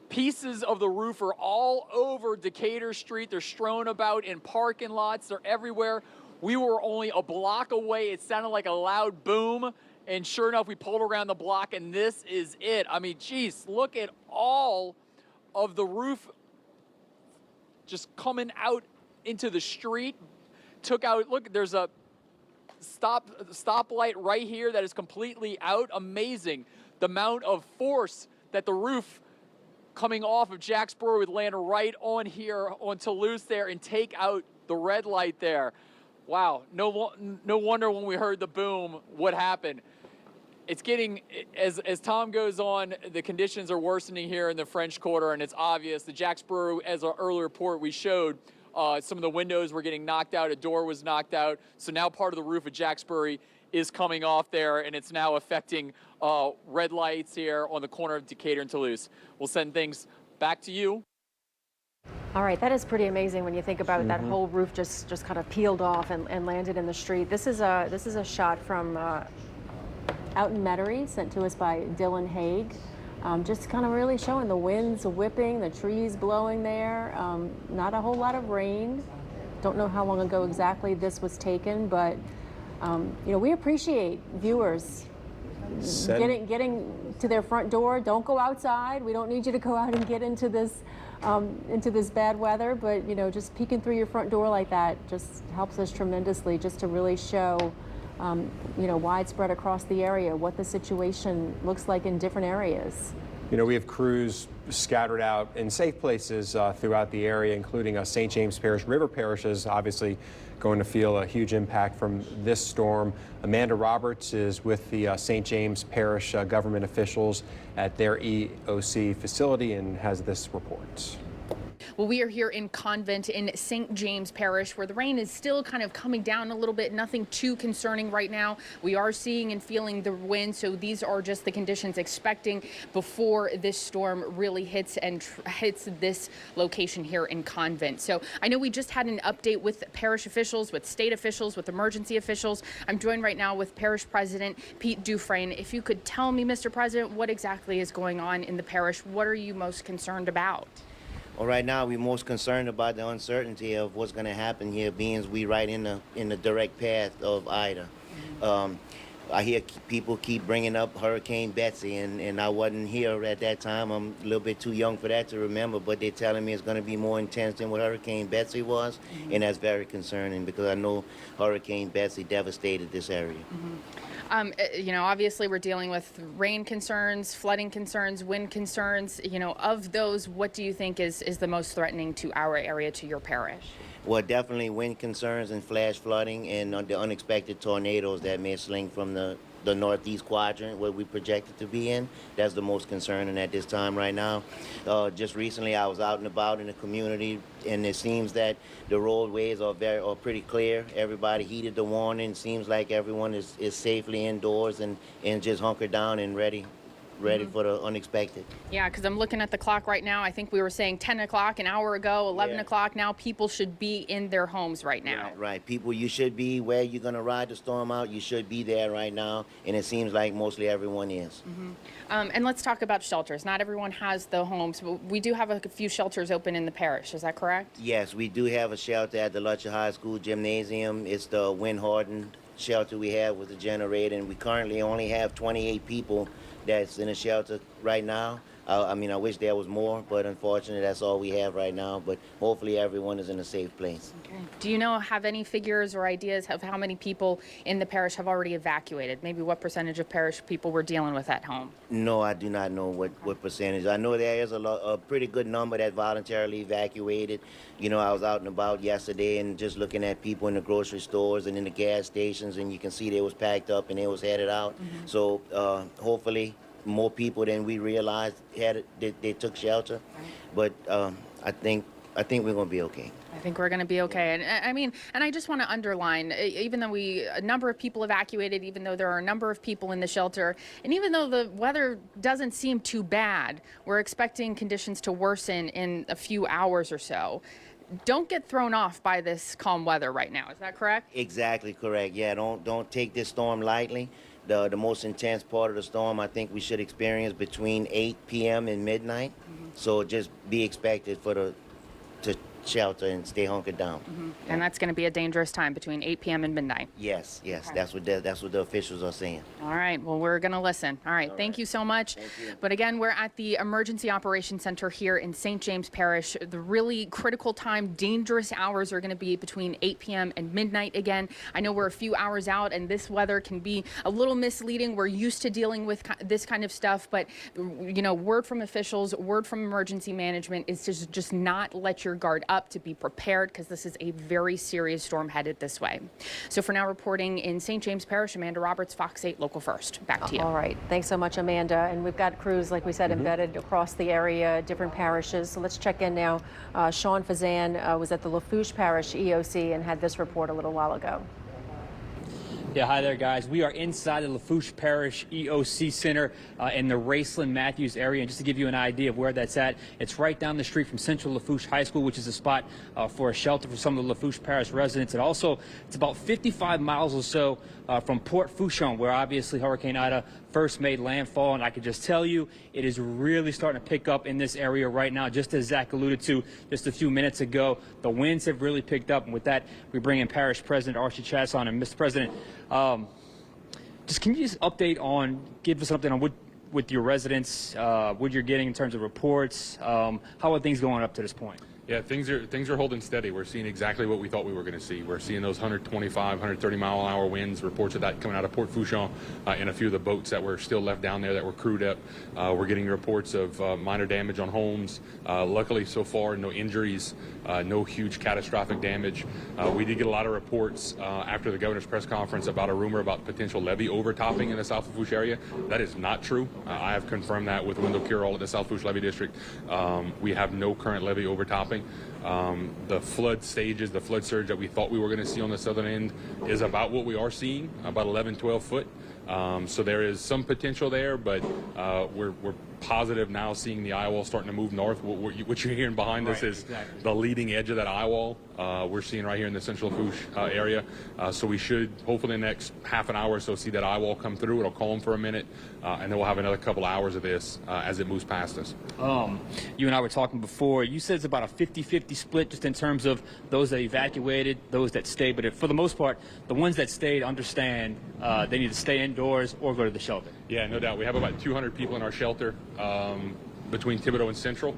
Pieces of the roof are all over Decatur Street. They're strewn about in parking lots. They're everywhere. We were only a block away. It sounded like a loud boom. And sure enough, we pulled around the block, and this is it. I mean, geez, look at all of the roof just coming out into the street. Took out, look, there's a stoplight right here that is completely out. Amazing. The amount of force that the roof coming off of Jack's Brewery would land right on here on Toulouse there and take out the red light there. Wow, no wonder when we heard the boom, what happened. It's getting, as time goes on, the conditions are worsening here in the French Quarter, and it's obvious. The Jack's Brewery, as our earlier report we showed, some of the windows were getting knocked out, a door was knocked out, so now part of the roof of Jack's Brewery is coming off there, and it's now affecting red lights here on the corner of Decatur and Toulouse. We'll send things back to you. All right, that is pretty amazing when you think about that whole roof just kind of peeled off and landed in the street. This is a shot from out in Metairie, sent to us by Dylan Haig. Just kind of really showing the winds whipping, the trees blowing there. Not a whole lot of rain. Don't know how long ago exactly this was taken, but we appreciate viewers getting to their front door. Don't go outside. We don't need you to go out and get into this bad weather, but just peeking through your front door like that just helps us tremendously, just to really show widespread across the area what the situation looks like in different areas. We have crews scattered out in safe places throughout the area, including St. James Parish. River Parish is obviously going to feel a huge impact from this storm. Amanda Roberts is with the St. James Parish government officials at their EOC facility and has this report. Well, we are here in Convent in St. James Parish, where the rain is still kind of coming down a little bit. Nothing too concerning right now. We are seeing and feeling the wind, so these are just the conditions expecting before this storm really hits this location here in Convent. So I know we just had an update with parish officials, with state officials, with emergency officials. I'm joined right now with Parish President Pete Dufresne. If you could tell me, Mr. President, what exactly is going on in the parish? What are you most concerned about? Well, right now we're most concerned about the uncertainty of what's going to happen here, being we right in the direct path of Ida. I hear people keep bringing up Hurricane Betsy, and I wasn't here at that time. I'm a little bit too young for that to remember, but they're telling me it's going to be more intense than what Hurricane Betsy was, and that's very concerning because I know Hurricane Betsy devastated this area. You know, obviously we're dealing with rain concerns, flooding concerns, wind concerns. You know, of those, what do you think is the most threatening to our area, to your parish? Well, definitely wind concerns and flash flooding and the unexpected tornadoes that may sling from the northeast quadrant where we projected to be in. That's the most concerning at this time right now. Just recently I was out and about in the community, and it seems that the roadways are pretty clear. Everybody heeded the warning. Seems like everyone is safely indoors and just hunkered down and ready for the unexpected. Yeah, because I'm looking at the clock right now. I think we were saying 10 o'clock an hour ago, 11 o'clock now. People should be in their homes right now. Right. People, you should be where you're going to ride the storm out. You should be there right now, and it seems like mostly everyone is. And let's talk about shelters. Not everyone has the homes, but we do have a few shelters open in the parish. Is that correct? Yes, we do have a shelter at the Lutcher High School gymnasium. It's the wind-hardened shelter we have with the generator, and we currently only have 28 people that's in a shelter right now. I mean, I wish there was more, but unfortunately, that's all we have right now. But hopefully, everyone is in a safe place. Okay. Do you have any figures or ideas of how many people in the parish have already evacuated? Maybe what percentage of parish people we're dealing with at home? No, I do not know what percentage. I know there is a pretty good number that voluntarily evacuated. You know, I was out and about yesterday and just looking at people in the grocery stores and in the gas stations, and you can see they was packed up and they was headed out. So hopefully, more people than we realized they took shelter, but I think we're going to be okay. I think we're going to be okay. And I mean, and I just want to underline, even though a number of people evacuated, even though there are a number of people in the shelter, and even though the weather doesn't seem too bad, we're expecting conditions to worsen in a few hours or so. Don't get thrown off by this calm weather right now. Is that correct? Exactly correct. Yeah, don't take this storm lightly. The most intense part of the storm, I think we should experience between 8 p.m. and midnight. So just be expected to shelter and stay hunkered down. And that's going to be a dangerous time between 8 p.m. and midnight. Yes, that's what the officials are saying. All right, well, we're going to listen. All right, thank you so much. But again, we're at the Emergency Operations Center here in St. James Parish. The really critical time, dangerous hours are going to be between 8 p.m. and midnight again. I know we're a few hours out, and this weather can be a little misleading. We're used to dealing with this kind of stuff, but, you know, word from officials, word from emergency management is to just not let your guard up, to be prepared, because this is a very serious storm headed this way. So for now, reporting in St. James Parish, Amanda Roberts, Fox 8 Local First. Back to you. All right. Thanks so much, Amanda. And we've got crews, like we said, embedded across the area, different parishes. So let's check in now. Sean Fazan was at the Lafourche Parish EOC and had this report a little while ago. Yeah, hi there, guys. We are inside the Lafourche Parish EOC Center in the Raceland Matthews area. And just to give you an idea of where that's at, it's right down the street from Central Lafourche High School, which is a spot for a shelter for some of the Lafourche Parish residents. And also, it's about 55 miles or so from Port Fourchon, where obviously Hurricane Ida first made landfall. And I can just tell you, it is really starting to pick up in this area right now. Just as Zach alluded to just a few minutes ago, the winds have really picked up. And with that, we bring in Parish President Archie Chatz on. And Mr. President, can you just give us an update on with your residents, what you're getting in terms of reports? How are things going up to this point? Yeah, things are holding steady. We're seeing exactly what we thought we were going to see. We're seeing those 125, 130 mile an hour winds, reports of that coming out of Port Fourchon, and a few of the boats that were still left down there that were crewed up. We're getting reports of minor damage on homes. Luckily, so far, no injuries, no huge catastrophic damage. We did get a lot of reports after the governor's press conference about a rumor about potential levee overtopping in the South Lafourche area. That is not true. I have confirmed that with Wendell Curall at the South Lafourche Levee District. We have no current levee overtopping. The flood stages, the flood surge that we thought we were going to see on the southern end is about what we are seeing, about 11, 12 foot. So there is some potential there, but we're positive now seeing the eye wall starting to move north. What you're hearing behind us is the leading edge of that eye wall. We're seeing right here in the Central Lafourche area. So we should hopefully in the next half an hour or so see that eye wall come through. It'll calm for a minute, and then we'll have another couple hours of this as it moves past us. You and I were talking before. You said it's about a 50-50 split just in terms of those that evacuated, those that stayed. But for the most part, the ones that stayed understand they need to stay indoors or go to the shelter. Yeah, no doubt. We have about 200 people in our shelter between Thibodaux and Central.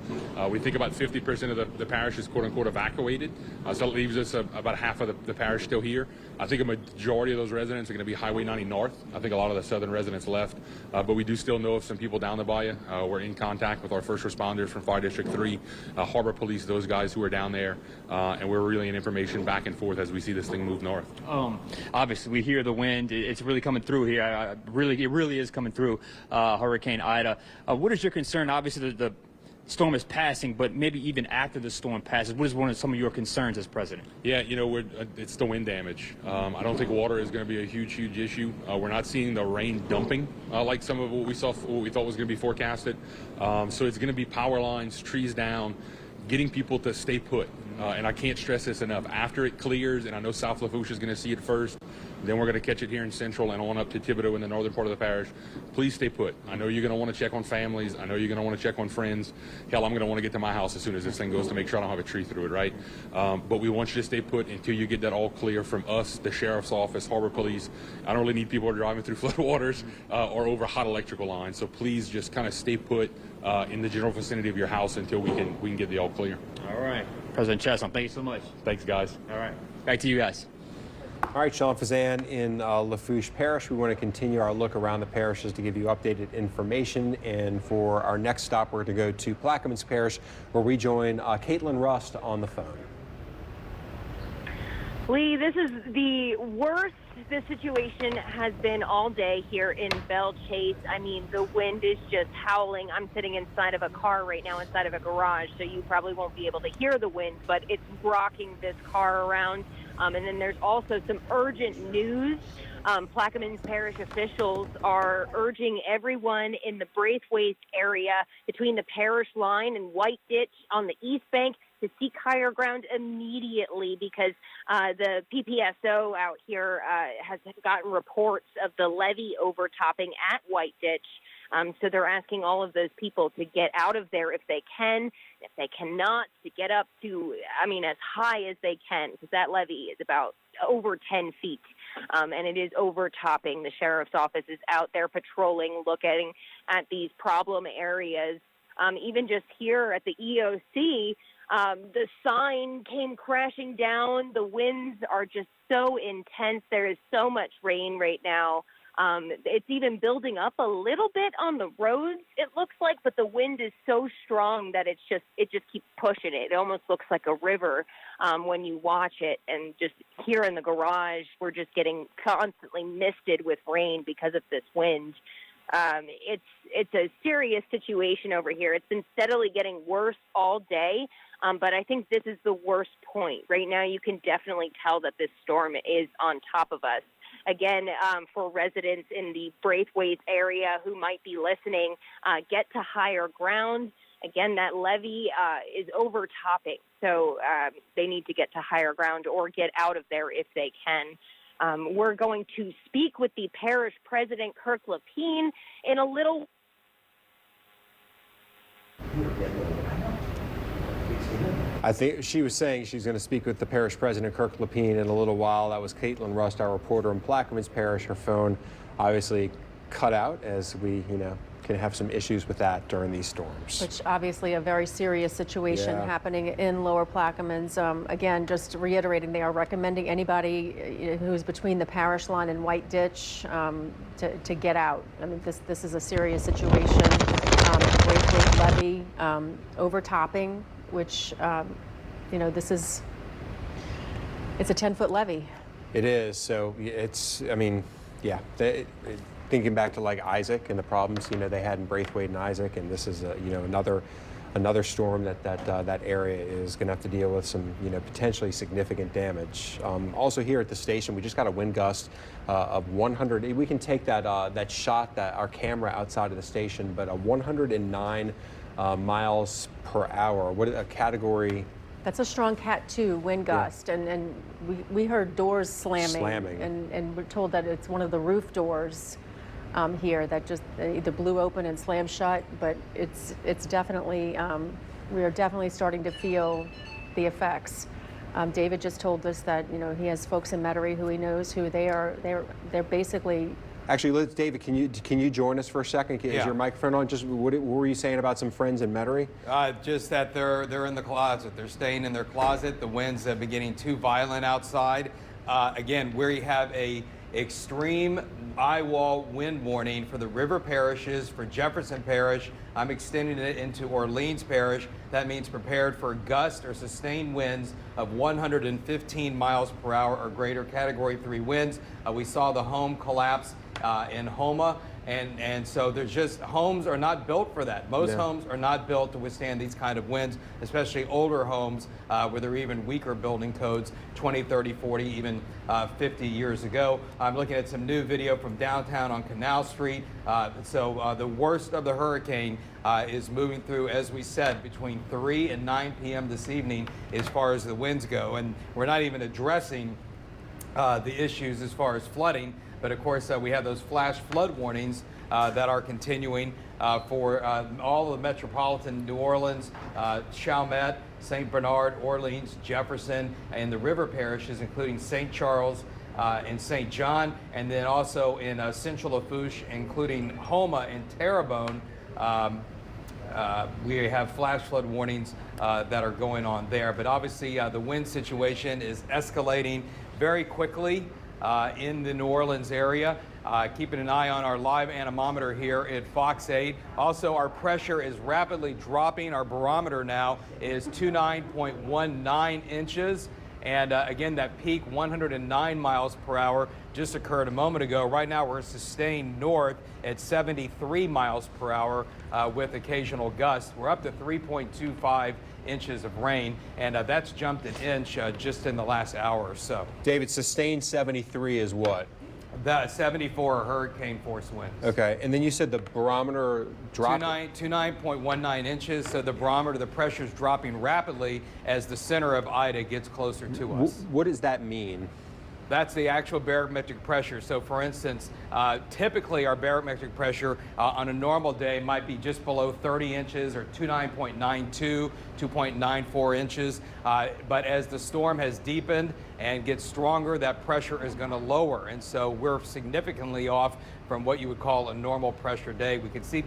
We think about 50% of the parish is quote-unquote evacuated. So that leaves us about half of the parish still here. I think a majority of those residents are going to be Highway 90 North. I think a lot of the southern residents left. But we do still know of some people down the bayou. We're in contact with our first responders from Fire District 3, Harbor Police, those guys who are down there. And we're relaying information back and forth as we see this thing move north. Obviously, we hear the wind. It's really coming through here. It really is coming through Hurricane Ida. What is your concern? Obviously, the storm is passing, but maybe even after the storm passes, what is some of your concerns as president? Yeah, you know, it's the wind damage. I don't think water is going to be a huge issue. We're not seeing the rain dumping like some of what we thought was going to be forecasted. So it's going to be power lines, trees down, getting people to stay put. And I can't stress this enough. After it clears, and I know South Lafourche is going to see it first, then we're going to catch it here in Central and on up to Thibodaux in the northern part of the parish. Please stay put. I know you're going to want to check on families. I know you're going to want to check on friends. Hell, I'm going to want to get to my house as soon as this thing goes to make sure I don't have a tree through it, right? But we want you to stay put until you get that all clear from us, the Sheriff's Office, Harbor Police. I don't really need people driving through floodwaters or over hot electrical lines. So please just kind of stay put in the general vicinity of your house until we can get the all clear. All right. President Chesson, thank you so much. Thanks, guys. All right. Back to you guys. All right, Sean Fazan in Lafourche Parish. We want to continue our look around the parishes to give you updated information. And for our next stop, we're going to go to Plaquemines Parish, where we join Caitlin Rust on the phone. Lee, this is the worst the situation has been all day here in Belle Chasse. I mean, the wind is just howling. I'm sitting inside of a car right now, inside of a garage, so you probably won't be able to hear the wind, but it's rocking this car around. And then there's also some urgent news. Plaquemines Parish officials are urging everyone in the Braithwaite area between the parish line and White Ditch on the east bank to seek higher ground immediately, because the PPSO out here has gotten reports of the levee overtopping at White Ditch. So they're asking all of those people to get out of there if they can. If they cannot, to get up to, as high as they can, because that levee is about over 10 feet. And it is overtopping. The sheriff's office is out there patrolling, looking at these problem areas. Even just here at the EOC, the sign came crashing down. The winds are just so intense. There is so much rain right now. It's even building up a little bit on the roads, it looks like, but the wind is so strong that it just keeps pushing it. It almost looks like a river when you watch it. And just here in the garage, we're just getting constantly misted with rain because of this wind. It's a serious situation over here. It's been steadily getting worse all day, but I think this is the worst point. Right now, you can definitely tell that this storm is on top of us. Again, for residents in the Braithwaite area who might be listening, get to higher ground. Again, that levee is overtopping, so they need to get to higher ground or get out of there if they can. We're going to speak with the parish president, Kirk Lapine, in a little. I think she was saying she's going to speak with the parish president, Kirk Lapine, in a little while. That was Caitlin Rust, our reporter in Plaquemines Parish. Her phone obviously cut out as we, can have some issues with that during these storms. Which obviously a very serious situation happening in Lower Plaquemines. Again, just reiterating, they are recommending anybody who's between the parish line and White Ditch to get out. I mean, this is a serious situation. Braithwaite levee overtopping, which, it's a 10-foot levee. It is. So thinking back to like Isaac and the problems, they had in Braithwaite and Isaac, and this is, another another storm that area is going to have to deal with some, potentially significant damage. Also here at the station, we just got a wind gust of 100. We can take that shot, that our camera outside of the station, but a 109 miles per hour. What a category? That's a strong Cat 2 wind gust, and we heard doors slamming. And we're told that it's one of the roof doors here that just either blew open and slammed shut. But it's definitely we are definitely starting to feel the effects. David just told us that he has folks in Metairie who he knows who they're basically. Actually, David, can you join us for a second? Is your microphone on? Just what were you saying about some friends in Metairie? Just that they're in the closet. They're staying in their closet. The winds have been getting too violent outside. Again, we have a extreme eye wall wind warning for the river parishes, for Jefferson Parish. I'm extending it into Orleans Parish. That means prepared for gust or sustained winds of 115 miles per hour or greater, Category 3 winds. We saw the home collapse in Houma. And so there's just, homes are not built for that. Most homes are not built to withstand these kind of winds, especially older homes where there are even weaker building codes, 20, 30, 40, even 50 years ago. I'm looking at some new video from downtown on Canal Street. So the worst of the hurricane is moving through, as we said, between 3 and 9 p.m. this evening as far as the winds go. And we're not even addressing the issues as far as flooding. But of course, we have those flash flood warnings that are continuing for all of the metropolitan New Orleans, Chalmette, St. Bernard, Orleans, Jefferson, and the river parishes, including St. Charles and St. John, and then also in Central Lafourche, including Houma and Terrebonne. We have flash flood warnings that are going on there. But obviously, the wind situation is escalating very quickly in the New Orleans area. Keeping an eye on our live anemometer here at Fox 8. Also, our pressure is rapidly dropping. Our barometer now is 29.19 inches. And again, that peak 109 miles per hour just occurred a moment ago. Right now, we're sustained north at 73 miles per hour with occasional gusts. We're up to 3.25 inches of rain, and that's jumped an inch just in the last hour or so. David, sustained 73 is what? The 74 hurricane force winds. Okay, and then you said the barometer dropped? 29.19 inches, so the barometer, the pressure is dropping rapidly as the center of Ida gets closer to us. What does that mean? That's the actual barometric pressure. So for instance, typically our barometric pressure on a normal day might be just below 30 inches or 29.92, 2.94 inches. But as the storm has deepened and gets stronger, that pressure is going to lower. And so we're significantly off from what you would call a normal pressure day. We can see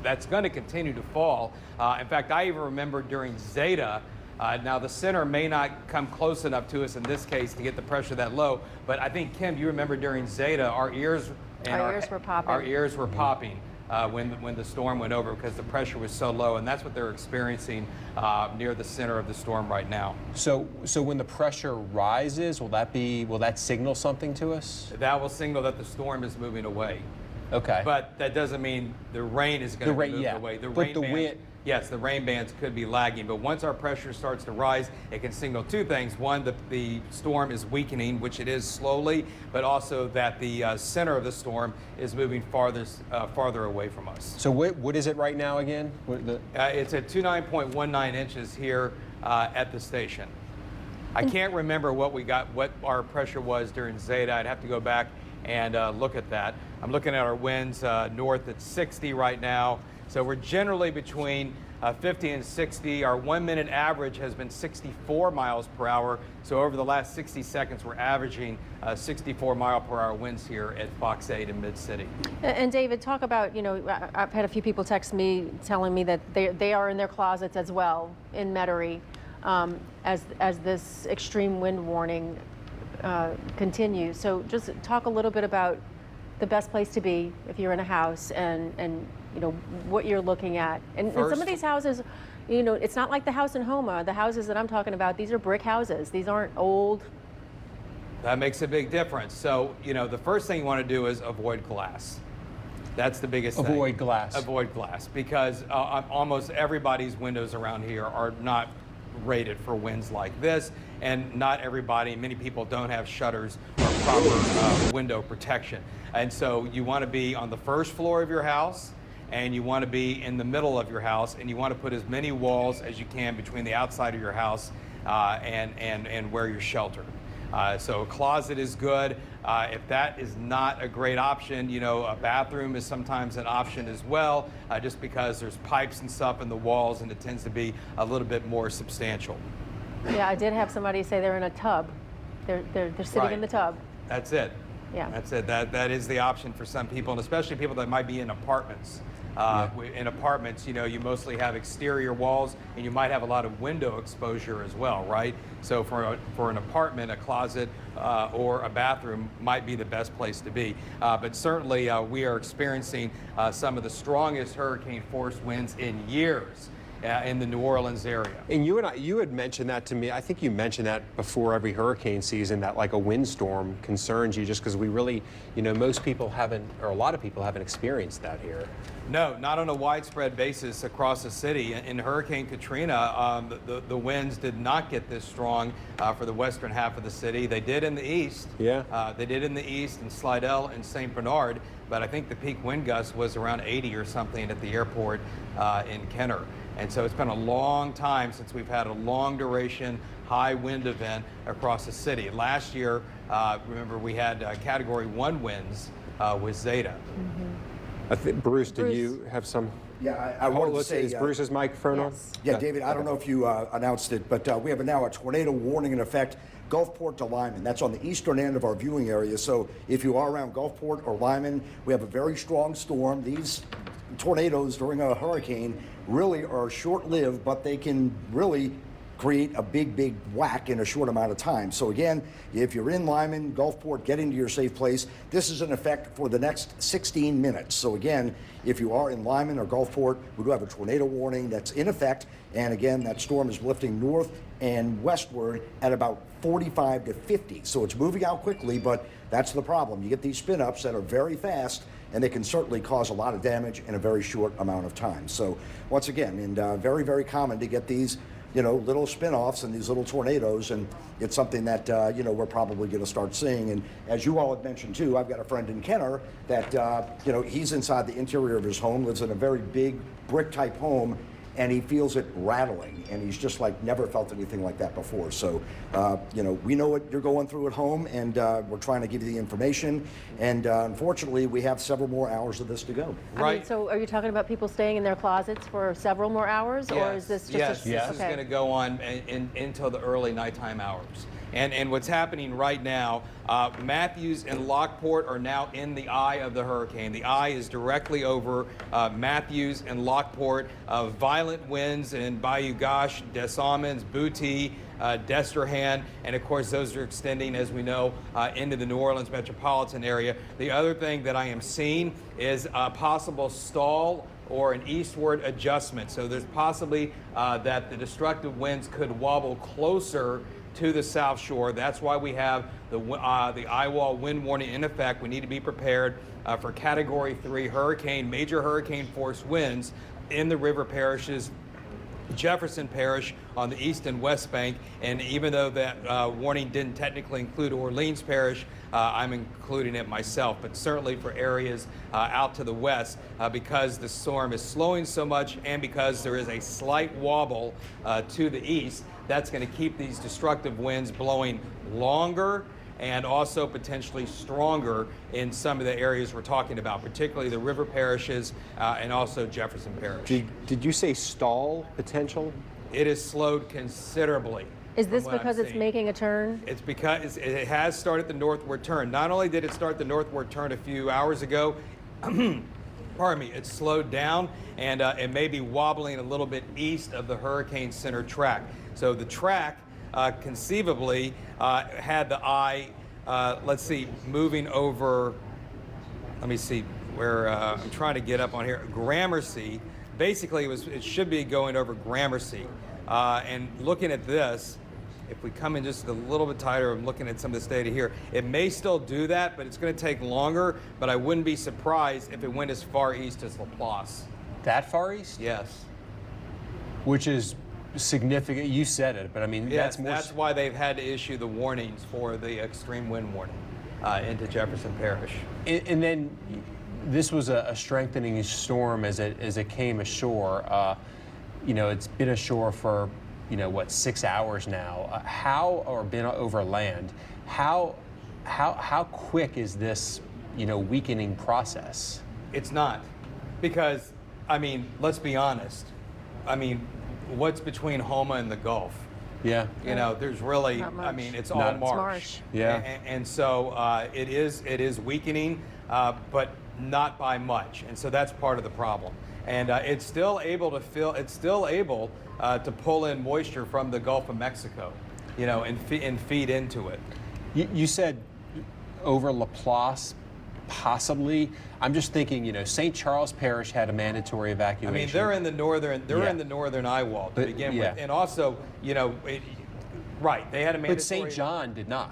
that's going to continue to fall. In fact, I even remember during Zeta, now the center may not come close enough to us in this case to get the pressure that low, but I think, Kim, you remember during Zeta, our ears were popping. Our ears were popping when the storm went over because the pressure was so low, and that's what they're experiencing near the center of the storm right now. So when the pressure rises, will that signal something to us? That will signal that the storm is moving away. Okay. But that doesn't mean the rain is going to be moving away. Yes, the rain bands could be lagging, but once our pressure starts to rise, it can signal two things. One, the storm is weakening, which it is slowly, but also that the center of the storm is moving farther away from us. So what is it right now again? It's at 29.19 inches here at the station. I can't remember what our pressure was during Zeta. I'd have to go back and look at that. I'm looking at our winds north at 60 right now. So we're generally between 50 and 60. Our 1 minute average has been 64 miles per hour. So over the last 60 seconds, we're averaging 64 mile per hour winds here at Fox 8 in Mid-City. And David, talk about, I've had a few people text me telling me that they are in their closets as well in Metairie as this extreme wind warning continues. So just talk a little bit about the best place to be if you're in a house and what you're looking at. And some of these houses, it's not like the house in Houma. The houses that I'm talking about, these are brick houses. These aren't old. That makes a big difference. So, the first thing you want to do is avoid glass. That's the biggest thing. Avoid glass. Avoid glass, because almost everybody's windows around here are not rated for winds like this, and not everybody, many people don't have shutters or proper window protection. And so you want to be on the first floor of your house, and you want to be in the middle of your house, and you want to put as many walls as you can between the outside of your house and where you're sheltered. So a closet is good. If that is not a great option, you know, a bathroom is sometimes an option as well, just because there's pipes and stuff in the walls, and it tends to be a little bit more substantial. Yeah, I did have somebody say they're in a tub. They're sitting in the tub. That's it. Yeah. That's it. That is the option for some people, and especially people that might be in apartments. In apartments, you know, you mostly have exterior walls, and you might have a lot of window exposure as well, right? So for an apartment, a closet or a bathroom might be the best place to be. But certainly we are experiencing some of the strongest hurricane force winds in years in the New Orleans area. And you had mentioned that to me. I think you mentioned that before every hurricane season, that like a windstorm concerns you, just because we really, you know, most people haven't, or a lot of people haven't experienced that here. No, not on a widespread basis across the city. In Hurricane Katrina, the winds did not get this strong for the western half of the city. They did in the east. Yeah. They did in the east, in Slidell and St. Bernard, but I think the peak wind gust was around 80 or something at the airport in Kenner. And so it's been a long time since we've had a long duration, high wind event across the city. Last year, remember, we had Category 1 winds with Zeta. I think, Bruce, did you have some? Yeah, I wanted to say... Is Bruce's microphone on? Yeah, David, I don't know if you announced it, but we have now a tornado warning in effect, Gulfport to Lyman. That's on the eastern end of our viewing area. So if you are around Gulfport or Lyman, we have a very strong storm. These tornadoes during a hurricane really are short-lived, but they can really create a big whack in a short amount of time. So again, if you're in Lyman, Gulfport, get into your safe place. This is in effect for the next 16 minutes. So again, if you are in Lyman or Gulfport, we do have a tornado warning that's in effect. And again, that storm is lifting north and westward at about 45 to 50. So it's moving out quickly, but that's the problem. You get these spin-ups that are very fast, and they can certainly cause a lot of damage in a very short amount of time. So once again, and very common to get these, you know, little spin-offs and these little tornadoes, and it's something that, you know, we're probably going to start seeing. And as you all had mentioned too, I've got a friend in Kenner that, you know, he's inside the interior of his home, lives in a very big brick-type home, and he feels it rattling, and he's just like never felt anything like that before. So, you know, we know what you're going through at home, and we're trying to give you the information. And unfortunately, we have several more hours of this to go. Right. I mean, so are you talking about people staying in their closets for several more hours, or is this just this is going to go on until the early nighttime hours. And what's happening right now, Matthews and Lockport are now in the eye of the hurricane. The eye is directly over Matthews and Lockport. Violent winds in Bayou Gauche, Des Allemands, Booty, Destrehan, and of course those are extending, as we know, into the New Orleans metropolitan area. The other thing that I am seeing is a possible stall or an eastward adjustment. So there's possibly that the destructive winds could wobble closer to the South Shore. That's why we have the eyewall wind warning in effect. We need to be prepared for Category 3 major hurricane force winds in the river parishes, Jefferson Parish on the east and west bank. And even though that warning didn't technically include Orleans Parish, I'm including it myself, but certainly for areas out to the west, because the storm is slowing so much and because there is a slight wobble to the east, that's going to keep these destructive winds blowing longer and also potentially stronger in some of the areas we're talking about, particularly the river parishes and also Jefferson Parish. Did you say stall potential? It has slowed considerabardly. Is this because it's making a turn? It's because it has started the northward turn. Not only did it start the northward turn a few hours ago, pardon me, it's slowed down, and it may be wobbling a little bit east of the hurricane center track. So the track conceivably had the eye, let's see, moving over, let me see where, I'm trying to get up on here, Gramercy. Basically, it should be going over Gramercy. And looking at this, if we come in just a little bit tighter, I'm looking at some of this data here, it may still do that, but it's going to take longer. But I wouldn't be surprised if it went as far east as Laplace. That far east? Yes. Which is significant. You said it, but I mean, Yes, that's more. that's why they've had to issue the warnings for the extreme wind warning into Jefferson Parish. And then this was a strengthening storm as it came ashore. You know, it's been ashore for, you know, what, 6 hours now. Or been over land. How quick is this, you know, weakening process? It's not, because, I mean, let's be honest. I mean, what's between Houma and the Gulf? Yeah. You know, there's really, Not much. I mean, it's Not- all It's marsh. marsh. Yeah. And so it is weakening, but not by much. And so that's part of the problem. And it's still able to to pull in moisture from the Gulf of Mexico, you know, and feed into it. You said over Laplace, possibly. I'm just thinking, you know, St. Charles Parish had a mandatory I evacuation. mean, they're in the northern Yeah. eye wall to But- begin yeah. with, and also, you know, right, they had a mandatory. But St. John did not.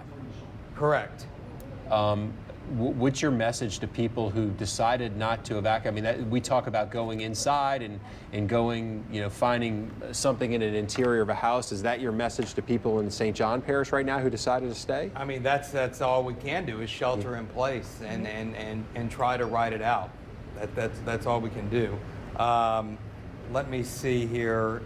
Correct. What's your message to people who decided not to evacuate? I mean, we talk about going inside and going, you know, finding something in an interior of a house. Is that your message to people in St. John Parish right now who decided to stay? I mean, that's all we can do is shelter in place and try to ride it out. That's all we can do. Let me see here.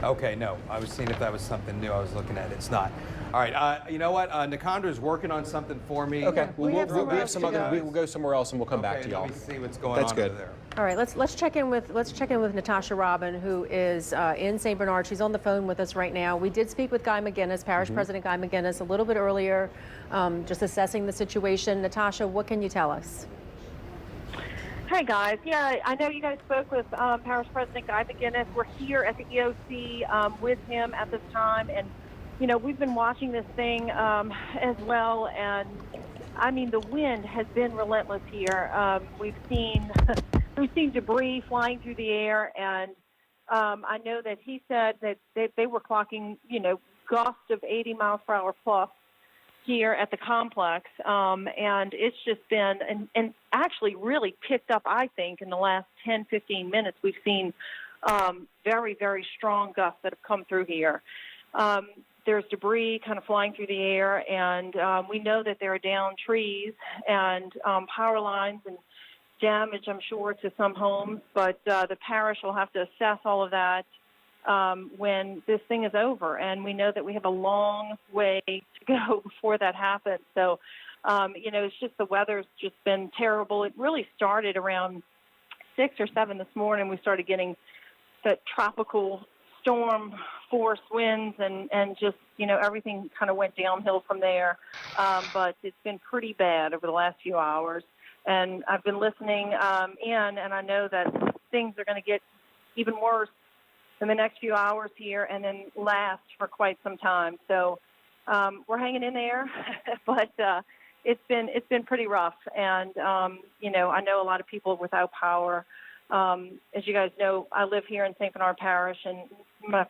Okay, no, I was seeing if that was something new I was looking at. It's not. All right, you know what? Nakondra's working on something for me. Okay, we have we'll have some somewhere else other. to go. We'll go somewhere else and we'll come back Okay, to y'all. let me see what's going That's on good. over there. All right, let's check in with Natasha Robin, who is in St. Bernard. She's on the phone with us right now. We did speak with Guy McGinnis, Parish President Guy McGinnis, a little bit earlier, just assessing the situation. Natasha, what can you tell us? Hi, guys. Yeah, I know you guys spoke with Parish President Guy McGinnis. We're here at the EOC with him at this time, and you know, we've been watching this thing as well, and I mean, the wind has been relentless here. We've seen debris flying through the air, and I know that he said that they were clocking, you know, gusts of 80 miles per hour plus here at the complex, and it's just been, and actually really picked up, I think, in the last 10, 15 minutes. We've seen very, very strong gusts that have come through here. There's debris kind of flying through the air, and we know that there are downed trees and power lines and damage, I'm sure, to some homes, but the parish will have to assess all of that when this thing is over, and we know that we have a long way to go before that happens. So, you know, it's just the weather's just been terrible. It really started around 6 or 7 this morning. We started getting that tropical storm force winds, and just, you know, everything kind of went downhill from there. But it's been pretty bad over the last few hours. And I've been listening in, and I know that things are going to get even worse in the next few hours here and then last for quite some time. So we're hanging in there, but it's been pretty rough. And, you know, I know a lot of people without power. As you guys know, I live here in St. Bernard Parish, and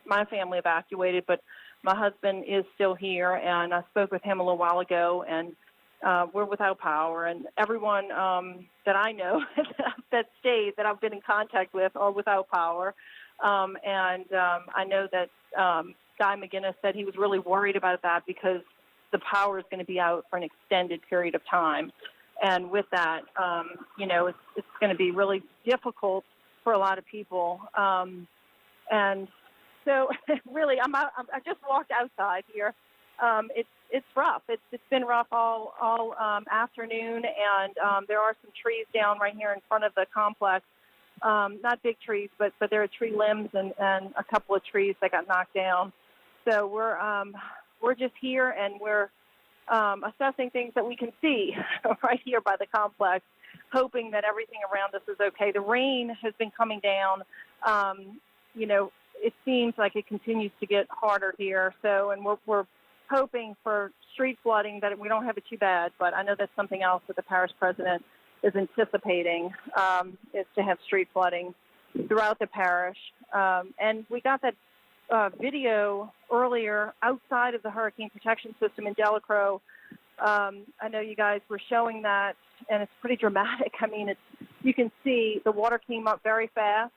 my family evacuated, but my husband is still here, and I spoke with him a little while ago, and we're without power, and everyone that I know that stayed, that I've been in contact with, are without power. And I know that Guy McGinnis said he was really worried about that because the power is going to be out for an extended period of time. And with that, you know, it's going to be really difficult for a lot of people. And so really, I just walked outside here. It's rough. It's been rough all afternoon, and there are some trees down right here in front of the complex. Not big trees, but there are tree limbs and a couple of trees that got knocked down. So we're just here, and we're assessing things that we can see right here by the complex, hoping that everything around us is okay. The rain has been coming down. You know, it seems like it continues to get harder here. So, and we're hoping for street flooding, that we don't have it too bad. But I know that's something else that the parish president is anticipating, is to have street flooding throughout the parish. And we got that video earlier outside of the hurricane protection system in Delacroix. I know you guys were showing that, and it's pretty dramatic. I mean, you can see the water came up very fast,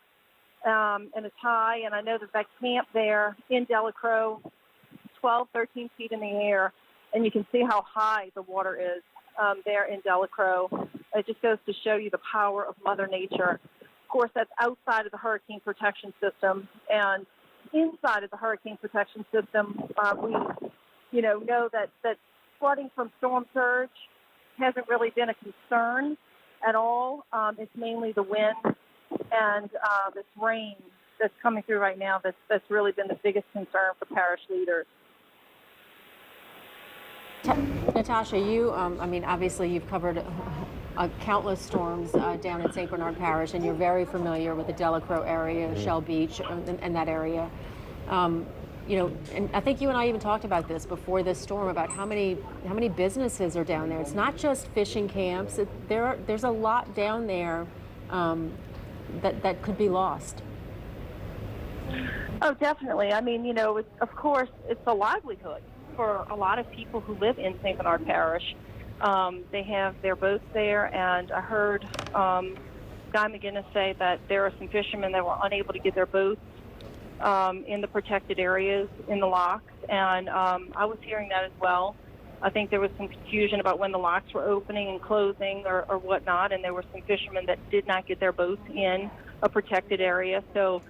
and it's high, and I know that camp there in Delacroix, 12, 13 feet in the air, and you can see how high the water is there in Delacroix. It just goes to show you the power of Mother Nature. Of course, that's outside of the hurricane protection system, and inside of the hurricane protection system, we know that flooding from storm surge hasn't really been a concern at all. It's mainly the wind and this rain that's coming through right now that's really been the biggest concern for parish leaders. Natasha, you, obviously you've covered countless storms down in St. Bernard Parish, and you're very familiar with the Delacroix area, Shell Beach, and that area. And I think you and I even talked about this before this storm, about how many businesses are down there. It's not just fishing camps. There's a lot down there that could be lost. Oh, definitely. I mean, of course, it's a livelihood for a lot of people who live in St. Bernard Parish. They have their boats there, and I heard Guy McGinnis say that there are some fishermen that were unable to get their boats in the protected areas in the locks, and I was hearing that as well. I think there was some confusion about when the locks were opening and closing or whatnot, and there were some fishermen that did not get their boats in a protected area. So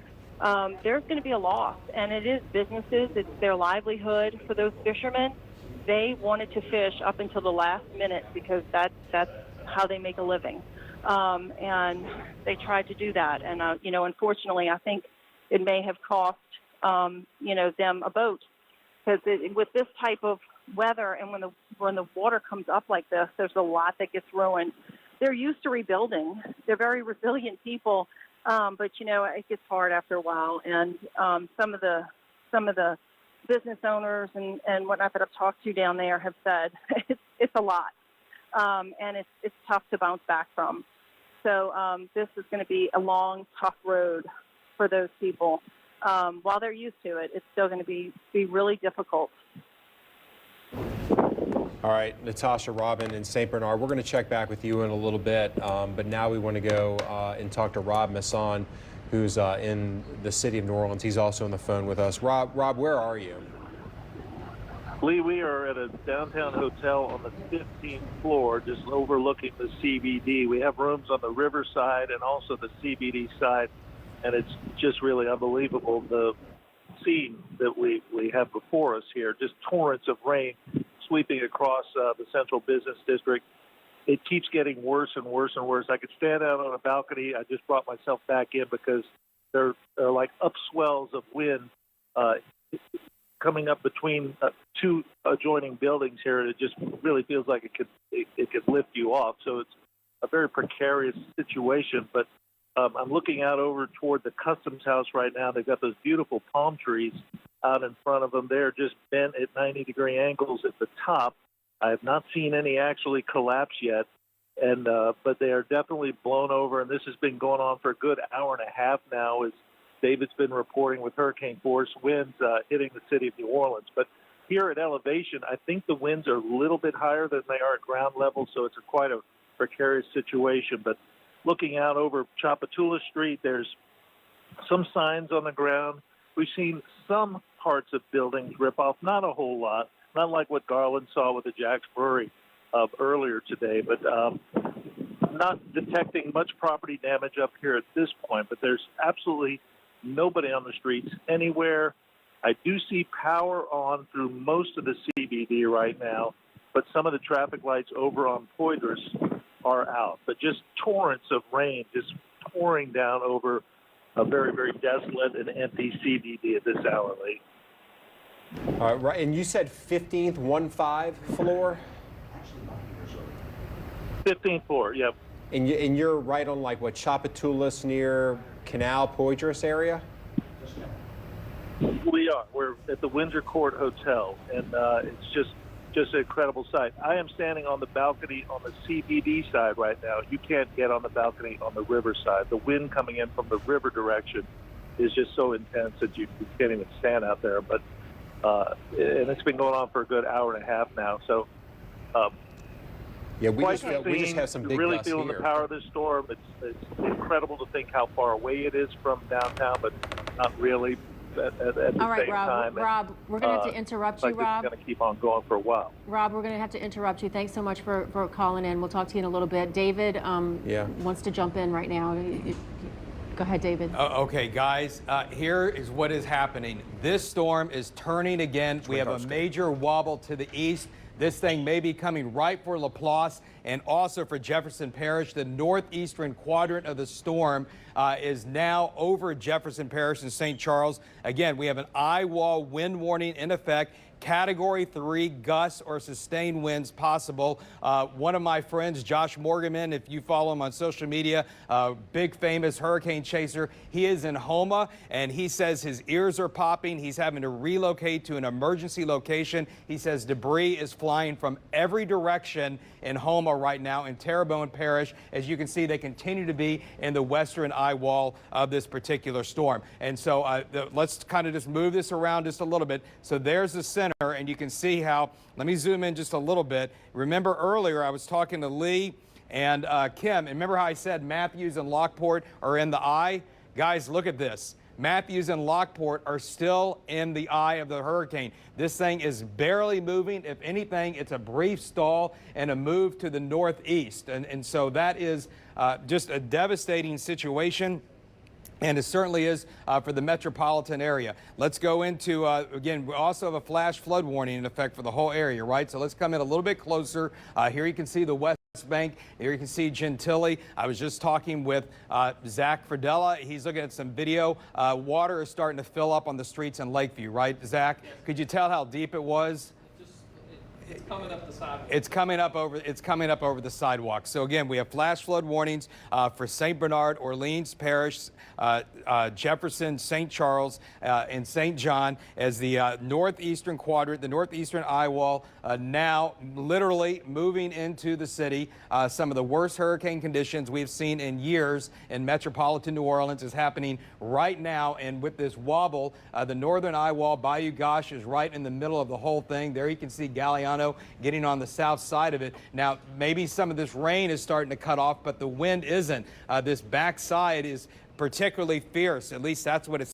there's going to be a loss, and it is businesses. It's their livelihood for those fishermen. They wanted to fish up until the last minute because that's how they make a living, and they tried to do that. And unfortunately, I think it may have cost them a boat, because with this type of weather and when the water comes up like this, there's a lot that gets ruined. They're used to rebuilding. They're very resilient people, but it gets hard after a while. And some of the business owners and whatnot that I've talked to down there have said it's a lot, and it's tough to bounce back from. So this is going to be a long, tough road for those people. While they're used to it, it's still going to be really difficult. All right, Natasha, Robin, and St. Bernard, we're going to check back with you in a little bit, but now we want to go and talk to Rob Masson, who's in the city of New Orleans. He's also on the phone with us. Rob, where are you? Lee, we are at a downtown hotel on the 15th floor, just overlooking the CBD. We have rooms on the riverside and also the CBD side, and it's just really unbelievable, the scene that we have before us here. Just torrents of rain sweeping across the central business district. It keeps getting worse and worse and worse. I could stand out on a balcony. I just brought myself back in because there are like upswells of wind coming up between two adjoining buildings here. It just really feels like it could lift you off. So it's a very precarious situation. But I'm looking out over toward the Customs House right now. They've got those beautiful palm trees out in front of them. They're just bent at 90-degree angles at the top. I have not seen any actually collapse yet, and but they are definitely blown over, and this has been going on for a good hour and a half now, as David's been reporting, with hurricane force winds hitting the city of New Orleans. But here at elevation, I think the winds are a little bit higher than they are at ground level, so it's quite a precarious situation. But looking out over Chapatula Street, there's some signs on the ground. We've seen some parts of buildings rip off, not a whole lot, not like what Garland saw with the Jacks Brewery earlier today, but not detecting much property damage up here at this point. But there's absolutely nobody on the streets anywhere. I do see power on through most of the CBD right now, but some of the traffic lights over on Poydras are out. But just torrents of rain just pouring down over a very, very desolate and empty CBD at this hour, Lee. Right, and you said 15th, 1-5 floor? 15th floor, yep. And you're right on, like, what, Chapatoulas near Canal Poydras area? We are. We're at the Windsor Court Hotel, and it's just an incredible sight. I am standing on the balcony on the CBD side right now. You can't get on the balcony on the river side. The wind coming in from the river direction is just so intense that you can't even stand out there. But and it's been going on for a good hour and a half now. So yeah, we just have some big really gusts feeling here. the power of this storm. It's incredible to think how far away it is from downtown, but not really at the All right, same Rob. time. Rob, we're going to have to interrupt you, Rob. It's going to keep on going for a while. Rob, we're going to have to interrupt you. Thanks so much for calling in. We'll talk to you in a little bit. David wants to jump in right now. Go ahead, David. Okay, guys, here is what is happening. This storm is turning again. We have a major wobble to the east. This thing may be coming right for Laplace and also for Jefferson Parish. The northeastern quadrant of the storm is now over Jefferson Parish and St. Charles. Again, we have an eye wall wind warning in effect. Category 3 gusts or sustained winds possible. One of my friends, Josh Morgan, if you follow him on social media, big famous hurricane chaser, he is in Houma and he says his ears are popping. He's having to relocate to an emergency location. He says debris is flying from every direction in Houma right now in Terrebonne Parish. As you can see, they continue to be in the western eye wall of this particular storm. And so let's kind of just move this around just a little bit. So there's the center. And you can see how, let me zoom in just a little bit. Remember earlier I was talking to Lee and Kim, and remember how I said Matthews and Lockport are in the eye? Guys, look at this. Matthews and Lockport are still in the eye of the hurricane. This thing is barely moving. If anything, it's a brief stall and a move to the northeast. And so that is just a devastating situation. And it certainly is for the metropolitan area. Let's go into, again, we also have a flash flood warning in effect for the whole area, right? So let's come in a little bit closer. Here you can see the West Bank. Here you can see Gentilly. I was just talking with Zach Fradella. He's looking at some video. Water is starting to fill up on the streets in Lakeview, right, Zach? Could you tell how deep it was? It's coming up the sidewalk. It's coming up over the sidewalk. So again, we have flash flood warnings for St. Bernard, Orleans Parish, Jefferson, St. Charles, and St. John as the northeastern quadrant, the northeastern eye wall, now literally moving into the city. Some of the worst hurricane conditions we've seen in years in metropolitan New Orleans is happening right now. And with this wobble, the northern eye wall, Bayou Gauche, is right in the middle of the whole thing. There you can see Galliano getting on the south side of it. Now, maybe some of this rain is starting to cut off, but the wind isn't. This backside is particularly fierce. At least that's what it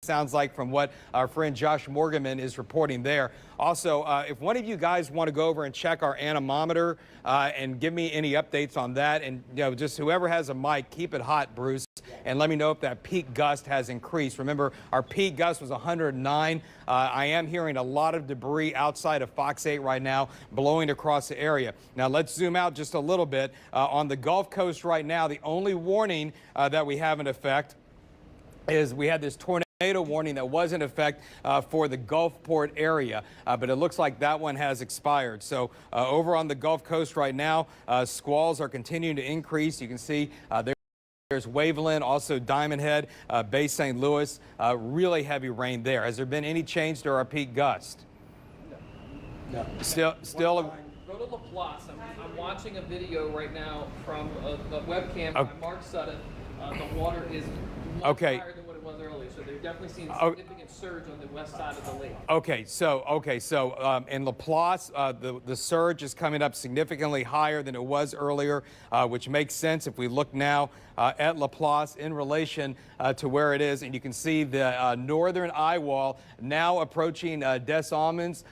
sounds like from what our friend Josh Morgan is reporting there. Also, if one of you guys want to go over and check our anemometer and give me any updates on that, and just whoever has a mic, keep it hot, Bruce, and let me know if that peak gust has increased. Remember, our peak gust was 109. I am hearing a lot of debris outside of Fox 8 right now blowing across the area. Now let's zoom out just a little bit. On the Gulf Coast right now, the only warning that we have in effect is we had this tornado warning that was in effect for the Gulfport area, but it looks like that one has expired. So over on the Gulf Coast right now, squalls are continuing to increase. You can see there's Waveland, also Diamond Head, Bay St. Louis, really heavy rain there. Has there been any change to our peak gust? No. Still. Go to Laplace. I'm watching a video right now from a webcam by Mark Sutton. The water is much higher than what it was earlier, so they're definitely seeing a significant surge on the west side of the lake. So in Laplace, the surge is coming up significantly higher than it was earlier, which makes sense if we look now at Laplace in relation to where it is, and you can see the northern eye wall now approaching Des Allemands,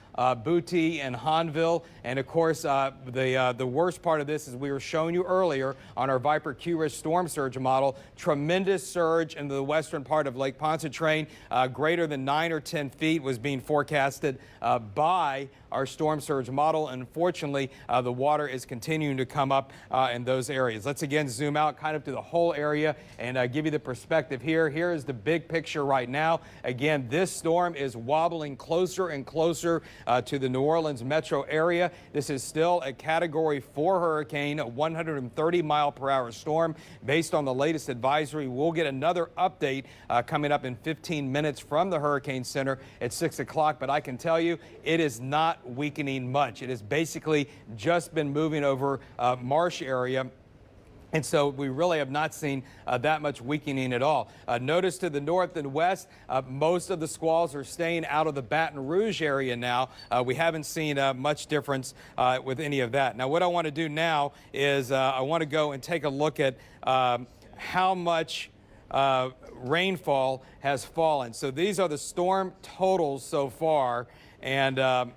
Booty, and Hanville, and of course the worst part of this is we were showing you earlier on our Viper Q-Risk storm surge model, tremendous surge into the western part of Lake Pontchartrain, greater than 9 or 10 feet was being forecasted by our storm surge model. And unfortunately, the water is continuing to come up in those areas. Let's again zoom out kind of to the whole area and give you the perspective here. Here is the big picture right now. Again, this storm is wobbling closer and closer to the New Orleans metro area. This is still a Category 4 hurricane, a 130-mile-per-hour storm. Based on the latest advisory, we'll get another update coming up in 15 minutes from the Hurricane Center at 6 o'clock. But I can tell you, it is not weakening much. It has basically just been moving over marsh area. And so we really have not seen that much weakening at all. Notice to the north and west, most of the squalls are staying out of the Baton Rouge area now. We haven't seen much difference with any of that. Now, what I want to do now is I want to go and take a look at how much rainfall has fallen. So these are the storm totals so far. And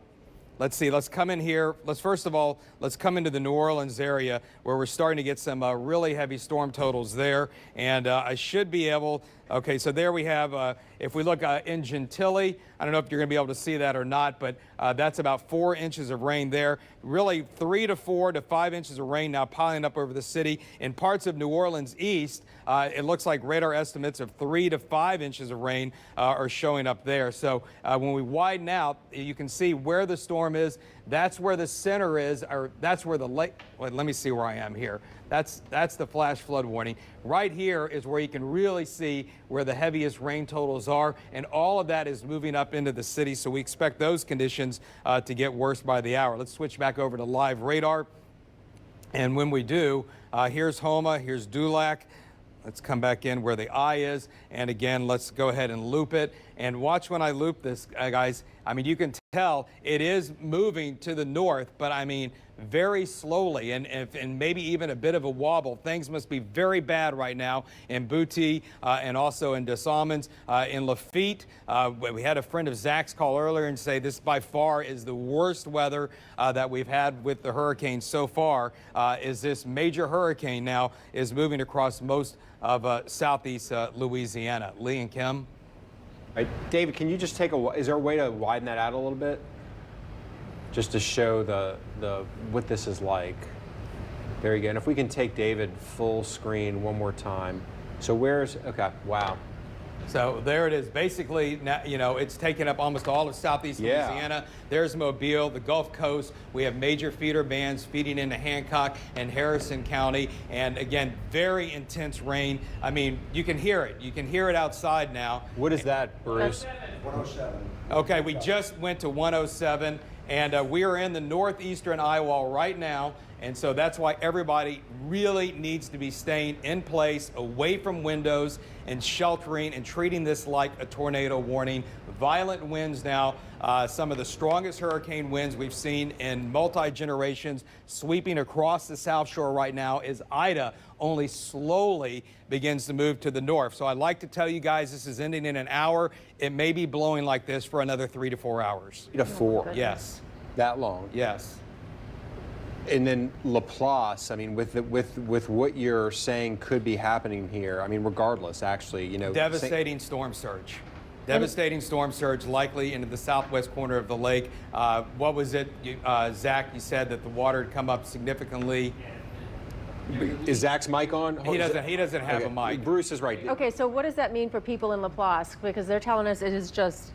let's see, let's come in here. First of all, let's come into the New Orleans area where we're starting to get some really heavy storm totals there. And I should be able, okay, so there we have, if we look in Gentilly, I don't know if you're going to be able to see that or not, but that's about 4 inches of rain there. Really 3 to 4 to 5 inches of rain now piling up over the city. In parts of New Orleans east, it looks like radar estimates of 3 to 5 inches of rain are showing up there. So when we widen out, you can see where the storm is. That's where the center is, or that's where the lake, well, let me see where I am here. That's the flash flood warning. Right here is where you can really see where the heaviest rain totals are, and all of that is moving up into the city, so we expect those conditions to get worse by the hour. Let's switch back over to live radar, and when we do, here's Houma, here's Dulac. Let's come back in where the eye is, and again, let's go ahead and loop it. And watch when I loop this, guys. I mean, you can tell it is moving to the north, but I mean, very slowly and maybe even a bit of a wobble. Things must be very bad right now in Boutte and also in Des Allemands, in Lafitte. We had a friend of Zach's call earlier and say this by far is the worst weather that we've had with the hurricane so far. Is this major hurricane now is moving across most of southeast Louisiana. Lee and Kim. All right, David, can you just take is there a way to widen that out a little bit? Just to show what this is like. There you go. And if we can take David full screen one more time. So okay, wow. So there it is. Basically, you know, it's taken up almost all of southeast Louisiana. There's Mobile, the Gulf Coast. We have major feeder bands feeding into Hancock and Harrison County. And again, very intense rain. I mean, you can hear it. You can hear it outside now. What is that, Bruce? 107. Okay, we just went to 107. And we are in the northeastern eye wall right now, and so that's why everybody really needs to be staying in place, away from windows, and sheltering and treating this like a tornado warning. Violent winds now, some of the strongest hurricane winds we've seen in multi-generations sweeping across the South Shore right now as Ida only slowly begins to move to the north. So I'd like to tell you guys this is ending in an hour. It may be blowing like this for another 3 to 4 hours. 3 to 4? Yes. That long? Yes. And then Laplace, I mean, with what you're saying could be happening here, I mean, regardless, actually, you know. Devastating storm surge. Devastating storm surge likely into the southwest corner of the lake. What was it, Zach, you said that the water had come up significantly. Is Zach's mic on? He doesn't have a mic. Bruce is right. Okay, so what does that mean for people in Laplace? Because they're telling us it is just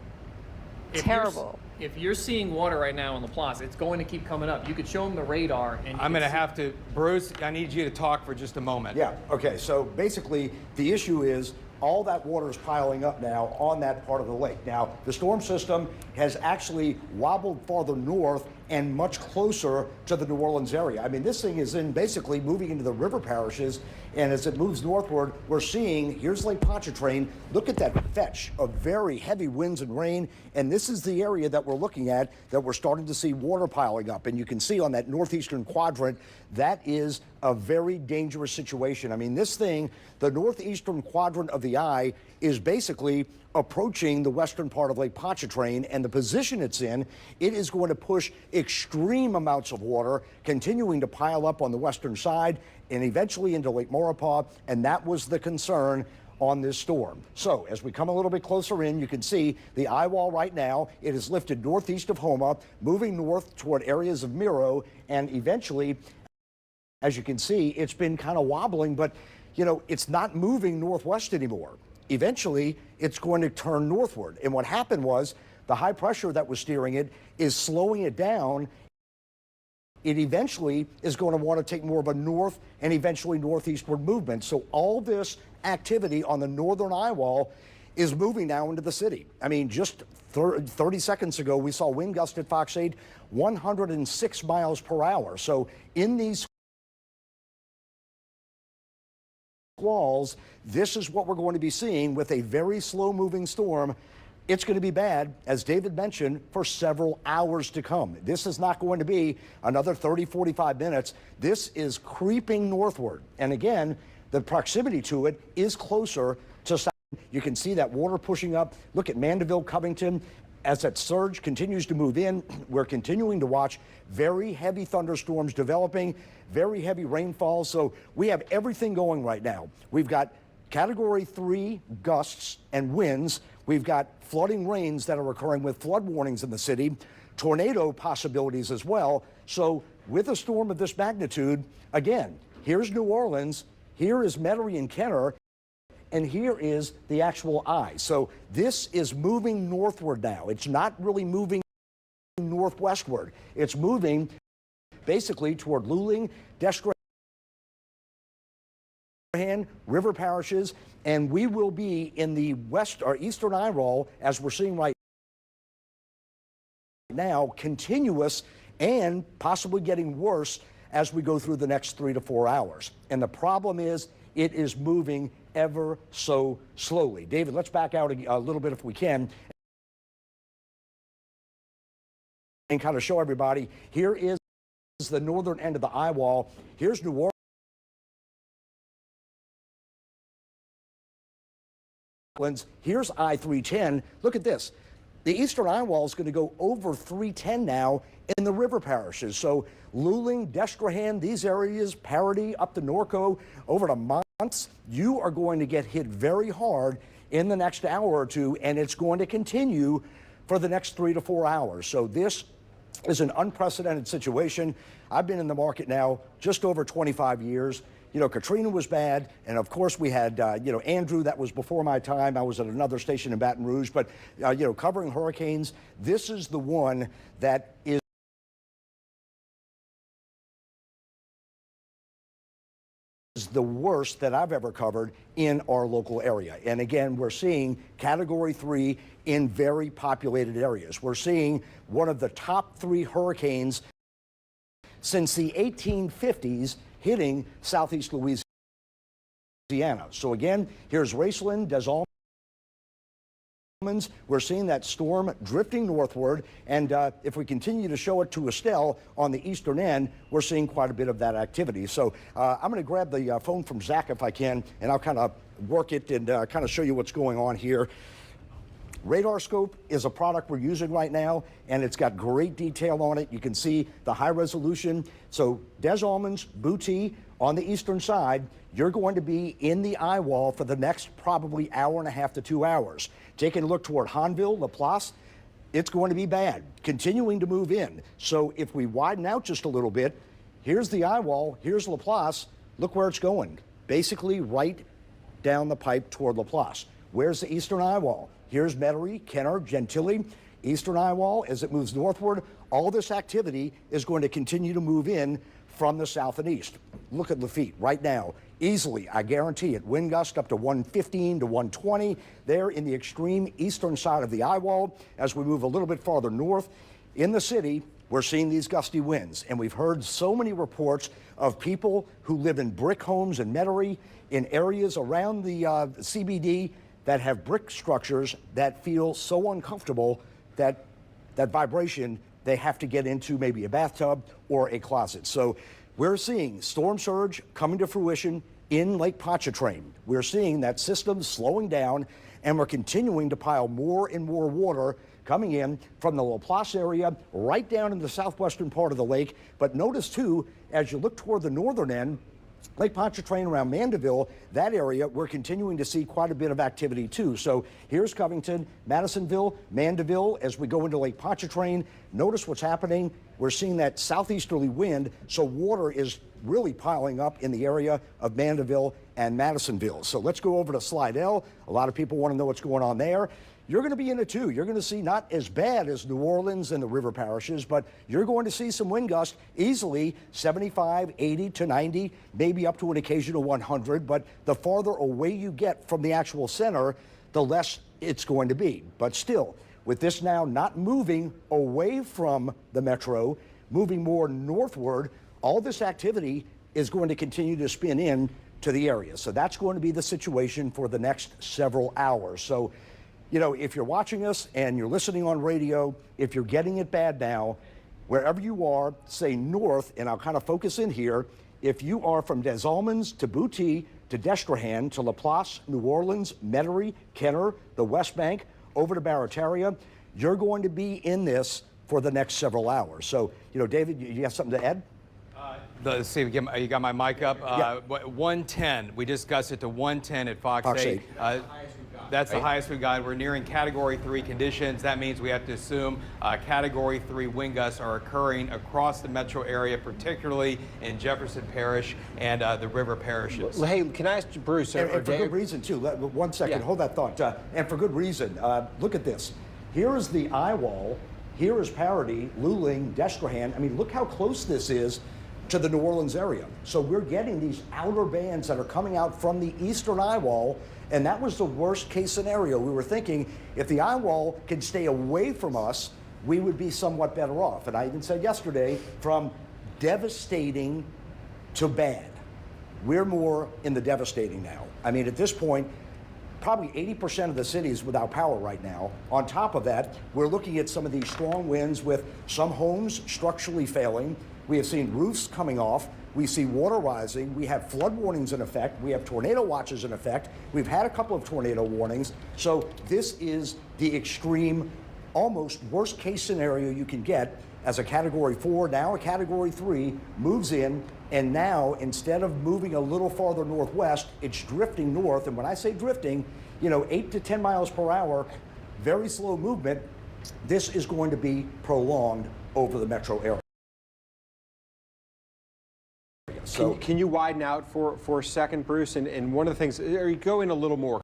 terrible. If you're seeing water right now in Laplace, it's going to keep coming up. You could show them the radar. And I'm going to have to, Bruce, I need you to talk for just a moment. Yeah, okay, so basically the issue is all that water is piling up now on that part of the lake. Now, the storm system has actually wobbled farther north and much closer to the New Orleans area. I mean, this thing is basically moving into the river parishes, and as it moves northward, we're seeing, here's Lake Pontchartrain. Look at that fetch of very heavy winds and rain, and this is the area that we're looking at that we're starting to see water piling up. And you can see on that northeastern quadrant, that is a very dangerous situation. I mean, this thing, the northeastern quadrant of the eye, is basically approaching the western part of Lake Pontchartrain, and the position it's in, it is going to push extreme amounts of water, continuing to pile up on the western side and eventually into Lake Maurepas, and that was the concern on this storm. So as we come a little bit closer in, you can see the eye wall right now. It is lifted northeast of Houma, moving north toward areas of Miro, and eventually, as you can see, it's been kind of wobbling, but you know, it's not moving northwest anymore. Eventually, it's going to turn northward. And what happened was the high pressure that was steering it is slowing it down. It eventually is going to want to take more of a north and eventually northeastward movement. So all this activity on the northern eye wall is moving now into the city. I mean, just 30 seconds ago, we saw wind gusts at Fox 8, 106 miles per hour. So in these squalls, this is what we're going to be seeing with a very slow-moving storm. It's going to be bad, as David mentioned, for several hours to come. This is not going to be another 30, 45 minutes. This is creeping northward. And again, the proximity to it is closer to south. You can see that water pushing up. Look at Mandeville, Covington. As that surge continues to move in, we're continuing to watch very heavy thunderstorms developing, very heavy rainfall. So we have everything going right now. We've got Category 3 gusts and winds. We've got flooding rains that are occurring with flood warnings in the city, tornado possibilities as well. So with a storm of this magnitude, again, here's New Orleans, here is Metairie and Kenner, and here is the actual eye. So this is moving northward now. It's not really moving northwestward. It's moving basically toward Luling, Descrahan, River parishes, and we will be in the west or eastern eye roll, as we're seeing right now, continuous and possibly getting worse as we go through the next 3 to 4 hours. And the problem is it is moving ever so slowly. David, let's back out a little bit if we can and kind of show everybody. Here is the northern end of the eye wall. Here's New Orleans. Here's I-310. Look at this. The eastern eye wall is going to go over 310 now in the river parishes. So Luling, Descrahan, these areas, Paradis, up to Norco, over to Monts, you are going to get hit very hard in the next hour or two, and it's going to continue for the next 3 to 4 hours. So this is an unprecedented situation. I've been in the market now just over 25 years. You know, Katrina was bad, and of course we had, Andrew, that was before my time. I was at another station in Baton Rouge, but, covering hurricanes, this is the one that is the worst that I've ever covered in our local area. And again, we're seeing Category 3 in very populated areas. We're seeing one of the top 3 hurricanes since the 1850s hitting southeast Louisiana. So again, here's Raceland, Des Allemands. We're seeing that storm drifting northward, and if we continue to show it to Estelle on the eastern end, we're seeing quite a bit of that activity. So I'm going to grab the phone from Zach if I can, and I'll kind of work it and kind of show you what's going on here. RadarScope is a product we're using right now, and it's got great detail on it. You can see the high resolution. So Des Allemands, Boutte, on the eastern side, you're going to be in the eye wall for the next probably hour and a half to 2 hours. Taking a look toward Hanville, Laplace, it's going to be bad, continuing to move in. So if we widen out just a little bit, here's the eye wall, here's Laplace, look where it's going. Basically right down the pipe toward Laplace. Where's the eastern eye wall? Here's Metairie, Kenner, Gentilly, eastern eye wall. As it moves northward, all this activity is going to continue to move in from the south and east. Look at Lafitte right now. Easily, I guarantee it, wind gust up to 115 to 120 there in the extreme eastern side of the eye wall. As we move a little bit farther north in the city, we're seeing these gusty winds. And we've heard so many reports of people who live in brick homes in Metairie, in areas around the CBD, that have brick structures that feel so uncomfortable that that vibration, they have to get into maybe a bathtub or a closet. So we're seeing storm surge coming to fruition in Lake Pontchartrain. We're seeing that system slowing down, and we're continuing to pile more and more water coming in from the Laplace area right down in the southwestern part of the lake. But notice too, as you look toward the northern end, Lake Pontchartrain around Mandeville, that area, we're continuing to see quite a bit of activity too. So here's Covington, Madisonville, Mandeville. As we go into Lake Pontchartrain, notice what's happening. We're seeing that southeasterly wind, so water is really piling up in the area of Mandeville and Madisonville. So let's go over to Slidell. A lot of people want to know what's going on there. You're going to be in it too. You're going to see not as bad as New Orleans and the river parishes, but you're going to see some wind gusts easily 75, 80 to 90, maybe up to an occasional 100. But the farther away you get from the actual center, the less it's going to be. But still, with this now not moving away from the metro, moving more northward, all this activity is going to continue to spin in to the area. So that's going to be the situation for the next several hours. So, you know, if you're watching us and you're listening on radio, if you're getting it bad now, wherever you are, say north, and I'll kind of focus in here. If you are from Des Allemands to Boutte to Destrehan to Laplace, New Orleans, Metairie, Kenner, the West Bank, over to Barataria, you're going to be in this for the next several hours. So, you know, David, you have something to add? Let's see, you got my mic up. 110. We just gusted to 110 at Fox 8. That's the highest we've got. We're nearing Category 3 conditions. That means we have to assume Category 3 wind gusts are occurring across the metro area, particularly in Jefferson Parish and the river parishes. Hey, can I ask Bruce? And for good reason, too. 1 second, hold that thought. And for good reason. Look at this. Here is the eye wall. Here is Paradis, Luling, Destrehan. I mean, look how close this is to the New Orleans area. So we're getting these outer bands that are coming out from the eastern eye wall, and that was the worst case scenario. We were thinking if the eye wall can stay away from us, we would be somewhat better off. And I even said yesterday, from devastating to bad, we're more in the devastating now. I mean, at this point, probably 80% of the city is without power right now. On top of that, we're looking at some of these strong winds with some homes structurally failing. We have seen roofs coming off. We see water rising. We have flood warnings in effect. We have tornado watches in effect. We've had a couple of tornado warnings. So this is the extreme, almost worst case scenario you can get as a Category 4, now a Category 3 moves in. And now, instead of moving a little farther northwest, it's drifting north. And when I say drifting, you know, 8 to 10 miles per hour, very slow movement. This is going to be prolonged over the metro area. So can you widen out for a second, Bruce? And one of the things, or you go in a little more,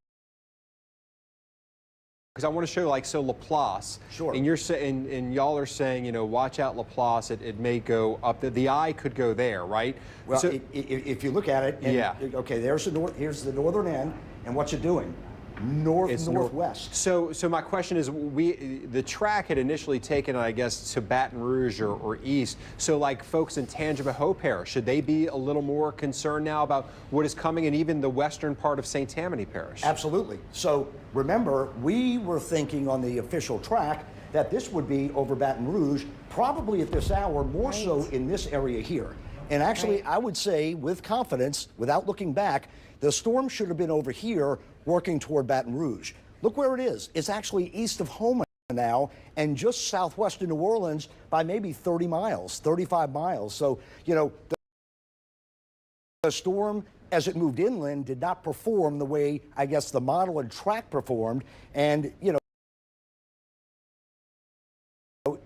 because I want to show you, like, so Laplace. Sure. And you're saying, and y'all are saying, you know, watch out Laplace. It may go up. The eye could go there, right? Well, so, if you look at it, and, okay, there's the north. Here's the northern end, and what's it doing? Northwest. So my question is, the track had initially taken, I guess, to Baton Rouge or east. So, like, folks in Tangipahoa Parish, should they be a little more concerned now about what is coming, and even the western part of St. Tammany Parish? Absolutely. So remember, we were thinking on the official track that this would be over Baton Rouge, probably at this hour, more so in this area here. And actually, I would say with confidence, without looking back, the storm should have been over here working toward Baton Rouge. Look where it is. It's actually east of Houma now and just southwest of New Orleans by maybe 30 miles, 35 miles. So, you know, the storm, as it moved inland, did not perform the way, I guess, the model and track performed. And, you know,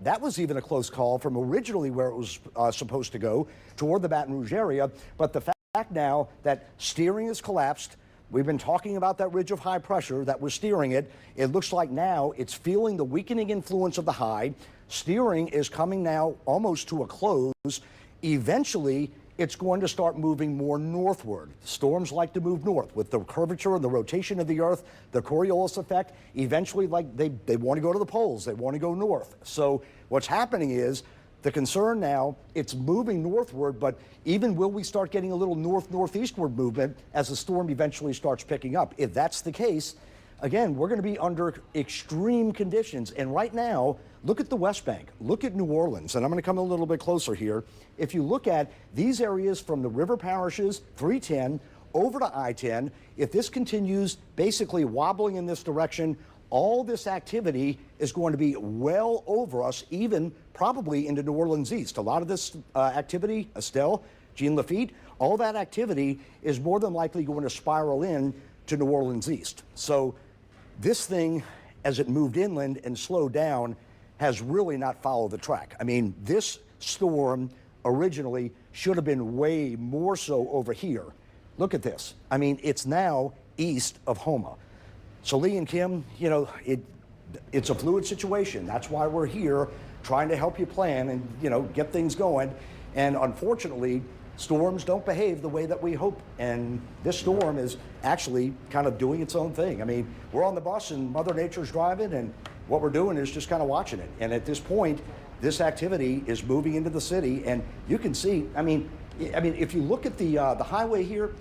that was even a close call from originally where it was supposed to go toward the Baton Rouge area. But the fact now that steering has collapsed, we've been talking about that ridge of high pressure that was steering it. It looks like now it's feeling the weakening influence of the high. Steering is coming now almost to a close. Eventually, it's going to start moving more northward. Storms like to move north with the curvature and the rotation of the Earth, the Coriolis effect. Eventually, like they want to go to the poles. They want to go north. So what's happening is the concern now, it's moving northward, but even will we start getting a little northeastward movement as the storm eventually starts picking up? If that's the case, again, we're going to be under extreme conditions. And right now, look at the West Bank, look at New Orleans, and I'm going to come a little bit closer here. If you look at these areas from the river parishes, 310, over to I-10, if this continues basically wobbling in this direction, all this activity is going to be well over us, even probably into New Orleans East. A lot of this activity, Estelle, Jean Lafitte, all that activity is more than likely going to spiral in to New Orleans East. So this thing, as it moved inland and slowed down, has really not followed the track. I mean, this storm originally should have been way more so over here. Look at this. I mean, it's now east of Houma. So Lee and Kim, you know, it's a fluid situation. That's why we're here trying to help you plan and, you know, get things going. And unfortunately, storms don't behave the way that we hope. And this storm is actually kind of doing its own thing. I mean, we're on the bus and Mother Nature's driving, and what we're doing is just kind of watching it. And at this point, this activity is moving into the city, and you can see, I mean, if you look at the highway here,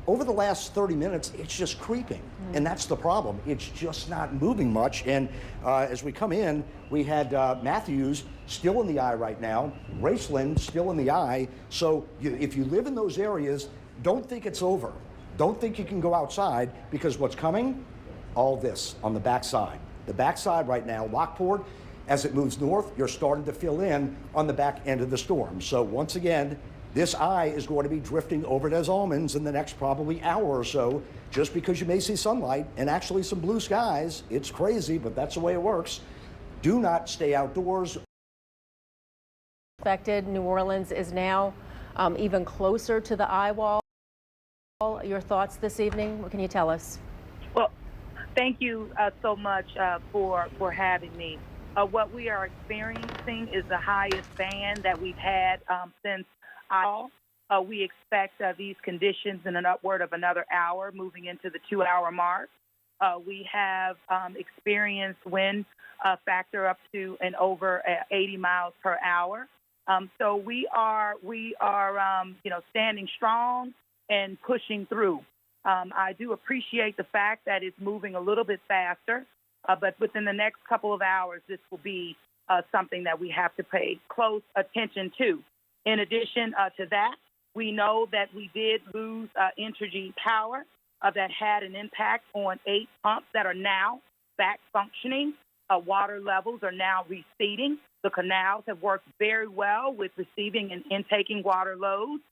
over the last 30 minutes, it's just creeping. And that's the problem. It's just not moving much. And as we come in, we had Matthews still in the eye right now, Raceland still in the eye. So if you live in those areas, don't think it's over. Don't think you can go outside, because what's coming? All this on the backside. The backside right now, Lockport, as it moves north, you're starting to fill in on the back end of the storm. So once again, this eye is going to be drifting over Des Allemands in the next probably hour or so. Just because you may see sunlight and actually some blue skies, it's crazy, but that's the way it works. Do not stay outdoors. Affected. New Orleans is now even closer to the eye wall. Your thoughts this evening? What can you tell us? Well, thank you so much for having me. What we are experiencing is the highest band that we've had since we expect these conditions in an upward of another hour, moving into the 2-hour mark. We have experienced wind factor up to and over 80 miles per hour. So we are standing strong and pushing through. I do appreciate the fact that it's moving a little bit faster, but within the next couple of hours, this will be something that we have to pay close attention to. In addition to that, we know that we did lose Entergy power that had an impact on 8 pumps that are now back functioning. Water levels are now receding. The canals have worked very well with receiving and intaking water loads.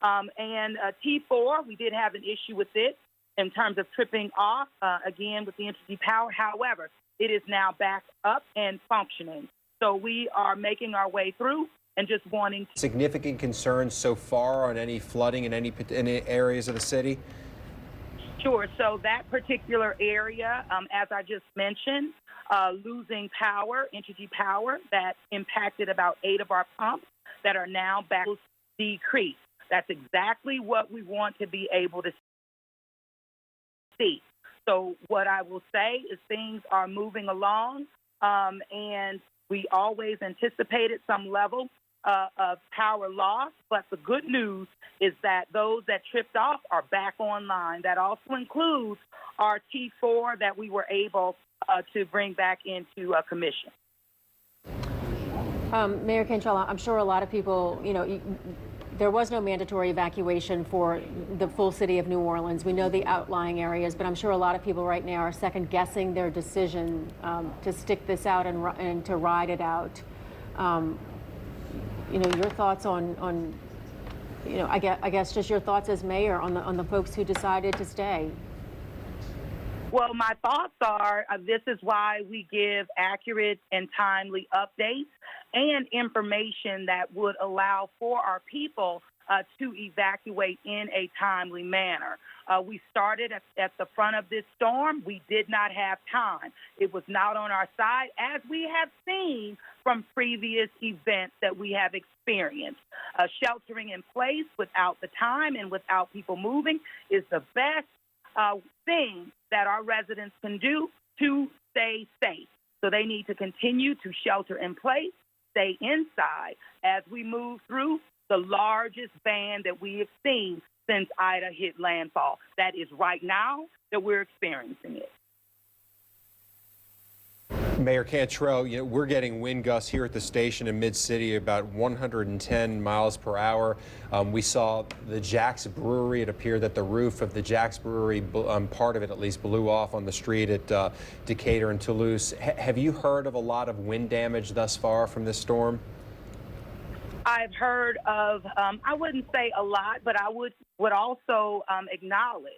And T4, we did have an issue with it in terms of tripping off, again, with the Entergy power. However, it is now back up and functioning. So we are making our way through and just wanting to... Significant concerns so far on any flooding in any areas of the city? Sure. So that particular area, as I just mentioned, losing power, Entergy power, that impacted about 8 of our pumps that are now back decreased. That's exactly what we want to be able to see. So what I will say is things are moving along, and we always anticipated some level of power loss, but the good news is that those that tripped off are back online. That also includes our T4 that we were able to bring back into commission. Mayor Cantrell, I'm sure a lot of people, there was no mandatory evacuation for the full city of New Orleans. We know the outlying areas, but I'm sure a lot of people right now are second guessing their decision to stick this out and to ride it out. Your thoughts on I guess just your thoughts as mayor on the folks who decided to stay. Well, my thoughts are this is why we give accurate and timely updates and information that would allow for our people to evacuate in a timely manner. We started at the front of this storm. We did not have time. It was not on our side, as we have seen from previous events that we have experienced. Sheltering in place without the time and without people moving is the best thing that our residents can do to stay safe. So they need to continue to shelter in place, stay inside as we move through the largest band that we have seen since Ida hit landfall. That is right now that we're experiencing it. Mayor Cantrell, we're getting wind gusts here at the station in Mid-City about 110 miles per hour. We saw the Jack's Brewery. It appeared that the roof of the Jack's Brewery, part of it at least, blew off on the street at Decatur and Toulouse. Have you heard of a lot of wind damage thus far from this storm? I've heard of, I wouldn't say a lot, but I would also acknowledge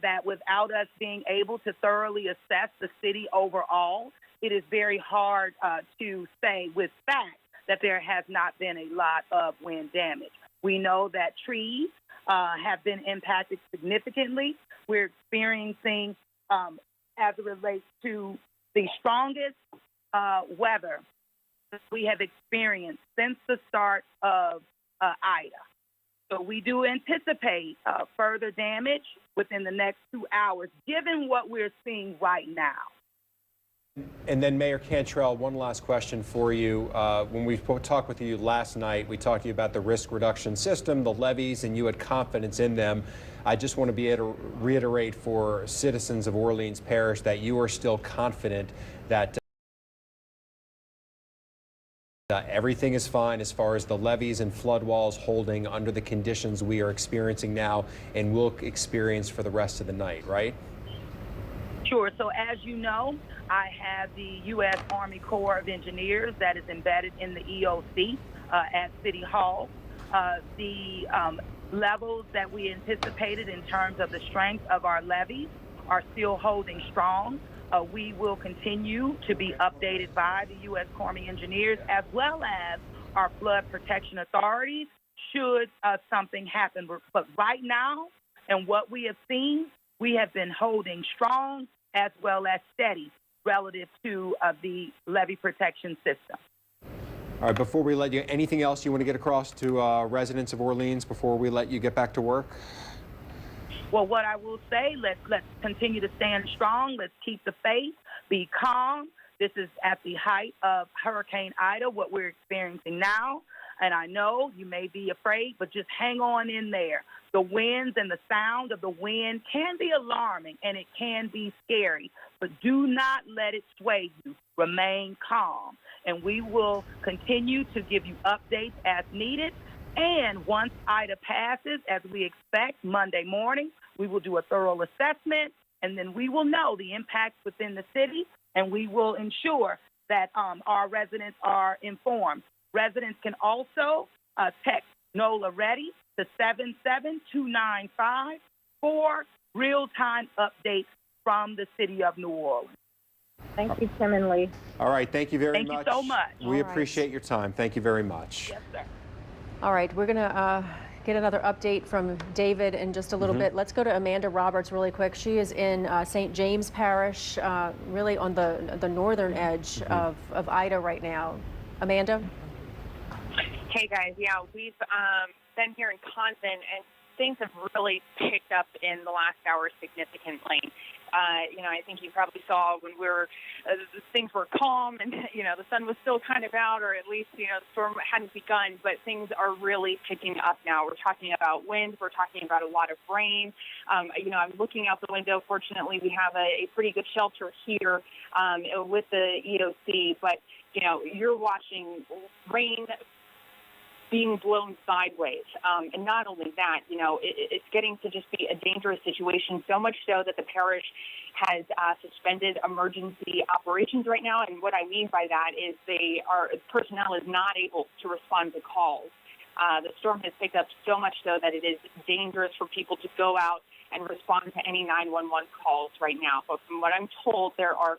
that without us being able to thoroughly assess the city overall, it is very hard to say with fact that there has not been a lot of wind damage. We know that trees have been impacted significantly. We're experiencing, as it relates to the strongest weather we have experienced since the start of Ida. So we do anticipate further damage within the next 2 hours, given what we're seeing right now. And then Mayor Cantrell, one last question for you. When we talked with you last night, we talked to you about the risk reduction system, the levees, and you had confidence in them. I just want to be able to reiterate for citizens of Orleans Parish that you are still confident that everything is fine as far as the levees and flood walls holding under the conditions we are experiencing now and will experience for the rest of the night, right? Sure. So as you know, I have the U.S. Army Corps of Engineers that is embedded in the EOC at City Hall. The levels that we anticipated in terms of the strength of our levees are still holding strong. We will continue to be updated by the U.S. Army Engineers as well as our flood protection authorities should something happen. But right now, and what we have seen, we have been holding strong as well as steady relative to the levee protection system. All right, before we let you, anything else you want to get across to residents of Orleans before we let you get back to work? Well, what I will say, let's continue to stand strong. Let's keep the faith, be calm. This is at the height of Hurricane Ida, what we're experiencing now. And I know you may be afraid, but just hang on in there. The winds and the sound of the wind can be alarming and it can be scary, but do not let it sway you. Remain calm. And we will continue to give you updates as needed. And once Ida passes, as we expect Monday morning, we will do a thorough assessment, and then we will know the impacts within the city, and we will ensure that our residents are informed. Residents can also text NOLA Ready to 77295 for real-time updates from the city of New Orleans. Thank you, Tim and Lee. All right, thank you very Thank much. you so much. We appreciate your time. Thank you very much. Yes, sir. All right, we're going to get another update from David in just a little bit. Let's go to Amanda Roberts really quick. She is in St. James Parish, really on the northern edge of Ida right now. Amanda? Hey, guys. Yeah, we've been here in Convent, and things have really picked up in the last hour significantly. I think you probably saw when things were calm and, the sun was still kind of out, or at least, the storm hadn't begun, but things are really picking up now. We're talking about wind. We're talking about a lot of rain. I'm looking out the window. Fortunately, we have a pretty good shelter here with the EOC, but, you're watching rain being blown sideways. And not only that, it's getting to just be a dangerous situation, so much so that the parish has suspended emergency operations right now. And what I mean by that is personnel is not able to respond to calls. The storm has picked up so much so that it is dangerous for people to go out and respond to any 911 calls right now. But from what I'm told, there are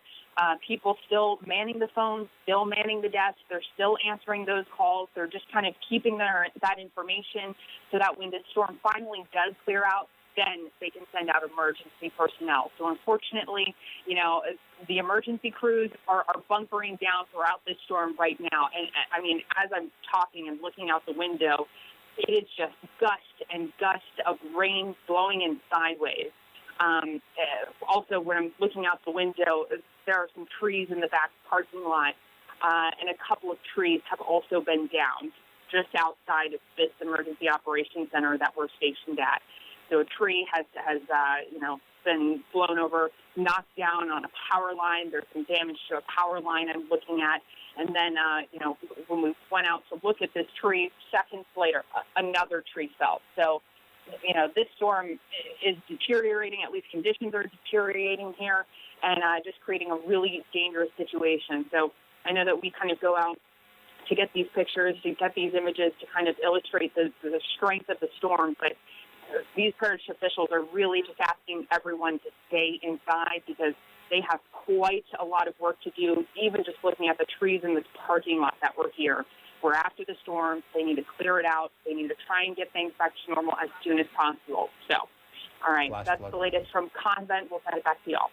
people still manning the phones, still manning the desks. They're still answering those calls. They're just kind of keeping that information so that when the storm finally does clear out, then they can send out emergency personnel. So unfortunately, the emergency crews are bunkering down throughout this storm right now. And I mean, as I'm talking and looking out the window, it is just gust and gust of rain blowing in sideways. Also, when I'm looking out the window, there are some trees in the back parking lot, and a couple of trees have also been downed just outside of this emergency operations center that we're stationed at. So a tree has been blown over, knocked down on a power line. There's some damage to a power line I'm looking at. And then, when we went out to look at this tree, seconds later, another tree fell. So, this storm is deteriorating, at least conditions are deteriorating here, and just creating a really dangerous situation. So I know that we kind of go out to get these pictures, to get these images to kind of illustrate the strength of the storm, but these parish officials are really just asking everyone to stay inside because they have quite a lot of work to do, even just looking at the trees in this parking lot that we're here. We're after the storm. They need to clear it out. They need to try and get things back to normal as soon as possible. So, all right, that's the latest from Convent. We'll send it back to y'all.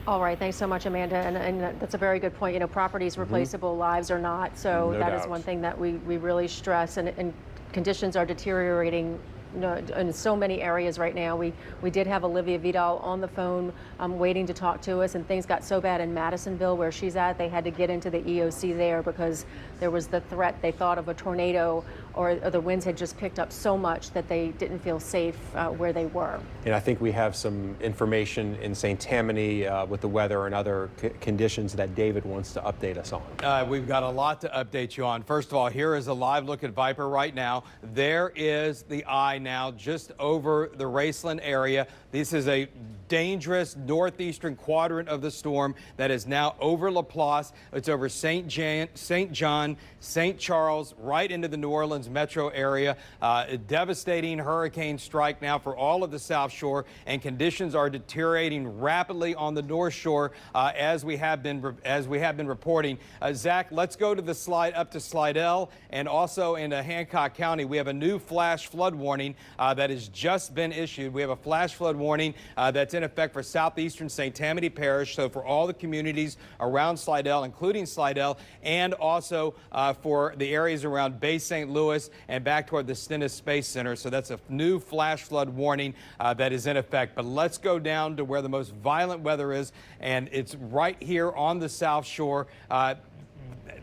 All right, thanks so much, Amanda. And that's a very good point. Property is replaceable, lives are not. So No that doubt. is one thing that we really stress. And conditions are deteriorating in so many areas right now. We did have Olivia Vidal on the phone waiting to talk to us, and things got so bad in Madisonville where she's at, they had to get into the EOC there because there was the threat, they thought, of a tornado, or the winds had just picked up so much that they didn't feel safe where they were. And I think we have some information in St. Tammany with the weather and other conditions that David wants to update us on. We've got a lot to update you on. First of all, here is a live look at Viper right now. There is the eye now just over the Raceland area. This is a dangerous northeastern quadrant of the storm that is now over LaPlace. It's over St. John, St. Charles, right into the New Orleans metro area. A devastating hurricane strike now for all of the South Shore, and conditions are deteriorating rapidly on the North Shore as we have been reporting. Zach, let's go to the slide up to Slidell, and also into Hancock County. We have a new flash flood warning that has just been issued. We have a flash flood warning that's in effect for southeastern St. Tammany Parish, so for all the communities around Slidell, including Slidell, and also for the areas around Bay St. Louis and back toward the Stennis Space Center. So that's a new flash flood warning that is in effect. But let's go down to where the most violent weather is, and it's right here on the South Shore.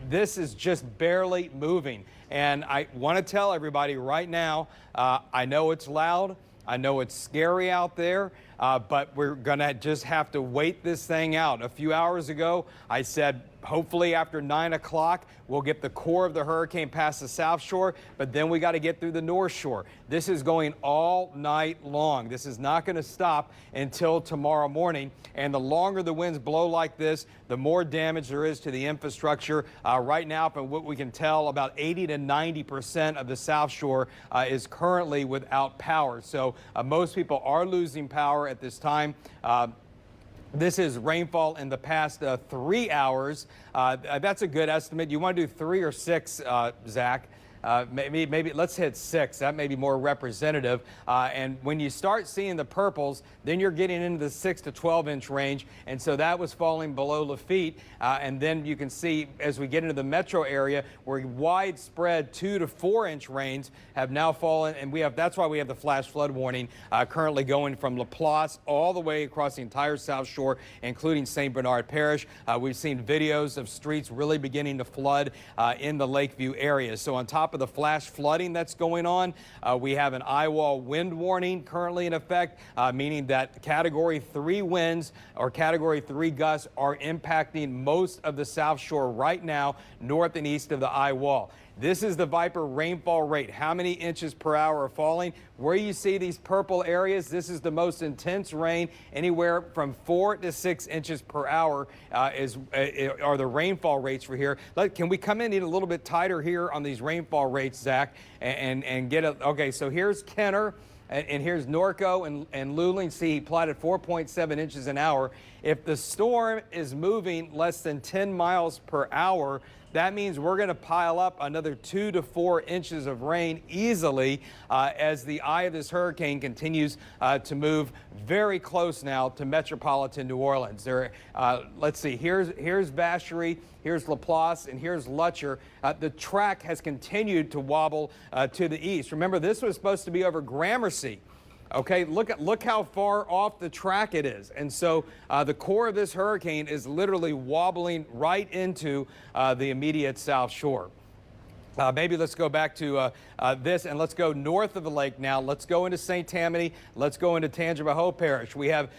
This is just barely moving. And I want to tell everybody right now, I know it's loud, I know it's scary out there, but we're going to just have to wait this thing out. A few hours ago, I said, hopefully after 9 o'clock, we'll get the core of the hurricane past the South Shore, but then we got to get through the North Shore. This is going all night long. This is not going to stop until tomorrow morning. And the longer the winds blow like this, the more damage there is to the infrastructure. Right now, from what we can tell, about 80 to 90% of the South Shore is currently without power. So most people are losing power at this time. This is rainfall in the past 3 hours. That's a good estimate. You want to do 3 or 6, Zach? Maybe let's hit 6. That may be more representative. And when you start seeing the purples, then you're getting into the 6 to 12 inch range. And so that was falling below Lafitte. And then you can see as we get into the metro area where widespread 2 to 4 inch rains have now fallen. And that's why we have the flash flood warning currently going from LaPlace all the way across the entire South Shore, including St. Bernard Parish. We've seen videos of streets really beginning to flood in the Lakeview area. So on top of the flash flooding that's going on, we have an eye wall wind warning currently in effect, meaning that Category 3 winds or Category 3 gusts are impacting most of the South Shore right now, north and east of the eye wall. This is the Viper rainfall rate. How many inches per hour are falling? Where you see these purple areas, this is the most intense rain. Anywhere from 4 to 6 inches per hour are the rainfall rates for here. Can we come in a little bit tighter here on these rainfall rates, Zach, and get a, okay, so here's Kenner. And here's Norco and Luling. See, he plotted 4.7 inches an hour. If the storm is moving less than 10 miles per hour, that means we're going to pile up another 2 to 4 inches of rain easily as the eye of this hurricane continues to move very close now to metropolitan New Orleans. Let's see, here's Vacherie, here's LaPlace, and here's Lutcher. The track has continued to wobble to the east. Remember, this was supposed to be over Gramercy. Okay, look how far off the track it is. And so the core of this hurricane is literally wobbling right into the immediate South Shore. Maybe let's go back to this and let's go north of the lake now. Let's go into St. Tammany. Let's go into Tangipahoa Parish. We have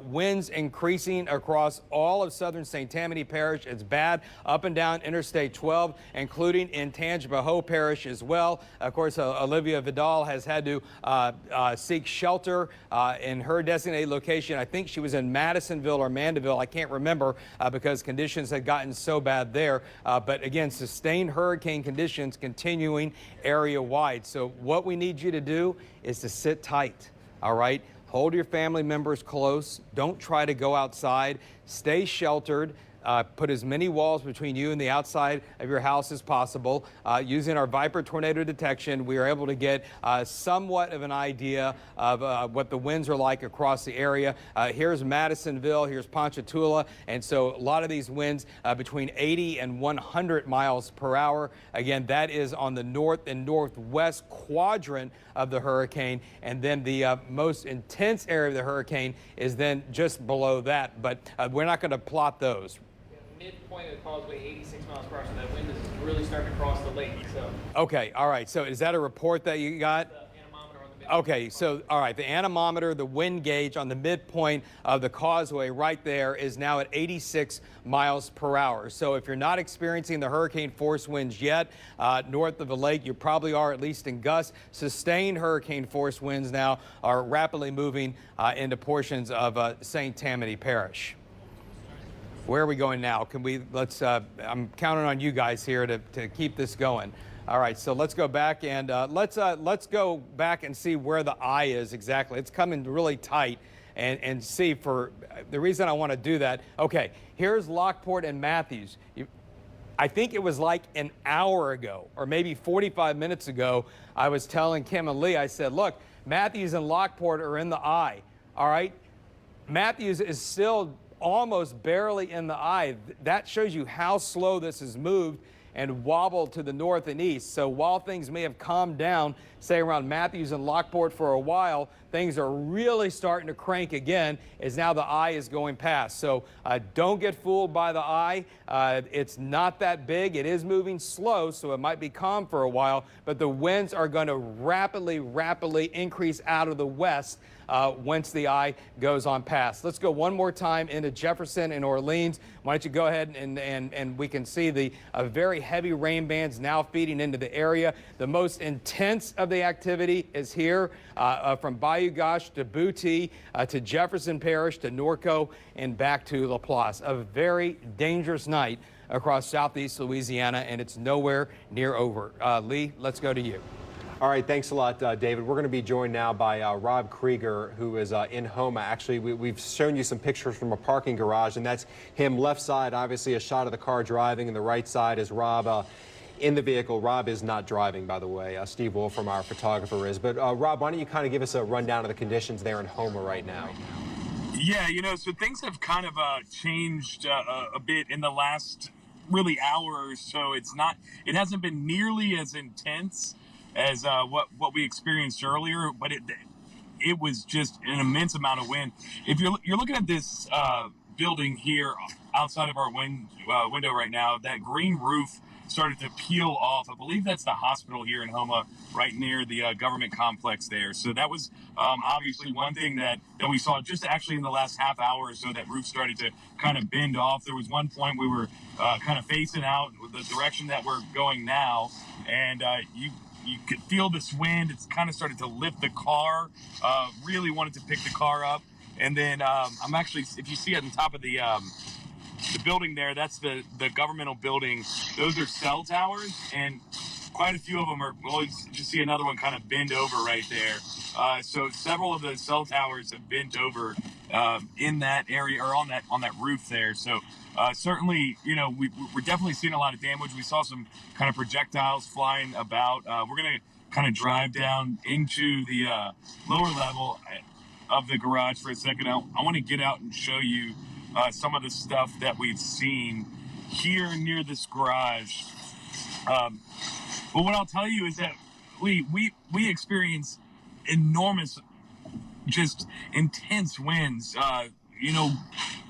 winds increasing across all of southern St. Tammany Parish. It's bad up and down Interstate 12, including in Tangipahoa Parish as well. Of course, Olivia Vidal has had to seek shelter in her designated location. I think she was in Madisonville or Mandeville. I can't remember because conditions had gotten so bad there. But again, sustained hurricane conditions continuing area-wide. So what we need you to do is to sit tight, all right? Hold your family members close. Don't try to go outside. Stay sheltered. put as many walls between you and the outside of your house as possible. Using our Viper tornado detection, we are able to get somewhat of an idea of what the winds are like across the area. Here's Madisonville, here's Ponchatoula, and so a lot of these winds between 80 and 100 miles per hour. Again, that is on the north and northwest quadrant of the hurricane, and then the most intense area of the hurricane is then just below that, but we're not going to plot those. Midpoint of the causeway, 86 miles per hour, so that wind is really starting to cross the lake. So. Okay, all right, so is that a report that you got? Okay, so, all right, the anemometer, the wind gauge on the midpoint of the causeway right there is now at 86 miles per hour. So if you're not experiencing the hurricane force winds yet north of the lake, you probably are, at least in gusts. Sustained hurricane force winds now are rapidly moving into portions of St. Tammany Parish. Where are we going now? Can we, I'm counting on you guys here to keep this going. All right, so let's go back and let's go back and see where the eye is exactly. It's coming really tight and see for the reason I want to do that. Okay, here's Lockport and Matthews. I think it was like an hour ago or maybe 45 minutes ago, I was telling Kim and Lee, I said, look, Matthews and Lockport are in the eye, all right? Matthews is still almost barely in the eye. That shows you how slow this has moved and wobbled to the north and east. So while things may have calmed down, say around Matthews and Lockport for a while, things are really starting to crank again as now the eye is going past. So don't get fooled by the eye. It's not that big. It is moving slow, so it might be calm for a while, but the winds are going to rapidly increase out of the west once the eye goes on past. Let's go one more time into Jefferson and Orleans. Why don't you go ahead and we can see the very heavy rain bands now feeding into the area. The most intense of the activity is here from Bayou Gauche to Booty to Jefferson Parish to Norco and back to LaPlace. A very dangerous night across southeast Louisiana, and it's nowhere near over. Lee, let's go to you. All right, thanks a lot, David. We're going to be joined now by Rob Krieger, who is in Houma. Actually, we've shown you some pictures from a parking garage, and that's him left side, obviously a shot of the car driving, and the right side is Rob in the vehicle. Rob is not driving, by the way. Steve Wolfram, our photographer, is. But Rob, why don't you kind of give us a rundown of the conditions there in Houma right now? Yeah, so things have kind of changed a bit in the last really hour or so. It hasn't been nearly as intense as what we experienced earlier, but it was just an immense amount of wind. If you're looking at this building here outside of our window right now, that green roof started to peel off. I believe that's the hospital here in Houma, right near the government complex there. So that was obviously one thing that we saw just actually in the last half hour or so. That roof started to kind of bend off. There was one point we were kind of facing out the direction that we're going now, and you could feel this wind. It's kind of started to lift the car. Really wanted to pick the car up. And then I'm actually, if you see at the top of the building there, that's the governmental building. Those are cell towers, and quite a few of them are, well, you see another one kind of bend over right there. So several of the cell towers have bent over in that area, or on that roof there. So certainly, we're definitely seeing a lot of damage. We saw some kind of projectiles flying about. We're going to kind of drive down into the lower level of the garage for a second. I want to get out and show you some of the stuff that we've seen here near this garage. But what I'll tell you is that we experience enormous, just intense winds.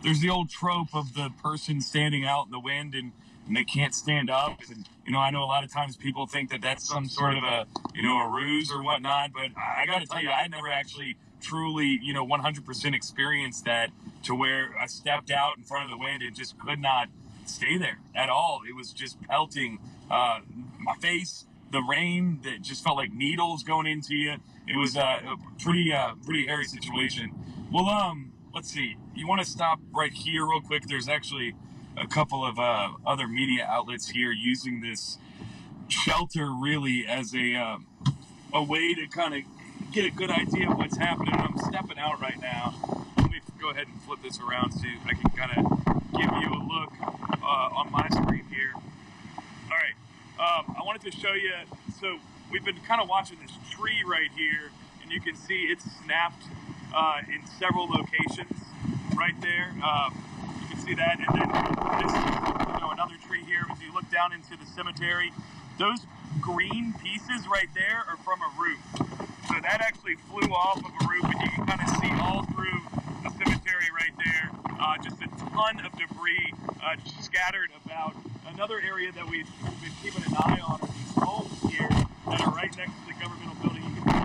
There's the old trope of the person standing out in the wind and they can't stand up. And, I know a lot of times people think that that's some sort of a ruse or whatnot, but I got to tell you, I never actually truly, 100% experienced that, to where I stepped out in front of the wind and just could not stay there at all. It was just pelting my face, the rain that just felt like needles going into you. It was a pretty hairy situation. Well, let's see. You want to stop right here real quick? There's actually a couple of other media outlets here using this shelter really as a way to kind of get a good idea of what's happening. I'm stepping out right now. Let me go ahead and flip this around so I can kind of give you a look on my screen here. All right, I wanted to show you, so we've been kind of watching this tree right here, and you can see it's snapped in several locations right there. You can see that, and then this, another tree here. As you look down into the cemetery, those green pieces right there are from a roof. So that actually flew off of a roof, and you can kind of see all through the cemetery right there, just a ton of debris scattered about. Another area that we've been keeping an eye on are these homes here that are right next to the governmental building. You can see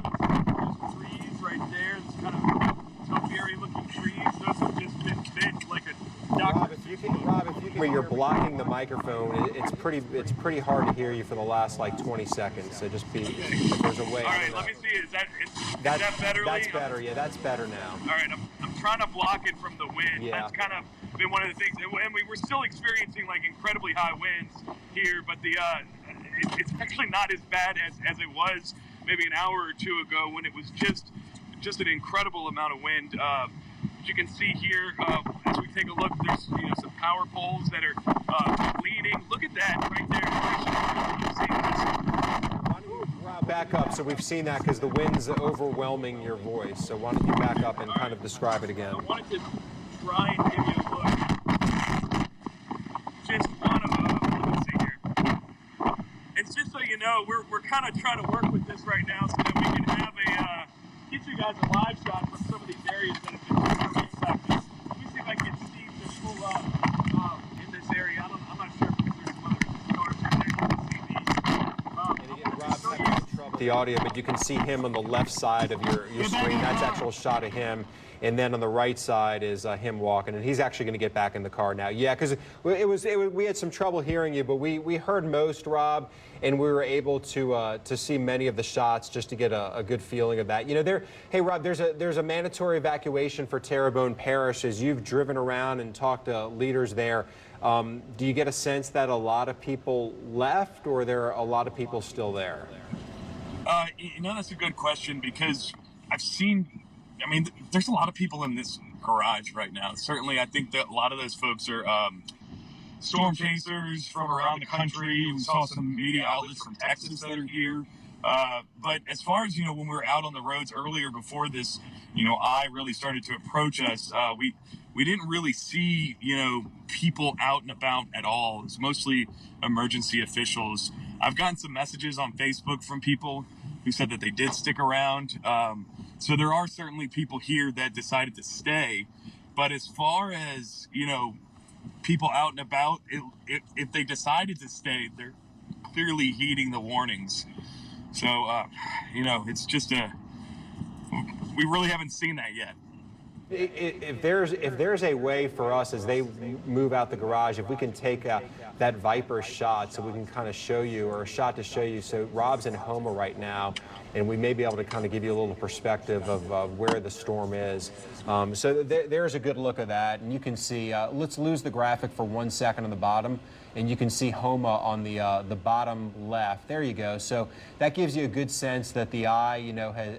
those trees right there, this kind of topiary-looking trees. Those have just been bent like a duck. Rob, if you can, where you're blocking the microphone, it's pretty hard to hear you for the last like 20 seconds. So just be, if there's a way. All right, let me see. Is that better? That's better. Yeah, that's better now. All right, I'm trying to block it from the wind. Yeah. That's kind of been one of the things, and we're still experiencing like incredibly high winds here, but it's actually not as bad as it was maybe an hour or two ago when it was just an incredible amount of wind. As you can see here, as we take a look, there's some power poles that are leaning. Look at that right there. Back up. So we've seen that because the wind's overwhelming your voice. So why don't you back up and kind of describe it again? I wanted to try and give you a look. Just one of them. Let's see here. It's just so you know, we're kind of trying to work with this right now so that we can have get you guys a live shot from some of these areas that have been impacted. Let me see if I can get Steve to pull up in this area. I'm not sure if there's some other cars in there. The audio, but you can see him on the left side of your screen. That's actual shot of him. And then on the right side is him walking, and he's actually going to get back in the car now. Yeah, because we had some trouble hearing you, but we heard most, Rob, and we were able to see many of the shots just to get a good feeling of that. Hey Rob, there's a mandatory evacuation for Terrebonne Parish. As you've driven around and talked to leaders there, do you get a sense that a lot of people left, or are there a lot of people still there? That's a good question, because I've seen. There's a lot of people in this garage right now. Certainly, I think that a lot of those folks are storm chasers from around the country. We saw some media outlets from Texas that are here. But as far as, when we were out on the roads earlier before this, eye really started to approach us, we didn't really see, people out and about at all. It's mostly emergency officials. I've gotten some messages on Facebook from people who said that they did stick around. So there are certainly people here that decided to stay. But as far as, people out and about, if they decided to stay, they're clearly heeding the warnings. So, it's just we really haven't seen that yet. If there's a way for us as they move out the garage, if we can take that Viper shot so we can kind of show you, or a shot to show you. So Rob's in Houma right now, and we may be able to kind of give you a little perspective of where the storm is. So there's a good look of that, and you can see. Let's lose the graphic for 1 second on the bottom, and you can see Houma on the bottom left. There you go. So that gives you a good sense that the eye,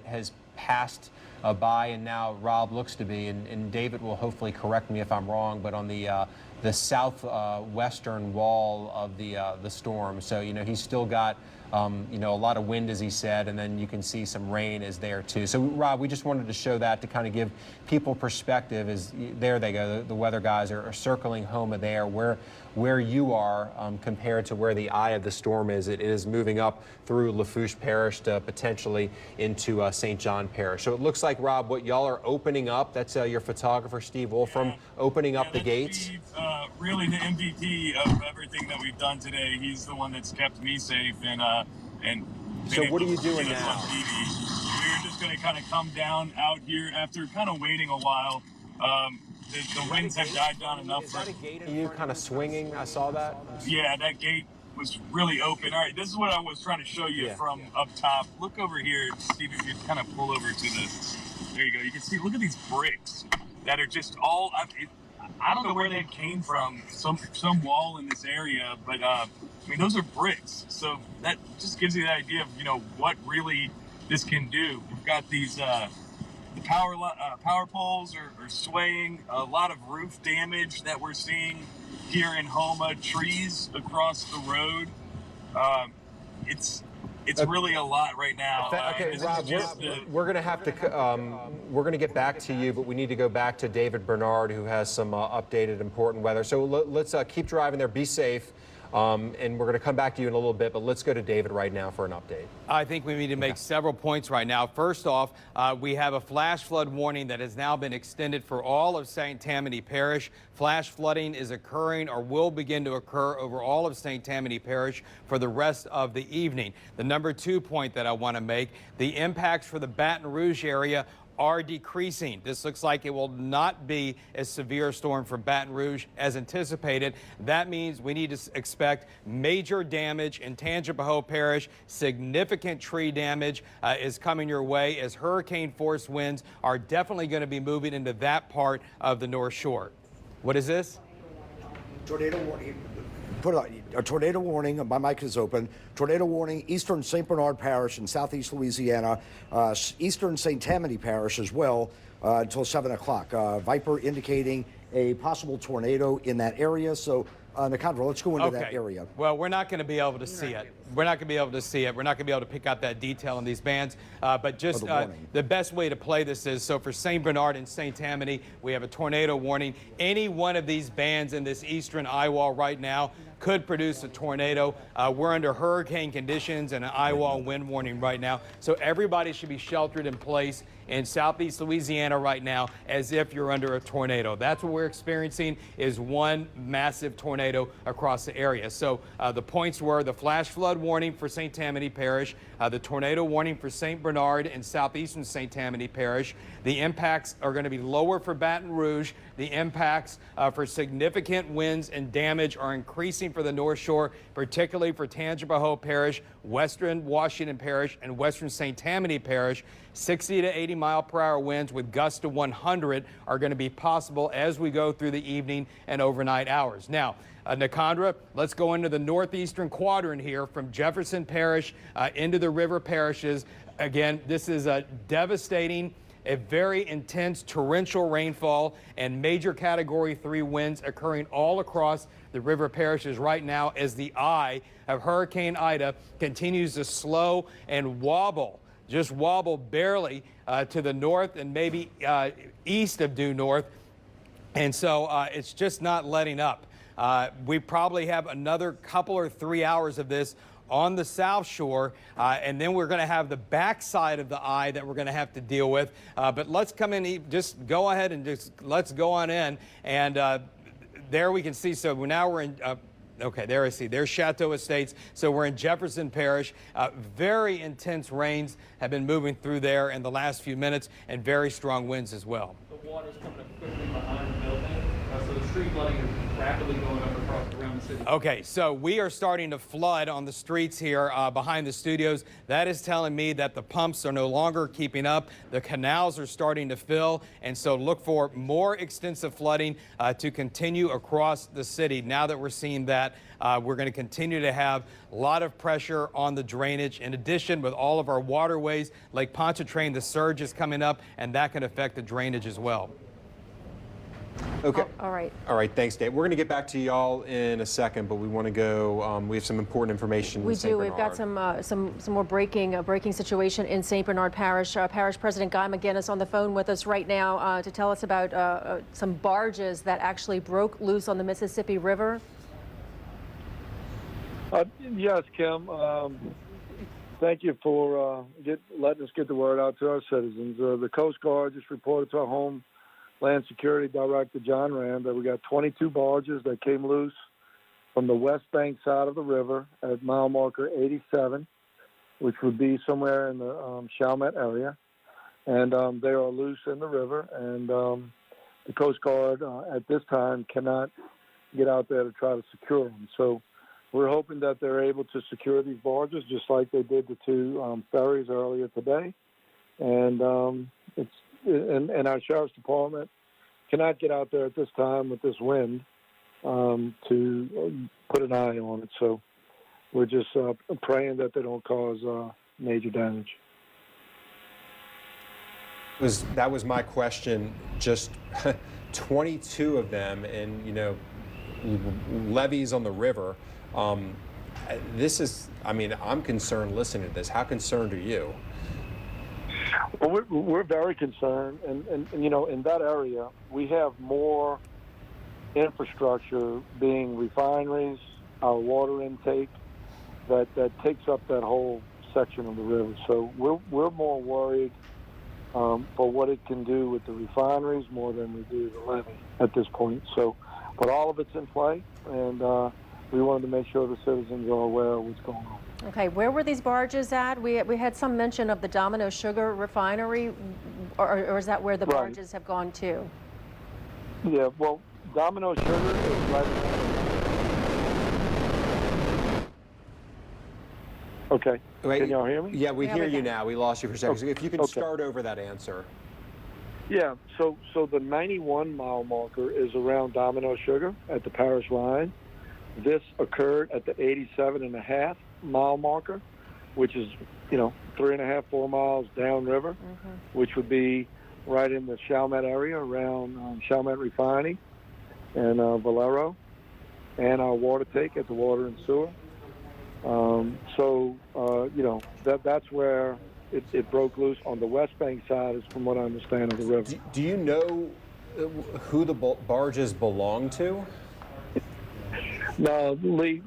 has passed by, and now Rob looks to be, and David will hopefully correct me if I'm wrong, but on the southwestern wall of the storm. So he's still got a lot of wind, as he said, and then you can see some rain is there too. So Rob, we just wanted to show that to kind of give people perspective. There they go. The weather guys are circling Houma there, where you are compared to where the eye of the storm is. It is moving up through Lafourche Parish to potentially into St. John Parish. So it looks like, Rob, what y'all are opening up, that's your photographer, Steve Wolfram, opening up the gates. Steve, really the MVP of everything that we've done today. He's the one that's kept me safe and so what are you doing now? We're just going to kind of come down out here after kind of waiting a while. The winds have died down enough. Are you kind of swinging? I saw that. Yeah, that gate was really open. All right, this is what I was trying to show you from up top. Look over here, Steve, if you kind of pull over to the, there you go. You can see, look at these bricks that are just all, I don't know where they came from, some wall in this area, but those are bricks. So that just gives you the idea of, what really this can do. We've got these The power poles are swaying. A lot of roof damage that we're seeing here in Houma. Trees across the road. It's really a lot right now. Okay, This Rob, is just we're going to have to we're going to get back to you, but we need to go back to David Bernard, who has some updated important weather. So let's keep driving there. Be safe. And we're going to come back to you in a little bit, but let's go to David right now for an update. I think we need to make several points right now. First off, we have a flash flood warning that has now been extended for all of St. Tammany Parish. Flash flooding is occurring or will begin to occur over all of St. Tammany Parish for the rest of the evening. The number 2 point that I want to make, the impacts for the Baton Rouge area are decreasing. This looks like it will not be as severe a storm for Baton Rouge as anticipated. That means we need to expect major damage in Tangipahoa Parish. Significant tree damage is coming your way as hurricane force winds are definitely going to be moving into that part of the North Shore. What is this? Tornado warning. Put a tornado warning. My mic is open. Tornado warning, eastern St. Bernard Parish in southeast Louisiana, eastern St. Tammany Parish as well until 7 o'clock. Viper indicating a possible tornado in that area. So, Nicandro, let's go into that area. Well, we're not going to be able to see it. We're not going to be able to see it. We're not going to be able to pick out that detail in these bands. But just the best way to play this is, so for St. Bernard and St. Tammany, we have a tornado warning. Any one of these bands in this eastern eye wall right now could produce a tornado. We're under hurricane conditions and an eye wall wind warning right now. So everybody should be sheltered in place in southeast Louisiana right now as if you're under a tornado. That's what we're experiencing, is one massive tornado across the area. So the points were the flash flood warning for St. Tammany Parish, the tornado warning for St. Bernard and southeastern St. Tammany Parish. The impacts are going to be lower for Baton Rouge. The impacts for significant winds and damage are increasing for the North Shore, particularly for Tangipahoa Parish, western Washington Parish, and western St. Tammany Parish. 60 to 80 mile per hour winds with gusts to 100 are going to be possible as we go through the evening and overnight hours. Now, Nicandra, let's go into the northeastern quadrant here from Jefferson Parish into the river parishes. Again, this is a devastating, a very intense torrential rainfall and major Category 3 winds occurring all across the river parishes right now as the eye of Hurricane Ida continues to slow and wobble, just wobble barely to the north and maybe east of due north. And so it's just not letting up. We probably have another couple or 3 hours of this on the South Shore, and then we're going to have the backside of the eye that we're going to have to deal with. But let's come in, just go ahead and just let's go on in. And there we can see, so now we're in, okay, there I see, there's Chateau Estates. So we're in Jefferson Parish. Very intense rains have been moving through there in the last few minutes, and very strong winds as well. The water's coming up quickly behind the building, so the street flooding is rapidly going up around the city. Okay, so we are starting to flood on the streets here behind the studios. That is telling me that the pumps are no longer keeping up. The canals are starting to fill, and so look for more extensive flooding to continue across the city. Now that we're seeing that, we're going to continue to have a lot of pressure on the drainage. In addition, with all of our waterways, Lake Pontchartrain, the surge is coming up, and that can affect the drainage as well. Okay. All right. All right, thanks, Dave. We're going to get back to y'all in a second, but we want to go, we have some important information. We in St. do. We've got some more breaking situation in St. Bernard Parish. Parish President Guy McGinnis on the phone with us right now to tell us about some barges that actually broke loose on the Mississippi River. Yes, Kim. Thank you for letting us get the word out to our citizens. The Coast Guard just reported to our Homeland Security Director, John Rand, that we got 22 barges that came loose from the west bank side of the river at mile marker 87, which would be somewhere in the Chalmette area. And they are loose in the river, and the Coast Guard at this time cannot get out there to try to secure them. So we're hoping that they're able to secure these barges just like they did the two ferries earlier today. And and our Sheriff's Department cannot get out there at this time with this wind to put an eye on it. So we're just praying that they don't cause major damage. That was my question. Just 22 of them, and levees on the river. This is, I mean, I'm concerned listening to this. How concerned are you? Well, we're very concerned, and in that area, we have more infrastructure being refineries, our water intake, that takes up that whole section of the river. So we're more worried for what it can do with the refineries more than we do the levee at this point. So, but all of it's in play, and we wanted to make sure the citizens are aware of what's going on. Okay, where were these barges at? We had some mention of the Domino Sugar refinery, or is that where the barges have gone to? Yeah, well, Domino Sugar is right around. Okay. Wait, can y'all hear me? Yeah, we hear you now. We lost you for a second. So if you can start over that answer. Yeah, so the 91-mile marker is around Domino Sugar at the parish line. This occurred at the 87.5-mile marker, which is, 3.5, 4 miles downriver, which would be right in the Chalmette area around Chalmette Refining and Valero, and our water take at the Water and Sewer. That's where it broke loose on the West Bank side, is from what I understand of the river. Do you know who the barges belong to? No, Lee,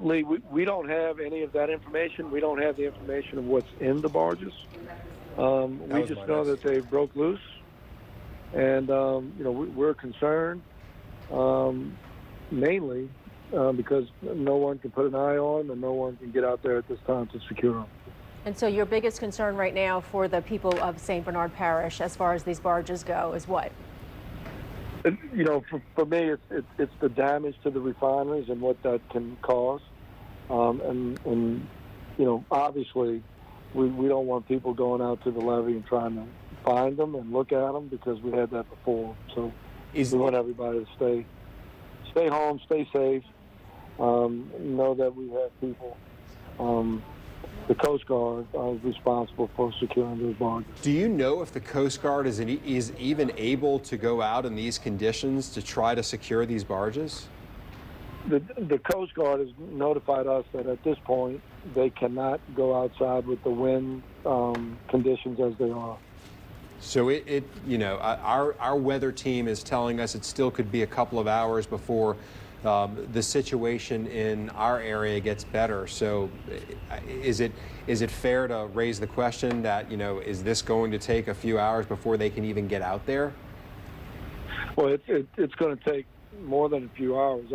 we don't have any of that information. We don't have the information of what's in the barges. We just know that they broke loose, and we're concerned mainly because no one can put an eye on them and no one can get out there at this time to secure them. And so your biggest concern right now for the people of St. Bernard Parish, as far as these barges go, is what? For me, it's the damage to the refineries and what that can cause. Obviously, we don't want people going out to the levee and trying to find them and look at them, because we had that before. So we want everybody to stay home, stay safe, know that we have people. The Coast Guard is responsible for securing those barges. Do you know if the Coast Guard is even able to go out in these conditions to try to secure these barges? The Coast Guard has notified us that at this point they cannot go outside with the wind conditions as they are. So our weather team is telling us it still could be a couple of hours before the situation in our area gets better. So is it fair to raise the question that, is this going to take a few hours before they can even get out there? Well, it's going to take more than a few hours.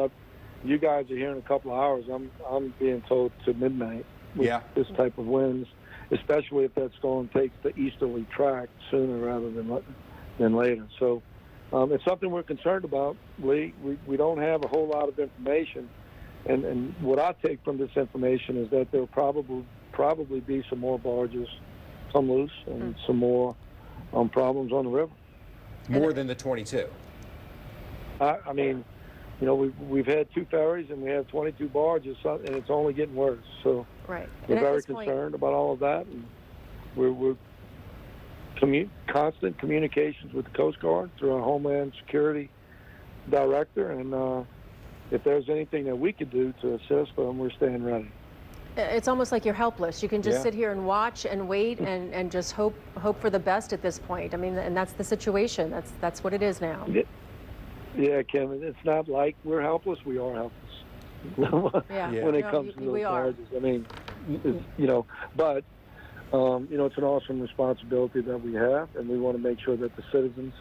You guys are here in a couple of hours. I'm being told to midnight with this type of winds, especially if that storm takes the easterly track sooner rather than later. So it's something we're concerned about, Lee. We don't have a whole lot of information, and what I take from this information is that there'll probably be some more barges come loose and some more problems on the river. More than the 22. I mean, we've had 2 ferries and we have 22 barges, and it's only getting worse. So we're very concerned about all of that, and we're constant communications with the Coast Guard through our Homeland Security Director, and if there's anything that we could do to assist them, we're staying ready. It's almost like you're helpless. You can just sit here and watch and wait and just hope for the best at this point. I mean, and that's the situation. That's what it is now. Yeah, Kim, it's not like we're helpless. We are helpless when it comes to those barges. I mean, but it's an awesome responsibility that we have, and we want to make sure that the citizens,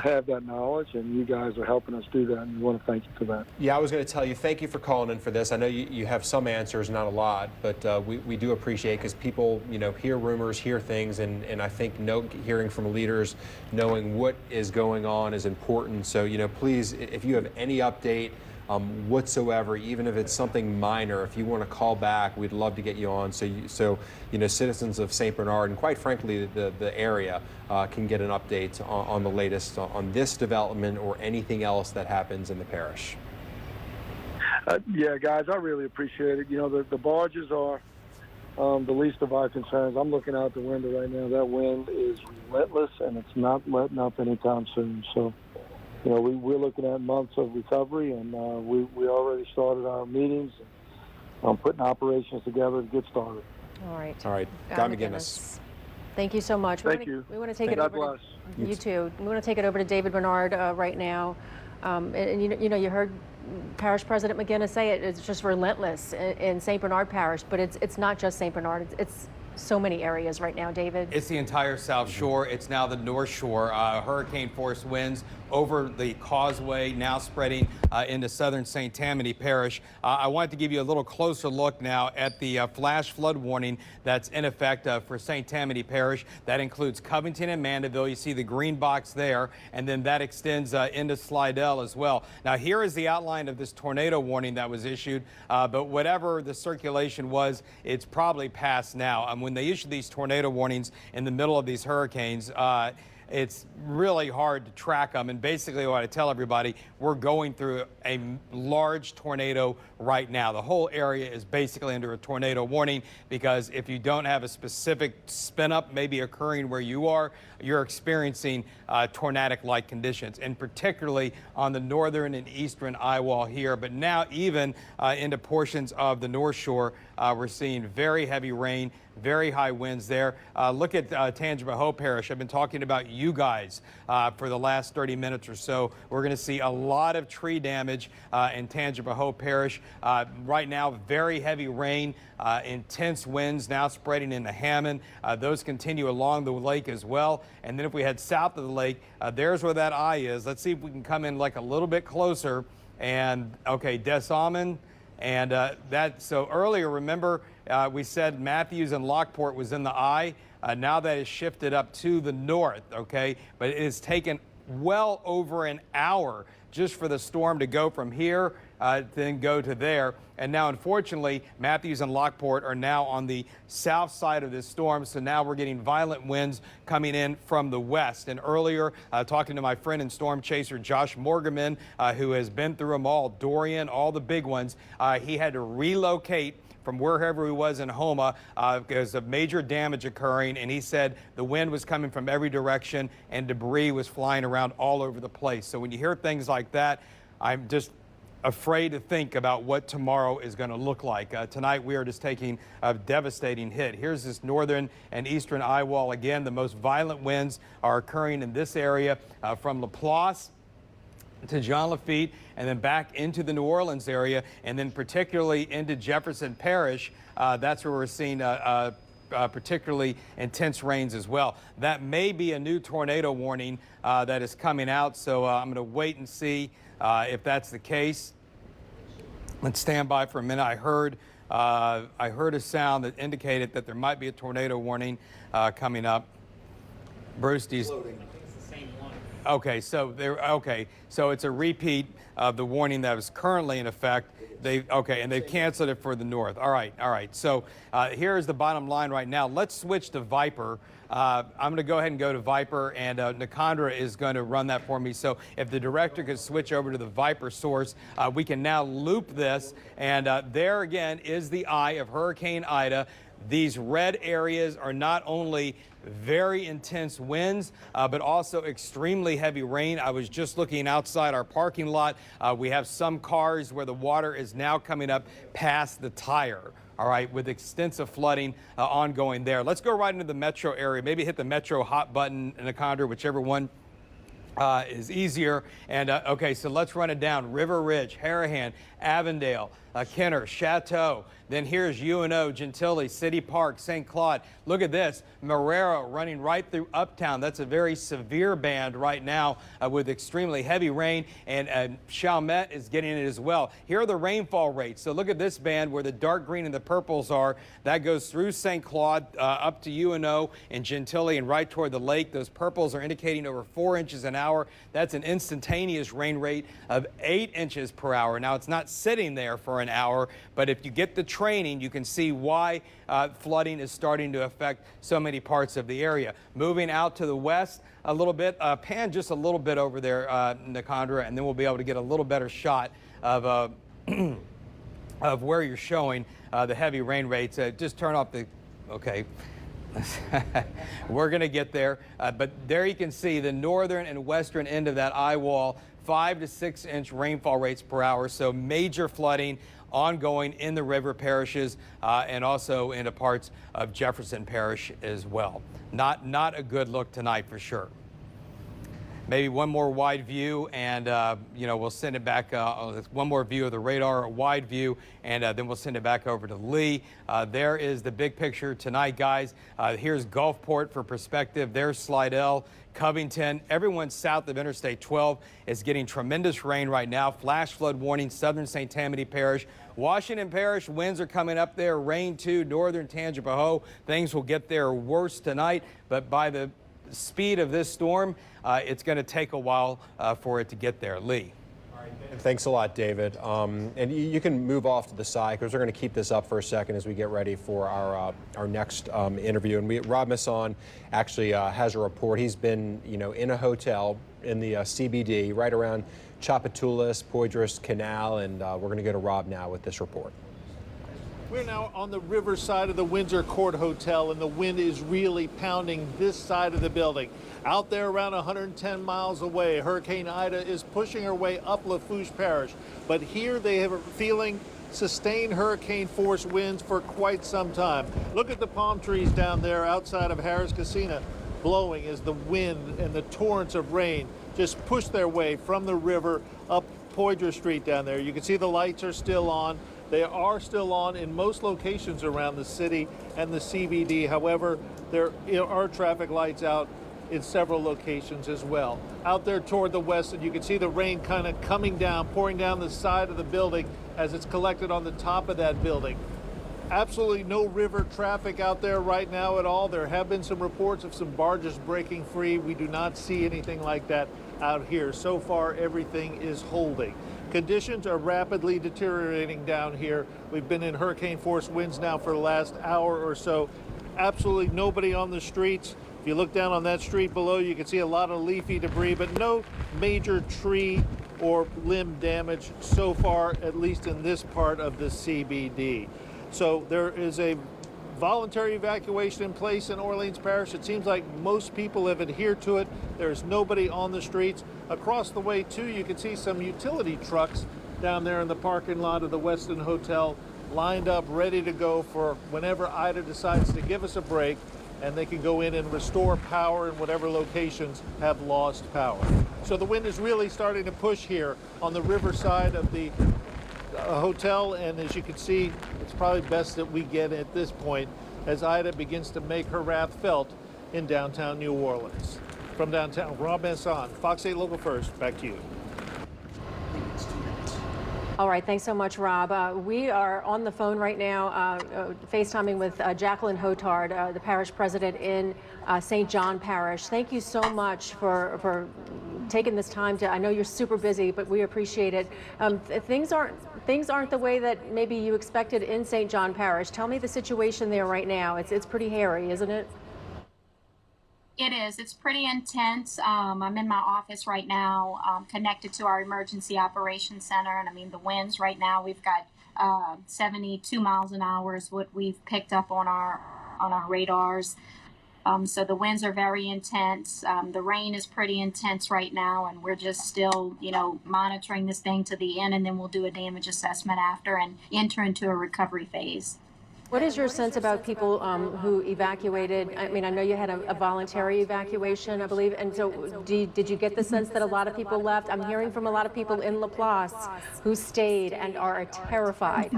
have that knowledge, and you guys are helping us do that, and we want to thank you for that. Yeah, I was going to tell you, thank you for calling in for this. I know you have some answers, not a lot, but we do appreciate, because people, hear rumors, hear things, and I think hearing from leaders, knowing what is going on is important. So, please, if you have any update whatsoever, even if it's something minor, if you want to call back, we'd love to get you on, so citizens of St. Bernard, and quite frankly the area, can get an update on the latest on this development or anything else that happens in the parish. Yeah, guys, I really appreciate it. The barges are the least of our concerns. I'm looking out the window right now. That wind is relentless, and it's not letting up anytime soon. So, you know, we're looking at months of recovery, and we already started our meetings, putting operations together to get started. All right. All right. Guy McGinnis. Thank you so much. Thank you. We want to take it God over bless. to you too. We want to take it over to David Bernard right now. And you heard Parish President McGinnis say it's just relentless in St. Bernard Parish, but it's not just St. Bernard. It's so many areas right now, David. It's the entire South Shore. It's now the North Shore. Hurricane force winds over the causeway, now spreading into southern St. Tammany Parish. I wanted to give you a little closer look now at the flash flood warning that's in effect for St. Tammany Parish. That includes Covington and Mandeville. You see the green box there, and then that extends into Slidell as well. Now, here is the outline of this tornado warning that was issued, but whatever the circulation was, it's probably passed now. When they issue these tornado warnings in the middle of these hurricanes, it's really hard to track them. And basically what I tell everybody, we're going through a large tornado right now. The whole area is basically under a tornado warning because if you don't have a specific spin up maybe occurring where you are, you're experiencing tornadic-like conditions, and particularly on the northern and eastern eye wall here. But now even into portions of the North Shore, we're seeing very heavy rain, very high winds there. Look at Tangipahoa Parish. I've been talking about you guys for the last 30 minutes or so. We're going to see a lot of tree damage in Tangipahoa Parish. Right now, very heavy rain, intense winds now spreading into Hammond. Those continue along the lake as well. And then if we head south of the lake, there's where that eye is. Let's see if we can come in like a little bit closer. And okay, Des Almond. And so earlier, remember, we said Matthews and Lockport was in the eye. Now that is shifted up to the north, okay? But it has taken well over an hour just for the storm to go from here, then go to there. And now, unfortunately, Matthews and Lockport are now on the south side of this storm. So now we're getting violent winds coming in from the west. And earlier, talking to my friend and storm chaser, Josh Morgerman, who has been through them all, Dorian, all the big ones, he had to relocate from wherever he was in Houma because of major damage occurring. And he said the wind was coming from every direction and debris was flying around all over the place. So when you hear things like that, I'm just afraid to think about what tomorrow is going to look like. Tonight, we are just taking a devastating hit. Here's this northern and eastern eye wall again. The most violent winds are occurring in this area from Laplace to John Lafitte, and then back into the New Orleans area, and then particularly into Jefferson Parish. That's where we're seeing particularly intense rains as well. That may be a new tornado warning that is coming out, so I'm going to wait and see if that's the case. Let's stand by for a minute. I heard a sound that indicated that there might be a tornado warning coming up. Bruce, okay, so so it's a repeat of the warning that was currently in effect. And they've canceled it for the north. All right. So here's the bottom line right now. Let's switch to Viper. I'm going to go ahead and go to Viper, and Nicandra is going to run that for me. So if the director could switch over to the Viper source, we can now loop this. And there again is the eye of Hurricane Ida. These red areas are not only very intense winds, but also extremely heavy rain. I was just looking outside our parking lot. We have some cars where the water is now coming up past the tire. All right, with extensive flooding ongoing there. Let's go right into the metro area. Maybe hit the metro hot button, Nicandra, whichever one is easier. And okay, so let's run it down. River Ridge, Harahan, Avondale, Kenner, Chateau. Then here's UNO, Gentilly, City Park, St. Claude. Look at this, Marrero running right through Uptown. That's a very severe band right now with extremely heavy rain, and Chalmette is getting it as well. Here are the rainfall rates. So look at this band where the dark green and the purples are. That goes through St. Claude up to UNO and Gentilly and right toward the lake. Those purples are indicating over 4 inches an hour. That's an instantaneous rain rate of 8 inches per hour. Now, it's not sitting there for an hour, but if you get the training, you can see why flooding is starting to affect so many parts of the area. Moving out to the west a little bit, pan just a little bit over there, Nicandra, and then we'll be able to get a little better shot of of where you're showing the heavy rain rates. Just turn off the, okay. We're going to get there. But there you can see the northern and western end of that eye wall, 5 to 6 inch rainfall rates per hour. So major flooding ongoing in the river parishes and also into parts of Jefferson Parish as well. Not a good look tonight for sure. Maybe one more wide view, and we'll send it back. One more view of the radar, a wide view, and then we'll send it back over to Lee. There is the big picture tonight, guys. Here's Gulfport for perspective. There's Slidell, Covington. Everyone south of Interstate 12 is getting tremendous rain right now. Flash flood warning, southern St. Tammany Parish. Washington Parish, winds are coming up there. Rain too, northern Tangipahoa. Things will get there worse tonight, but by the speed of this storm, it's going to take a while for it to get there. Lee. All right, thanks a lot, David. And you can move off to the side because we're going to keep this up for a second as we get ready for our next interview. And Rob Masson actually has a report. He's been, in a hotel in the CBD right around Tchoupitoulas, Poydras Canal, and we're going to go to Rob now with this report. We're now on the riverside of the Windsor Court Hotel, and the wind is really pounding this side of the building. Out there around 110 miles away, Hurricane Ida is pushing her way up Lafourche Parish. But here they have feeling sustained hurricane force winds for quite some time. Look at the palm trees down there outside of Harris Casino blowing as the wind and the torrents of rain just push their way from the river up Poydras Street down there. You can see the lights are still on. They are still on in most locations around the city and the CBD. However, there are traffic lights out in several locations as well. Out there toward the west, and you can see the rain kind of coming down, pouring down the side of the building as it's collected on the top of that building. Absolutely no river traffic out there right now at all. There have been some reports of some barges breaking free. We do not see anything like that out here. So far, everything is holding. Conditions are rapidly deteriorating down here. We've been in hurricane force winds now for the last hour or so. Absolutely nobody on the streets. If you look down on that street below, you can see a lot of leafy debris, but no major tree or limb damage so far, at least in this part of the CBD. So there is a voluntary evacuation in place in Orleans Parish. It seems like most people have adhered to it. There's nobody on the streets. Across the way, too, you can see some utility trucks down there in the parking lot of the Westin Hotel lined up, ready to go for whenever Ida decides to give us a break, and they can go in and restore power in whatever locations have lost power. So the wind is really starting to push here on the riverside of the hotel, and as you can see, it's probably best that we get at this point as Ida begins to make her wrath felt in downtown New Orleans. From downtown, Rob Masson, Fox 8 Local First, back to you. All right, thanks so much, Rob. We are on the phone right now, FaceTiming with Jacqueline Hotard, the parish president in St. John Parish. Thank you so much for taking this time to, I know you're super busy, but we appreciate it. Things aren't the way that maybe you expected in St. John Parish. Tell me the situation there right now. It's pretty hairy, isn't it? It is. It's pretty intense. I'm in my office right now, connected to our emergency operations center. And I mean, the winds right now, we've got 72 miles an hour is what we've picked up on our radars. So the winds are very intense. The rain is pretty intense right now, and we're just still, monitoring this thing to the end, and then we'll do a damage assessment after and enter into a recovery phase. What is your sense about people who evacuated? I mean, I know you had a voluntary evacuation, I believe, and so did you get the sense that a lot of people left? I'm hearing from a lot of people in Laplace who stayed and are terrified.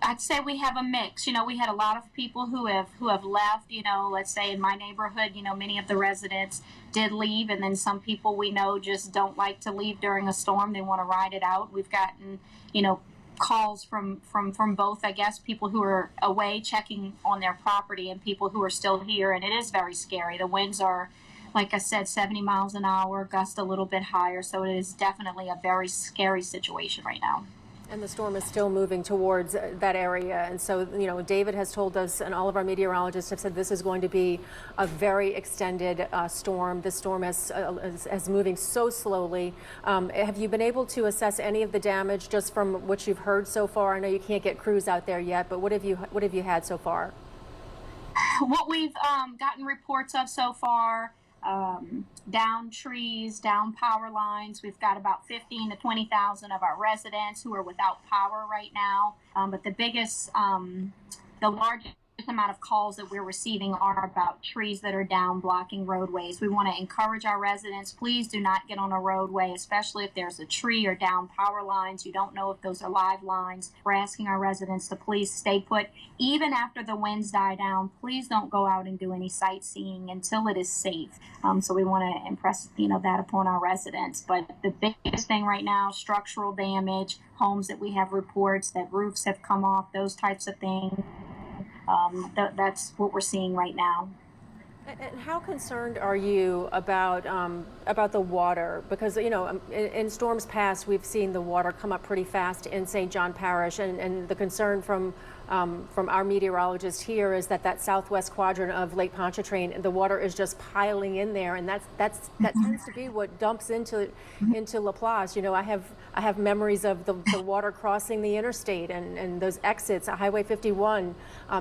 I'd say we have a mix. We had a lot of people who have left. Let's say in my neighborhood, many of the residents did leave, and then some people we know just don't like to leave during a storm. They want to ride it out. We've gotten, calls from both, I guess, people who are away checking on their property and people who are still here, and it is very scary. The winds are, like I said, 70 miles an hour, gust a little bit higher, so it is definitely a very scary situation right now. And the storm is still moving towards that area. And so, you know, David has told us, and all of our meteorologists have said this is going to be a very extended storm. The storm is moving so slowly. Have you been able to assess any of the damage just from what you've heard so far? I know you can't get crews out there yet, but what have you had so far? What we've gotten reports of so far, down trees, down power lines. We've got about 15 to 20,000 of our residents who are without power right now. But the biggest, the largest amount of calls that we're receiving are about trees that are down, blocking roadways. We want to encourage our residents, please do not get on a roadway, especially if there's a tree or down power lines. You don't know if those are live lines. We're asking our residents to please stay put. Even after the winds die down, please don't go out and do any sightseeing until it is safe. So we want to impress, that upon our residents. But the biggest thing right now, structural damage, homes that we have reports that roofs have come off, those types of things. That's what we're seeing right now. And how concerned are you about the water? Because, in storms past, we've seen the water come up pretty fast in St. John Parish, and the concern from our meteorologist here is that southwest quadrant of Lake Pontchartrain, the water is just piling in there, and that tends to be what dumps into Laplace. I have memories of the water crossing the interstate and those exits at Highway 51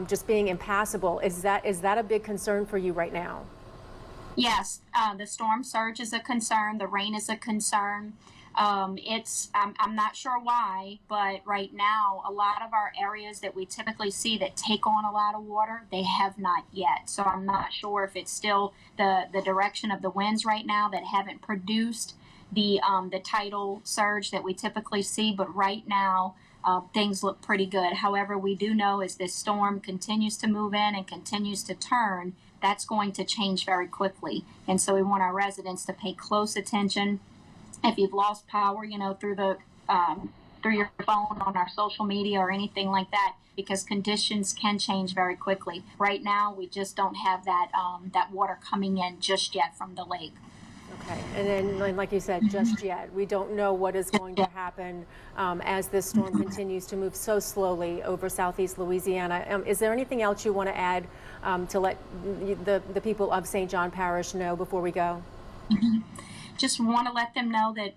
just being impassable. Is that a big concern for you right now? Yes, the storm surge is a concern. The rain is a concern. I'm not sure why, but right now, a lot of our areas that we typically see that take on a lot of water, they have not yet. So I'm not sure if it's still the direction of the winds right now that haven't produced the tidal surge that we typically see. But right now, things look pretty good. However, we do know as this storm continues to move in and continues to turn, that's going to change very quickly. And so we want our residents to pay close attention. If you've lost power, through your phone, on our social media or anything like that, because conditions can change very quickly. Right now, we just don't have that water coming in just yet from the lake. Okay, and then, like you said, just yet, we don't know what is going to happen as this storm continues to move so slowly over southeast Louisiana. Is there anything else you want to add to let the people of St. John Parish know before we go? Just want to let them know that,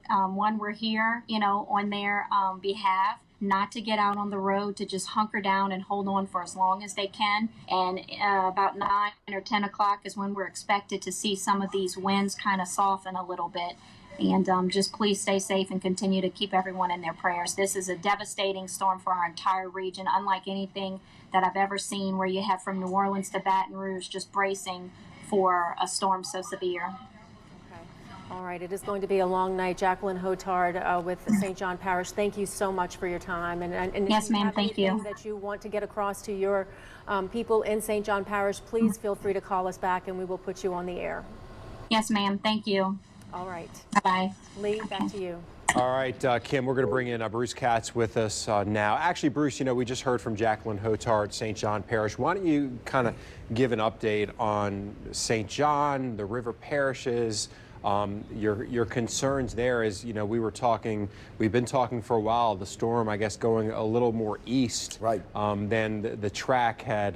we're here, on their behalf, not to get out on the road, to just hunker down and hold on for as long as they can. And about 9 or 10 o'clock is when we're expected to see some of these winds kind of soften a little bit. And just please stay safe and continue to keep everyone in their prayers. This is a devastating storm for our entire region, unlike anything that I've ever seen, where you have from New Orleans to Baton Rouge just bracing for a storm so severe. All right, it is going to be a long night. Jacqueline Hotard with St. John Parish, thank you so much for your time. And yes, ma'am, thank you. That you want to get across to your people in St. John Parish, please feel free to call us back and we will put you on the air. Yes, ma'am, thank you. All right. Bye-bye. Lee, back to you. All right, Kim, we're going to bring in Bruce Katz with us now. Actually, Bruce, we just heard from Jacqueline Hotard, St. John Parish. Why don't you kind of give an update on St. John, the river parishes, your concerns there? Is we've been talking for a while, the storm, I guess, going a little more east than the track had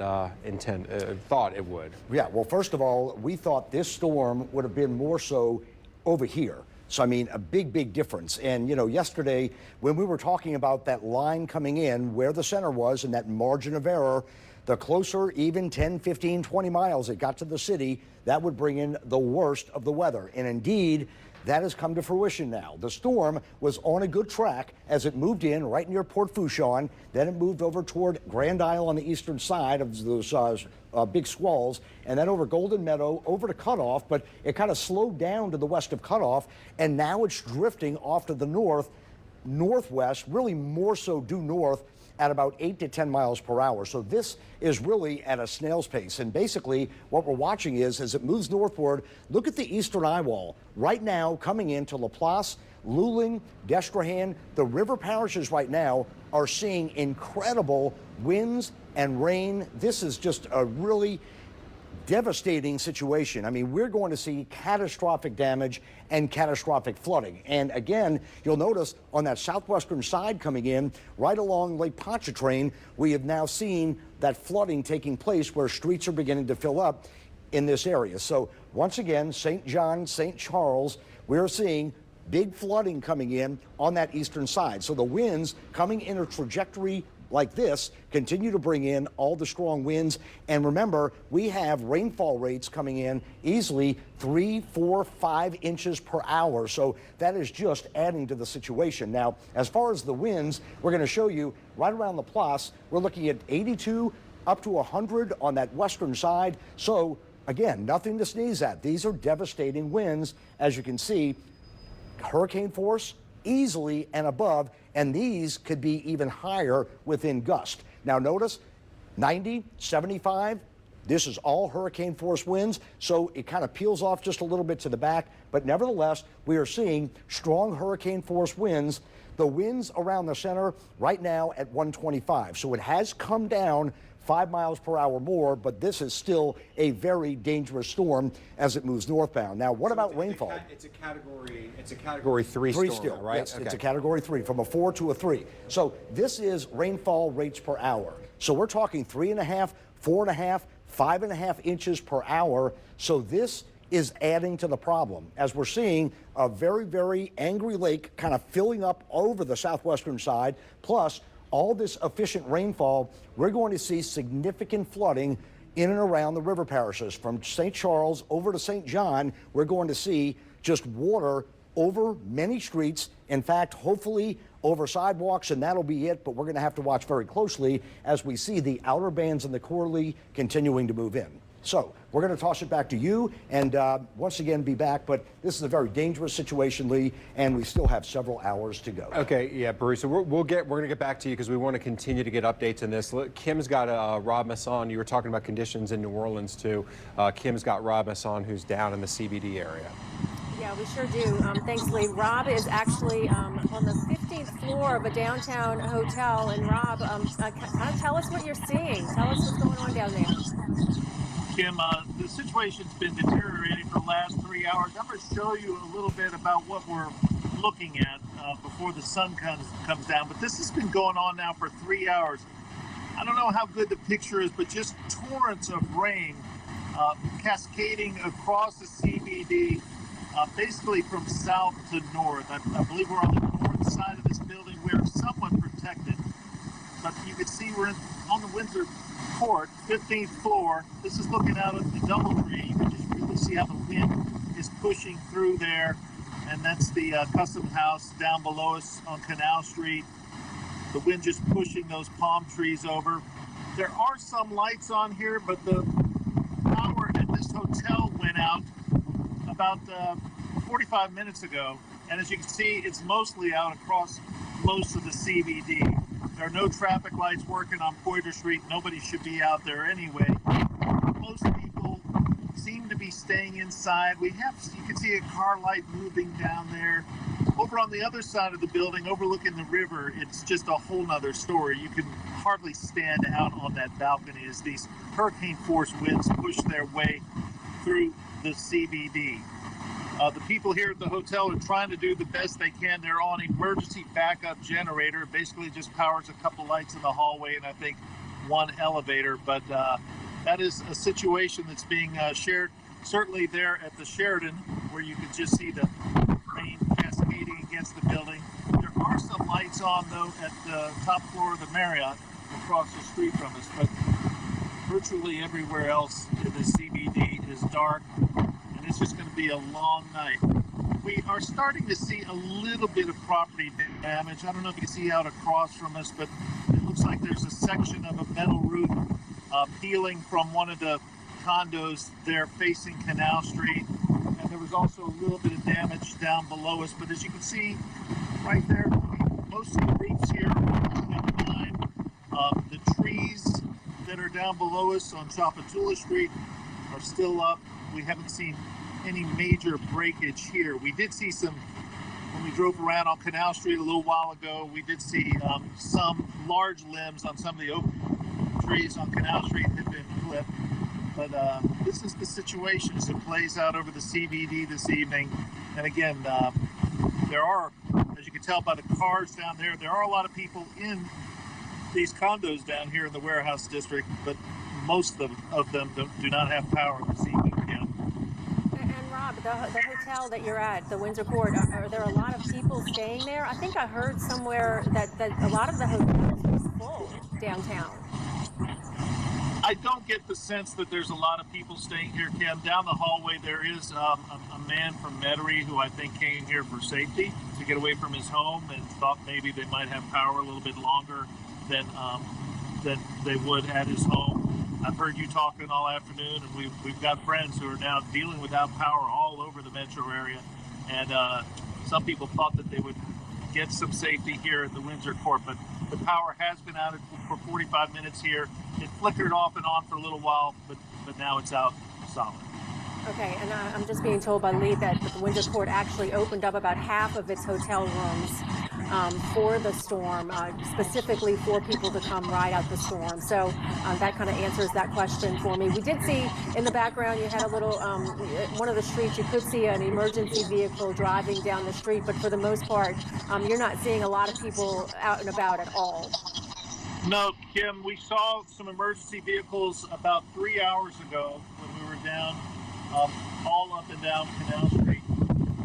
thought it would. Yeah, well, first of all, we thought this storm would have been more so over here. So, a big difference. And, yesterday when we were talking about that line coming in, where the center was and that margin of error, the closer, even 10, 15, 20 miles it got to the city, that would bring in the worst of the weather. And indeed, that has come to fruition now. The storm was on a good track as it moved in right near Port Fourchon. Then it moved over toward Grand Isle on the eastern side of those big squalls, and then over Golden Meadow, over to Cutoff, but it kind of slowed down to the west of Cutoff, and now it's drifting off to the northwest, really more so due north at about 8 to 10 miles per hour. So this is really at a snail's pace. And basically what we're watching is, as it moves northward, look at the eastern eye wall. Right now, coming into Laplace, Luling, Destrehan, the river parishes right now are seeing incredible winds and rain. This is just a really devastating situation. I mean, we're going to see catastrophic damage and catastrophic flooding. And again, you'll notice on that southwestern side coming in, right along Lake Pontchartrain, we have now seen that flooding taking place where streets are beginning to fill up in this area. So once again, St. John, St. Charles, we're seeing big flooding coming in on that eastern side. So the winds coming in a trajectory like this continue to bring in all the strong winds. And remember, we have rainfall rates coming in easily 3, 4, 5 inches per hour. So that is just adding to the situation. Now, as far as the winds, we're going to show you right around La Place, we're looking at 82 up to 100 on that western side. So again, nothing to sneeze at. These are devastating winds, as you can see, hurricane force easily and above, and these could be even higher within gust. Now notice 90, 75, this is all hurricane force winds, so it kind of peels off just a little bit to the back, but nevertheless, we are seeing strong hurricane force winds. The winds around the center right now at 125, so it has come down 5 miles per hour more, but this is still a very dangerous storm as it moves northbound. Now, what about rainfall? It's a category 3 storm, still, right? Yes, okay. It's a category 3, from a 4 to a 3. So this is rainfall rates per hour. So we're talking 3.5, 4.5, 5.5 inches per hour. So this is adding to the problem, as we're seeing a very, very angry lake kind of filling up over the southwestern side, plus all this efficient rainfall. We're going to see significant flooding in and around the river parishes. From St. Charles over to St. John, we're going to see just water over many streets. In fact, hopefully over sidewalks, and that'll be it. But we're going to have to watch very closely as we see the outer bands and the Corley continuing to move in. So we're going to toss it back to you and once again be back. But this is a very dangerous situation, Lee, and we still have several hours to go. Okay, yeah, Bruce. So we're going to get back to you because we want to continue to get updates on this. Kim's got Rob Masson. You were talking about conditions in New Orleans too. Kim's got Rob Masson, who's down in the CBD area. Yeah, we sure do. Thanks, Lee. Rob is actually on the 15th floor of a downtown hotel. And Rob, kind of tell us what you're seeing. Tell us what's going on down there. Kim, the situation's been deteriorating for the last 3 hours. I'm going to show you a little bit about what we're looking at before the sun comes down. But this has been going on now for 3 hours. I don't know how good the picture is, but just torrents of rain cascading across the CBD, basically from south to north. I believe we're on the north side of this building. We're somewhat protected. But you can see we're on the Windsor Court, 15th floor. This is looking out at the DoubleTree. You can just really see how the wind is pushing through there. And that's the Custom House down below us on Canal Street. The wind just pushing those palm trees over. There are some lights on here, but the power at this hotel went out about 45 minutes ago. And as you can see, it's mostly out across most of the CBD. There are no traffic lights working on Poydras Street. Nobody should be out there anyway. Most people seem to be staying inside. You can see a car light moving down there. Over on the other side of the building, overlooking the river, it's just a whole nother story. You can hardly stand out on that balcony as these hurricane force winds push their way through the CBD. The people here at the hotel are trying to do the best they can. They're on emergency backup generator. It basically just powers a couple lights in the hallway and I think one elevator. But that is a situation that's being shared certainly there at the Sheraton, where you can just see the rain cascading against the building. There are some lights on, though, at the top floor of the Marriott across the street from us. But virtually everywhere else in the CBD is dark. It's just going to be a long night. We are starting to see a little bit of property damage. I don't know if you can see out across from us, but it looks like there's a section of a metal roof peeling from one of the condos there facing Canal Street. And there was also a little bit of damage down below us. But as you can see right there, most of the roofs here are fine. The trees that are down below us on Chapatula Street are still up. We haven't seen any major breakage here. We did see some, when we drove around on Canal Street a little while ago, we did see some large limbs on some of the oak trees on Canal Street had been clipped. But this is the situation as it plays out over the CBD this evening. And again, there are, as you can tell by the cars down there, there are a lot of people in these condos down here in the warehouse district, but most of them do not have power this evening. And Rob, the hotel that you're at, the Windsor Court, are there a lot of people staying there? I think I heard somewhere that a lot of the hotels are full downtown. I don't get the sense that there's a lot of people staying here, Kim. Down the hallway, there is a man from Metairie who I think came here for safety to get away from his home and thought maybe they might have power a little bit longer than they would at his home. I've heard you talking all afternoon, and we've got friends who are now dealing without power all over the metro area. And some people thought that they would get some safety here at the Windsor Court, but the power has been out for 45 minutes here. It flickered off and on for a little while, but now it's out solid. Okay, and I'm just being told by Lee that the Windsor Court actually opened up about half of its hotel rooms for the storm, specifically for people to come ride out the storm. So that kind of answers that question for me. We did see in the background, you had a little, one of the streets, you could see an emergency vehicle driving down the street, but for the most part, you're not seeing a lot of people out and about at all. No, Kim, we saw some emergency vehicles about 3 hours ago when we were down all up and down Canal Street,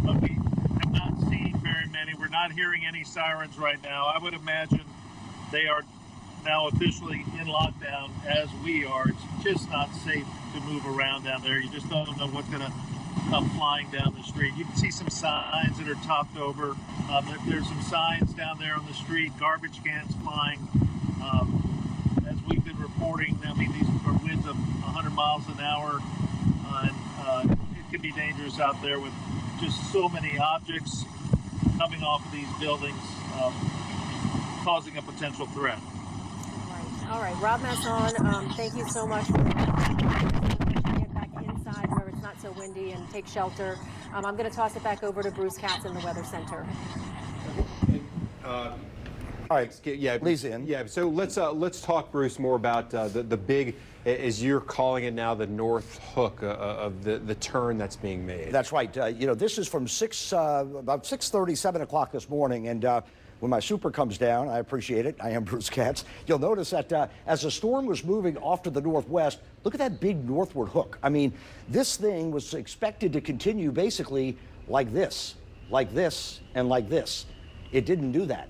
but we have not seen very many. We're not hearing any sirens right now. I would imagine they are now officially in lockdown as we are. It's just not safe to move around down there. You just don't know what's going to come flying down the street. You can see some signs that are topped over. There's some signs down there on the street, garbage cans flying. As we've been reporting, I mean, these are winds of 100 miles an hour, and it can be dangerous out there with just so many objects coming off of these buildings, causing a potential threat. All right, Rob Masson, thank you so much for get back inside where it's not so windy and take shelter. I'm going to toss it back over to Bruce Katz in the Weather Center. All right, yeah, Lee's in. Yeah, so let's talk, Bruce, more about the big, as you're calling it now, the north hook of the turn that's being made. That's right. You know, this is from about 6:30, 7 o'clock this morning, and when my super comes down, I appreciate it. I am Bruce Katz. You'll notice that as the storm was moving off to the northwest, look at that big northward hook. I mean, this thing was expected to continue basically like this, and like this. It didn't do that.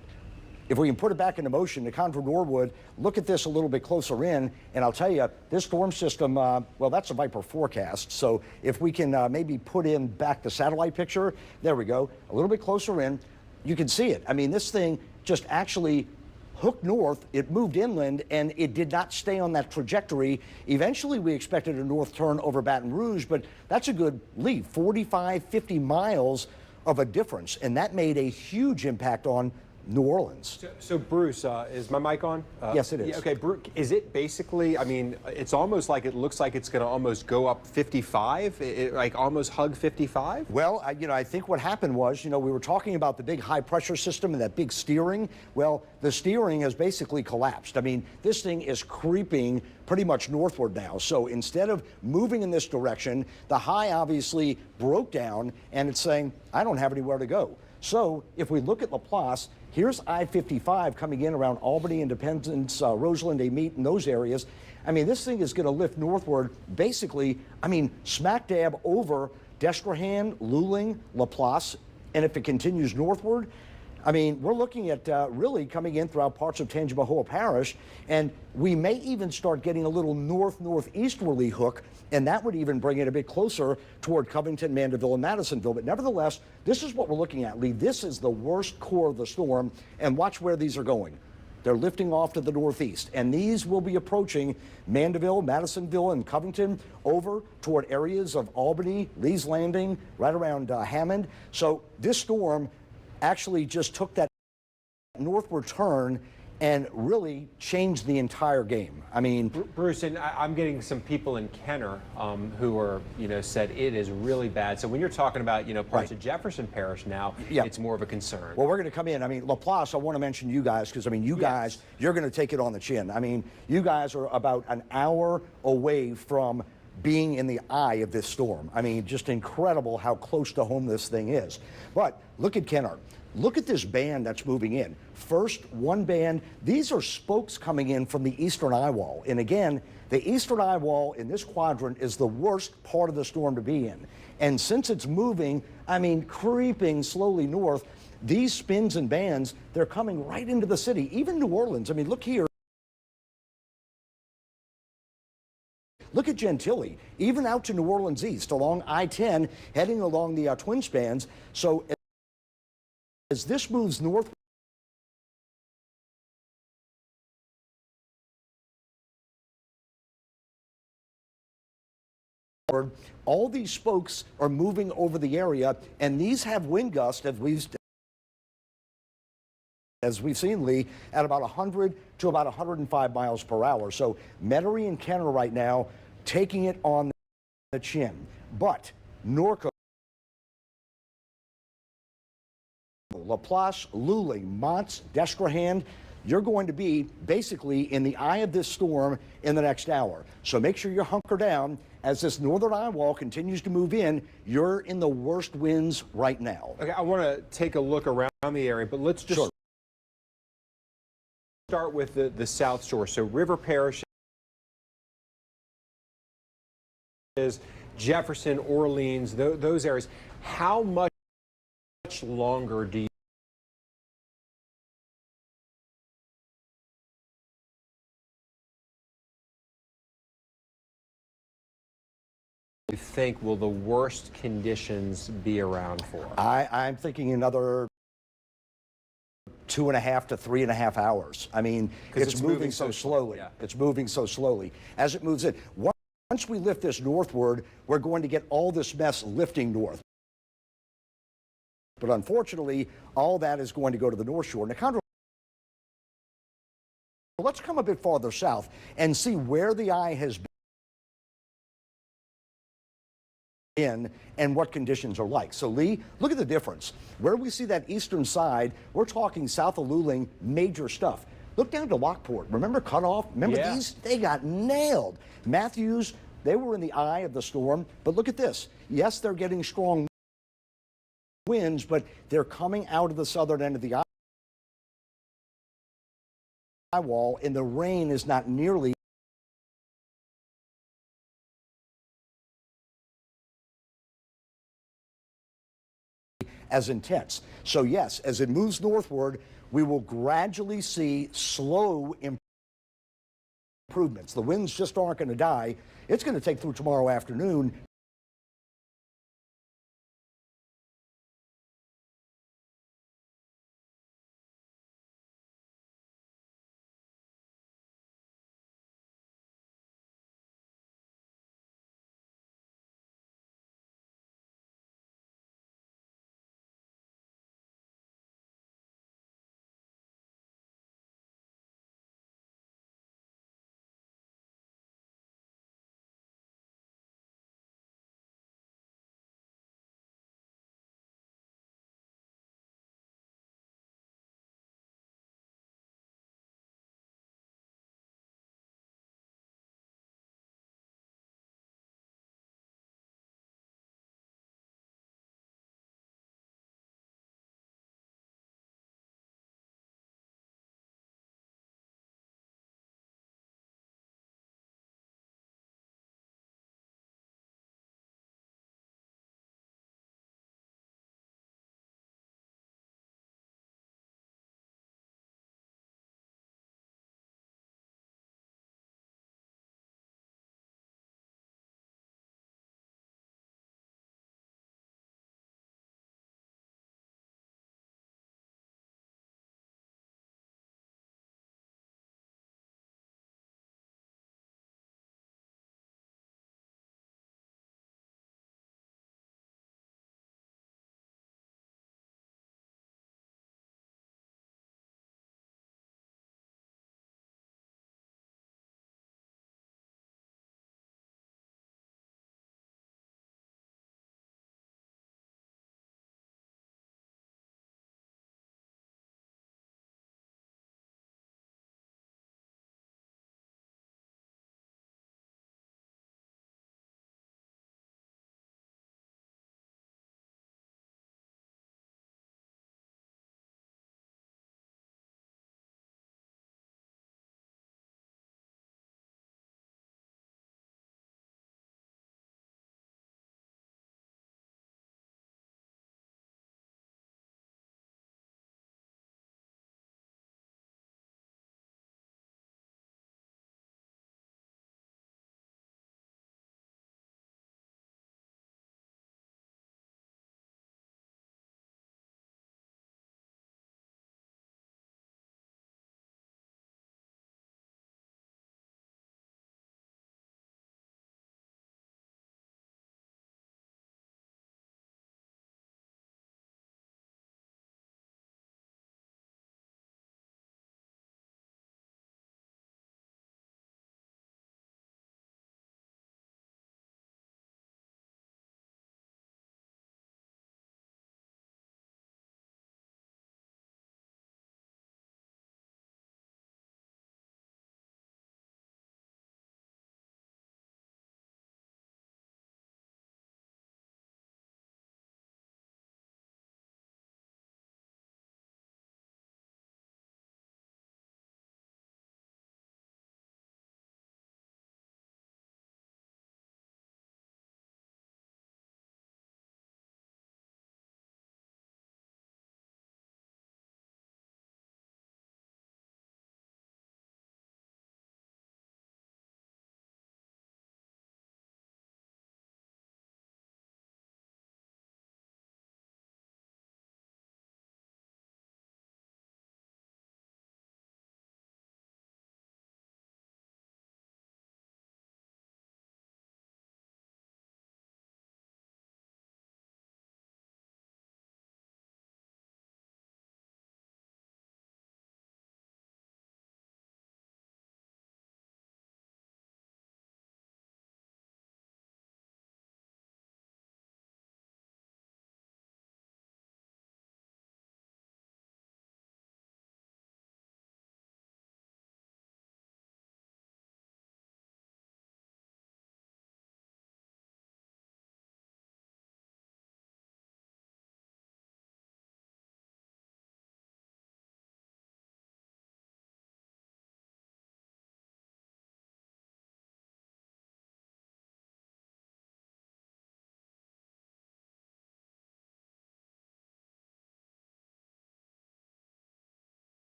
If we can put it back into motion, the Contour Norwood, look at this a little bit closer in, and I'll tell you, this storm system, well, that's a Viper forecast, so if we can maybe put in back the satellite picture, there we go, a little bit closer in, you can see it. I mean, this thing just actually hooked north, it moved inland, and it did not stay on that trajectory. Eventually, we expected a north turn over Baton Rouge, but that's a good lead, 45, 50 miles of a difference, and that made a huge impact on New Orleans. So Bruce, is my mic on? Yes, it is. Yeah, okay, Bruce, is it basically, I mean, it's almost like it looks like it's going to almost go up 55, like almost hug 55? Well, you know, I think what happened was, you know, we were talking about the big high pressure system and that big steering. Well, the steering has basically collapsed. I mean, this thing is creeping pretty much northward now. So instead of moving in this direction, the high obviously broke down and it's saying, I don't have anywhere to go. So if we look at Laplace, here's I-55 coming in around Albany, Independence, Roseland, Amite, and those areas. I mean, this thing is going to lift northward, basically, I mean, smack dab over Destrehan, Luling, Laplace, and if it continues northward, I mean, we're looking at really coming in throughout parts of Tangipahoa Parish, and we may even start getting a little northeasterly hook, and that would even bring it a bit closer toward Covington, Mandeville, and Madisonville. But nevertheless, this is what we're looking at, Lee. This is the worst core of the storm, and watch where these are going. They're lifting off to the northeast, and these will be approaching Mandeville, Madisonville, and Covington over toward areas of Albany, Lee's Landing, right around Hammond. So this storm actually just took that northward turn and really changed the entire game. I mean, Bruce, and I'm getting some people in Kenner who are, you know, said it is really bad. So when you're talking about, you know, parts of Jefferson Parish now, it's more of a concern. Well, we're going to come in. I mean, Laplace, I want to mention you guys because, I mean, you guys, you're going to take it on the chin. I mean, you guys are about an hour away from being in the eye of this storm. I mean, just incredible how close to home this thing is. But look at Kennard. Look at this band that's moving in. First, one band. These are spokes coming in from the eastern eye wall. And again, the eastern eye wall in this quadrant is the worst part of the storm to be in. And since it's moving, I mean, creeping slowly north, these spins and bands, they're coming right into the city, even New Orleans. I mean, look here. Look at Gentilly, even out to New Orleans East, along I-10, heading along the twin spans. So as this moves north, all these spokes are moving over the area, and these have wind gusts, as we've seen, Lee, at about 100 to about 105 miles per hour. So Metairie and Kenner right now taking it on the chin. But Norco, Laplace, Luling, Mons, Destrehan, you're going to be basically in the eye of this storm in the next hour. So make sure you hunker down. As this northern eye wall continues to move in, you're in the worst winds right now. Okay, I want to take a look around the area, but let's just start with the South Shore. So River Parish is Jefferson, Orleans, those areas. How much longer do you think will the worst conditions be around for? I'm thinking another 2.5 to 3.5 hours. I mean, it's moving so slowly. Yeah. It's moving so slowly. As it moves in, once we lift this northward, we're going to get all this mess lifting north. But unfortunately, all that is going to go to the North Shore. Now, let's come a bit farther south and see where the eye has been and what conditions are like. So Lee, look at the difference. Where we see that eastern side, we're talking south of Luling, major stuff. Look down to Lockport. Remember Cutoff? Remember these? They got nailed. Matthews, they were in the eye of the storm, but look at this. Yes, they're getting strong winds, but they're coming out of the southern end of the eye wall, and the rain is not nearly as intense. So yes, as it moves northward, we will gradually see slow improvements. The winds just aren't going to die. It's going to take through tomorrow afternoon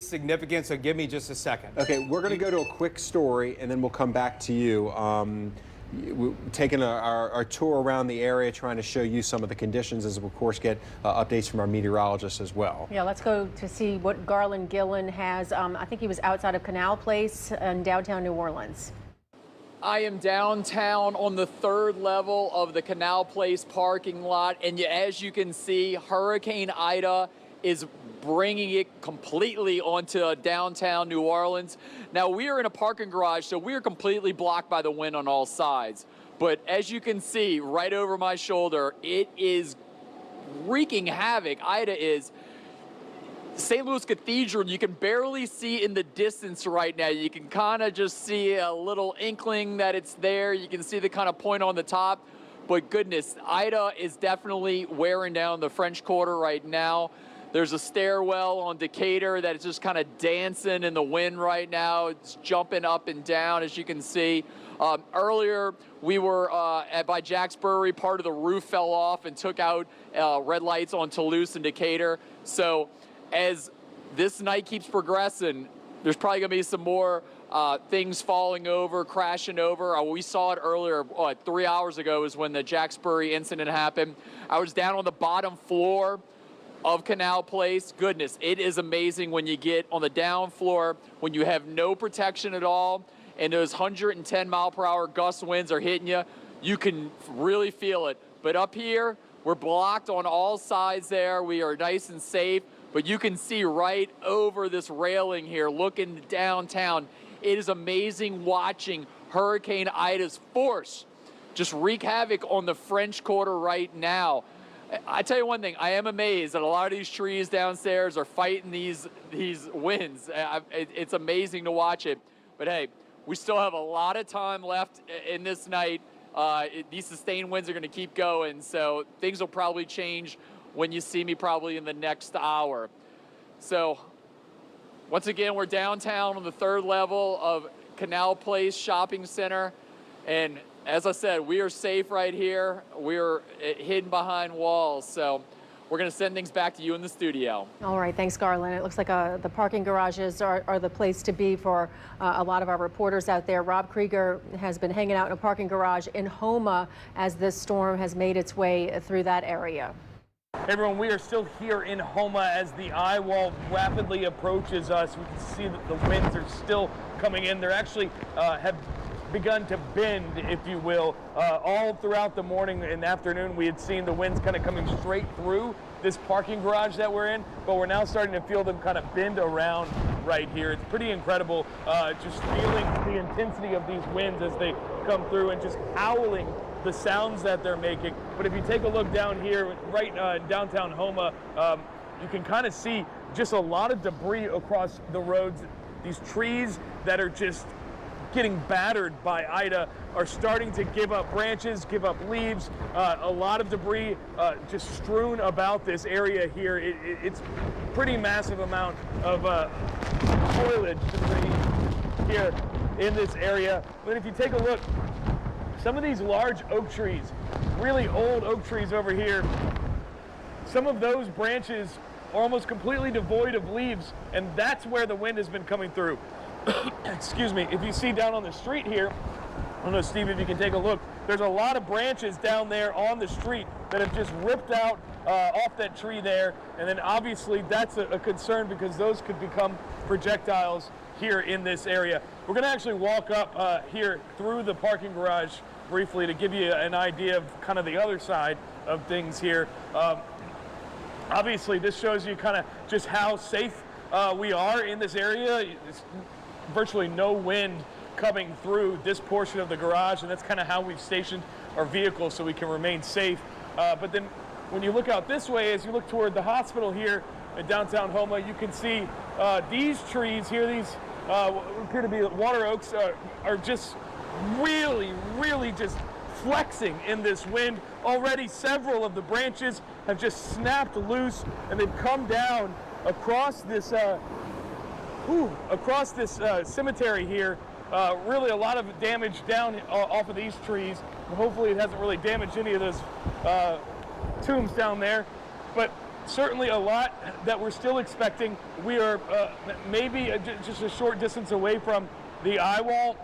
significant, so give me just a second. Okay, we're going to go to a quick story, and then we'll come back to you. We're taking our tour around the area, trying to show you some of the conditions, as we, of course, get updates from our meteorologists as well. Yeah, let's go to see what Garland Gillen has. I think he was outside of Canal Place in downtown New Orleans. I am downtown on the 3rd level of the Canal Place parking lot, and as you can see, Hurricane Ida is bringing it completely onto downtown New Orleans. Now, we are in a parking garage, so we are completely blocked by the wind on all sides. But as you can see right over my shoulder, it is wreaking havoc. Ida is. St. Louis Cathedral, you can barely see in the distance right now. You can kind of just see a little inkling that it's there. You can see the kind of point on the top. But goodness, Ida is definitely wearing down the French Quarter right now. There's a stairwell on Decatur that is just kind of dancing in the wind right now. It's jumping up and down, as you can see. Earlier, we were by Jack's Brewery. Part of the roof fell off and took out red lights on Toulouse and Decatur. So as this night keeps progressing, there's probably going to be some more things falling over, crashing over. We saw it earlier, 3 hours ago is when the Jack's Brewery incident happened. I was down on the bottom floor of Canal Place. Goodness, it is amazing when you get on the down floor, when you have no protection at all, and those 110-mile-per-hour gust winds are hitting you. You can really feel it. But up here, we're blocked on all sides there. We are nice and safe. But you can see right over this railing here, looking downtown. It is amazing watching Hurricane Ida's force just wreak havoc on the French Quarter right now. I tell you one thing, I am amazed that a lot of these trees downstairs are fighting these winds. It's amazing to watch it. But hey, we still have a lot of time left in this night. These sustained winds are going to keep going, so things will probably change when you see me probably in the next hour. So once again, we're downtown on the 3rd level of Canal Place Shopping Center. And as I said, we are safe right here. We're hidden behind walls. So we're going to send things back to you in the studio. All right, thanks, Garland. It looks like the parking garages are the place to be for a lot of our reporters out there. Rob Krieger has been hanging out in a parking garage in Houma as this storm has made its way through that area. Hey everyone, we are still here in Houma as the eye wall rapidly approaches us. We can see that the winds are still coming in. They're actually have begun to bend, if you will. All throughout the morning and afternoon, we had seen the winds kind of coming straight through this parking garage that we're in, but we're now starting to feel them kind of bend around right here. It's pretty incredible just feeling the intensity of these winds as they come through and just howling the sounds that they're making. But if you take a look down here, right downtown Houma, you can kind of see just a lot of debris across the roads. These trees that are just getting battered by Ida are starting to give up branches, give up leaves. A lot of debris just strewn about this area here. It's pretty massive amount of foliage debris here in this area. But if you take a look, some of these large oak trees, really old oak trees over here, some of those branches are almost completely devoid of leaves, and that's where the wind has been coming through. Excuse me. If you see down on the street here, I don't know, Steve, if you can take a look, there's a lot of branches down there on the street that have just ripped out off that tree there, and then obviously that's a concern because those could become projectiles here in this area. We're going to actually walk up here through the parking garage briefly to give you an idea of kind of the other side of things here. Obviously, this shows you kind of just how safe we are in this area. It's virtually no wind coming through this portion of the garage, and that's kind of how we've stationed our vehicles so we can remain safe. But then when you look out this way, as you look toward the hospital here in downtown Houma, you can see these trees here, these appear to be water oaks, are just really just flexing in this wind. Already several of the branches have just snapped loose, and they've come down across this cemetery here. Really a lot of damage down off of these trees. Hopefully it hasn't really damaged any of those tombs down there. But certainly a lot that we're still expecting. We are maybe just a short distance away from the eye wall,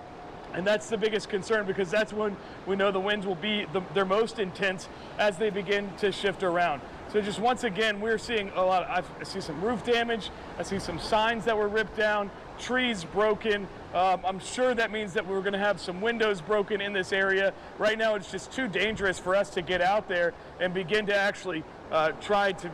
and that's the biggest concern because that's when we know the winds will be their most intense as they begin to shift around. So just once again, we're seeing a lot. I see some roof damage. I see some signs that were ripped down, trees broken. I'm sure that means that we're going to have some windows broken in this area. Right now, it's just too dangerous for us to get out there and begin to actually try to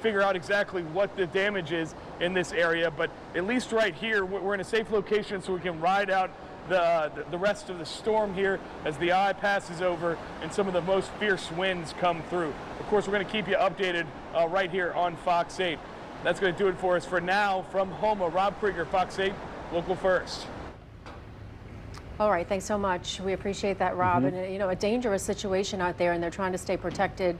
figure out exactly what the damage is in this area. But at least right here, we're in a safe location so we can ride out the rest of the storm here as the eye passes over and some of the most fierce winds come through. Of course, we're going to keep you updated right here on Fox 8. That's going to do it for us for now. From Houma, Rob Krieger, Fox 8, Local First. All right, thanks so much. We appreciate that, Rob. And a dangerous situation out there, and they're trying to stay protected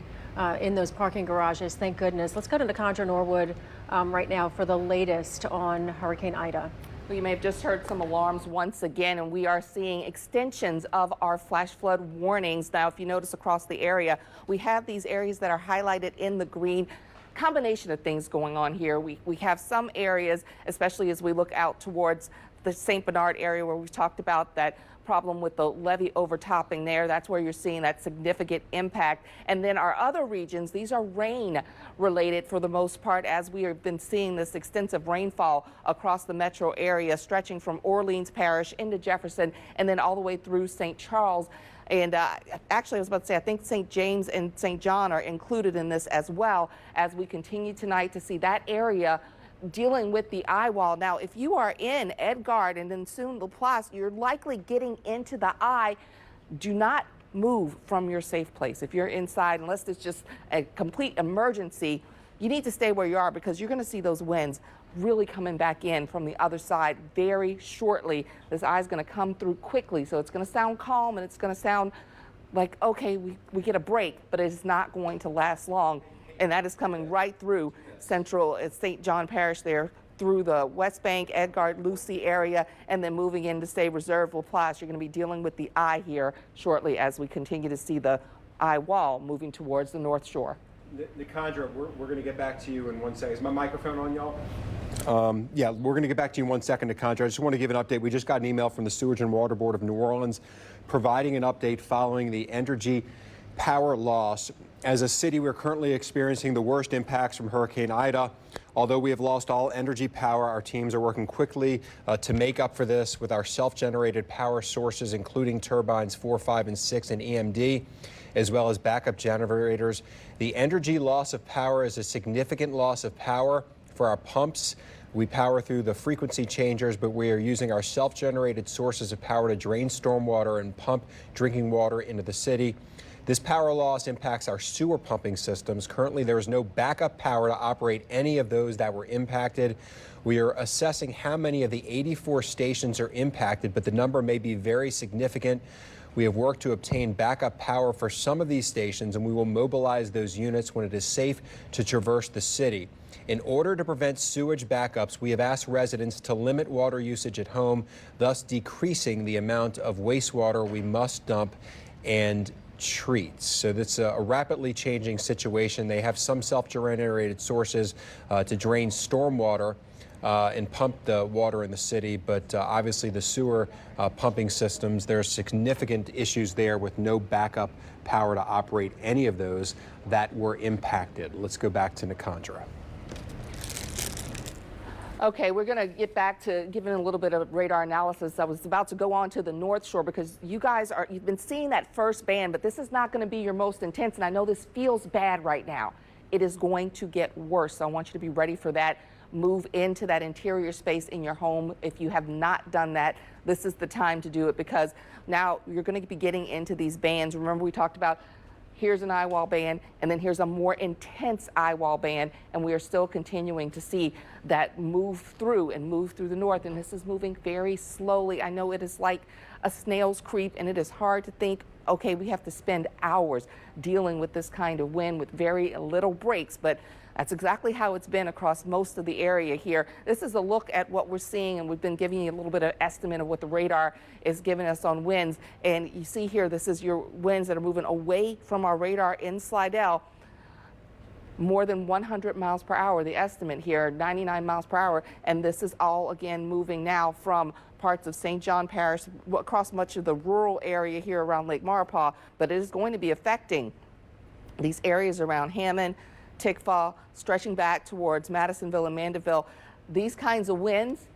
in those parking garages. Thank goodness. Let's go to Nikandra Norwood right now for the latest on Hurricane Ida. Well, you may have just heard some alarms once again, and we are seeing extensions of our flash flood warnings. Now, if you notice across the area, we have these areas that are highlighted in the green. Combination of things going on here. We have some areas, especially as we look out towards the St. Bernard area where we've talked about that problem with the levee overtopping there. That's where you're seeing that significant impact. And then our other regions, these are rain related for the most part, as we have been seeing this extensive rainfall across the metro area, stretching from Orleans Parish into Jefferson and then all the way through St. Charles. And actually, I was about to say, I think St. James and St. John are included in this as well, as we continue tonight to see that area dealing with the eye wall. Now, if you are in Edgard and then soon Laplace, you're likely getting into the eye. Do not move from your safe place. If you're inside, unless it's just a complete emergency, you need to stay where you are because you're going to see those winds really coming back in from the other side very shortly. This eye is going to come through quickly, so it's going to sound calm and it's going to sound like, okay, we get a break, but it's not going to last long. And that is coming right through central St. John Parish there, through the West Bank, Edgard, Lucy area, and then moving into, say, Reserve, Laplace. You're going to be dealing with the eye here shortly as we continue to see the eye wall moving towards the North Shore. Nikandra, we're going to get back to you in 1 second. Is my microphone on, y'all? Yeah, we're going to get back to you in 1 second, Nikandra. I just want to give an update. We just got an email from the Sewage and Water Board of New Orleans providing an update following the Entergy power loss. As a city, we're currently experiencing the worst impacts from Hurricane Ida. Although we have lost all energy power, our teams are working quickly to make up for this with our self-generated power sources, including turbines 4, 5, and 6 and EMD, as well as backup generators. The Entergy loss of power is a significant loss of power for our pumps. We power through the frequency changers, but we are using our self-generated sources of power to drain stormwater and pump drinking water into the city. This power loss impacts our sewer pumping systems. Currently, there is no backup power to operate any of those that were impacted. We are assessing how many of the 84 stations are impacted, but the number may be very significant. We have worked to obtain backup power for some of these stations, and we will mobilize those units when it is safe to traverse the city. In order to prevent sewage backups, we have asked residents to limit water usage at home, thus decreasing the amount of wastewater we must dump and treats. So that's a rapidly changing situation. They have some self-generated sources to drain stormwater and pump the water in the city, but obviously the sewer pumping systems, there's significant issues there with no backup power to operate any of those that were impacted. Let's go back to Nikandra. Okay, we're going to get back to giving a little bit of radar analysis. I was about to go on to the North Shore because you've been seeing that first band, but this is not going to be your most intense. And I know this feels bad right now. It is going to get worse. So I want you to be ready for that. Move into that interior space in your home. If you have not done that, this is the time to do it because now you're going to be getting into these bands. Remember, we talked about here's an eye wall band, and then here's a more intense eye wall band, and we are still continuing to see that move through the north, and this is moving very slowly. I know it is like a snail's creep, and it is hard to think, okay, we have to spend hours dealing with this kind of wind with very little breaks, but that's exactly how it's been across most of the area here. This is a look at what we're seeing, and we've been giving you a little bit of estimate of what the radar is giving us on winds. And you see here, this is your winds that are moving away from our radar in Slidell. more than 100 miles per hour. The estimate here, 99 miles per hour. And this is all, again, moving now from parts of St. John Parish across much of the rural area here around Lake Maurepas, but it is going to be affecting these areas around Hammond, Tickfaw, stretching back towards Madisonville and Mandeville. These kinds of winds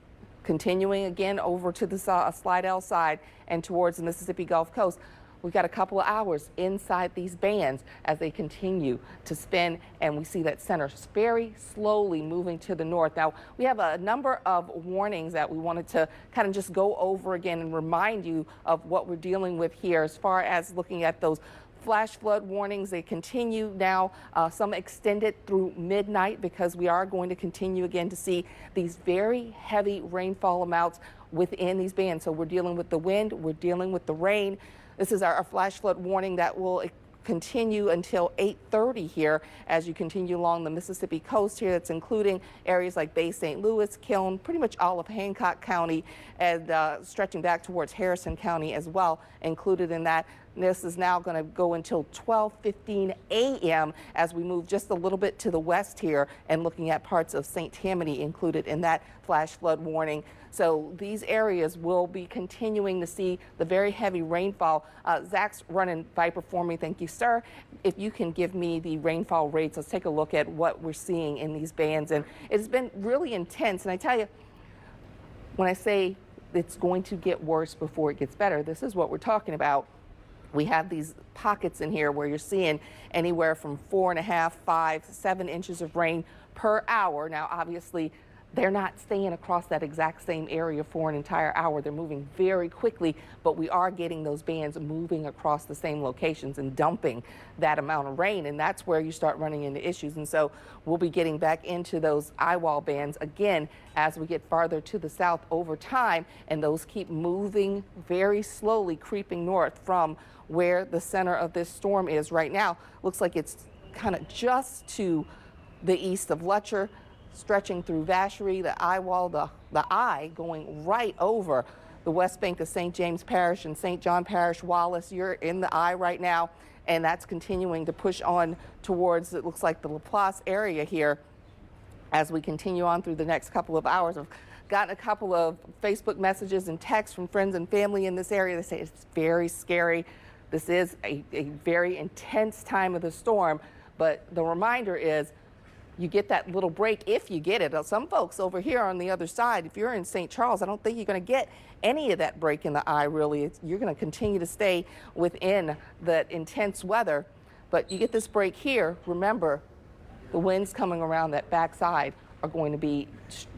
continuing again over to the Slidell side and towards the Mississippi Gulf Coast. We've got a couple of hours inside these bands as they continue to spin, and we see that center very slowly moving to the north. Now, we have a number of warnings that we wanted to kind of just go over again and remind you of what we're dealing with here as far as looking at those flash flood warnings. They continue now, some extended through midnight, because we are going to continue again to see these very heavy rainfall amounts within these bands. So we're dealing with the wind, we're dealing with the rain. This is our flash flood warning that will continue until 8:30 here as you continue along the Mississippi coast here. That's including areas like Bay St. Louis, Kiln, pretty much all of Hancock County, and stretching back towards Harrison County as well, included in that. This is now going to go until 12:15 a.m. as we move just a little bit to the west here and looking at parts of St. Tammany included in that flash flood warning. So these areas will be continuing to see the very heavy rainfall. Zach's running Viper for me. Thank you, sir. If you can give me the rainfall rates, let's take a look at what we're seeing in these bands. And it's been really intense. And I tell you, when I say it's going to get worse before it gets better, this is what we're talking about. We have these pockets in here where you're seeing anywhere from 4.5, 5, 7 inches of rain per hour. Now, obviously, they're not staying across that exact same area for an entire hour. They're moving very quickly, but we are getting those bands moving across the same locations and dumping that amount of rain, and that's where you start running into issues. And so we'll be getting back into those eye wall bands again as we get farther to the south over time, and those keep moving very slowly, creeping north from where the center of this storm is right now. Looks like it's kind of just to the east of Letcher, stretching through Vacherie, the eye wall, the eye going right over the west bank of St. James Parish and St. John Parish. Wallace, you're in the eye right now, and that's continuing to push on towards, it looks like, the Laplace area here as we continue on through the next couple of hours. I've gotten a couple of Facebook messages and texts from friends and family in this area. They say it's very scary. This is a very intense time of the storm, but the reminder is you get that little break if you get it. Some folks over here on the other side, if you're in St. Charles, I don't think you're going to get any of that break in the eye, really. You're going to continue to stay within that intense weather, but you get this break here. Remember, the winds coming around that backside are going to be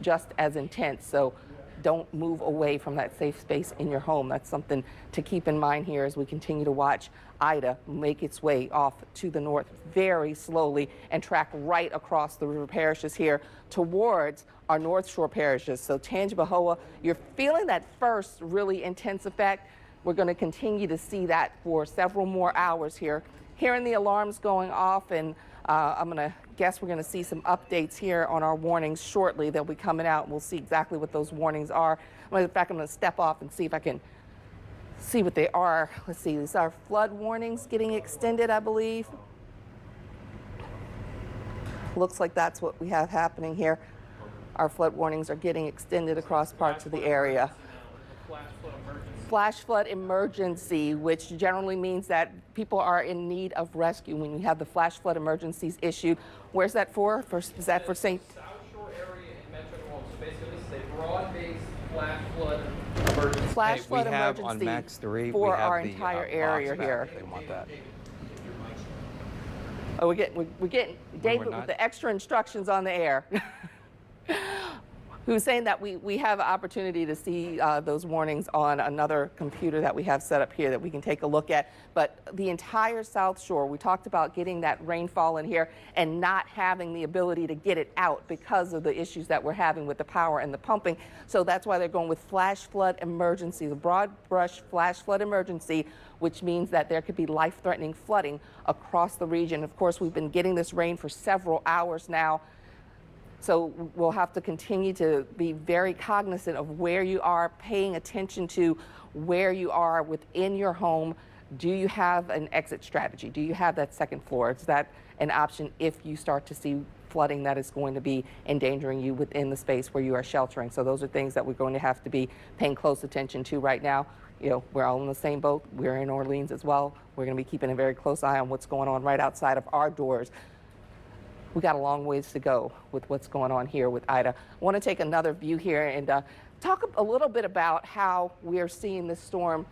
just as intense, so don't move away from that safe space in your home. That's something to keep in mind here as we continue to watch Ida make its way off to the north very slowly and track right across the river parishes here towards our North Shore parishes. So Tangipahoa, you're feeling that first really intense effect. We're going to continue to see that for several more hours here. Hearing the alarms going off, and I'm going to guess we're going to see some updates here on our warnings shortly. They'll be coming out, and we'll see exactly what those warnings are. In fact, I'm going to step off and see if I can see what they are. Let's see, these are flood warnings getting extended, I believe. Looks like that's what we have happening here. Our flood warnings are getting extended across parts of the area. Flash flood emergency, which generally means that people are in need of rescue when you have the flash flood emergencies issued. Where's that for? Is that for St. South Shore area in Metro New Orleans. So basically, this is a broad-based flash flood emergency. Flash flood we have emergency on Max 3 for we have our the, entire area here. They want that. Oh, we're getting David with the extra instructions on the air. Who's saying that we have an opportunity to see those warnings on another computer that we have set up here that we can take a look at. But the entire South Shore, we talked about getting that rainfall in here and not having the ability to get it out because of the issues that we're having with the power and the pumping. So that's why they're going with flash flood emergency, the broad brush flash flood emergency, which means that there could be life-threatening flooding across the region. Of course, we've been getting this rain for several hours now. So we'll have to continue to be very cognizant of where you are, paying attention to where you are within your home. Do you have an exit strategy? Do you have that second floor? Is that an option if you start to see flooding that is going to be endangering you within the space where you are sheltering. So those are things that we're going to have to be paying close attention to right now. You know, we're all in the same boat. We're in Orleans as well. We're going to be keeping a very close eye on what's going on right outside of our doors. We got a long ways to go with what's going on here with Ida. I want to take another view here and talk a little bit about how we are seeing this storm.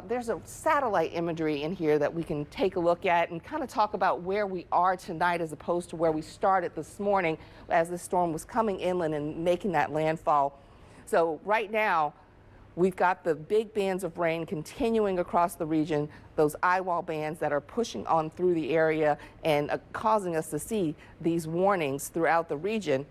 There's a satellite imagery in here that we can take a look at and kind of talk about where we are tonight as opposed to where we started this morning as the storm was coming inland and making that landfall. So right now, we've got the big bands of rain continuing across the region, those eye-wall bands that are pushing on through the area and causing us to see these warnings throughout the region.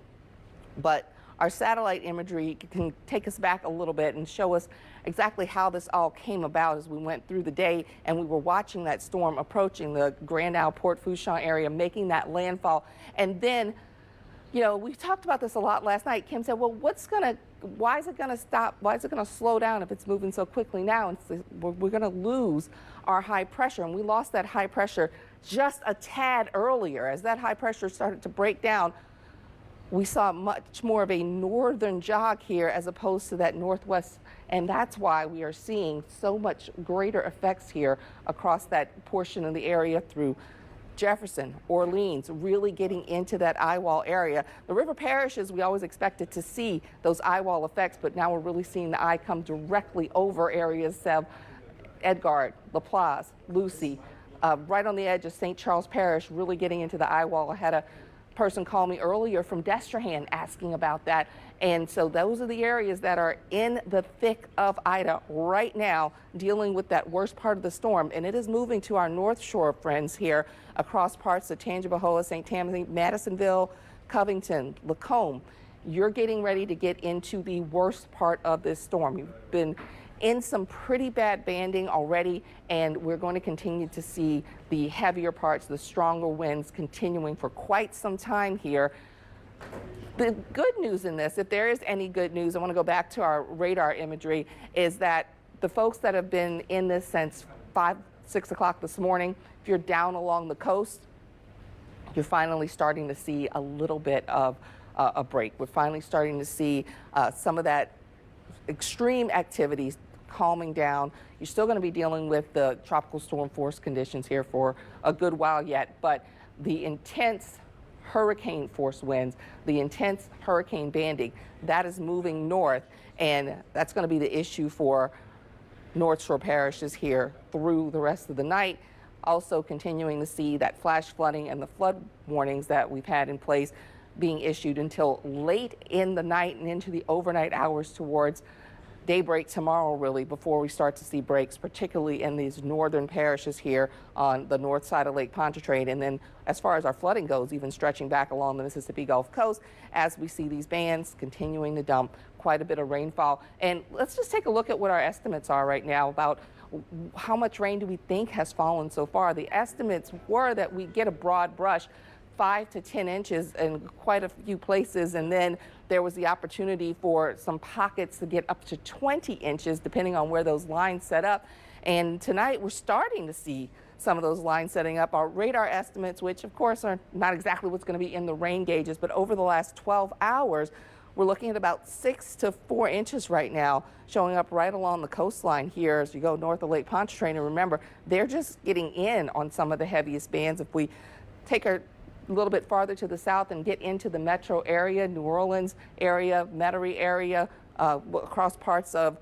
But our satellite imagery can take us back a little bit and show us exactly how this all came about as we went through the day and we were watching that storm approaching the Grand Isle, Port Fourchon area, making that landfall. And then, you know, we talked about this a lot last night. Kim said, well, why is it going to stop? Why is it going to slow down if it's moving so quickly now? And so we're going to lose our high pressure. And we lost that high pressure just a tad earlier. As that high pressure started to break down, we saw much more of a northern jog here as opposed to that northwest. And that's why we are seeing so much greater effects here across that portion of the area through Jefferson, Orleans, really getting into that eye-wall area. The river parishes, we always expected to see those eye-wall effects, but now we're really seeing the eye come directly over areas of Edgard, LaPlace, Lucy, right on the edge of St. Charles Parish, really getting into the eye-wall. I had a person call me earlier from Destrehan asking about that. And so those are the areas that are in the thick of Ida right now, dealing with that worst part of the storm. And it is moving to our North Shore friends here across parts of Tangipahoa, St. Tammany, Madisonville, Covington, Lacombe. You're getting ready to get into the worst part of this storm. You've been in some pretty bad banding already, and we're going to continue to see the heavier parts, the stronger winds continuing for quite some time here. The good news in this, if there is any good news, I want to go back to our radar imagery, is that the folks that have been in this since 5, 6 o'clock this morning, if you're down along the coast, you're finally starting to see a little bit of a break. We're finally starting to see some of that extreme activities calming down. You're still going to be dealing with the tropical storm force conditions here for a good while yet, but the intense hurricane force winds, the intense hurricane banding, that is moving north, and that's going to be the issue for North Shore parishes here through the rest of the night. Also continuing to see that flash flooding and the flood warnings that we've had in place being issued until late in the night and into the overnight hours towards daybreak tomorrow, really, before we start to see breaks, particularly in these northern parishes here on the north side of Lake Pontchartrain. And then as far as our flooding goes, even stretching back along the Mississippi Gulf Coast, as we see these bands continuing to dump quite a bit of rainfall. And let's just take a look at what our estimates are right now about how much rain do we think has fallen so far. The estimates were that we get a broad brush, 5 to 10 inches in quite a few places, and then there was the opportunity for some pockets to get up to 20 inches depending on where those lines set up. And tonight we're starting to see some of those lines setting up. Our radar estimates, which of course are not exactly what's going to be in the rain gauges, but over the last 12 hours we're looking at about 6 to 4 inches right now, showing up right along the coastline here as you go north of Lake Pontchartrain. And remember, they're just getting in on some of the heaviest bands. If we take a little bit farther to the south and get into the metro area, New Orleans area, Metairie area, across parts of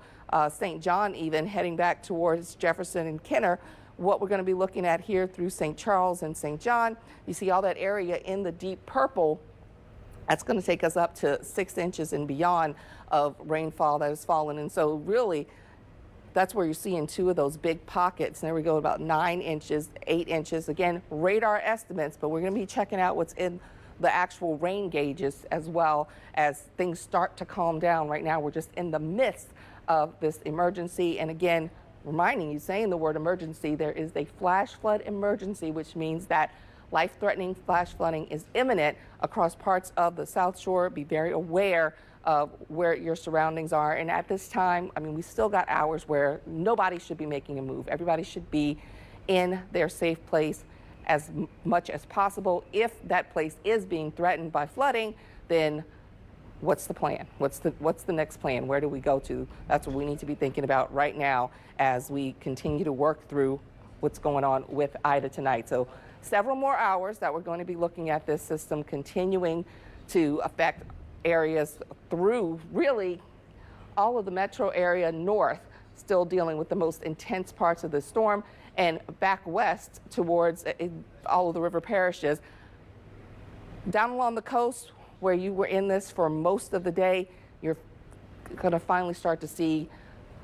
St. John even, heading back towards Jefferson and Kenner, what we're going to be looking at here through St. Charles and St. John, you see all that area in the deep purple. That's going to take us up to 6 inches and beyond of rainfall that has fallen. And so really, that's where you're seeing 2 of those big pockets. And there we go, about 9 inches, 8 inches. Again, radar estimates, but we're going to be checking out what's in the actual rain gauges as well as things start to calm down. Right now, we're just in the midst of this emergency. And again, reminding you, saying the word emergency, there is a flash flood emergency, which means that life-threatening flash flooding is imminent across parts of the South Shore. Be very aware of where your surroundings are. And at this time, I mean, we still got hours where nobody should be making a move. Everybody should be in their safe place. as much as possible. If that place is being threatened by flooding, then what's the plan? What's the next plan? Where do we go to? That's what we need to be thinking about right now as we continue to work through what's going on with Ida tonight. So several more hours that we're going to be looking at this system continuing to affect areas through really all of the metro area north, still dealing with the most intense parts of the storm, and back west towards all of the river parishes. Down along the coast, where you were in this for most of the day, you're going to finally start to see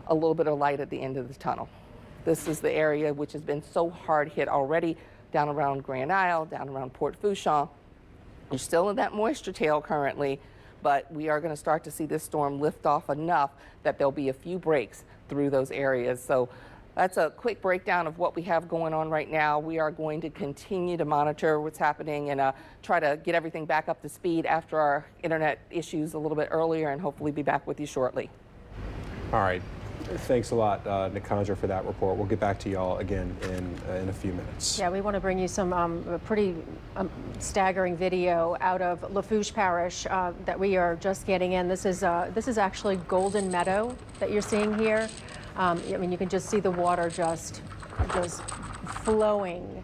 a little bit of light at the end of the tunnel. This is the area which has been so hard hit already, down around Grand Isle, down around Port Fourchon. You're still in that moisture tail currently, but we are going to start to see this storm lift off enough that there'll be a few breaks through those areas. So that's a quick breakdown of what we have going on right now. We are going to continue to monitor what's happening and try to get everything back up to speed after our internet issues a little bit earlier, and hopefully be back with you shortly. All right. Thanks a lot, Nicandra, for that report. We'll get back to y'all again in a few minutes. Yeah, we want to bring you some pretty staggering video out of Lafourche Parish that we are just getting in. This is actually Golden Meadow that you're seeing here. I mean, you can just see the water just flowing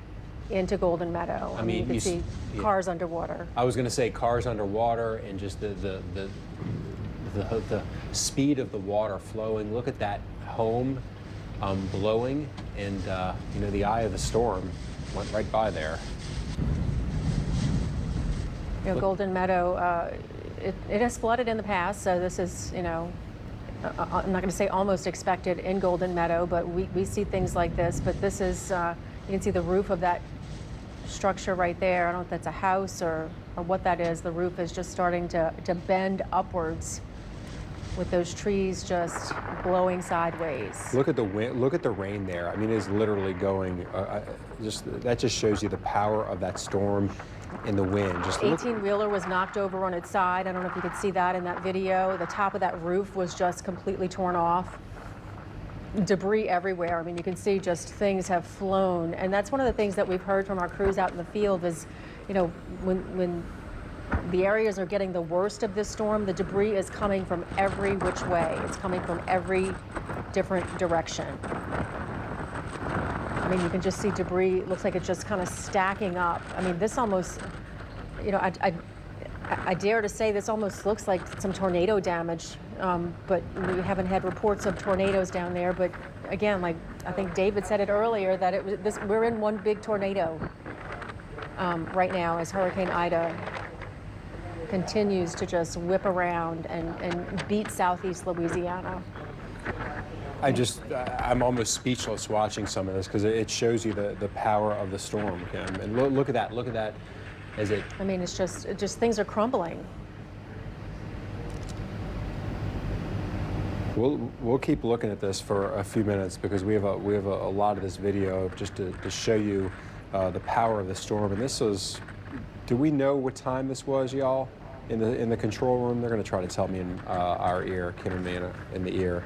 into Golden Meadow. I mean, you can see cars underwater. I was going to say cars underwater, and just the speed of the water flowing. Look at that home blowing, and you know, the eye of the storm went right by there. You know, Golden Meadow, it has flooded in the past, so this is, you know, I'm not going to say almost expected in Golden Meadow, but we see things like this. But this is, you can see the roof of that structure right there. I don't know if that's a house or what that is. The roof is just starting to bend upwards, with those trees just blowing sideways. Look at the wind. Look at the rain there. I mean, it's literally going. That just shows you the power of that storm and the wind. Just 18-wheeler was knocked over on its side. I don't know if you could see that in that video. The top of that roof was just completely torn off. Debris everywhere. I mean, you can see just things have flown. And that's one of the things that we've heard from our crews out in the field is, you know, when the areas are getting the worst of this storm, the debris is coming from every which way. It's coming from every different direction. I mean, you can just see debris. It looks like it's just kind of stacking up. I mean, this almost, you know, I dare to say this almost looks like some tornado damage, but we haven't had reports of tornadoes down there. But again, like I think David said it earlier, that we're in one big tornado right now as Hurricane Ida continues to just whip around and beat southeast Louisiana. I'm almost speechless watching some of this because it shows you the power of the storm, Kim. And look at that as it. I mean, it's just things are crumbling. We'll keep looking at this for a few minutes because we have a lot of this video just to show you the power of the storm. And this was. Do we know what time this was, y'all? In the control room, they're going to try to tell me in our ear, Kim and me in the ear.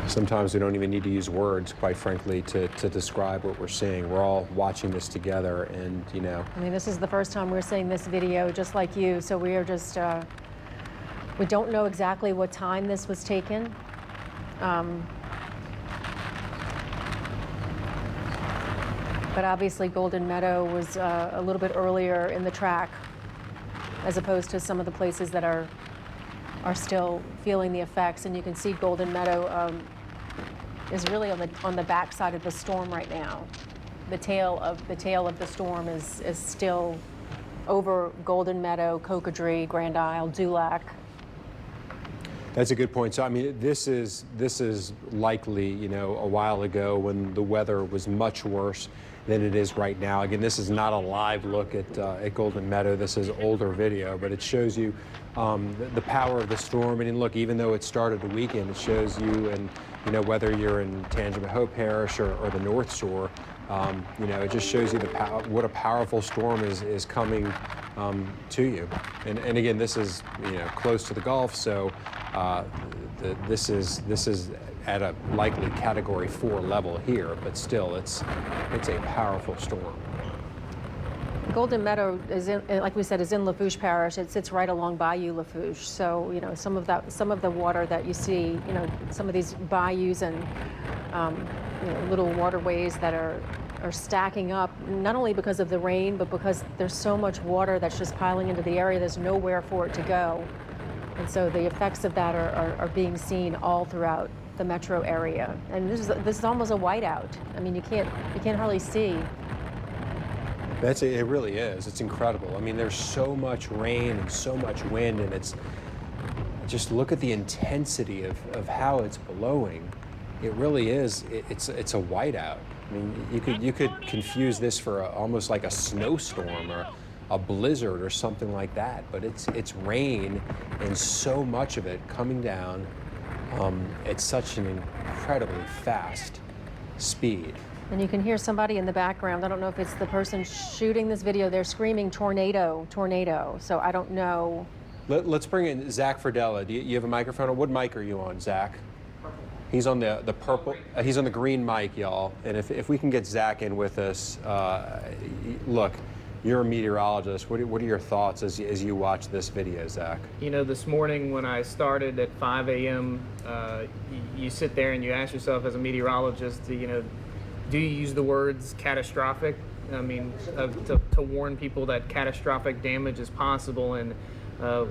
Sometimes we don't even need to use words, quite frankly, to describe what we're seeing. We're all watching this together, and you know. I mean, this is the first time we're seeing this video, just like you. So we are just, we don't know exactly what time this was taken. But obviously Golden Meadow was a little bit earlier in the track, as opposed to some of the places that are still feeling the effects. And you can see Golden Meadow is really on the back side of the storm right now. The tail of the storm is still over Golden Meadow, Cocodrie, Grand Isle, Dulac. That's a good point. So I mean, this is likely, you know, a while ago when the weather was much worse than it is right now. Again, this is not a live look at Golden Meadow. This is older video, but it shows you the power of the storm. And look, even though it started the weekend, it shows you, and you know, whether you're in Tangipahoa Parish or the North Shore, you know, it just shows you what a powerful storm is coming to you. And again, this is, you know, close to the Gulf, so This is at a likely Category 4 level here, but still, it's a powerful storm. Golden Meadow is in, like we said, is in Lafourche Parish. It sits right along Bayou Lafourche. So, you know, some of the water that you see, you know, some of these bayous and you know, little waterways that are stacking up, not only because of the rain, but because there's so much water that's just piling into the area. There's nowhere for it to go. And so the effects of that are being seen all throughout the metro area. And this is almost a whiteout. I mean, you can't hardly see. It really is. It's incredible. I mean, there's so much rain and so much wind, and it's just look at the intensity of how it's blowing. It really is. It's a whiteout. I mean, you could confuse this for almost like a snowstorm or a blizzard or something like that. But it's rain and so much of it coming down at such an incredibly fast speed. And you can hear somebody in the background. I don't know if it's the person shooting this video. They're screaming tornado, tornado. So I don't know. Let's bring in Zach Ferdella. Do you have a microphone? What mic are you on, Zach? He's on the purple. He's on the green mic, y'all. And if we can get Zach in with us, look, you're a meteorologist. What are your thoughts as you watch this video, Zach? You know, this morning when I started at 5 a.m., you sit there and you ask yourself as a meteorologist, you know, do you use the words catastrophic? I mean, to warn people that catastrophic damage is possible. And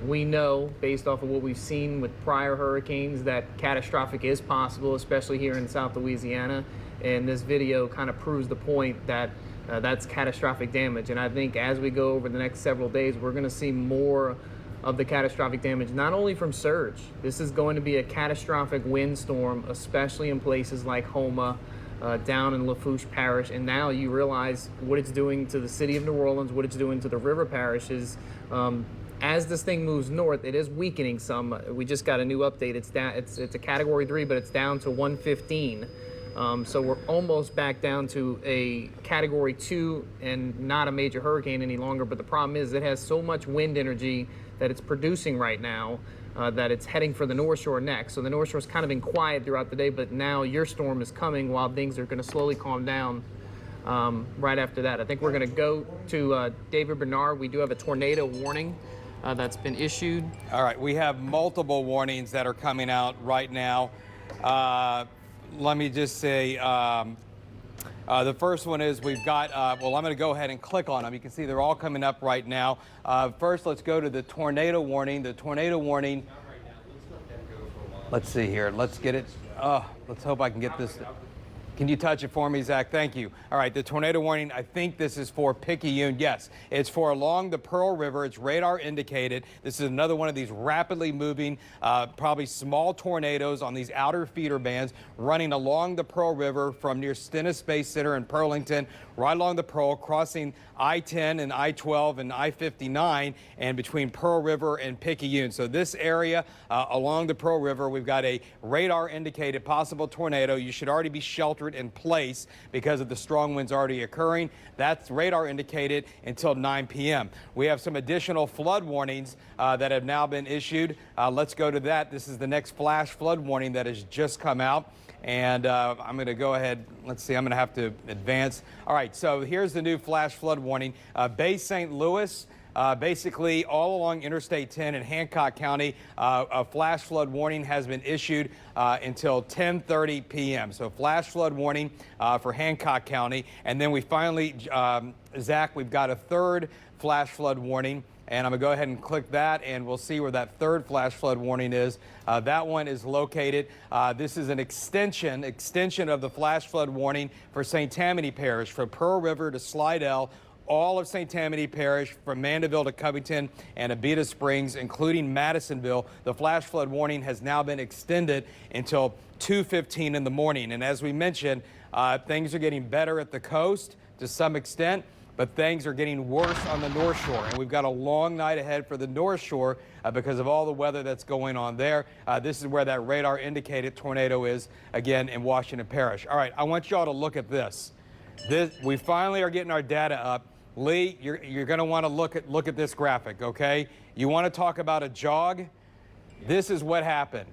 we know, based off of what we've seen with prior hurricanes, that catastrophic is possible, especially here in South Louisiana. And this video kind of proves the point that that's catastrophic damage. And I think as we go over the next several days, we're going to see more of the catastrophic damage, not only from surge. This is going to be a catastrophic windstorm, especially in places like Houma, down in Lafourche Parish. And now you realize what it's doing to the city of New Orleans, what it's doing to the river parishes. As this thing moves north, it is weakening some. We just got a new update. It's down. It's a Category 3, but it's down to 115. So we're almost back down to a Category 2 and not a major hurricane any longer. But the problem is it has so much wind energy that it's producing right now that it's heading for the North Shore next. So the North Shore's kind of been quiet throughout the day, but now your storm is coming while things are going to slowly calm down right after that. I think we're going to go to David Bernard. We do have a tornado warning that's been issued. All right, we have multiple warnings that are coming out right now. Let me just say, the first one is we've got, well, I'm going to go ahead and click on them. You can see they're all coming up right now. First, let's go to the tornado warning. The tornado warning, let's see here. Let's get it. Let's hope I can get this. Can you touch it for me, Zach? Thank you. All right, the tornado warning, I think this is for Picayune. Yes, it's for along the Pearl River. It's radar indicated. This is another one of these rapidly moving, probably small tornadoes on these outer feeder bands running along the Pearl River from near Stennis Space Center in Pearlington, right along the Pearl, crossing I-10 and I-12 and I-59, and between Pearl River and Picayune. So this area along the Pearl River, we've got a radar indicated possible tornado. You should already be sheltered in place because of the strong winds already occurring. That's radar indicated until 9 p.m. We have some additional flood warnings that have now been issued. Let's go to that. This is the next flash flood warning that has just come out. And I'm going to go ahead. Let's see. I'm going to have to advance. All right. So here's the new flash flood warning. Bay St. Louis, basically all along Interstate 10 in Hancock County, a flash flood warning has been issued until 10:30 p.m. So flash flood warning for Hancock County. And then we finally, Zach, we've got a third flash flood warning. And I'm going to go ahead and click that, and we'll see where that third flash flood warning is. That one is located. This is an extension of the flash flood warning for St. Tammany Parish, from Pearl River to Slidell, all of St. Tammany Parish, from Mandeville to Covington and Abita Springs, including Madisonville. The flash flood warning has now been extended until 2:15 in the morning. And as we mentioned, things are getting better at the coast to some extent, but things are getting worse on the North Shore. And we've got a long night ahead for the North Shore because of all the weather that's going on there. This is where that radar indicated tornado is, again, in Washington Parish. All right, I want y'all to look at this. We finally are getting our data up. Lee, you're going to want to look at this graphic, okay? You want to talk about a jog? this is what happened.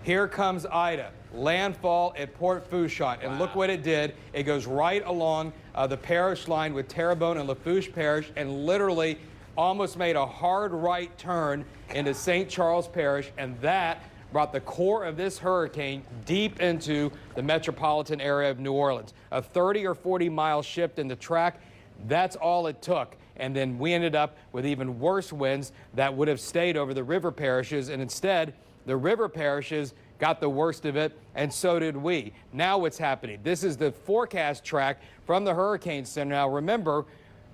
Here comes Ida, landfall at Port Fourchon, and look what it did. It goes right along the parish line with Terrebonne and Lafourche Parish, and literally almost made a hard right turn into St. Charles Parish, and that brought the core of this hurricane deep into the metropolitan area of New Orleans. A 30 or 40 mile shift in the track, that's all it took. And then we ended up with even worse winds that would have stayed over the river parishes, and instead, the river parishes got the worst of it, and so did we. Now what's happening? This is the forecast track from the Hurricane Center. Now remember,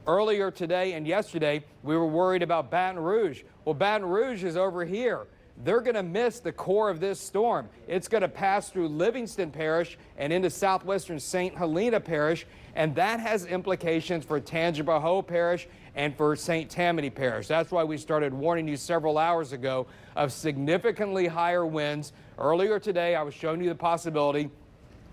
earlier today and yesterday, we were worried about Baton Rouge. Well, Baton Rouge is over here. They're going to miss the core of this storm. It's going to pass through Livingston Parish and into southwestern St. Helena Parish, and that has implications for Tangipahoa Parish and for St. Tammany Parish. That's why we started warning you several hours ago of significantly higher winds. Earlier today, I was showing you the possibility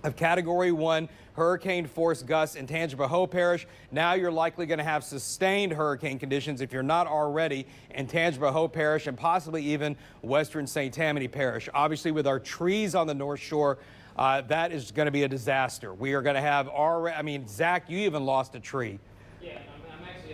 of Category 1 hurricane force gusts in Tangipahoa Parish. Now you're likely going to have sustained hurricane conditions, if you're not already, in Tangipahoa Parish and possibly even western St. Tammany Parish. Obviously, with our trees on the North Shore, that is going to be a disaster. We are going to have I mean, Zach, you even lost a tree. Yeah,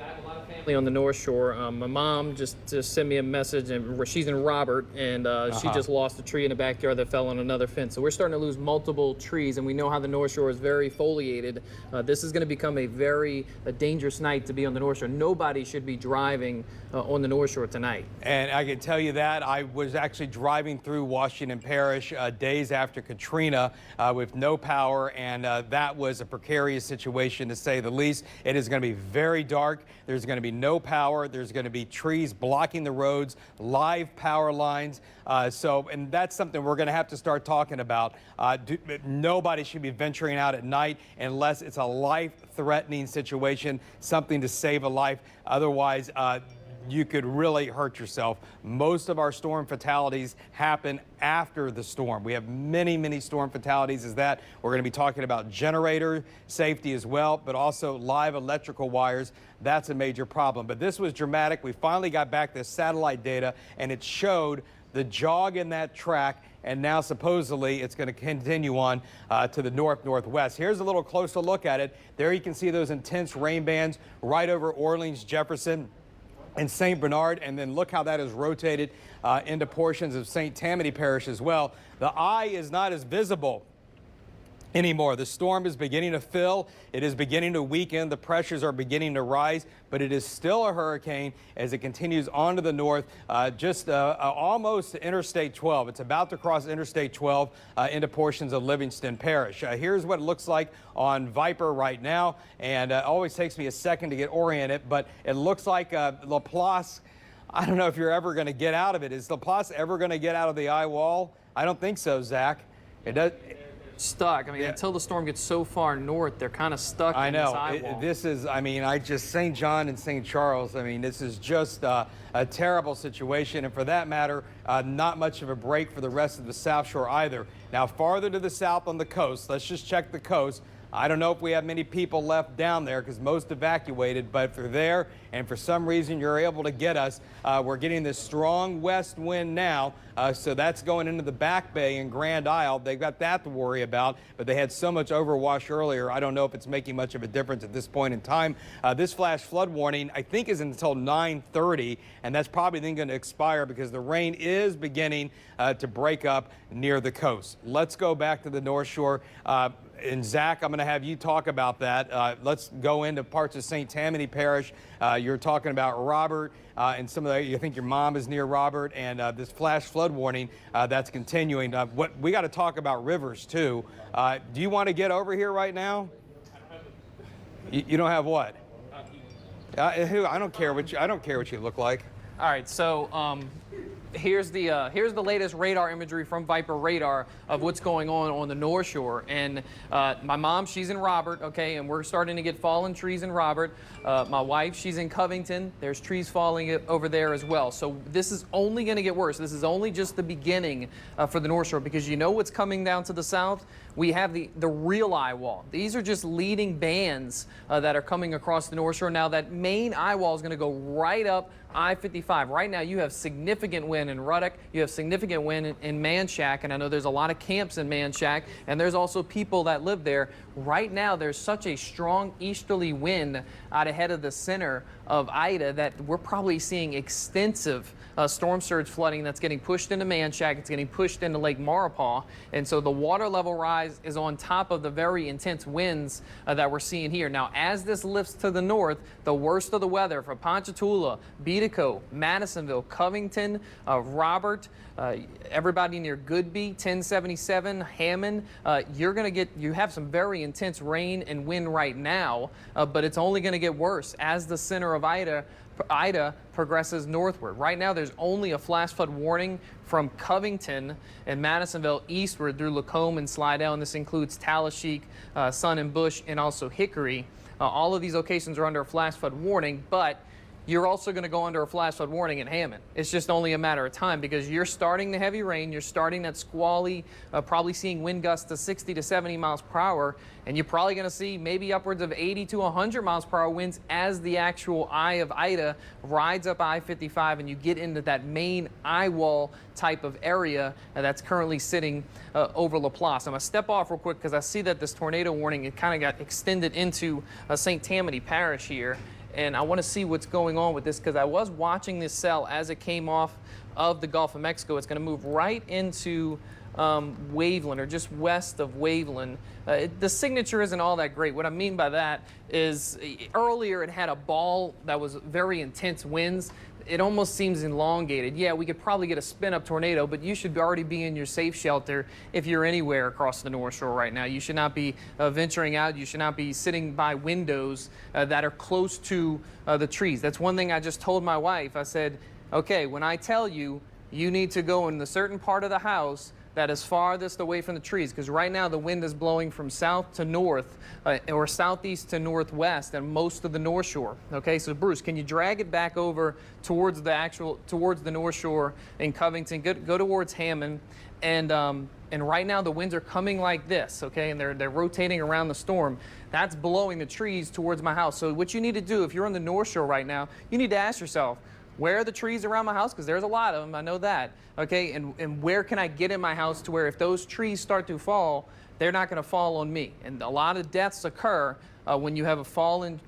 I have a lot of family on the North Shore. My mom just sent me a message, and she's in Robert, and she just lost a tree in the backyard that fell on another fence. So we're starting to lose multiple trees, and we know how the North Shore is very foliated. This is going to become a very dangerous night to be on the North Shore. Nobody should be driving on the North Shore tonight. And I can tell you that I was actually driving through Washington Parish days after Katrina with no power, and that was a precarious situation to say the least. It is going to be very dark. There's going to be no power. There's going to be trees blocking the roads, live power lines. And that's something we're going to have to start talking about. Nobody should be venturing out at night unless it's a life-threatening situation, something to save a life. Otherwise, you could really hurt yourself. Most of our storm fatalities happen after the storm. We have many, many storm fatalities as that. We're going to be talking about generator safety as well, but also live electrical wires. That's a major problem. But this was dramatic. We finally got back this satellite data, and it showed the jog in that track, and now supposedly it's going to continue on to the northwest. Here's a little closer look at it. There you can see those intense rain bands right over Orleans, Jefferson, and St. Bernard, and then look how that is rotated into portions of St. Tammany Parish as well. The eye is not as visible anymore. The storm is beginning to fill. It is beginning to weaken. The pressures are beginning to rise, but it is still a hurricane as it continues on to the north, almost to Interstate 12. It's about to cross Interstate 12 into portions of Livingston Parish. Here's what it looks like on Viper right now, and it always takes me a second to get oriented, but it looks like Laplace. I don't know if you're ever going to get out of it. Is Laplace ever going to get out of the eye wall? I don't think so, Zach. It does. Stuck. I mean, until the storm gets so far north, they're kind of stuck in this eye wall. This is, I mean, St. John and St. Charles, I mean, this is just a terrible situation. And for that matter, not much of a break for the rest of the South Shore either. Now, farther to the south on the coast, let's just check the coast. I don't know if we have many people left down there because most evacuated, but if they're there and for some reason you're able to get us, we're getting this strong west wind now, so that's going into the Back Bay and Grand Isle. They've got that to worry about, but they had so much overwash earlier. I don't know if it's making much of a difference at this point in time. This flash flood warning, I think, is until 9:30, and that's probably then going to expire because the rain is beginning to break up near the coast. Let's go back to the North Shore. And Zach, I'm going to have you talk about that. Let's go into parts of St. Tammany Parish. You're talking about Robert and some of the, you think your mom is near Robert, and this flash flood warning that's continuing. What we got to talk about rivers too. Do you want to get over here right now? You don't have what? I don't care what you look like. All right, so here's the latest radar imagery from Viper Radar of what's going on the North Shore. And my mom, she's in Robert, okay, and we're starting to get fallen trees in Robert. My wife, she's in Covington. There's trees falling over there as well. So this is only going to get worse. This is only just the beginning for the North Shore, because you know what's coming down to the south? We have the real eye wall. These are just leading bands that are coming across the North Shore. Now that main eye wall is going to go right up I-55. Right now you have significant wind wind in Ruddock. You have significant wind in Manchac, and I know there's a lot of camps in Manchac, and there's also people that live there. Right now, there's such a strong easterly wind out ahead of the center of Ida that we're probably seeing extensive storm surge flooding that's getting pushed into Manchac. It's getting pushed into Lake Maurepas, and so the water level rise is on top of the very intense winds that we're seeing here. Now, as this lifts to the north, the worst of the weather for Ponchatoula, Beatico, Madisonville, Covington, Robert, everybody near Goodby, 1077, Hammond, you have some very intense rain and wind right now, but it's only going to get worse as the center of Ida progresses northward. Right now, there's only a flash flood warning from Covington and Madisonville eastward through Lacombe and Slidell, and this includes Tallahassee, Sun and Bush, and also Hickory. All of these locations are under a flash flood warning, but you're also going to go under a flash flood warning in Hammond. It's just only a matter of time because you're starting the heavy rain, you're starting that squally, probably seeing wind gusts to 60 to 70 miles per hour, and you're probably going to see maybe upwards of 80 to 100 miles per hour winds as the actual eye of Ida rides up I-55 and you get into that main eye wall type of area that's currently sitting over LaPlace. I'm going to step off real quick because I see that this tornado warning, it kind of got extended into St. Tammany Parish here. And I want to see what's going on with this because I was watching this cell as it came off of the Gulf of Mexico. It's going to move right into Waveland, or just west of Waveland. The signature isn't all that great. What I mean by that is earlier it had a ball that was very intense winds. It almost seems elongated. Yeah, we could probably get a spin-up tornado, but you should already be in your safe shelter if you're anywhere across the North Shore right now. You should not be venturing out. You should not be sitting by windows that are close to the trees. That's one thing I just told my wife. I said, okay, when I tell you, you need to go in a certain part of the house that is farthest away from the trees, because right now the wind is blowing from south to north or southeast to northwest and most of the North Shore. Okay, so Bruce, can you drag it back over towards the North Shore in Covington? Go towards Hammond, and right now the winds are coming like this, okay, and they're rotating around the storm. That's blowing the trees towards my house. So what you need to do if you're on the North Shore right now, you need to ask yourself, where are the trees around my house? Because there's a lot of them, I know that. Okay, and where can I get in my house to where if those trees start to fall, they're not going to fall on me. And a lot of deaths occur when you have fallen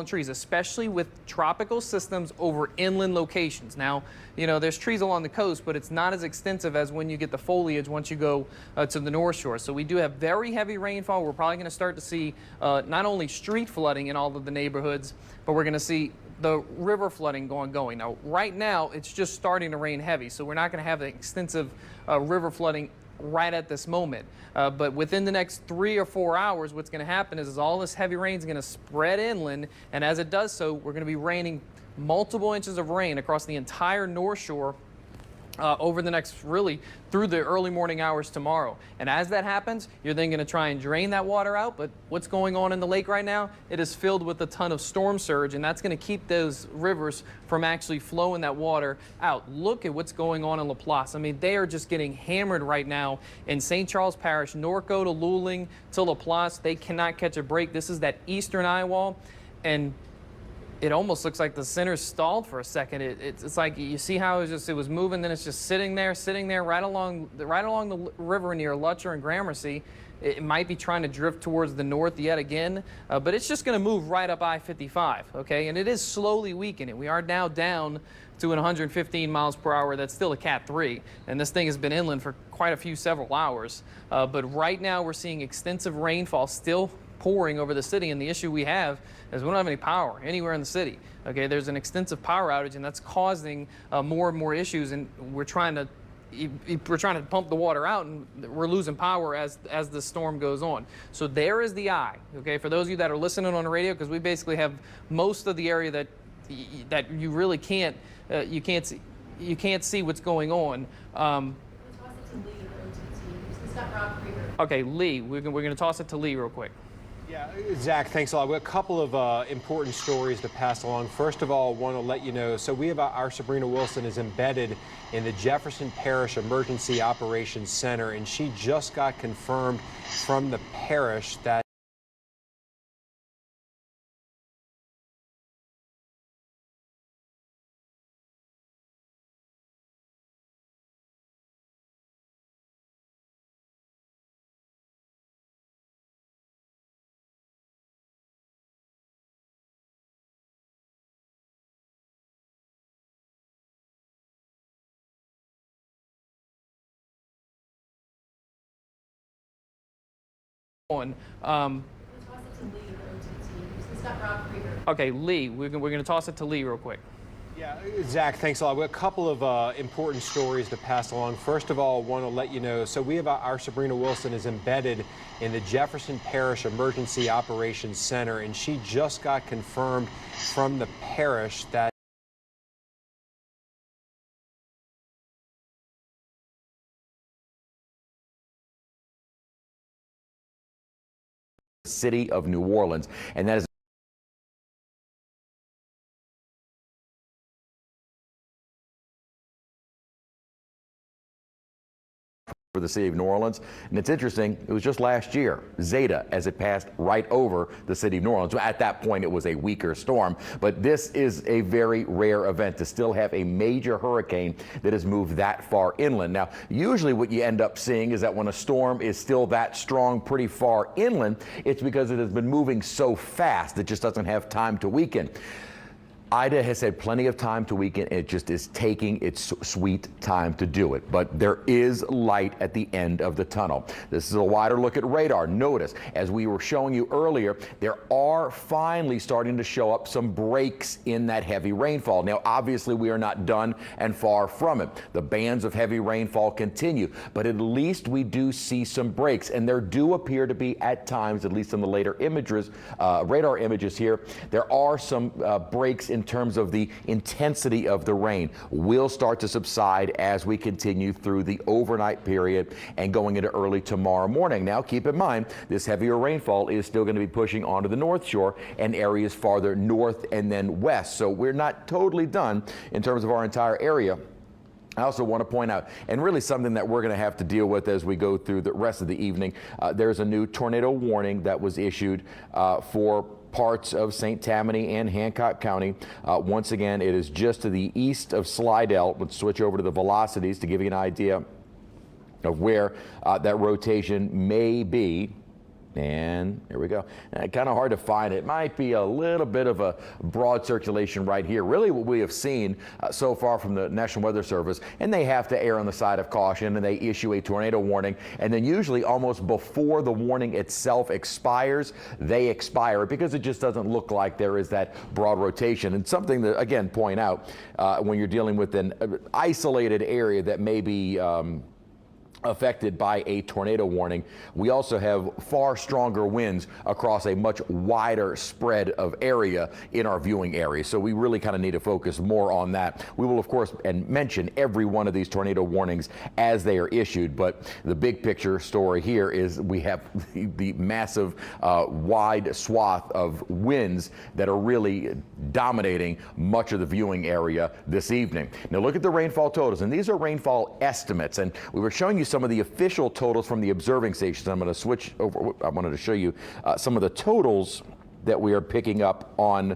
trees, especially with tropical systems over inland locations. Now, you know, there's trees along the coast, but it's not as extensive as when you get the foliage once you go to the North Shore. So we do have very heavy rainfall. We're probably going to start to see not only street flooding in all of the neighborhoods, but we're going to see the river flooding going. Now, right now, it's just starting to rain heavy, so we're not going to have the extensive river flooding right at this moment. But within the next 3 or 4 hours, what's going to happen is all this heavy rain is going to spread inland, and as it does so, we're going to be raining multiple inches of rain across the entire North Shore over the next, really, through the early morning hours tomorrow. And as that happens, you're then going to try and drain that water out. But what's going on in the lake right now? It is filled with a ton of storm surge, and that's going to keep those rivers from actually flowing that water out. Look at what's going on in LaPlace. I mean, they are just getting hammered right now in St. Charles Parish, Norco to Luling to LaPlace. They cannot catch a break. This is that eastern eye wall, and it almost looks like the center stalled for a second. It's like you see how it was moving, then it's just sitting there right along the river near Lutcher and Gramercy. It might be trying to drift towards the north yet again, but it's just going to move right up I-55, okay? And it is slowly weakening. We are now down to 115 miles per hour. That's still a Cat 3, and this thing has been inland for quite a few several hours. But right now we're seeing extensive rainfall still pouring over the city, and the issue we have is we don't have any power anywhere in the city. Okay, there's an extensive power outage, and that's causing more and more issues, and we're trying to pump the water out, and we're losing power as the storm goes on. So there is the eye, okay, for those of you that are listening on the radio, because we basically have most of the area that you really can't see what's going on. Okay, Lee, we're going to toss it to Lee real quick. Yeah, Zach, thanks a lot. We have a couple of important stories to pass along. First of all, I want to let you know, so we have our Sabrina Wilson is embedded in the Jefferson Parish Emergency Operations Center, and she just got confirmed from the parish that on. Okay, Lee, we're going to toss it to Lee real quick. Yeah, Zach, thanks a lot. We have a couple of important stories to pass along. First of all, want to let you know, so we have our Sabrina Wilson is embedded in the Jefferson Parish Emergency Operations Center, and she just got confirmed from the parish that city of New Orleans, and that is for the city of New Orleans. And it's interesting, it was just last year, Zeta, as it passed right over the city of New Orleans. At that point, it was a weaker storm, but this is a very rare event to still have a major hurricane that has moved that far inland. Now, usually what you end up seeing is that when a storm is still that strong pretty far inland, it's because it has been moving so fast it just doesn't have time to weaken. Ida has had plenty of time to weaken. It just is taking its sweet time to do it. But there is light at the end of the tunnel. This is a wider look at radar. Notice, as we were showing you earlier, there are finally starting to show up some breaks in that heavy rainfall. Now, obviously, we are not done and far from it. The bands of heavy rainfall continue, but at least we do see some breaks. And there do appear to be, at times, at least in the later images, radar images here, there are some breaks in terms of the intensity of the rain will start to subside as we continue through the overnight period and going into early tomorrow morning. Now, keep in mind, this heavier rainfall is still going to be pushing onto the North Shore and areas farther north and then west. So we're not totally done in terms of our entire area. I also want to point out, and really something that we're going to have to deal with as we go through the rest of the evening, there's a new tornado warning that was issued for parts of St. Tammany and Hancock County. Once again, it is just to the east of Slidell. Let's switch over to the velocities to give you an idea of where that rotation may be. And here we go. Kind of hard to find. It might be a little bit of a broad circulation right here. Really what we have seen so far from the National Weather Service, and they have to err on the side of caution, and they issue a tornado warning, and then usually almost before the warning itself expires, they expire because it just doesn't look like there is that broad rotation. And something that, again, point out when you're dealing with an isolated area that may be affected by a tornado warning, we also have far stronger winds across a much wider spread of area in our viewing area. So we really kind of need to focus more on that. We will, of course, and mention every one of these tornado warnings as they are issued, but the big picture story here is we have the massive wide swath of winds that are really dominating much of the viewing area this evening. Now look at the rainfall totals, and these are rainfall estimates, and we were showing you some of the official totals from the observing stations. I'm going to switch over. I wanted to show you some of the totals that we are picking up on.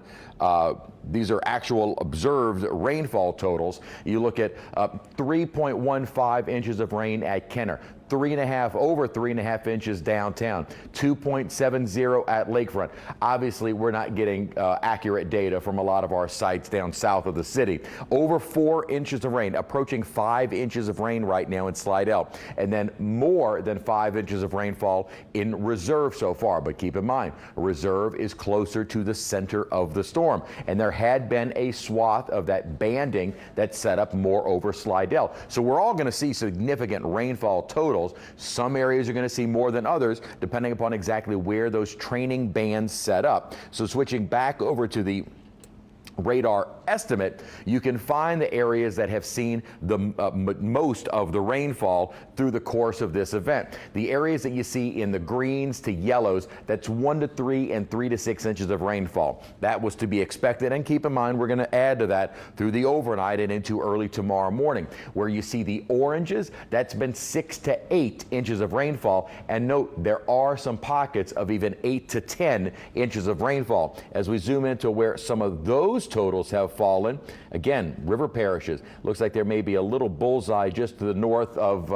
These are actual observed rainfall totals. You look at 3.15 inches of rain at Kenner, over 3.5 inches downtown, 2.70 at Lakefront. Obviously, we're not getting accurate data from a lot of our sites down south of the city. Over 4 inches of rain, approaching 5 inches of rain right now in Slidell, and then more than 5 inches of rainfall in Reserve so far. But keep in mind, Reserve is closer to the center of the storm, and there had been a swath of that banding that set up more over Slidell. So we're all going to see significant rainfall totals. Some areas are going to see more than others, depending upon exactly where those training bands set up. So switching back over to the radar estimate, you can find the areas that have seen the most of the rainfall through the course of this event. The areas that you see in the greens to yellows, that's 1 to 3 and 3 to 6 inches of rainfall. That was to be expected, and keep in mind we're going to add to that through the overnight and into early tomorrow morning. Where you see the oranges, that's been 6 to 8 inches of rainfall, and note there are some pockets of even 8 to 10 inches of rainfall. As we zoom into where some of those totals have fallen, again, river parishes, looks like there may be a little bullseye just to the north of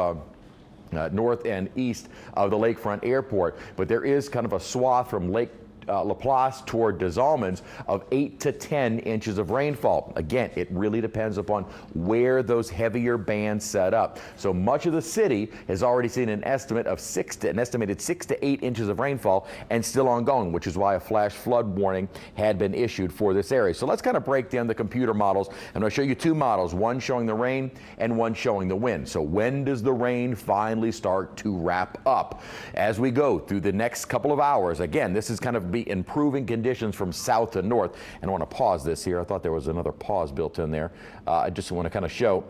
north and east of the Lakefront Airport, but there is kind of a swath from Lake Laplace toward Des Allemands of 8 to 10 inches of rainfall. Again, it really depends upon where those heavier bands set up. So much of the city has already seen an estimated 6 to 8 inches of rainfall and still ongoing, which is why a flash flood warning had been issued for this area. So let's kind of break down the computer models. I'm going to show you two models, one showing the rain and one showing the wind. So when does the rain finally start to wrap up? As we go through the next couple of hours, again, this is kind of be improving conditions from south to north. And I want to pause this here. I thought there was another pause built in there. I just want to kind of show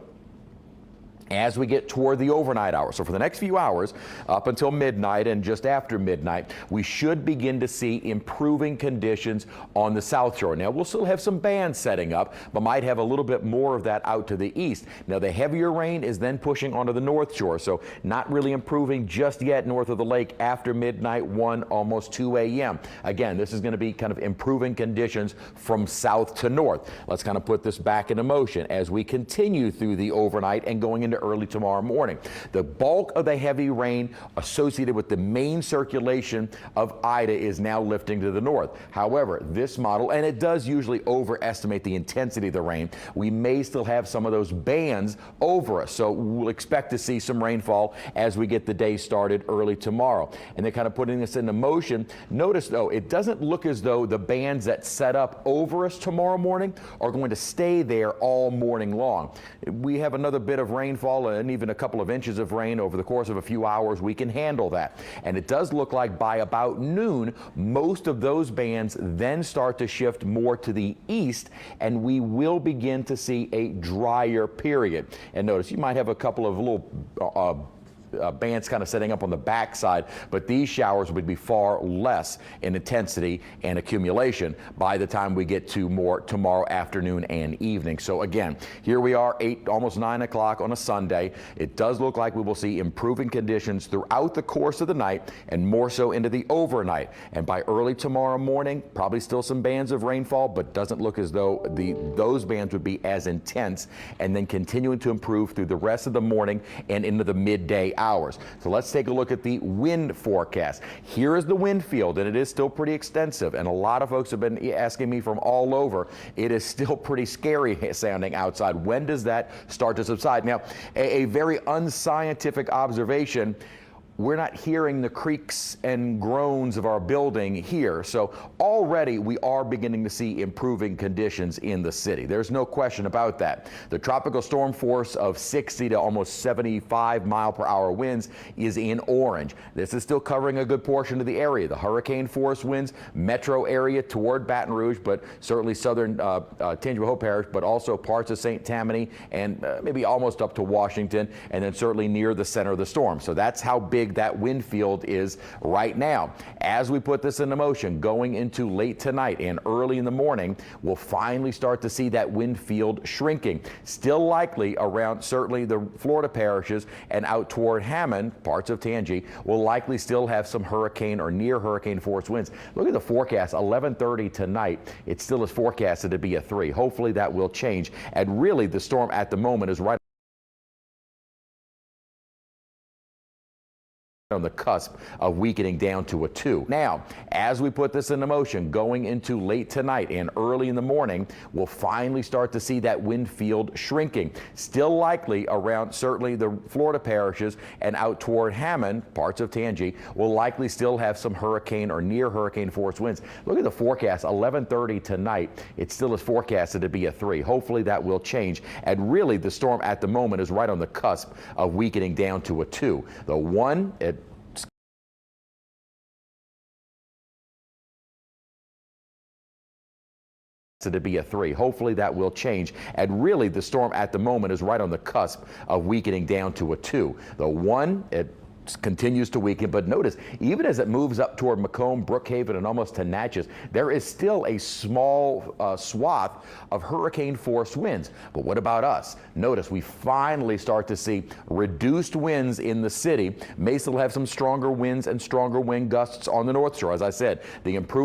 as we get toward the overnight hours. So for the next few hours, up until midnight and just after midnight, we should begin to see improving conditions on the South Shore. Now, we'll still have some bands setting up, but might have a little bit more of that out to the east. Now, the heavier rain is then pushing onto the North Shore, so not really improving just yet north of the lake after midnight, 1, almost 2 a.m. Again, this is going to be kind of improving conditions from south to north. Let's kind of put this back into motion as we continue through the overnight and going into early tomorrow morning. The bulk of the heavy rain associated with the main circulation of Ida is now lifting to the north. However, this model, and it does usually overestimate the intensity of the rain, we may still have some of those bands over us. So we'll expect to see some rainfall as we get the day started early tomorrow. And they're kind of putting this into motion. Notice, though, it doesn't look as though the bands that set up over us tomorrow morning are going to stay there all morning long. We have another bit of rainfall and even a couple of inches of rain over the course of a few hours. We can handle that. And it does look like by about noon, most of those bands then start to shift more to the east, and we will begin to see a drier period. And notice you might have a couple of little bands kind of setting up on the backside, but these showers would be far less in intensity and accumulation by the time we get to more tomorrow afternoon and evening. So again, here we are, almost 9 o'clock on a Sunday. It does look like we will see improving conditions throughout the course of the night and more so into the overnight. And by early tomorrow morning, probably still some bands of rainfall, but doesn't look as though those bands would be as intense, and then continuing to improve through the rest of the morning and into the midday hours. So let's take a look at the wind forecast. Here is the wind field, and it is still pretty extensive, and a lot of folks have been asking me from all over. It is still pretty scary sounding outside. When does that start to subside? Now, a very unscientific observation, we're not hearing the creaks and groans of our building here. So already we are beginning to see improving conditions in the city. There's no question about that. The tropical storm force of 60 to almost 75 mile per hour winds is in orange. This is still covering a good portion of the area. The hurricane force winds, metro area toward Baton Rouge, but certainly southern Tangipahoa Hope Parish, but also parts of St. Tammany and maybe almost up to Washington, and then certainly near the center of the storm. So that's how big that wind field is right now. As we put this into motion, going into late tonight and early in the morning, we'll finally start to see that wind field shrinking. Still likely around certainly the Florida parishes and out toward Hammond, parts of Tangi, will likely still have some hurricane or near hurricane force winds. Look at the forecast, 11:30 tonight. It still is forecasted to be a 3. Hopefully that will change. And really the storm at the moment is right on the cusp of weakening down to a 2. Now, as we put this into motion, going into late tonight and early in the morning, we'll finally start to see that wind field shrinking. Still likely around certainly the Florida parishes and out toward Hammond, parts of Tangi, will likely still have some hurricane or near hurricane force winds. Look at the forecast, 11:30 tonight. It still is forecasted to be a 3. Hopefully that will change. And really the storm at the moment is right on the cusp of weakening down to a 2. The 1, to be a 3. Hopefully that will change. And really the storm at the moment is right on the cusp of weakening down to a 2. The 1, it continues to weaken, but notice even as it moves up toward Macomb, Brookhaven, and almost to Natchez, there is still a small swath of hurricane force winds. But what about us? Notice we finally start to see reduced winds in the city. May still have some stronger winds and stronger wind gusts on the North Shore. As I said, the improvement